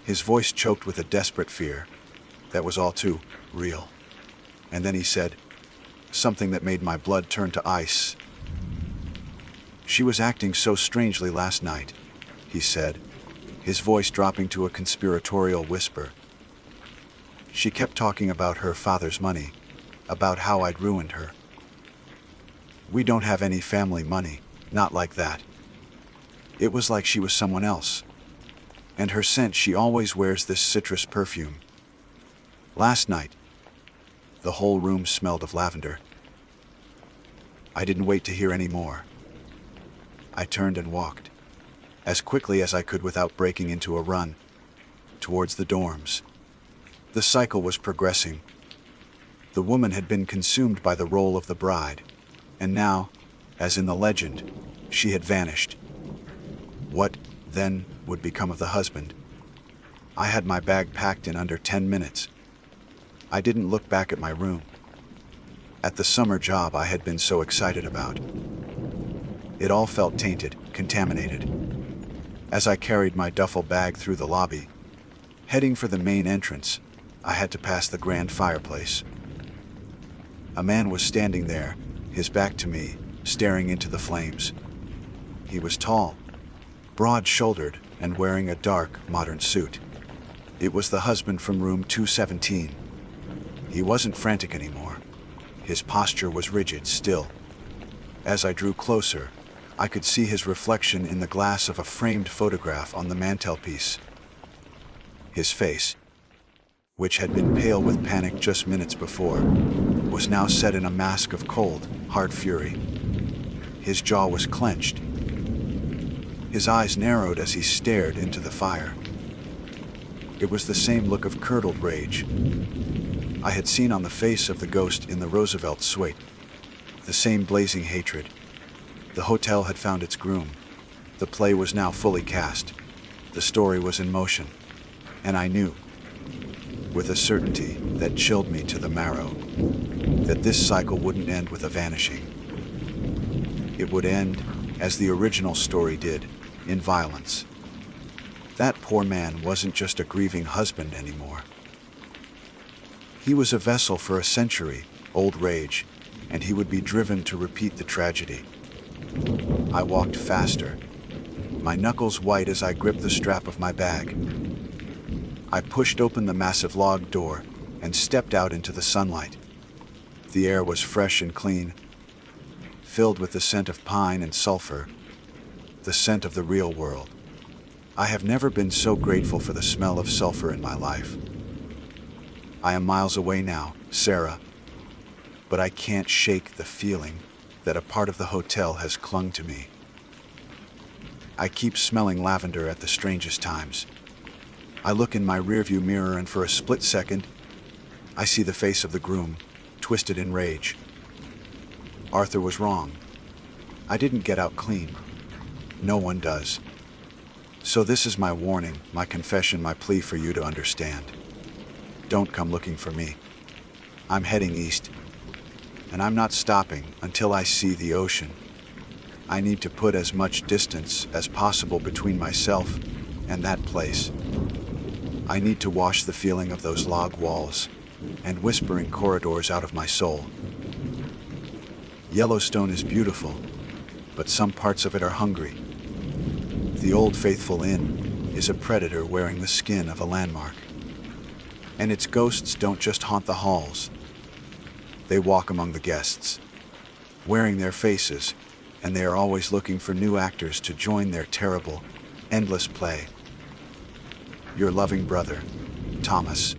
his voice choked with a desperate fear that was all too real. And then he said something that made my blood turn to ice. "She was acting so strangely last night," he said, his voice dropping to a conspiratorial whisper. "She kept talking about her father's money, about how I'd ruined her. We don't have any family money, not like that. It was like she was someone else. And her scent, she always wears this citrus perfume. Last night, the whole room smelled of lavender." I didn't wait to hear any more. I turned and walked, as quickly as I could without breaking into a run, towards the dorms. The cycle was progressing. The woman had been consumed by the role of the bride, and now, as in the legend, she had vanished. What, then, would become of the husband? I had my bag packed in under 10 minutes. I didn't look back at my room, at the summer job I had been so excited about. It all felt tainted, contaminated. As I carried my duffel bag through the lobby, heading for the main entrance, I had to pass the grand fireplace. A man was standing there, his back to me, staring into the flames. He was tall, broad-shouldered, and wearing a dark, modern suit. It was the husband from room 217. He wasn't frantic anymore. His posture was rigid, still. As I drew closer, I could see his reflection in the glass of a framed photograph on the mantelpiece. His face, which had been pale with panic just minutes before, was now set in a mask of cold, hard fury. His jaw was clenched. His eyes narrowed as he stared into the fire. It was the same look of curdled rage I had seen on the face of the ghost in the Roosevelt suite. The same blazing hatred. The hotel had found its groom. The play was now fully cast. The story was in motion. And I knew, with a certainty that chilled me to the marrow, that this cycle wouldn't end with a vanishing. It would end, as the original story did, in violence. That poor man wasn't just a grieving husband anymore. He was a vessel for a century, old rage, and he would be driven to repeat the tragedy. I walked faster, my knuckles white as I gripped the strap of my bag. I pushed open the massive log door and stepped out into the sunlight. The air was fresh and clean, filled with the scent of pine and sulfur, the scent of the real world. I have never been so grateful for the smell of sulfur in my life. I am miles away now, Sarah, but I can't shake the feeling that a part of the hotel has clung to me. I keep smelling lavender at the strangest times. I look in my rearview mirror and for a split second, I see the face of the groom, twisted in rage. Arthur was wrong. I didn't get out clean. No one does. So this is my warning, my confession, my plea for you to understand. Don't come looking for me. I'm heading east, and I'm not stopping until I see the ocean. I need to put as much distance as possible between myself and that place. I need to wash the feeling of those log walls and whispering corridors out of my soul. Yellowstone is beautiful, but some parts of it are hungry. The Old Faithful Inn is a predator wearing the skin of a landmark. And its ghosts don't just haunt the halls. They walk among the guests, wearing their faces, and they are always looking for new actors to join their terrible, endless play. Your loving brother, Thomas.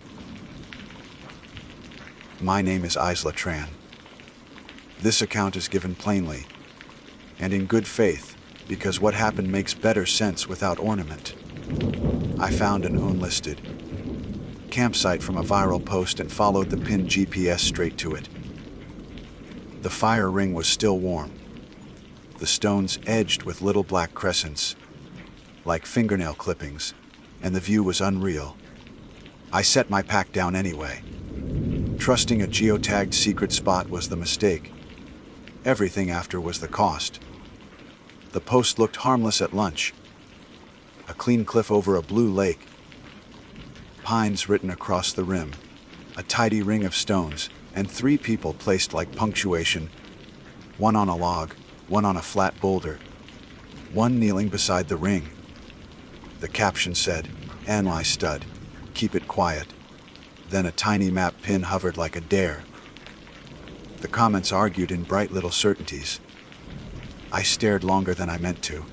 My name is Isla Tran. This account is given plainly, and in good faith, because what happened makes better sense without ornament. I found an unlisted campsite from a viral post and followed the pinned GPS straight to it. The fire ring was still warm, the stones edged with little black crescents, like fingernail clippings, and the view was unreal. I set my pack down anyway. Trusting a geotagged secret spot was the mistake. Everything after was the cost. The post looked harmless at lunch. A clean cliff over a blue lake, pines written across the rim, a tidy ring of stones, and 3 people placed like punctuation, one on a log, one on a flat boulder, one kneeling beside the ring. The caption said, "Anli stud, keep it quiet." Then a tiny map pin hovered like a dare. The comments argued in bright little certainties. I stared longer than I meant to.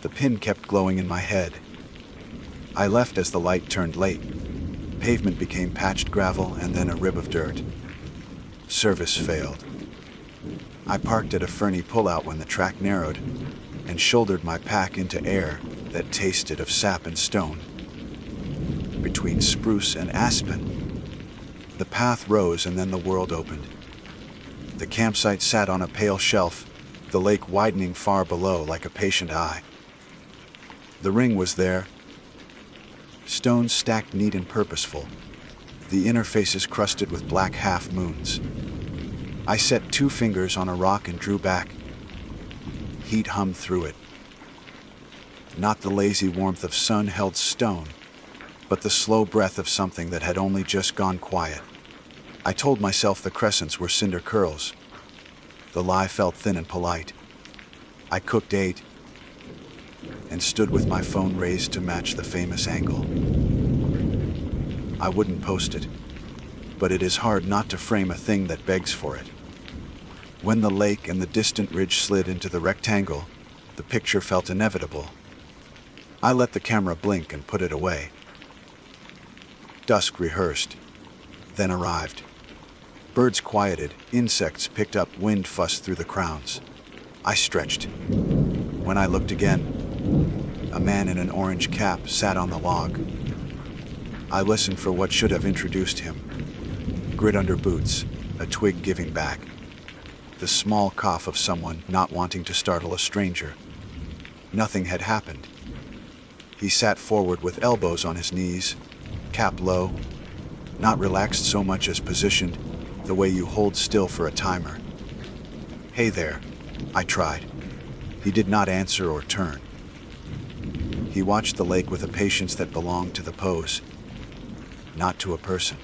The pin kept glowing in my head. I left as the light turned late. Pavement became patched gravel and then a rib of dirt. Service failed. I parked at a ferny pullout when the track narrowed and shouldered my pack into air that tasted of sap and stone. Between spruce and aspen, the path rose and then the world opened. The campsite sat on a pale shelf, the lake widening far below like a patient eye. The ring was there, stones stacked neat and purposeful, the interfaces crusted with black half-moons. I set 2 fingers on a rock and drew back. Heat hummed through it. Not the lazy warmth of sun-held stone, but the slow breath of something that had only just gone quiet. I told myself the crescents were cinder curls. The lie felt thin and polite. I cooked 8 and stood with my phone raised to match the famous angle. I wouldn't post it, but it is hard not to frame a thing that begs for it. When the lake and the distant ridge slid into the rectangle, the picture felt inevitable. I let the camera blink and put it away. Dusk rehearsed, then arrived. Birds quieted, insects picked up, wind fussed through the crowns. I stretched. When I looked again, a man in an orange cap sat on the log. I listened for what should have introduced him. Grit under boots, a twig giving back. The small cough of someone not wanting to startle a stranger. Nothing had happened. He sat forward with elbows on his knees, cap low, not relaxed so much as positioned, the way you hold still for a timer. "Hey there," I tried. He did not answer or turn. He watched the lake with a patience that belonged to the pose, not to a person.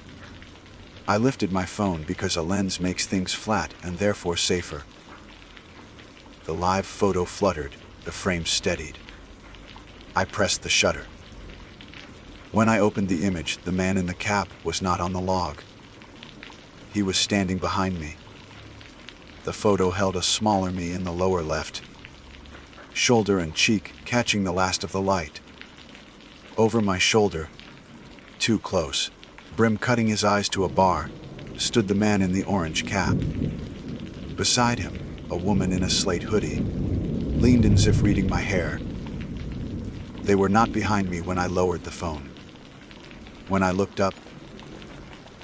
I lifted my phone because a lens makes things flat and therefore safer. The live photo fluttered, the frame steadied. I pressed the shutter. When I opened the image, the man in the cap was not on the log. He was standing behind me. The photo held a smaller me in the lower left, shoulder and cheek catching the last of the light. Over my shoulder, too close, brim cutting his eyes to a bar, stood the man in the orange cap. Beside him, a woman in a slate hoodie, leaned as if reading my hair. They were not behind me when I lowered the phone. When I looked up,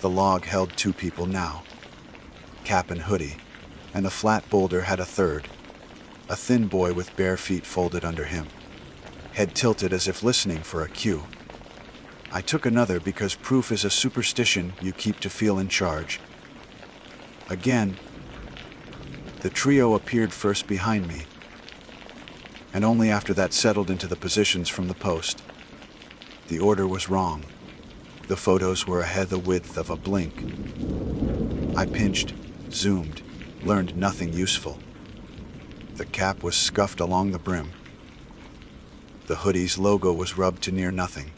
the log held 2 people now, cap and hoodie, and the flat boulder had a third, a thin boy with bare feet folded under him, head tilted as if listening for a cue. I took another because proof is a superstition you keep to feel in charge. Again, the trio appeared first behind me, and only after that settled into the positions from the post. The order was wrong. The photos were ahead the width of a blink. I pinched, zoomed, learned nothing useful. The cap was scuffed along the brim. The hoodie's logo was rubbed to near nothing.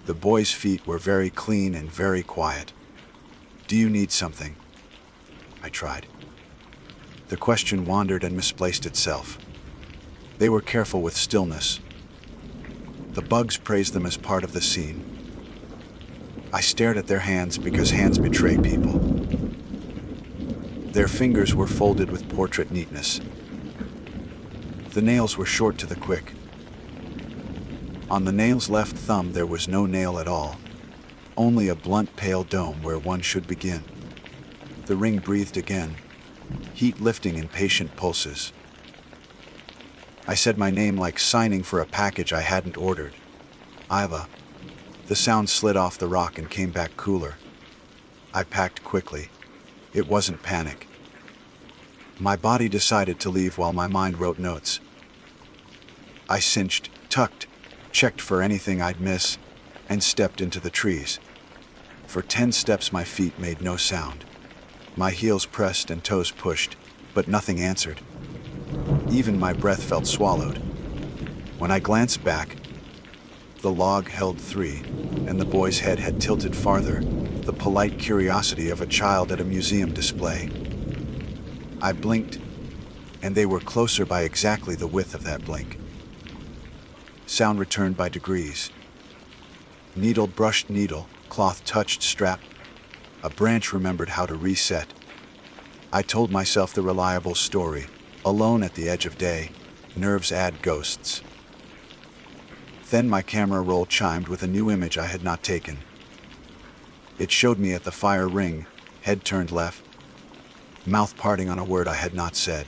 The boy's feet were very clean and very quiet. "Do you need something?" I tried. The question wandered and misplaced itself. They were careful with stillness. The bugs praised them as part of the scene. I stared at their hands because hands betray people. Their fingers were folded with portrait neatness. The nails were short to the quick. On the nail's left thumb there was no nail at all, only a blunt pale dome where one should begin. The ring breathed again, heat lifting in patient pulses. I said my name like signing for a package I hadn't ordered. "Iva." The sound slid off the rock and came back cooler. I packed quickly. It wasn't panic. My body decided to leave while my mind wrote notes. I cinched, tucked, checked for anything I'd miss, and stepped into the trees. For 10 steps my feet made no sound. My heels pressed and toes pushed, but nothing answered. Even my breath felt swallowed. When I glanced back, the log held 3, and the boy's head had tilted farther, the polite curiosity of a child at a museum display. I blinked, and they were closer by exactly the width of that blink. Sound returned by degrees. Needle brushed needle, cloth touched strap. A branch remembered how to reset. I told myself the reliable story. Alone at the edge of day, nerves add ghosts. Then my camera roll chimed with a new image I had not taken. It showed me at the fire ring, head turned left, mouth parting on a word I had not said.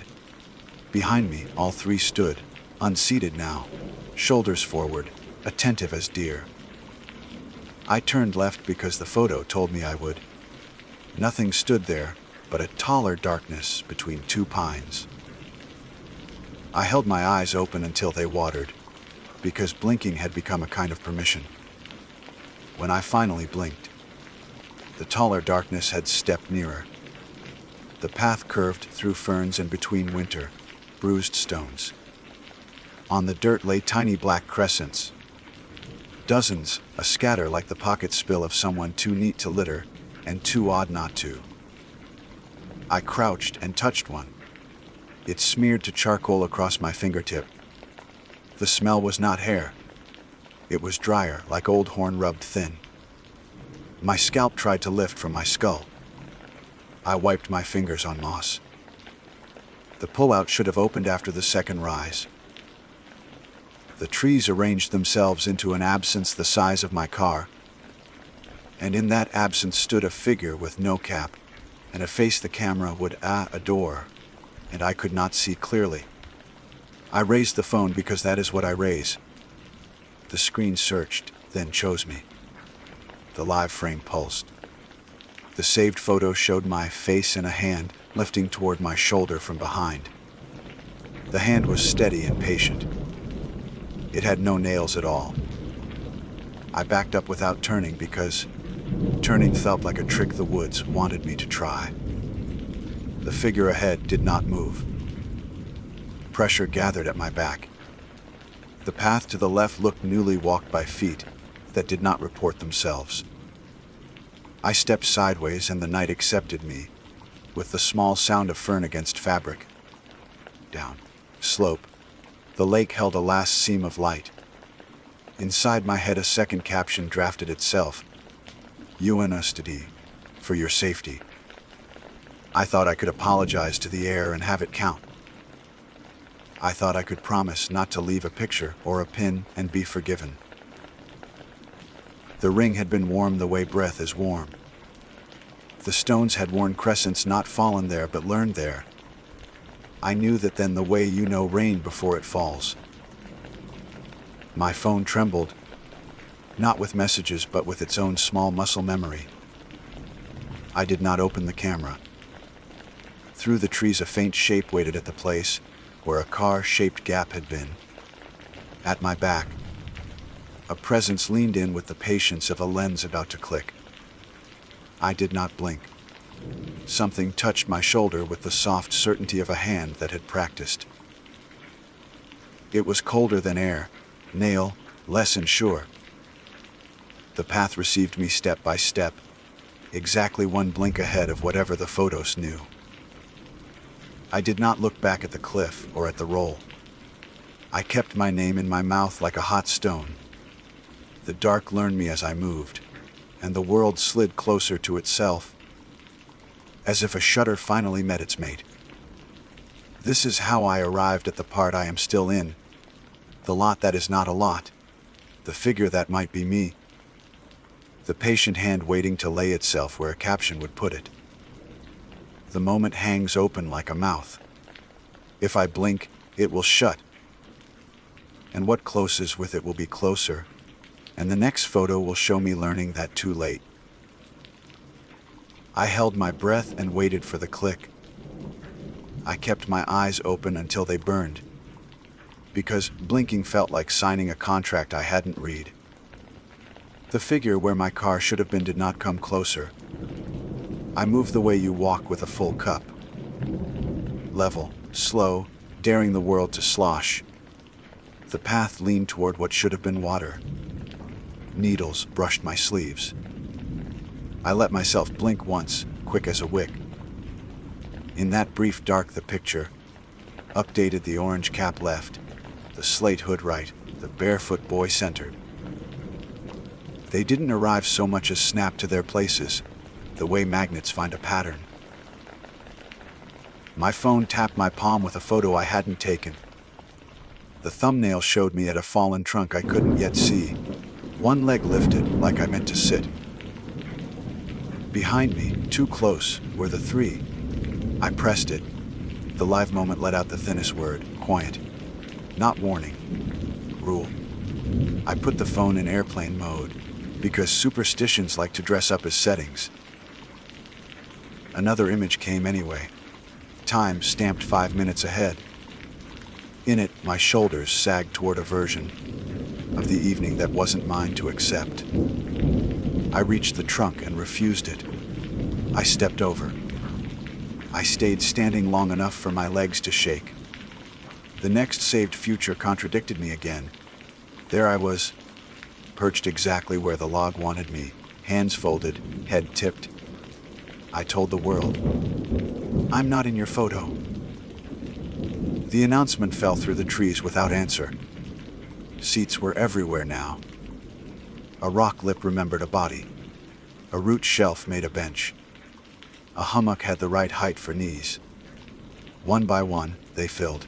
Behind me, all 3 stood, unseated now, shoulders forward, attentive as deer. I turned left because the photo told me I would. Nothing stood there but a taller darkness between 2 pines. I held my eyes open until they watered, because blinking had become a kind of permission. When I finally blinked, the taller darkness had stepped nearer. The path curved through ferns and between winter, bruised stones. On the dirt lay tiny black crescents. Dozens, a scatter like the pocket spill of someone too neat to litter and too odd not to. I crouched and touched one. It smeared to charcoal across my fingertip. The smell was not hair. It was drier, like old horn rubbed thin. My scalp tried to lift from my skull. I wiped my fingers on moss. The pullout should have opened after the second rise. The trees arranged themselves into an absence the size of my car, and in that absence stood a figure with no cap, and a face the camera would adore, and I could not see clearly. I raised the phone because that is what I raise. The screen searched, then chose me. The live frame pulsed. The saved photo showed my face and a hand lifting toward my shoulder from behind. The hand was steady and patient. It had no nails at all. I backed up without turning because turning felt like a trick the woods wanted me to try. The figure ahead did not move. Pressure gathered at my back. The path to the left looked newly walked by feet that did not report themselves. I stepped sideways and the night accepted me, with the small sound of fern against fabric. Down, slope, the lake held a last seam of light. Inside my head a second caption drafted itself. UNSTD, for your safety. I thought I could apologize to the air and have it count. I thought I could promise not to leave a picture or a pin and be forgiven. The ring had been warm the way breath is warm. The stones had worn crescents not fallen there but learned there. I knew that then the way you know rain before it falls. My phone trembled, not with messages but with its own small muscle memory. I did not open the camera. Through the trees a faint shape waited at the place where a car-shaped gap had been. At my back, a presence leaned in with the patience of a lens about to click. I did not blink. Something touched my shoulder with the soft certainty of a hand that had practiced. It was colder than air, nail, less and sure. The path received me step by step, exactly one blink ahead of whatever the photos knew. I did not look back at the cliff or at the roll. I kept my name in my mouth like a hot stone. The dark learned me as I moved, and the world slid closer to itself, as if a shutter finally met its mate. This is how I arrived at the part I am still in, the lot that is not a lot, the figure that might be me, the patient hand waiting to lay itself where a caption would put it. The moment hangs open like a mouth. If I blink, it will shut, and what closes with it will be closer, and the next photo will show me learning that too late. I held my breath and waited for the click. I kept my eyes open until they burned, because blinking felt like signing a contract I hadn't read. The figure where my car should have been did not come closer. I moved the way you walk with a full cup. Level, slow, daring the world to slosh. The path leaned toward what should have been water. Needles brushed my sleeves. I let myself blink once, quick as a wick. In that brief dark the picture, updated, the orange cap left, the slate hood right, the barefoot boy centered. They didn't arrive so much as snap to their places, the way magnets find a pattern. My phone tapped my palm with a photo I hadn't taken. The thumbnail showed me at a fallen trunk I couldn't yet see, one leg lifted like I meant to sit. Behind me, too close, were the three. I pressed it. The live moment let out the thinnest word, quiet. Not warning. Rule. I put the phone in airplane mode, because superstitions like to dress up as settings. Another image came anyway. Time stamped 5 minutes ahead. In it, my shoulders sagged toward a version of the evening that wasn't mine to accept. I reached the trunk and refused it. I stepped over. I stayed standing long enough for my legs to shake. The next saved future contradicted me again. There I was, perched exactly where the log wanted me, hands folded, head tipped. I told the world, "I'm not in your photo." The announcement fell through the trees without answer. Seats were everywhere now. A rock lip remembered a body. A root shelf made a bench. A hummock had the right height for knees. One by one, they filled.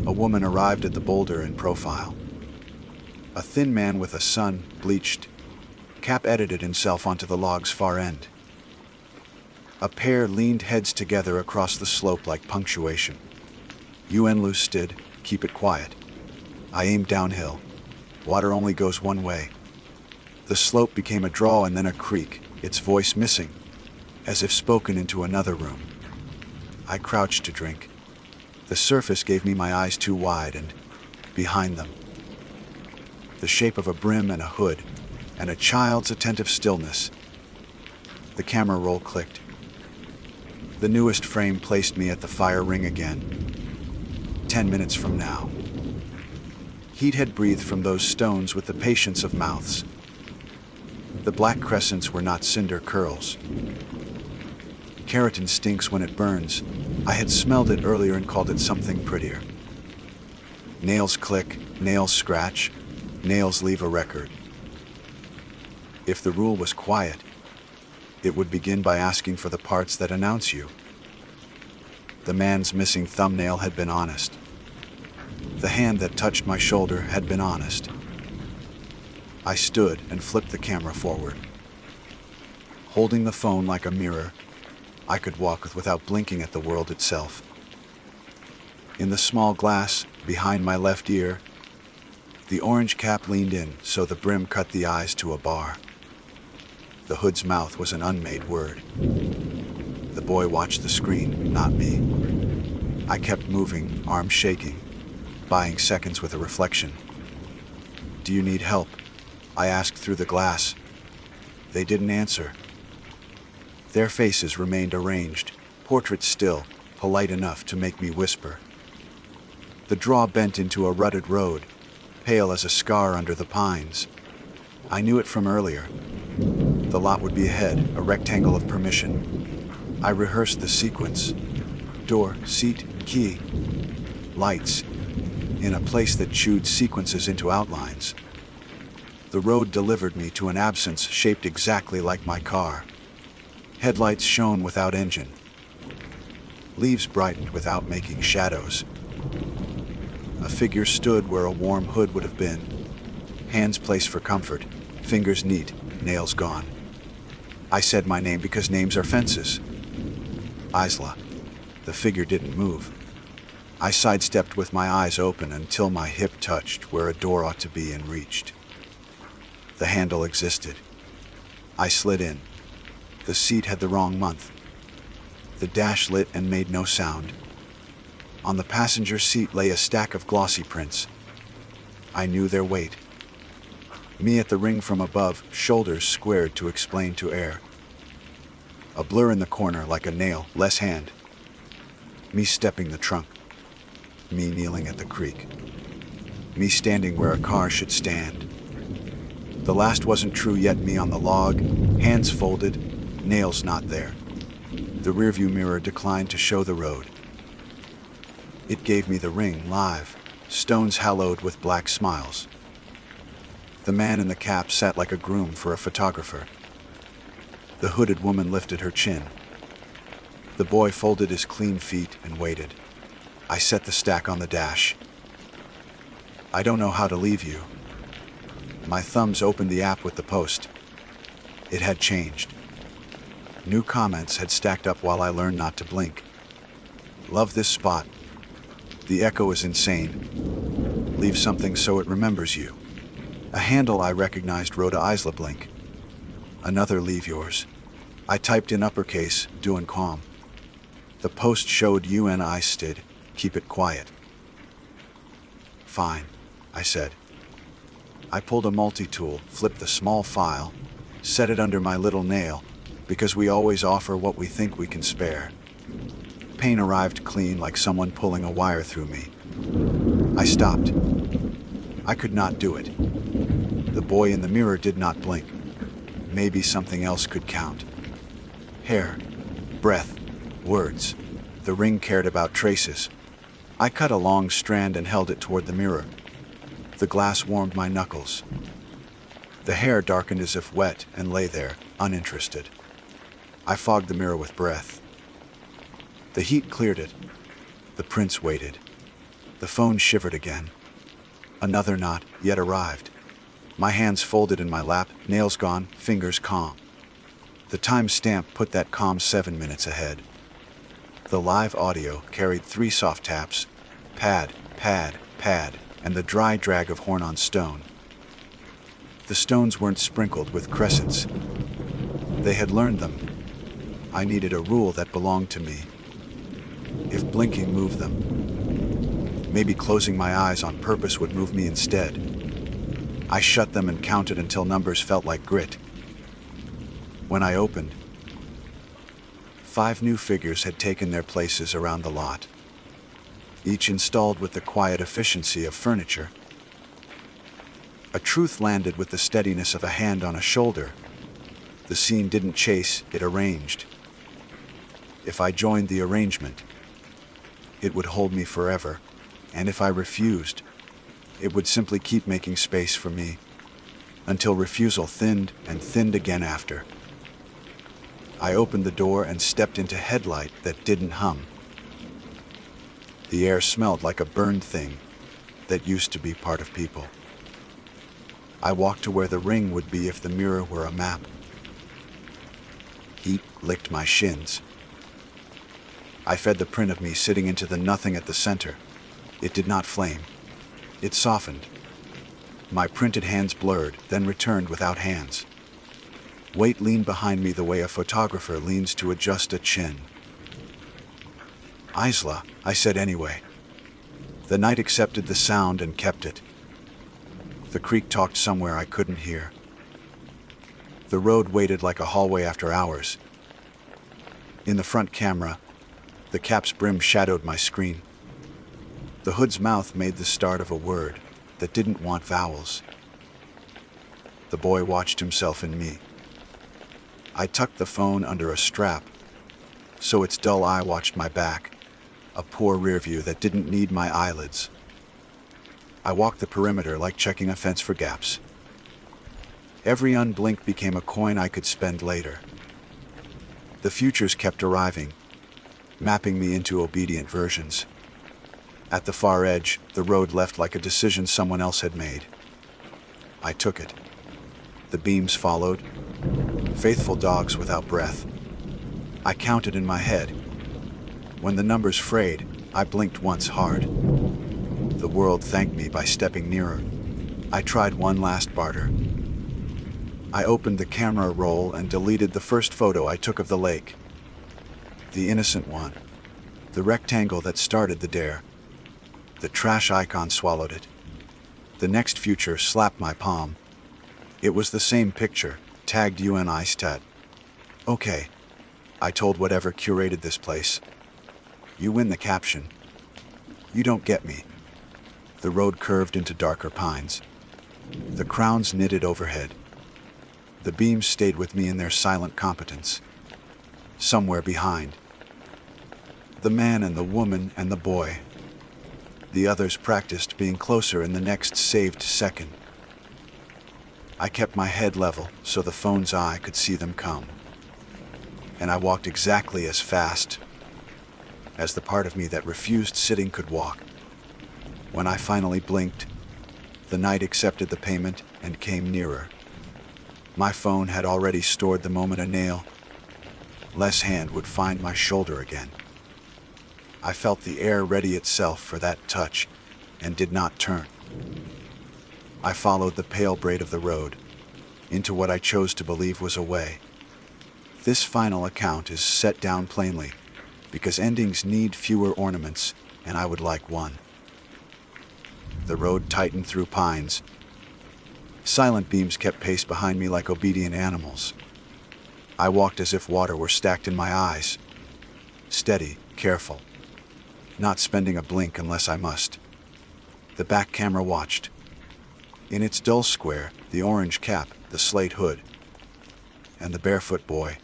A woman arrived at the boulder in profile. A thin man with a sun, bleached, cap edited himself onto the log's far end. A pair leaned heads together across the slope like punctuation. UN loose stood, keep it quiet. I aimed downhill. Water only goes one way. The slope became a draw and then a creak, its voice missing, as if spoken into another room. I crouched to drink. The surface gave me my eyes too wide, and behind them, the shape of a brim and a hood, and a child's attentive stillness. The camera roll clicked. The newest frame placed me at the fire ring again. 10 minutes from now. Heat had breathed from those stones with the patience of mouths. The black crescents were not cinder curls. Keratin stinks when it burns. I had smelled it earlier and called it something prettier. Nails click, nails scratch, nails leave a record. If the rule was quiet, it would begin by asking for the parts that announce you. The man's missing thumbnail had been honest. The hand that touched my shoulder had been honest. I stood and flipped the camera forward. Holding the phone like a mirror, I could walk without blinking at the world itself. In the small glass, behind my left ear, the orange cap leaned in so the brim cut the eyes to a bar. The hood's mouth was an unmade word. The boy watched the screen, not me. I kept moving, arms shaking, buying seconds with a reflection. "Do you need help?" I asked through the glass. They didn't answer. Their faces remained arranged, portraits still, polite enough to make me whisper. The draw bent into a rutted road. pale as a scar under the pines. I knew it from earlier. The lot would be ahead, a rectangle of permission. I rehearsed the sequence. Door, seat, key, lights, in a place that chewed sequences into outlines. The road delivered me to an absence shaped exactly like my car. Headlights shone without engine. Leaves brightened without making shadows. A figure stood where a warm hood would have been. Hands placed for comfort, fingers neat, nails gone. I said my name because names are fences. Isla. The figure didn't move. I sidestepped with my eyes open until my hip touched where a door ought to be and reached. The handle existed. I slid in. The seat had the wrong month. The dash lit and made no sound. On the passenger seat lay a stack of glossy prints. I knew their weight. Me at the ring from above, shoulders squared to explain to air. A blur in the corner like a nail, less hand. Me stepping the trunk. Me kneeling at the creek. Me standing where a car should stand. The last wasn't true yet, me on the log, hands folded, nails not there. The rearview mirror declined to show the road. It gave me the ring live, stones hallowed with black smiles. The man in the cap sat like a groom for a photographer. The hooded woman lifted her chin. The boy folded his clean feet and waited. I set the stack on the dash. I don't know how to leave you. My thumbs opened the app with the post. It had changed. New comments had stacked up while I learned not to blink. Love this spot. The echo is insane. Leave something so it remembers you. A handle I recognized wrote a Isla blink. Another leave yours. I typed in uppercase, doing calm. The post showed UNI stid, keep it quiet. Fine, I said. I pulled a multi-tool, flipped the small file, set it under my little nail, because we always offer what we think we can spare. Pain arrived clean like someone pulling a wire through me. I stopped. I could not do it. The boy in the mirror did not blink. Maybe something else could count. Hair, breath, words. The ring cared about traces. I cut a long strand and held it toward the mirror. The glass warmed my knuckles. The hair darkened as if wet and lay there, uninterested. I fogged the mirror with breath. The heat cleared it. The prince waited. The phone shivered again. Another knot yet arrived. My hands folded in my lap, nails gone, fingers calm. The time stamp put that calm 7 minutes ahead. The live audio carried 3 soft taps, pad, pad, pad, and the dry drag of horn on stone. The stones weren't sprinkled with crescents. They had learned them. I needed a rule that belonged to me. If blinking moved them, maybe closing my eyes on purpose would move me instead. I shut them and counted until numbers felt like grit. When I opened, 5 new figures had taken their places around the lot, each installed with the quiet efficiency of furniture. A truth landed with the steadiness of a hand on a shoulder. The scene didn't chase, it arranged. If I joined the arrangement, it would hold me forever, and if I refused, it would simply keep making space for me, until refusal thinned and thinned again after. I opened the door and stepped into headlight that didn't hum. The air smelled like a burned thing that used to be part of people. I walked to where the ring would be if the mirror were a map. Heat licked my shins. I fed the print of me sitting into the nothing at the center. It did not flame. It softened. My printed hands blurred, then returned without hands. Weight leaned behind me the way a photographer leans to adjust a chin. Isla, I said anyway. The night accepted the sound and kept it. The creek talked somewhere I couldn't hear. The road waited like a hallway after hours. In the front camera, the cap's brim shadowed my screen. The hood's mouth made the start of a word. that didn't want vowels. The boy watched himself in me. I tucked the phone under a strap, so its dull eye watched my back, a poor rear view that didn't need my eyelids. I walked the perimeter like checking a fence for gaps. Every unblink became a coin I could spend later. The futures kept arriving, mapping me into obedient versions. At the far edge, the road left like a decision someone else had made. I took it. The beams followed, faithful dogs without breath. I counted in my head. When the numbers frayed, I blinked once hard. The world thanked me by stepping nearer. I tried one last barter. I opened the camera roll and deleted the first photo I took of the lake. The innocent one. The rectangle that started the dare. The trash icon swallowed it. The next future slapped my palm. It was the same picture, tagged UN Stat. Okay, I told whatever curated this place. You win the caption. You don't get me. The road curved into darker pines. The crowns knitted overhead. The beams stayed with me in their silent competence. Somewhere behind. The man and the woman and the boy. The others practiced being closer in the next saved second. I kept my head level so the phone's eye could see them come. And I walked exactly as fast as the part of me that refused sitting could walk. When I finally blinked, the night accepted the payment and came nearer. My phone had already stored the moment a nail, less hand would find my shoulder again. I felt the air ready itself for that touch and did not turn. I followed the pale braid of the road into what I chose to believe was a way. This final account is set down plainly because endings need fewer ornaments, and I would like one. The road tightened through pines. Silent beams kept pace behind me like obedient animals. I walked as if water were stacked in my eyes. Steady, careful, not spending a blink unless I must. The back camera watched. In its dull square, the orange cap, the slate hood, and the barefoot boy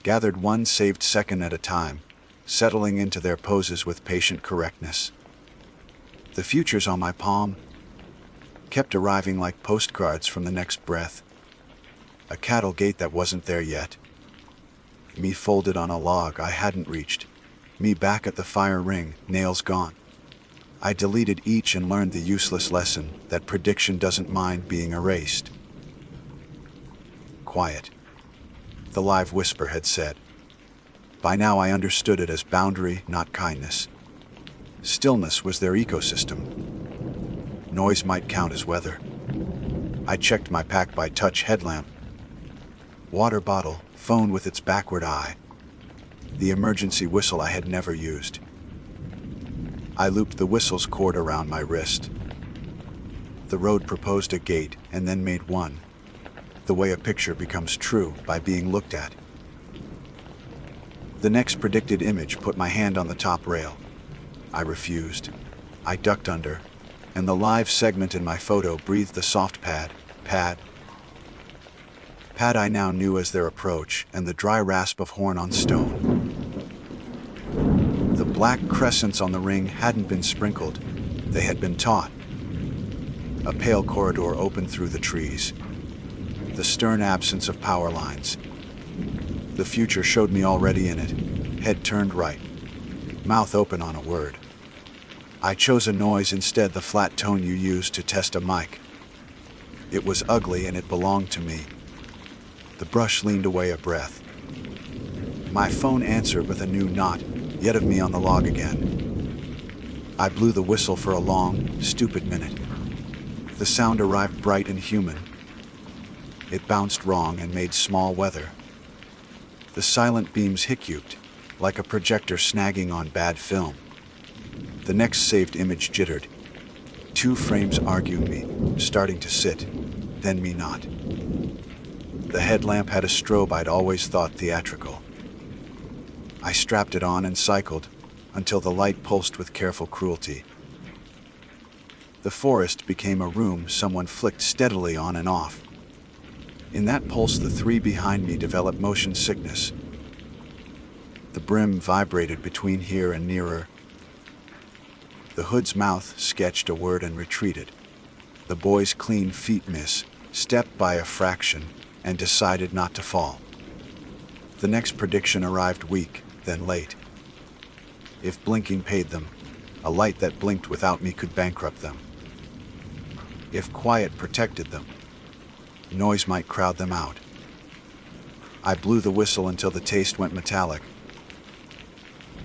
gathered one saved second at a time, settling into their poses with patient correctness. The futures on my palm kept arriving like postcards from the next breath. A cattle gate that wasn't there yet. Me folded on a log I hadn't reached. Me back at the fire ring, nails gone. I deleted each and learned the useless lesson that prediction doesn't mind being erased. Quiet. The live whisper had said. By now I understood it as boundary, not kindness. Stillness was their ecosystem. Noise might count as weather. I checked my pack by touch headlamp. Water bottle, phone with its backward eye. The emergency whistle I had never used. I looped the whistle's cord around my wrist. The road proposed a gate and then made one. The way a picture becomes true by being looked at. The next predicted image put my hand on the top rail. I refused. I ducked under, and the live segment in my photo breathed the soft pad I now knew as their approach, and the dry rasp of horn on stone. The black crescents on the ring hadn't been sprinkled, they had been taught. A pale corridor opened through the trees. The stern absence of power lines. The future showed me already in it, head turned right, mouth open on a word. I chose a noise instead, the flat tone you use to test a mic. It was ugly and it belonged to me. The brush leaned away a breath. My phone answered with a new knot, yet of me on the log again. I blew the whistle for a long, stupid minute. The sound arrived bright and human. It bounced wrong and made small weather. The silent beams hiccuped, like a projector snagging on bad film. The next saved image jittered. 2 frames argued me, starting to sit, then me not. The headlamp had a strobe I'd always thought theatrical. I strapped it on and cycled until the light pulsed with careful cruelty. The forest became a room someone flicked steadily on and off. In that pulse, the three behind me developed motion sickness. The brim vibrated between here and nearer. The hood's mouth sketched a word and retreated. The boy's clean feet stepped by a fraction and decided not to fall. The next prediction arrived weak, then late. If blinking paid them, a light that blinked without me could bankrupt them. If quiet protected them, noise might crowd them out. I blew the whistle until the taste went metallic,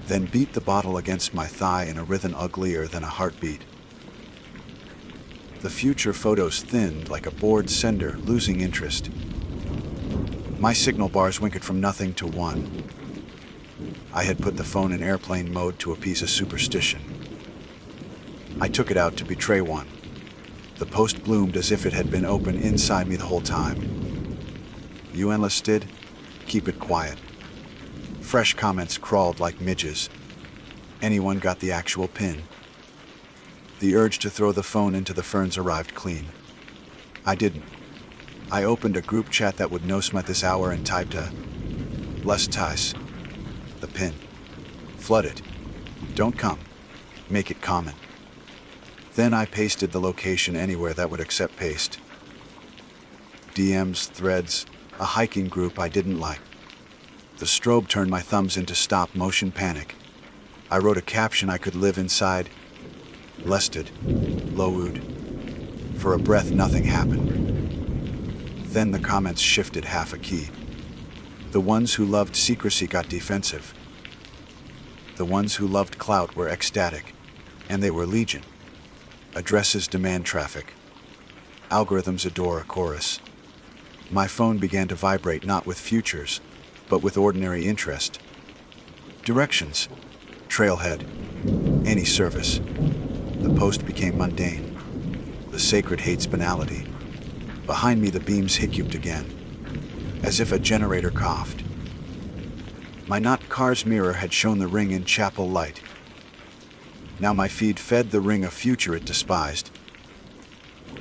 then beat the bottle against my thigh in a rhythm uglier than a heartbeat. The future photos thinned like a bored sender losing interest. My signal bars winked from nothing to 1. I had put the phone in airplane mode to appease a superstition. I took it out to betray one. The post bloomed as if it had been open inside me the whole time. You enlisted? Keep it quiet. Fresh comments crawled like midges. Anyone got the actual pin? The urge to throw the phone into the ferns arrived clean. I didn't. I opened a group chat that would no-sm at this hour and typed "Less ties. The pin. Flood it. Don't come. Make it common." Then I pasted the location anywhere that would accept paste. DMs, threads, a hiking group I didn't like. The strobe turned my thumbs into stop-motion panic. I wrote a caption I could live inside. Lested. Lowed. For a breath, nothing happened. Then the comments shifted half a key. The ones who loved secrecy got defensive. The ones who loved clout were ecstatic, and they were legion. Addresses demand traffic. Algorithms adore a chorus. My phone began to vibrate not with futures, but with ordinary interest. Directions. Trailhead. Any service. The post became mundane. The sacred hates banality. Behind me the beams hiccuped again, as if a generator coughed. My not car's mirror had shown the ring in chapel light. Now my feed fed the ring a future it despised.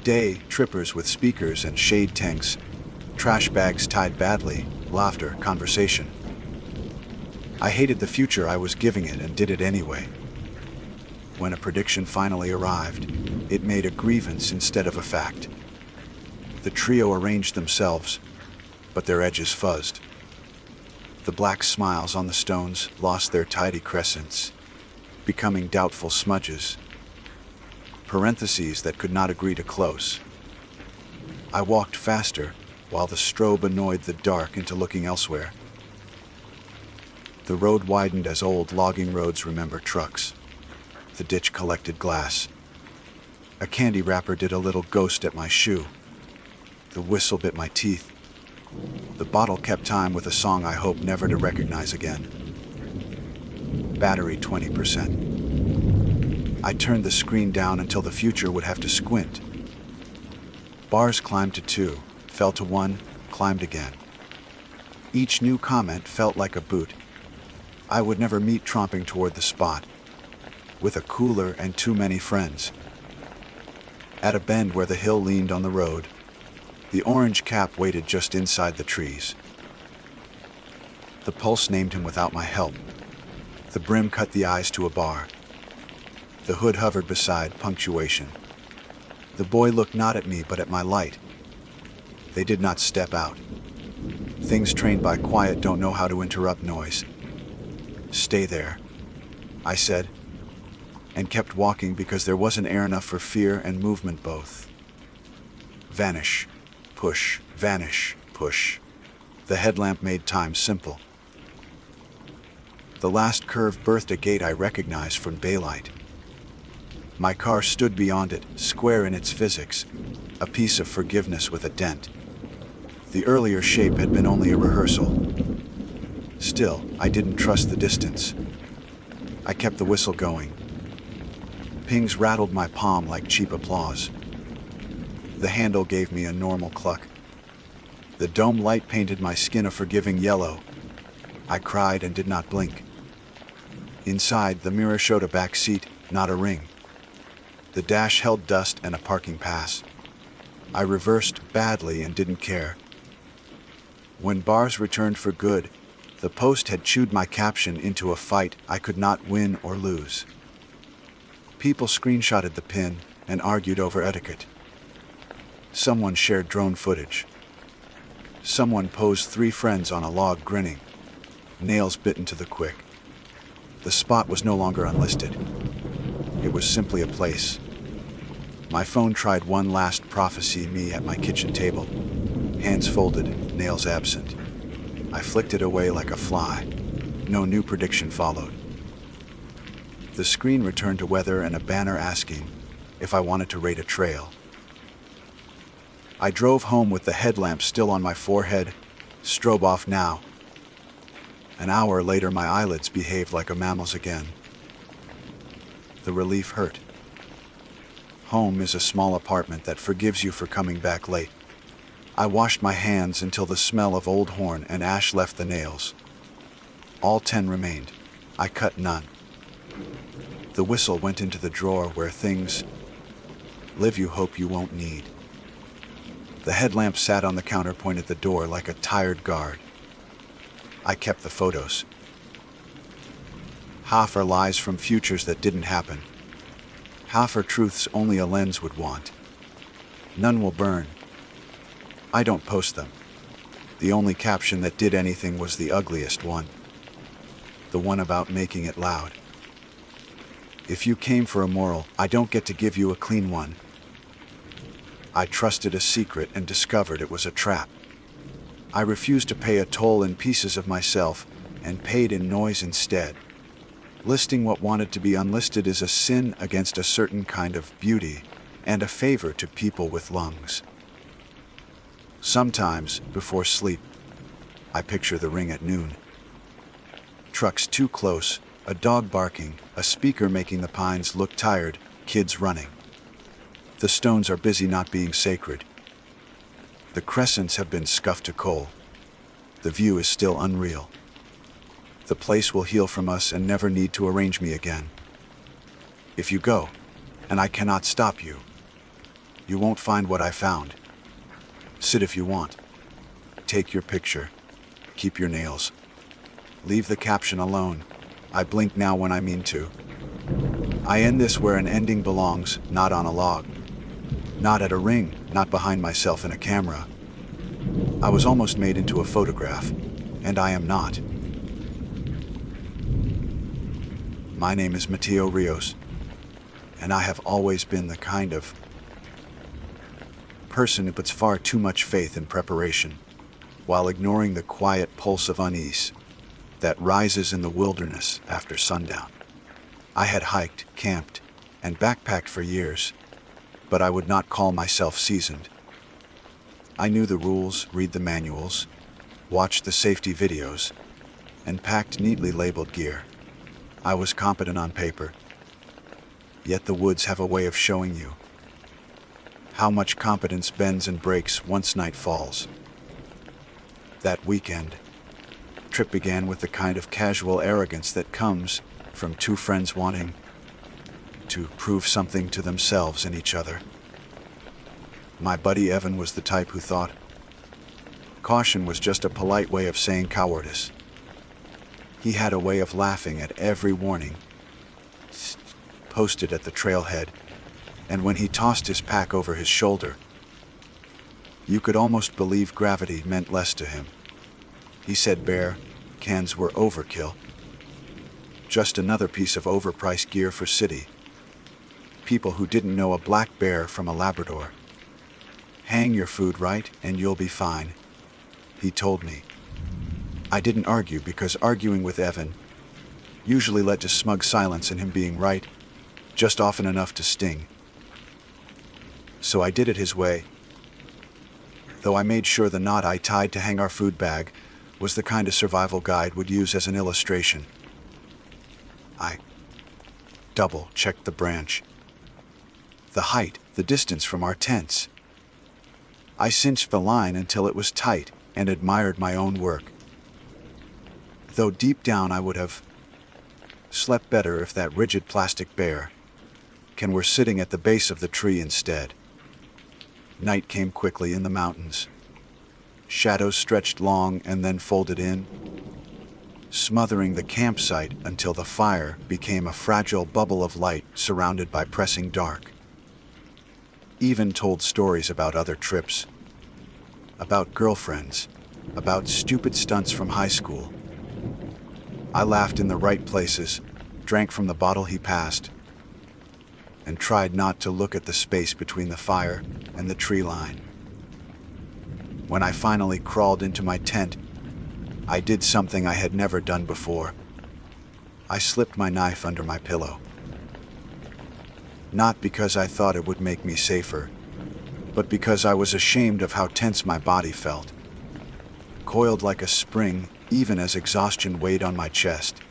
Day, trippers with speakers and shade tanks, trash bags tied badly, laughter, conversation. I hated the future I was giving it and did it anyway. When a prediction finally arrived, it made a grievance instead of a fact. The trio arranged themselves, but their edges fuzzed. The black smiles on the stones lost their tidy crescents, becoming doubtful smudges, parentheses that could not agree to close. I walked faster, while the strobe annoyed the dark into looking elsewhere. The road widened as old logging roads remember trucks. The ditch collected glass. A candy wrapper did a little ghost at my shoe. The whistle bit my teeth. The bottle kept time with a song I hope never to recognize again. Battery 20%. I turned the screen down until the future would have to squint. Bars climbed to 2, fell to 1, climbed again. Each new comment felt like a boot. I would never meet tromping toward the spot, with a cooler and too many friends. At a bend where the hill leaned on the road, the orange cap waited just inside the trees. The pulse named him without my help. The brim cut the eyes to a bar. The hood hovered beside punctuation. The boy looked not at me but at my light. They did not step out. Things trained by quiet don't know how to interrupt noise. Stay there, I said, and kept walking because there wasn't air enough for fear and movement both. Vanish, push, vanish, push. The headlamp made time simple. The last curve birthed a gate I recognized from daylight. My car stood beyond it, square in its physics, a piece of forgiveness with a dent. The earlier shape had been only a rehearsal. Still, I didn't trust the distance. I kept the whistle going. Pings rattled my palm like cheap applause. The handle gave me a normal cluck. The dome light painted my skin a forgiving yellow. I cried and did not blink. Inside, the mirror showed a back seat, not a ring. The dash held dust and a parking pass. I reversed badly and didn't care. When bars returned for good, the post had chewed my caption into a fight I could not win or lose. People screenshotted the pin and argued over etiquette. Someone shared drone footage. Someone posed 3 friends on a log grinning, nails bitten to the quick. The spot was no longer unlisted. It was simply a place. My phone tried one last prophecy me at my kitchen table. Hands folded, nails absent. I flicked it away like a fly. No new prediction followed. The screen returned to weather and a banner asking if I wanted to rate a trail. I drove home with the headlamp still on my forehead, strobe off now. An hour later, my eyelids behaved like a mammal's again. The relief hurt. Home is a small apartment that forgives you for coming back late. I washed my hands until the smell of old horn and ash left the nails. All 10 remained. I cut none. The whistle went into the drawer where things live you hope you won't need. The headlamp sat on the counterpoint at the door like a tired guard. I kept the photos. Half are lies from futures that didn't happen. Half are truths only a lens would want. None will burn. I don't post them. The only caption that did anything was the ugliest one. The one about making it loud. If you came for a moral, I don't get to give you a clean one. I trusted a secret and discovered it was a trap. I refused to pay a toll in pieces of myself and paid in noise instead. Listing what wanted to be unlisted is a sin against a certain kind of beauty and a favor to people with lungs. Sometimes, before sleep, I picture the ring at noon. Trucks too close, a dog barking, a speaker making the pines look tired, kids running. The stones are busy not being sacred. The crescents have been scuffed to coal. The view is still unreal. The place will heal from us and never need to arrange me again. If you go, and I cannot stop you, you won't find what I found. Sit if you want. Take your picture. Keep your nails. Leave the caption alone. I blink now when I mean to. I end this where an ending belongs, not on a log. Not at a ring, not behind myself in a camera. I was almost made into a photograph, and I am not. My name is Mateo Rios, and I have always been the kind of person who puts far too much faith in preparation, while ignoring the quiet pulse of unease that rises in the wilderness after sundown. I had hiked, camped, and backpacked for years, but I would not call myself seasoned. I knew the rules, read the manuals, watched the safety videos, and packed neatly labeled gear. I was competent on paper. Yet the woods have a way of showing you how much competence bends and breaks once night falls. That weekend, trip began with the kind of casual arrogance that comes from 2 friends wanting to prove something to themselves and each other. My buddy Evan was the type who thought caution was just a polite way of saying cowardice. He had a way of laughing at every warning posted at the trailhead, and when he tossed his pack over his shoulder, you could almost believe gravity meant less to him. He said bear cans were overkill. Just another piece of overpriced gear for city people who didn't know a black bear from a Labrador. Hang your food right and you'll be fine, he told me. I didn't argue because arguing with Evan usually led to smug silence and him being right, just often enough to sting. So I did it his way, though I made sure the knot I tied to hang our food bag was the kind a survival guide would use as an illustration. I double-checked the branch, the height, the distance from our tents. I cinched the line until it was tight and admired my own work. Though deep down I would have slept better if that rigid plastic bear back and were sitting at the base of the tree instead. Night came quickly in the mountains. Shadows stretched long and then folded in, smothering the campsite until the fire became a fragile bubble of light surrounded by pressing dark. Even told stories about other trips, about girlfriends, about stupid stunts from high school. I laughed in the right places, drank from the bottle he passed, and tried not to look at the space between the fire and the tree line. When I finally crawled into my tent, I did something I had never done before. I slipped my knife under my pillow. Not because I thought it would make me safer, but because I was ashamed of how tense my body felt, coiled like a spring even as exhaustion weighed on my chest.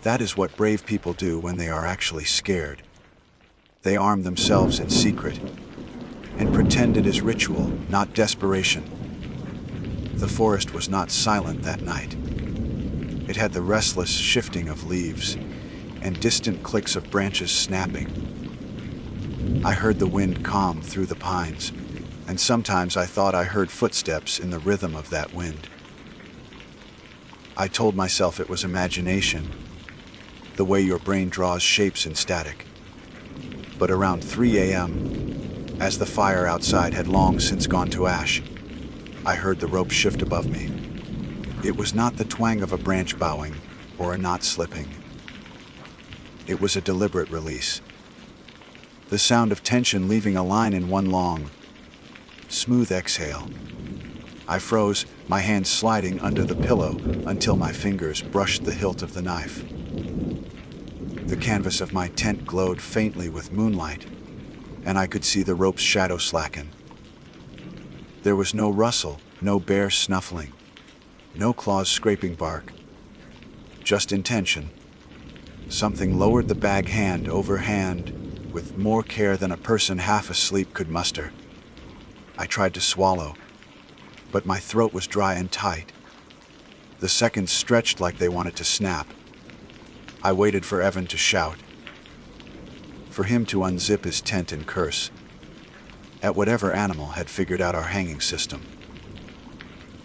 That is what brave people do when they are actually scared. They arm themselves in secret and pretend it is ritual, not desperation. The forest was not silent that night. It had the restless shifting of leaves and distant clicks of branches snapping. I heard the wind calm through the pines, and sometimes I thought I heard footsteps in the rhythm of that wind. I told myself it was imagination, the way your brain draws shapes in static. But around 3 a.m., as the fire outside had long since gone to ash, I heard the rope shift above me. It was not the twang of a branch bowing or a knot slipping. It was a deliberate release. The sound of tension leaving a line in one long, smooth exhale. I froze, my hands sliding under the pillow until my fingers brushed the hilt of the knife. The canvas of my tent glowed faintly with moonlight, and I could see the rope's shadow slacken. There was no rustle, no bear snuffling, no claws scraping bark, just intention. Something lowered the bag hand over hand with more care than a person half asleep could muster. I tried to swallow, but my throat was dry and tight. The seconds stretched like they wanted to snap. I waited for Evan to shout, for him to unzip his tent and curse at whatever animal had figured out our hanging system.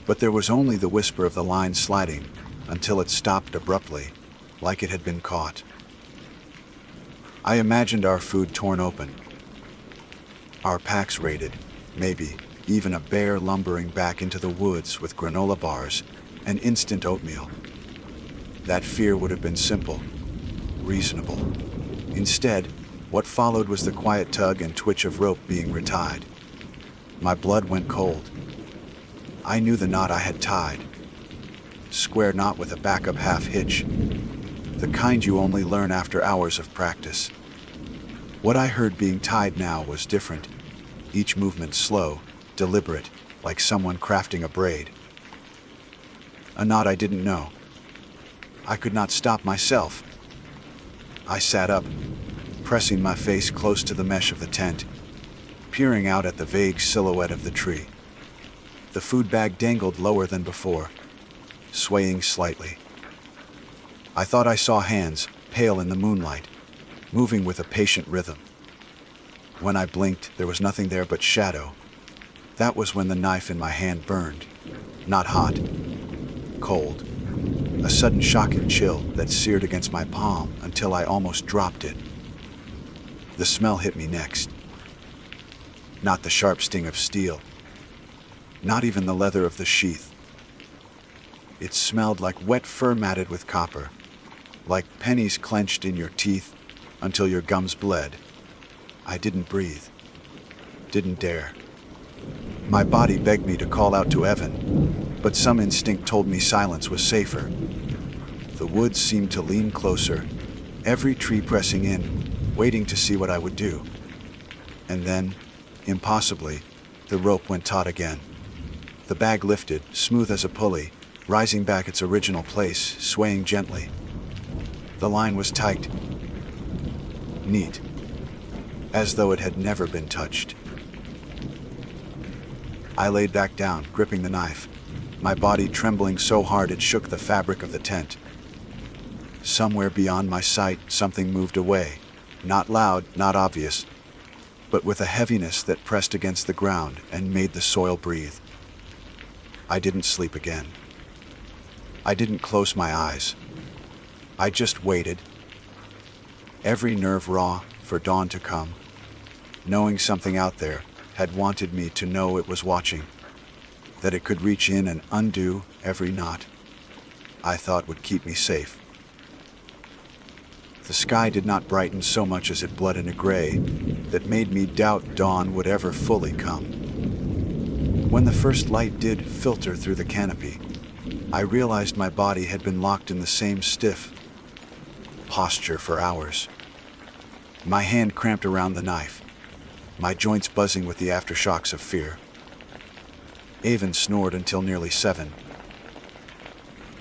But there was only the whisper of the line sliding until it stopped abruptly, like it had been caught. I imagined our food torn open, our packs raided, maybe even a bear lumbering back into the woods with granola bars and instant oatmeal. That fear would have been simple, reasonable. Instead, what followed was the quiet tug and twitch of rope being retied. My blood went cold. I knew the knot I had tied. Square knot with a backup half hitch. The kind you only learn after hours of practice. What I heard being tied now was different. Each movement slow, deliberate, like someone crafting a braid. A knot I didn't know. I could not stop myself. I sat up, pressing my face close to the mesh of the tent, peering out at the vague silhouette of the tree. The food bag dangled lower than before, swaying slightly. I thought I saw hands, pale in the moonlight, moving with a patient rhythm. When I blinked, there was nothing there but shadow. That was when the knife in my hand burned. Not hot, cold. A sudden shocking chill that seared against my palm until I almost dropped it. The smell hit me next. Not the sharp sting of steel. Not even the leather of the sheath. It smelled like wet fur matted with copper, like pennies clenched in your teeth until your gums bled. I didn't breathe. Didn't dare. My body begged me to call out to Evan, but some instinct told me silence was safer. The woods seemed to lean closer, every tree pressing in, waiting to see what I would do. And then, impossibly, the rope went taut again. The bag lifted, smooth as a pulley, rising back its original place, swaying gently. The line was tight, neat, as though it had never been touched. I laid back down, gripping the knife, my body trembling so hard it shook the fabric of the tent. Somewhere beyond my sight, something moved away, Not loud, not obvious, but with a heaviness that pressed against the ground and made the soil breathe. I didn't sleep again. I didn't close my eyes. I just waited, every nerve raw for dawn to come, knowing something out there had wanted me to know it was watching, that it could reach in and undo every knot I thought would keep me safe. The sky did not brighten so much as it bled in a gray that made me doubt dawn would ever fully come. When the first light did filter through the canopy, I realized my body had been locked in the same stiff posture for hours. My hand cramped around the knife, my joints buzzing with the aftershocks of fear. Avon snored until nearly 7.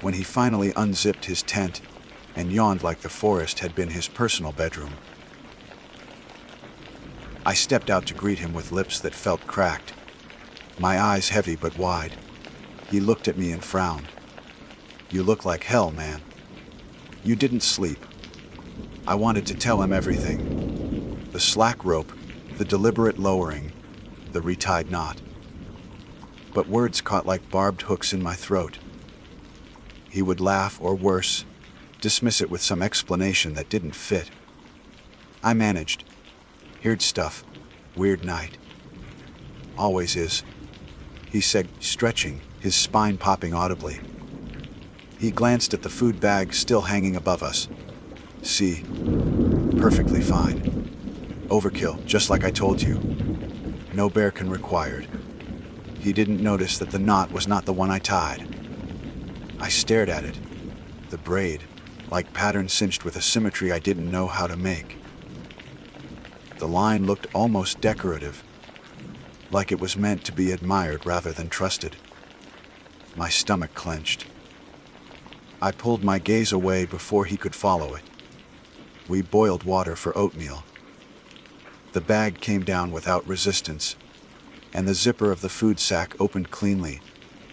When he finally unzipped his tent and yawned like the forest had been his personal bedroom, I stepped out to greet him with lips that felt cracked, my eyes heavy but wide. He looked at me and frowned. "You look like hell, man. You didn't sleep." I wanted to tell him everything. The slack rope, the deliberate lowering, the retied knot. But words caught like barbed hooks in my throat. He would laugh, or worse, dismiss it with some explanation that didn't fit. I managed. "Heard stuff. Weird night." "Always is," he said, stretching, his spine popping audibly. He glanced at the food bag still hanging above us. "See, perfectly fine. Overkill, just like I told you. No bearkin required." He didn't notice that the knot was not the one I tied. I stared at it. The braid, like pattern cinched with a symmetry I didn't know how to make. The line looked almost decorative, like it was meant to be admired rather than trusted. My stomach clenched. I pulled my gaze away before he could follow it. We boiled water for oatmeal. The bag came down without resistance, and the zipper of the food sack opened cleanly,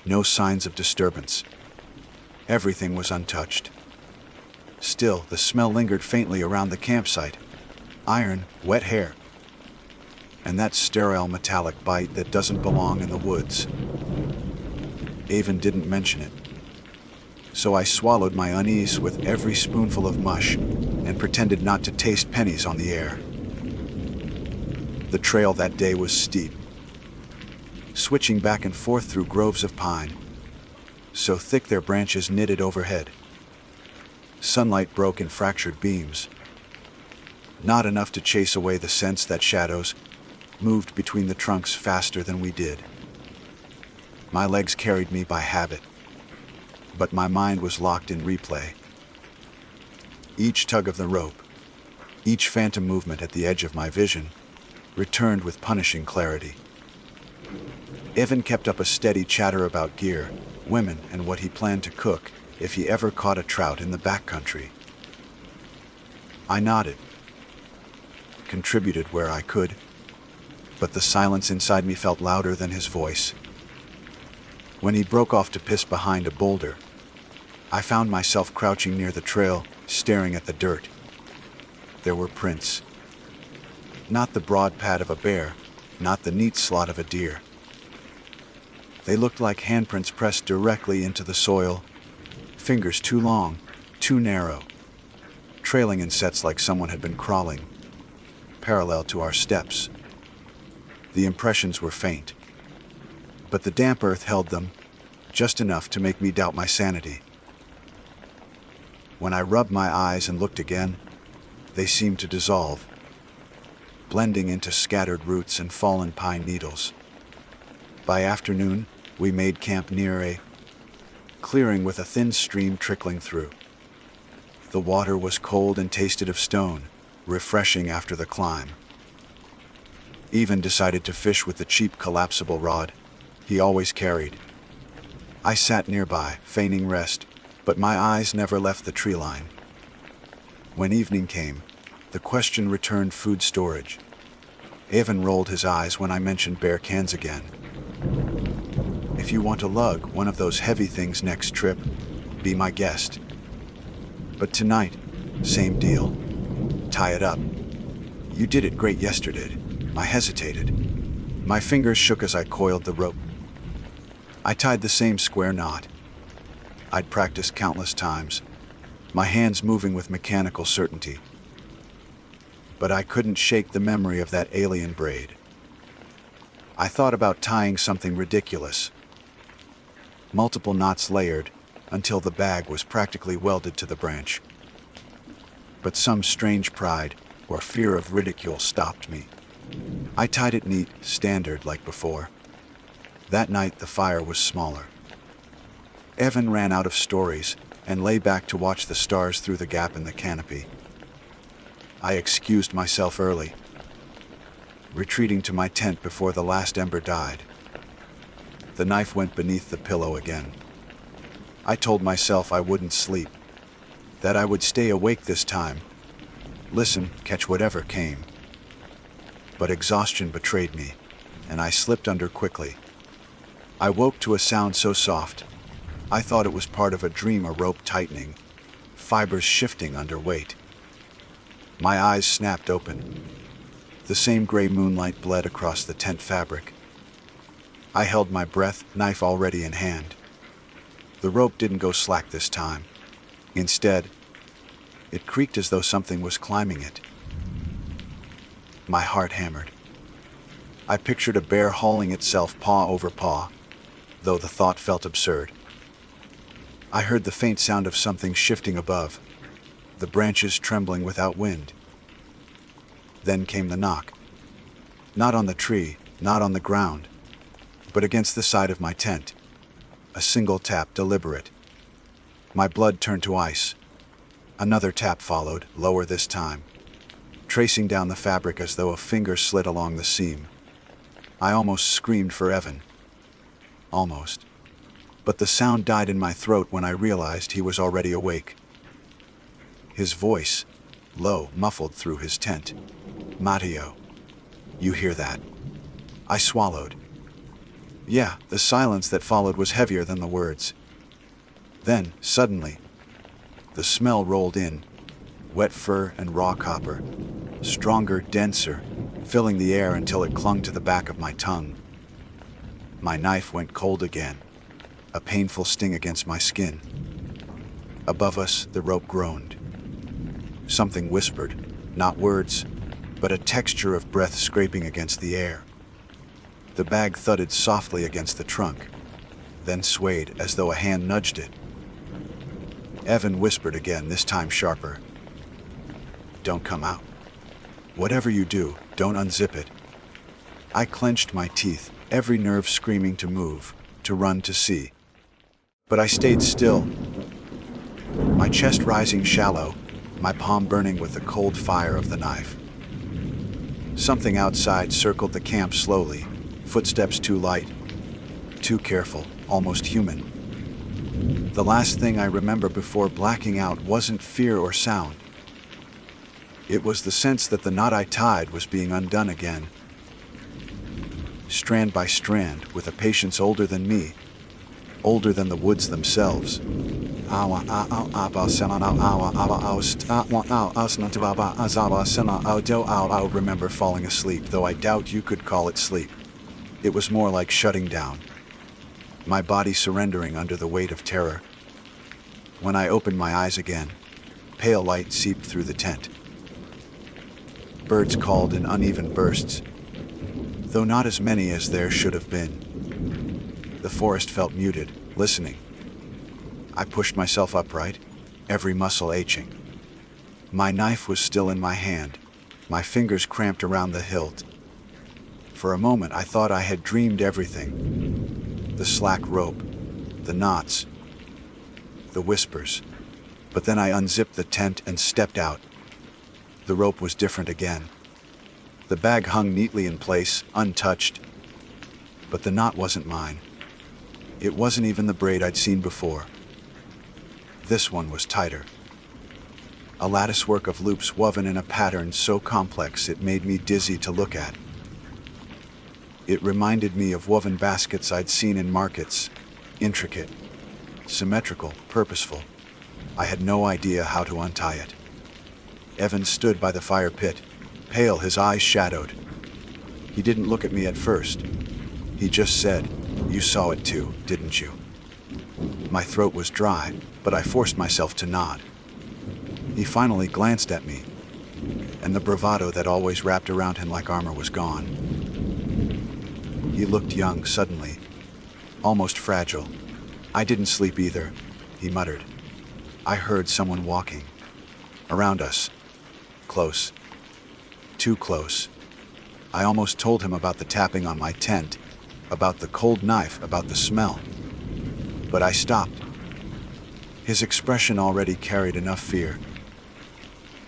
no signs of disturbance. Everything was untouched. Still, the smell lingered faintly around the campsite. Iron, wet hair, and that sterile metallic bite that doesn't belong in the woods. Avon didn't mention it, so I swallowed my unease with every spoonful of mush and pretended not to taste pennies on the air. The trail that day was steep, switching back and forth through groves of pine, so thick their branches knitted overhead. Sunlight broke in fractured beams, not enough to chase away the sense that shadows moved between the trunks faster than we did. My legs carried me by habit, but my mind was locked in replay. Each tug of the rope, each phantom movement at the edge of my vision, returned with punishing clarity. Evan kept up a steady chatter about gear, women, and what he planned to cook if he ever caught a trout in the backcountry. I nodded, contributed where I could, but the silence inside me felt louder than his voice. When he broke off to piss behind a boulder, I found myself crouching near the trail, staring at the dirt. There were prints. Not the broad pad of a bear, not the neat slot of a deer. They looked like handprints pressed directly into the soil, fingers too long, too narrow, trailing in sets like someone had been crawling, parallel to our steps. The impressions were faint, but the damp earth held them, just enough to make me doubt my sanity. When I rubbed my eyes and looked again, they seemed to dissolve, blending into scattered roots and fallen pine needles. By afternoon, we made camp near a clearing with a thin stream trickling through. The water was cold and tasted of stone, refreshing after the climb. Even decided to fish with the cheap collapsible rod he always carried. I sat nearby, feigning rest, but my eyes never left the tree line. When evening came, the question returned: food storage. Evan rolled his eyes when I mentioned bear cans again. "If you want to lug one of those heavy things next trip, be my guest. But tonight, same deal. Tie it up. You did it great yesterday. I hesitated. My fingers shook as I coiled the rope. I tied the same square knot I'd practiced countless times, my hands moving with mechanical certainty. But I couldn't shake the memory of that alien braid. I thought about tying something ridiculous. Multiple knots layered until the bag was practically welded to the branch. But some strange pride or fear of ridicule stopped me. I tied it neat, standard like before. That night the fire was smaller. Evan ran out of stories and lay back to watch the stars through the gap in the canopy. I excused myself early, retreating to my tent before the last ember died. The knife went beneath the pillow again. I told myself I wouldn't sleep, that I would stay awake this time, listen, catch whatever came. But exhaustion betrayed me, and I slipped under quickly. I woke to a sound so soft, I thought it was part of a dream, a rope tightening, fibers shifting under weight. My eyes snapped open. The same gray moonlight bled across the tent fabric. I held my breath, knife already in hand. The rope didn't go slack this time. Instead, it creaked as though something was climbing it. My heart hammered. I pictured a bear hauling itself paw over paw, though the thought felt absurd. I heard the faint sound of something shifting above, the branches trembling without wind. Then came the knock. Not on the tree, not on the ground, but against the side of my tent. A single tap, deliberate. My blood turned to ice. Another tap followed, lower this time, tracing down the fabric as though a finger slid along the seam. I almost screamed for Evan. Almost. But the sound died in my throat when I realized he was already awake. His voice, low, muffled through his tent. "Matteo, you hear that?" I swallowed. Yeah, the silence that followed was heavier than the words. Then, suddenly, the smell rolled in, wet fur and raw copper, stronger, denser, filling the air until it clung to the back of my tongue. My knife went cold again, a painful sting against my skin. Above us, the rope groaned. Something whispered, not words, but a texture of breath scraping against the air. The bag thudded softly against the trunk, then swayed as though a hand nudged it. Evan whispered again, this time sharper. "Don't come out. Whatever you do, don't unzip it." I clenched my teeth, every nerve screaming to move, to run, to see. But I stayed still, my chest rising shallow, my palm burning with the cold fire of the knife. Something outside circled the camp slowly, footsteps too light, too careful, almost human. The last thing I remember before blacking out wasn't fear or sound. It was the sense that the knot I tied was being undone again. Strand by strand, with a patience older than me, older than the woods themselves. I remember falling asleep, though I doubt you could call it sleep. It was more like shutting down, my body surrendering under the weight of terror. When I opened my eyes again, pale light seeped through the tent. Birds called in uneven bursts, though not as many as there should have been. The forest felt muted, listening. I pushed myself upright, every muscle aching. My knife was still in my hand, my fingers cramped around the hilt. For a moment I thought I had dreamed everything. The slack rope, the knots, the whispers. But then I unzipped the tent and stepped out. The rope was different again. The bag hung neatly in place, untouched. But the knot wasn't mine. It wasn't even the braid I'd seen before. This one was tighter. A latticework of loops woven in a pattern so complex it made me dizzy to look at. It reminded me of woven baskets I'd seen in markets, intricate, symmetrical, purposeful. I had no idea how to untie it. Evan stood by the fire pit, pale, his eyes shadowed. He didn't look at me at first. He just said, "You saw it too, didn't you?" My throat was dry, but I forced myself to nod. He finally glanced at me, and the bravado that always wrapped around him like armor was gone. He looked young suddenly, almost fragile. "I didn't sleep either," he muttered. "I heard someone walking. Around us. Close. Too close." I almost told him about the tapping on my tent, about the cold knife, about the smell. But I stopped. His expression already carried enough fear.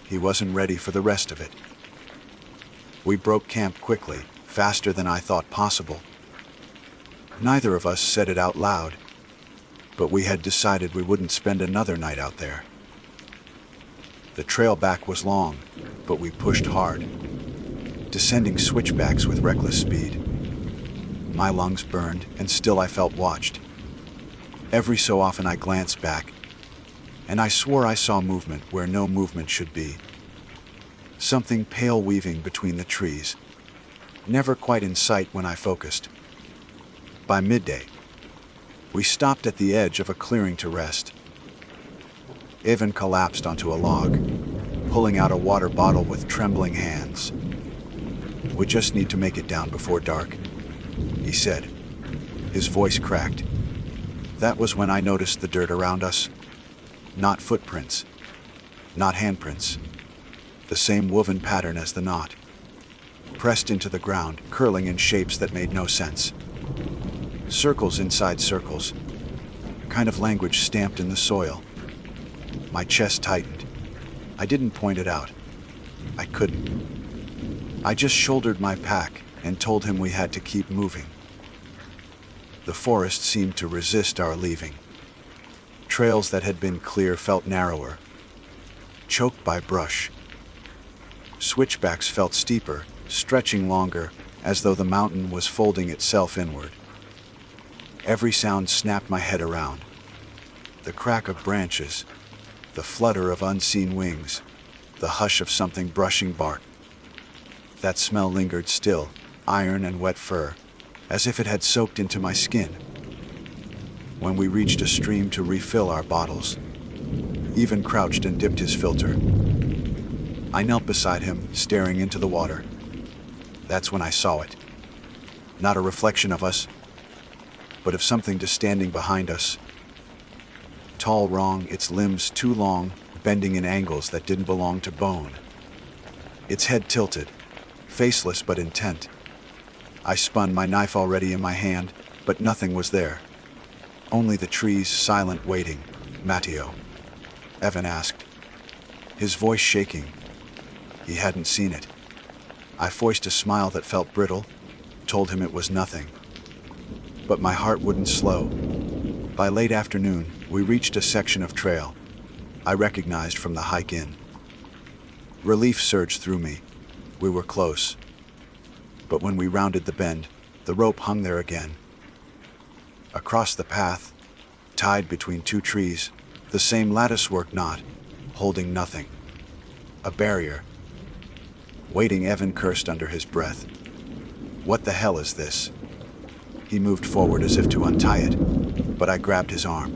He wasn't ready for the rest of it. We broke camp quickly, faster than I thought possible. Neither of us said it out loud, but we had decided we wouldn't spend another night out there. The trail back was long, but we pushed hard, descending switchbacks with reckless speed. My lungs burned, and still I felt watched. Every so often I glanced back, and I swore I saw movement where no movement should be. Something pale weaving between the trees, never quite in sight when I focused. By midday, we stopped at the edge of a clearing to rest. Ivan collapsed onto a log, pulling out a water bottle with trembling hands. "We just need to make it down before dark," he said. His voice cracked. That was when I noticed the dirt around us. Not footprints, not handprints. The same woven pattern as the knot, pressed into the ground, curling in shapes that made no sense. Circles inside circles, kind of language stamped in the soil. My chest tightened. I didn't point it out. I couldn't. I just shouldered my pack and told him we had to keep moving. The forest seemed to resist our leaving. Trails that had been clear felt narrower, choked by brush. Switchbacks felt steeper, stretching longer, as though the mountain was folding itself inward. Every sound snapped my head around. The crack of branches, the flutter of unseen wings, the hush of something brushing bark. That smell lingered still, iron and wet fur, as if it had soaked into my skin. When we reached a stream to refill our bottles, Ivan crouched and dipped his filter. I knelt beside him, staring into the water. That's when I saw it. Not a reflection of us, but of something just standing behind us. Tall, wrong, its limbs too long, bending in angles that didn't belong to bone. Its head tilted, faceless but intent. I spun, my knife already in my hand, but nothing was there. Only the trees, silent, waiting. "Matteo?" Evan asked, his voice shaking. He hadn't seen it. I forced a smile that felt brittle, told him it was nothing. But my heart wouldn't slow. By late afternoon, we reached a section of trail I recognized from the hike in. Relief surged through me. We were close. But when we rounded the bend, the rope hung there again. Across the path, tied between two trees, the same latticework knot, holding nothing. A barrier. Waiting, Evan cursed under his breath. "What the hell is this?" He moved forward as if to untie it, but I grabbed his arm.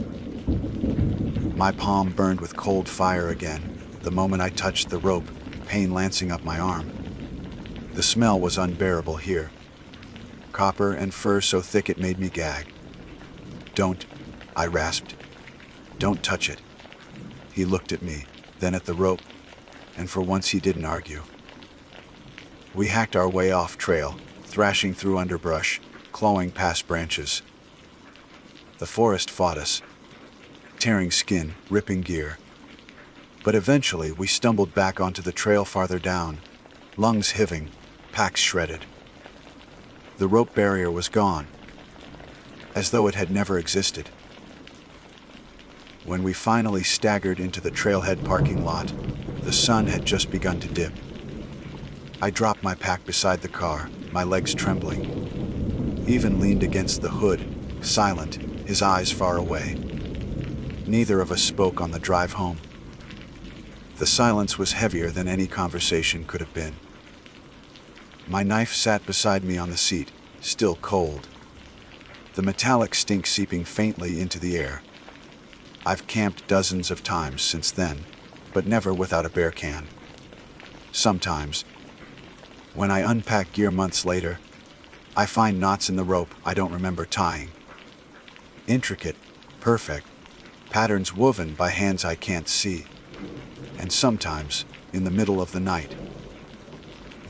My palm burned with cold fire again, the moment I touched the rope, pain lancing up my arm. The smell was unbearable here. Copper and fur so thick it made me gag. "Don't," I rasped. "Don't touch it." He looked at me, then at the rope, and for once he didn't argue. We hacked our way off trail, thrashing through underbrush, clawing past branches. The forest fought us, tearing skin, ripping gear. But eventually we stumbled back onto the trail farther down, lungs hiving, packs shredded. The rope barrier was gone, as though it had never existed. When we finally staggered into the trailhead parking lot, the sun had just begun to dip. I dropped my pack beside the car, my legs trembling. Ivan leaned against the hood, silent, his eyes far away. Neither of us spoke on the drive home. The silence was heavier than any conversation could have been. My knife sat beside me on the seat, still cold, the metallic stink seeping faintly into the air. I've camped dozens of times since then, but never without a bear can. Sometimes, when I unpack gear months later, I find knots in the rope I don't remember tying. Intricate, perfect, patterns woven by hands I can't see. And sometimes, in the middle of the night,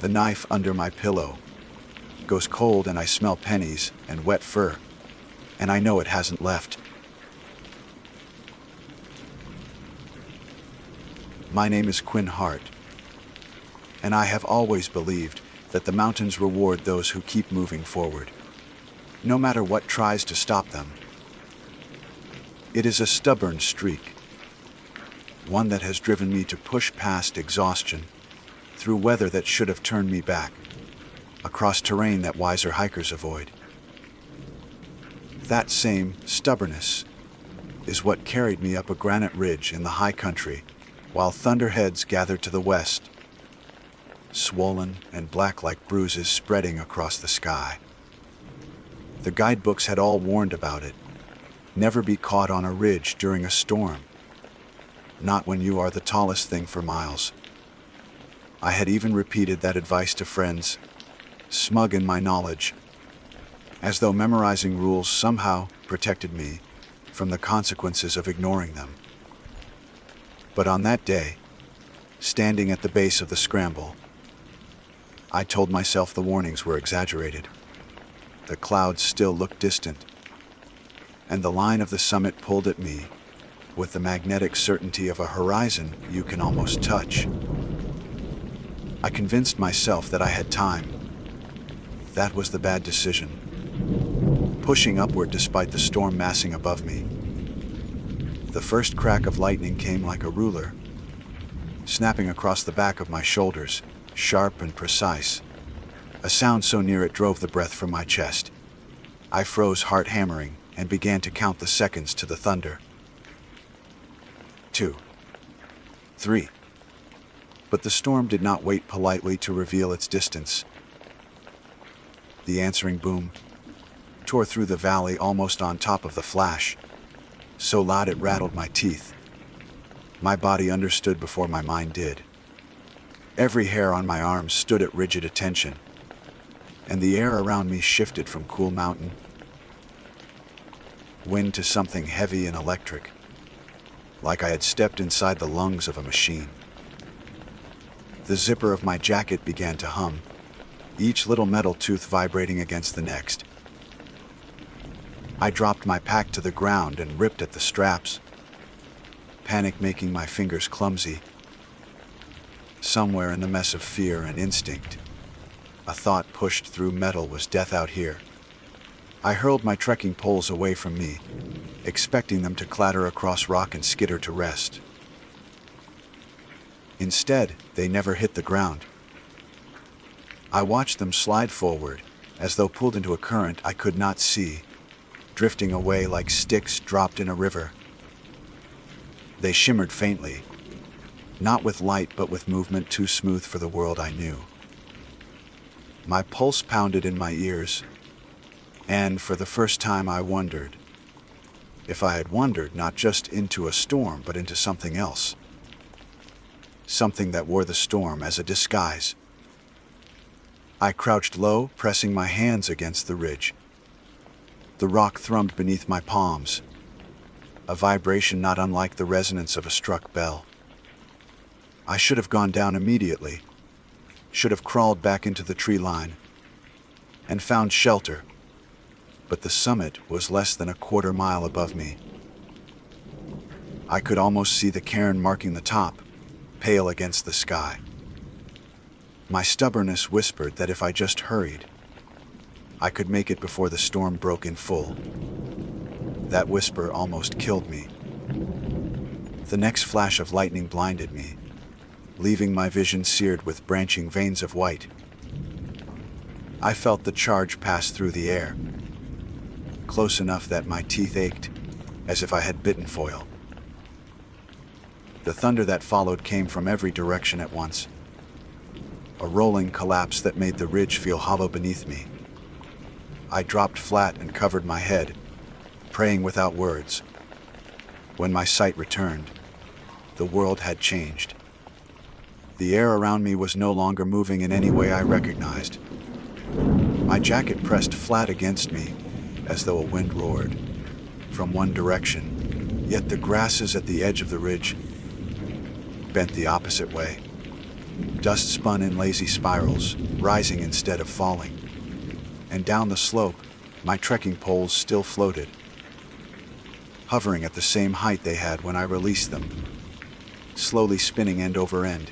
the knife under my pillow goes cold and I smell pennies and wet fur, and I know it hasn't left. My name is Quinn Hart, and I have always believed that the mountains reward those who keep moving forward, no matter what tries to stop them. It is a stubborn streak, one that has driven me to push past exhaustion, through weather that should have turned me back, across terrain that wiser hikers avoid. That same stubbornness is what carried me up a granite ridge in the high country, while thunderheads gathered to the west, swollen and black like bruises spreading across the sky. The guidebooks had all warned about it. Never be caught on a ridge during a storm. Not when you are the tallest thing for miles. I had even repeated that advice to friends, smug in my knowledge, as though memorizing rules somehow protected me from the consequences of ignoring them. But on that day, standing at the base of the scramble, I told myself the warnings were exaggerated. The clouds still looked distant, and the line of the summit pulled at me with the magnetic certainty of a horizon you can almost touch. I convinced myself that I had time. That was the bad decision. Pushing upward despite the storm massing above me. The first crack of lightning came like a ruler, snapping across the back of my shoulders, sharp and precise. A sound so near it drove the breath from my chest. I froze, heart hammering, and began to count the seconds to the thunder. 2, 3. But the storm did not wait politely to reveal its distance. The answering boom tore through the valley almost on top of the flash, so loud it rattled my teeth. My body understood before my mind did. Every hair on my arms stood at rigid attention, and the air around me shifted from cool mountain wind to something heavy and electric, like I had stepped inside the lungs of a machine. The zipper of my jacket began to hum, each little metal tooth vibrating against the next. I dropped my pack to the ground and ripped at the straps, panic making my fingers clumsy. Somewhere in the mess of fear and instinct, a thought pushed through metal was death out here. I hurled my trekking poles away from me, expecting them to clatter across rock and skitter to rest. Instead, they never hit the ground. I watched them slide forward, as though pulled into a current I could not see, drifting away like sticks dropped in a river. They shimmered faintly, not with light but with movement too smooth for the world I knew. My pulse pounded in my ears, and for the first time I wondered if I had wandered not just into a storm but into something else. Something that wore the storm as a disguise. I crouched low, pressing my hands against the ridge. The rock thrummed beneath my palms, a vibration not unlike the resonance of a struck bell. I should have gone down immediately, should have crawled back into the tree line, and found shelter, but the summit was less than a quarter mile above me. I could almost see the cairn marking the top, pale against the sky. My stubbornness whispered that if I just hurried, I could make it before the storm broke in full. That whisper almost killed me. The next flash of lightning blinded me, leaving my vision seared with branching veins of white. I felt the charge pass through the air, close enough that my teeth ached, as if I had bitten foil. The thunder that followed came from every direction at once. a rolling collapse that made the ridge feel hollow beneath me. I dropped flat and covered my head, praying without words. When my sight returned, the world had changed. The air around me was no longer moving in any way I recognized. My jacket pressed flat against me as though a wind roared from one direction, yet the grasses at the edge of the ridge bent the opposite way. Dust spun in lazy spirals, rising instead of falling. And down the slope, my trekking poles still floated, hovering at the same height they had when I released them, slowly spinning end over end,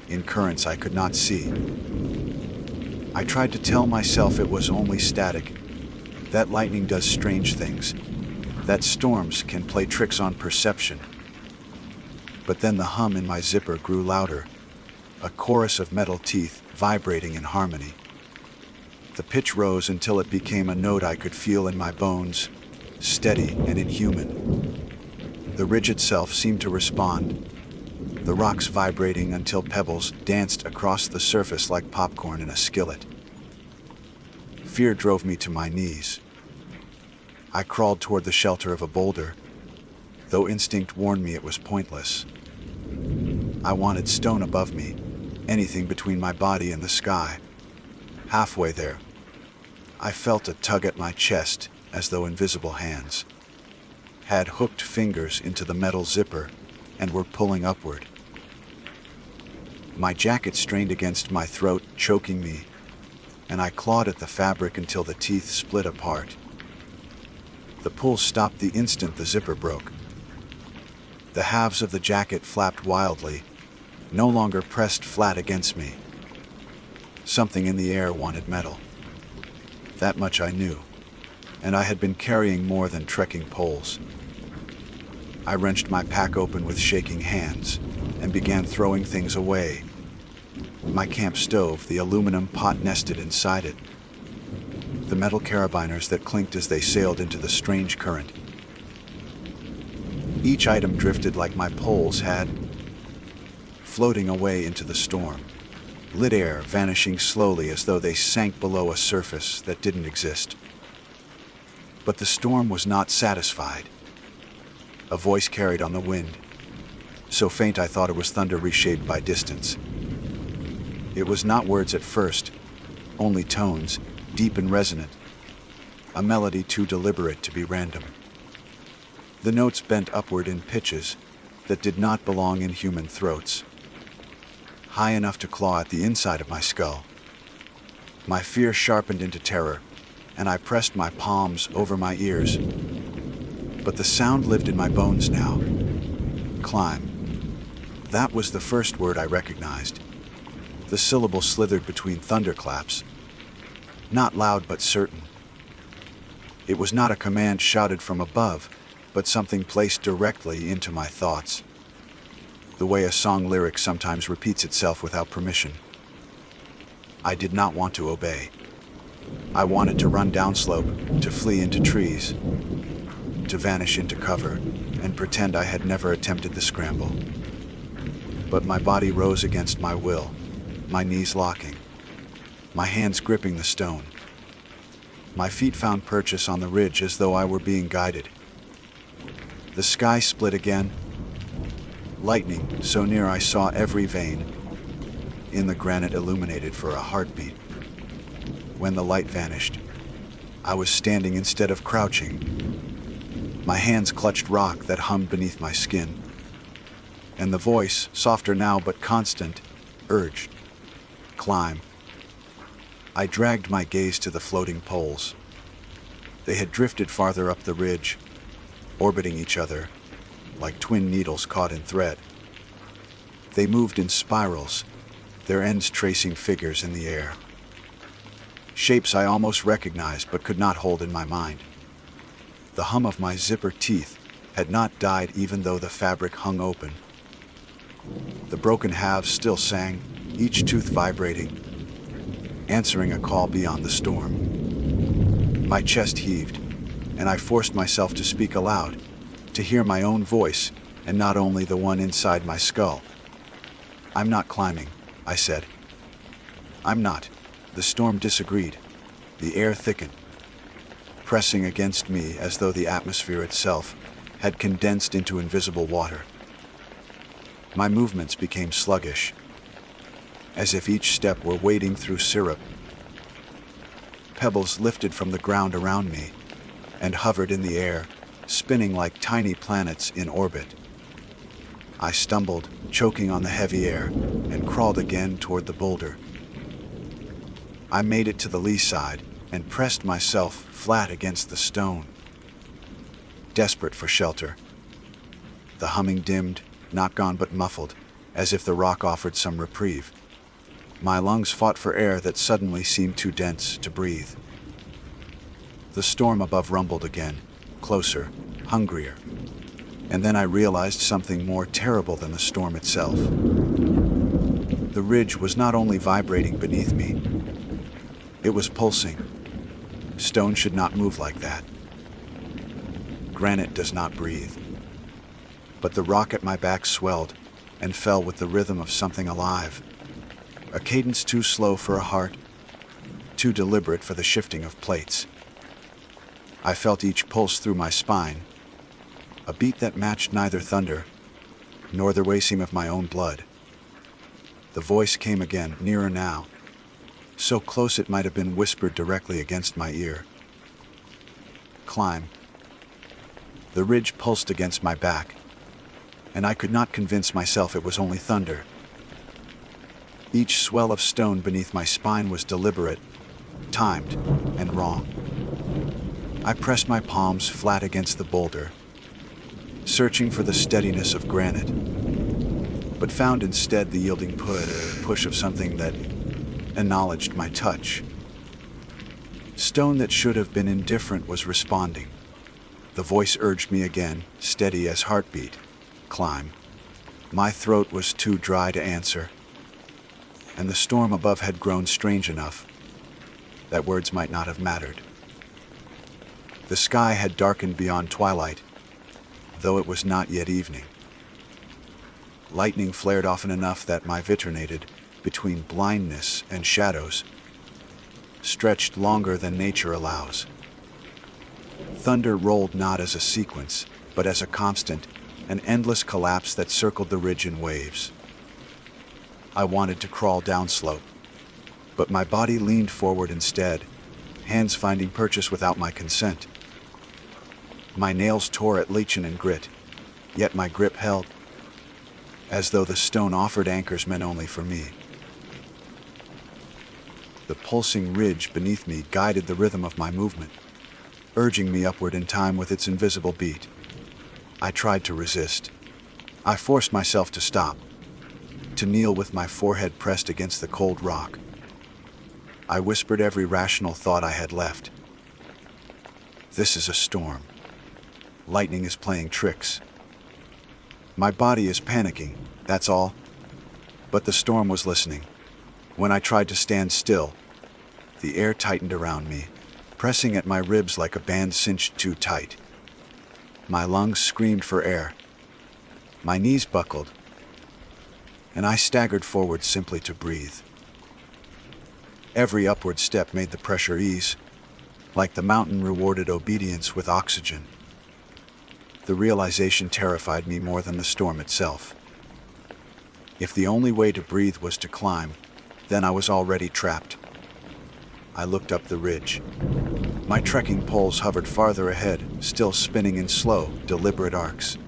in currents I could not see. I tried to tell myself it was only static, that lightning does strange things, that storms can play tricks on perception. But then the hum in my zipper grew louder, a chorus of metal teeth vibrating in harmony. The pitch rose until it became a note I could feel in my bones, steady and inhuman. The ridge itself seemed to respond, the rocks vibrating until pebbles danced across the surface like popcorn in a skillet. Fear drove me to my knees. I crawled toward the shelter of a boulder, though instinct warned me it was pointless. I wanted stone above me, anything between my body and the sky. Halfway there, I felt a tug at my chest as though invisible hands had hooked fingers into the metal zipper and were pulling upward. My jacket strained against my throat, choking me, and I clawed at the fabric until the teeth split apart. The pull stopped the instant the zipper broke. The halves of the jacket flapped wildly, no longer pressed flat against me. Something in the air wanted metal. That much I knew, and I had been carrying more than trekking poles. I wrenched my pack open with shaking hands and began throwing things away. My camp stove, the aluminum pot nested inside it, the metal carabiners that clinked as they sailed into the strange current. Each item drifted like my poles had, floating away into the storm, lit air vanishing slowly as though they sank below a surface that didn't exist. But the storm was not satisfied. A voice carried on the wind, so faint I thought it was thunder reshaped by distance. It was not words at first, only tones, deep and resonant, a melody too deliberate to be random. The notes bent upward in pitches that did not belong in human throats, high enough to claw at the inside of my skull. My fear sharpened into terror, and I pressed my palms over my ears. But the sound lived in my bones now. Climb. That was the first word I recognized. The syllable slithered between thunderclaps, not loud but certain. It was not a command shouted from above, but something placed directly into my thoughts, the way a song lyric sometimes repeats itself without permission. I did not want to obey. I wanted to run downslope, to flee into trees, to vanish into cover, and pretend I had never attempted the scramble. But my body rose against my will, my knees locking, my hands gripping the stone. My feet found purchase on the ridge as though I were being guided. The sky split again, lightning so near I saw every vein in the granite illuminated for a heartbeat. When the light vanished, I was standing instead of crouching. My hands clutched rock that hummed beneath my skin, and the voice, softer now but constant, urged, "Climb." I dragged my gaze to the floating poles. They had drifted farther up the ridge, orbiting each other like twin needles caught in thread. They moved in spirals, their ends tracing figures in the air. Shapes I almost recognized but could not hold in my mind. The hum of my zipper teeth had not died even though the fabric hung open. The broken halves still sang, each tooth vibrating, answering a call beyond the storm. My chest heaved, and I forced myself to speak aloud, to hear my own voice, and not only the one inside my skull. "I'm not climbing," I said. I'm not. The storm disagreed. The air thickened, pressing against me as though the atmosphere itself had condensed into invisible water. My movements became sluggish, as if each step were wading through syrup. Pebbles lifted from the ground around me and hovered in the air, spinning like tiny planets in orbit. I stumbled, choking on the heavy air, and crawled again toward the boulder. I made it to the lee side and pressed myself flat against the stone, desperate for shelter. The humming dimmed, not gone but muffled, as if the rock offered some reprieve. My lungs fought for air that suddenly seemed too dense to breathe. The storm above rumbled again, closer, hungrier. And then I realized something more terrible than the storm itself. The ridge was not only vibrating beneath me, it was pulsing. Stone should not move like that. Granite does not breathe. But the rock at my back swelled and fell with the rhythm of something alive. A cadence too slow for a heart, too deliberate for the shifting of plates. I felt each pulse through my spine, a beat that matched neither thunder nor the racing of my own blood. The voice came again, nearer now, so close it might have been whispered directly against my ear. Climb. The ridge pulsed against my back, and I could not convince myself it was only thunder. Each swell of stone beneath my spine was deliberate, timed, and wrong. I pressed my palms flat against the boulder, searching for the steadiness of granite, but found instead the yielding push of something that acknowledged my touch. Stone that should have been indifferent was responding. The voice urged me again, steady as heartbeat. Climb. My throat was too dry to answer, and the storm above had grown strange enough that words might not have mattered. The sky had darkened beyond twilight, though it was not yet evening. Lightning flared often enough that my vitrinated between blindness and shadows, stretched longer than nature allows. Thunder rolled not as a sequence, but as a constant, an endless collapse that circled the ridge in waves. I wanted to crawl downslope, but my body leaned forward instead, hands finding purchase without my consent. My nails tore at lichen and grit, yet my grip held, as though the stone offered anchors meant only for me. The pulsing ridge beneath me guided the rhythm of my movement, urging me upward in time with its invisible beat. I tried to resist. I forced myself to stop, to kneel with my forehead pressed against the cold rock. I whispered every rational thought I had left. This is a storm. Lightning is playing tricks. My body is panicking, that's all. But the storm was listening. When I tried to stand still, the air tightened around me, pressing at my ribs like a band cinched too tight. My lungs screamed for air. My knees buckled, and I staggered forward simply to breathe. Every upward step made the pressure ease, like the mountain rewarded obedience with oxygen. The realization terrified me more than the storm itself. If the only way to breathe was to climb, then I was already trapped. I looked up the ridge. My trekking poles hovered farther ahead, still spinning in slow, deliberate arcs.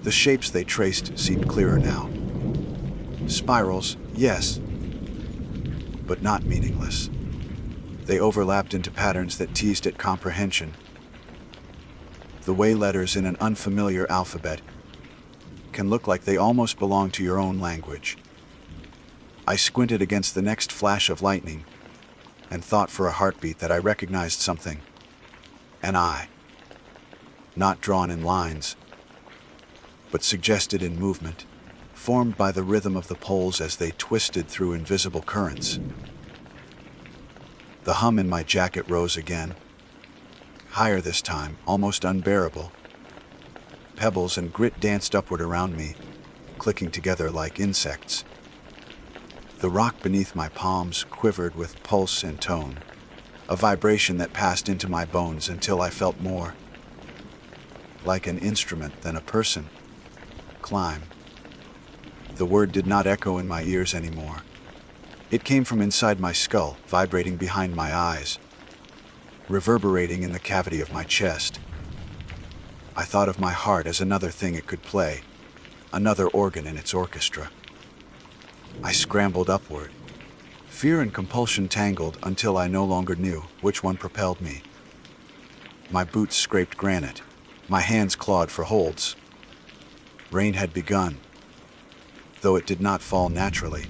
The shapes they traced seemed clearer now. Spirals, yes, but not meaningless. They overlapped into patterns that teased at comprehension. The way letters in an unfamiliar alphabet can look like they almost belong to your own language. I squinted against the next flash of lightning and thought for a heartbeat that I recognized something. An eye. Not drawn in lines, but suggested in movement, formed by the rhythm of the poles as they twisted through invisible currents. The hum in my jacket rose again, higher this time, almost unbearable. Pebbles and grit danced upward around me, clicking together like insects. The rock beneath my palms quivered with pulse and tone, a vibration that passed into my bones until I felt more like an instrument than a person. Climb. The word did not echo in my ears anymore. It came from inside my skull, vibrating behind my eyes, reverberating in the cavity of my chest. I thought of my heart as another thing it could play, another organ in its orchestra. I scrambled upward. Fear and compulsion tangled until I no longer knew which one propelled me. My boots scraped granite. My hands clawed for holds. Rain had begun, though it did not fall naturally.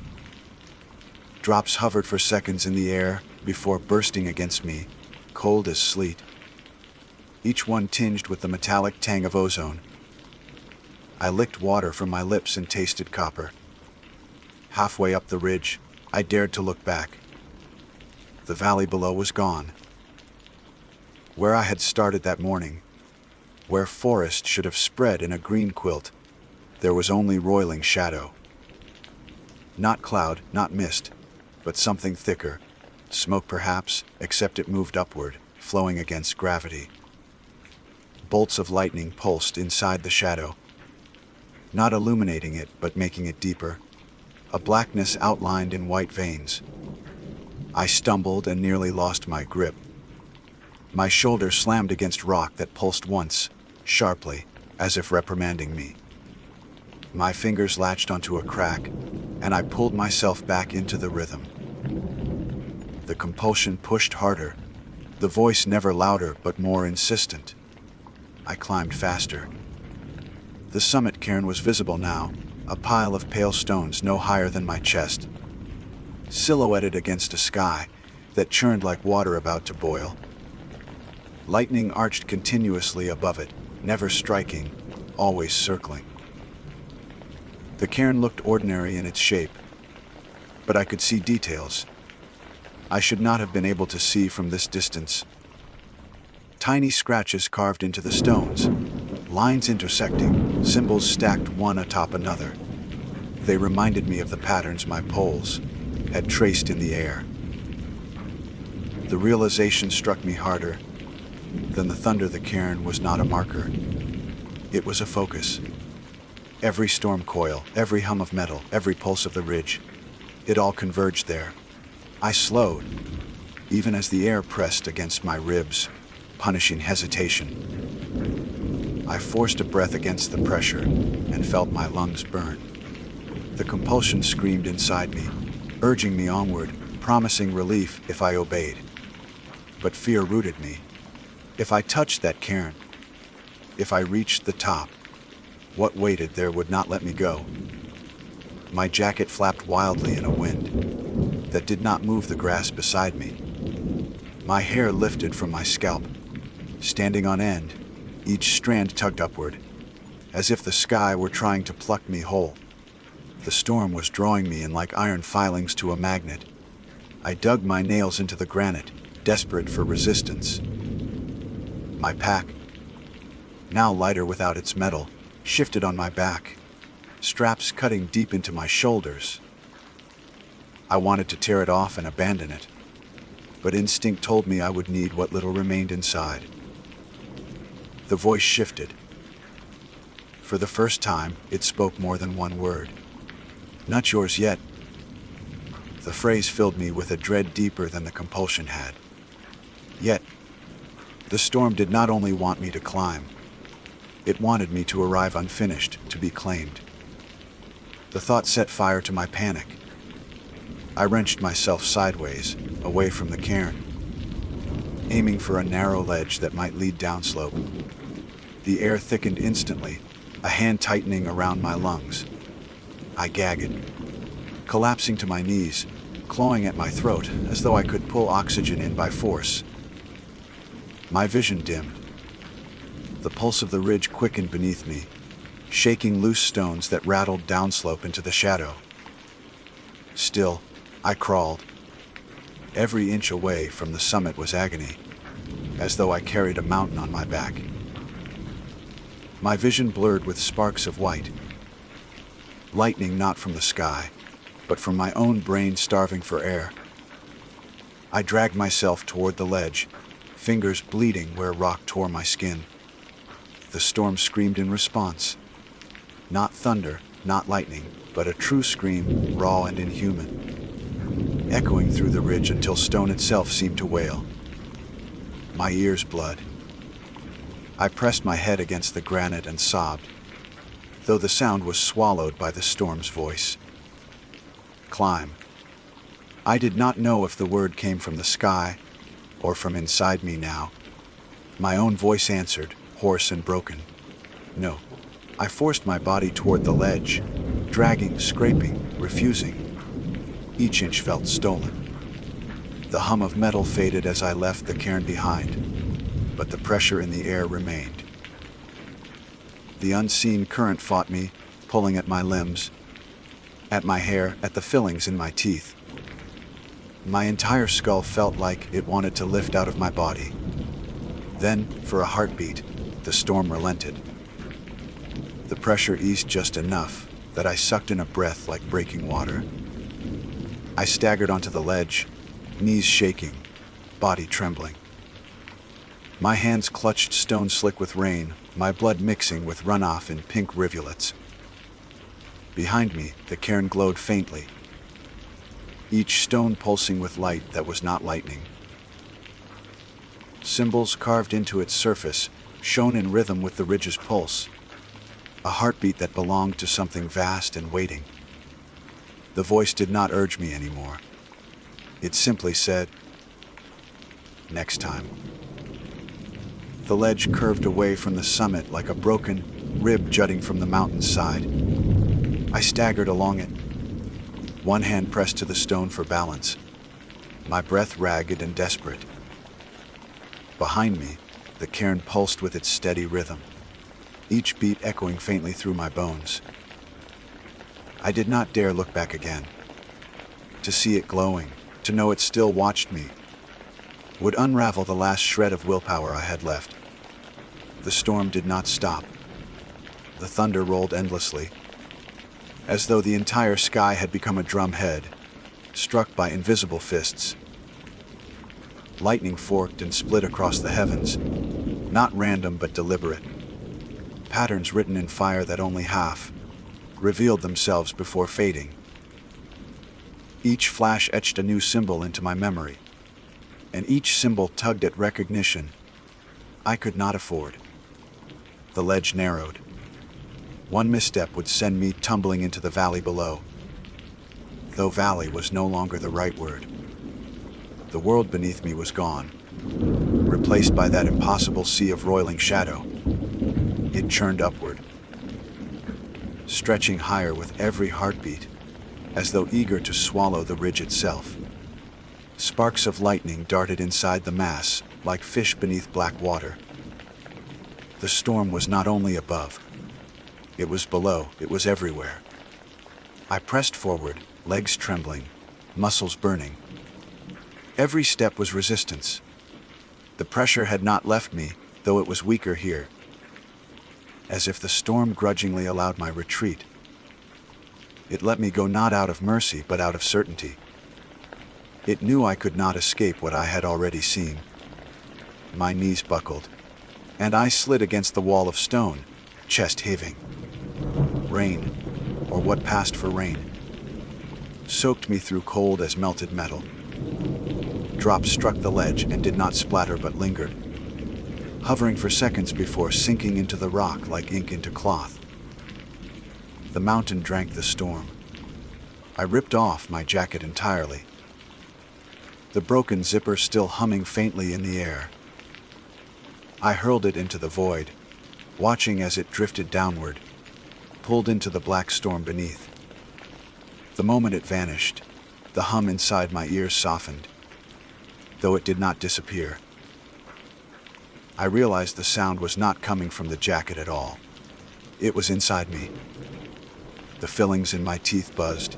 Drops hovered for seconds in the air before bursting against me, cold as sleet, each one tinged with the metallic tang of ozone. I licked water from my lips and tasted copper. Halfway up the ridge, I dared to look back. The valley below was gone. Where I had started that morning, where forest should have spread in a green quilt, there was only roiling shadow. Not cloud, not mist, but something thicker. Smoke perhaps, except it moved upward, flowing against gravity. Bolts of lightning pulsed inside the shadow, not illuminating it, but making it deeper. A blackness outlined in white veins. I stumbled and nearly lost my grip. My shoulder slammed against rock that pulsed once, sharply, as if reprimanding me. My fingers latched onto a crack, and I pulled myself back into the rhythm. The compulsion pushed harder, the voice never louder but more insistent. I climbed faster. The summit cairn was visible now, a pile of pale stones no higher than my chest, silhouetted against a sky that churned like water about to boil. Lightning arched continuously above it, never striking, always circling. The cairn looked ordinary in its shape, but I could see details I should not have been able to see from this distance. Tiny scratches carved into the stones, lines intersecting, symbols stacked one atop another. They reminded me of the patterns my poles had traced in the air. The realization struck me harder than the thunder. The cairn was not a marker. It was a focus. Every storm coil, every hum of metal, every pulse of the ridge, it all converged there. I slowed, even as the air pressed against my ribs, punishing hesitation. I forced a breath against the pressure and felt my lungs burn. The compulsion screamed inside me, urging me onward, promising relief if I obeyed. But fear rooted me. If I touched that cairn, if I reached the top, what waited there would not let me go. My jacket flapped wildly in a wind that did not move the grass beside me. My hair lifted from my scalp, standing on end, each strand tugged upward, as if the sky were trying to pluck me whole. The storm was drawing me in like iron filings to a magnet. I dug my nails into the granite, desperate for resistance. My pack, now lighter without its metal, shifted on my back, straps cutting deep into my shoulders. I wanted to tear it off and abandon it, but instinct told me I would need what little remained inside. The voice shifted. For the first time, it spoke more than one word. "Not yours yet." The phrase filled me with a dread deeper than the compulsion had. Yet, the storm did not only want me to climb. It wanted me to arrive unfinished, to be claimed. The thought set fire to my panic. I wrenched myself sideways, away from the cairn, aiming for a narrow ledge that might lead downslope. The air thickened instantly, a hand tightening around my lungs. I gagged, collapsing to my knees, clawing at my throat as though I could pull oxygen in by force. My vision dimmed. The pulse of the ridge quickened beneath me, shaking loose stones that rattled downslope into the shadow. Still, I crawled. Every inch away from the summit was agony, as though I carried a mountain on my back. My vision blurred with sparks of white. Lightning not from the sky, but from my own brain starving for air. I dragged myself toward the ledge, fingers bleeding where rock tore my skin. The storm screamed in response. Not thunder, not lightning, but a true scream, raw and inhuman, echoing through the ridge until stone itself seemed to wail. My ears bled. I pressed my head against the granite and sobbed, though the sound was swallowed by the storm's voice. Climb. I did not know if the word came from the sky or from inside me now. My own voice answered, hoarse and broken. No. I forced my body toward the ledge, dragging, scraping, refusing. Each inch felt stolen. The hum of metal faded as I left the cairn behind, but the pressure in the air remained. The unseen current fought me, pulling at my limbs, at my hair, at the fillings in my teeth. My entire skull felt like it wanted to lift out of my body. Then, for a heartbeat, the storm relented. The pressure eased just enough that I sucked in a breath like breaking water. I staggered onto the ledge, knees shaking, body trembling. My hands clutched stone slick with rain, my blood mixing with runoff in pink rivulets. Behind me, the cairn glowed faintly, each stone pulsing with light that was not lightning. Symbols carved into its surface shone in rhythm with the ridge's pulse, a heartbeat that belonged to something vast and waiting. The voice did not urge me anymore. It simply said, "Next time." The ledge curved away from the summit like a broken rib jutting from the mountain's side. I staggered along it, one hand pressed to the stone for balance, my breath ragged and desperate. Behind me, the cairn pulsed with its steady rhythm, each beat echoing faintly through my bones. I did not dare look back again. To see it glowing, to know it still watched me, would unravel the last shred of willpower I had left. The storm did not stop. The thunder rolled endlessly, as though the entire sky had become a drum head, struck by invisible fists. Lightning forked and split across the heavens, not random but deliberate. Patterns written in fire that only half revealed themselves before fading. Each flash etched a new symbol into my memory, and each symbol tugged at recognition I could not afford. The ledge narrowed. One misstep would send me tumbling into the valley below, though valley was no longer the right word. The world beneath me was gone, replaced by that impossible sea of roiling shadow. It churned upward, stretching higher with every heartbeat, as though eager to swallow the ridge itself. Sparks of lightning darted inside the mass, like fish beneath black water. The storm was not only above, it was below, it was everywhere. I pressed forward, legs trembling, muscles burning. Every step was resistance. The pressure had not left me, though it was weaker here, as if the storm grudgingly allowed my retreat. It let me go not out of mercy, but out of certainty. It knew I could not escape what I had already seen. My knees buckled, and I slid against the wall of stone, chest heaving. Rain, or what passed for rain, soaked me through cold as melted metal. Drops struck the ledge and did not splatter but lingered, hovering for seconds before sinking into the rock like ink into cloth. The mountain drank the storm. I ripped off my jacket entirely, the broken zipper still humming faintly in the air. I hurled it into the void, watching as it drifted downward, pulled into the black storm beneath. The moment it vanished, the hum inside my ears softened, though it did not disappear. I realized the sound was not coming from the jacket at all. It was inside me. The fillings in my teeth buzzed.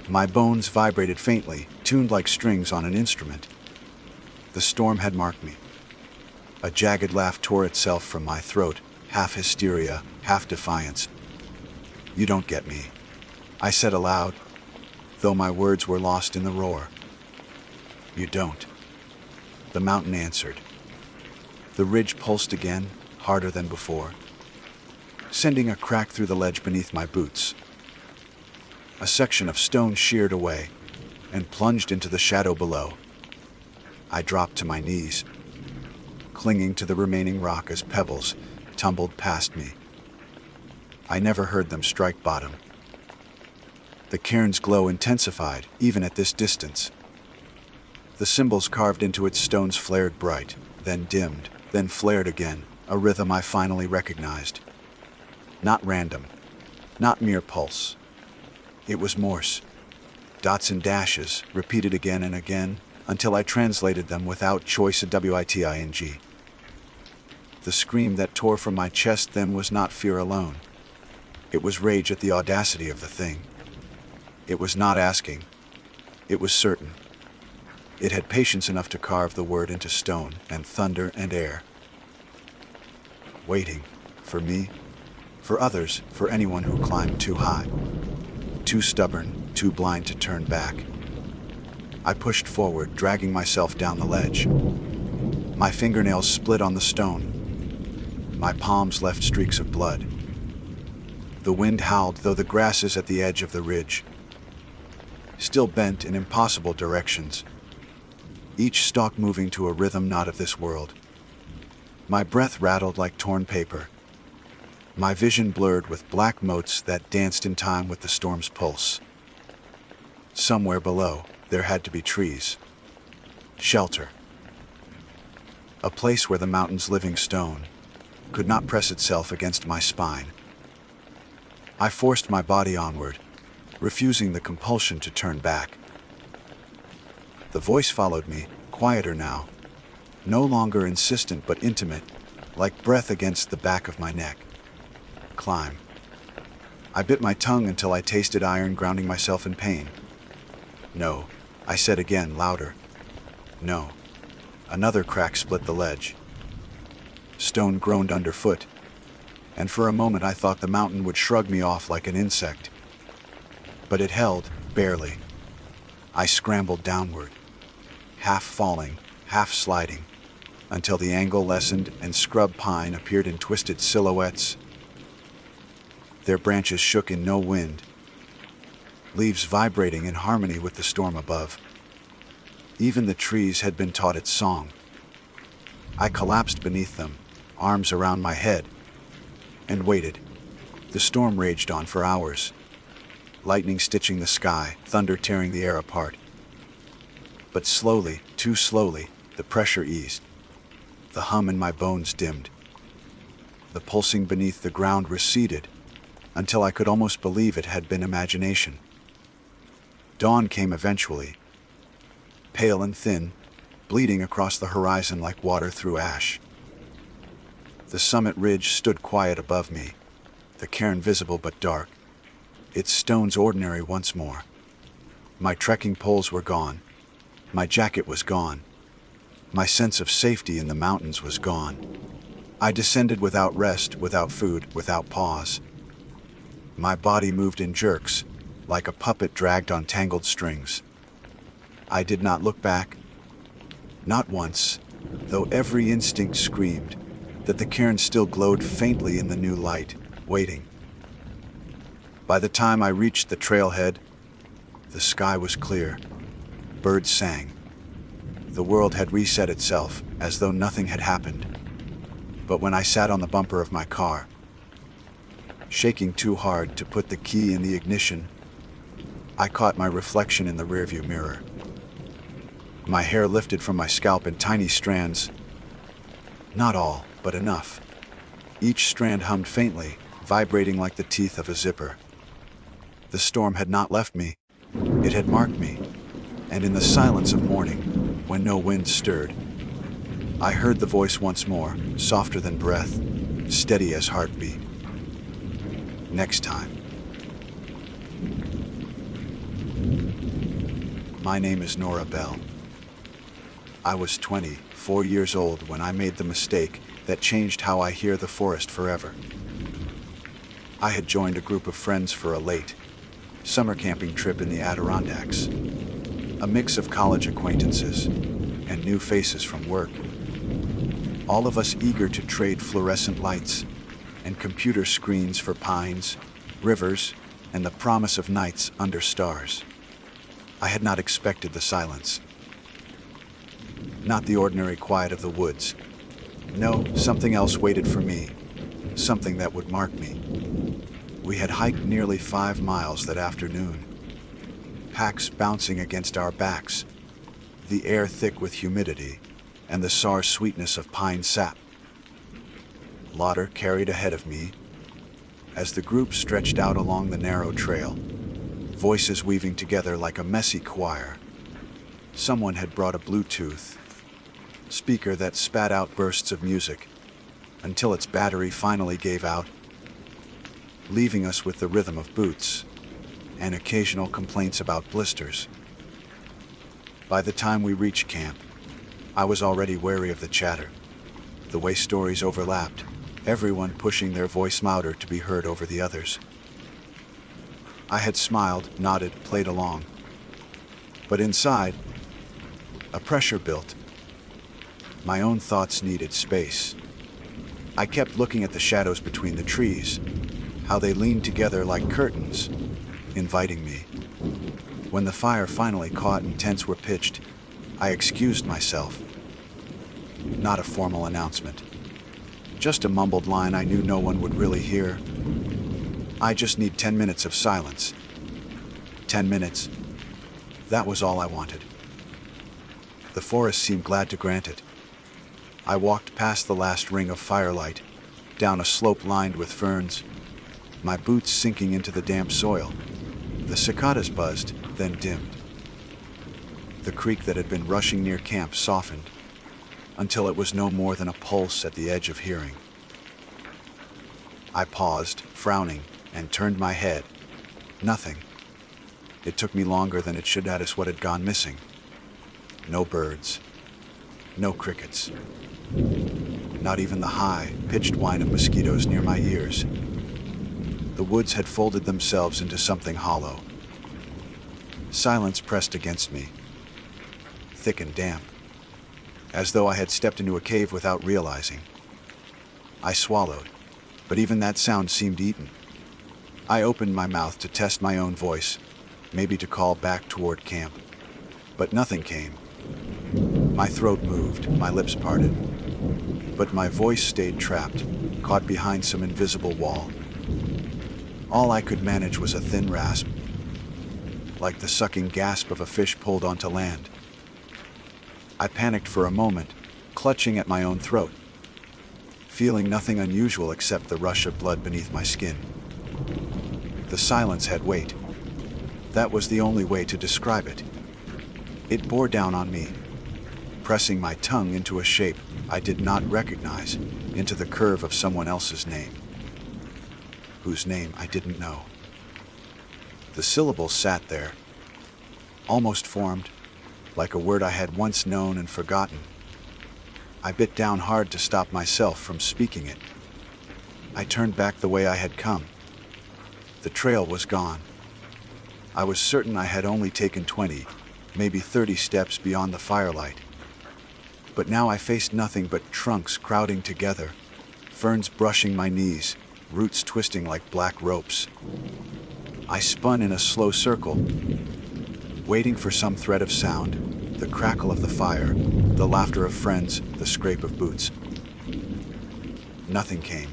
My bones vibrated faintly, tuned like strings on an instrument. The storm had marked me. A jagged laugh tore itself from my throat, half hysteria, half defiance. "You don't get me," I said aloud. though my words were lost in the roar. "You don't," the mountain answered. The ridge pulsed again, harder than before, sending a crack through the ledge beneath my boots. A section of stone sheared away and plunged into the shadow below. I dropped to my knees, clinging to the remaining rock as pebbles tumbled past me. I never heard them strike bottom. The cairn's glow intensified, even at this distance. The symbols carved into its stones flared bright, then dimmed, then flared again, a rhythm I finally recognized. Not random, not mere pulse. It was Morse. Dots and dashes, repeated again and again, until I translated them without choice a WITING. The scream that tore from my chest then was not fear alone. It was rage at the audacity of the thing. It was not asking. It was certain. It had patience enough to carve the word into stone and thunder and air. Waiting. For me. For others. For anyone who climbed too high. Too stubborn. Too blind to turn back. I pushed forward, dragging myself down the ledge. My fingernails split on the stone. My palms left streaks of blood. The wind howled, though the grasses at the edge of the ridge still bent in impossible directions, each stalk moving to a rhythm not of this world. My breath rattled like torn paper. My vision blurred with black motes that danced in time with the storm's pulse. Somewhere below, there had to be trees. Shelter. A place where the mountain's living stone could not press itself against my spine. I forced my body onward, refusing the compulsion to turn back. The voice followed me, quieter now, no longer insistent but intimate, like breath against the back of my neck. Climb. I bit my tongue until I tasted iron, grounding myself in pain. No, I said again, louder. No. Another crack split the ledge. Stone groaned underfoot, and for a moment I thought the mountain would shrug me off like an insect. But it held, barely. I scrambled downward, half falling, half sliding, until the angle lessened and scrub pine appeared in twisted silhouettes. Their branches shook in no wind, leaves vibrating in harmony with the storm above. Even the trees had been taught its song. I collapsed beneath them, arms around my head, and waited. The storm raged on for hours, lightning stitching the sky, thunder tearing the air apart. But slowly, too slowly, the pressure eased. The hum in my bones dimmed. The pulsing beneath the ground receded, until I could almost believe it had been imagination. Dawn came eventually, pale and thin, bleeding across the horizon like water through ash. The summit ridge stood quiet above me, the cairn visible but dark, its stones ordinary once more. My trekking poles were gone. My jacket was gone. My sense of safety in the mountains was gone. I descended without rest, without food, without pause. My body moved in jerks, like a puppet dragged on tangled strings. I did not look back. Not once, though every instinct screamed that the cairn still glowed faintly in the new light, waiting. By the time I reached the trailhead, the sky was clear. Birds sang. The world had reset itself, as though nothing had happened. But when I sat on the bumper of my car, shaking too hard to put the key in the ignition, I caught my reflection in the rearview mirror. My hair lifted from my scalp in tiny strands. Not all, but enough. Each strand hummed faintly, vibrating like the teeth of a zipper. The storm had not left me. It had marked me. And in the silence of morning, when no wind stirred, I heard the voice once more, softer than breath, steady as heartbeat. Next time. My name is Nora Bell. I was 24 years old when I made the mistake that changed how I hear the forest forever. I had joined a group of friends for a late, summer camping trip in the Adirondacks. A mix of college acquaintances and new faces from work. All of us eager to trade fluorescent lights and computer screens for pines, rivers, and the promise of nights under stars. I had not expected the silence. Not the ordinary quiet of the woods. No, something else waited for me, something that would mark me. We had hiked nearly 5 miles that afternoon, packs bouncing against our backs, the air thick with humidity, and the sour sweetness of pine sap. Lauder carried ahead of me as the group stretched out along the narrow trail, voices weaving together like a messy choir. Someone had brought a Bluetooth speaker that spat out bursts of music until its battery finally gave out, leaving us with the rhythm of boots and occasional complaints about blisters. By the time we reached camp, I was already wary of the chatter, the way stories overlapped, everyone pushing their voice louder to be heard over the others. I had smiled, nodded, played along. But inside, a pressure built. My own thoughts needed space. I kept looking at the shadows between the trees, how they leaned together like curtains, inviting me. When the fire finally caught and tents were pitched, I excused myself. Not a formal announcement. Just a mumbled line I knew no one would really hear. I just need 10 minutes of silence. 10 minutes. That was all I wanted. The forest seemed glad to grant it. I walked past the last ring of firelight, down a slope lined with ferns, my boots sinking into the damp soil. The cicadas buzzed, then dimmed. The creek that had been rushing near camp softened, until it was no more than a pulse at the edge of hearing. I paused, frowning, and turned my head. Nothing. It took me longer than it should notice what had gone missing. No birds. No crickets. Not even the high, pitched whine of mosquitoes near my ears. The woods had folded themselves into something hollow. Silence pressed against me, thick and damp, as though I had stepped into a cave without realizing. I swallowed, but even that sound seemed eaten. I opened my mouth to test my own voice, maybe to call back toward camp, but nothing came. My throat moved, my lips parted, but my voice stayed trapped, caught behind some invisible wall. All I could manage was a thin rasp, like the sucking gasp of a fish pulled onto land. I panicked for a moment, clutching at my own throat, feeling nothing unusual except the rush of blood beneath my skin. The silence had weight. That was the only way to describe it. It bore down on me, pressing my tongue into a shape I did not recognize, into the curve of someone else's name, whose name I didn't know. The syllables sat there, almost formed, like a word I had once known and forgotten. I bit down hard to stop myself from speaking it. I turned back the way I had come. The trail was gone. I was certain I had only taken 20, maybe 30 steps beyond the firelight. But now I faced nothing but trunks crowding together, ferns brushing my knees, roots twisting like black ropes. I spun in a slow circle, waiting for some thread of sound, the crackle of the fire, the laughter of friends, the scrape of boots. Nothing came.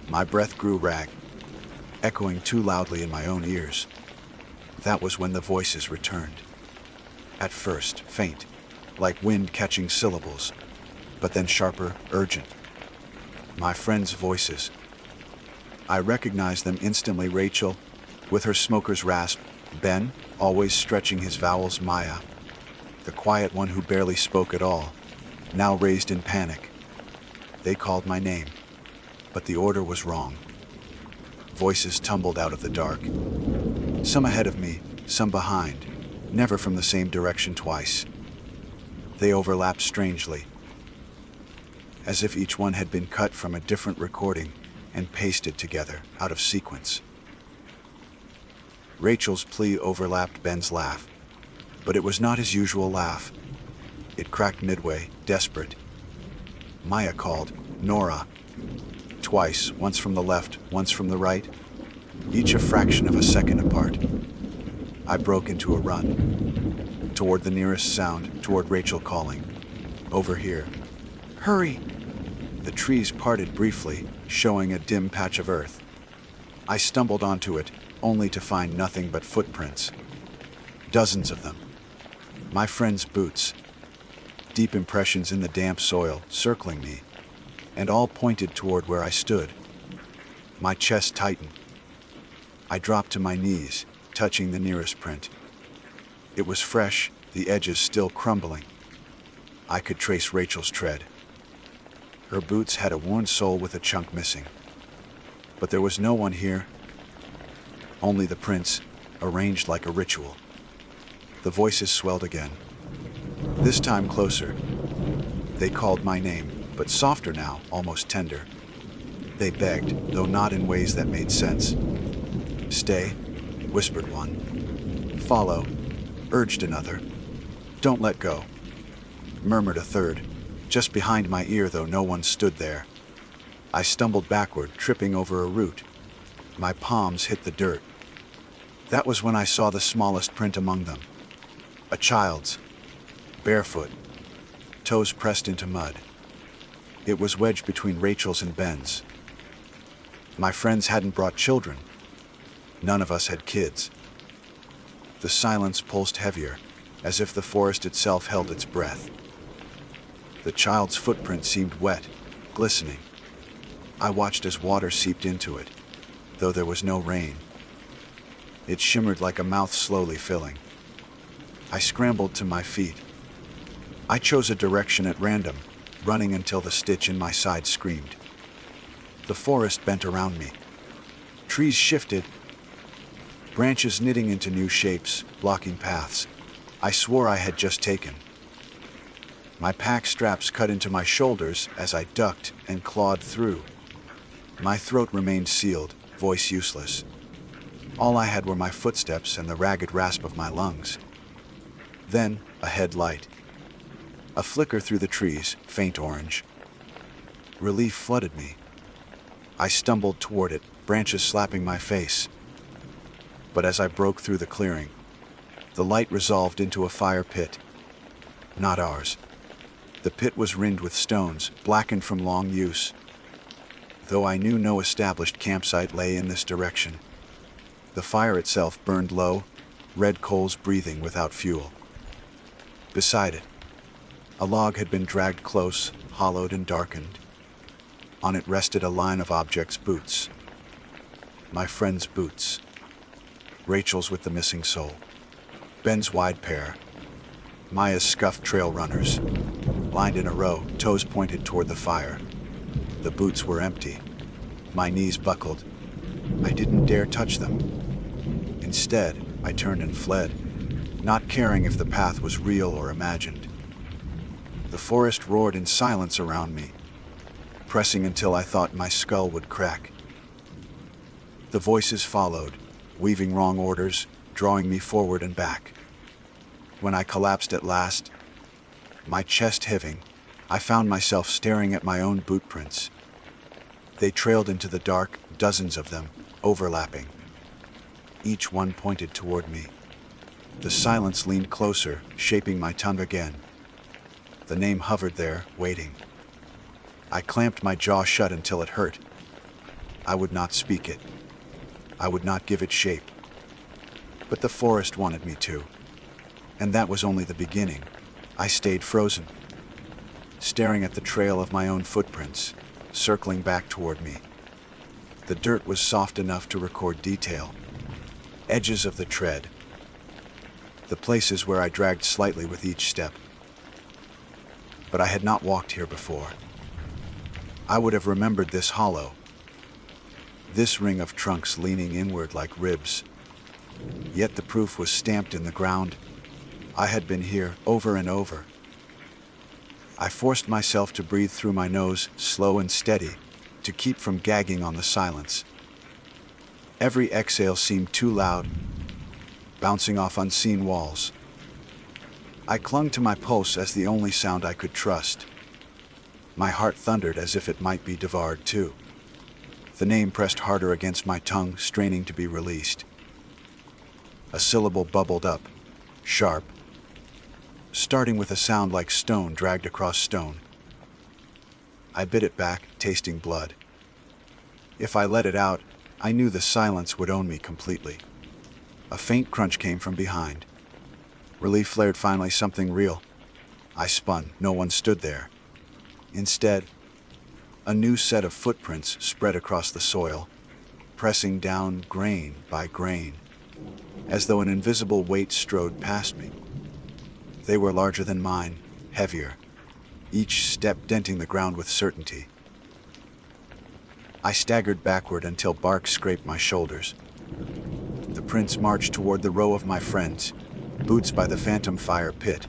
My breath grew ragged, echoing too loudly in my own ears. That was when the voices returned. At first, faint, like wind catching syllables, but then sharper, urgent. My friends' voices. I recognized them instantly. Rachel, with her smoker's rasp, Ben, always stretching his vowels, Maya, the quiet one who barely spoke at all, now raised in panic. They called my name, but the order was wrong. Voices tumbled out of the dark. Some ahead of me, some behind, never from the same direction twice. They overlapped strangely, as if each one had been cut from a different recording and pasted together out of sequence. Rachel's plea overlapped Ben's laugh, but it was not his usual laugh. It cracked midway, desperate. Maya called, "Nora." Twice, once from the left, once from the right, each a fraction of a second apart. I broke into a run, toward the nearest sound, toward Rachel calling, "Over here." "Hurry!" The trees parted briefly, showing a dim patch of earth. I stumbled onto it, only to find nothing but footprints. Dozens of them. My friend's boots. Deep impressions in the damp soil, circling me, and all pointed toward where I stood. My chest tightened. I dropped to my knees, touching the nearest print. It was fresh, the edges still crumbling. I could trace Rachel's tread. Her boots had a worn sole with a chunk missing. But there was no one here. Only the prints, arranged like a ritual. The voices swelled again. This time closer. They called my name, but softer now, almost tender. They begged, though not in ways that made sense. "Stay," whispered one. "Follow," urged another. "Don't let go," murmured a third, just behind my ear, though no one stood there. I stumbled backward, tripping over a root. My palms hit the dirt. That was when I saw the smallest print among them. A child's. Barefoot. Toes pressed into mud. It was wedged between Rachel's and Ben's. My friends hadn't brought children. None of us had kids. The silence pulsed heavier, as if the forest itself held its breath. The child's footprint seemed wet, glistening. I watched as water seeped into it, though there was no rain. It shimmered like a mouth slowly filling. I scrambled to my feet. I chose a direction at random, running until the stitch in my side screamed. The forest bent around me. Trees shifted, branches knitting into new shapes, blocking paths I swore I had just taken. My pack straps cut into my shoulders as I ducked and clawed through. My throat remained sealed, voice useless. All I had were my footsteps and the ragged rasp of my lungs. Then, a headlight. A flicker through the trees, faint orange. Relief flooded me. I stumbled toward it, branches slapping my face. But as I broke through the clearing, the light resolved into a fire pit. Not ours. The pit was ringed with stones, blackened from long use. Though I knew no established campsite lay in this direction. The fire itself burned low, red coals breathing without fuel. Beside it, a log had been dragged close, hollowed and darkened. On it rested a line of objects' boots. My friend's boots. Rachel's with the missing sole. Ben's wide pair. Maya's scuffed trail runners. Lined in a row, toes pointed toward the fire. The boots were empty. My knees buckled. I didn't dare touch them. Instead, I turned and fled, not caring if the path was real or imagined. The forest roared in silence around me, pressing until I thought my skull would crack. The voices followed, weaving wrong orders, drawing me forward and back. When I collapsed at last, my chest heaving, I found myself staring at my own boot prints. They trailed into the dark, dozens of them, overlapping. Each one pointed toward me. The silence leaned closer, shaping my tongue again. The name hovered there, waiting. I clamped my jaw shut until it hurt. I would not speak it. I would not give it shape. But the forest wanted me to. And that was only the beginning. I stayed frozen, staring at the trail of my own footprints, circling back toward me. The dirt was soft enough to record detail. Edges of the tread. The places where I dragged slightly with each step. But I had not walked here before. I would have remembered this hollow. This ring of trunks leaning inward like ribs. Yet the proof was stamped in the ground. I had been here over and over. I forced myself to breathe through my nose, slow and steady, to keep from gagging on the silence. Every exhale seemed too loud, bouncing off unseen walls. I clung to my pulse as the only sound I could trust. My heart thundered as if it might be devoured too. The name pressed harder against my tongue, straining to be released. A syllable bubbled up, sharp, starting with a sound like stone dragged across stone. I bit it back, tasting blood. If I let it out, I knew the silence would own me completely. A faint crunch came from behind. Relief flared finally, something real. I spun. No one stood there. Instead, a new set of footprints spread across the soil, pressing down grain by grain, as though an invisible weight strode past me. They were larger than mine, heavier, each step denting the ground with certainty. I staggered backward until bark scraped my shoulders. The prints marched toward the row of my friends, boots by the phantom fire pit.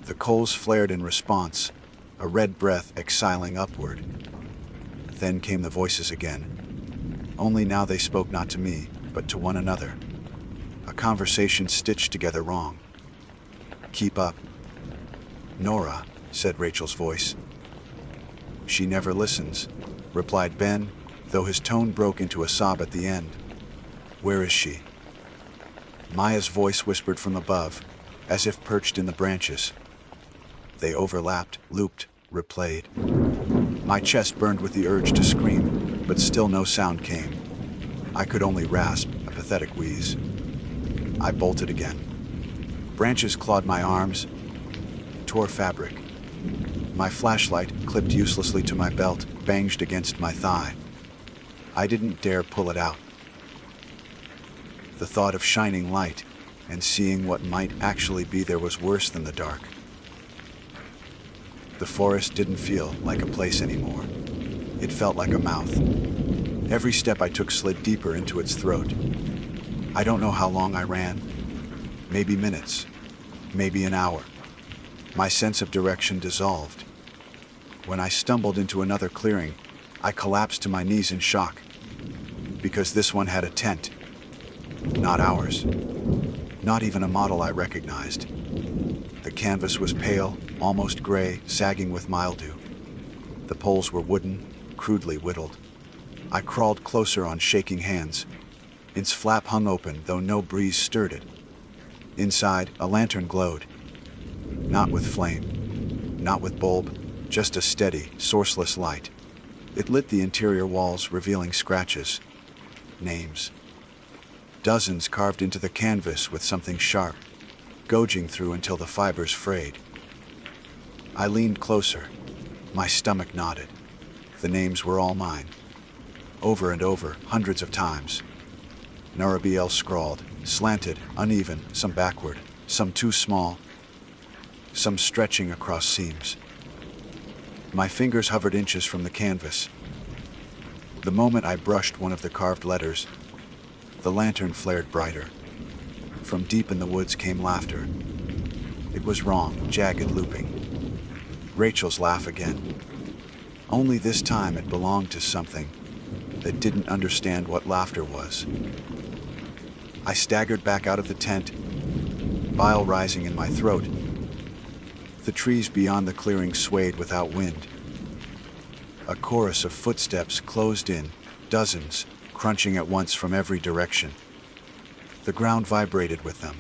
The coals flared in response, a red breath exiling upward. Then came the voices again. Only now they spoke not to me, but to one another. A conversation stitched together wrong. "Keep up." "Nora," said Rachel's voice. "She never listens," replied Ben, though his tone broke into a sob at the end. "Where is she?" Maya's voice whispered from above, as if perched in the branches. They overlapped, looped, replayed. My chest burned with the urge to scream, but still no sound came. I could only rasp, a pathetic wheeze. I bolted again. Branches clawed my arms, tore fabric. My flashlight, clipped uselessly to my belt, banged against my thigh. I didn't dare pull it out. The thought of shining light and seeing what might actually be there was worse than the dark. The forest didn't feel like a place anymore. It felt like a mouth. Every step I took slid deeper into its throat. I don't know how long I ran. Maybe minutes. Maybe an hour. My sense of direction dissolved. When I stumbled into another clearing, I collapsed to my knees in shock. Because this one had a tent. Not ours. Not even a model I recognized. The canvas was pale, almost gray, sagging with mildew. The poles were wooden, crudely whittled. I crawled closer on shaking hands. Its flap hung open, though no breeze stirred it. Inside, a lantern glowed. Not with flame, not with bulb, just a steady, sourceless light. It lit the interior walls, revealing scratches. Names. Dozens carved into the canvas with something sharp, gouging through until the fibers frayed. I leaned closer. My stomach knotted. The names were all mine. Over and over, hundreds of times. Narabiel scrawled, slanted, uneven, some backward, some too small, some stretching across seams. My fingers hovered inches from the canvas. The moment I brushed one of the carved letters, the lantern flared brighter. From deep in the woods came laughter. It was wrong, jagged looping. Rachel's laugh again. Only this time it belonged to something that didn't understand what laughter was. I staggered back out of the tent, bile rising in my throat. The trees beyond the clearing swayed without wind. A chorus of footsteps closed in, dozens, crunching at once from every direction. The ground vibrated with them.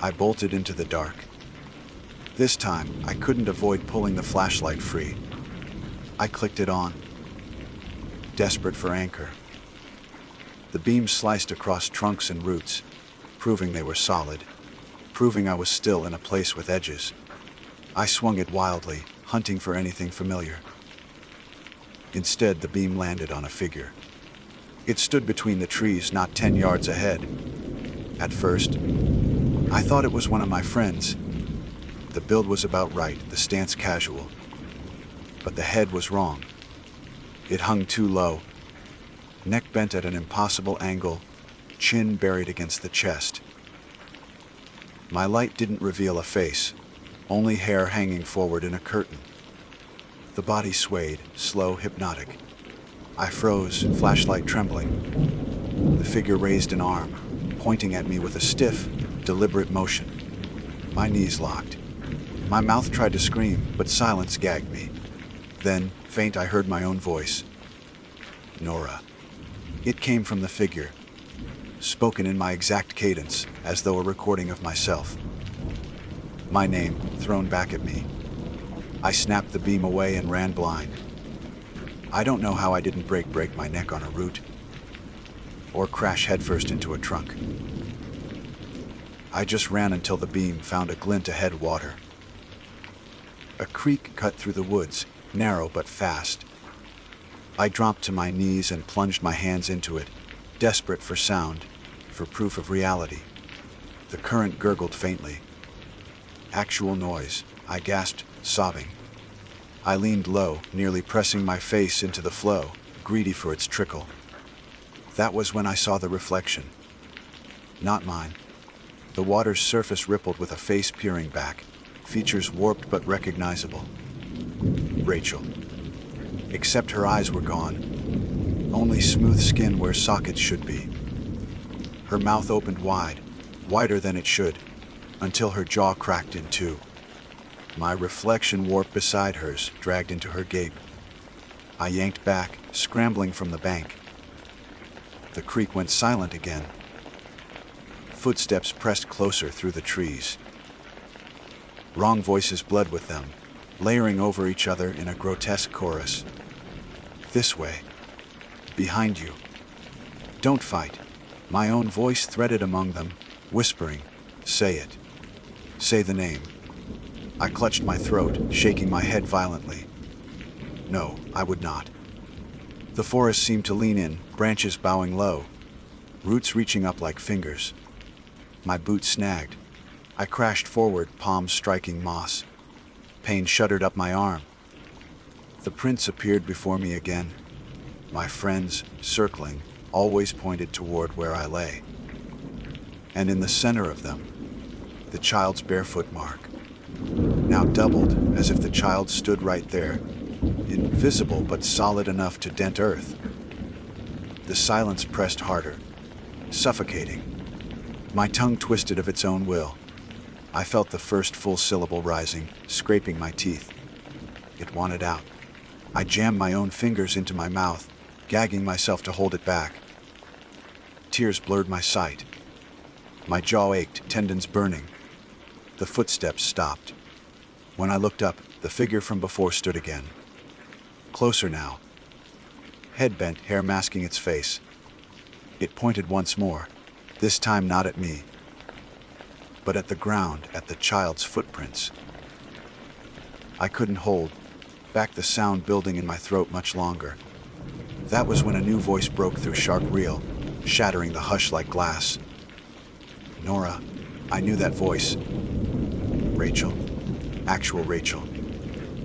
I bolted into the dark. This time, I couldn't avoid pulling the flashlight free. I clicked it on, desperate for anchor. The beam sliced across trunks and roots, proving they were solid, proving I was still in a place with edges. I swung it wildly, hunting for anything familiar. Instead, the beam landed on a figure. It stood between the trees, not 10 yards ahead. At first, I thought it was one of my friends. The build was about right, the stance casual. But the head was wrong. It hung too low, neck bent at an impossible angle, chin buried against the chest. My light didn't reveal a face, only hair hanging forward in a curtain. The body swayed, slow, hypnotic. I froze, flashlight trembling. The figure raised an arm, pointing at me with a stiff, deliberate motion. My knees locked. My mouth tried to scream, but silence gagged me. Then, faint, I heard my own voice. Nora. It came from the figure, spoken in my exact cadence, as though a recording of myself. My name thrown back at me. I snapped the beam away and ran blind. I don't know how I didn't break my neck on a root, or crash headfirst into a trunk. I just ran until the beam found a glint ahead water. A creek cut through the woods, narrow but fast. I dropped to my knees and plunged my hands into it, desperate for sound, for proof of reality. The current gurgled faintly. Actual noise, I gasped, sobbing. I leaned low, nearly pressing my face into the flow, greedy for its trickle. That was when I saw the reflection. Not mine. The water's surface rippled with a face peering back, features warped but recognizable. Rachel. Except her eyes were gone. Only smooth skin where sockets should be. Her mouth opened wide, wider than it should, until her jaw cracked in two. My reflection warped beside hers, dragged into her gape. I yanked back, scrambling from the bank. The creek went silent again. Footsteps pressed closer through the trees. Wrong voices bled with them, layering over each other in a grotesque chorus. This way. Behind you. Don't fight. My own voice threaded among them, whispering, "Say it. Say the name." I clutched my throat, shaking my head violently. No, I would not. The forest seemed to lean in, branches bowing low, roots reaching up like fingers. My boot snagged. I crashed forward, palms striking moss. Pain shuddered up my arm. The prints appeared before me again. My friends, circling, always pointed toward where I lay. And in the center of them, the child's barefoot mark. Now doubled, as if the child stood right there, invisible but solid enough to dent earth. The silence pressed harder, suffocating. My tongue twisted of its own will. I felt the first full syllable rising, scraping my teeth. It wanted out. I jammed my own fingers into my mouth, gagging myself to hold it back. Tears blurred my sight. My jaw ached, tendons burning. The footsteps stopped. When I looked up, the figure from before stood again. Closer now. Head bent, hair masking its face. It pointed once more, this time not at me, but at the ground, at the child's footprints. I couldn't hold back the sound building in my throat much longer. That was when a new voice broke through sharp reel, shattering the hush like glass. Nora, I knew that voice. Rachel. Actual Rachel.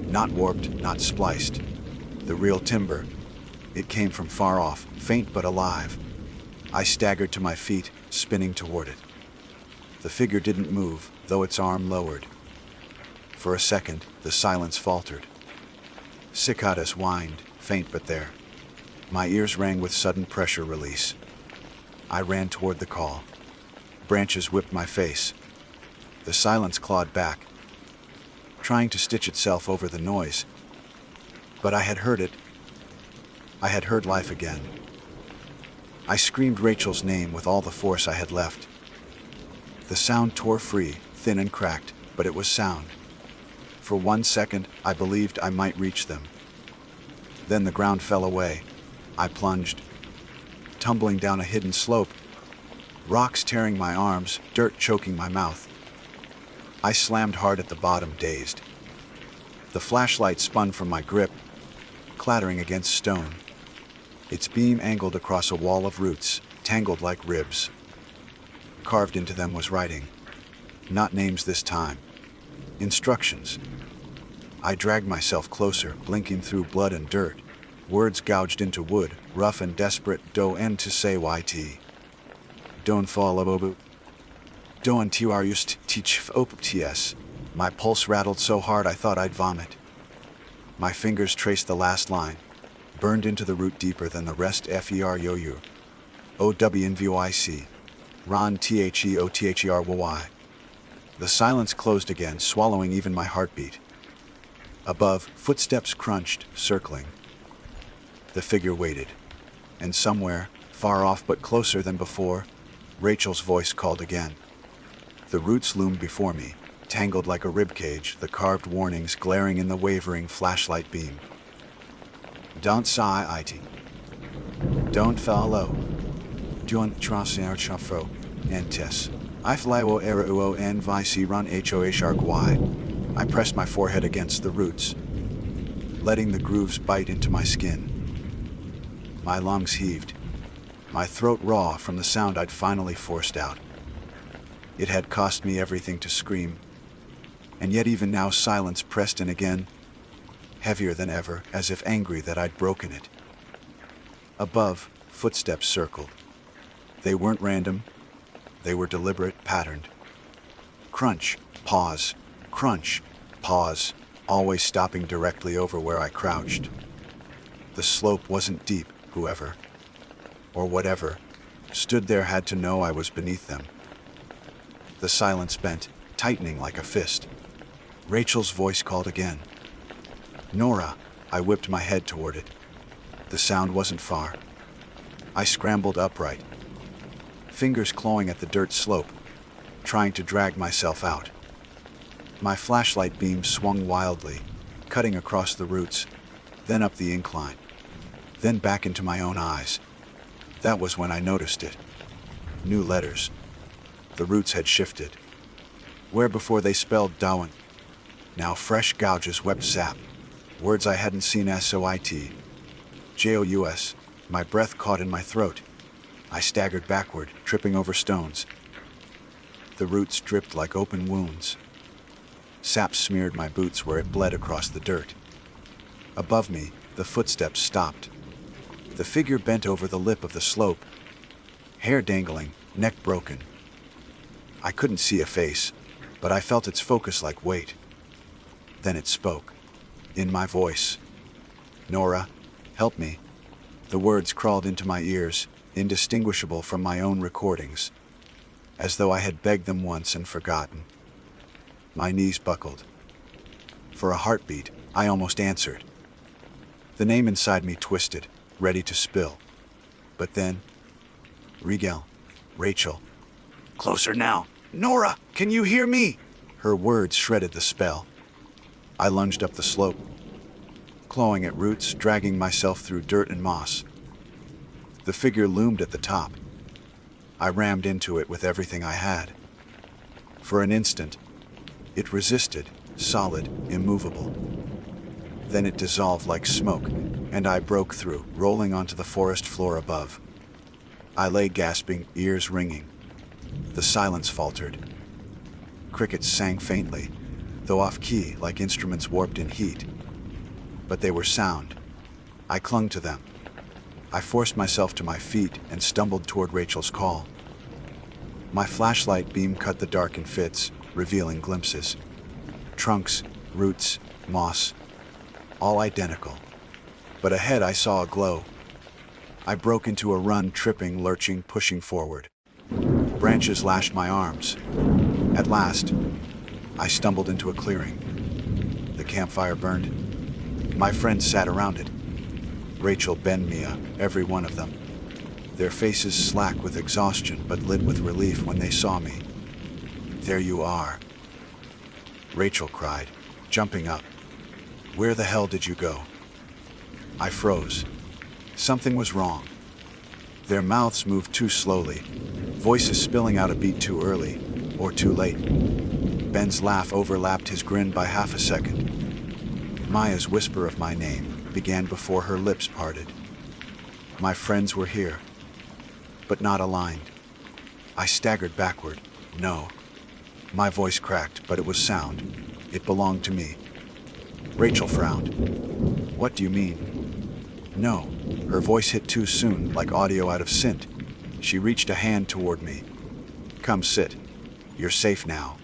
Not warped, not spliced. The real timber. It came from far off, faint but alive. I staggered to my feet, spinning toward it. The figure didn't move, though its arm lowered. For a second, the silence faltered. Cicadas whined, faint but there. My ears rang with sudden pressure release. I ran toward the call. Branches whipped my face. The silence clawed back, trying to stitch itself over the noise. But I had heard it. I had heard life again. I screamed Rachel's name with all the force I had left. The sound tore free, thin and cracked, but it was sound. For 1 second, I believed I might reach them. Then the ground fell away. I plunged, tumbling down a hidden slope, rocks tearing my arms, dirt choking my mouth. I slammed hard at the bottom, dazed. The flashlight spun from my grip, clattering against stone. Its beam angled across a wall of roots, tangled like ribs. Carved into them was writing. Not names this time. Instructions. I dragged myself closer, blinking through blood and dirt. Words gouged into wood, rough and desperate. Do en to say yt. Don't fall abobu. Don't tu are just teach opts. My pulse rattled so hard I thought I'd vomit. My fingers traced the last line, burned into the root deeper than the rest. Fer yo. OWNVOIC. Ron Theotherwy. The silence closed again, swallowing even my heartbeat. Above, footsteps crunched, circling. The figure waited, and somewhere, far off but closer than before, Rachel's voice called again. The roots loomed before me, tangled like a ribcage, the carved warnings glaring in the wavering flashlight beam. Don't sigh, it. Don't follow. Don't transfer chafo, entes. I fly o era uo n vici ron hohy. I pressed my forehead against the roots, letting the grooves bite into my skin. My lungs heaved, my throat raw from the sound I'd finally forced out. It had cost me everything to scream, and yet even now silence pressed in again, heavier than ever, as if angry that I'd broken it. Above, footsteps circled. They weren't random, they were deliberate, patterned. Crunch, pause, crunch, pause, always stopping directly over where I crouched. The slope wasn't deep, whoever, or whatever, stood there had to know I was beneath them. The silence bent, tightening like a fist. Rachel's voice called again. Nora, I whipped my head toward it. The sound wasn't far. I scrambled upright, fingers clawing at the dirt slope, trying to drag myself out. My flashlight beam swung wildly, cutting across the roots, then up the incline, then back into my own eyes. That was when I noticed it. New letters. The roots had shifted. Where before they spelled Dawan, now fresh gouges wept sap. Words I hadn't seen SOIT. JOUS. My breath caught in my throat. I staggered backward, tripping over stones. The roots dripped like open wounds. Sap smeared my boots where it bled across the dirt. Above me, the footsteps stopped. The figure bent over the lip of the slope, hair dangling, neck broken. I couldn't see a face, but I felt its focus like weight. Then it spoke, in my voice. Nora, help me. The words crawled into my ears, indistinguishable from my own recordings, as though I had begged them once and forgotten. My knees buckled. For a heartbeat, I almost answered. The name inside me twisted, ready to spill. But then, Rigel, Rachel. Closer now. Nora, can you hear me? Her words shredded the spell. I lunged up the slope, clawing at roots, dragging myself through dirt and moss. The figure loomed at the top. I rammed into it with everything I had. For an instant, it resisted, solid, immovable. Then it dissolved like smoke, and I broke through, rolling onto the forest floor above. I lay gasping, ears ringing. The silence faltered. Crickets sang faintly, though off-key like instruments warped in heat. But they were sound. I clung to them. I forced myself to my feet and stumbled toward Rachel's call. My flashlight beam cut the dark in fits, revealing glimpses. Trunks, roots, moss, all identical. But ahead I saw a glow. I broke into a run, tripping, lurching, pushing forward. Branches lashed my arms. At last, I stumbled into a clearing. The campfire burned. My friends sat around it. Rachel, Ben, Mia, every one of them. Their faces slack with exhaustion but lit with relief when they saw me. There you are, Rachel cried, jumping up. Where the hell did you go? I froze. Something was wrong. Their mouths moved too slowly, voices spilling out a beat too early, or too late. Ben's laugh overlapped his grin by half a second. Maya's whisper of my name began before her lips parted. My friends were here, but not aligned. I staggered backward. No. My voice cracked, but it was sound. It belonged to me. Rachel frowned. What do you mean? No. Her voice hit too soon, like audio out of synth. She reached a hand toward me. Come sit. You're safe now.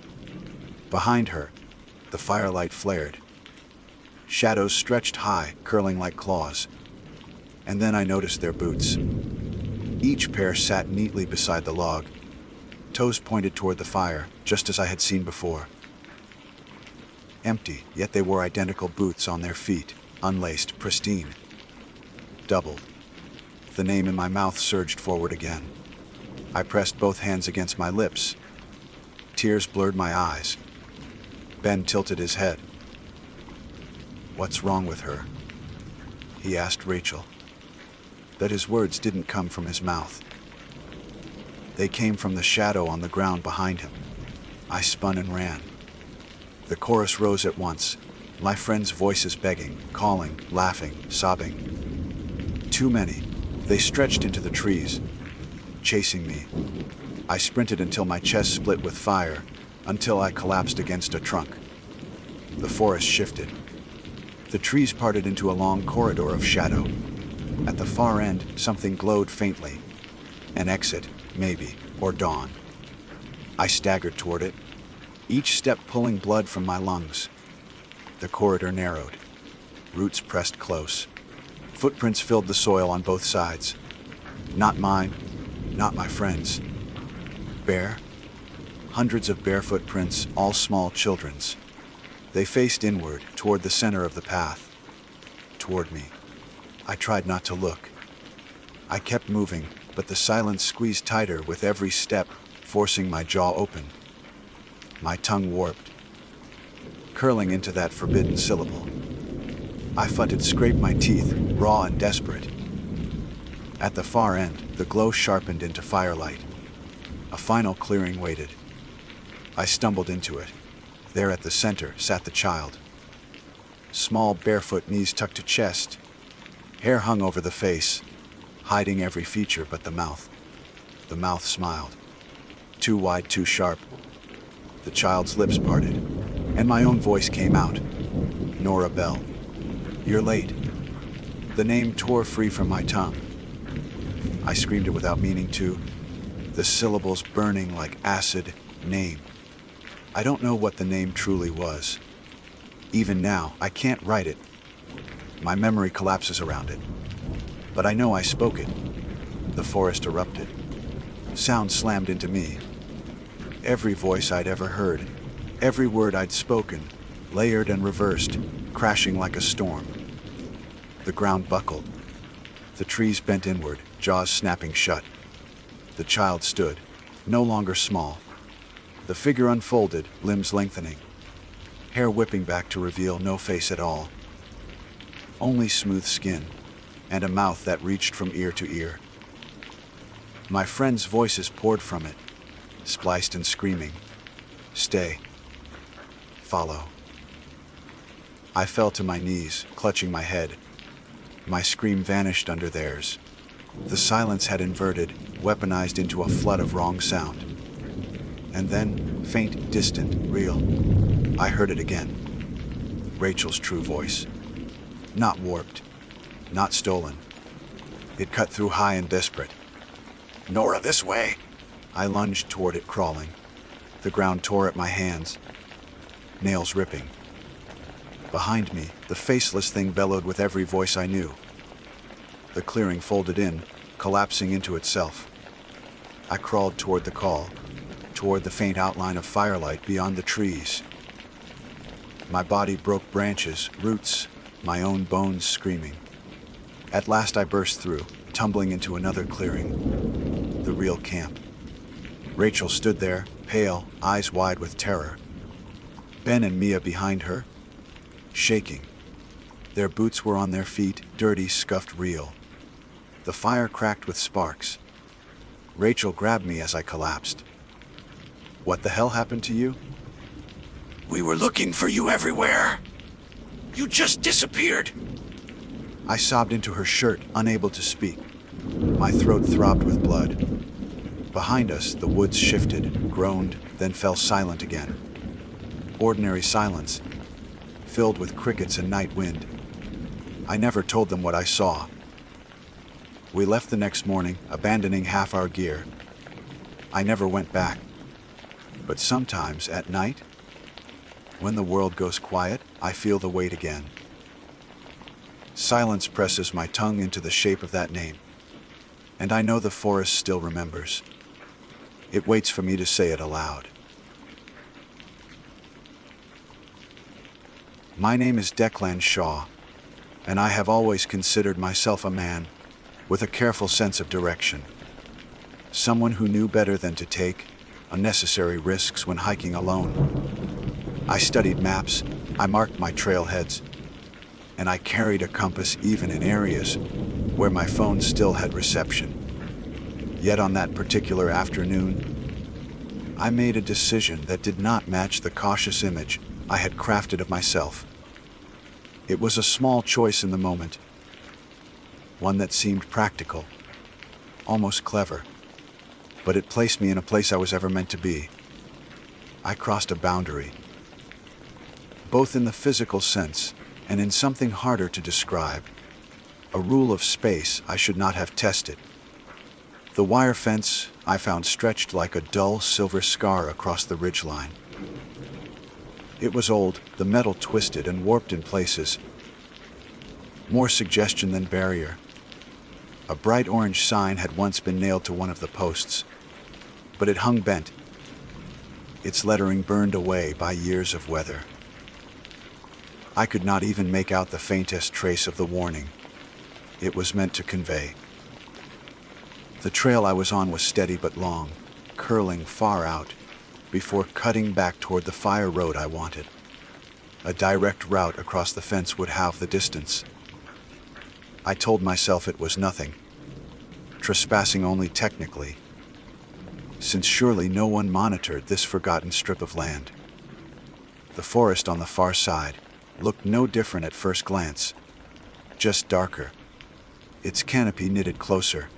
Behind her, the firelight flared. Shadows stretched high, curling like claws. And then I noticed their boots. Each pair sat neatly beside the log, toes pointed toward the fire, just as I had seen before. Empty, yet they wore identical boots on their feet, unlaced, pristine. Doubled. The name in my mouth surged forward again. I pressed both hands against my lips. Tears blurred my eyes. Ben tilted his head. "What's wrong with her?" he asked Rachel. That his words didn't come from his mouth. They came from the shadow on the ground behind him. I spun and ran. The chorus rose at once, my friends' voices begging, calling, laughing, sobbing. Too many. They stretched into the trees, chasing me. I sprinted until my chest split with fire, until I collapsed against a trunk. The forest shifted. The trees parted into a long corridor of shadow. At the far end, something glowed faintly. An exit, maybe, or dawn. I staggered toward it, each step pulling blood from my lungs. The corridor narrowed. Roots pressed close. Footprints filled the soil on both sides. Not mine, not my friends. Bare? Hundreds of bare footprints, all small children's. They faced inward, toward the center of the path. Toward me. I tried not to look. I kept moving, but the silence squeezed tighter with every step, forcing my jaw open. My tongue warped, curling into that forbidden syllable. I fought to scrape my teeth, raw and desperate. At the far end, the glow sharpened into firelight. A final clearing waited. I stumbled into it. There at the center sat the child. Small, barefoot, knees tucked to chest. Hair hung over the face, hiding every feature but the mouth. The mouth smiled. Too wide, too sharp. The child's lips parted, and my own voice came out. "Nora Bell. You're late." The name tore free from my tongue. I screamed it without meaning to, the syllables burning like acid. Name. I don't know what the name truly was. Even now, I can't write it. My memory collapses around it. But I know I spoke it. The forest erupted. Sound slammed into me. Every voice I'd ever heard, every word I'd spoken, layered and reversed, crashing like a storm. The ground buckled. The trees bent inward, jaws snapping shut. The child stood, no longer small. The figure unfolded, limbs lengthening. Hair whipping back to reveal no face at all. Only smooth skin, and a mouth that reached from ear to ear. My friends' voices poured from it, spliced and screaming. Stay. Follow. I fell to my knees, clutching my head. My scream vanished under theirs. The silence had inverted, weaponized into a flood of wrong sound. And then, faint, distant, real, I heard it again. Rachel's true voice. Not warped, not stolen. It cut through high and desperate. "Nora, this way!" I lunged toward it, crawling. The ground tore at my hands, nails ripping. Behind me, the faceless thing bellowed with every voice I knew. The clearing folded in, collapsing into itself. I crawled toward the call, toward the faint outline of firelight beyond the trees. My body broke branches, roots, my own bones screaming. At last I burst through, tumbling into another clearing. The real camp. Rachel stood there, pale, eyes wide with terror. Ben and Mia behind her, shaking. Their boots were on their feet, dirty, scuffed, real. The fire cracked with sparks. Rachel grabbed me as I collapsed. "What the hell happened to you?" "We were looking for you everywhere. You just disappeared." I sobbed into her shirt, unable to speak. My throat throbbed with blood. Behind us, the woods shifted, groaned, then fell silent again. Ordinary silence, filled with crickets and night wind. I never told them what I saw. We left the next morning, abandoning half our gear. I never went back. But sometimes, at night, when the world goes quiet, I feel the weight again. Silence presses my tongue into the shape of that name, and I know the forest still remembers. It waits for me to say it aloud. My name is Declan Shaw, and I have always considered myself a man with a careful sense of direction. Someone who knew better than to take unnecessary risks when hiking alone. I studied maps, I marked my trailheads, and I carried a compass even in areas where my phone still had reception. Yet on that particular afternoon, I made a decision that did not match the cautious image I had crafted of myself. It was a small choice in the moment, one that seemed practical, almost clever, but it placed me in a place I was ever meant to be. I crossed a boundary, both in the physical sense and in something harder to describe, a rule of space I should not have tested. The wire fence I found stretched like a dull silver scar across the ridgeline. It was old, the metal twisted and warped in places, more suggestion than barrier. A bright orange sign had once been nailed to one of the posts, but it hung bent, its lettering burned away by years of weather. I could not even make out the faintest trace of the warning it was meant to convey. The trail I was on was steady but long, curling far out, before cutting back toward the fire road I wanted. A direct route across the fence would halve the distance. I told myself it was nothing, trespassing only technically, since surely no one monitored this forgotten strip of land. The forest on the far side looked no different at first glance, just darker, its canopy knitted closer.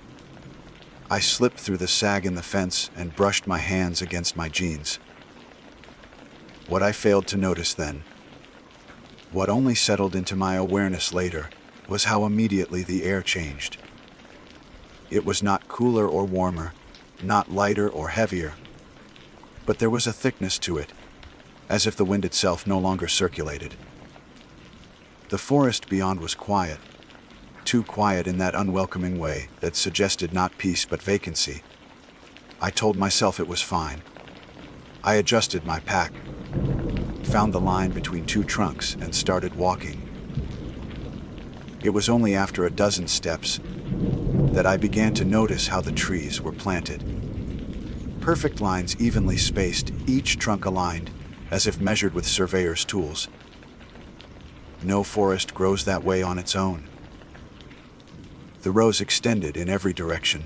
I slipped through the sag in the fence and brushed my hands against my jeans. What I failed to notice then, what only settled into my awareness later, was how immediately the air changed. It was not cooler or warmer, not lighter or heavier, but there was a thickness to it, as if the wind itself no longer circulated. The forest beyond was quiet, too quiet in that unwelcoming way that suggested not peace but vacancy. I told myself it was fine. I adjusted my pack, found the line between two trunks, and started walking. It was only after a dozen steps that I began to notice how the trees were planted. Perfect lines evenly spaced, each trunk aligned, as if measured with surveyor's tools. No forest grows that way on its own. The rows extended in every direction,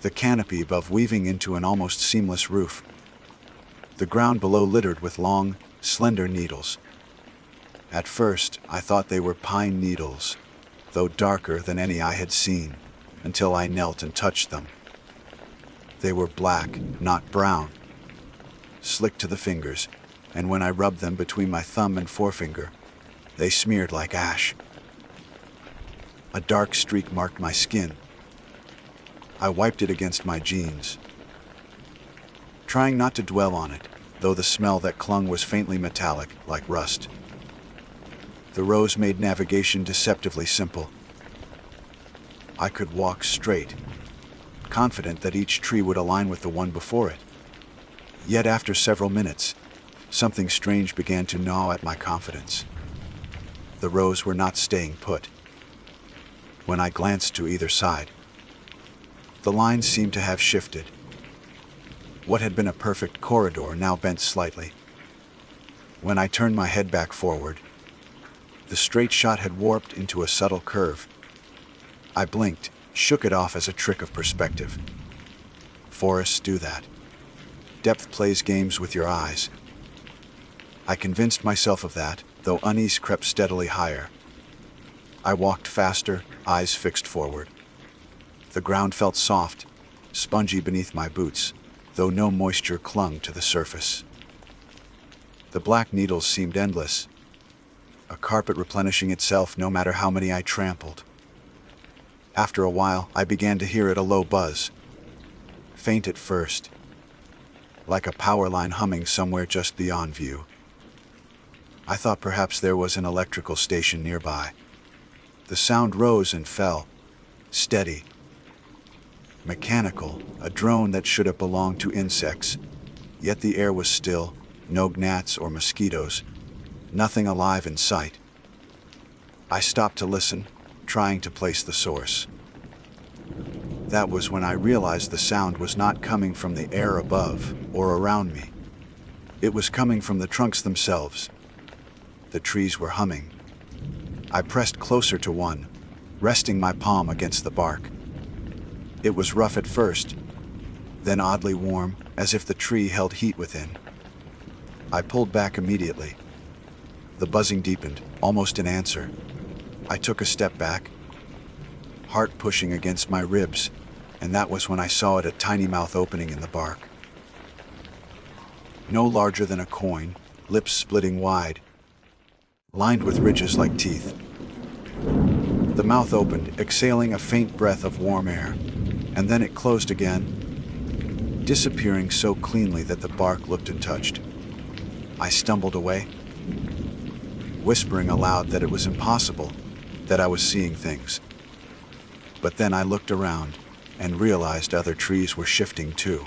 the canopy above weaving into an almost seamless roof, the ground below littered with long, slender needles. At first, I thought they were pine needles, though darker than any I had seen, until I knelt and touched them. They were black, not brown, slick to the fingers, and when I rubbed them between my thumb and forefinger, they smeared like ash. A dark streak marked my skin. I wiped it against my jeans, trying not to dwell on it, though the smell that clung was faintly metallic, like rust. The rows made navigation deceptively simple. I could walk straight, confident that each tree would align with the one before it. Yet after several minutes, something strange began to gnaw at my confidence. The rows were not staying put. When I glanced to either side, the lines seemed to have shifted. What had been a perfect corridor now bent slightly. When I turned my head back forward, the straight shot had warped into a subtle curve. I blinked, shook it off as a trick of perspective. Forests do that. Depth plays games with your eyes. I convinced myself of that, though unease crept steadily higher. I walked faster, eyes fixed forward. The ground felt soft, spongy beneath my boots, though no moisture clung to the surface. The black needles seemed endless, a carpet replenishing itself no matter how many I trampled. After a while, I began to hear it a low buzz, faint at first, like a power line humming somewhere just beyond view. I thought perhaps there was an electrical station nearby. The sound rose and fell, steady, mechanical, a drone that should have belonged to insects. Yet the air was still, no gnats or mosquitoes, nothing alive in sight. I stopped to listen, trying to place the source. That was when I realized the sound was not coming from the air above or around me. It was coming from the trunks themselves. The trees were humming. I pressed closer to one, resting my palm against the bark. It was rough at first, then oddly warm, as if the tree held heat within. I pulled back immediately. The buzzing deepened, almost in answer. I took a step back, heart pushing against my ribs, and that was when I saw a tiny mouth opening in the bark. No larger than a coin, lips splitting wide, lined with ridges like teeth. The mouth opened, exhaling a faint breath of warm air, and then it closed again, disappearing so cleanly that the bark looked untouched. I stumbled away, whispering aloud that it was impossible, that I was seeing things. But then I looked around and realized other trees were shifting too.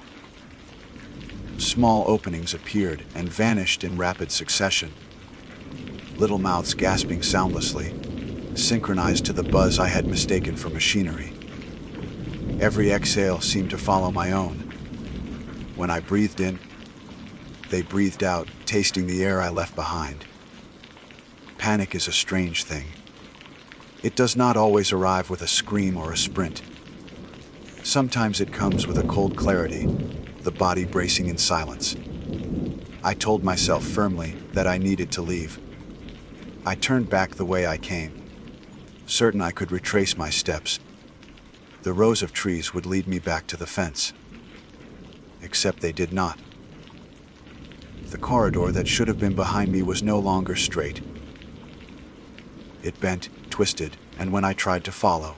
Small openings appeared and vanished in rapid succession. Little mouths gasping soundlessly, synchronized to the buzz I had mistaken for machinery. Every exhale seemed to follow my own. When I breathed in, they breathed out, tasting the air I left behind. Panic is a strange thing. It does not always arrive with a scream or a sprint. Sometimes it comes with a cold clarity, the body bracing in silence. I told myself firmly that I needed to leave. I turned back the way I came, certain I could retrace my steps. The rows of trees would lead me back to the fence. Except they did not. The corridor that should have been behind me was no longer straight. It bent, twisted, and when I tried to follow,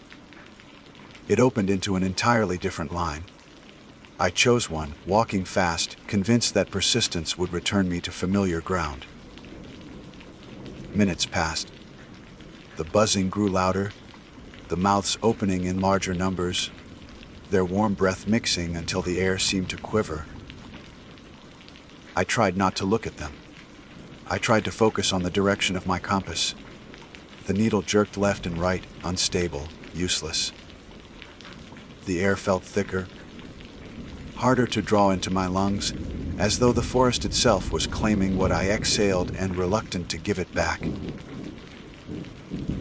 it opened into an entirely different line. I chose one, walking fast, convinced that persistence would return me to familiar ground. Minutes passed. The buzzing grew louder, the mouths opening in larger numbers, their warm breath mixing until the air seemed to quiver. I tried not to look at them. I tried to focus on the direction of my compass. The needle jerked left and right, unstable, useless. The air felt thicker, harder to draw into my lungs, as though the forest itself was claiming what I exhaled and reluctant to give it back.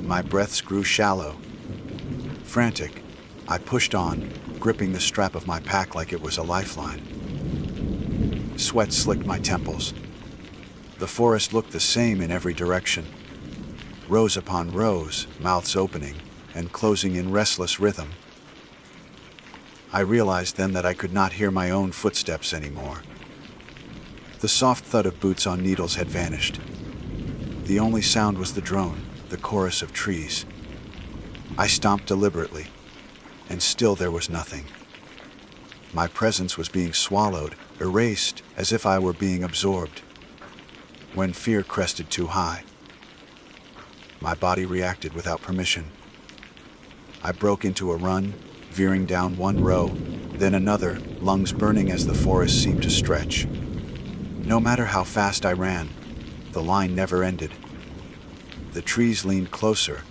My breaths grew shallow. Frantic, I pushed on, gripping the strap of my pack like it was a lifeline. Sweat slicked my temples. The forest looked the same in every direction. Rows upon rows, mouths opening and closing in restless rhythm. I realized then that I could not hear my own footsteps anymore. The soft thud of boots on needles had vanished. The only sound was the drone, the chorus of trees. I stomped deliberately, and still there was nothing. My presence was being swallowed, erased, as if I were being absorbed. When fear crested too high, my body reacted without permission. I broke into a run, veering down one row, then another, lungs burning as the forest seemed to stretch. No matter how fast I ran, the line never ended. The trees leaned closer,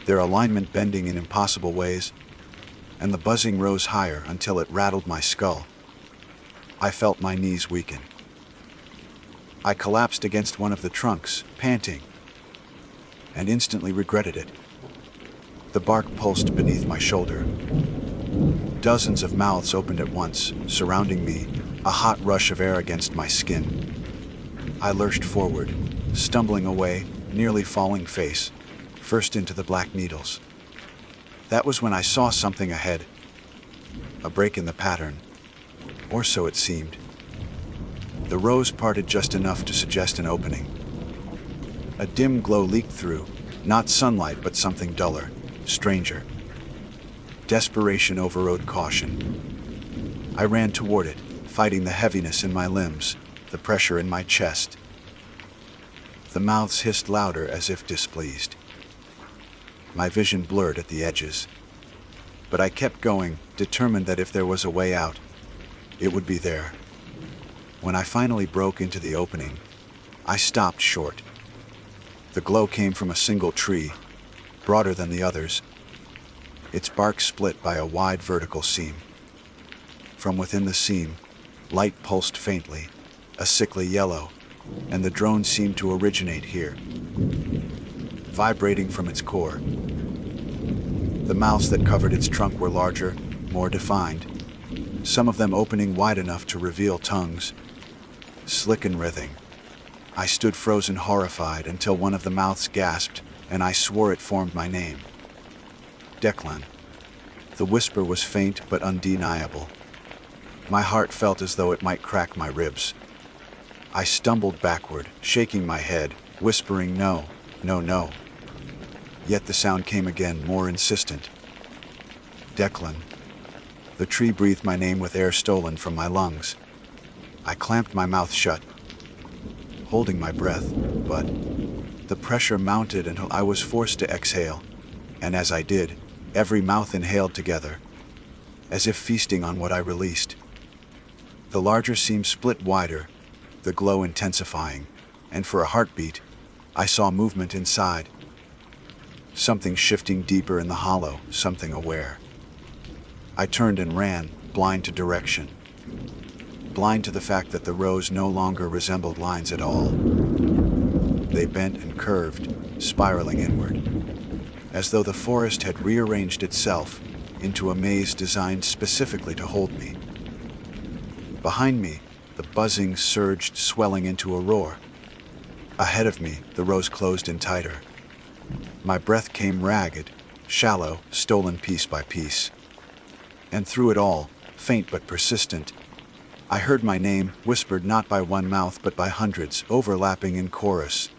their alignment bending in impossible ways, and the buzzing rose higher until it rattled my skull. I felt my knees weaken. I collapsed against one of the trunks, panting, and instantly regretted it. The bark pulsed beneath my shoulder. Dozens of mouths opened at once, surrounding me, a hot rush of air against my skin. I lurched forward, stumbling away, nearly falling face, first into the black needles. That was when I saw something ahead. A break in the pattern, or so it seemed. The rows parted just enough to suggest an opening. A dim glow leaked through, not sunlight but something duller, stranger. Desperation overrode caution. I ran toward it, fighting the heaviness in my limbs, the pressure in my chest. The mouths hissed louder as if displeased. My vision blurred at the edges. But I kept going, determined that if there was a way out, it would be there. When I finally broke into the opening, I stopped short. The glow came from a single tree, broader than the others, its bark split by a wide vertical seam. From within the seam, light pulsed faintly, a sickly yellow, and the drone seemed to originate here, vibrating from its core. The mouths that covered its trunk were larger, more defined, some of them opening wide enough to reveal tongues, slick and writhing. I stood frozen, horrified, until one of the mouths gasped, and I swore it formed my name. Declan. The whisper was faint but undeniable. My heart felt as though it might crack my ribs. I stumbled backward, shaking my head, whispering no, no, no. Yet the sound came again, more insistent. Declan. The tree breathed my name with air stolen from my lungs. I clamped my mouth shut, holding my breath, but the pressure mounted until I was forced to exhale, and as I did, every mouth inhaled together, as if feasting on what I released. The larger seam split wider, the glow intensifying, and for a heartbeat, I saw movement inside. Something shifting deeper in the hollow, something aware. I turned and ran, blind to direction. Blind to the fact that the rows no longer resembled lines at all. They bent and curved, spiraling inward, as though the forest had rearranged itself into a maze designed specifically to hold me. Behind me, the buzzing surged, swelling into a roar. Ahead of me, the rows closed in tighter. My breath came ragged, shallow, stolen piece by piece. And through it all, faint but persistent, I heard my name, whispered not by one mouth but by hundreds, overlapping in chorus.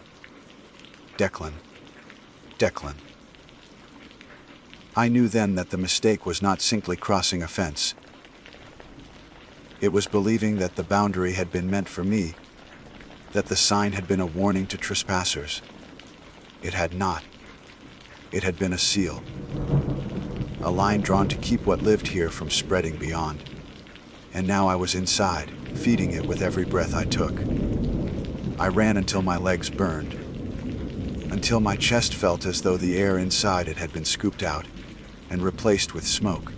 Declan. Declan. I knew then that the mistake was not simply crossing a fence. It was believing that the boundary had been meant for me, that the sign had been a warning to trespassers. It had not. It had been a seal. A line drawn to keep what lived here from spreading beyond. And now I was inside, feeding it with every breath I took. I ran until my legs burned, until my chest felt as though the air inside it had been scooped out and replaced with smoke.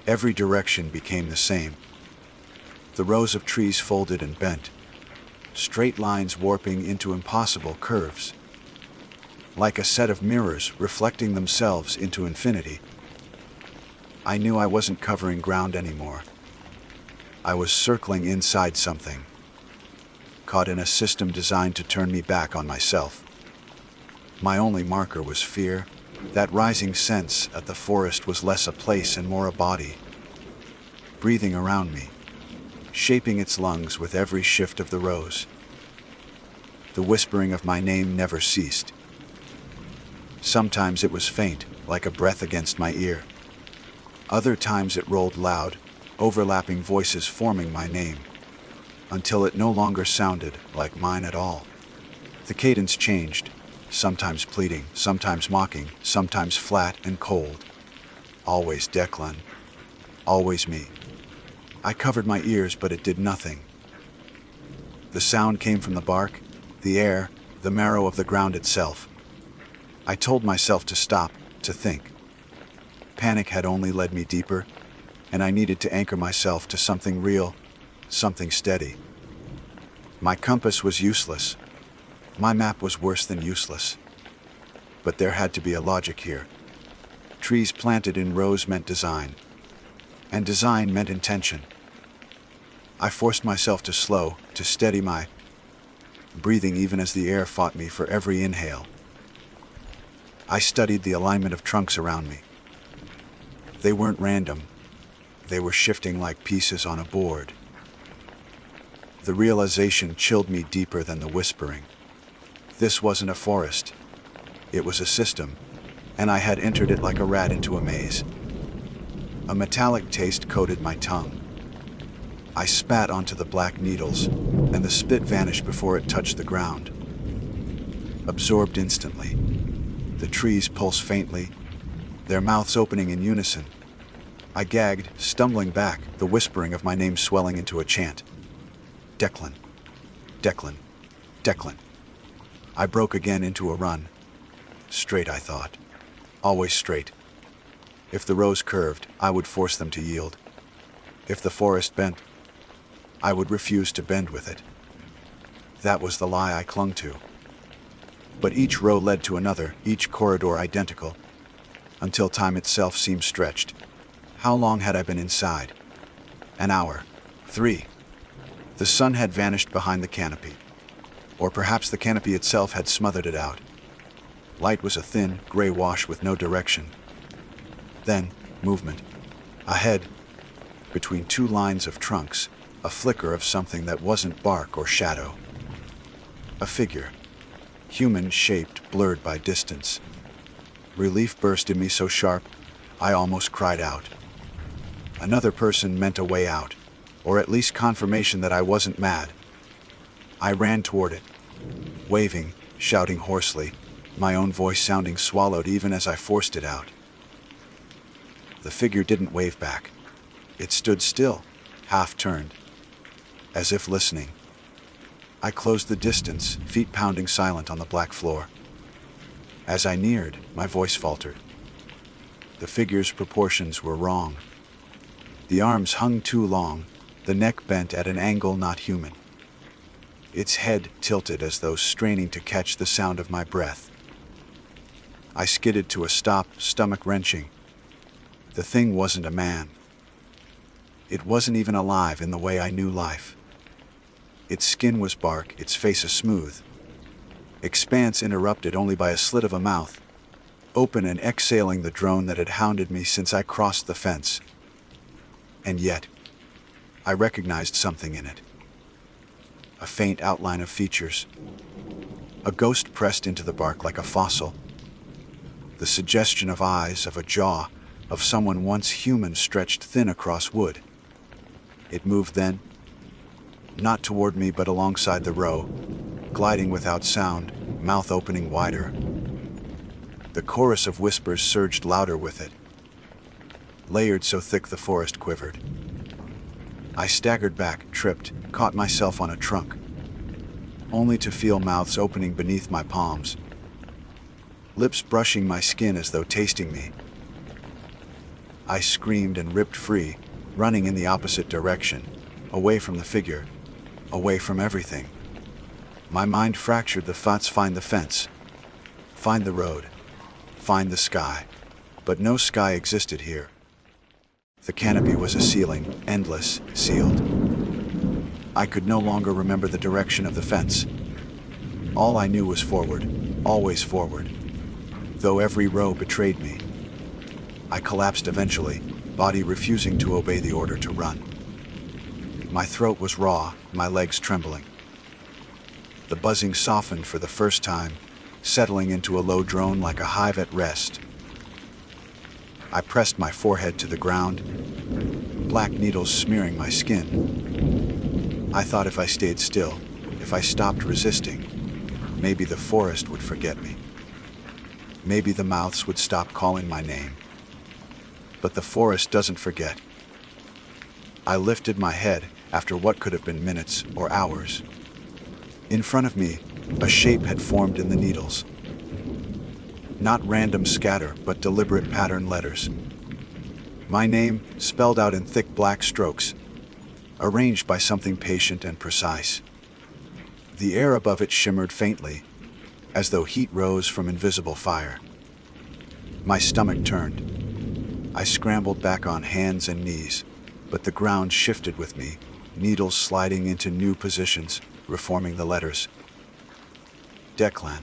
Every direction became the same. The rows of trees folded and bent, straight lines warping into impossible curves, like a set of mirrors reflecting themselves into infinity. I knew I wasn't covering ground anymore. I was circling inside something, caught in a system designed to turn me back on myself. My only marker was fear, that rising sense that the forest was less a place and more a body, breathing around me, shaping its lungs with every shift of the rows. The whispering of my name never ceased. Sometimes it was faint, like a breath against my ear. Other times it rolled loud, overlapping voices forming my name, until it no longer sounded like mine at all. The cadence changed, sometimes pleading, sometimes mocking, sometimes flat and cold. Always Declan. Always me. I covered my ears, but it did nothing. The sound came from the bark, the air, the marrow of the ground itself. I told myself to stop, to think. Panic had only led me deeper, and I needed to anchor myself to something real, something steady. My compass was useless. My map was worse than useless. But there had to be a logic here. Trees planted in rows meant design, and design meant intention. I forced myself to slow, to steady my breathing even as the air fought me for every inhale. I studied the alignment of trunks around me. They weren't random. They were shifting like pieces on a board. The realization chilled me deeper than the whispering. This wasn't a forest. It was a system, and I had entered it like a rat into a maze. A metallic taste coated my tongue. I spat onto the black needles, and the spit vanished before it touched the ground. Absorbed instantly. The trees pulse faintly, their mouths opening in unison. I gagged, stumbling back, the whispering of my name swelling into a chant. Declan. Declan. Declan. I broke again into a run. Straight, I thought. Always straight. If the rows curved, I would force them to yield. If the forest bent, I would refuse to bend with it. That was the lie I clung to. But each row led to another, each corridor identical, until time itself seemed stretched. How long had I been inside? An hour. 3. The sun had vanished behind the canopy. Or perhaps the canopy itself had smothered it out. Light was a thin, gray wash with no direction. Then, movement. Ahead, between two lines of trunks, a flicker of something that wasn't bark or shadow. A figure. Human-shaped, blurred by distance. Relief burst in me so sharp, I almost cried out. Another person meant a way out, or at least confirmation that I wasn't mad. I ran toward it, waving, shouting hoarsely, my own voice sounding swallowed even as I forced it out. The figure didn't wave back. It stood still, half-turned, as if listening. I closed the distance, feet pounding silent on the black floor. As I neared, my voice faltered. The figure's proportions were wrong. The arms hung too long, the neck bent at an angle not human. Its head tilted as though straining to catch the sound of my breath. I skidded to a stop, stomach wrenching. The thing wasn't a man. It wasn't even alive in the way I knew life. Its skin was bark, its face a smooth expanse interrupted only by a slit of a mouth, open and exhaling the drone that had hounded me since I crossed the fence. And yet, I recognized something in it. A faint outline of features. A ghost pressed into the bark like a fossil. The suggestion of eyes, of a jaw, of someone once human stretched thin across wood. It moved then, not toward me but alongside the row, gliding without sound, mouth opening wider. The chorus of whispers surged louder with it, layered so thick the forest quivered. I staggered back, tripped, caught myself on a trunk, only to feel mouths opening beneath my palms, lips brushing my skin as though tasting me. I screamed and ripped free, running in the opposite direction, away from the figure, away from everything. My mind fractured the thoughts: find the fence, find the road, find the sky. But no sky existed here. The canopy was a ceiling, endless, sealed. I could no longer remember the direction of the fence. All I knew was forward, always forward, though every row betrayed me. I collapsed eventually, body refusing to obey the order to run. My throat was raw, my legs trembling. The buzzing softened for the first time, settling into a low drone like a hive at rest. I pressed my forehead to the ground, black needles smearing my skin. I thought if I stayed still, if I stopped resisting, maybe the forest would forget me. Maybe the mouths would stop calling my name. But the forest doesn't forget. I lifted my head after what could have been minutes or hours. In front of me, a shape had formed in the needles. Not random scatter, but deliberate pattern letters. My name, spelled out in thick black strokes, arranged by something patient and precise. The air above it shimmered faintly, as though heat rose from invisible fire. My stomach turned. I scrambled back on hands and knees, but the ground shifted with me, needles sliding into new positions, reforming the letters. Declan.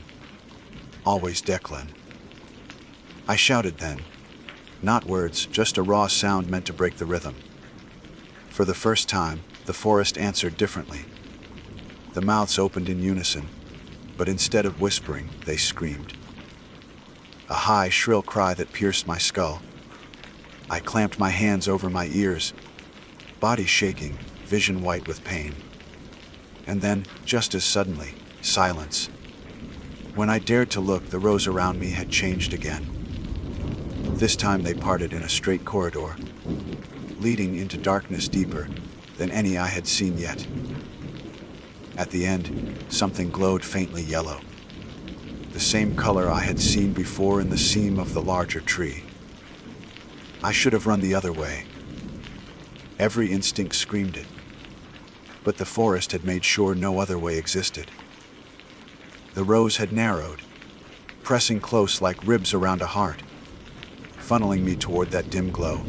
Always Declan. I shouted then. Not words, just a raw sound meant to break the rhythm. For the first time, the forest answered differently. The mouths opened in unison, but instead of whispering, they screamed. A high, shrill cry that pierced my skull. I clamped my hands over my ears, body shaking, vision white with pain. And then, just as suddenly, silence. When I dared to look, the rows around me had changed again. This time they parted in a straight corridor, leading into darkness deeper than any I had seen yet. At the end, something glowed faintly yellow, the same color I had seen before in the seam of the larger tree. I should have run the other way. Every instinct screamed it, but the forest had made sure no other way existed. The rows had narrowed, pressing close like ribs around a heart, funneling me toward that dim glow.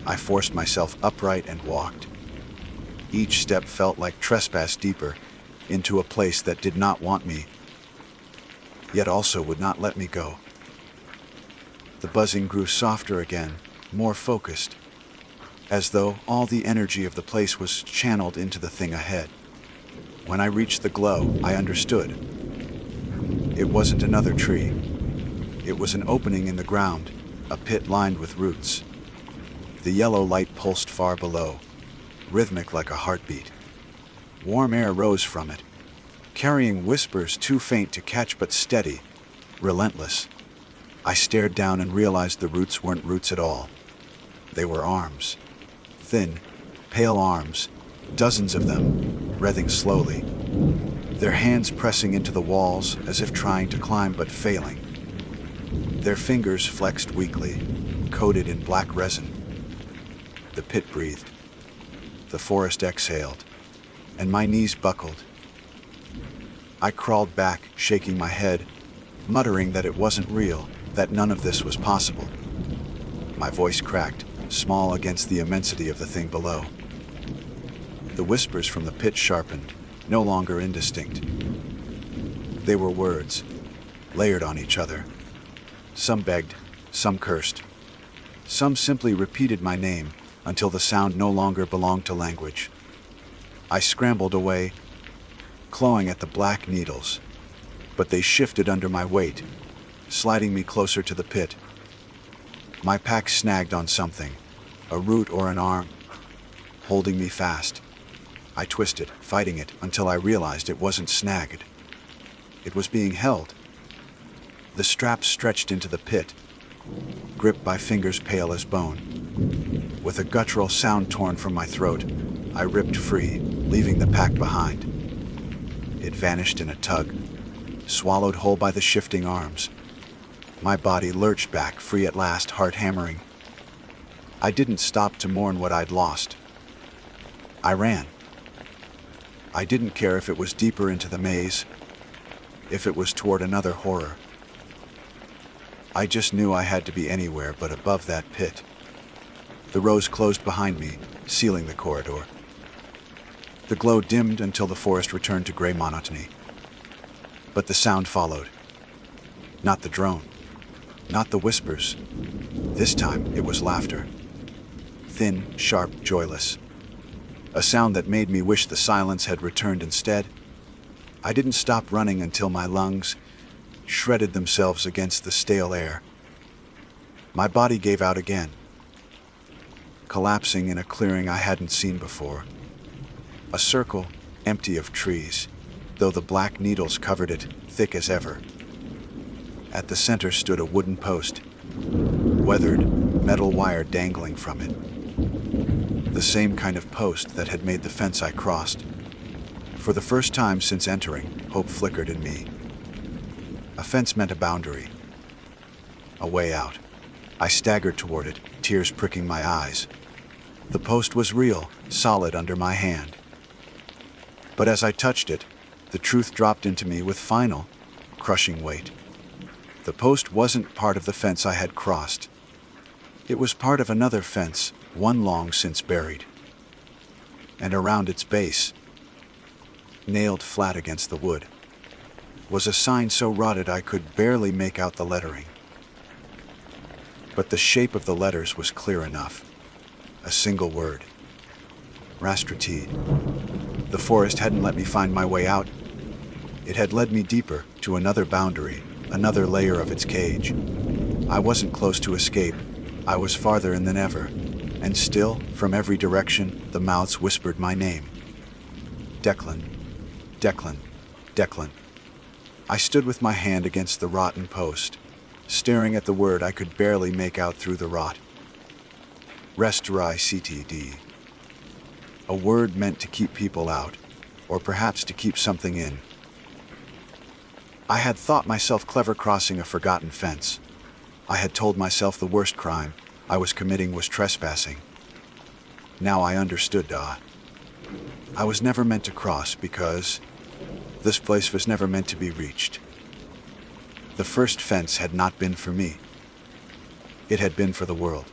I forced myself upright and walked. Each step felt like trespass deeper into a place that did not want me, yet also would not let me go. The buzzing grew softer again, more focused, as though all the energy of the place was channeled into the thing ahead. When I reached the glow, I understood. It wasn't another tree. It was an opening in the ground, a pit lined with roots. The yellow light pulsed far below, rhythmic like a heartbeat. Warm air rose from it, carrying whispers too faint to catch but steady, relentless. I stared down and realized the roots weren't roots at all. They were arms. Thin, pale arms, dozens of them, writhing slowly, their hands pressing into the walls as if trying to climb but failing. Their fingers flexed weakly, coated in black resin. The pit breathed. The forest exhaled, and my knees buckled. I crawled back, shaking my head, muttering that it wasn't real, that none of this was possible. My voice cracked, small against the immensity of the thing below. The whispers from the pit sharpened, no longer indistinct. They were words, layered on each other. Some begged, some cursed. Some simply repeated my name until the sound no longer belonged to language. I scrambled away, clawing at the black needles, but they shifted under my weight, sliding me closer to the pit. My pack snagged on something, a root or an arm, holding me fast. I twisted, fighting it, until I realized it wasn't snagged. It was being held. The straps stretched into the pit, gripped by fingers pale as bone. With a guttural sound torn from my throat, I ripped free, leaving the pack behind. It vanished in a tug, swallowed whole by the shifting arms. My body lurched back, free at last, heart hammering. I didn't stop to mourn what I'd lost. I ran. I didn't care if it was deeper into the maze, if it was toward another horror. I just knew I had to be anywhere but above that pit. The rows closed behind me, sealing the corridor. The glow dimmed until the forest returned to gray monotony. But the sound followed. Not the drone, not the whispers. This time it was laughter. Thin, sharp, joyless. A sound that made me wish the silence had returned instead. I didn't stop running until my lungs shredded themselves against the stale air. My body gave out again, collapsing in a clearing I hadn't seen before. A circle, empty of trees, though the black needles covered it, thick as ever. At the center stood a wooden post, weathered, metal wire dangling from it. The same kind of post that had made the fence I crossed. For the first time since entering, hope flickered in me. A fence meant a boundary, a way out. I staggered toward it, tears pricking my eyes. The post was real, solid under my hand. But as I touched it, the truth dropped into me with final, crushing weight. The post wasn't part of the fence I had crossed. It was part of another fence, one long since buried. And around its base, nailed flat against the wood, was a sign so rotted I could barely make out the lettering. But the shape of the letters was clear enough. A single word. Rastratid. The forest hadn't let me find my way out. It had led me deeper, to another boundary, another layer of its cage. I wasn't close to escape. I was farther in than ever. And still, from every direction, the mouths whispered my name. Declan. Declan. Declan. I stood with my hand against the rotten post, staring at the word I could barely make out through the rot. Restaurictd. A word meant to keep people out, or perhaps to keep something in. I had thought myself clever crossing a forgotten fence. I had told myself the worst crime I was committing was trespassing. Now I understood, I was never meant to cross because this place was never meant to be reached. The first fence had not been for me. It had been for the world.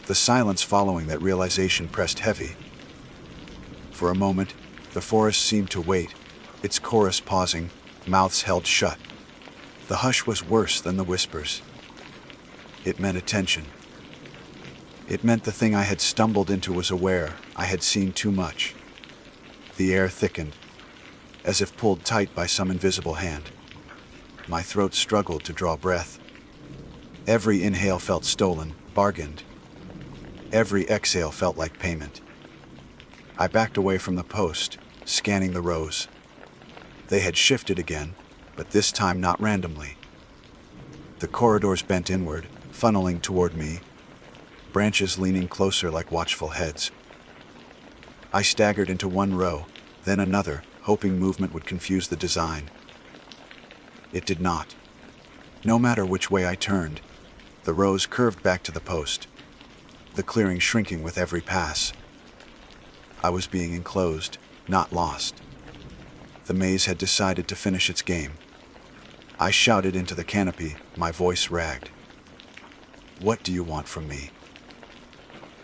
The silence following that realization pressed heavy. For a moment, the forest seemed to wait, its chorus pausing, mouths held shut. The hush was worse than the whispers. It meant attention. It meant the thing I had stumbled into was aware I had seen too much. The air thickened, as if pulled tight by some invisible hand. My throat struggled to draw breath. Every inhale felt stolen, bargained. Every exhale felt like payment. I backed away from the post, scanning the rows. They had shifted again, but this time not randomly. The corridors bent inward, funneling toward me, branches leaning closer like watchful heads. I staggered into one row, then another, hoping movement would confuse the design. It did not. No matter which way I turned, the rows curved back to the post, the clearing shrinking with every pass. I was being enclosed, not lost. The maze had decided to finish its game. I shouted into the canopy, my voice ragged. What do you want from me?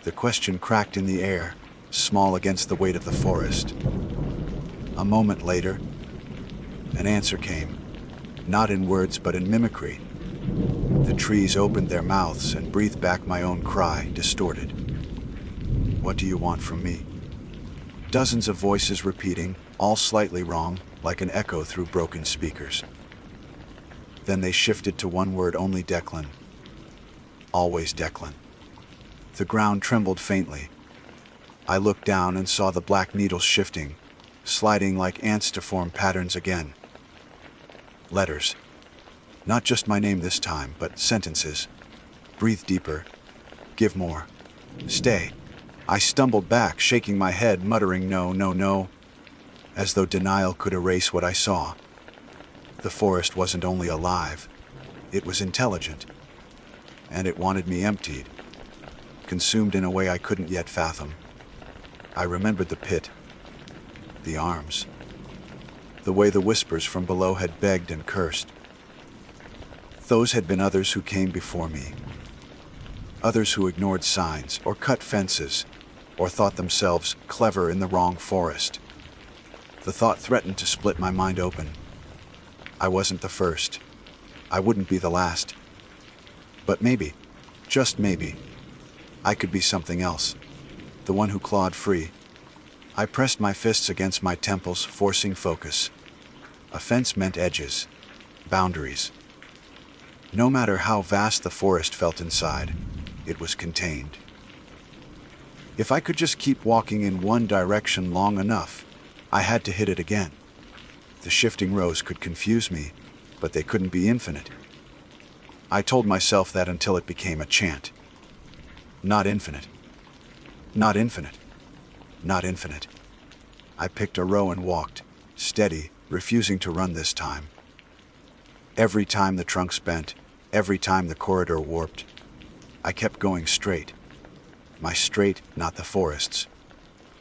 The question cracked in the air, small against the weight of the forest. A moment later, an answer came, not in words but in mimicry. The trees opened their mouths and breathed back my own cry, distorted. What do you want from me? Dozens of voices repeating, all slightly wrong, like an echo through broken speakers. Then they shifted to one word only: Declan. Always Declan. The ground trembled faintly. I looked down and saw the black needles shifting, sliding like ants to form patterns again. Letters. Not just my name this time, but sentences. Breathe deeper. Give more. Stay. I stumbled back, shaking my head, muttering no, no, no, as though denial could erase what I saw. The forest wasn't only alive, it was intelligent. And it wanted me emptied, consumed in a way I couldn't yet fathom. I remembered the pit, the arms, the way the whispers from below had begged and cursed. Those had been others who came before me. Others who ignored signs, or cut fences, or thought themselves clever in the wrong forest. The thought threatened to split my mind open. I wasn't the first. I wouldn't be the last. But maybe, just maybe, I could be something else. The one who clawed free. I pressed my fists against my temples, forcing focus. A fence meant edges, boundaries. No matter how vast the forest felt inside, it was contained. If I could just keep walking in one direction long enough, I had to hit it again. The shifting rows could confuse me, but they couldn't be infinite. I told myself that until it became a chant. Not infinite. Not infinite. Not infinite. I picked a row and walked, steady, refusing to run this time. Every time the trunks bent, every time the corridor warped, I kept going straight. My straight, not the forest's.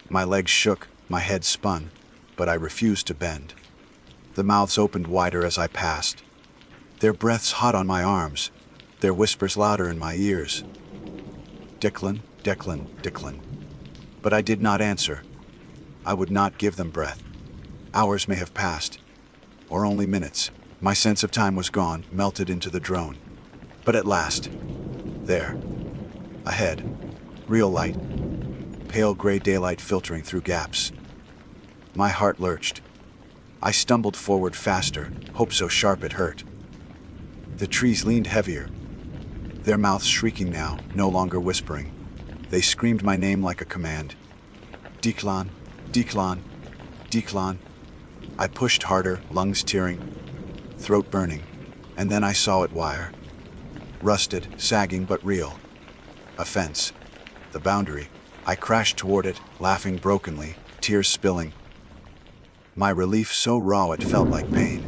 My legs shook, my head spun, but I refused to bend. The mouths opened wider as I passed, their breaths hot on my arms, their whispers louder in my ears. Declan, Declan, Declan. But I did not answer. I would not give them breath. Hours may have passed, or only minutes. My sense of time was gone, melted into the drone. But at last, there, ahead, real light, pale gray daylight filtering through gaps. My heart lurched. I stumbled forward faster, hope so sharp it hurt. The trees leaned heavier, their mouths shrieking now, no longer whispering. They screamed my name like a command. Declan, Declan, Declan. I pushed harder, lungs tearing, throat burning. And then I saw it wire. Rusted, sagging but real. A fence. The boundary. I crashed toward it, laughing brokenly, tears spilling. My relief so raw it felt like pain.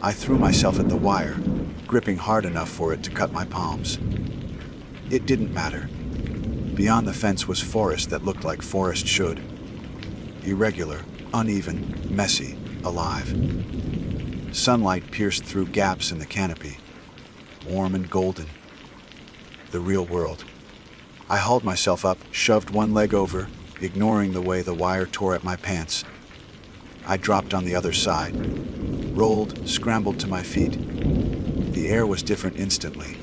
I threw myself at the wire, gripping hard enough for it to cut my palms. It didn't matter. Beyond the fence was forest that looked like forest should. Irregular, uneven, messy, alive. Sunlight pierced through gaps in the canopy, warm and golden. The real world. I hauled myself up, shoved one leg over, ignoring the way the wire tore at my pants. I dropped on the other side, rolled, scrambled to my feet. The air was different instantly.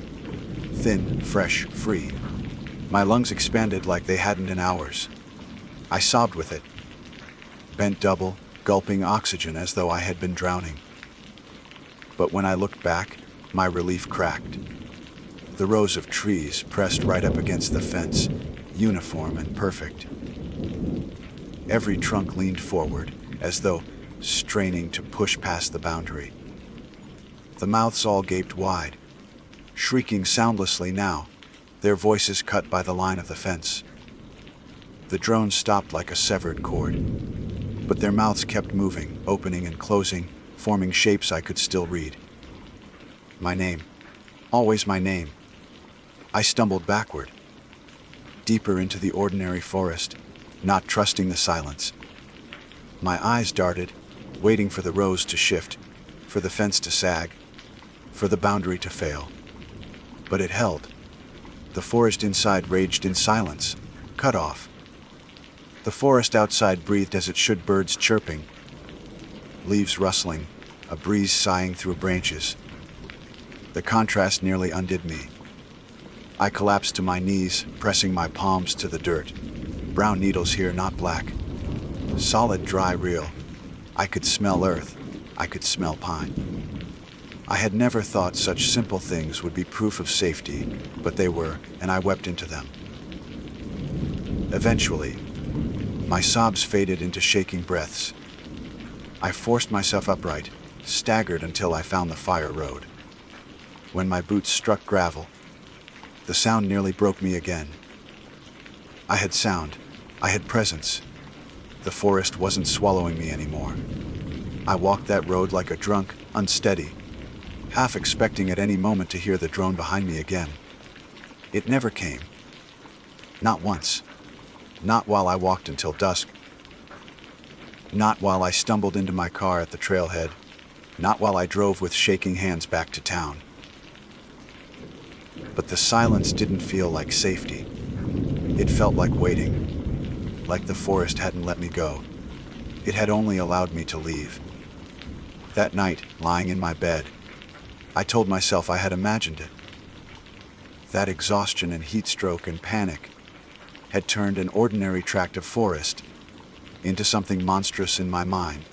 Thin, fresh, free. My lungs expanded like they hadn't in hours. I sobbed with it. Bent double, gulping oxygen as though I had been drowning. But when I looked back, my relief cracked. The rows of trees pressed right up against the fence, uniform and perfect. Every trunk leaned forward, as though straining to push past the boundary. The mouths all gaped wide, shrieking soundlessly now, their voices cut by the line of the fence. The drones stopped like a severed cord, but their mouths kept moving, opening and closing, forming shapes I could still read. My name. Always my name. I stumbled backward, deeper into the ordinary forest, not trusting the silence. My eyes darted, waiting for the rows to shift, for the fence to sag, for the boundary to fail. But it held. The forest inside raged in silence, cut off. The forest outside breathed as it should, birds chirping, leaves rustling, a breeze sighing through branches. The contrast nearly undid me. I collapsed to my knees, pressing my palms to the dirt. Brown needles here, not black. Solid, dry, real. I could smell earth. I could smell pine. I had never thought such simple things would be proof of safety, but they were, and I wept into them. Eventually, my sobs faded into shaking breaths. I forced myself upright, staggered until I found the fire road. When my boots struck gravel, the sound nearly broke me again. I had sound. I had presence. The forest wasn't swallowing me anymore. I walked that road like a drunk, unsteady, half expecting at any moment to hear the drone behind me again. It never came. Not once. Not while I walked until dusk. Not while I stumbled into my car at the trailhead. Not while I drove with shaking hands back to town. But the silence didn't feel like safety. It felt like waiting, like the forest hadn't let me go. It had only allowed me to leave. That night, lying in my bed, I told myself I had imagined it. That exhaustion and heat stroke and panic had turned an ordinary tract of forest into something monstrous in my mind.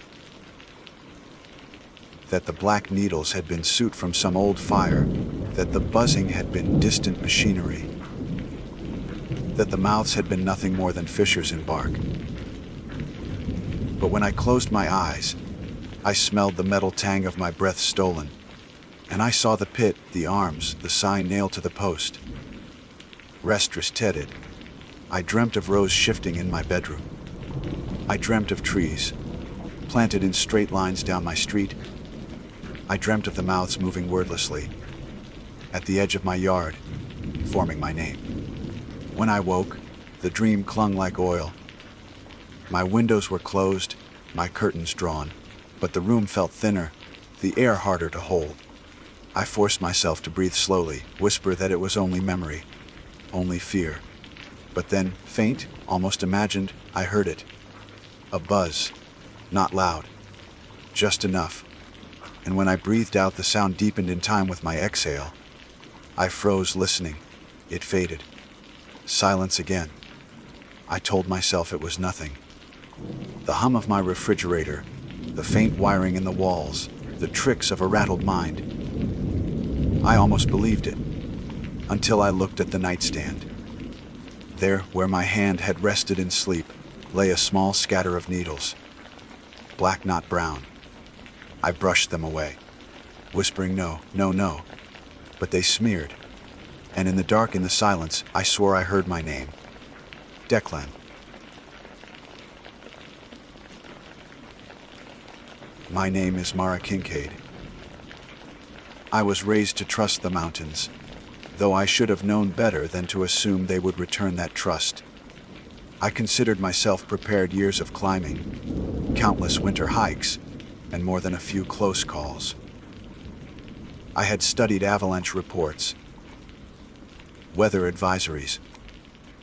That the black needles had been soot from some old fire, that the buzzing had been distant machinery, that the mouths had been nothing more than fissures in bark. But when I closed my eyes, I smelled the metal tang of my breath stolen, and I saw the pit, the arms, the sign nailed to the post. Rest resteaded. I dreamt of rows shifting in my bedroom. I dreamt of trees, planted in straight lines down my street. I dreamt of the mouths moving wordlessly, at the edge of my yard, forming my name. When I woke, the dream clung like oil. My windows were closed, my curtains drawn, but the room felt thinner, the air harder to hold. I forced myself to breathe slowly, whisper that it was only memory, only fear. But then, faint, almost imagined, I heard it. A buzz, not loud, just enough. And when I breathed out, the sound deepened in time with my exhale. I froze, listening. It faded. Silence again. I told myself it was nothing. The hum of my refrigerator, the faint wiring in the walls, the tricks of a rattled mind. I almost believed it, until I looked at the nightstand. There, where my hand had rested in sleep, lay a small scatter of needles. Black, not brown. I brushed them away. whispering no, no, no. But they smeared, and in the dark, in the silence, I swore I heard my name. Declan. My name is Mara Kincaid. I was raised to trust the mountains, though I should have known better than to assume they would return that trust. I considered myself prepared years of climbing, countless winter hikes, and more than a few close calls. I had studied avalanche reports, weather advisories,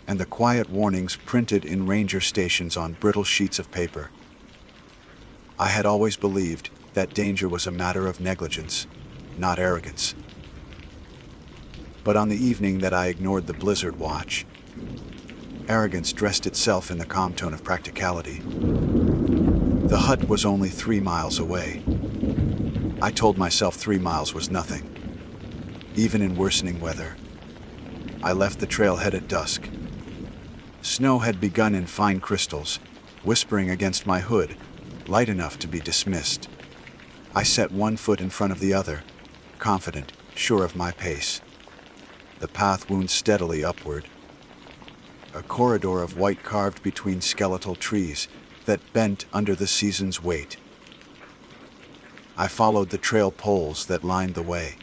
and the quiet warnings printed in ranger stations on brittle sheets of paper. I had always believed that danger was a matter of negligence, not arrogance. But on the evening that I ignored the blizzard watch, arrogance dressed itself in the calm tone of practicality. The hut was only 3 miles away. I told myself 3 miles was nothing, even in worsening weather. I left the trailhead at dusk. Snow had begun in fine crystals, whispering against my hood, light enough to be dismissed. I set one foot in front of the other, confident, sure of my pace. The path wound steadily upward, a corridor of white carved between skeletal trees that bent under the season's weight. I followed the trail poles that lined the way.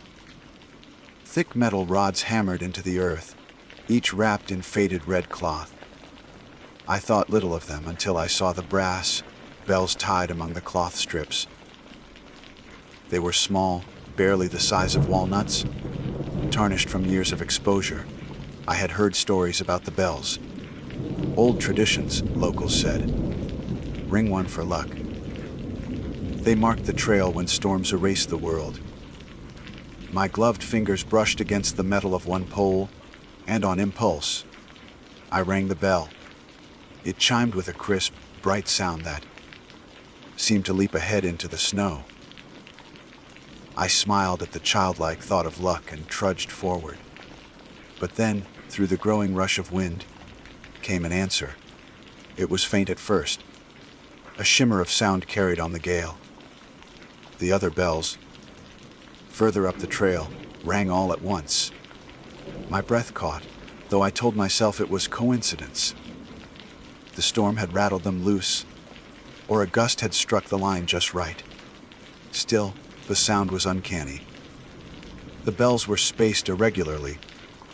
Thick metal rods hammered into the earth, each wrapped in faded red cloth. I thought little of them until I saw the brass bells tied among the cloth strips. They were small, barely the size of walnuts, tarnished from years of exposure. I had heard stories about the bells. Old traditions, locals said. Ring one for luck. They marked the trail when storms erased the world. My gloved fingers brushed against the metal of one pole, and on impulse, I rang the bell. It chimed with a crisp, bright sound that seemed to leap ahead into the snow. I smiled at the childlike thought of luck and trudged forward. But then, through the growing rush of wind, came an answer. It was faint at first, a shimmer of sound carried on the gale. The other bells, further up the trail, rang all at once. My breath caught, though I told myself it was coincidence. The storm had rattled them loose, or a gust had struck the line just right. Still, the sound was uncanny. The bells were spaced irregularly,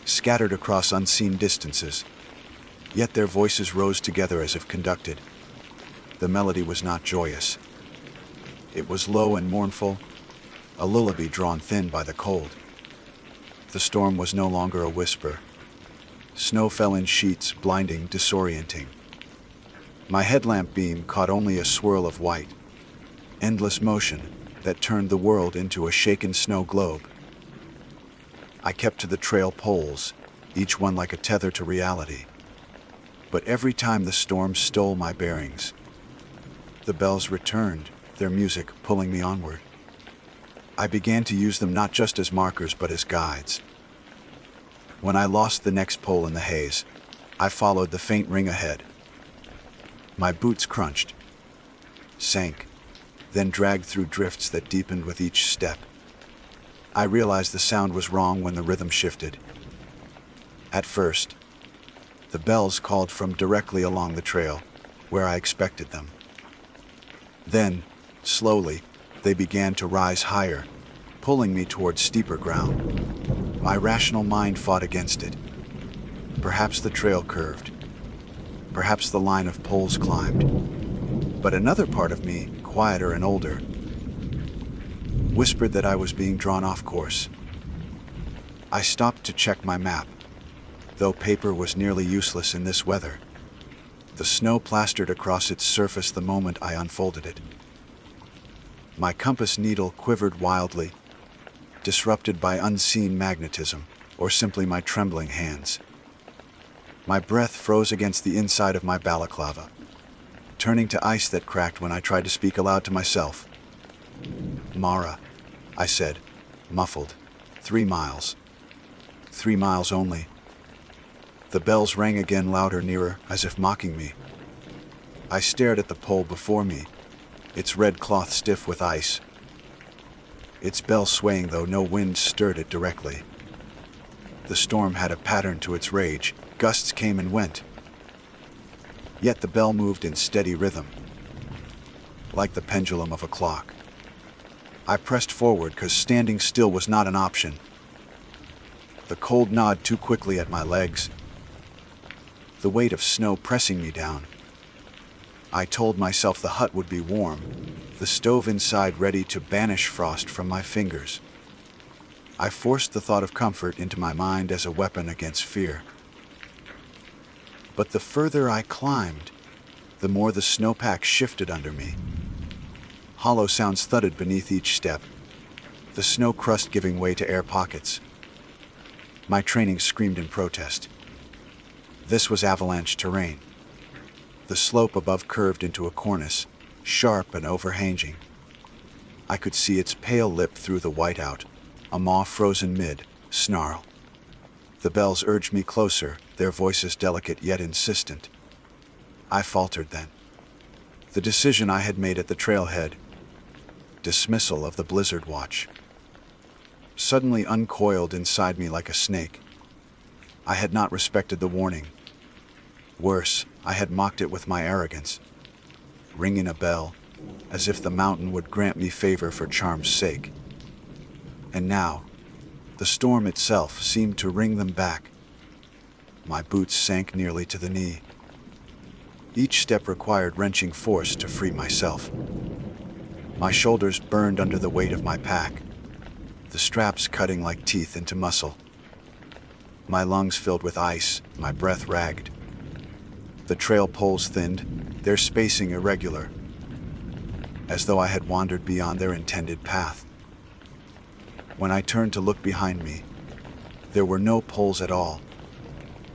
scattered across unseen distances, yet their voices rose together as if conducted. The melody was not joyous. It was low and mournful, a lullaby drawn thin by the cold. The storm was no longer a whisper. Snow fell in sheets, blinding, disorienting. My headlamp beam caught only a swirl of white, endless motion that turned the world into a shaken snow globe. I kept to the trail poles, each one like a tether to reality. But every time the storm stole my bearings, the bells returned, their music pulling me onward. I began to use them not just as markers but as guides. When I lost the next pole in the haze, I followed the faint ring ahead. My boots crunched, sank, then dragged through drifts that deepened with each step. I realized the sound was wrong when the rhythm shifted. At first, the bells called from directly along the trail, where I expected them. Then, slowly, they began to rise higher, pulling me toward steeper ground. My rational mind fought against it. Perhaps the trail curved. Perhaps the line of poles climbed. But another part of me, quieter and older, whispered that I was being drawn off course. I stopped to check my map, though paper was nearly useless in this weather. The snow plastered across its surface the moment I unfolded it. My compass needle quivered wildly, disrupted by unseen magnetism, or simply my trembling hands. My breath froze against the inside of my balaclava, turning to ice that cracked when I tried to speak aloud to myself. Mara, I said, muffled. 3 miles. 3 miles only. The bells rang again, louder, nearer, as if mocking me. I stared at the pole before me, its red cloth stiff with ice. its bell swaying though no wind stirred it directly. The storm had a pattern to its rage. Gusts came and went. Yet the bell moved in steady rhythm, like the pendulum of a clock. I pressed forward because standing still was not an option. The cold gnawed too quickly at my legs, the weight of snow pressing me down. I told myself the hut would be warm, the stove inside ready to banish frost from my fingers. I forced the thought of comfort into my mind as a weapon against fear. But the further I climbed, the more the snowpack shifted under me. Hollow sounds thudded beneath each step, the snow crust giving way to air pockets. My training screamed in protest. This was avalanche terrain. The slope above curved into a cornice, sharp and overhanging. I could see its pale lip through the whiteout, a maw frozen mid-snarl. The bells urged me closer, their voices delicate yet insistent. I faltered then. The decision I had made at the trailhead, dismissal of the blizzard watch, suddenly uncoiled inside me like a snake. I had not respected the warning. Worse, I had mocked it with my arrogance, ringing a bell, as if the mountain would grant me favor for charm's sake. And now, the storm itself seemed to ring them back. My boots sank nearly to the knee. Each step required wrenching force to free myself. My shoulders burned under the weight of my pack, the straps cutting like teeth into muscle. My lungs filled with ice, my breath ragged. The trail poles thinned, their spacing irregular, as though I had wandered beyond their intended path. When I turned to look behind me, there were no poles at all,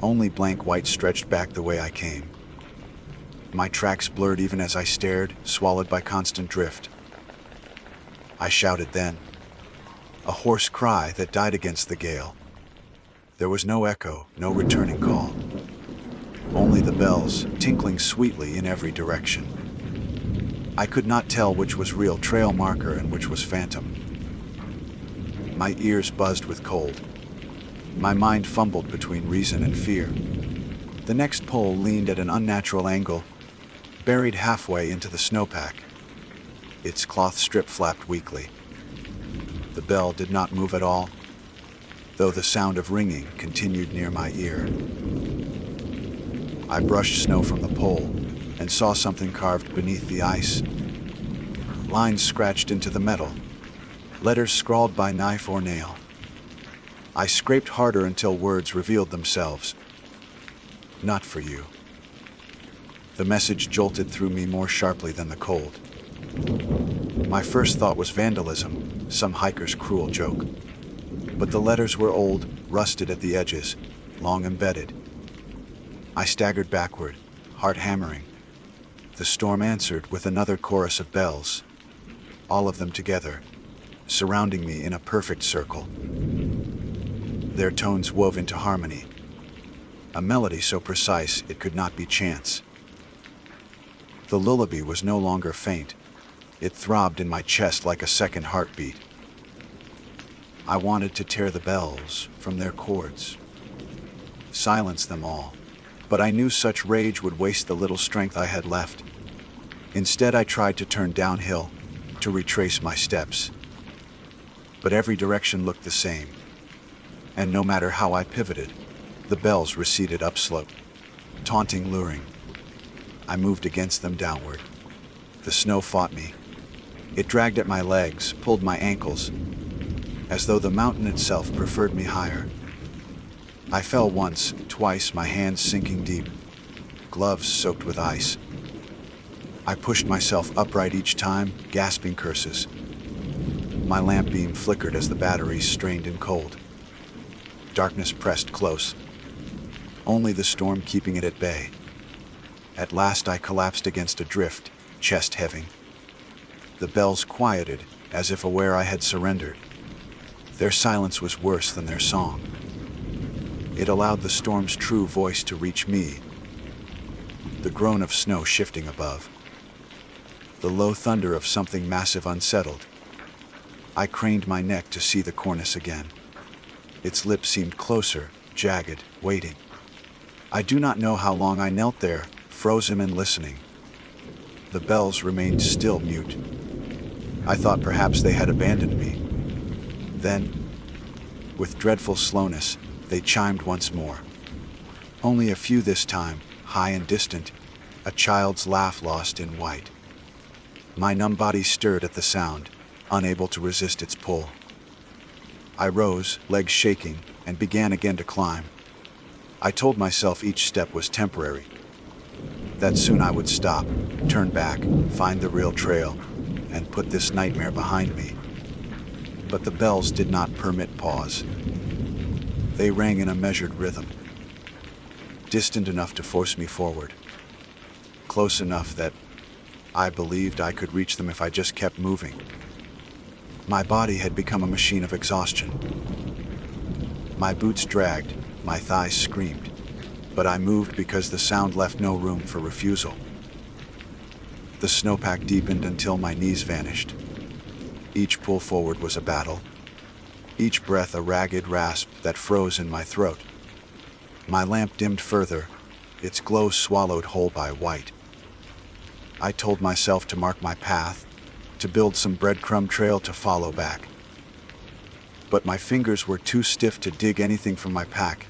only blank white stretched back the way I came. My tracks blurred even as I stared, swallowed by constant drift. I shouted then, a hoarse cry that died against the gale. There was no echo, no returning call. Only the bells, tinkling sweetly in every direction. I could not tell which was real trail marker and which was phantom. My ears buzzed with cold. My mind fumbled between reason and fear. The next pole leaned at an unnatural angle, buried halfway into the snowpack. Its cloth strip flapped weakly. The bell did not move at all, though the sound of ringing continued near my ear. I brushed snow from the pole and saw something carved beneath the ice. Lines scratched into the metal, letters scrawled by knife or nail. I scraped harder until words revealed themselves. Not for you. The message jolted through me more sharply than the cold. My first thought was vandalism, some hiker's cruel joke. But the letters were old, rusted at the edges, long embedded. I staggered backward, heart hammering. The storm answered with another chorus of bells, all of them together, surrounding me in a perfect circle. Their tones wove into harmony, a melody so precise it could not be chance. The lullaby was no longer faint. It throbbed in my chest like a second heartbeat. I wanted to tear the bells from their chords, silence them all, but I knew such rage would waste the little strength I had left. Instead, I tried to turn downhill, to retrace my steps. But every direction looked the same, and no matter how I pivoted, the bells receded upslope, taunting, luring. I moved against them downward. The snow fought me. It dragged at my legs, pulled my ankles, as though the mountain itself preferred me higher. I fell once, twice, my hands sinking deep, gloves soaked with ice. I pushed myself upright each time, gasping curses. My lamp beam flickered as the batteries strained in cold. Darkness pressed close, only the storm keeping it at bay. At last I collapsed against a drift, chest heaving. The bells quieted, as if aware I had surrendered. Their silence was worse than their song. It allowed the storm's true voice to reach me, the groan of snow shifting above, the low thunder of something massive unsettled. I craned my neck to see the cornice again. Its lip seemed closer, jagged, waiting. I do not know how long I knelt there, frozen and listening. The bells remained still mute. I thought perhaps they had abandoned me. Then, with dreadful slowness, they chimed once more. Only a few this time, high and distant, a child's laugh lost in white. My numb body stirred at the sound, unable to resist its pull. I rose, legs shaking, and began again to climb. I told myself each step was temporary, that soon I would stop, turn back, find the real trail, and put this nightmare behind me. But the bells did not permit pause. They rang in a measured rhythm, distant enough to force me forward, close enough that I believed I could reach them if I just kept moving. My body had become a machine of exhaustion. My boots dragged, my thighs screamed, but I moved because the sound left no room for refusal. The snowpack deepened until my knees vanished. Each pull forward was a battle, each breath a ragged rasp that froze in my throat. My lamp dimmed further, its glow swallowed whole by white. I told myself to mark my path, to build some breadcrumb trail to follow back. But my fingers were too stiff to dig anything from my pack,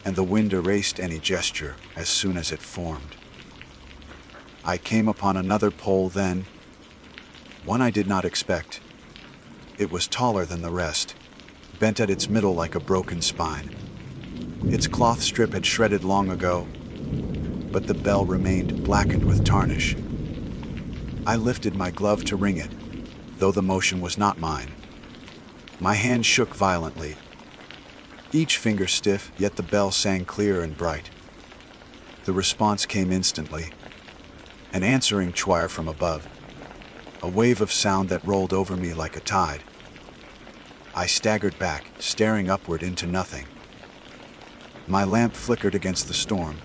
and the wind erased any gesture as soon as it formed. I came upon another pole then, one I did not expect. It was taller than the rest, bent at its middle like a broken spine. Its cloth strip had shredded long ago, but the bell remained blackened with tarnish. I lifted my glove to ring it, though the motion was not mine. My hand shook violently, each finger stiff, yet the bell sang clear and bright. The response came instantly, an answering choir from above, a wave of sound that rolled over me like a tide. I staggered back, staring upward into nothing. My lamp flickered against the storm,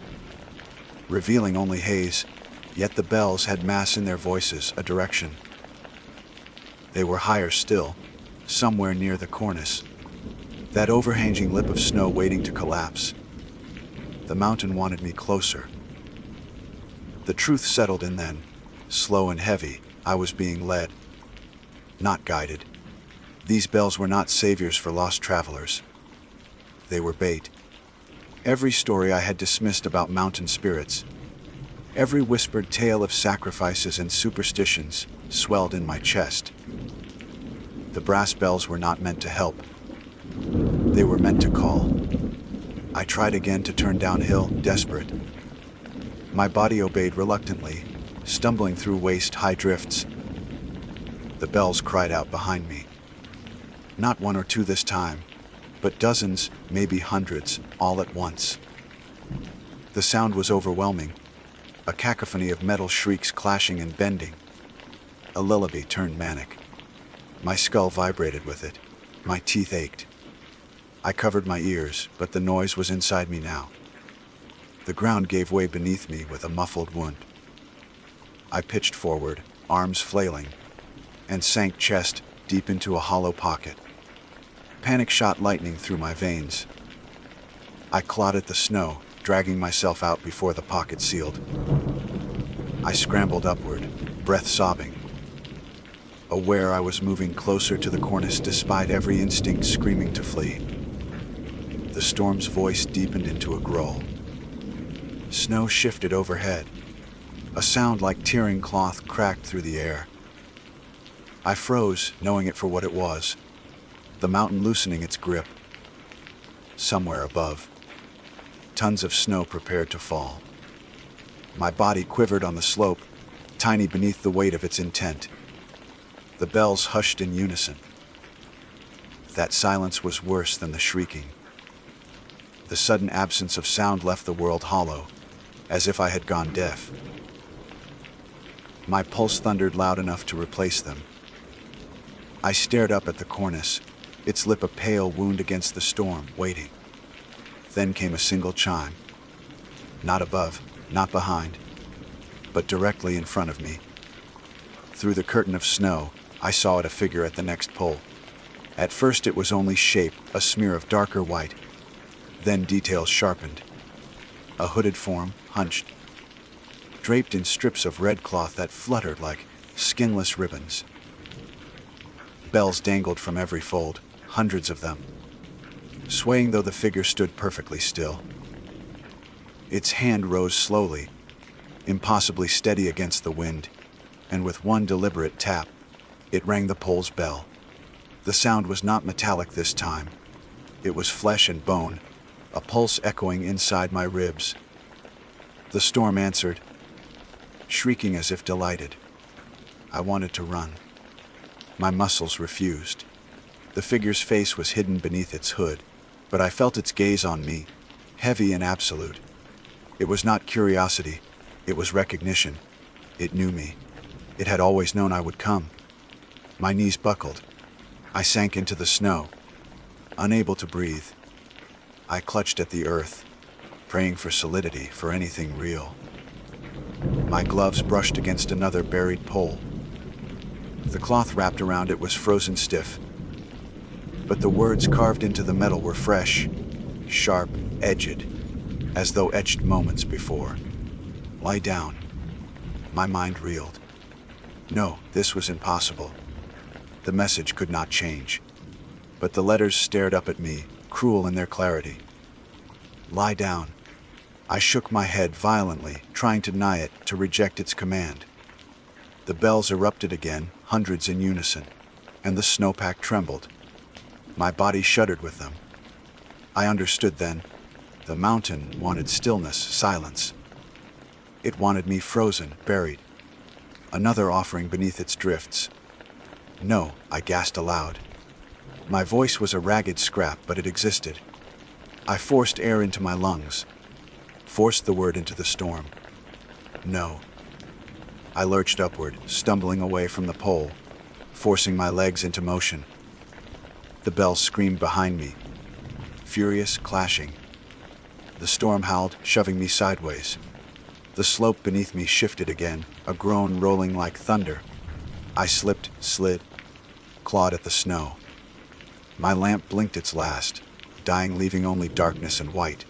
revealing only haze, yet the bells had mass in their voices, a direction. They were higher still, somewhere near the cornice, that overhanging lip of snow waiting to collapse. The mountain wanted me closer. The truth settled in then, slow and heavy. I was being led, not guided. These bells were not saviors for lost travelers. They were bait. Every story I had dismissed about mountain spirits, every whispered tale of sacrifices and superstitions, swelled in my chest. The brass bells were not meant to help. They were meant to call. I tried again to turn downhill, desperate. My body obeyed reluctantly, stumbling through waist-high drifts. The bells cried out behind me. Not one or two this time, but dozens, maybe hundreds, all at once. The sound was overwhelming, a cacophony of metal shrieks clashing and bending. A lullaby turned manic. My skull vibrated with it. My teeth ached. I covered my ears, but the noise was inside me now. The ground gave way beneath me with a muffled wound. I pitched forward, arms flailing, and sank chest deep into a hollow pocket. Panic shot lightning through my veins. I clawed at the snow, dragging myself out before the pocket sealed. I scrambled upward, breath sobbing, aware I was moving closer to the cornice despite every instinct screaming to flee. The storm's voice deepened into a growl. Snow shifted overhead. A sound like tearing cloth cracked through the air. I froze, knowing it for what it was, the mountain loosening its grip. Somewhere above, tons of snow prepared to fall. My body quivered on the slope, tiny beneath the weight of its intent. The bells hushed in unison. That silence was worse than the shrieking. The sudden absence of sound left the world hollow, as if I had gone deaf. My pulse thundered loud enough to replace them. I stared up at the cornice, its lip a pale wound against the storm, waiting. Then came a single chime. Not above, not behind, but directly in front of me. Through the curtain of snow, I saw it, a figure at the next pole, At first it was only shape, a smear of darker white. Then details sharpened. A hooded form, hunched, draped in strips of red cloth that fluttered like skinless ribbons. Bells dangled from every fold, hundreds of them, swaying though the figure stood perfectly still. Its hand rose slowly, impossibly steady against the wind, and with one deliberate tap, it rang the pole's bell. The sound was not metallic this time. It was flesh and bone, a pulse echoing inside my ribs. The storm answered, shrieking as if delighted. I wanted to run. My muscles refused. The figure's face was hidden beneath its hood, but I felt its gaze on me, heavy and absolute. It was not curiosity, it was recognition. It knew me. It had always known I would come. My knees buckled. I sank into the snow, unable to breathe. I clutched at the earth, praying for solidity, for anything real. My gloves brushed against another buried pole. The cloth wrapped around it was frozen stiff, but the words carved into the metal were fresh, sharp, edged, as though etched moments before. Lie down. My mind reeled. No, this was impossible. The message could not change, but the letters stared up at me, cruel in their clarity. Lie down. I shook my head violently, trying to deny it, to reject its command. The bells erupted again, hundreds in unison, and the snowpack trembled. My body shuddered with them. I understood then. The mountain wanted stillness, silence. It wanted me frozen, buried. Another offering beneath its drifts. No, I gasped aloud. My voice was a ragged scrap, but it existed. I forced air into my lungs, forced the word into the storm. No. I lurched upward, stumbling away from the pole, forcing my legs into motion. The bells screamed behind me, furious, clashing. The storm howled, shoving me sideways. The slope beneath me shifted again, a groan rolling like thunder. I slipped, slid, clawed at the snow. My lamp blinked its last, dying, leaving only darkness and white.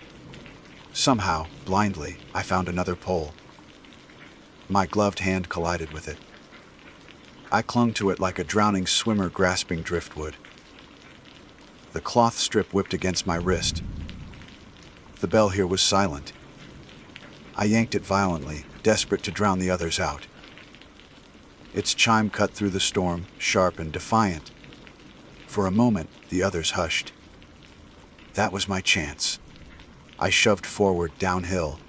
Somehow, blindly, I found another pole. My gloved hand collided with it. I clung to it like a drowning swimmer grasping driftwood. The cloth strip whipped against my wrist. The bell here was silent. I yanked it violently, desperate to drown the others out. Its chime cut through the storm, sharp and defiant. For a moment, the others hushed. That was my chance. I shoved forward downhill,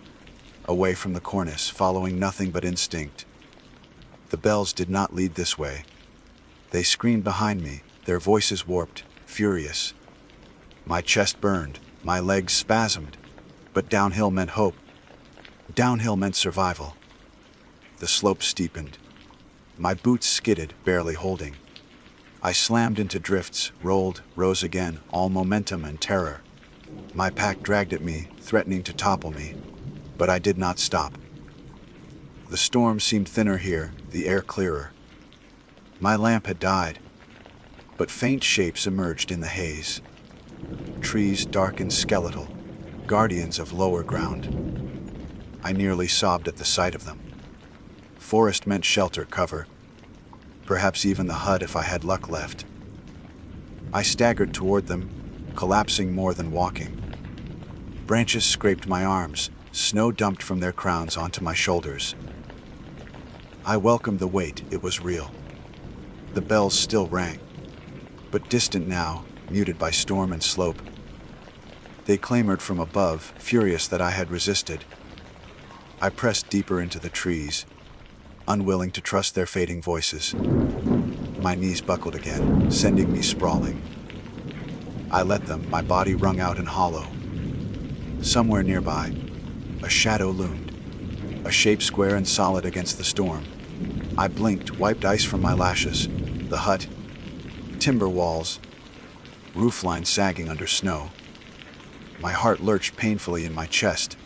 away from the cornice, following nothing but instinct. The bells did not lead this way. They screamed behind me, their voices warped, furious. My chest burned, my legs spasmed, but downhill meant hope. Downhill meant survival. The slope steepened. My boots skidded, barely holding. I slammed into drifts, rolled, rose again, all momentum and terror. My pack dragged at me, threatening to topple me, but I did not stop. The storm seemed thinner here, the air clearer. My lamp had died, but faint shapes emerged in the haze. Trees dark and skeletal, guardians of lower ground. I nearly sobbed at the sight of them. Forest meant shelter, cover, perhaps even the hut if I had luck left. I staggered toward them, collapsing more than walking. Branches scraped my arms, snow dumped from their crowns onto my shoulders. I welcomed the weight, it was real. The bells still rang, but distant now, muted by storm and slope. They clamored from above, furious that I had resisted. I pressed deeper into the trees, unwilling to trust their fading voices. My knees buckled again, sending me sprawling. I let them, my body wrung out and hollow. Somewhere nearby, a shadow loomed, a shape square and solid against the storm. I blinked, wiped ice from my lashes. The hut, timber walls, roofline sagging under snow. My heart lurched painfully in my chest.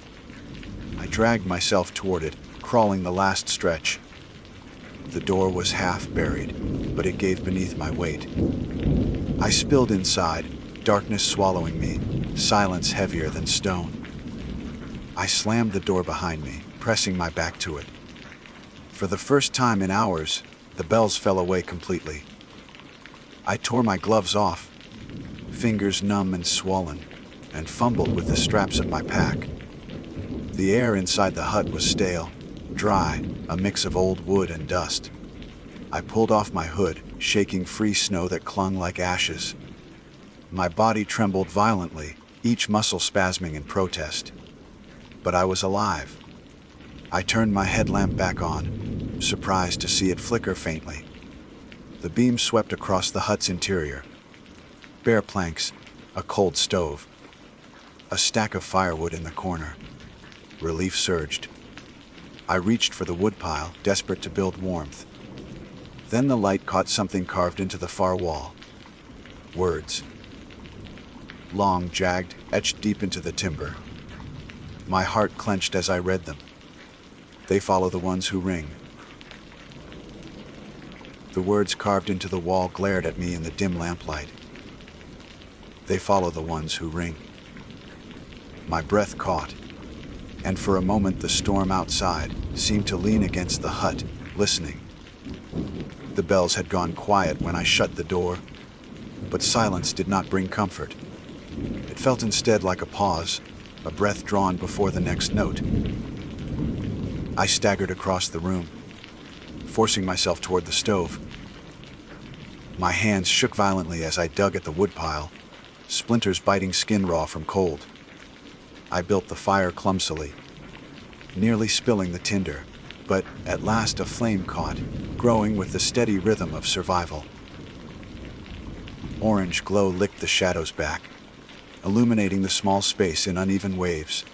I dragged myself toward it, crawling the last stretch. The door was half buried, but it gave beneath my weight. I spilled inside, darkness swallowing me, silence heavier than stone. I slammed the door behind me, pressing my back to it. For the first time in hours, the bells fell away completely. I tore my gloves off, fingers numb and swollen, and fumbled with the straps of my pack. The air inside the hut was stale, dry, a mix of old wood and dust. I pulled off my hood, shaking free snow that clung like ashes. My body trembled violently, each muscle spasming in protest. But I was alive. I turned my headlamp back on, surprised to see it flicker faintly. The beam swept across the hut's interior. Bare planks, a cold stove, a stack of firewood in the corner. Relief surged. I reached for the woodpile, desperate to build warmth. Then the light caught something carved into the far wall. Words. Long, jagged, etched deep into the timber. My heart clenched as I read them. They follow the ones who ring. The words carved into the wall glared at me in the dim lamplight. They follow the ones who ring. My breath caught, and for a moment the storm outside seemed to lean against the hut, listening. The bells had gone quiet when I shut the door, but silence did not bring comfort. It felt instead like a pause, a breath drawn before the next note. I staggered across the room, forcing myself toward the stove. My hands shook violently as I dug at the woodpile, splinters biting skin raw from cold. I built the fire clumsily, nearly spilling the tinder, but at last a flame caught, growing with the steady rhythm of survival. Orange glow licked the shadows back, illuminating the small space in uneven waves.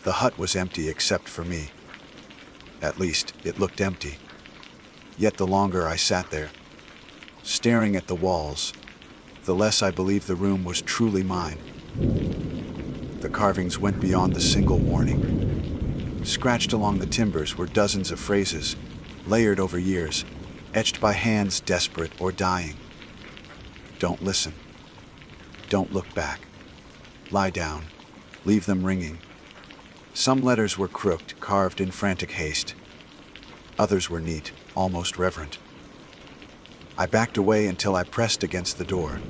The hut was empty except for me. At least, it looked empty. Yet the longer I sat there, staring at the walls, the less I believed the room was truly mine. The carvings went beyond the single warning. Scratched along the timbers were dozens of phrases, layered over years, etched by hands desperate or dying. Don't listen. Don't look back. Lie down. Leave them ringing. Some letters were crooked, carved in frantic haste. Others were neat, almost reverent. I backed away until I pressed against the door.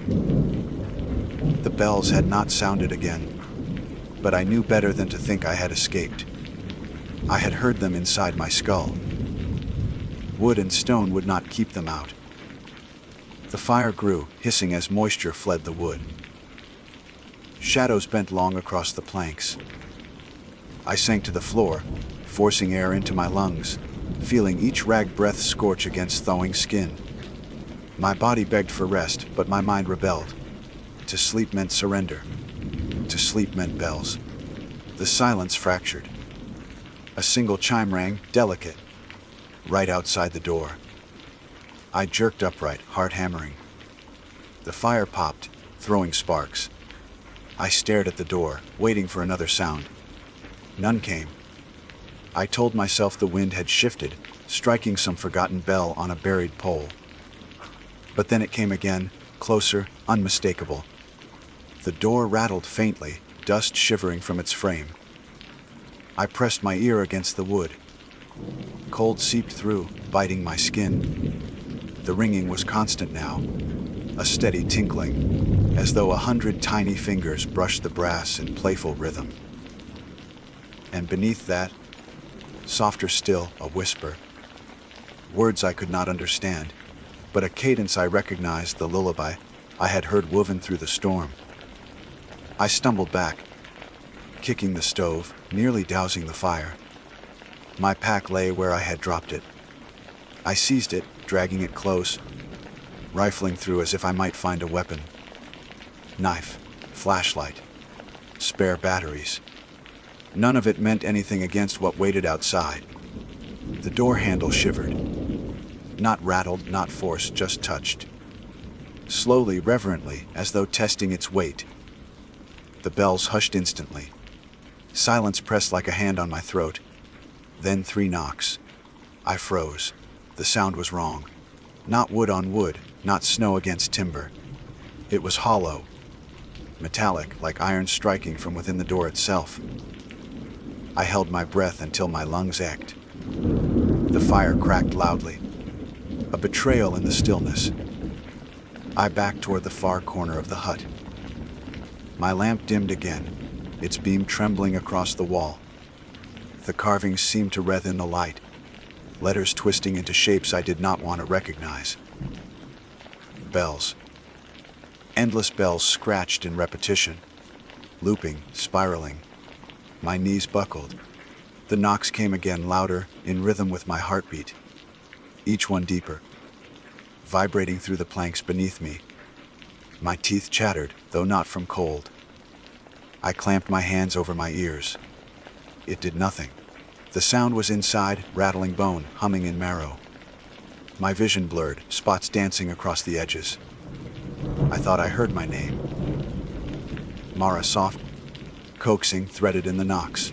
The bells had not sounded again, but I knew better than to think I had escaped. I had heard them inside my skull. Wood and stone would not keep them out. The fire grew, hissing as moisture fled the wood. Shadows bent long across the planks. I sank to the floor, forcing air into my lungs, feeling each ragged breath scorch against thawing skin. My body begged for rest, but my mind rebelled. To sleep meant surrender. To sleep meant bells. The silence fractured. A single chime rang, delicate, right outside the door. I jerked upright, heart hammering. The fire popped, throwing sparks. I stared at the door, waiting for another sound. None came. I told myself the wind had shifted, striking some forgotten bell on a buried pole. But then it came again, closer, unmistakable. The door rattled faintly, dust shivering from its frame. I pressed my ear against the wood. Cold seeped through, biting my skin. The ringing was constant now, a steady tinkling, as though 100 tiny fingers brushed the brass in playful rhythm. And beneath that, softer still, a whisper. Words I could not understand, but a cadence I recognized, the lullaby I had heard woven through the storm. I stumbled back, kicking the stove, nearly dousing the fire. My pack lay where I had dropped it. I seized it, dragging it close, rifling through as if I might find a weapon. Knife, flashlight, spare batteries. None of it meant anything against what waited outside. The door handle shivered. Not rattled, not forced, just touched. Slowly, reverently, as though testing its weight. The bells hushed instantly. Silence pressed like a hand on my throat. Then 3 knocks. I froze. The sound was wrong. Not wood on wood, not snow against timber. It was hollow, metallic, like iron striking from within the door itself. I held my breath until my lungs ached. The fire cracked loudly, a betrayal in the stillness. I backed toward the far corner of the hut. My lamp dimmed again, its beam trembling across the wall. The carvings seemed to writhe in the light, letters twisting into shapes I did not want to recognize. Bells. Endless bells scratched in repetition, looping, spiraling. My knees buckled. The knocks came again, louder, in rhythm with my heartbeat, each one deeper, vibrating through the planks beneath me. My teeth chattered, though not from cold. I clamped my hands over my ears. It did nothing. The sound was inside, rattling bone, humming in marrow. My vision blurred, spots dancing across the edges. I thought I heard my name. Mara, soft, coaxing, threaded in the knocks.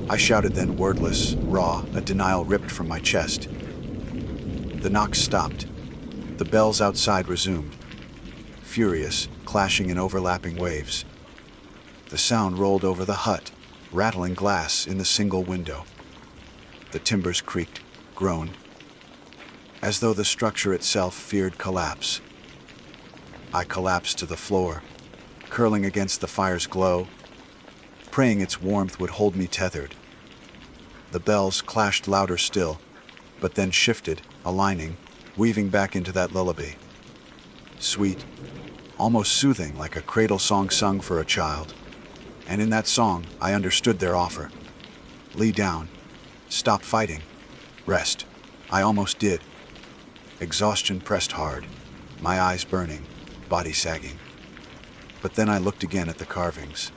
I shouted then, wordless, raw, a denial ripped from my chest. The knocks stopped. The bells outside resumed, furious, clashing in overlapping waves. The sound rolled over the hut, rattling glass in the single window. The timbers creaked, groaned, as though the structure itself feared collapse. I collapsed to the floor, curling against the fire's glow, praying its warmth would hold me tethered. The bells clashed louder still, but then shifted, aligning, weaving back into that lullaby. Sweet, almost soothing, like a cradle song sung for a child. And in that song, I understood their offer. Lay down. Stop fighting. Rest. I almost did. Exhaustion pressed hard, my eyes burning, body sagging. But then I looked again at the carvings.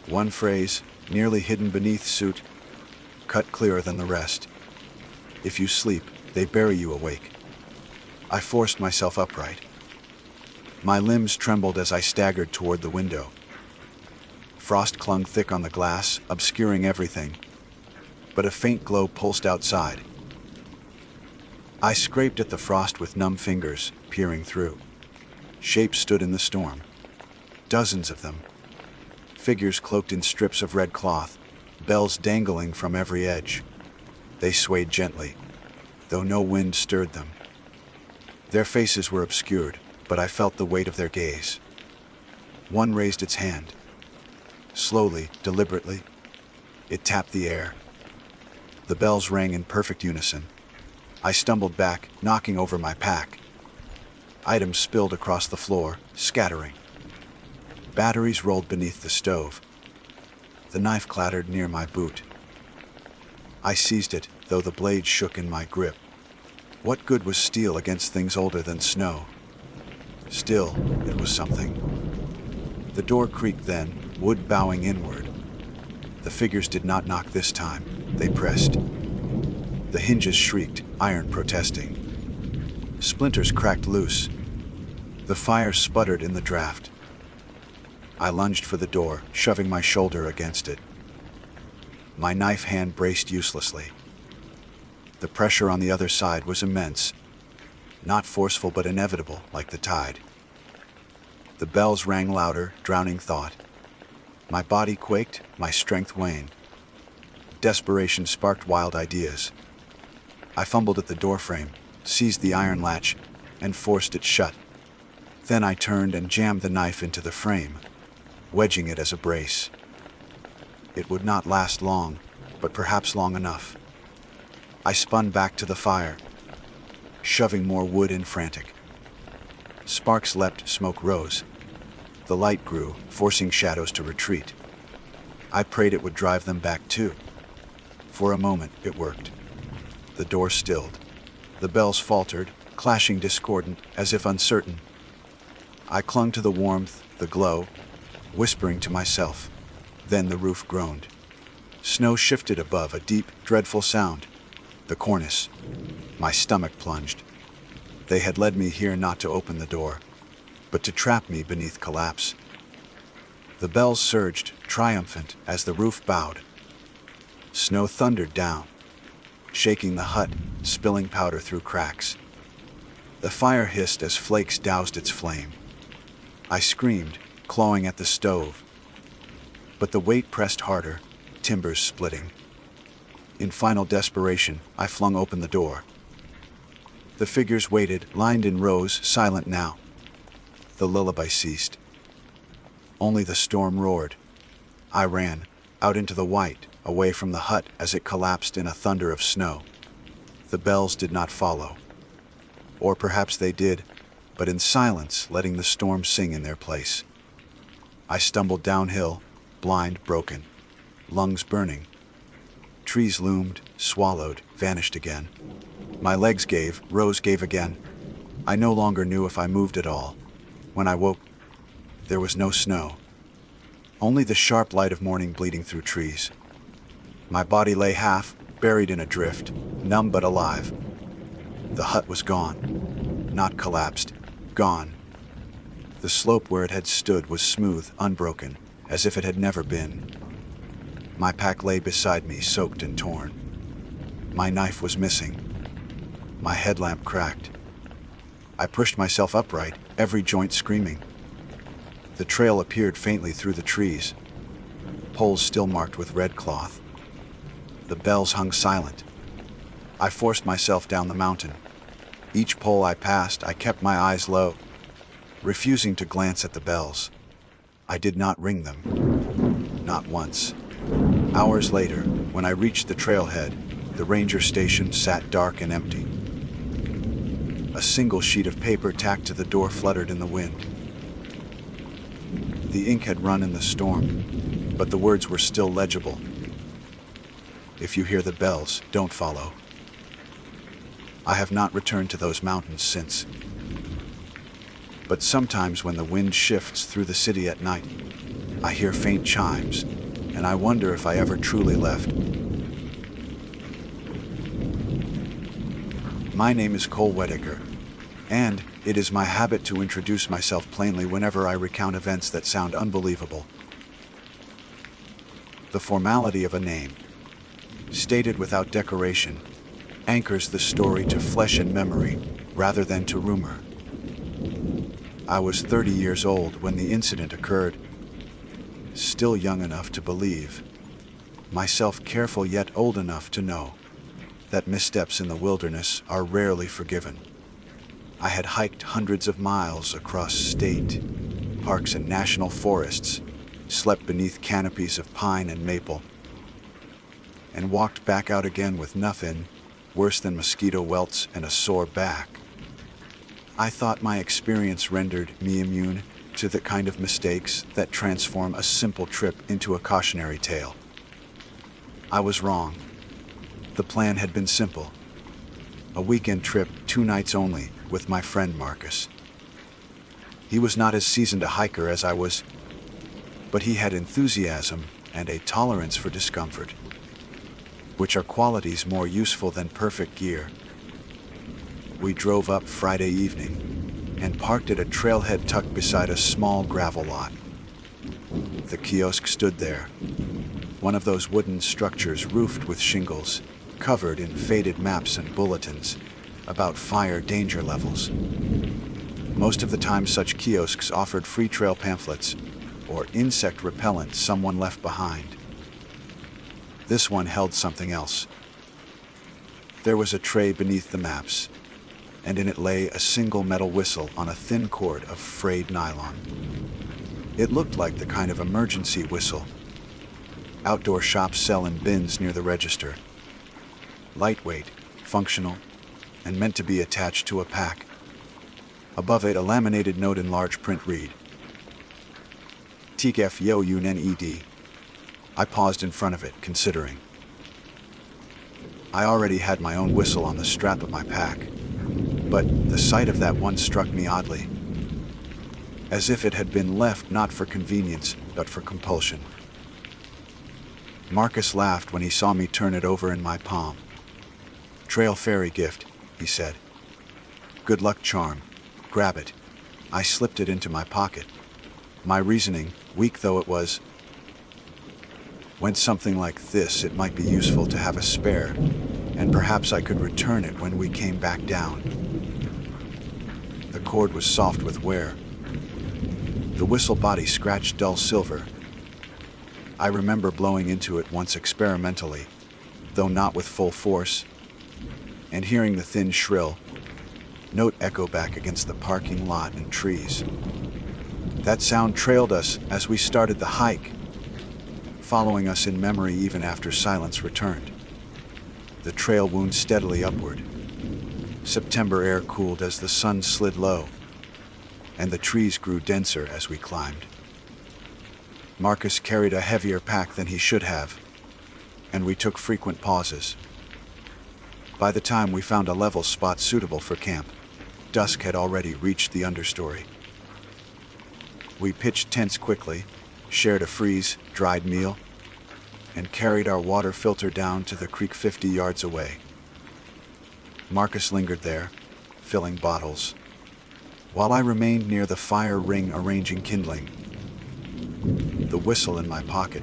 One phrase, nearly hidden beneath suit, cut clearer than the rest. If you sleep, they bury you awake. I forced myself upright. My limbs trembled as I staggered toward the window. Frost clung thick on the glass, obscuring everything, but a faint glow pulsed outside. I scraped at the frost with numb fingers, peering through. Shapes stood in the storm, dozens of them. Figures cloaked in strips of red cloth, bells dangling from every edge. They swayed gently, though no wind stirred them. Their faces were obscured, but I felt the weight of their gaze. One raised its hand. Slowly, deliberately, it tapped the air. The bells rang in perfect unison. I stumbled back, knocking over my pack. Items spilled across the floor, scattering. Batteries rolled beneath the stove. The knife clattered near my boot. I seized it, though the blade shook in my grip. What good was steel against things older than snow? Still, it was something. The door creaked then, wood bowing inward. The figures did not knock this time. They pressed. The hinges shrieked, iron protesting. Splinters cracked loose. The fire sputtered in the draft. I lunged for the door, shoving my shoulder against it. My knife hand braced uselessly. The pressure on the other side was immense, not forceful but inevitable, like the tide. The bells rang louder, drowning thought. My body quaked, my strength waned. Desperation sparked wild ideas. I fumbled at the doorframe, seized the iron latch, and forced it shut. Then I turned and jammed the knife into the frame, wedging it as a brace. It would not last long, but perhaps long enough. I spun back to the fire, shoving more wood in frantic. Sparks leapt, smoke rose. The light grew, forcing shadows to retreat. I prayed it would drive them back too. For a moment, it worked. The door stilled. The bells faltered, clashing discordant, as if uncertain. I clung to the warmth, the glow, whispering to myself. Then the roof groaned. Snow shifted above, a deep, dreadful sound. The cornice. My stomach plunged. They had led me here not to open the door, but to trap me beneath collapse. The bells surged, triumphant, as the roof bowed. Snow thundered down, shaking the hut, spilling powder through cracks. The fire hissed as flakes doused its flame. I screamed, clawing at the stove. But the weight pressed harder, timbers splitting. In final desperation, I flung open the door. The figures waited, lined in rows, silent now. The lullaby ceased. Only the storm roared. I ran, out into the white, away from the hut as it collapsed in a thunder of snow. The bells did not follow. Or perhaps they did, but in silence, letting the storm sing in their place. I stumbled downhill, blind, broken, lungs burning. Trees loomed, swallowed, vanished again. My legs gave, Rose gave again. I no longer knew if I moved at all. When I woke, there was no snow. Only the sharp light of morning bleeding through trees. My body lay half, buried in a drift, numb but alive. The hut was gone. Not collapsed. Gone. The slope where it had stood was smooth, unbroken, as if it had never been. My pack lay beside me, soaked and torn. My knife was missing. My headlamp cracked. I pushed myself upright, every joint screaming. The trail appeared faintly through the trees, poles still marked with red cloth. The bells hung silent. I forced myself down the mountain. Each pole I passed, I kept my eyes low, refusing to glance at the bells. I did not ring them. Not once. Hours later, when I reached the trailhead, the ranger station sat dark and empty. A single sheet of paper tacked to the door fluttered in the wind. The ink had run in the storm, but the words were still legible. If you hear the bells, don't follow. I have not returned to those mountains since. But sometimes when the wind shifts through the city at night, I hear faint chimes, and I wonder if I ever truly left. My name is Cole Whittaker, and it is my habit to introduce myself plainly whenever I recount events that sound unbelievable. The formality of a name, stated without decoration, anchors the story to flesh and memory rather than to rumor. I was 30 years old when the incident occurred, still young enough to believe, myself careful yet old enough to know that missteps in the wilderness are rarely forgiven. I had hiked hundreds of miles across state parks and national forests, slept beneath canopies of pine and maple, and walked back out again with nothing worse than mosquito welts and a sore back. I thought my experience rendered me immune to the kind of mistakes that transform a simple trip into a cautionary tale. I was wrong. The plan had been simple. A weekend trip, 2 nights only, with my friend Marcus. He was not as seasoned a hiker as I was, but he had enthusiasm and a tolerance for discomfort, which are qualities more useful than perfect gear. We drove up Friday evening and parked at a trailhead tucked beside a small gravel lot. The kiosk stood there, one of those wooden structures roofed with shingles, covered in faded maps and bulletins about fire danger levels. Most of the time such kiosks offered free trail pamphlets or insect repellent someone left behind. This one held something else. There was a tray beneath the maps, and in it lay a single metal whistle on a thin cord of frayed nylon. It looked like the kind of emergency whistle outdoor shops sell in bins near the register. Lightweight, functional, and meant to be attached to a pack. Above it, a laminated note in large print read, "Tikef yo yun ned." I paused in front of it, considering. I already had my own whistle on the strap of my pack, but the sight of that one struck me oddly, as if it had been left not for convenience, but for compulsion. Marcus laughed when he saw me turn it over in my palm. "Trail fairy gift," he said. "Good luck charm. Grab it." I slipped it into my pocket. My reasoning, weak though it was, went something like this: it might be useful to have a spare, and perhaps I could return it when we came back down. The cord was soft with wear, The whistle body scratched dull silver. I remember blowing into it once experimentally, though not with full force, and hearing the thin shrill note echo back against the parking lot and trees. That sound trailed us as we started the hike, following us in memory even after silence returned. The trail wound steadily upward. September air cooled as the sun slid low, and the trees grew denser as we climbed. Marcus carried a heavier pack than he should have, and we took frequent pauses. By the time we found a level spot suitable for camp, dusk had already reached the understory. We pitched tents quickly, shared a freeze-dried meal, and carried our water filter down to the creek 50 yards away. Marcus lingered there, filling bottles, while I remained near the fire ring arranging kindling. The whistle in my pocket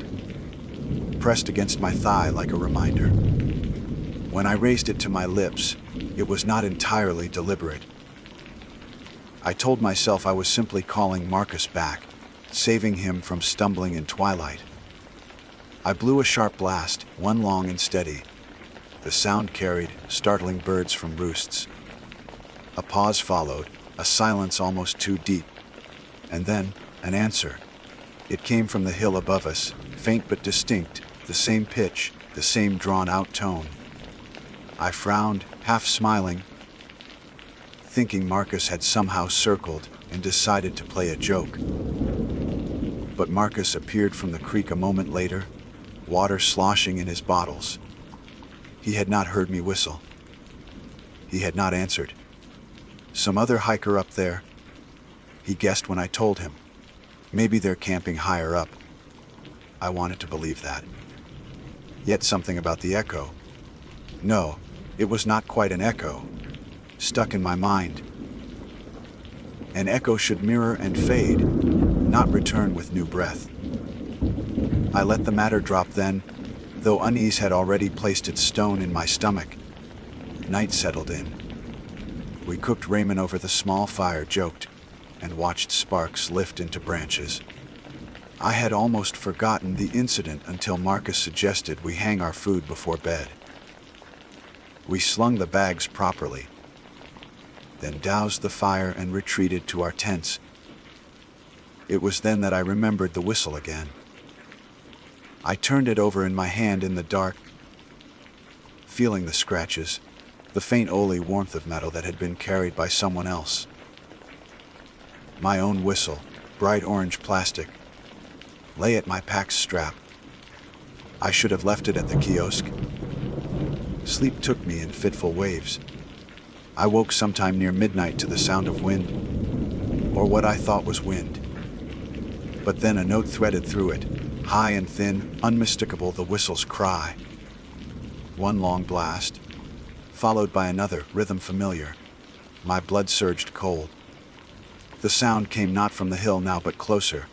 pressed against my thigh like a reminder. When I raised it to my lips, it was not entirely deliberate. I told myself I was simply calling Marcus back, saving him from stumbling in twilight. I blew a sharp blast, one long and steady. The sound carried, startling birds from roosts. A pause followed, a silence almost too deep, and then an answer. It came from the hill above us, faint but distinct, the same pitch, the same drawn-out tone. I frowned, half smiling, thinking Marcus had somehow circled and decided to play a joke. But Marcus appeared from the creek a moment later, water sloshing in his bottles. He had not heard me whistle. He had not answered. Some other hiker up there? He guessed when I told him. Maybe they're camping higher up. I wanted to believe that. Yet something about the echo. No, it was not quite an echo. Stuck in my mind. An echo should mirror and fade, not return with new breath. I let the matter drop then, though unease had already placed its stone in my stomach. Night settled in. We cooked ramen over the small fire, joked, and watched sparks lift into branches. I had almost forgotten the incident until Marcus suggested we hang our food before bed. We slung the bags properly, then doused the fire and retreated to our tents. It was then that I remembered the whistle again. I turned it over in my hand in the dark, feeling the scratches, the faint oily warmth of metal that had been carried by someone else. My own whistle, bright orange plastic, lay at my pack's strap. I should have left it at the kiosk. Sleep took me in fitful waves. I woke sometime near midnight to the sound of wind, or what I thought was wind. But then a note threaded through it, high and thin, unmistakable, the whistle's cry. One long blast, followed by another, rhythm familiar. My blood surged cold. The sound came not from the hill now but closer,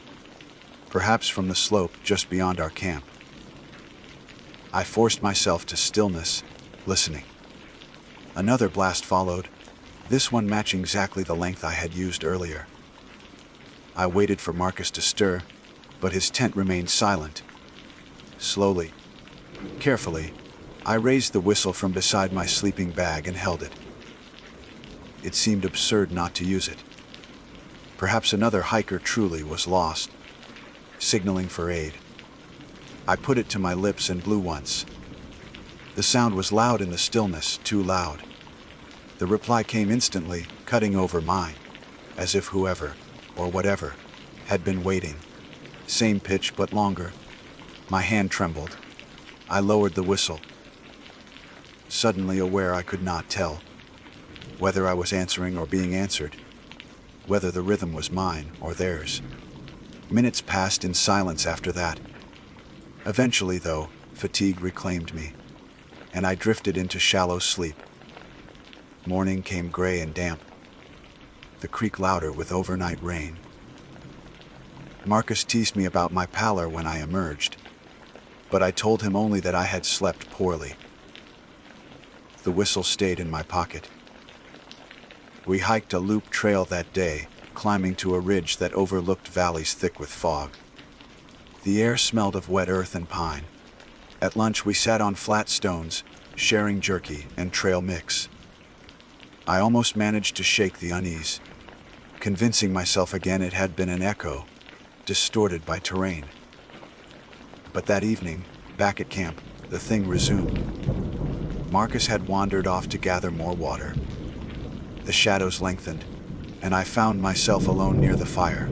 perhaps from the slope just beyond our camp. I forced myself to stillness, listening. Another blast followed, this one matching exactly the length I had used earlier. I waited for Marcus to stir, but his tent remained silent. Slowly, carefully, I raised the whistle from beside my sleeping bag and held it. It seemed absurd not to use it. Perhaps another hiker truly was lost, signaling for aid. I put it to my lips and blew once. The sound was loud in the stillness, too loud. The reply came instantly, cutting over mine, as if whoever, or whatever, had been waiting. Same pitch but longer. My hand trembled. I lowered the whistle. Suddenly aware I could not tell whether I was answering or being answered, whether the rhythm was mine or theirs. Minutes passed in silence after that. Eventually, though, fatigue reclaimed me, and I drifted into shallow sleep. Morning came gray and damp, the creek louder with overnight rain. Marcus teased me about my pallor when I emerged, but I told him only that I had slept poorly. The whistle stayed in my pocket. We hiked a loop trail that day, climbing to a ridge that overlooked valleys thick with fog. The air smelled of wet earth and pine. At lunch, we sat on flat stones, sharing jerky and trail mix. I almost managed to shake the unease, convincing myself again it had been an echo, distorted by terrain. But that evening, back at camp, the thing resumed. Marcus had wandered off to gather more water. The shadows lengthened, and I found myself alone near the fire.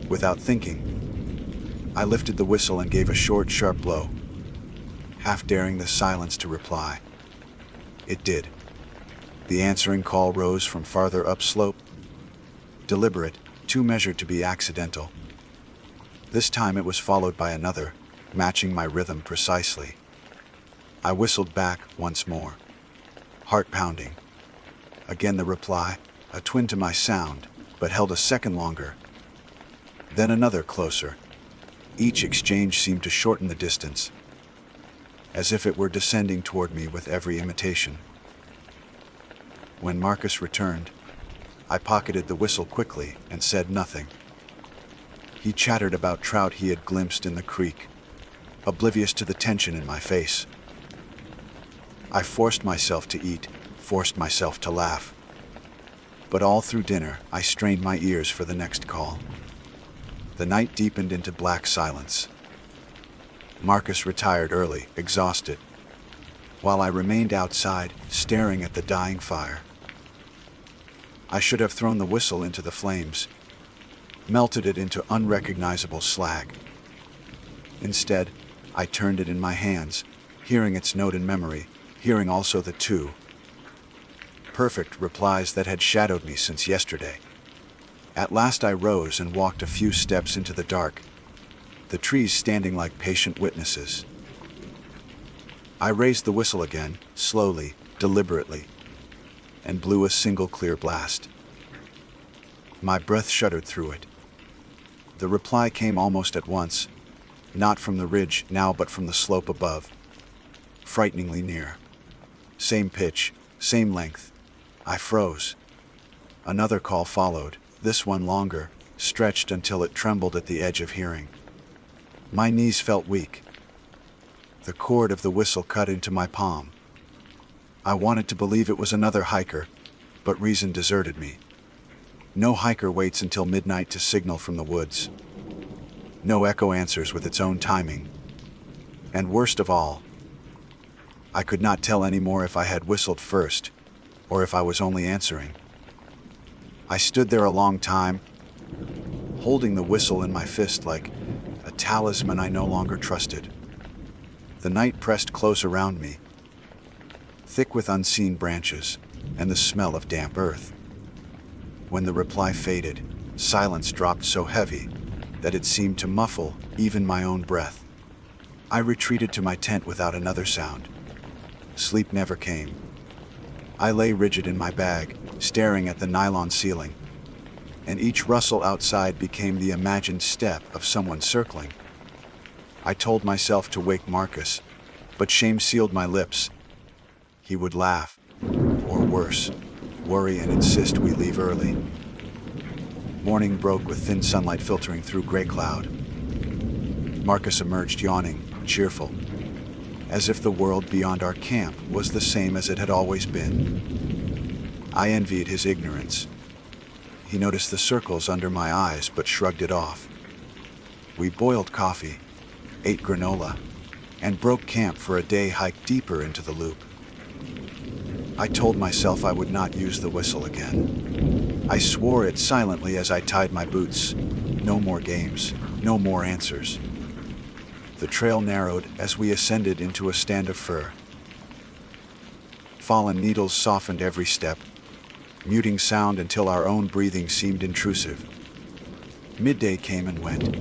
Without thinking, I lifted the whistle and gave a short, sharp blow, half daring the silence to reply. It did. The answering call rose from farther upslope, deliberate, too measured to be accidental. This time it was followed by another, matching my rhythm precisely. I whistled back once more, heart pounding. Again the reply, a twin to my sound, but held a second longer. Then another closer. Each exchange seemed to shorten the distance, as if it were descending toward me with every imitation. When Marcus returned, I pocketed the whistle quickly and said nothing. He chattered about trout he had glimpsed in the creek, oblivious to the tension in my face. I forced myself to eat, forced myself to laugh. But all through dinner, I strained my ears for the next call. The night deepened into black silence. Marcus retired early, exhausted, while I remained outside, staring at the dying fire. I should have thrown the whistle into the flames, melted it into unrecognizable slag. Instead, I turned it in my hands, hearing its note in memory, hearing also the two perfect replies that had shadowed me since yesterday. At last I rose and walked a few steps into the dark, the trees standing like patient witnesses. I raised the whistle again, slowly, deliberately, and blew a single clear blast. My breath shuddered through it. The reply came almost at once, not from the ridge now but from the slope above, frighteningly near. Same pitch, same length. I froze. Another call followed, this one longer, stretched until it trembled at the edge of hearing. My knees felt weak. The cord of the whistle cut into my palm. I wanted to believe it was another hiker, but reason deserted me. No hiker waits until midnight to signal from the woods. No echo answers with its own timing. And worst of all, I could not tell anymore if I had whistled first, or if I was only answering. I stood there a long time, holding the whistle in my fist like a talisman I no longer trusted. The night pressed close around me, thick with unseen branches and the smell of damp earth. When the reply faded, silence dropped so heavy that it seemed to muffle even my own breath. I retreated to my tent without another sound. Sleep never came. I lay rigid in my bag, staring at the nylon ceiling, and each rustle outside became the imagined step of someone circling. I told myself to wake Marcus, but shame sealed my lips. He would laugh, or worse, worry and insist we leave early. Morning broke with thin sunlight filtering through gray cloud. Marcus emerged yawning, cheerful, as if the world beyond our camp was the same as it had always been. I envied his ignorance. He noticed the circles under my eyes but shrugged it off. We boiled coffee, ate granola, and broke camp for a day hike deeper into the loop. I told myself I would not use the whistle again. I swore it silently as I tied my boots. No more games, no more answers. The trail narrowed as we ascended into a stand of fir. Fallen needles softened every step, muting sound until our own breathing seemed intrusive. Midday came and went.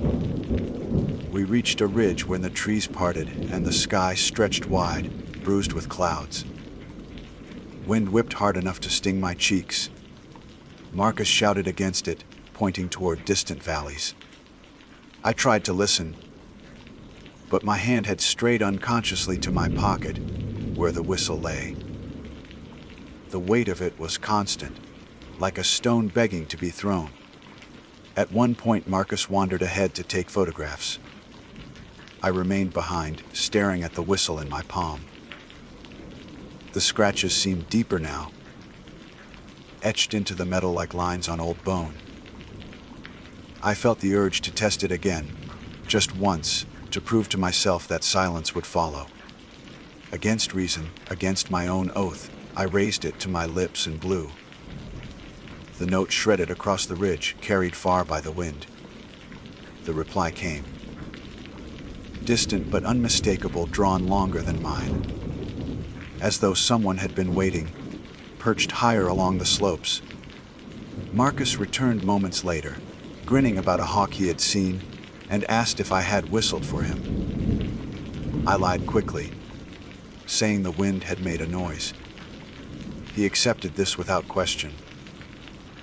We reached a ridge when the trees parted and the sky stretched wide, bruised with clouds. Wind whipped hard enough to sting my cheeks. Marcus shouted against it, pointing toward distant valleys. I tried to listen, but my hand had strayed unconsciously to my pocket, where the whistle lay. The weight of it was constant, like a stone begging to be thrown. At one point, Marcus wandered ahead to take photographs. I remained behind, staring at the whistle in my palm. The scratches seemed deeper now, etched into the metal like lines on old bone. I felt the urge to test it again, just once, to prove to myself that silence would follow. Against reason, against my own oath, I raised it to my lips and blew. The note shredded across the ridge, carried far by the wind. The reply came. Distant but unmistakable, drawn longer than mine. As though someone had been waiting, perched higher along the slopes. Marcus returned moments later, grinning about a hawk he had seen, and asked if I had whistled for him. I lied quickly, saying the wind had made a noise. He accepted this without question,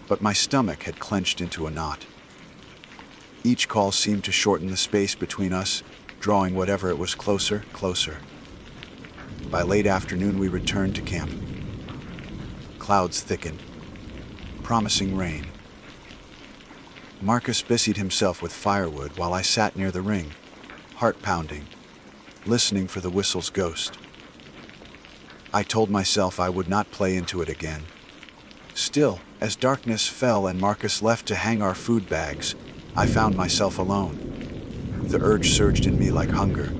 but my stomach had clenched into a knot. Each call seemed to shorten the space between us, drawing whatever it was closer. By late afternoon, we returned to camp. Clouds thickened, promising rain. Marcus busied himself with firewood while I sat near the ring, heart pounding, listening for the whistle's ghost. I told myself I would not play into it again. Still, as darkness fell and Marcus left to hang our food bags, I found myself alone. The urge surged in me like hunger.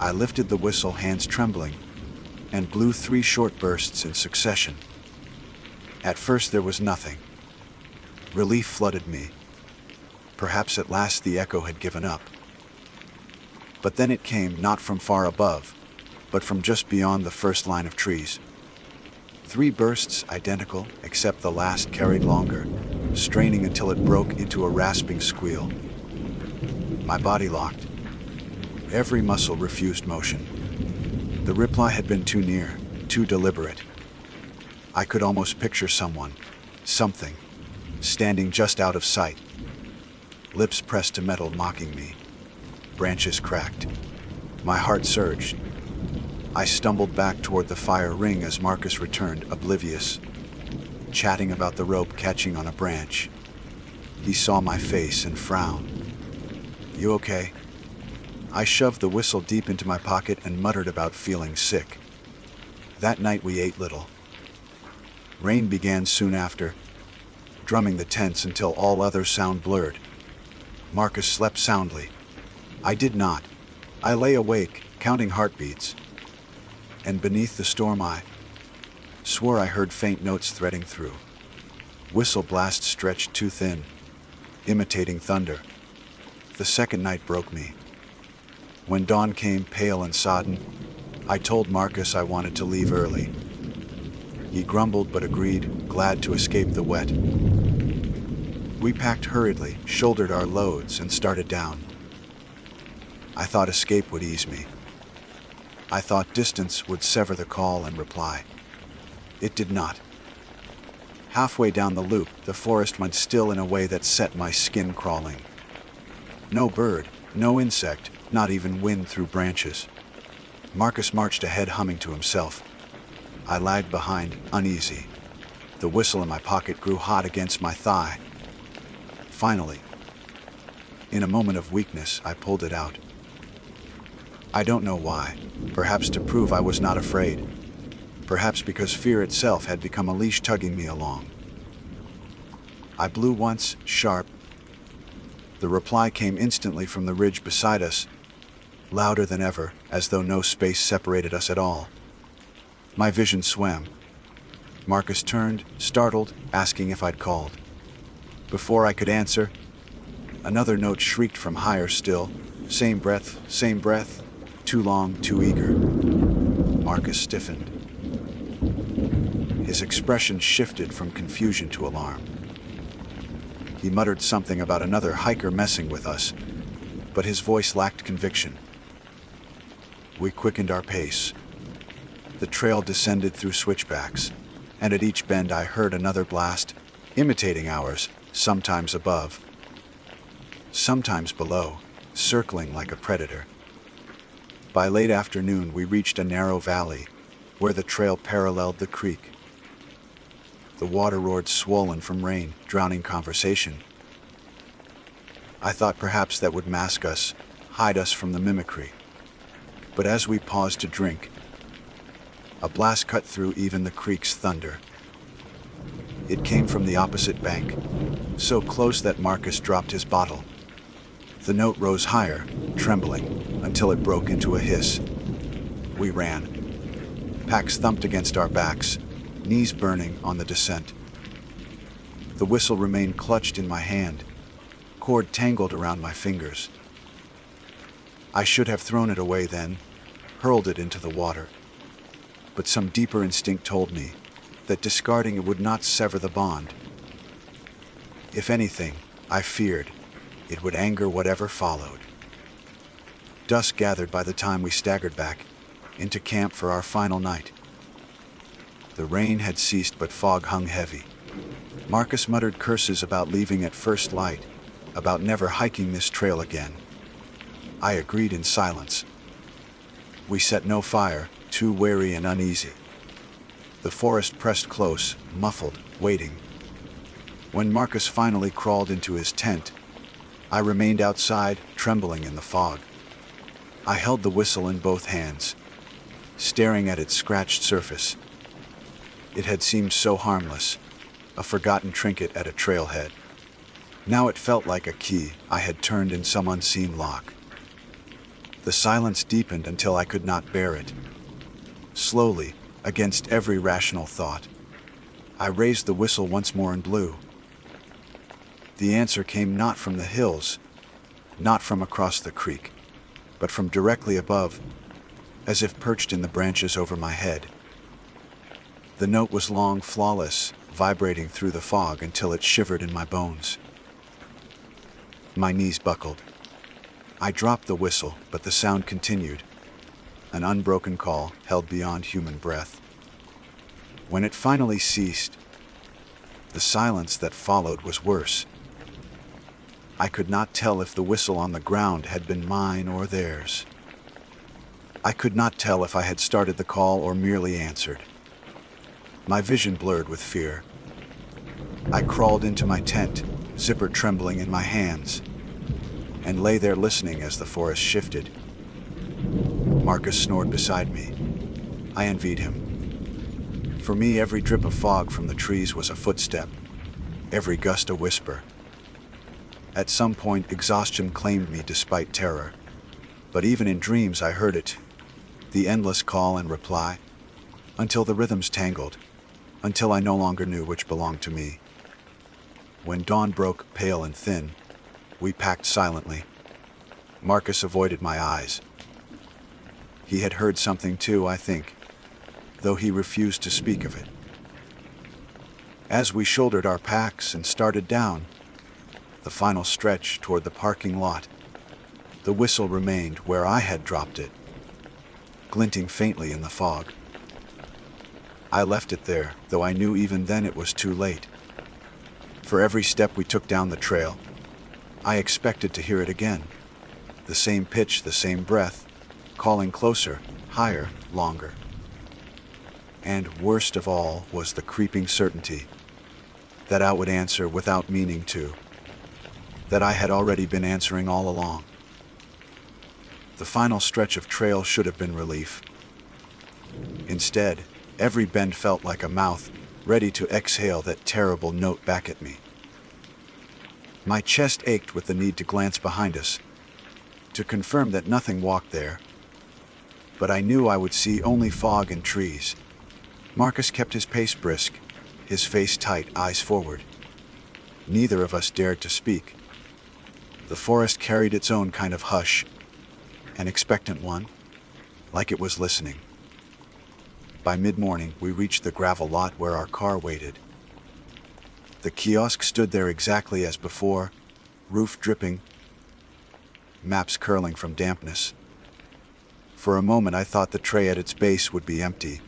I lifted the whistle, hands trembling, and blew 3 short bursts in succession. At first there was nothing. Relief flooded me. Perhaps at last the echo had given up. But then it came, not from far above, but from just beyond the first line of trees. 3 bursts, identical, except the last carried longer, straining until it broke into a rasping squeal. My body locked. Every muscle refused motion. The reply had been too near, too deliberate. I could almost picture someone, something, standing just out of sight. Lips pressed to metal, mocking me. Branches cracked. My heart surged. I stumbled back toward the fire ring as Marcus returned, oblivious, chatting about the rope catching on a branch. He saw my face and frowned. "You okay?" I shoved the whistle deep into my pocket and muttered about feeling sick. That night we ate little. Rain began soon after, drumming the tents until all other sound blurred. Marcus slept soundly. I did not. I lay awake, counting heartbeats. And beneath the storm I swore I heard faint notes threading through. Whistle blasts stretched too thin, imitating thunder. The second night broke me. When dawn came, pale and sodden, I told Marcus I wanted to leave early. He grumbled but agreed, glad to escape the wet. We packed hurriedly, shouldered our loads, and started down. I thought escape would ease me. I thought distance would sever the call and reply. It did not. Halfway down the loop, the forest went still in a way that set my skin crawling. No bird, no insect, not even wind through branches. Marcus marched ahead, humming to himself. I lagged behind, uneasy. The whistle in my pocket grew hot against my thigh. Finally, in a moment of weakness, I pulled it out. I don't know why. Perhaps to prove I was not afraid. Perhaps because fear itself had become a leash tugging me along. I blew once, sharp. The reply came instantly from the ridge beside us, louder than ever, as though no space separated us at all. My vision swam. Marcus turned, startled, asking if I'd called. Before I could answer, another note shrieked from higher still. Same breath, too long, too eager. Marcus stiffened. His expression shifted from confusion to alarm. He muttered something about another hiker messing with us, but his voice lacked conviction. We quickened our pace. The trail descended through switchbacks, and at each bend I heard another blast, imitating ours, sometimes above, sometimes below, circling like a predator. By late afternoon, we reached a narrow valley where the trail paralleled the creek. The water roared swollen from rain, drowning conversation. I thought perhaps that would mask us, hide us from the mimicry. But as we paused to drink, a blast cut through even the creek's thunder. It came from the opposite bank, so close that Marcus dropped his bottle. The note rose higher, trembling, until it broke into a hiss. We ran. Packs thumped against our backs, knees burning on the descent. The whistle remained clutched in my hand, cord tangled around my fingers. I should have thrown it away then, hurled it into the water. But some deeper instinct told me that discarding it would not sever the bond. If anything, I feared it would anger whatever followed. Dusk gathered by the time we staggered back into camp for our final night. The rain had ceased, but fog hung heavy. Marcus muttered curses about leaving at first light, about never hiking this trail again. I agreed in silence. We set no fire, too wary and uneasy. The forest pressed close, muffled, waiting. When Marcus finally crawled into his tent, I remained outside, trembling in the fog. I held the whistle in both hands, staring at its scratched surface. It had seemed so harmless, a forgotten trinket at a trailhead. Now it felt like a key I had turned in some unseen lock. The silence deepened until I could not bear it. Slowly, against every rational thought, I raised the whistle once more and blew. The answer came not from the hills, not from across the creek, but from directly above, as if perched in the branches over my head. The note was long, flawless, vibrating through the fog until it shivered in my bones. My knees buckled. I dropped the whistle, but the sound continued, an unbroken call held beyond human breath. When it finally ceased, the silence that followed was worse. I could not tell if the whistle on the ground had been mine or theirs. I could not tell if I had started the call or merely answered. My vision blurred with fear. I crawled into my tent, zipper trembling in my hands, and lay there listening as the forest shifted. Marcus snored beside me. I envied him. For me, every drip of fog from the trees was a footstep, every gust a whisper. At some point, exhaustion claimed me despite terror. But even in dreams, I heard it, the endless call and reply, until the rhythms tangled, until I no longer knew which belonged to me. When dawn broke, pale and thin, we packed silently. Marcus avoided my eyes. He had heard something too, I think, though he refused to speak of it. As we shouldered our packs and started down the final stretch toward the parking lot, the whistle remained where I had dropped it, glinting faintly in the fog. I left it there, though I knew even then it was too late. For every step we took down the trail, I expected to hear it again. The same pitch, the same breath, calling closer, higher, longer. And worst of all was the creeping certainty that I would answer without meaning to, that I had already been answering all along. The final stretch of trail should have been relief. Instead, every bend felt like a mouth ready to exhale that terrible note back at me. My chest ached with the need to glance behind us, to confirm that nothing walked there. But I knew I would see only fog and trees. Marcus kept his pace brisk, his face tight, eyes forward. Neither of us dared to speak. The forest carried its own kind of hush, an expectant one, like it was listening. By mid-morning, we reached the gravel lot where our car waited. The kiosk stood there exactly as before, roof dripping, maps curling from dampness. For a moment I thought the tray at its base would be empty,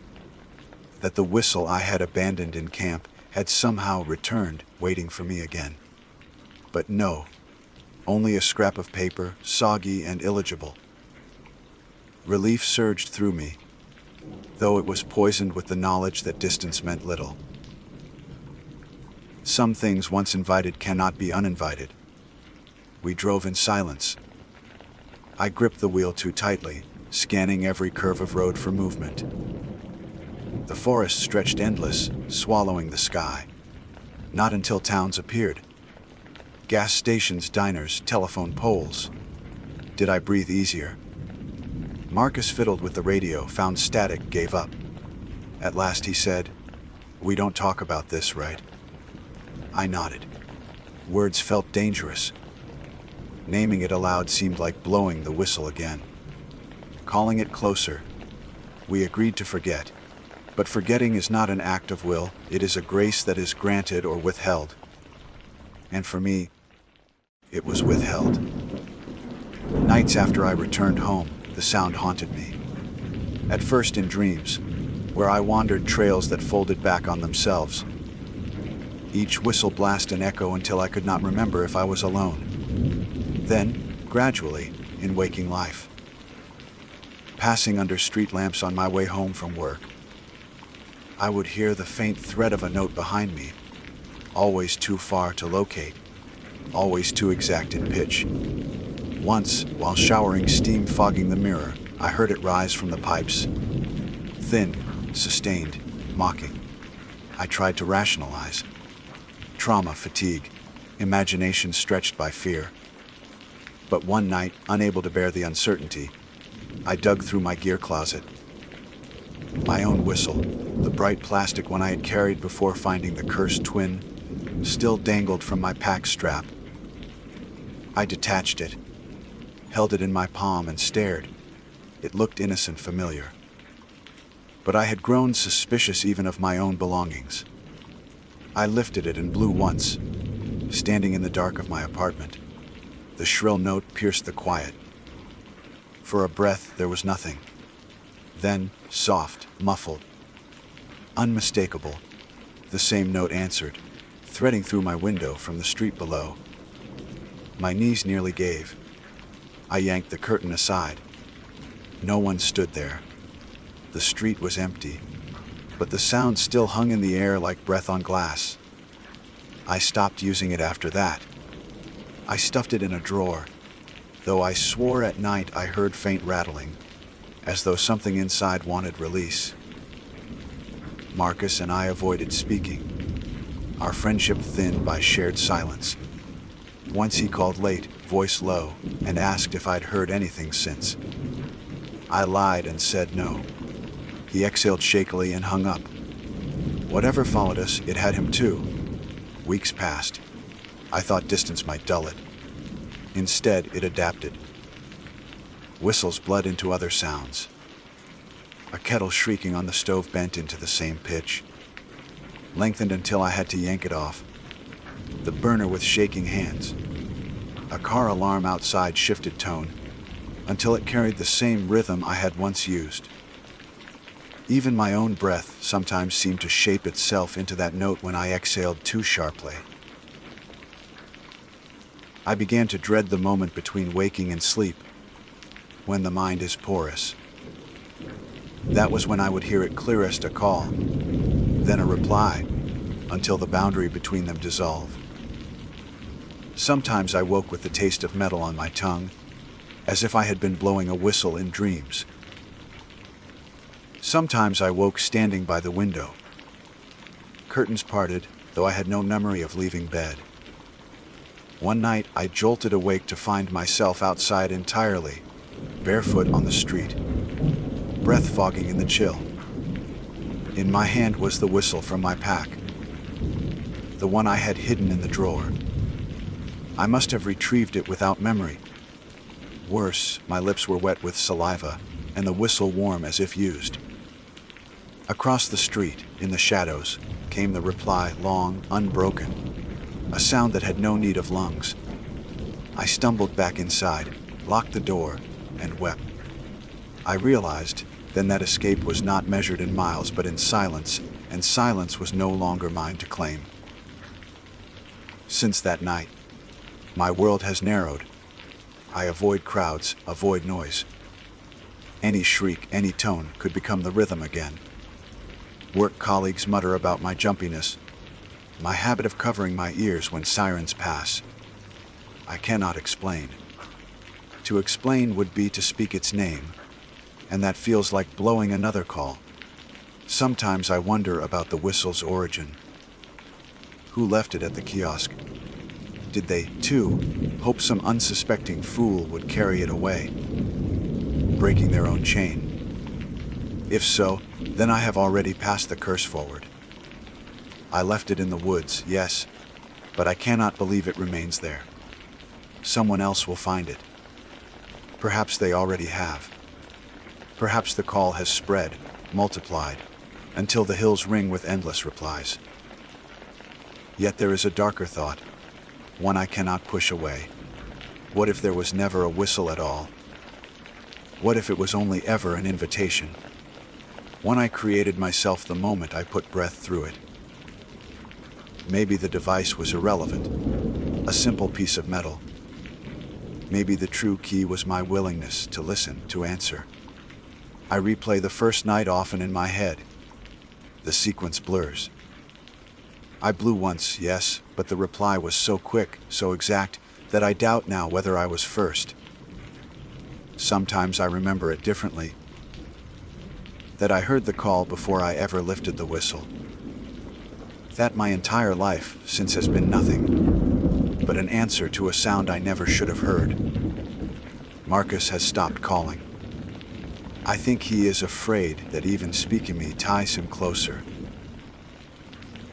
that the whistle I had abandoned in camp had somehow returned, waiting for me again. But no, only a scrap of paper, soggy and illegible. Relief surged through me, though it was poisoned with the knowledge that distance meant little. Some things once invited cannot be uninvited. We drove in silence. I gripped the wheel too tightly, scanning every curve of road for movement. The forest stretched endless, swallowing the sky. Not until towns appeared. Gas stations, diners, telephone poles. Did I breathe easier? Marcus fiddled with the radio, found static, gave up. At last he said, "We don't talk about this, right?" I nodded. Words felt dangerous. Naming it aloud seemed like blowing the whistle again. Calling it closer. We agreed to forget. But forgetting is not an act of will, it is a grace that is granted or withheld. And for me, it was withheld. Nights after I returned home, the sound haunted me. At first in dreams, where I wandered trails that folded back on themselves. Each whistle blast an echo until I could not remember if I was alone. Then, gradually, in waking life. Passing under street lamps on my way home from work, I would hear the faint thread of a note behind me, always too far to locate, always too exact in pitch. Once, while showering steam fogging the mirror, I heard it rise from the pipes. Thin, sustained, mocking. I tried to rationalize. Trauma, fatigue, imagination stretched by fear. But one night, unable to bear the uncertainty, I dug through my gear closet. My own whistle, the bright plastic one I had carried before finding the cursed twin, still dangled from my pack strap. I detached it, held it in my palm and stared. It looked innocent, familiar. But I had grown suspicious even of my own belongings. I lifted it and blew once, standing in the dark of my apartment. The shrill note pierced the quiet. For a breath, there was nothing. Then, soft, muffled, unmistakable, the same note answered, threading through my window from the street below. My knees nearly gave. I yanked the curtain aside. No one stood there. The street was empty, but the sound still hung in the air like breath on glass. I stopped using it after that. I stuffed it in a drawer, though I swore at night I heard faint rattling, as though something inside wanted release. Marcus and I avoided speaking, our friendship thinned by shared silence. Once he called late, voice low, and asked if I'd heard anything since. I lied and said no. He exhaled shakily and hung up. Whatever followed us, it had him too. Weeks passed. I thought distance might dull it. Instead, it adapted. Whistles bled into other sounds. A kettle shrieking on the stove bent into the same pitch, lengthened until I had to yank it off. The burner with shaking hands. A car alarm outside shifted tone, until it carried the same rhythm I had once used. Even my own breath sometimes seemed to shape itself into that note when I exhaled too sharply. I began to dread the moment between waking and sleep, when the mind is porous. That was when I would hear it clearest, a call, then a reply, until the boundary between them dissolved. Sometimes I woke with the taste of metal on my tongue, as if I had been blowing a whistle in dreams. Sometimes I woke standing by the window. Curtains parted, though I had no memory of leaving bed. One night I jolted awake to find myself outside entirely, barefoot on the street, breath fogging in the chill. In my hand was the whistle from my pack, the one I had hidden in the drawer. I must have retrieved it without memory. Worse, my lips were wet with saliva, and the whistle warm as if used. Across the street, in the shadows, came the reply, long, unbroken, a sound that had no need of lungs. I stumbled back inside, locked the door, and wept. I realized then that escape was not measured in miles but in silence, and silence was no longer mine to claim. Since that night, my world has narrowed. I avoid crowds, avoid noise. Any shriek, any tone could become the rhythm again. Work colleagues mutter about my jumpiness. My habit of covering my ears when sirens pass. I cannot explain. To explain would be to speak its name, and that feels like blowing another call. Sometimes I wonder about the whistle's origin. Who left it at the kiosk? Did they, too, hope some unsuspecting fool would carry it away, breaking their own chain? If so, then I have already passed the curse forward. I left it in the woods, yes, but I cannot believe it remains there. Someone else will find it. Perhaps they already have. Perhaps the call has spread, multiplied, until the hills ring with endless replies. Yet there is a darker thought, one I cannot push away. What if there was never a whistle at all? What if it was only ever an invitation? One I created myself the moment I put breath through it. Maybe the device was irrelevant, a simple piece of metal. Maybe the true key was my willingness to listen, to answer. I replay the first night often in my head. The sequence blurs. I blew once, yes, but the reply was so quick, so exact, that I doubt now whether I was first. Sometimes I remember it differently. That I heard the call before I ever lifted the whistle. That my entire life since has been nothing but an answer to a sound I never should have heard. Marcus has stopped calling. I think he is afraid that even speaking me ties him closer.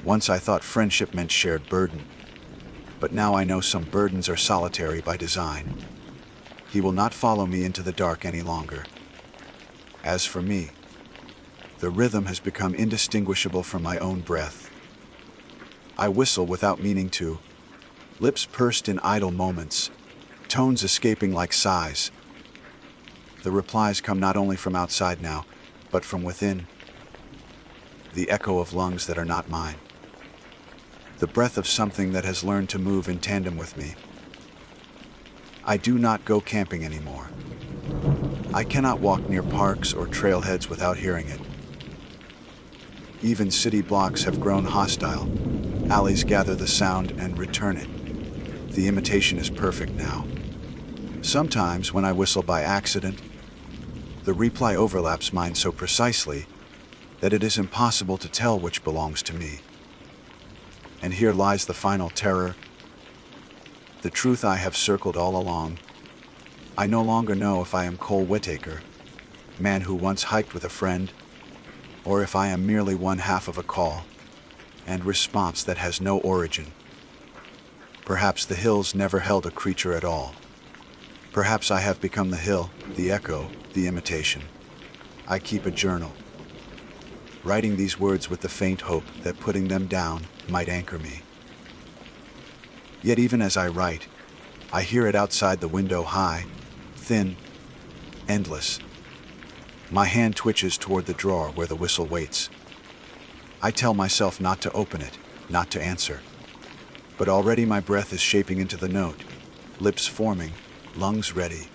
Once I thought friendship meant shared burden, but now I know some burdens are solitary by design. He will not follow me into the dark any longer. As for me, the rhythm has become indistinguishable from my own breath. I whistle without meaning to, lips pursed in idle moments, tones escaping like sighs. The replies come not only from outside now, but from within. The echo of lungs that are not mine. The breath of something that has learned to move in tandem with me. I do not go camping anymore. I cannot walk near parks or trailheads without hearing it. Even city blocks have grown hostile. Alleys gather the sound and return it. The imitation is perfect now. Sometimes, when I whistle by accident, the reply overlaps mine so precisely that it is impossible to tell which belongs to me. And here lies the final terror, the truth I have circled all along. I no longer know if I am Cole Whittaker, man who once hiked with a friend, or if I am merely one half of a call and response that has no origin. Perhaps the hills never held a creature at all. Perhaps I have become the hill, the echo, the imitation. I keep a journal, writing these words with the faint hope that putting them down might anchor me. Yet even as I write, I hear it outside the window, high, thin, endless. My hand twitches toward the drawer where the whistle waits. I tell myself not to open it, not to answer. But already my breath is shaping into the note, lips forming, lungs ready.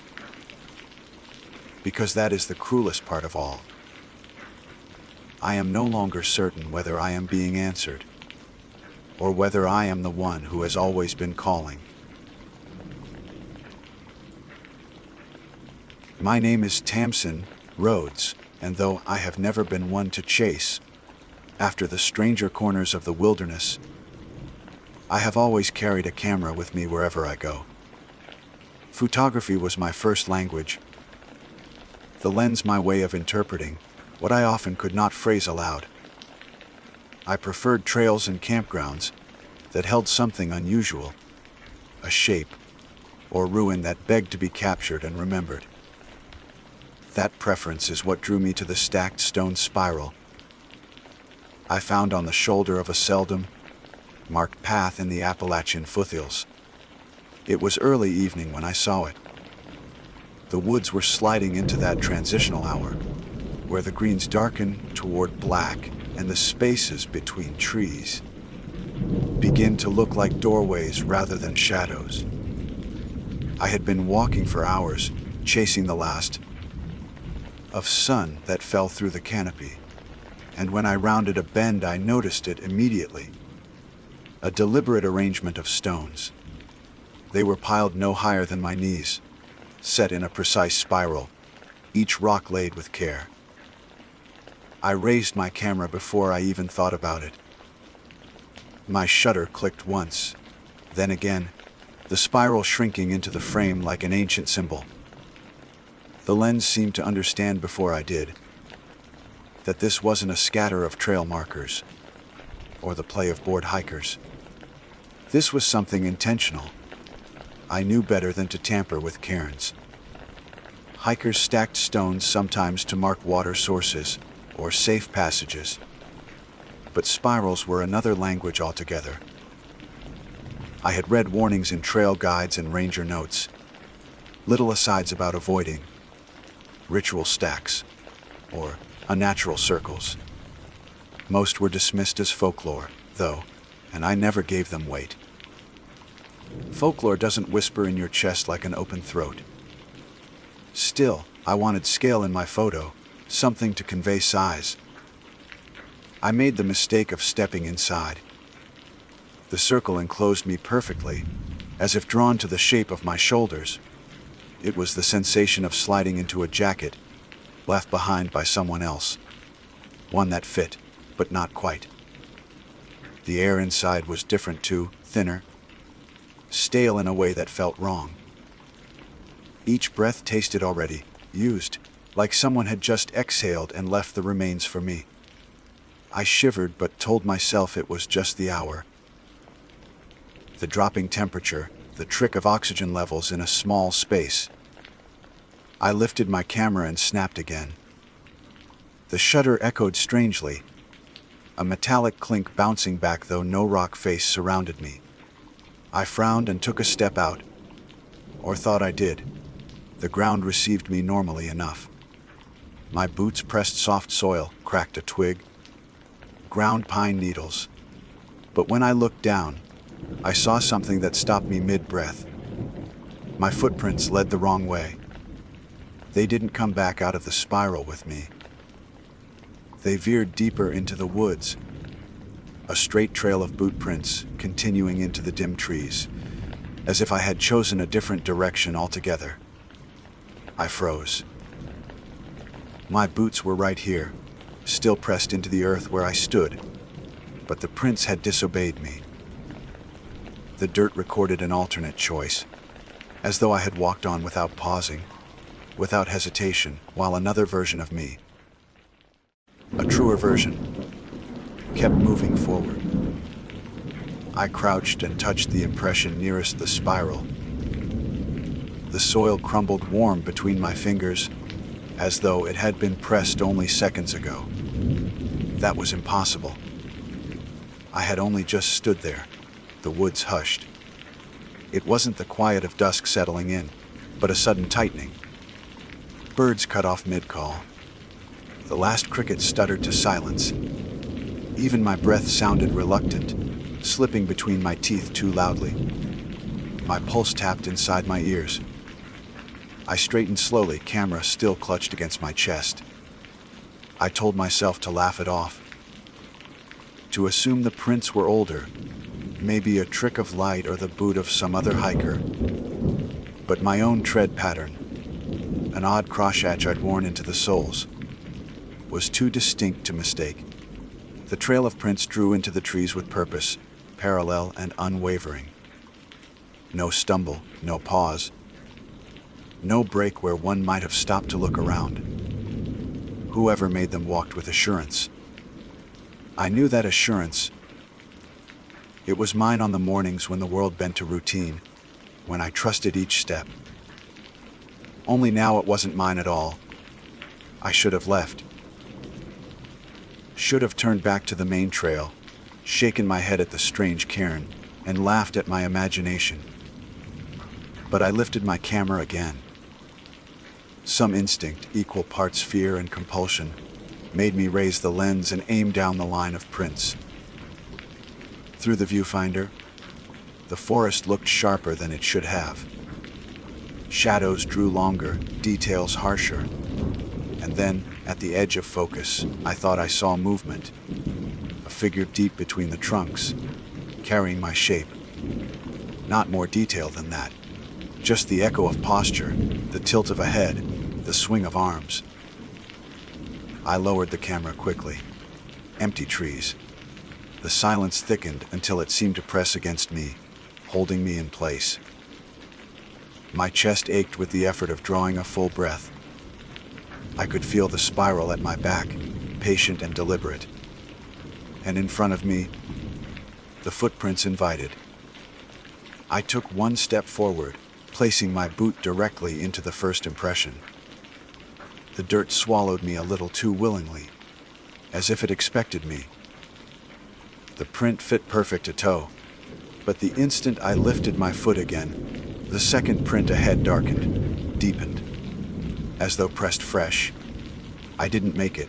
Because that is the cruelest part of all. I am no longer certain whether I am being answered, or whether I am the one who has always been calling. My name is Tamsin Rhodes, and though I have never been one to chase after the stranger corners of the wilderness, I have always carried a camera with me wherever I go. Photography was my first language, the lens my way of interpreting what I often could not phrase aloud. I preferred trails and campgrounds that held something unusual, a shape or ruin that begged to be captured and remembered. That preference is what drew me to the stacked stone spiral I found on the shoulder of a seldom marked path in the Appalachian foothills. It was early evening when I saw it. The woods were sliding into that transitional hour, where the greens darken toward black and the spaces between trees begin to look like doorways rather than shadows. I had been walking for hours, chasing the last of sun that fell through the canopy, and when I rounded a bend I noticed it immediately. a deliberate arrangement of stones. They were piled no higher than my knees, set in a precise spiral, each rock laid with care. I raised my camera before I even thought about it. My shutter clicked once, then again, the spiral shrinking into the frame like an ancient symbol. The lens seemed to understand before I did that this wasn't a scatter of trail markers or the play of bored hikers. This was something intentional. I knew better than to tamper with cairns. Hikers stacked stones sometimes to mark water sources or safe passages, but spirals were another language altogether. I had read warnings in trail guides and ranger notes, little asides about avoiding ritual stacks or unnatural circles. Most were dismissed as folklore, though, and I never gave them weight. Folklore doesn't whisper in your chest like an open throat. Still, I wanted scale in my photo, something to convey size. I made the mistake of stepping inside. The circle enclosed me perfectly, as if drawn to the shape of my shoulders. It was the sensation of sliding into a jacket, left behind by someone else. One that fit, but not quite. The air inside was different too, thinner, stale in a way that felt wrong. Each breath tasted already used, like someone had just exhaled and left the remains for me. I shivered but told myself it was just the hour. The dropping temperature, the trick of oxygen levels in a small space. I lifted my camera and snapped again. The shutter echoed strangely, a metallic clink bouncing back though no rock face surrounded me. I frowned and took a step out, or thought I did. The ground received me normally enough. My boots pressed soft soil, cracked a twig, ground pine needles. But when I looked down, I saw something that stopped me mid-breath. My footprints led the wrong way. They didn't come back out of the spiral with me. They veered deeper into the woods, a straight trail of boot prints continuing into the dim trees, as if I had chosen a different direction altogether. I froze. My boots were right here, still pressed into the earth where I stood, but the prints had disobeyed me. The dirt recorded an alternate choice, as though I had walked on without pausing, without hesitation, while another version of me, a truer version, kept moving forward. I crouched and touched the impression nearest the spiral. The soil crumbled warm between my fingers, as though it had been pressed only seconds ago. That was impossible. I had only just stood there, the woods hushed. It wasn't the quiet of dusk settling in, but a sudden tightening. Birds cut off mid-call. The last cricket stuttered to silence. Even my breath sounded reluctant, slipping between my teeth too loudly. My pulse tapped inside my ears. I straightened slowly, camera still clutched against my chest. I told myself to laugh it off, to assume the prints were older, maybe a trick of light or the boot of some other hiker. But my own tread pattern, an odd croshatch I'd worn into the soles, was too distinct to mistake. The trail of prints drew into the trees with purpose, parallel and unwavering. No stumble, no pause, no break where one might have stopped to look around. Whoever made them walked with assurance. I knew that assurance. It was mine on the mornings when the world bent to routine, when I trusted each step. Only now it wasn't mine at all. I should have left. Should have turned back to the main trail, shaken my head at the strange cairn, and laughed at my imagination. But I lifted my camera again. Some instinct, equal parts fear and compulsion, made me raise the lens and aim down the line of prints. Through the viewfinder, the forest looked sharper than it should have. Shadows drew longer, details harsher. And then, at the edge of focus, I thought I saw movement, a figure deep between the trunks. carrying my shape. Not more detail than that. Just the echo of posture, the tilt of a head, the swing of arms. I lowered the camera quickly. Empty trees. The silence thickened until it seemed to press against me, holding me in place. My chest ached with the effort of drawing a full breath. I could feel the spiral at my back, patient and deliberate. And in front of me, the footprints invited. I took one step forward, placing my boot directly into the first impression. The dirt swallowed me a little too willingly, as if it expected me. The print fit perfect to toe, but the instant I lifted my foot again, the second print ahead darkened, deepened. As though pressed fresh. I didn't make it.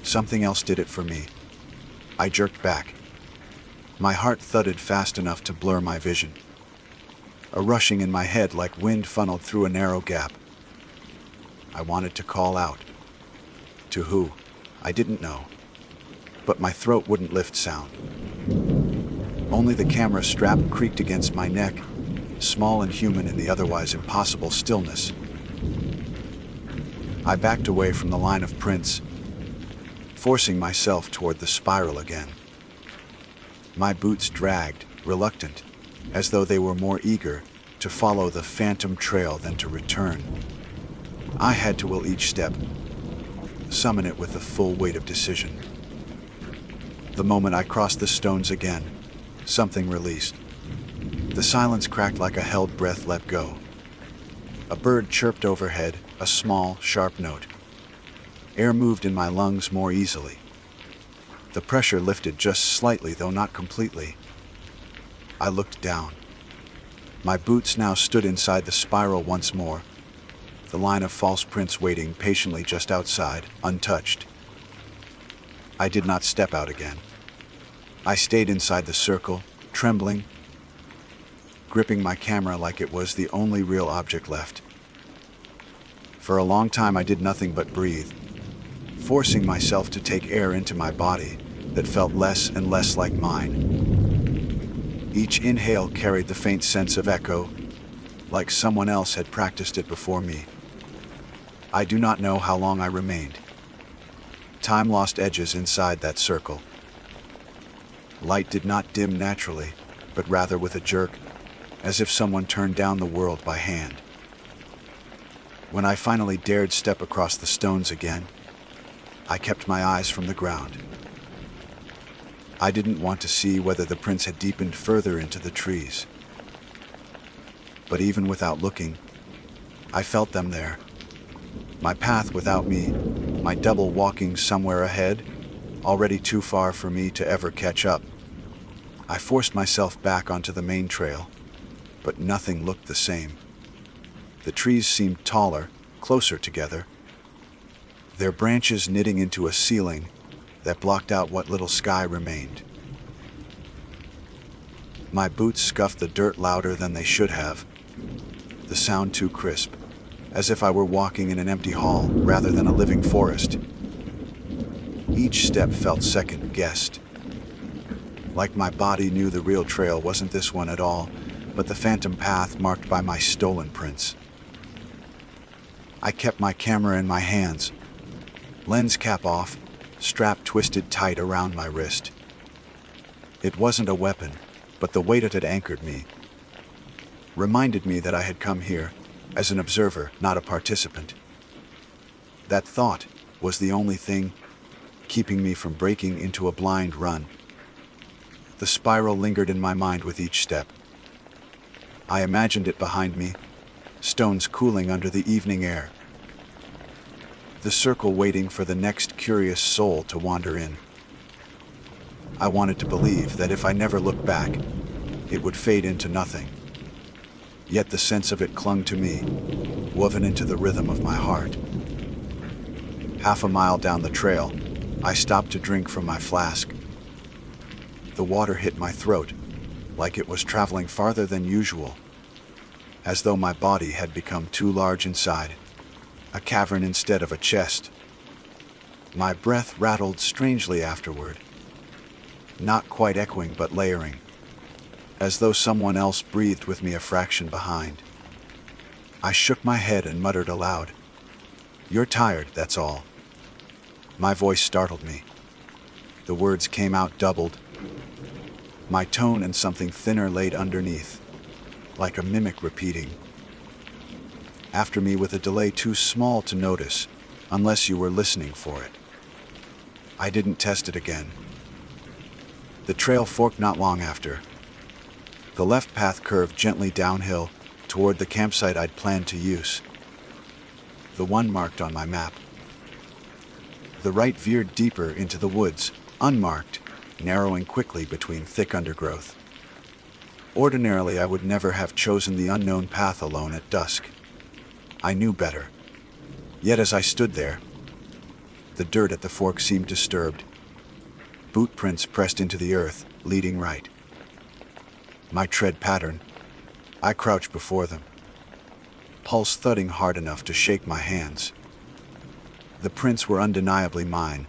Something else did it for me. I jerked back. My heart thudded fast enough to blur my vision. A rushing in my head like wind funneled through a narrow gap. I wanted to call out. To who? I didn't know. But my throat wouldn't lift sound. Only the camera strap creaked against my neck, small and human in the otherwise impossible stillness. I backed away from the line of prints, forcing myself toward the spiral again. My boots dragged, reluctant, as though they were more eager to follow the phantom trail than to return. I had to will each step, summon it with the full weight of decision. The moment I crossed the stones again, something released. The silence cracked like a held breath let go. A bird chirped overhead, a small, sharp note. Air moved in my lungs more easily. The pressure lifted just slightly, though not completely. I looked down. My boots now stood inside the spiral once more, the line of false prints waiting patiently just outside, untouched. I did not step out again. I stayed inside the circle, trembling, gripping my camera like it was the only real object left. For a long time I did nothing but breathe, forcing myself to take air into my body that felt less and less like mine. Each inhale carried the faint sense of echo, like someone else had practiced it before me. I do not know how long I remained. Time lost edges inside that circle. Light did not dim naturally, but rather with a jerk, as if someone turned down the world by hand. When I finally dared step across the stones again, I kept my eyes from the ground. I didn't want to see whether the prints had deepened further into the trees. But even without looking, I felt them there. My path without me, my double walking somewhere ahead, already too far for me to ever catch up. I forced myself back onto the main trail, but nothing looked the same. The trees seemed taller, closer together, their branches knitting into a ceiling that blocked out what little sky remained. My boots scuffed the dirt louder than they should have, the sound too crisp, as if I were walking in an empty hall rather than a living forest. Each step felt second-guessed, like my body knew the real trail wasn't this one at all, but the phantom path marked by my stolen prints. I kept my camera in my hands, lens cap off, strap twisted tight around my wrist. It wasn't a weapon, but the weight it had anchored me reminded me that I had come here as an observer, not a participant. That thought was the only thing keeping me from breaking into a blind run. The spiral lingered in my mind with each step. I imagined it behind me, stones cooling under the evening air. The circle waiting for the next curious soul to wander in. I wanted to believe that if I never looked back, it would fade into nothing. Yet the sense of it clung to me, woven into the rhythm of my heart. Half a mile down the trail, I stopped to drink from my flask. The water hit my throat, like it was traveling farther than usual, as though my body had become too large inside, a cavern instead of a chest. My breath rattled strangely afterward, not quite echoing but layering. as though someone else breathed with me a fraction behind. I shook my head and muttered aloud, "You're tired, that's all." My voice startled me. The words came out doubled, my tone and something thinner laid underneath, like a mimic repeating after me with a delay too small to notice, unless you were listening for it. I didn't test it again. The trail forked not long after. The left path curved gently downhill toward the campsite I'd planned to use, the one marked on my map. The right veered deeper into the woods, unmarked, narrowing quickly between thick undergrowth. Ordinarily, I would never have chosen the unknown path alone at dusk. I knew better. Yet as I stood there, the dirt at the fork seemed disturbed. Boot prints pressed into the earth, leading right. My tread pattern. I crouched before them, pulse thudding hard enough to shake my hands. The prints were undeniably mine,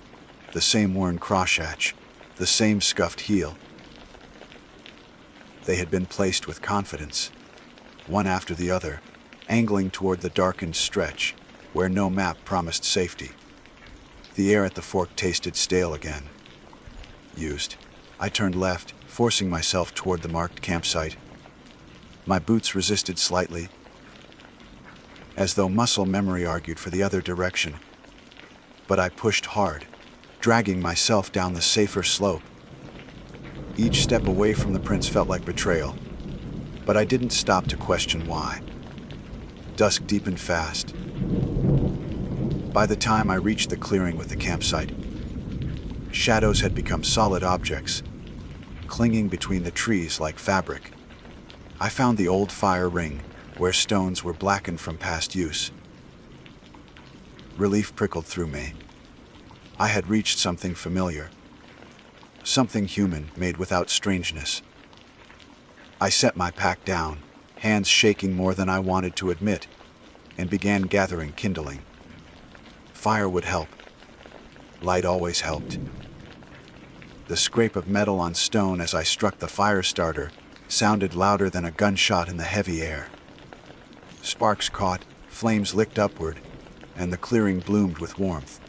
the same worn crotchatch, the same scuffed heel. They had been placed with confidence, one after the other, angling toward the darkened stretch, where no map promised safety. The air at the fork tasted stale again. Used. I turned left, forcing myself toward the marked campsite. My boots resisted slightly, as though muscle memory argued for the other direction. But I pushed hard, dragging myself down the safer slope. Each step away from the prints felt like betrayal, but I didn't stop to question why. Dusk deepened fast. By the time I reached the clearing with the campsite, shadows had become solid objects, clinging between the trees like fabric. I found the old fire ring, where stones were blackened from past use. Relief prickled through me. I had reached something familiar, something human made without strangeness. I set my pack down, hands shaking more than I wanted to admit, and began gathering kindling. Fire would help. Light always helped. The scrape of metal on stone as I struck the fire starter sounded louder than a gunshot in the heavy air. Sparks caught, flames licked upward, and the clearing bloomed with warmth.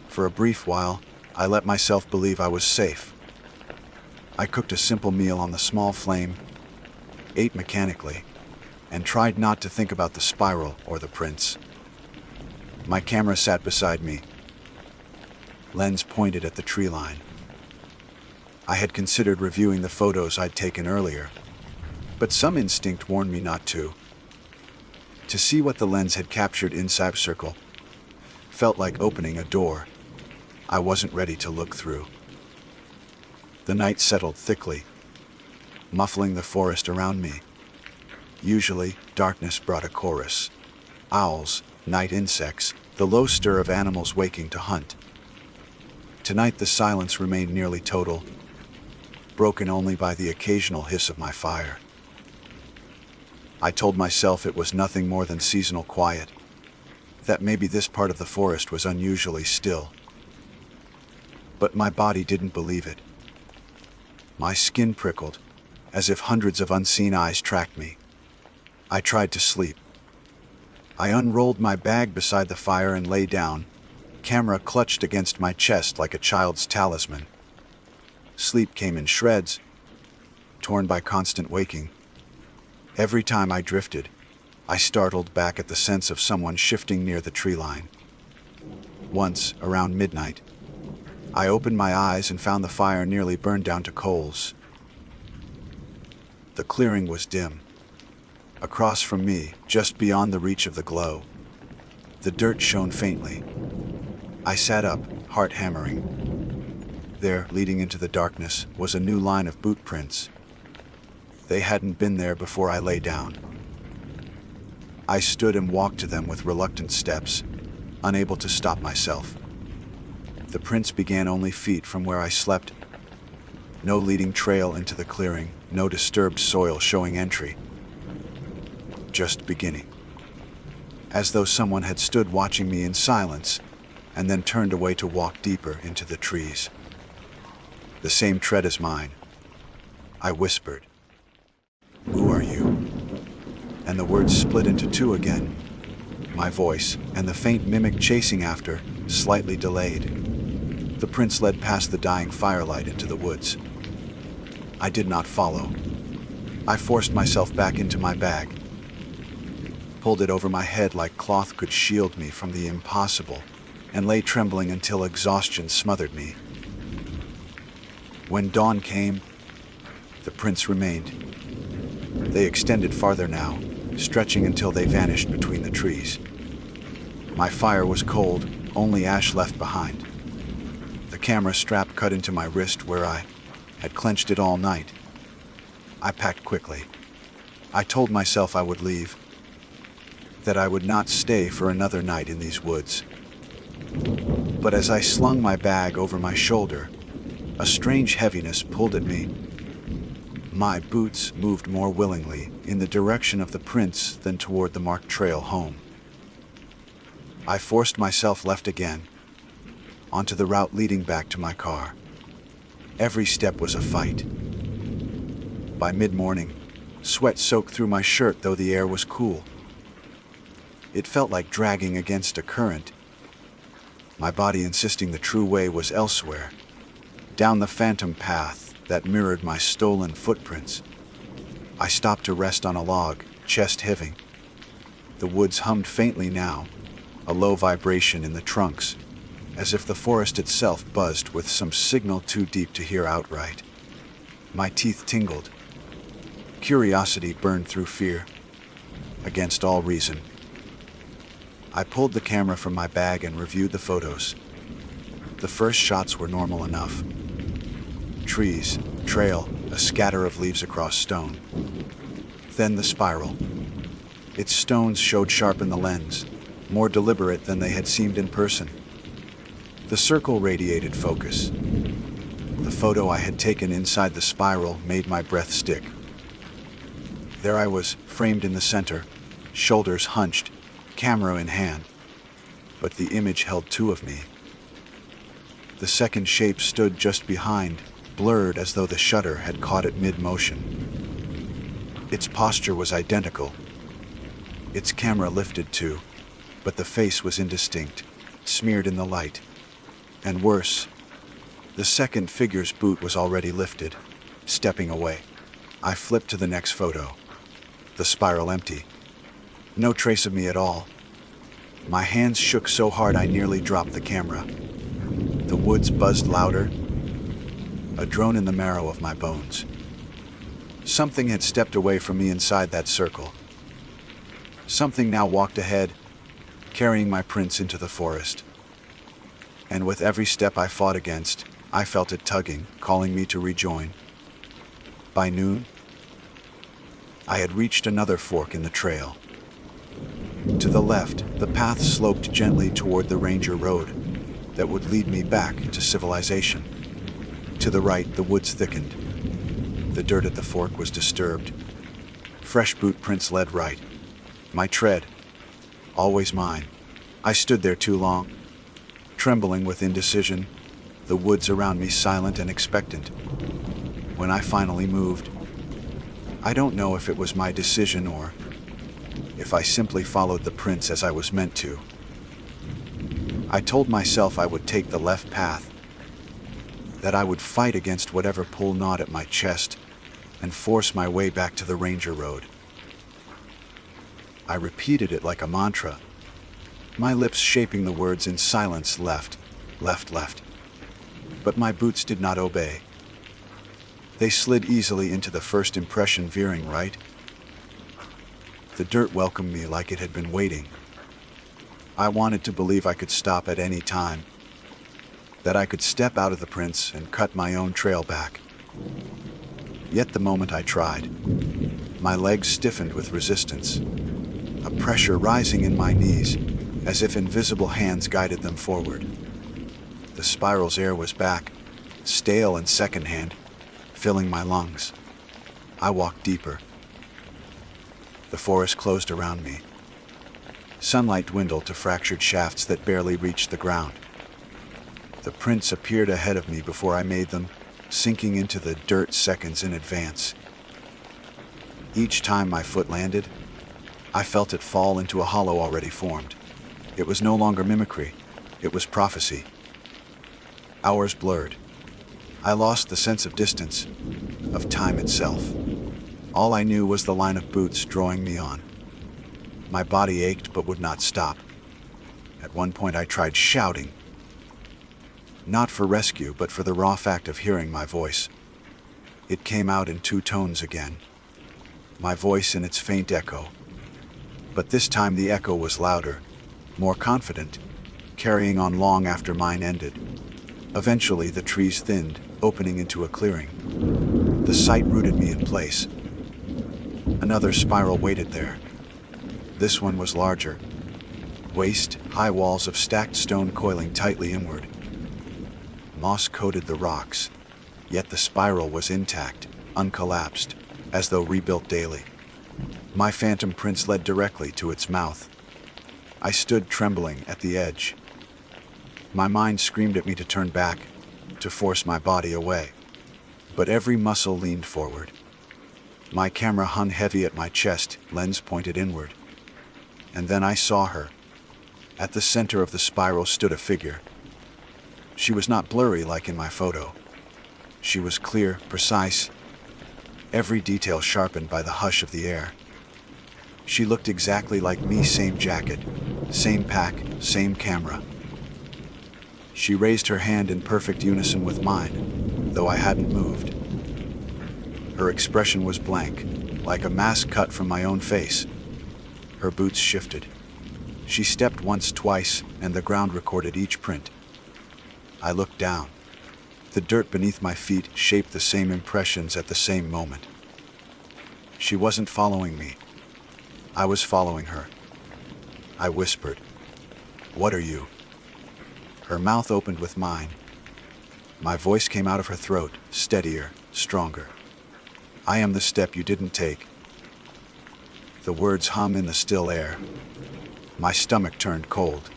For a brief while, I let myself believe I was safe. I cooked a simple meal on the small flame, ate mechanically, and tried not to think about the spiral or the prints. My camera sat beside me, lens pointed at the tree line. I had considered reviewing the photos I'd taken earlier, but some instinct warned me not to. To see what the lens had captured inside circle felt like opening a door I wasn't ready to look through. The night settled thickly, muffling the forest around me. Usually, darkness brought a chorus. Owls, night insects, the low stir of animals waking to hunt. Tonight the silence remained nearly total, broken only by the occasional hiss of my fire. I told myself it was nothing more than seasonal quiet, that maybe this part of the forest was unusually still. But my body didn't believe it. My skin prickled, as if hundreds of unseen eyes tracked me. I tried to sleep. I unrolled my bag beside the fire and lay down, camera clutched against my chest like a child's talisman. Sleep came in shreds, torn by constant waking. Every time I drifted, I startled back at the sense of someone shifting near the tree line. Once, around midnight, I opened my eyes and found the fire nearly burned down to coals. The clearing was dim. Across from me, just beyond the reach of the glow, the dirt shone faintly. I sat up, heart hammering. There, leading into the darkness, was a new line of boot prints. They hadn't been there before I lay down. I stood and walked to them with reluctant steps, unable to stop myself. The prints began only feet from where I slept. No leading trail into the clearing, no disturbed soil showing entry. Just beginning. As though someone had stood watching me in silence, and then turned away to walk deeper into the trees. The same tread as mine. I whispered. "Who are you?" And the words split into two again. My voice, and the faint mimic chasing after, slightly delayed. The prince led past the dying firelight into the woods. I did not follow. I forced myself back into my bag, pulled it over my head like cloth could shield me from the impossible, and lay trembling until exhaustion smothered me. When dawn came, the prints remained. They extended farther now, stretching until they vanished between the trees. My fire was cold, only ash left behind. The camera strap cut into my wrist where I had clenched it all night. I packed quickly. I told myself I would leave, that I would not stay for another night in these woods. But as I slung my bag over my shoulder, a strange heaviness pulled at me. My boots moved more willingly in the direction of the prints than toward the marked trail home. I forced myself left again, onto the route leading back to my car. Every step was a fight. By mid-morning, sweat soaked through my shirt though the air was cool. It felt like dragging against a current, my body insisting the true way was elsewhere, down the phantom path that mirrored my stolen footprints. I stopped to rest on a log, chest heaving. The woods hummed faintly now, a low vibration in the trunks, as if the forest itself buzzed with some signal too deep to hear outright. My teeth tingled. Curiosity burned through fear, against all reason. I pulled the camera from my bag and reviewed the photos. The first shots were normal enough. Trees, trail, a scatter of leaves across stone. Then the spiral. Its stones showed sharp in the lens, more deliberate than they had seemed in person. The circle radiated focus. The photo I had taken inside the spiral made my breath stick. There I was, framed in the center, shoulders hunched, camera in hand, but the image held two of me. The second shape stood just behind, blurred as though the shutter had caught it mid-motion. Its posture was identical. Its camera lifted too, but the face was indistinct, smeared in the light. And worse, the second figure's boot was already lifted, stepping away. I flipped to the next photo. The spiral empty. No trace of me at all. My hands shook so hard I nearly dropped the camera. The woods buzzed louder, a drone in the marrow of my bones. Something had stepped away from me inside that circle. Something now walked ahead, carrying my prints into the forest. And with every step I fought against, I felt it tugging, calling me to rejoin. By noon, I had reached another fork in the trail. To the left, the path sloped gently toward the ranger road that would lead me back to civilization. To the right, the woods thickened. The dirt at the fork was disturbed. Fresh boot prints led right. My tread, always mine. I stood there too long, trembling with indecision, the woods around me silent and expectant. When I finally moved, I don't know if it was my decision or if I simply followed the prints as I was meant to. I told myself I would take the left path, that I would fight against whatever pull gnawed at my chest and force my way back to the ranger road. I repeated it like a mantra, my lips shaping the words in silence: left, left, left. But my boots did not obey. They slid easily into the first impression, veering right. The dirt welcomed me like it had been waiting. I wanted to believe I could stop at any time, that I could step out of the prints and cut my own trail back. Yet the moment I tried, my legs stiffened with resistance, a pressure rising in my knees as if invisible hands guided them forward. The spiral's air was back, stale and secondhand, filling my lungs. I walked deeper. The forest closed around me. Sunlight dwindled to fractured shafts that barely reached the ground. The prints appeared ahead of me before I made them, sinking into the dirt seconds in advance. Each time my foot landed, I felt it fall into a hollow already formed. It was no longer mimicry, it was prophecy. Hours blurred. I lost the sense of distance, of time itself. All I knew was the line of boots drawing me on. My body ached but would not stop. At one point I tried shouting, not for rescue, but for the raw fact of hearing my voice. It came out in two tones again, my voice in its faint echo. But this time the echo was louder, more confident, carrying on long after mine ended. Eventually the trees thinned, opening into a clearing. The sight rooted me in place. Another spiral waited there. This one was larger. Waist-high walls of stacked stone coiling tightly inward. Moss coated the rocks, yet the spiral was intact, uncollapsed, as though rebuilt daily. My phantom prints led directly to its mouth. I stood trembling at the edge. My mind screamed at me to turn back, to force my body away. But every muscle leaned forward. My camera hung heavy at my chest, lens pointed inward. And then I saw her. At the center of the spiral stood a figure. She was not blurry like in my photo. She was clear, precise, every detail sharpened by the hush of the air. She looked exactly like me, same jacket, same pack, same camera. She raised her hand in perfect unison with mine, though I hadn't moved. Her expression was blank, like a mask cut from my own face. Her boots shifted. She stepped once, twice, and the ground recorded each print. I looked down. The dirt beneath my feet shaped the same impressions at the same moment. She wasn't following me. I was following her. I whispered, "What are you?" Her mouth opened with mine. My voice came out of her throat, steadier, stronger. "I am the step you didn't take." The words hum in the still air. My stomach turned cold.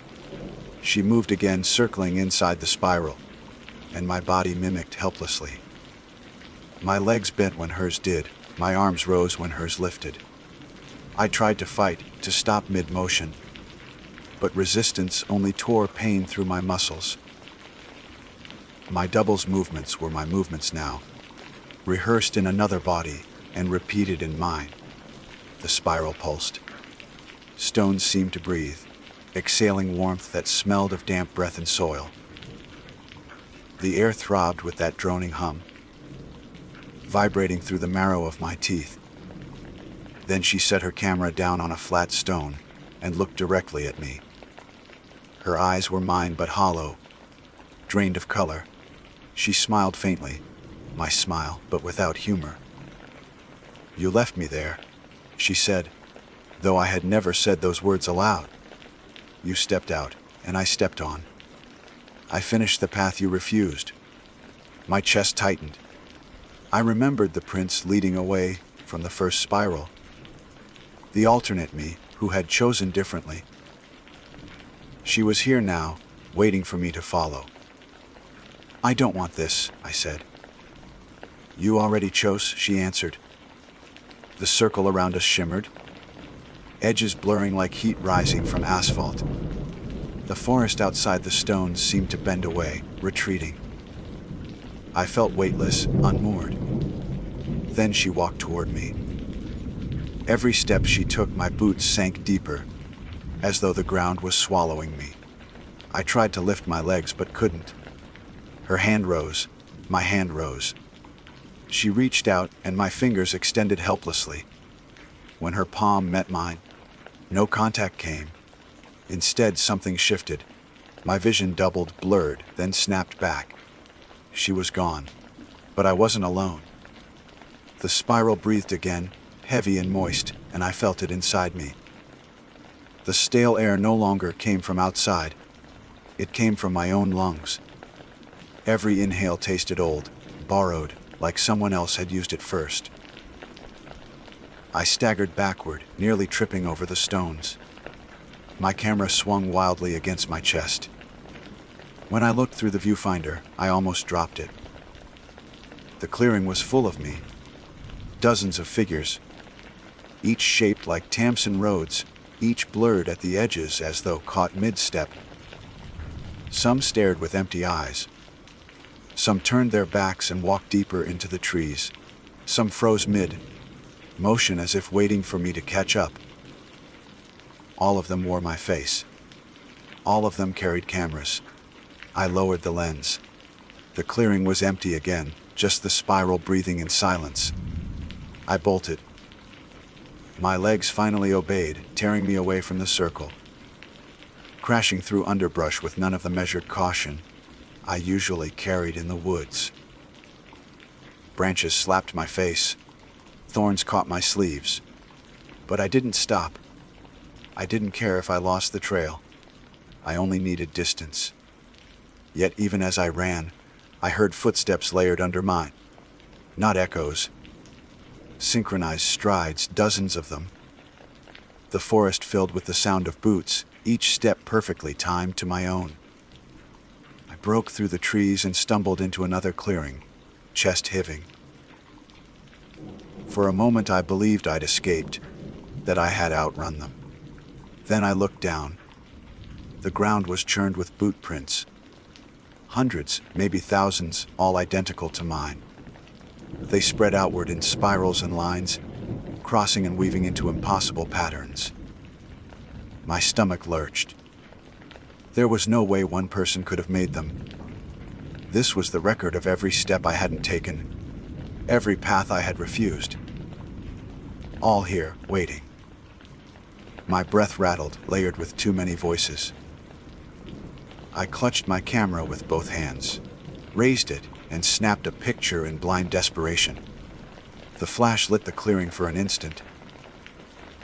She moved again, circling inside the spiral, and my body mimicked helplessly. My legs bent when hers did, my arms rose when hers lifted. I tried to fight, to stop mid-motion, but resistance only tore pain through my muscles. My double's movements were my movements now, rehearsed in another body and repeated in mine. The spiral pulsed. Stones seemed to breathe, exhaling warmth that smelled of damp breath and soil. The air throbbed with that droning hum, vibrating through the marrow of my teeth. Then she set her camera down on a flat stone and looked directly at me. Her eyes were mine but hollow, drained of color. She smiled faintly, my smile, but without humor. "You left me there," she said, though I had never said those words aloud. "You stepped out, and I stepped on. I finished the path you refused." My chest tightened. I remembered the prince leading away from the first spiral. The alternate me, who had chosen differently. She was here now, waiting for me to follow. "I don't want this," I said. "You already chose," she answered. The circle around us shimmered, edges blurring like heat rising from asphalt. The forest outside the stones seemed to bend away, retreating. I felt weightless, unmoored. Then she walked toward me. Every step she took, my boots sank deeper, as though the ground was swallowing me. I tried to lift my legs but couldn't. Her hand rose, my hand rose. She reached out and my fingers extended helplessly. When her palm met mine, no contact came. Instead, something shifted. My vision doubled, blurred, then snapped back. She was gone, but I wasn't alone. The spiral breathed again, heavy and moist, and I felt it inside me. The stale air no longer came from outside. It came from my own lungs. Every inhale tasted old, borrowed, like someone else had used it first. I staggered backward, nearly tripping over the stones. My camera swung wildly against my chest. When I looked through the viewfinder, I almost dropped it. The clearing was full of me. Dozens of figures, each shaped like Tamsin roads, each blurred at the edges as though caught mid-step. Some stared with empty eyes. Some turned their backs and walked deeper into the trees. Some froze mid-motion as if waiting for me to catch up. All of them wore my face. All of them carried cameras. I lowered the lens. The clearing was empty again, just the spiral breathing in silence. I bolted. My legs finally obeyed, tearing me away from the circle. Crashing through underbrush with none of the measured caution I usually carried in the woods. Branches slapped my face. Thorns caught my sleeves. But I didn't stop. I didn't care if I lost the trail. I only needed distance. Yet even as I ran, I heard footsteps layered under mine. Not echoes. Synchronized strides, dozens of them. The forest filled with the sound of boots, each step perfectly timed to my own. I broke through the trees and stumbled into another clearing, chest heaving. For a moment I believed I'd escaped, that I had outrun them. Then I looked down. The ground was churned with boot prints. Hundreds, maybe thousands, all identical to mine. They spread outward in spirals and lines, crossing and weaving into impossible patterns. My stomach lurched. There was no way one person could have made them. This was the record of every step I hadn't taken, every path I had refused. All here, waiting. My breath rattled, layered with too many voices. I clutched my camera with both hands, raised it, and snapped a picture in blind desperation. The flash lit the clearing for an instant.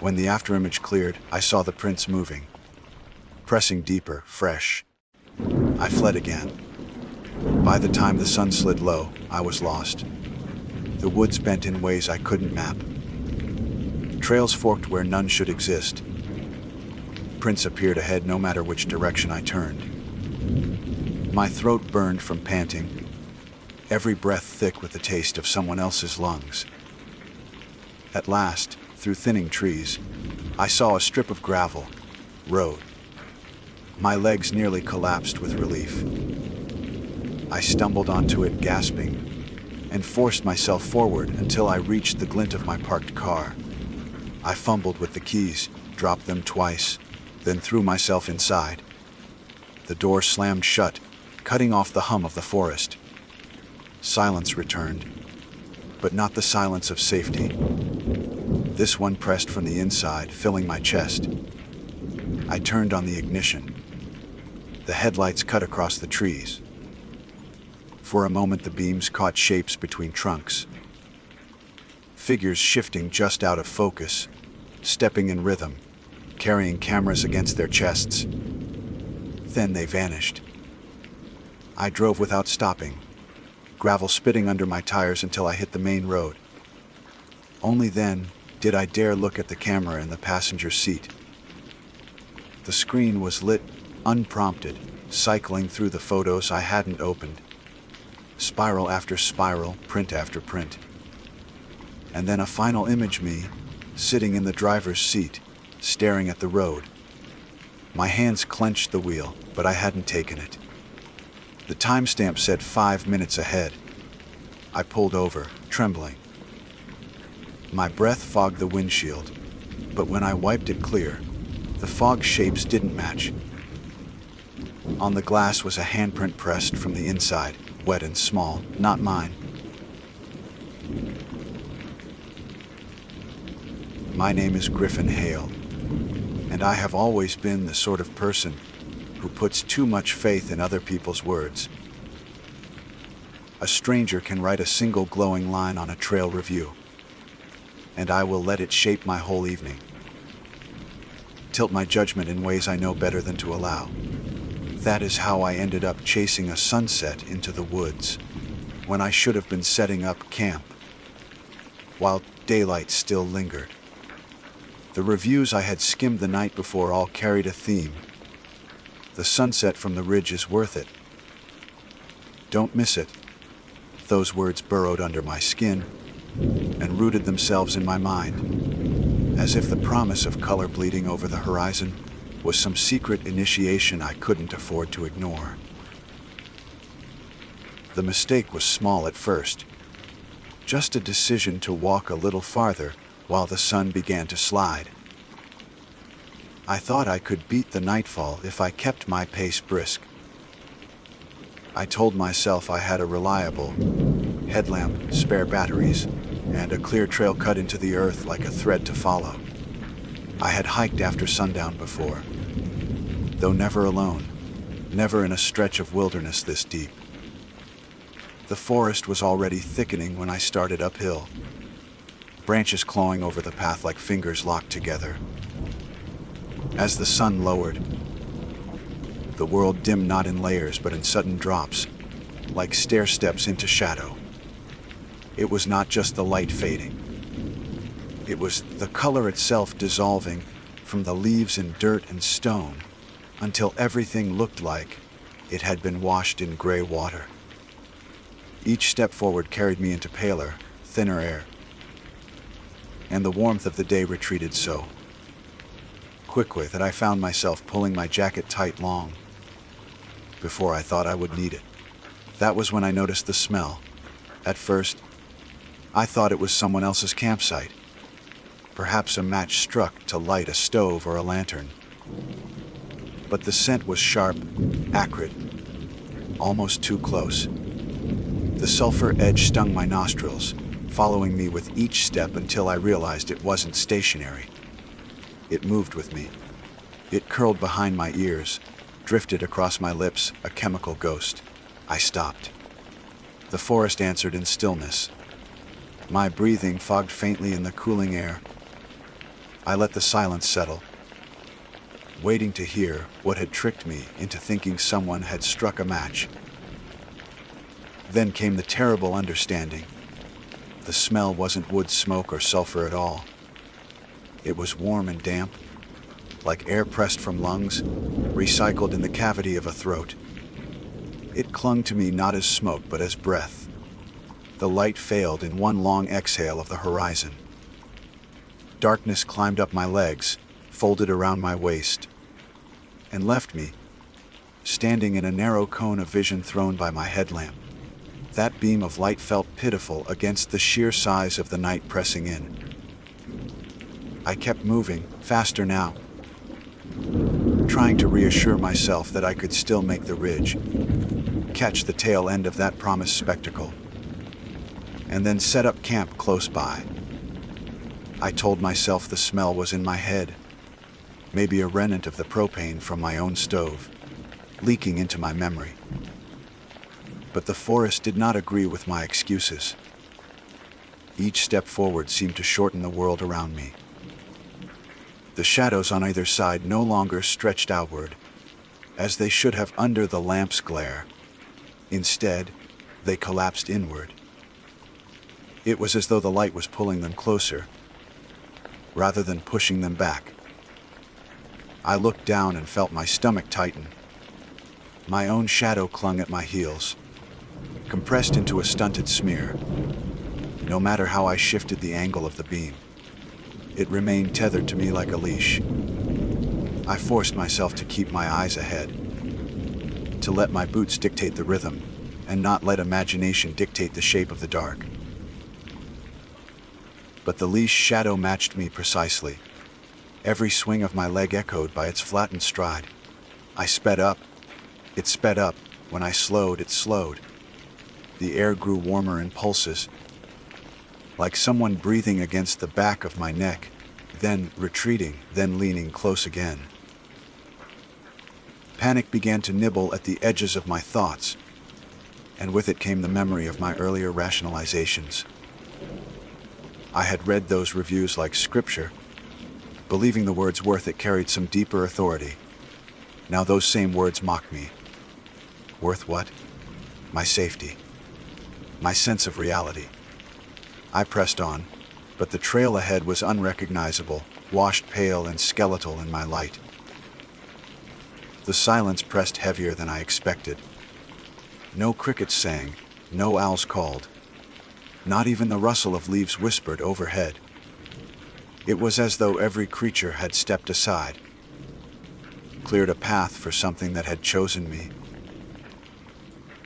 When the afterimage cleared, I saw the prints moving, pressing deeper, fresh. I fled again. By the time the sun slid low, I was lost. The woods bent in ways I couldn't map. Trails forked where none should exist. Prints appeared ahead no matter which direction I turned. My throat burned from panting, every breath thick with the taste of someone else's lungs. At last, through thinning trees, I saw a strip of gravel, road. My legs nearly collapsed with relief. I stumbled onto it, gasping, and forced myself forward until I reached the glint of my parked car. I fumbled with the keys, dropped them twice, then threw myself inside. The door slammed shut, cutting off the hum of the forest. Silence returned, but not the silence of safety. This one pressed from the inside, filling my chest. I turned on the ignition. The headlights cut across the trees. For a moment the beams caught shapes between trunks. Figures shifting just out of focus, stepping in rhythm, carrying cameras against their chests. Then they vanished. I drove without stopping, gravel spitting under my tires until I hit the main road. Only then did I dare look at the camera in the passenger seat. The screen was lit, unprompted, cycling through the photos I hadn't opened. Spiral after spiral, print after print. And then a final image me, sitting in the driver's seat, staring at the road. My hands clenched the wheel, but I hadn't taken it. The timestamp said 5 minutes ahead. I pulled over, trembling. My breath fogged the windshield, but when I wiped it clear, the fog shapes didn't match. On the glass was a handprint pressed from the inside, wet and small, not mine. My name is Griffin Hale, and I have always been the sort of person who puts too much faith in other people's words. A stranger can write a single glowing line on a trail review, and I will let it shape my whole evening. Tilt my judgment in ways I know better than to allow. That is how I ended up chasing a sunset into the woods, when I should have been setting up camp, while daylight still lingered. The reviews I had skimmed the night before all carried a theme. The sunset from the ridge is worth it. Don't miss it. Those words burrowed under my skin and rooted themselves in my mind, as if the promise of color bleeding over the horizon was some secret initiation I couldn't afford to ignore. The mistake was small at first, just a decision to walk a little farther while the sun began to slide. I thought I could beat the nightfall if I kept my pace brisk. I told myself I had a reliable headlamp, spare batteries, and a clear trail cut into the earth like a thread to follow. I had hiked after sundown before, though never alone, never in a stretch of wilderness this deep. The forest was already thickening when I started uphill, branches clawing over the path like fingers locked together. As the sun lowered, the world dimmed not in layers but in sudden drops, like stair steps into shadow. It was not just the light fading. It was the color itself dissolving from the leaves and dirt and stone until everything looked like it had been washed in gray water. Each step forward carried me into paler, thinner air, and the warmth of the day retreated so quickly that I found myself pulling my jacket tight long before I thought I would need it. That was when I noticed the smell. At first, I thought it was someone else's campsite, perhaps a match struck to light a stove or a lantern. But the scent was sharp, acrid, almost too close. The sulfur edge stung my nostrils, following me with each step until I realized it wasn't stationary. It moved with me. It curled behind my ears, drifted across my lips, a chemical ghost. I stopped. The forest answered in stillness. My breathing fogged faintly in the cooling air. I let the silence settle, waiting to hear what had tricked me into thinking someone had struck a match. Then came the terrible understanding. The smell wasn't wood smoke or sulfur at all. It was warm and damp, like air pressed from lungs, recycled in the cavity of a throat. It clung to me not as smoke but as breath. The light failed in one long exhale of the horizon. Darkness climbed up my legs, folded around my waist, and left me standing in a narrow cone of vision thrown by my headlamp. That beam of light felt pitiful against the sheer size of the night pressing in. I kept moving, faster now, trying to reassure myself that I could still make the ridge, catch the tail end of that promised spectacle, and then set up camp close by. I told myself the smell was in my head, maybe a remnant of the propane from my own stove, leaking into my memory. But the forest did not agree with my excuses. Each step forward seemed to shorten the world around me. The shadows on either side no longer stretched outward, as they should have under the lamp's glare. Instead, they collapsed inward. It was as though the light was pulling them closer, rather than pushing them back. I looked down and felt my stomach tighten. My own shadow clung at my heels, compressed into a stunted smear. No matter how I shifted the angle of the beam, it remained tethered to me like a leash. I forced myself to keep my eyes ahead, to let my boots dictate the rhythm, and not let imagination dictate the shape of the dark. But the leash shadow matched me precisely. Every swing of my leg echoed by its flattened stride. I sped up. It sped up. When I slowed, it slowed. The air grew warmer in pulses, like someone breathing against the back of my neck, then retreating, then leaning close again. Panic began to nibble at the edges of my thoughts, and with it came the memory of my earlier rationalizations. I had read those reviews like scripture, believing the words worth it carried some deeper authority. Now those same words mocked me. Worth what? My safety. My sense of reality. I pressed on, but the trail ahead was unrecognizable, washed pale and skeletal in my light. The silence pressed heavier than I expected. No crickets sang, No owls called. Not even the rustle of leaves whispered overhead. It was as though every creature had stepped aside, cleared a path for something that had chosen me.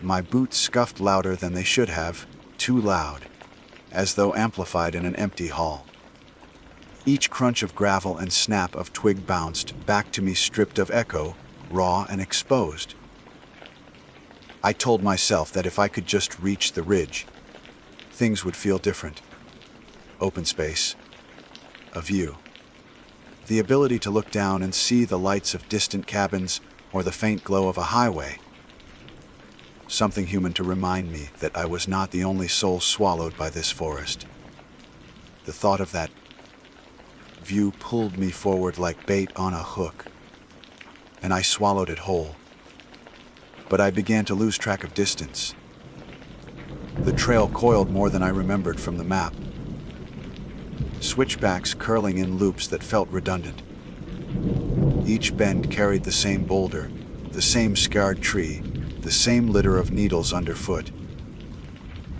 My boots scuffed louder than they should have, too loud, as though amplified in an empty hall. Each crunch of gravel and snap of twig bounced back to me stripped of echo, raw and exposed. I told myself that if I could just reach the ridge, things would feel different. Open space, a view. The ability to look down and see the lights of distant cabins or the faint glow of a highway. Something human to remind me that I was not the only soul swallowed by this forest. The thought of that view pulled me forward like bait on a hook, and I swallowed it whole. But I began to lose track of distance. The trail coiled more than I remembered from the map. Switchbacks curling in loops that felt redundant. Each bend carried the same boulder, the same scarred tree, the same litter of needles underfoot.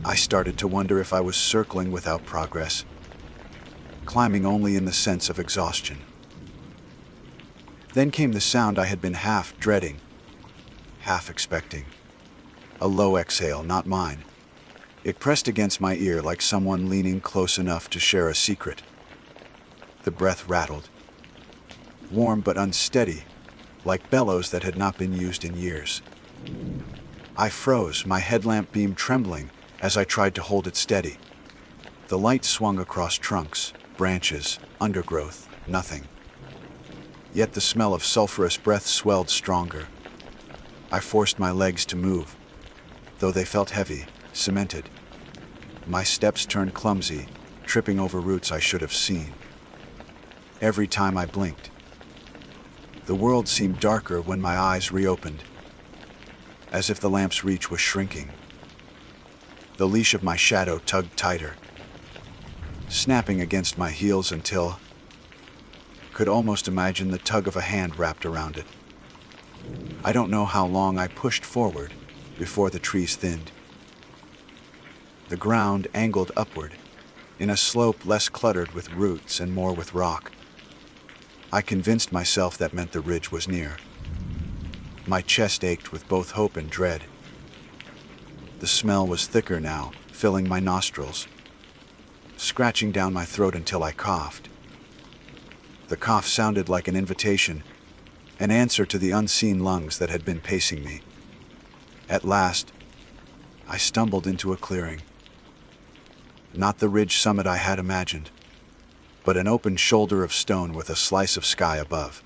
I started to wonder if I was circling without progress, climbing only in the sense of exhaustion. Then came the sound I had been half dreading, half expecting. A low exhale, not mine. It pressed against my ear like someone leaning close enough to share a secret. The breath rattled, warm but unsteady, like bellows that had not been used in years. I froze, my headlamp beam trembling as I tried to hold it steady. The light swung across trunks, branches, undergrowth, nothing. Yet the smell of sulfurous breath swelled stronger. I forced my legs to move, though they felt heavy, cemented. My steps turned clumsy, tripping over roots I should have seen. Every time I blinked, the world seemed darker when my eyes reopened, as if the lamp's reach was shrinking. The leash of my shadow tugged tighter, snapping against my heels until could almost imagine the tug of a hand wrapped around it. I don't know how long I pushed forward before the trees thinned. The ground angled upward, in a slope less cluttered with roots and more with rock. I convinced myself that meant the ridge was near. My chest ached with both hope and dread. The smell was thicker now, filling my nostrils, scratching down my throat until I coughed. The cough sounded like an invitation, an answer to the unseen lungs that had been pacing me. At last, I stumbled into a clearing. Not the ridge summit I had imagined, but an open shoulder of stone with a slice of sky above.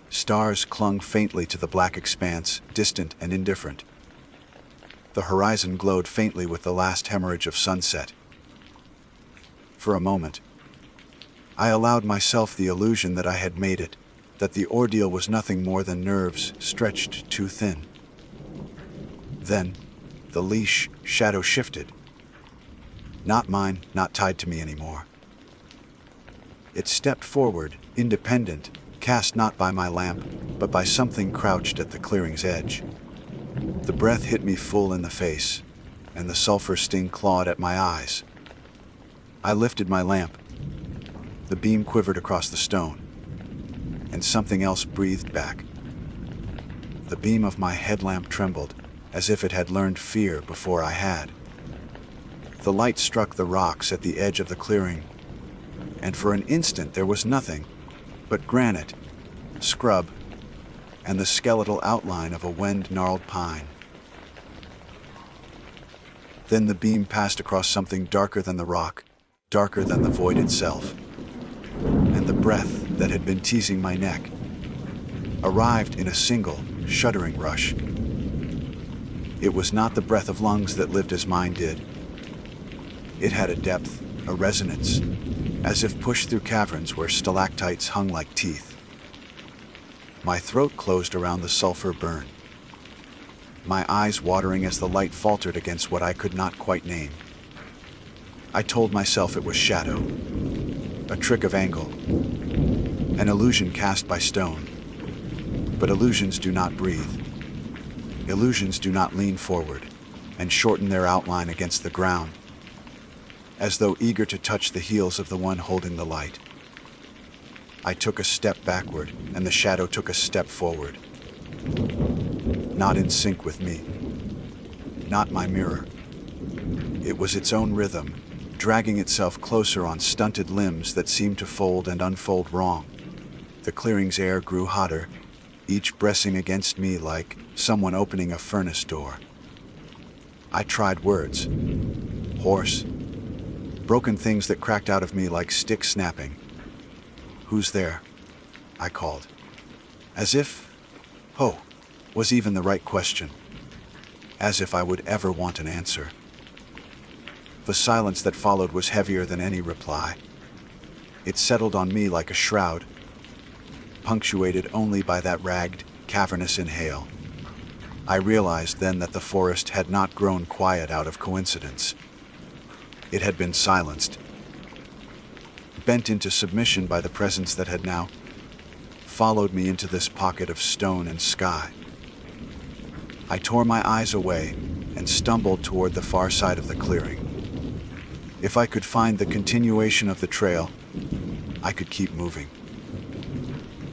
Stars clung faintly to the black expanse, distant and indifferent. The horizon glowed faintly with the last hemorrhage of sunset. For a moment, I allowed myself the illusion that I had made it, that the ordeal was nothing more than nerves stretched too thin. Then, the leash shadow shifted. Not mine, not tied to me anymore. It stepped forward, independent, cast not by my lamp, but by something crouched at the clearing's edge. The breath hit me full in the face, and the sulfur sting clawed at my eyes. I lifted my lamp. The beam quivered across the stone, and something else breathed back. The beam of my headlamp trembled, as if it had learned fear before I had. The light struck the rocks at the edge of the clearing, and for an instant there was nothing but granite, scrub, and the skeletal outline of a wind-gnarled pine. Then the beam passed across something darker than the rock, darker than the void itself, and the breath that had been teasing my neck arrived in a single, shuddering rush. It was not the breath of lungs that lived as mine did. It had a depth, a resonance, as if pushed through caverns where stalactites hung like teeth. My throat closed around the sulfur burn, my eyes watering as the light faltered against what I could not quite name. I told myself it was shadow, a trick of angle, an illusion cast by stone. But illusions do not breathe. Illusions do not lean forward. and shorten their outline against the ground, as though eager to touch the heels of the one holding the light. I took a step backward, and the shadow took a step forward. Not in sync with me. Not my mirror. It was its own rhythm, dragging itself closer on stunted limbs that seemed to fold and unfold wrong. The clearing's air grew hotter, each pressing against me like someone opening a furnace door. I tried words. Hoarse. Broken things that cracked out of me like sticks snapping. "Who's there?" I called. As if, "Oh," was even the right question. As if I would ever want an answer. The silence that followed was heavier than any reply. It settled on me like a shroud, punctuated only by that ragged, cavernous inhale. I realized then that the forest had not grown quiet out of coincidence. It had been silenced, bent into submission by the presence that had now followed me into this pocket of stone and sky. I tore my eyes away and stumbled toward the far side of the clearing. If I could find the continuation of the trail, I could keep moving.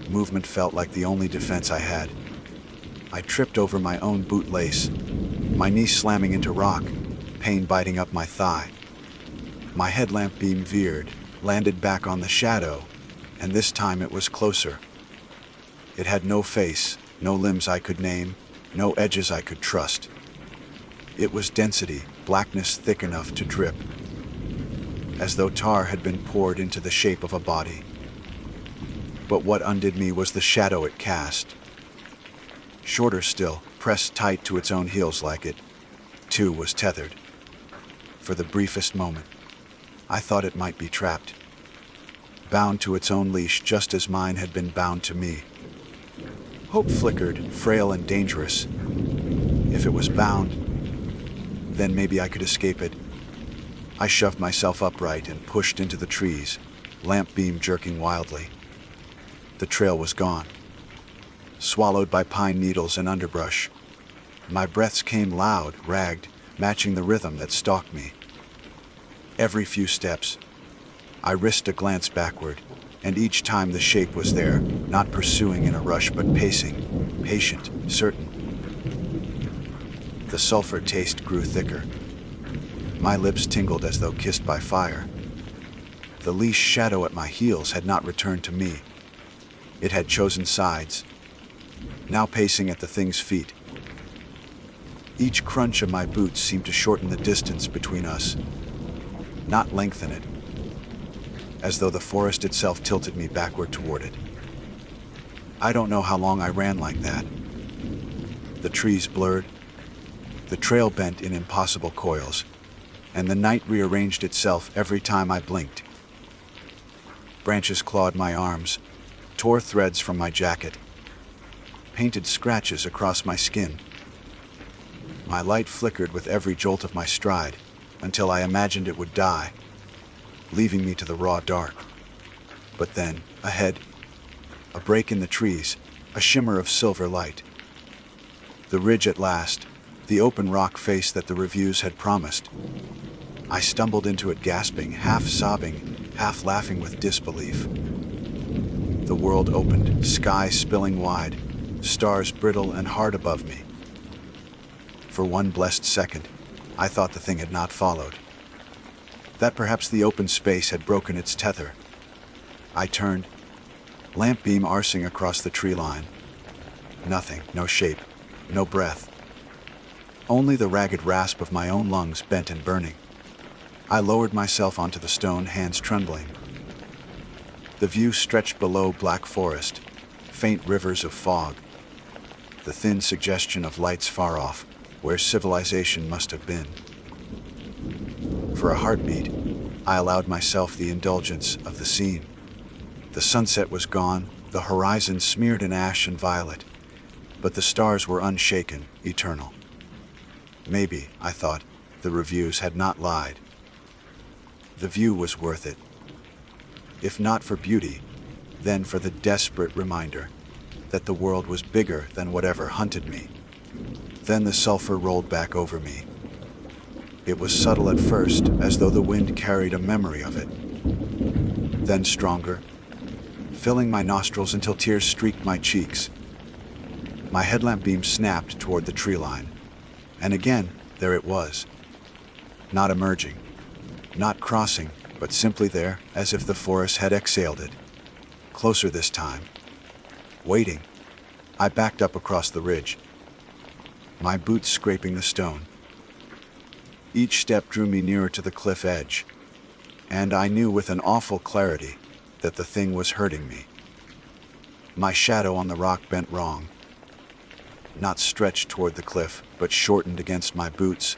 Movement felt like the only defense I had. I tripped over my own boot lace, my knee slamming into rock, pain biting up my thigh. My headlamp beam veered, landed back on the shadow, and this time it was closer. It had no face, no limbs I could name, no edges I could trust. It was density, blackness thick enough to drip, as though tar had been poured into the shape of a body. But what undid me was the shadow it cast. Shorter still, pressed tight to its own heels like it, too, was tethered. For the briefest moment, I thought it might be trapped, bound to its own leash just as mine had been bound to me. Hope flickered, frail and dangerous. If it was bound, then maybe I could escape it. I shoved myself upright and pushed into the trees, lamp beam jerking wildly. The trail was gone, swallowed by pine needles and underbrush. My breaths came loud, ragged, matching the rhythm that stalked me. Every few steps, I risked a glance backward, and each time the shape was there, not pursuing in a rush but pacing, patient, certain. The sulfur taste grew thicker. My lips tingled as though kissed by fire. The leash shadow at my heels had not returned to me. It had chosen sides, now pacing at the thing's feet. Each crunch of my boots seemed to shorten the distance between us, not lengthen it, as though the forest itself tilted me backward toward it. I don't know how long I ran like that. The trees blurred, the trail bent in impossible coils, and the night rearranged itself every time I blinked. Branches clawed my arms, tore threads from my jacket, painted scratches across my skin. My light flickered with every jolt of my stride, until I imagined it would die, leaving me to the raw dark. But then, ahead, a break in the trees, a shimmer of silver light. The ridge at last, the open rock face that the reviews had promised. I stumbled into it gasping, half sobbing, half laughing with disbelief. The world opened, sky spilling wide, stars brittle and hard above me. For one blessed second, I thought the thing had not followed, that perhaps the open space had broken its tether. I turned, lamp beam arsing across the tree line. Nothing, no shape, no breath. Only the ragged rasp of my own lungs bent and burning. I lowered myself onto the stone, hands trembling. The view stretched below black forest, faint rivers of fog, the thin suggestion of lights far off, where civilization must have been. For a heartbeat, I allowed myself the indulgence of the scene. The sunset was gone, the horizon smeared in ash and violet, but the stars were unshaken, eternal. Maybe, I thought, the reviews had not lied. The view was worth it. If not for beauty, then for the desperate reminder that the world was bigger than whatever hunted me. Then the sulfur rolled back over me, It was subtle at first, as though the wind carried a memory of it. Then stronger, filling my nostrils until tears streaked my cheeks. My headlamp beam snapped toward the tree line, and again, there it was. Not emerging, not crossing, but simply there, as if the forest had exhaled it. Closer this time. Waiting. I backed up across the ridge, my boots scraping the stone. Each step drew me nearer to the cliff edge, and I knew with an awful clarity that the thing was hurting me. My shadow on the rock bent wrong, not stretched toward the cliff, but shortened against my boots,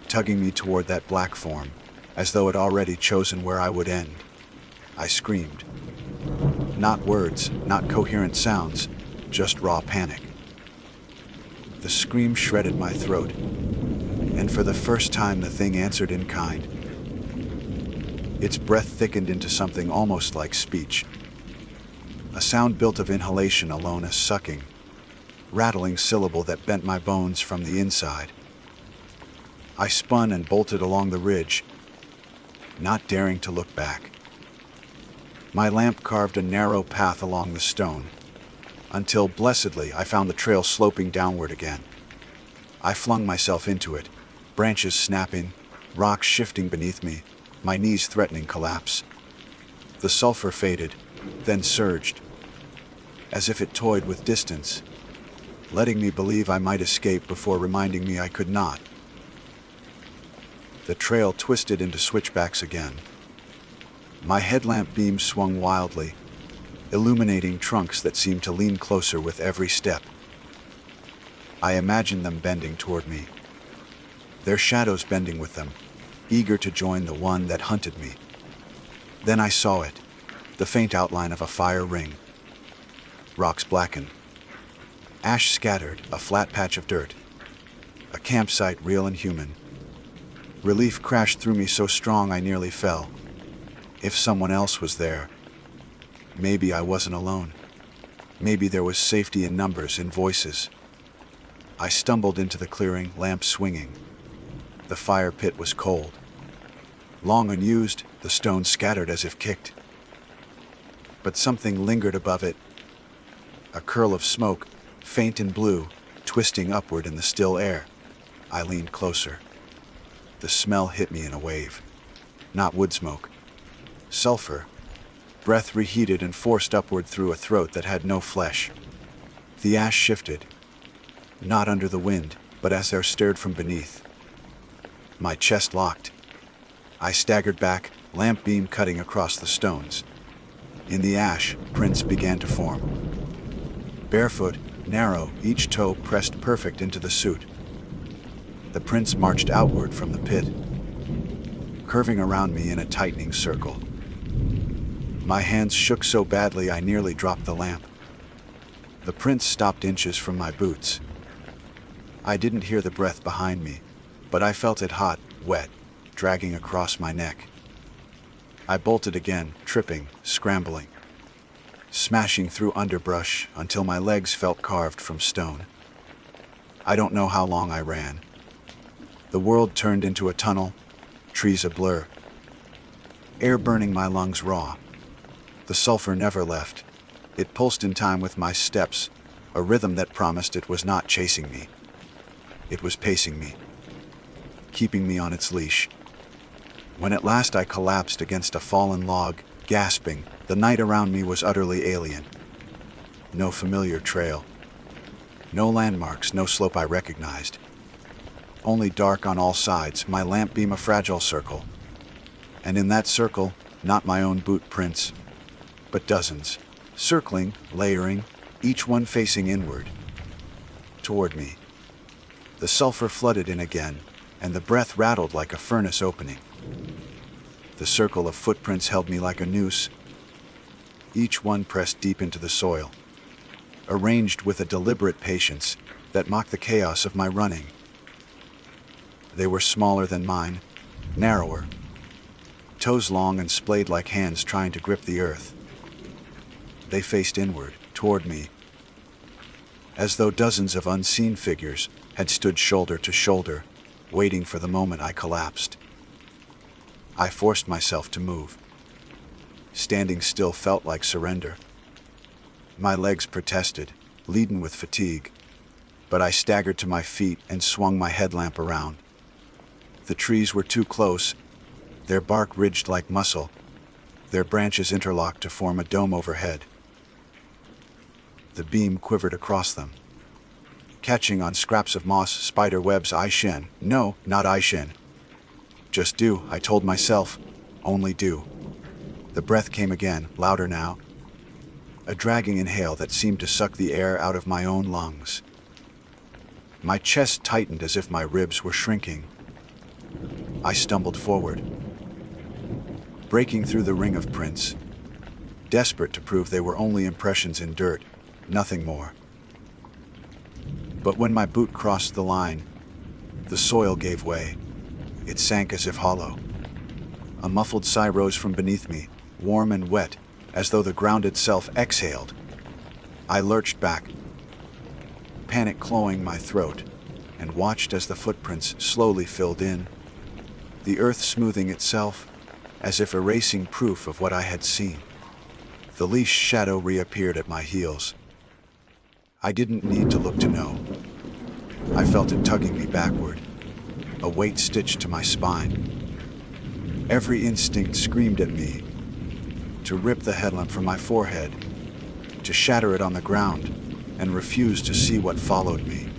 tugging me toward that black form, as though it already chosen where I would end. I screamed. Not words, not coherent sounds, just raw panic. The scream shredded my throat, and for the first time the thing answered in kind. Its breath thickened into something almost like speech, a sound built of inhalation alone, a sucking, rattling syllable that bent my bones from the inside. I spun and bolted along the ridge, not daring to look back. My lamp carved a narrow path along the stone, until, blessedly, I found the trail sloping downward again. I flung myself into it, branches snapping, rocks shifting beneath me, my knees threatening collapse. The sulfur faded, then surged, as if it toyed with distance, letting me believe I might escape before reminding me I could not. The trail twisted into switchbacks again. My headlamp beam swung wildly, illuminating trunks that seemed to lean closer with every step. I imagined them bending toward me, their shadows bending with them, eager to join the one that hunted me. Then I saw it, the faint outline of a fire ring. Rocks blackened, ash scattered, a flat patch of dirt, a campsite real and human. Relief crashed through me so strong I nearly fell. If someone else was there, maybe I wasn't alone. Maybe there was safety in numbers, in voices. I stumbled into the clearing, lamp swinging. The fire pit was cold. Long unused, the stones scattered as if kicked. But something lingered above it. A curl of smoke, faint and blue, twisting upward in the still air. I leaned closer. The smell hit me in a wave. Not wood smoke. Sulfur. Breath reheated and forced upward through a throat that had no flesh. The ash shifted, not under the wind, but as air stirred from beneath. My chest locked. I staggered back, lamp beam cutting across the stones. In the ash, prints began to form. Barefoot, narrow, each toe pressed perfect into the suit. The prints marched outward from the pit, curving around me in a tightening circle. My hands shook so badly I nearly dropped the lamp. The prints stopped inches from my boots. I didn't hear the breath behind me, but I felt it hot, wet, dragging across my neck. I bolted again, tripping, scrambling, smashing through underbrush until my legs felt carved from stone. I don't know how long I ran. The world turned into a tunnel, trees a blur, air burning my lungs raw. The sulfur never left. It pulsed in time with my steps, a rhythm that promised it was not chasing me. It was pacing me, keeping me on its leash. When at last I collapsed against a fallen log, gasping, the night around me was utterly alien. No familiar trail. No landmarks, no slope I recognized. Only dark on all sides, my lamp beam a fragile circle. And in that circle, not my own boot prints, but dozens, circling, layering, each one facing inward, toward me. The sulfur flooded in again, and the breath rattled like a furnace opening. The circle of footprints held me like a noose, each one pressed deep into the soil, arranged with a deliberate patience that mocked the chaos of my running. They were smaller than mine, narrower, toes long and splayed like hands trying to grip the earth. They faced inward, toward me, as though dozens of unseen figures had stood shoulder to shoulder, waiting for the moment I collapsed. I forced myself to move. Standing still felt like surrender. My legs protested, leaden with fatigue, but I staggered to my feet and swung my headlamp around. The trees were too close, their bark ridged like muscle, their branches interlocked to form a dome overhead. The beam quivered across them, catching on scraps of moss, spider webs. No, not Aishin. Just do, I told myself. Only do. The breath came again, louder now. A dragging inhale that seemed to suck the air out of my own lungs. My chest tightened as if my ribs were shrinking. I stumbled forward, breaking through the ring of prints, desperate to prove they were only impressions in dirt, nothing more. But when my boot crossed the line, the soil gave way. It sank as if hollow. A muffled sigh rose from beneath me, warm and wet, as though the ground itself exhaled. I lurched back, panic clawing my throat, and watched as the footprints slowly filled in, the earth smoothing itself, as if erasing proof of what I had seen. The leash shadow reappeared at my heels. I didn't need to look to know. I felt it tugging me backward, a weight stitched to my spine. Every instinct screamed at me to rip the headlamp from my forehead, to shatter it on the ground, and refuse to see what followed me.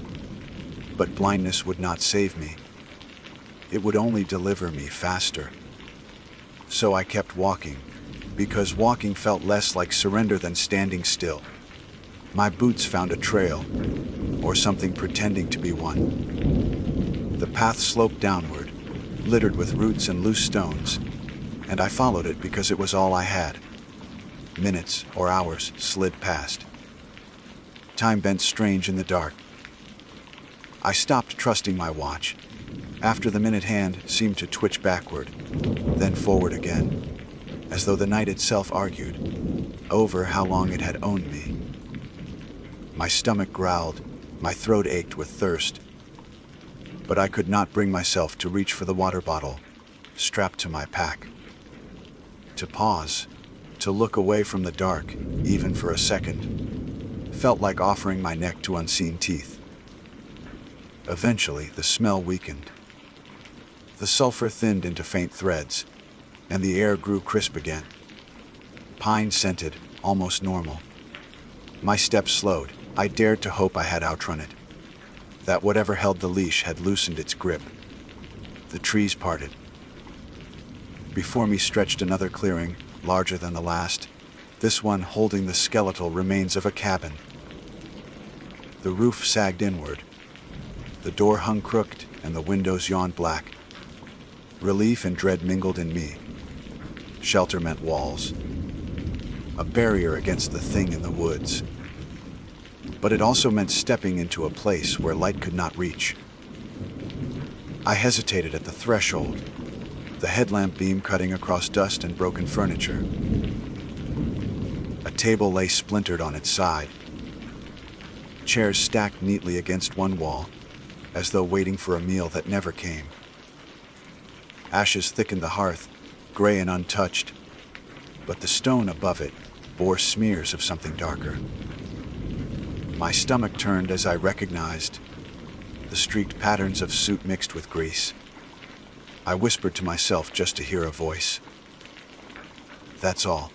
But blindness would not save me. It would only deliver me faster. So I kept walking, because walking felt less like surrender than standing still. My boots found a trail, or something pretending to be one. The path sloped downward, littered with roots and loose stones, and I followed it because it was all I had. Minutes or hours slid past. Time bent strange in the dark. I stopped trusting my watch, after the minute hand seemed to twitch backward, then forward again, as though the night itself argued over how long it had owned me. My stomach growled, my throat ached with thirst, but I could not bring myself to reach for the water bottle strapped to my pack. To pause, to look away from the dark, even for a second, felt like offering my neck to unseen teeth. Eventually, the smell weakened. The sulfur thinned into faint threads, and the air grew crisp again. Pine-scented, almost normal. My steps slowed. I dared to hope I had outrun it, that whatever held the leash had loosened its grip. The trees parted. Before me stretched another clearing, larger than the last, this one holding the skeletal remains of a cabin. The roof sagged inward. The door hung crooked, and the windows yawned black. Relief and dread mingled in me. Shelter meant walls, a barrier against the thing in the woods. But it also meant stepping into a place where light could not reach. I hesitated at the threshold, the headlamp beam cutting across dust and broken furniture. A table lay splintered on its side. Chairs stacked neatly against one wall, as though waiting for a meal that never came. Ashes thickened the hearth, gray and untouched, but the stone above it bore smears of something darker. My stomach turned as I recognized the streaked patterns of soot mixed with grease. I whispered to myself just to hear a voice. That's all.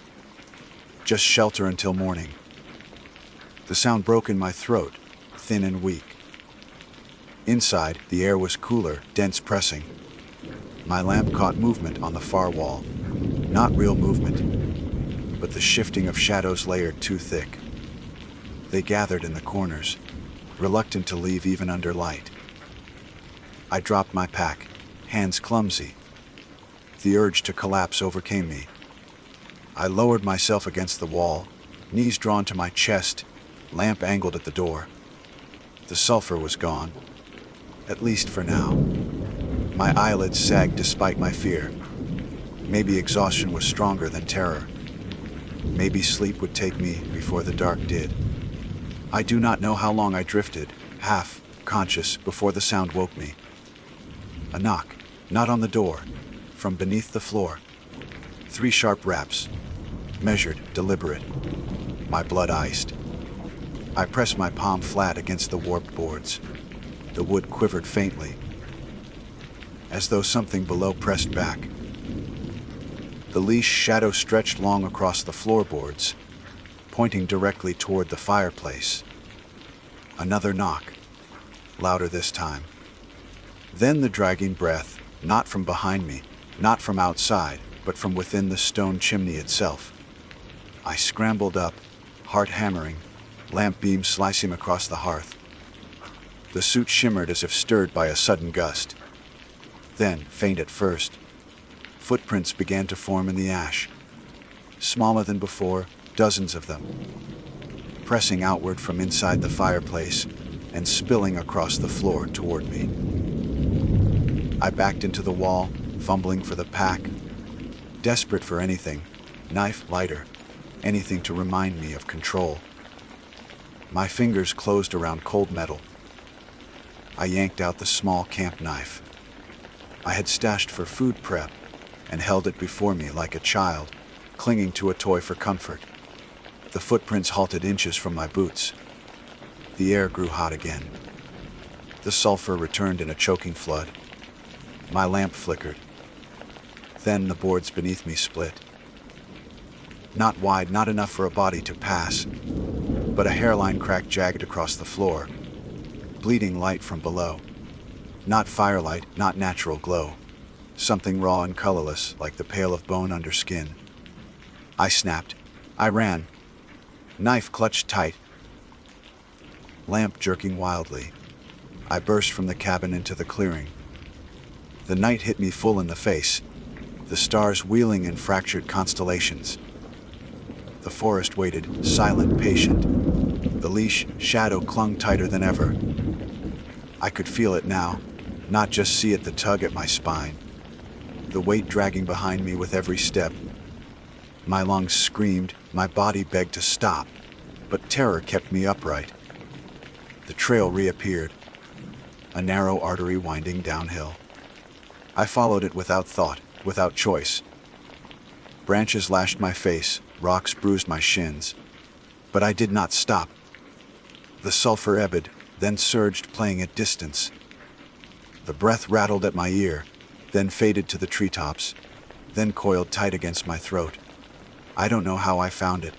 Just shelter until morning. The sound broke in my throat, thin and weak. Inside, the air was cooler, dense pressing. My lamp caught movement on the far wall. Not real movement, but the shifting of shadows layered too thick. They gathered in the corners, reluctant to leave even under light. I dropped my pack, hands clumsy. The urge to collapse overcame me. I lowered myself against the wall, knees drawn to my chest, lamp angled at the door. The sulfur was gone, at least for now. My eyelids sagged despite my fear. Maybe exhaustion was stronger than terror. Maybe sleep would take me before the dark did. I do not know how long I drifted, half conscious, before the sound woke me. A knock, not on the door, from beneath the floor. 3 sharp raps, measured, deliberate, my blood iced. I pressed my palm flat against the warped boards. The wood quivered faintly, as though something below pressed back. The leash shadow stretched long across the floorboards, pointing directly toward the fireplace. Another knock, louder this time. Then the dragging breath, not from behind me, not from outside, but from within the stone chimney itself. I scrambled up, heart hammering, lamp beams slicing across the hearth. The suit shimmered as if stirred by a sudden gust. Then, faint at first, footprints began to form in the ash. Smaller than before, dozens of them, pressing outward from inside the fireplace and spilling across the floor toward me. I backed into the wall, fumbling for the pack, desperate for anything, knife, lighter, anything to remind me of control. My fingers closed around cold metal. I yanked out the small camp knife I had stashed for food prep and held it before me like a child, clinging to a toy for comfort. The footprints halted inches from my boots. The air grew hot again. The sulfur returned in a choking flood. My lamp flickered. Then the boards beneath me split. Not wide, not enough for a body to pass, but a hairline crack jagged across the floor, bleeding light from below. Not firelight, not natural glow. Something raw and colorless, like the pale of bone under skin. I snapped. I ran. Knife clutched tight. Lamp jerking wildly. I burst from the cabin into the clearing. The night hit me full in the face, the stars wheeling in fractured constellations. The forest waited, silent, patient. The leash shadow clung tighter than ever. I could feel it now, not just see it, the tug at my spine, the weight dragging behind me with every step. My lungs screamed, my body begged to stop, but terror kept me upright. The trail reappeared, a narrow artery winding downhill. I followed it without thought, without choice. Branches lashed my face, rocks bruised my shins, but I did not stop. The sulfur ebbed, then surged, playing at distance. The breath rattled at my ear, then faded to the treetops, then coiled tight against my throat. I don't know how I found it.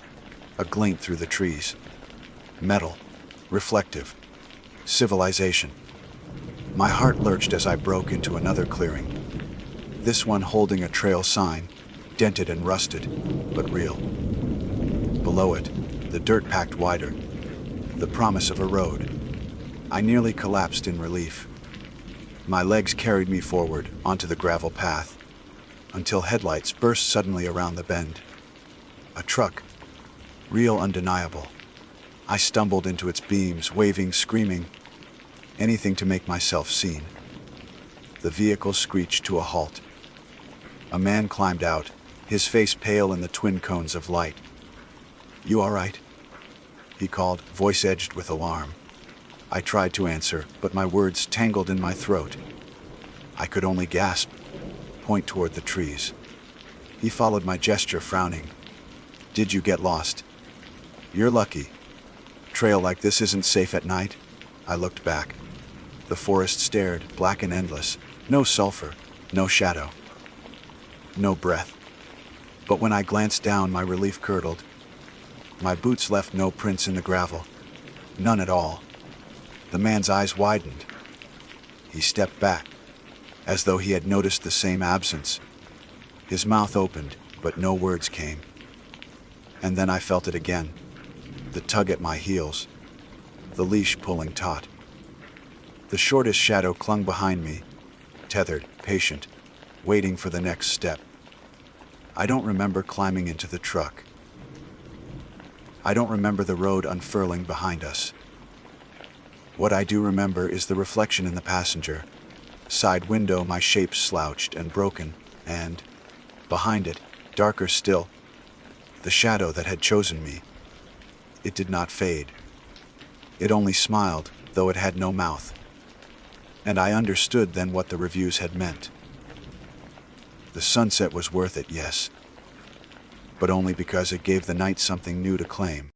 A glint through the trees. Metal. Reflective. Civilization. My heart lurched as I broke into another clearing. This one holding a trail sign, dented and rusted, but real. Below it, the dirt packed wider. The promise of a road. I nearly collapsed in relief. My legs carried me forward onto the gravel path, until headlights burst suddenly around the bend. A truck. Real, undeniable. I stumbled into its beams, waving, screaming, anything to make myself seen. The vehicle screeched to a halt. A man climbed out, his face pale in the twin cones of light. "You all right?" he called, voice edged with alarm. I tried to answer, but my words tangled in my throat. I could only gasp, point toward the trees. He followed my gesture, frowning. "Did you get lost?" "You're lucky. Trail like this isn't safe at night." I looked back. The forest stared, black and endless. No sulfur, no shadow, no breath. But when I glanced down, my relief curdled. My boots left no prints in the gravel. None at all. The man's eyes widened. He stepped back, as though he had noticed the same absence. His mouth opened, but no words came. And then I felt it again. The tug at my heels. The leash pulling taut. The shortest shadow clung behind me, tethered, patient, waiting for the next step. I don't remember climbing into the truck. I don't remember the road unfurling behind us. What I do remember is the reflection in the passenger. Side window, my shape slouched and broken, and, behind it, darker still, the shadow that had chosen me. It did not fade. It only smiled, though it had no mouth. And I understood then what the reviews had meant. The sunset was worth it, yes, but only because it gave the night something new to claim.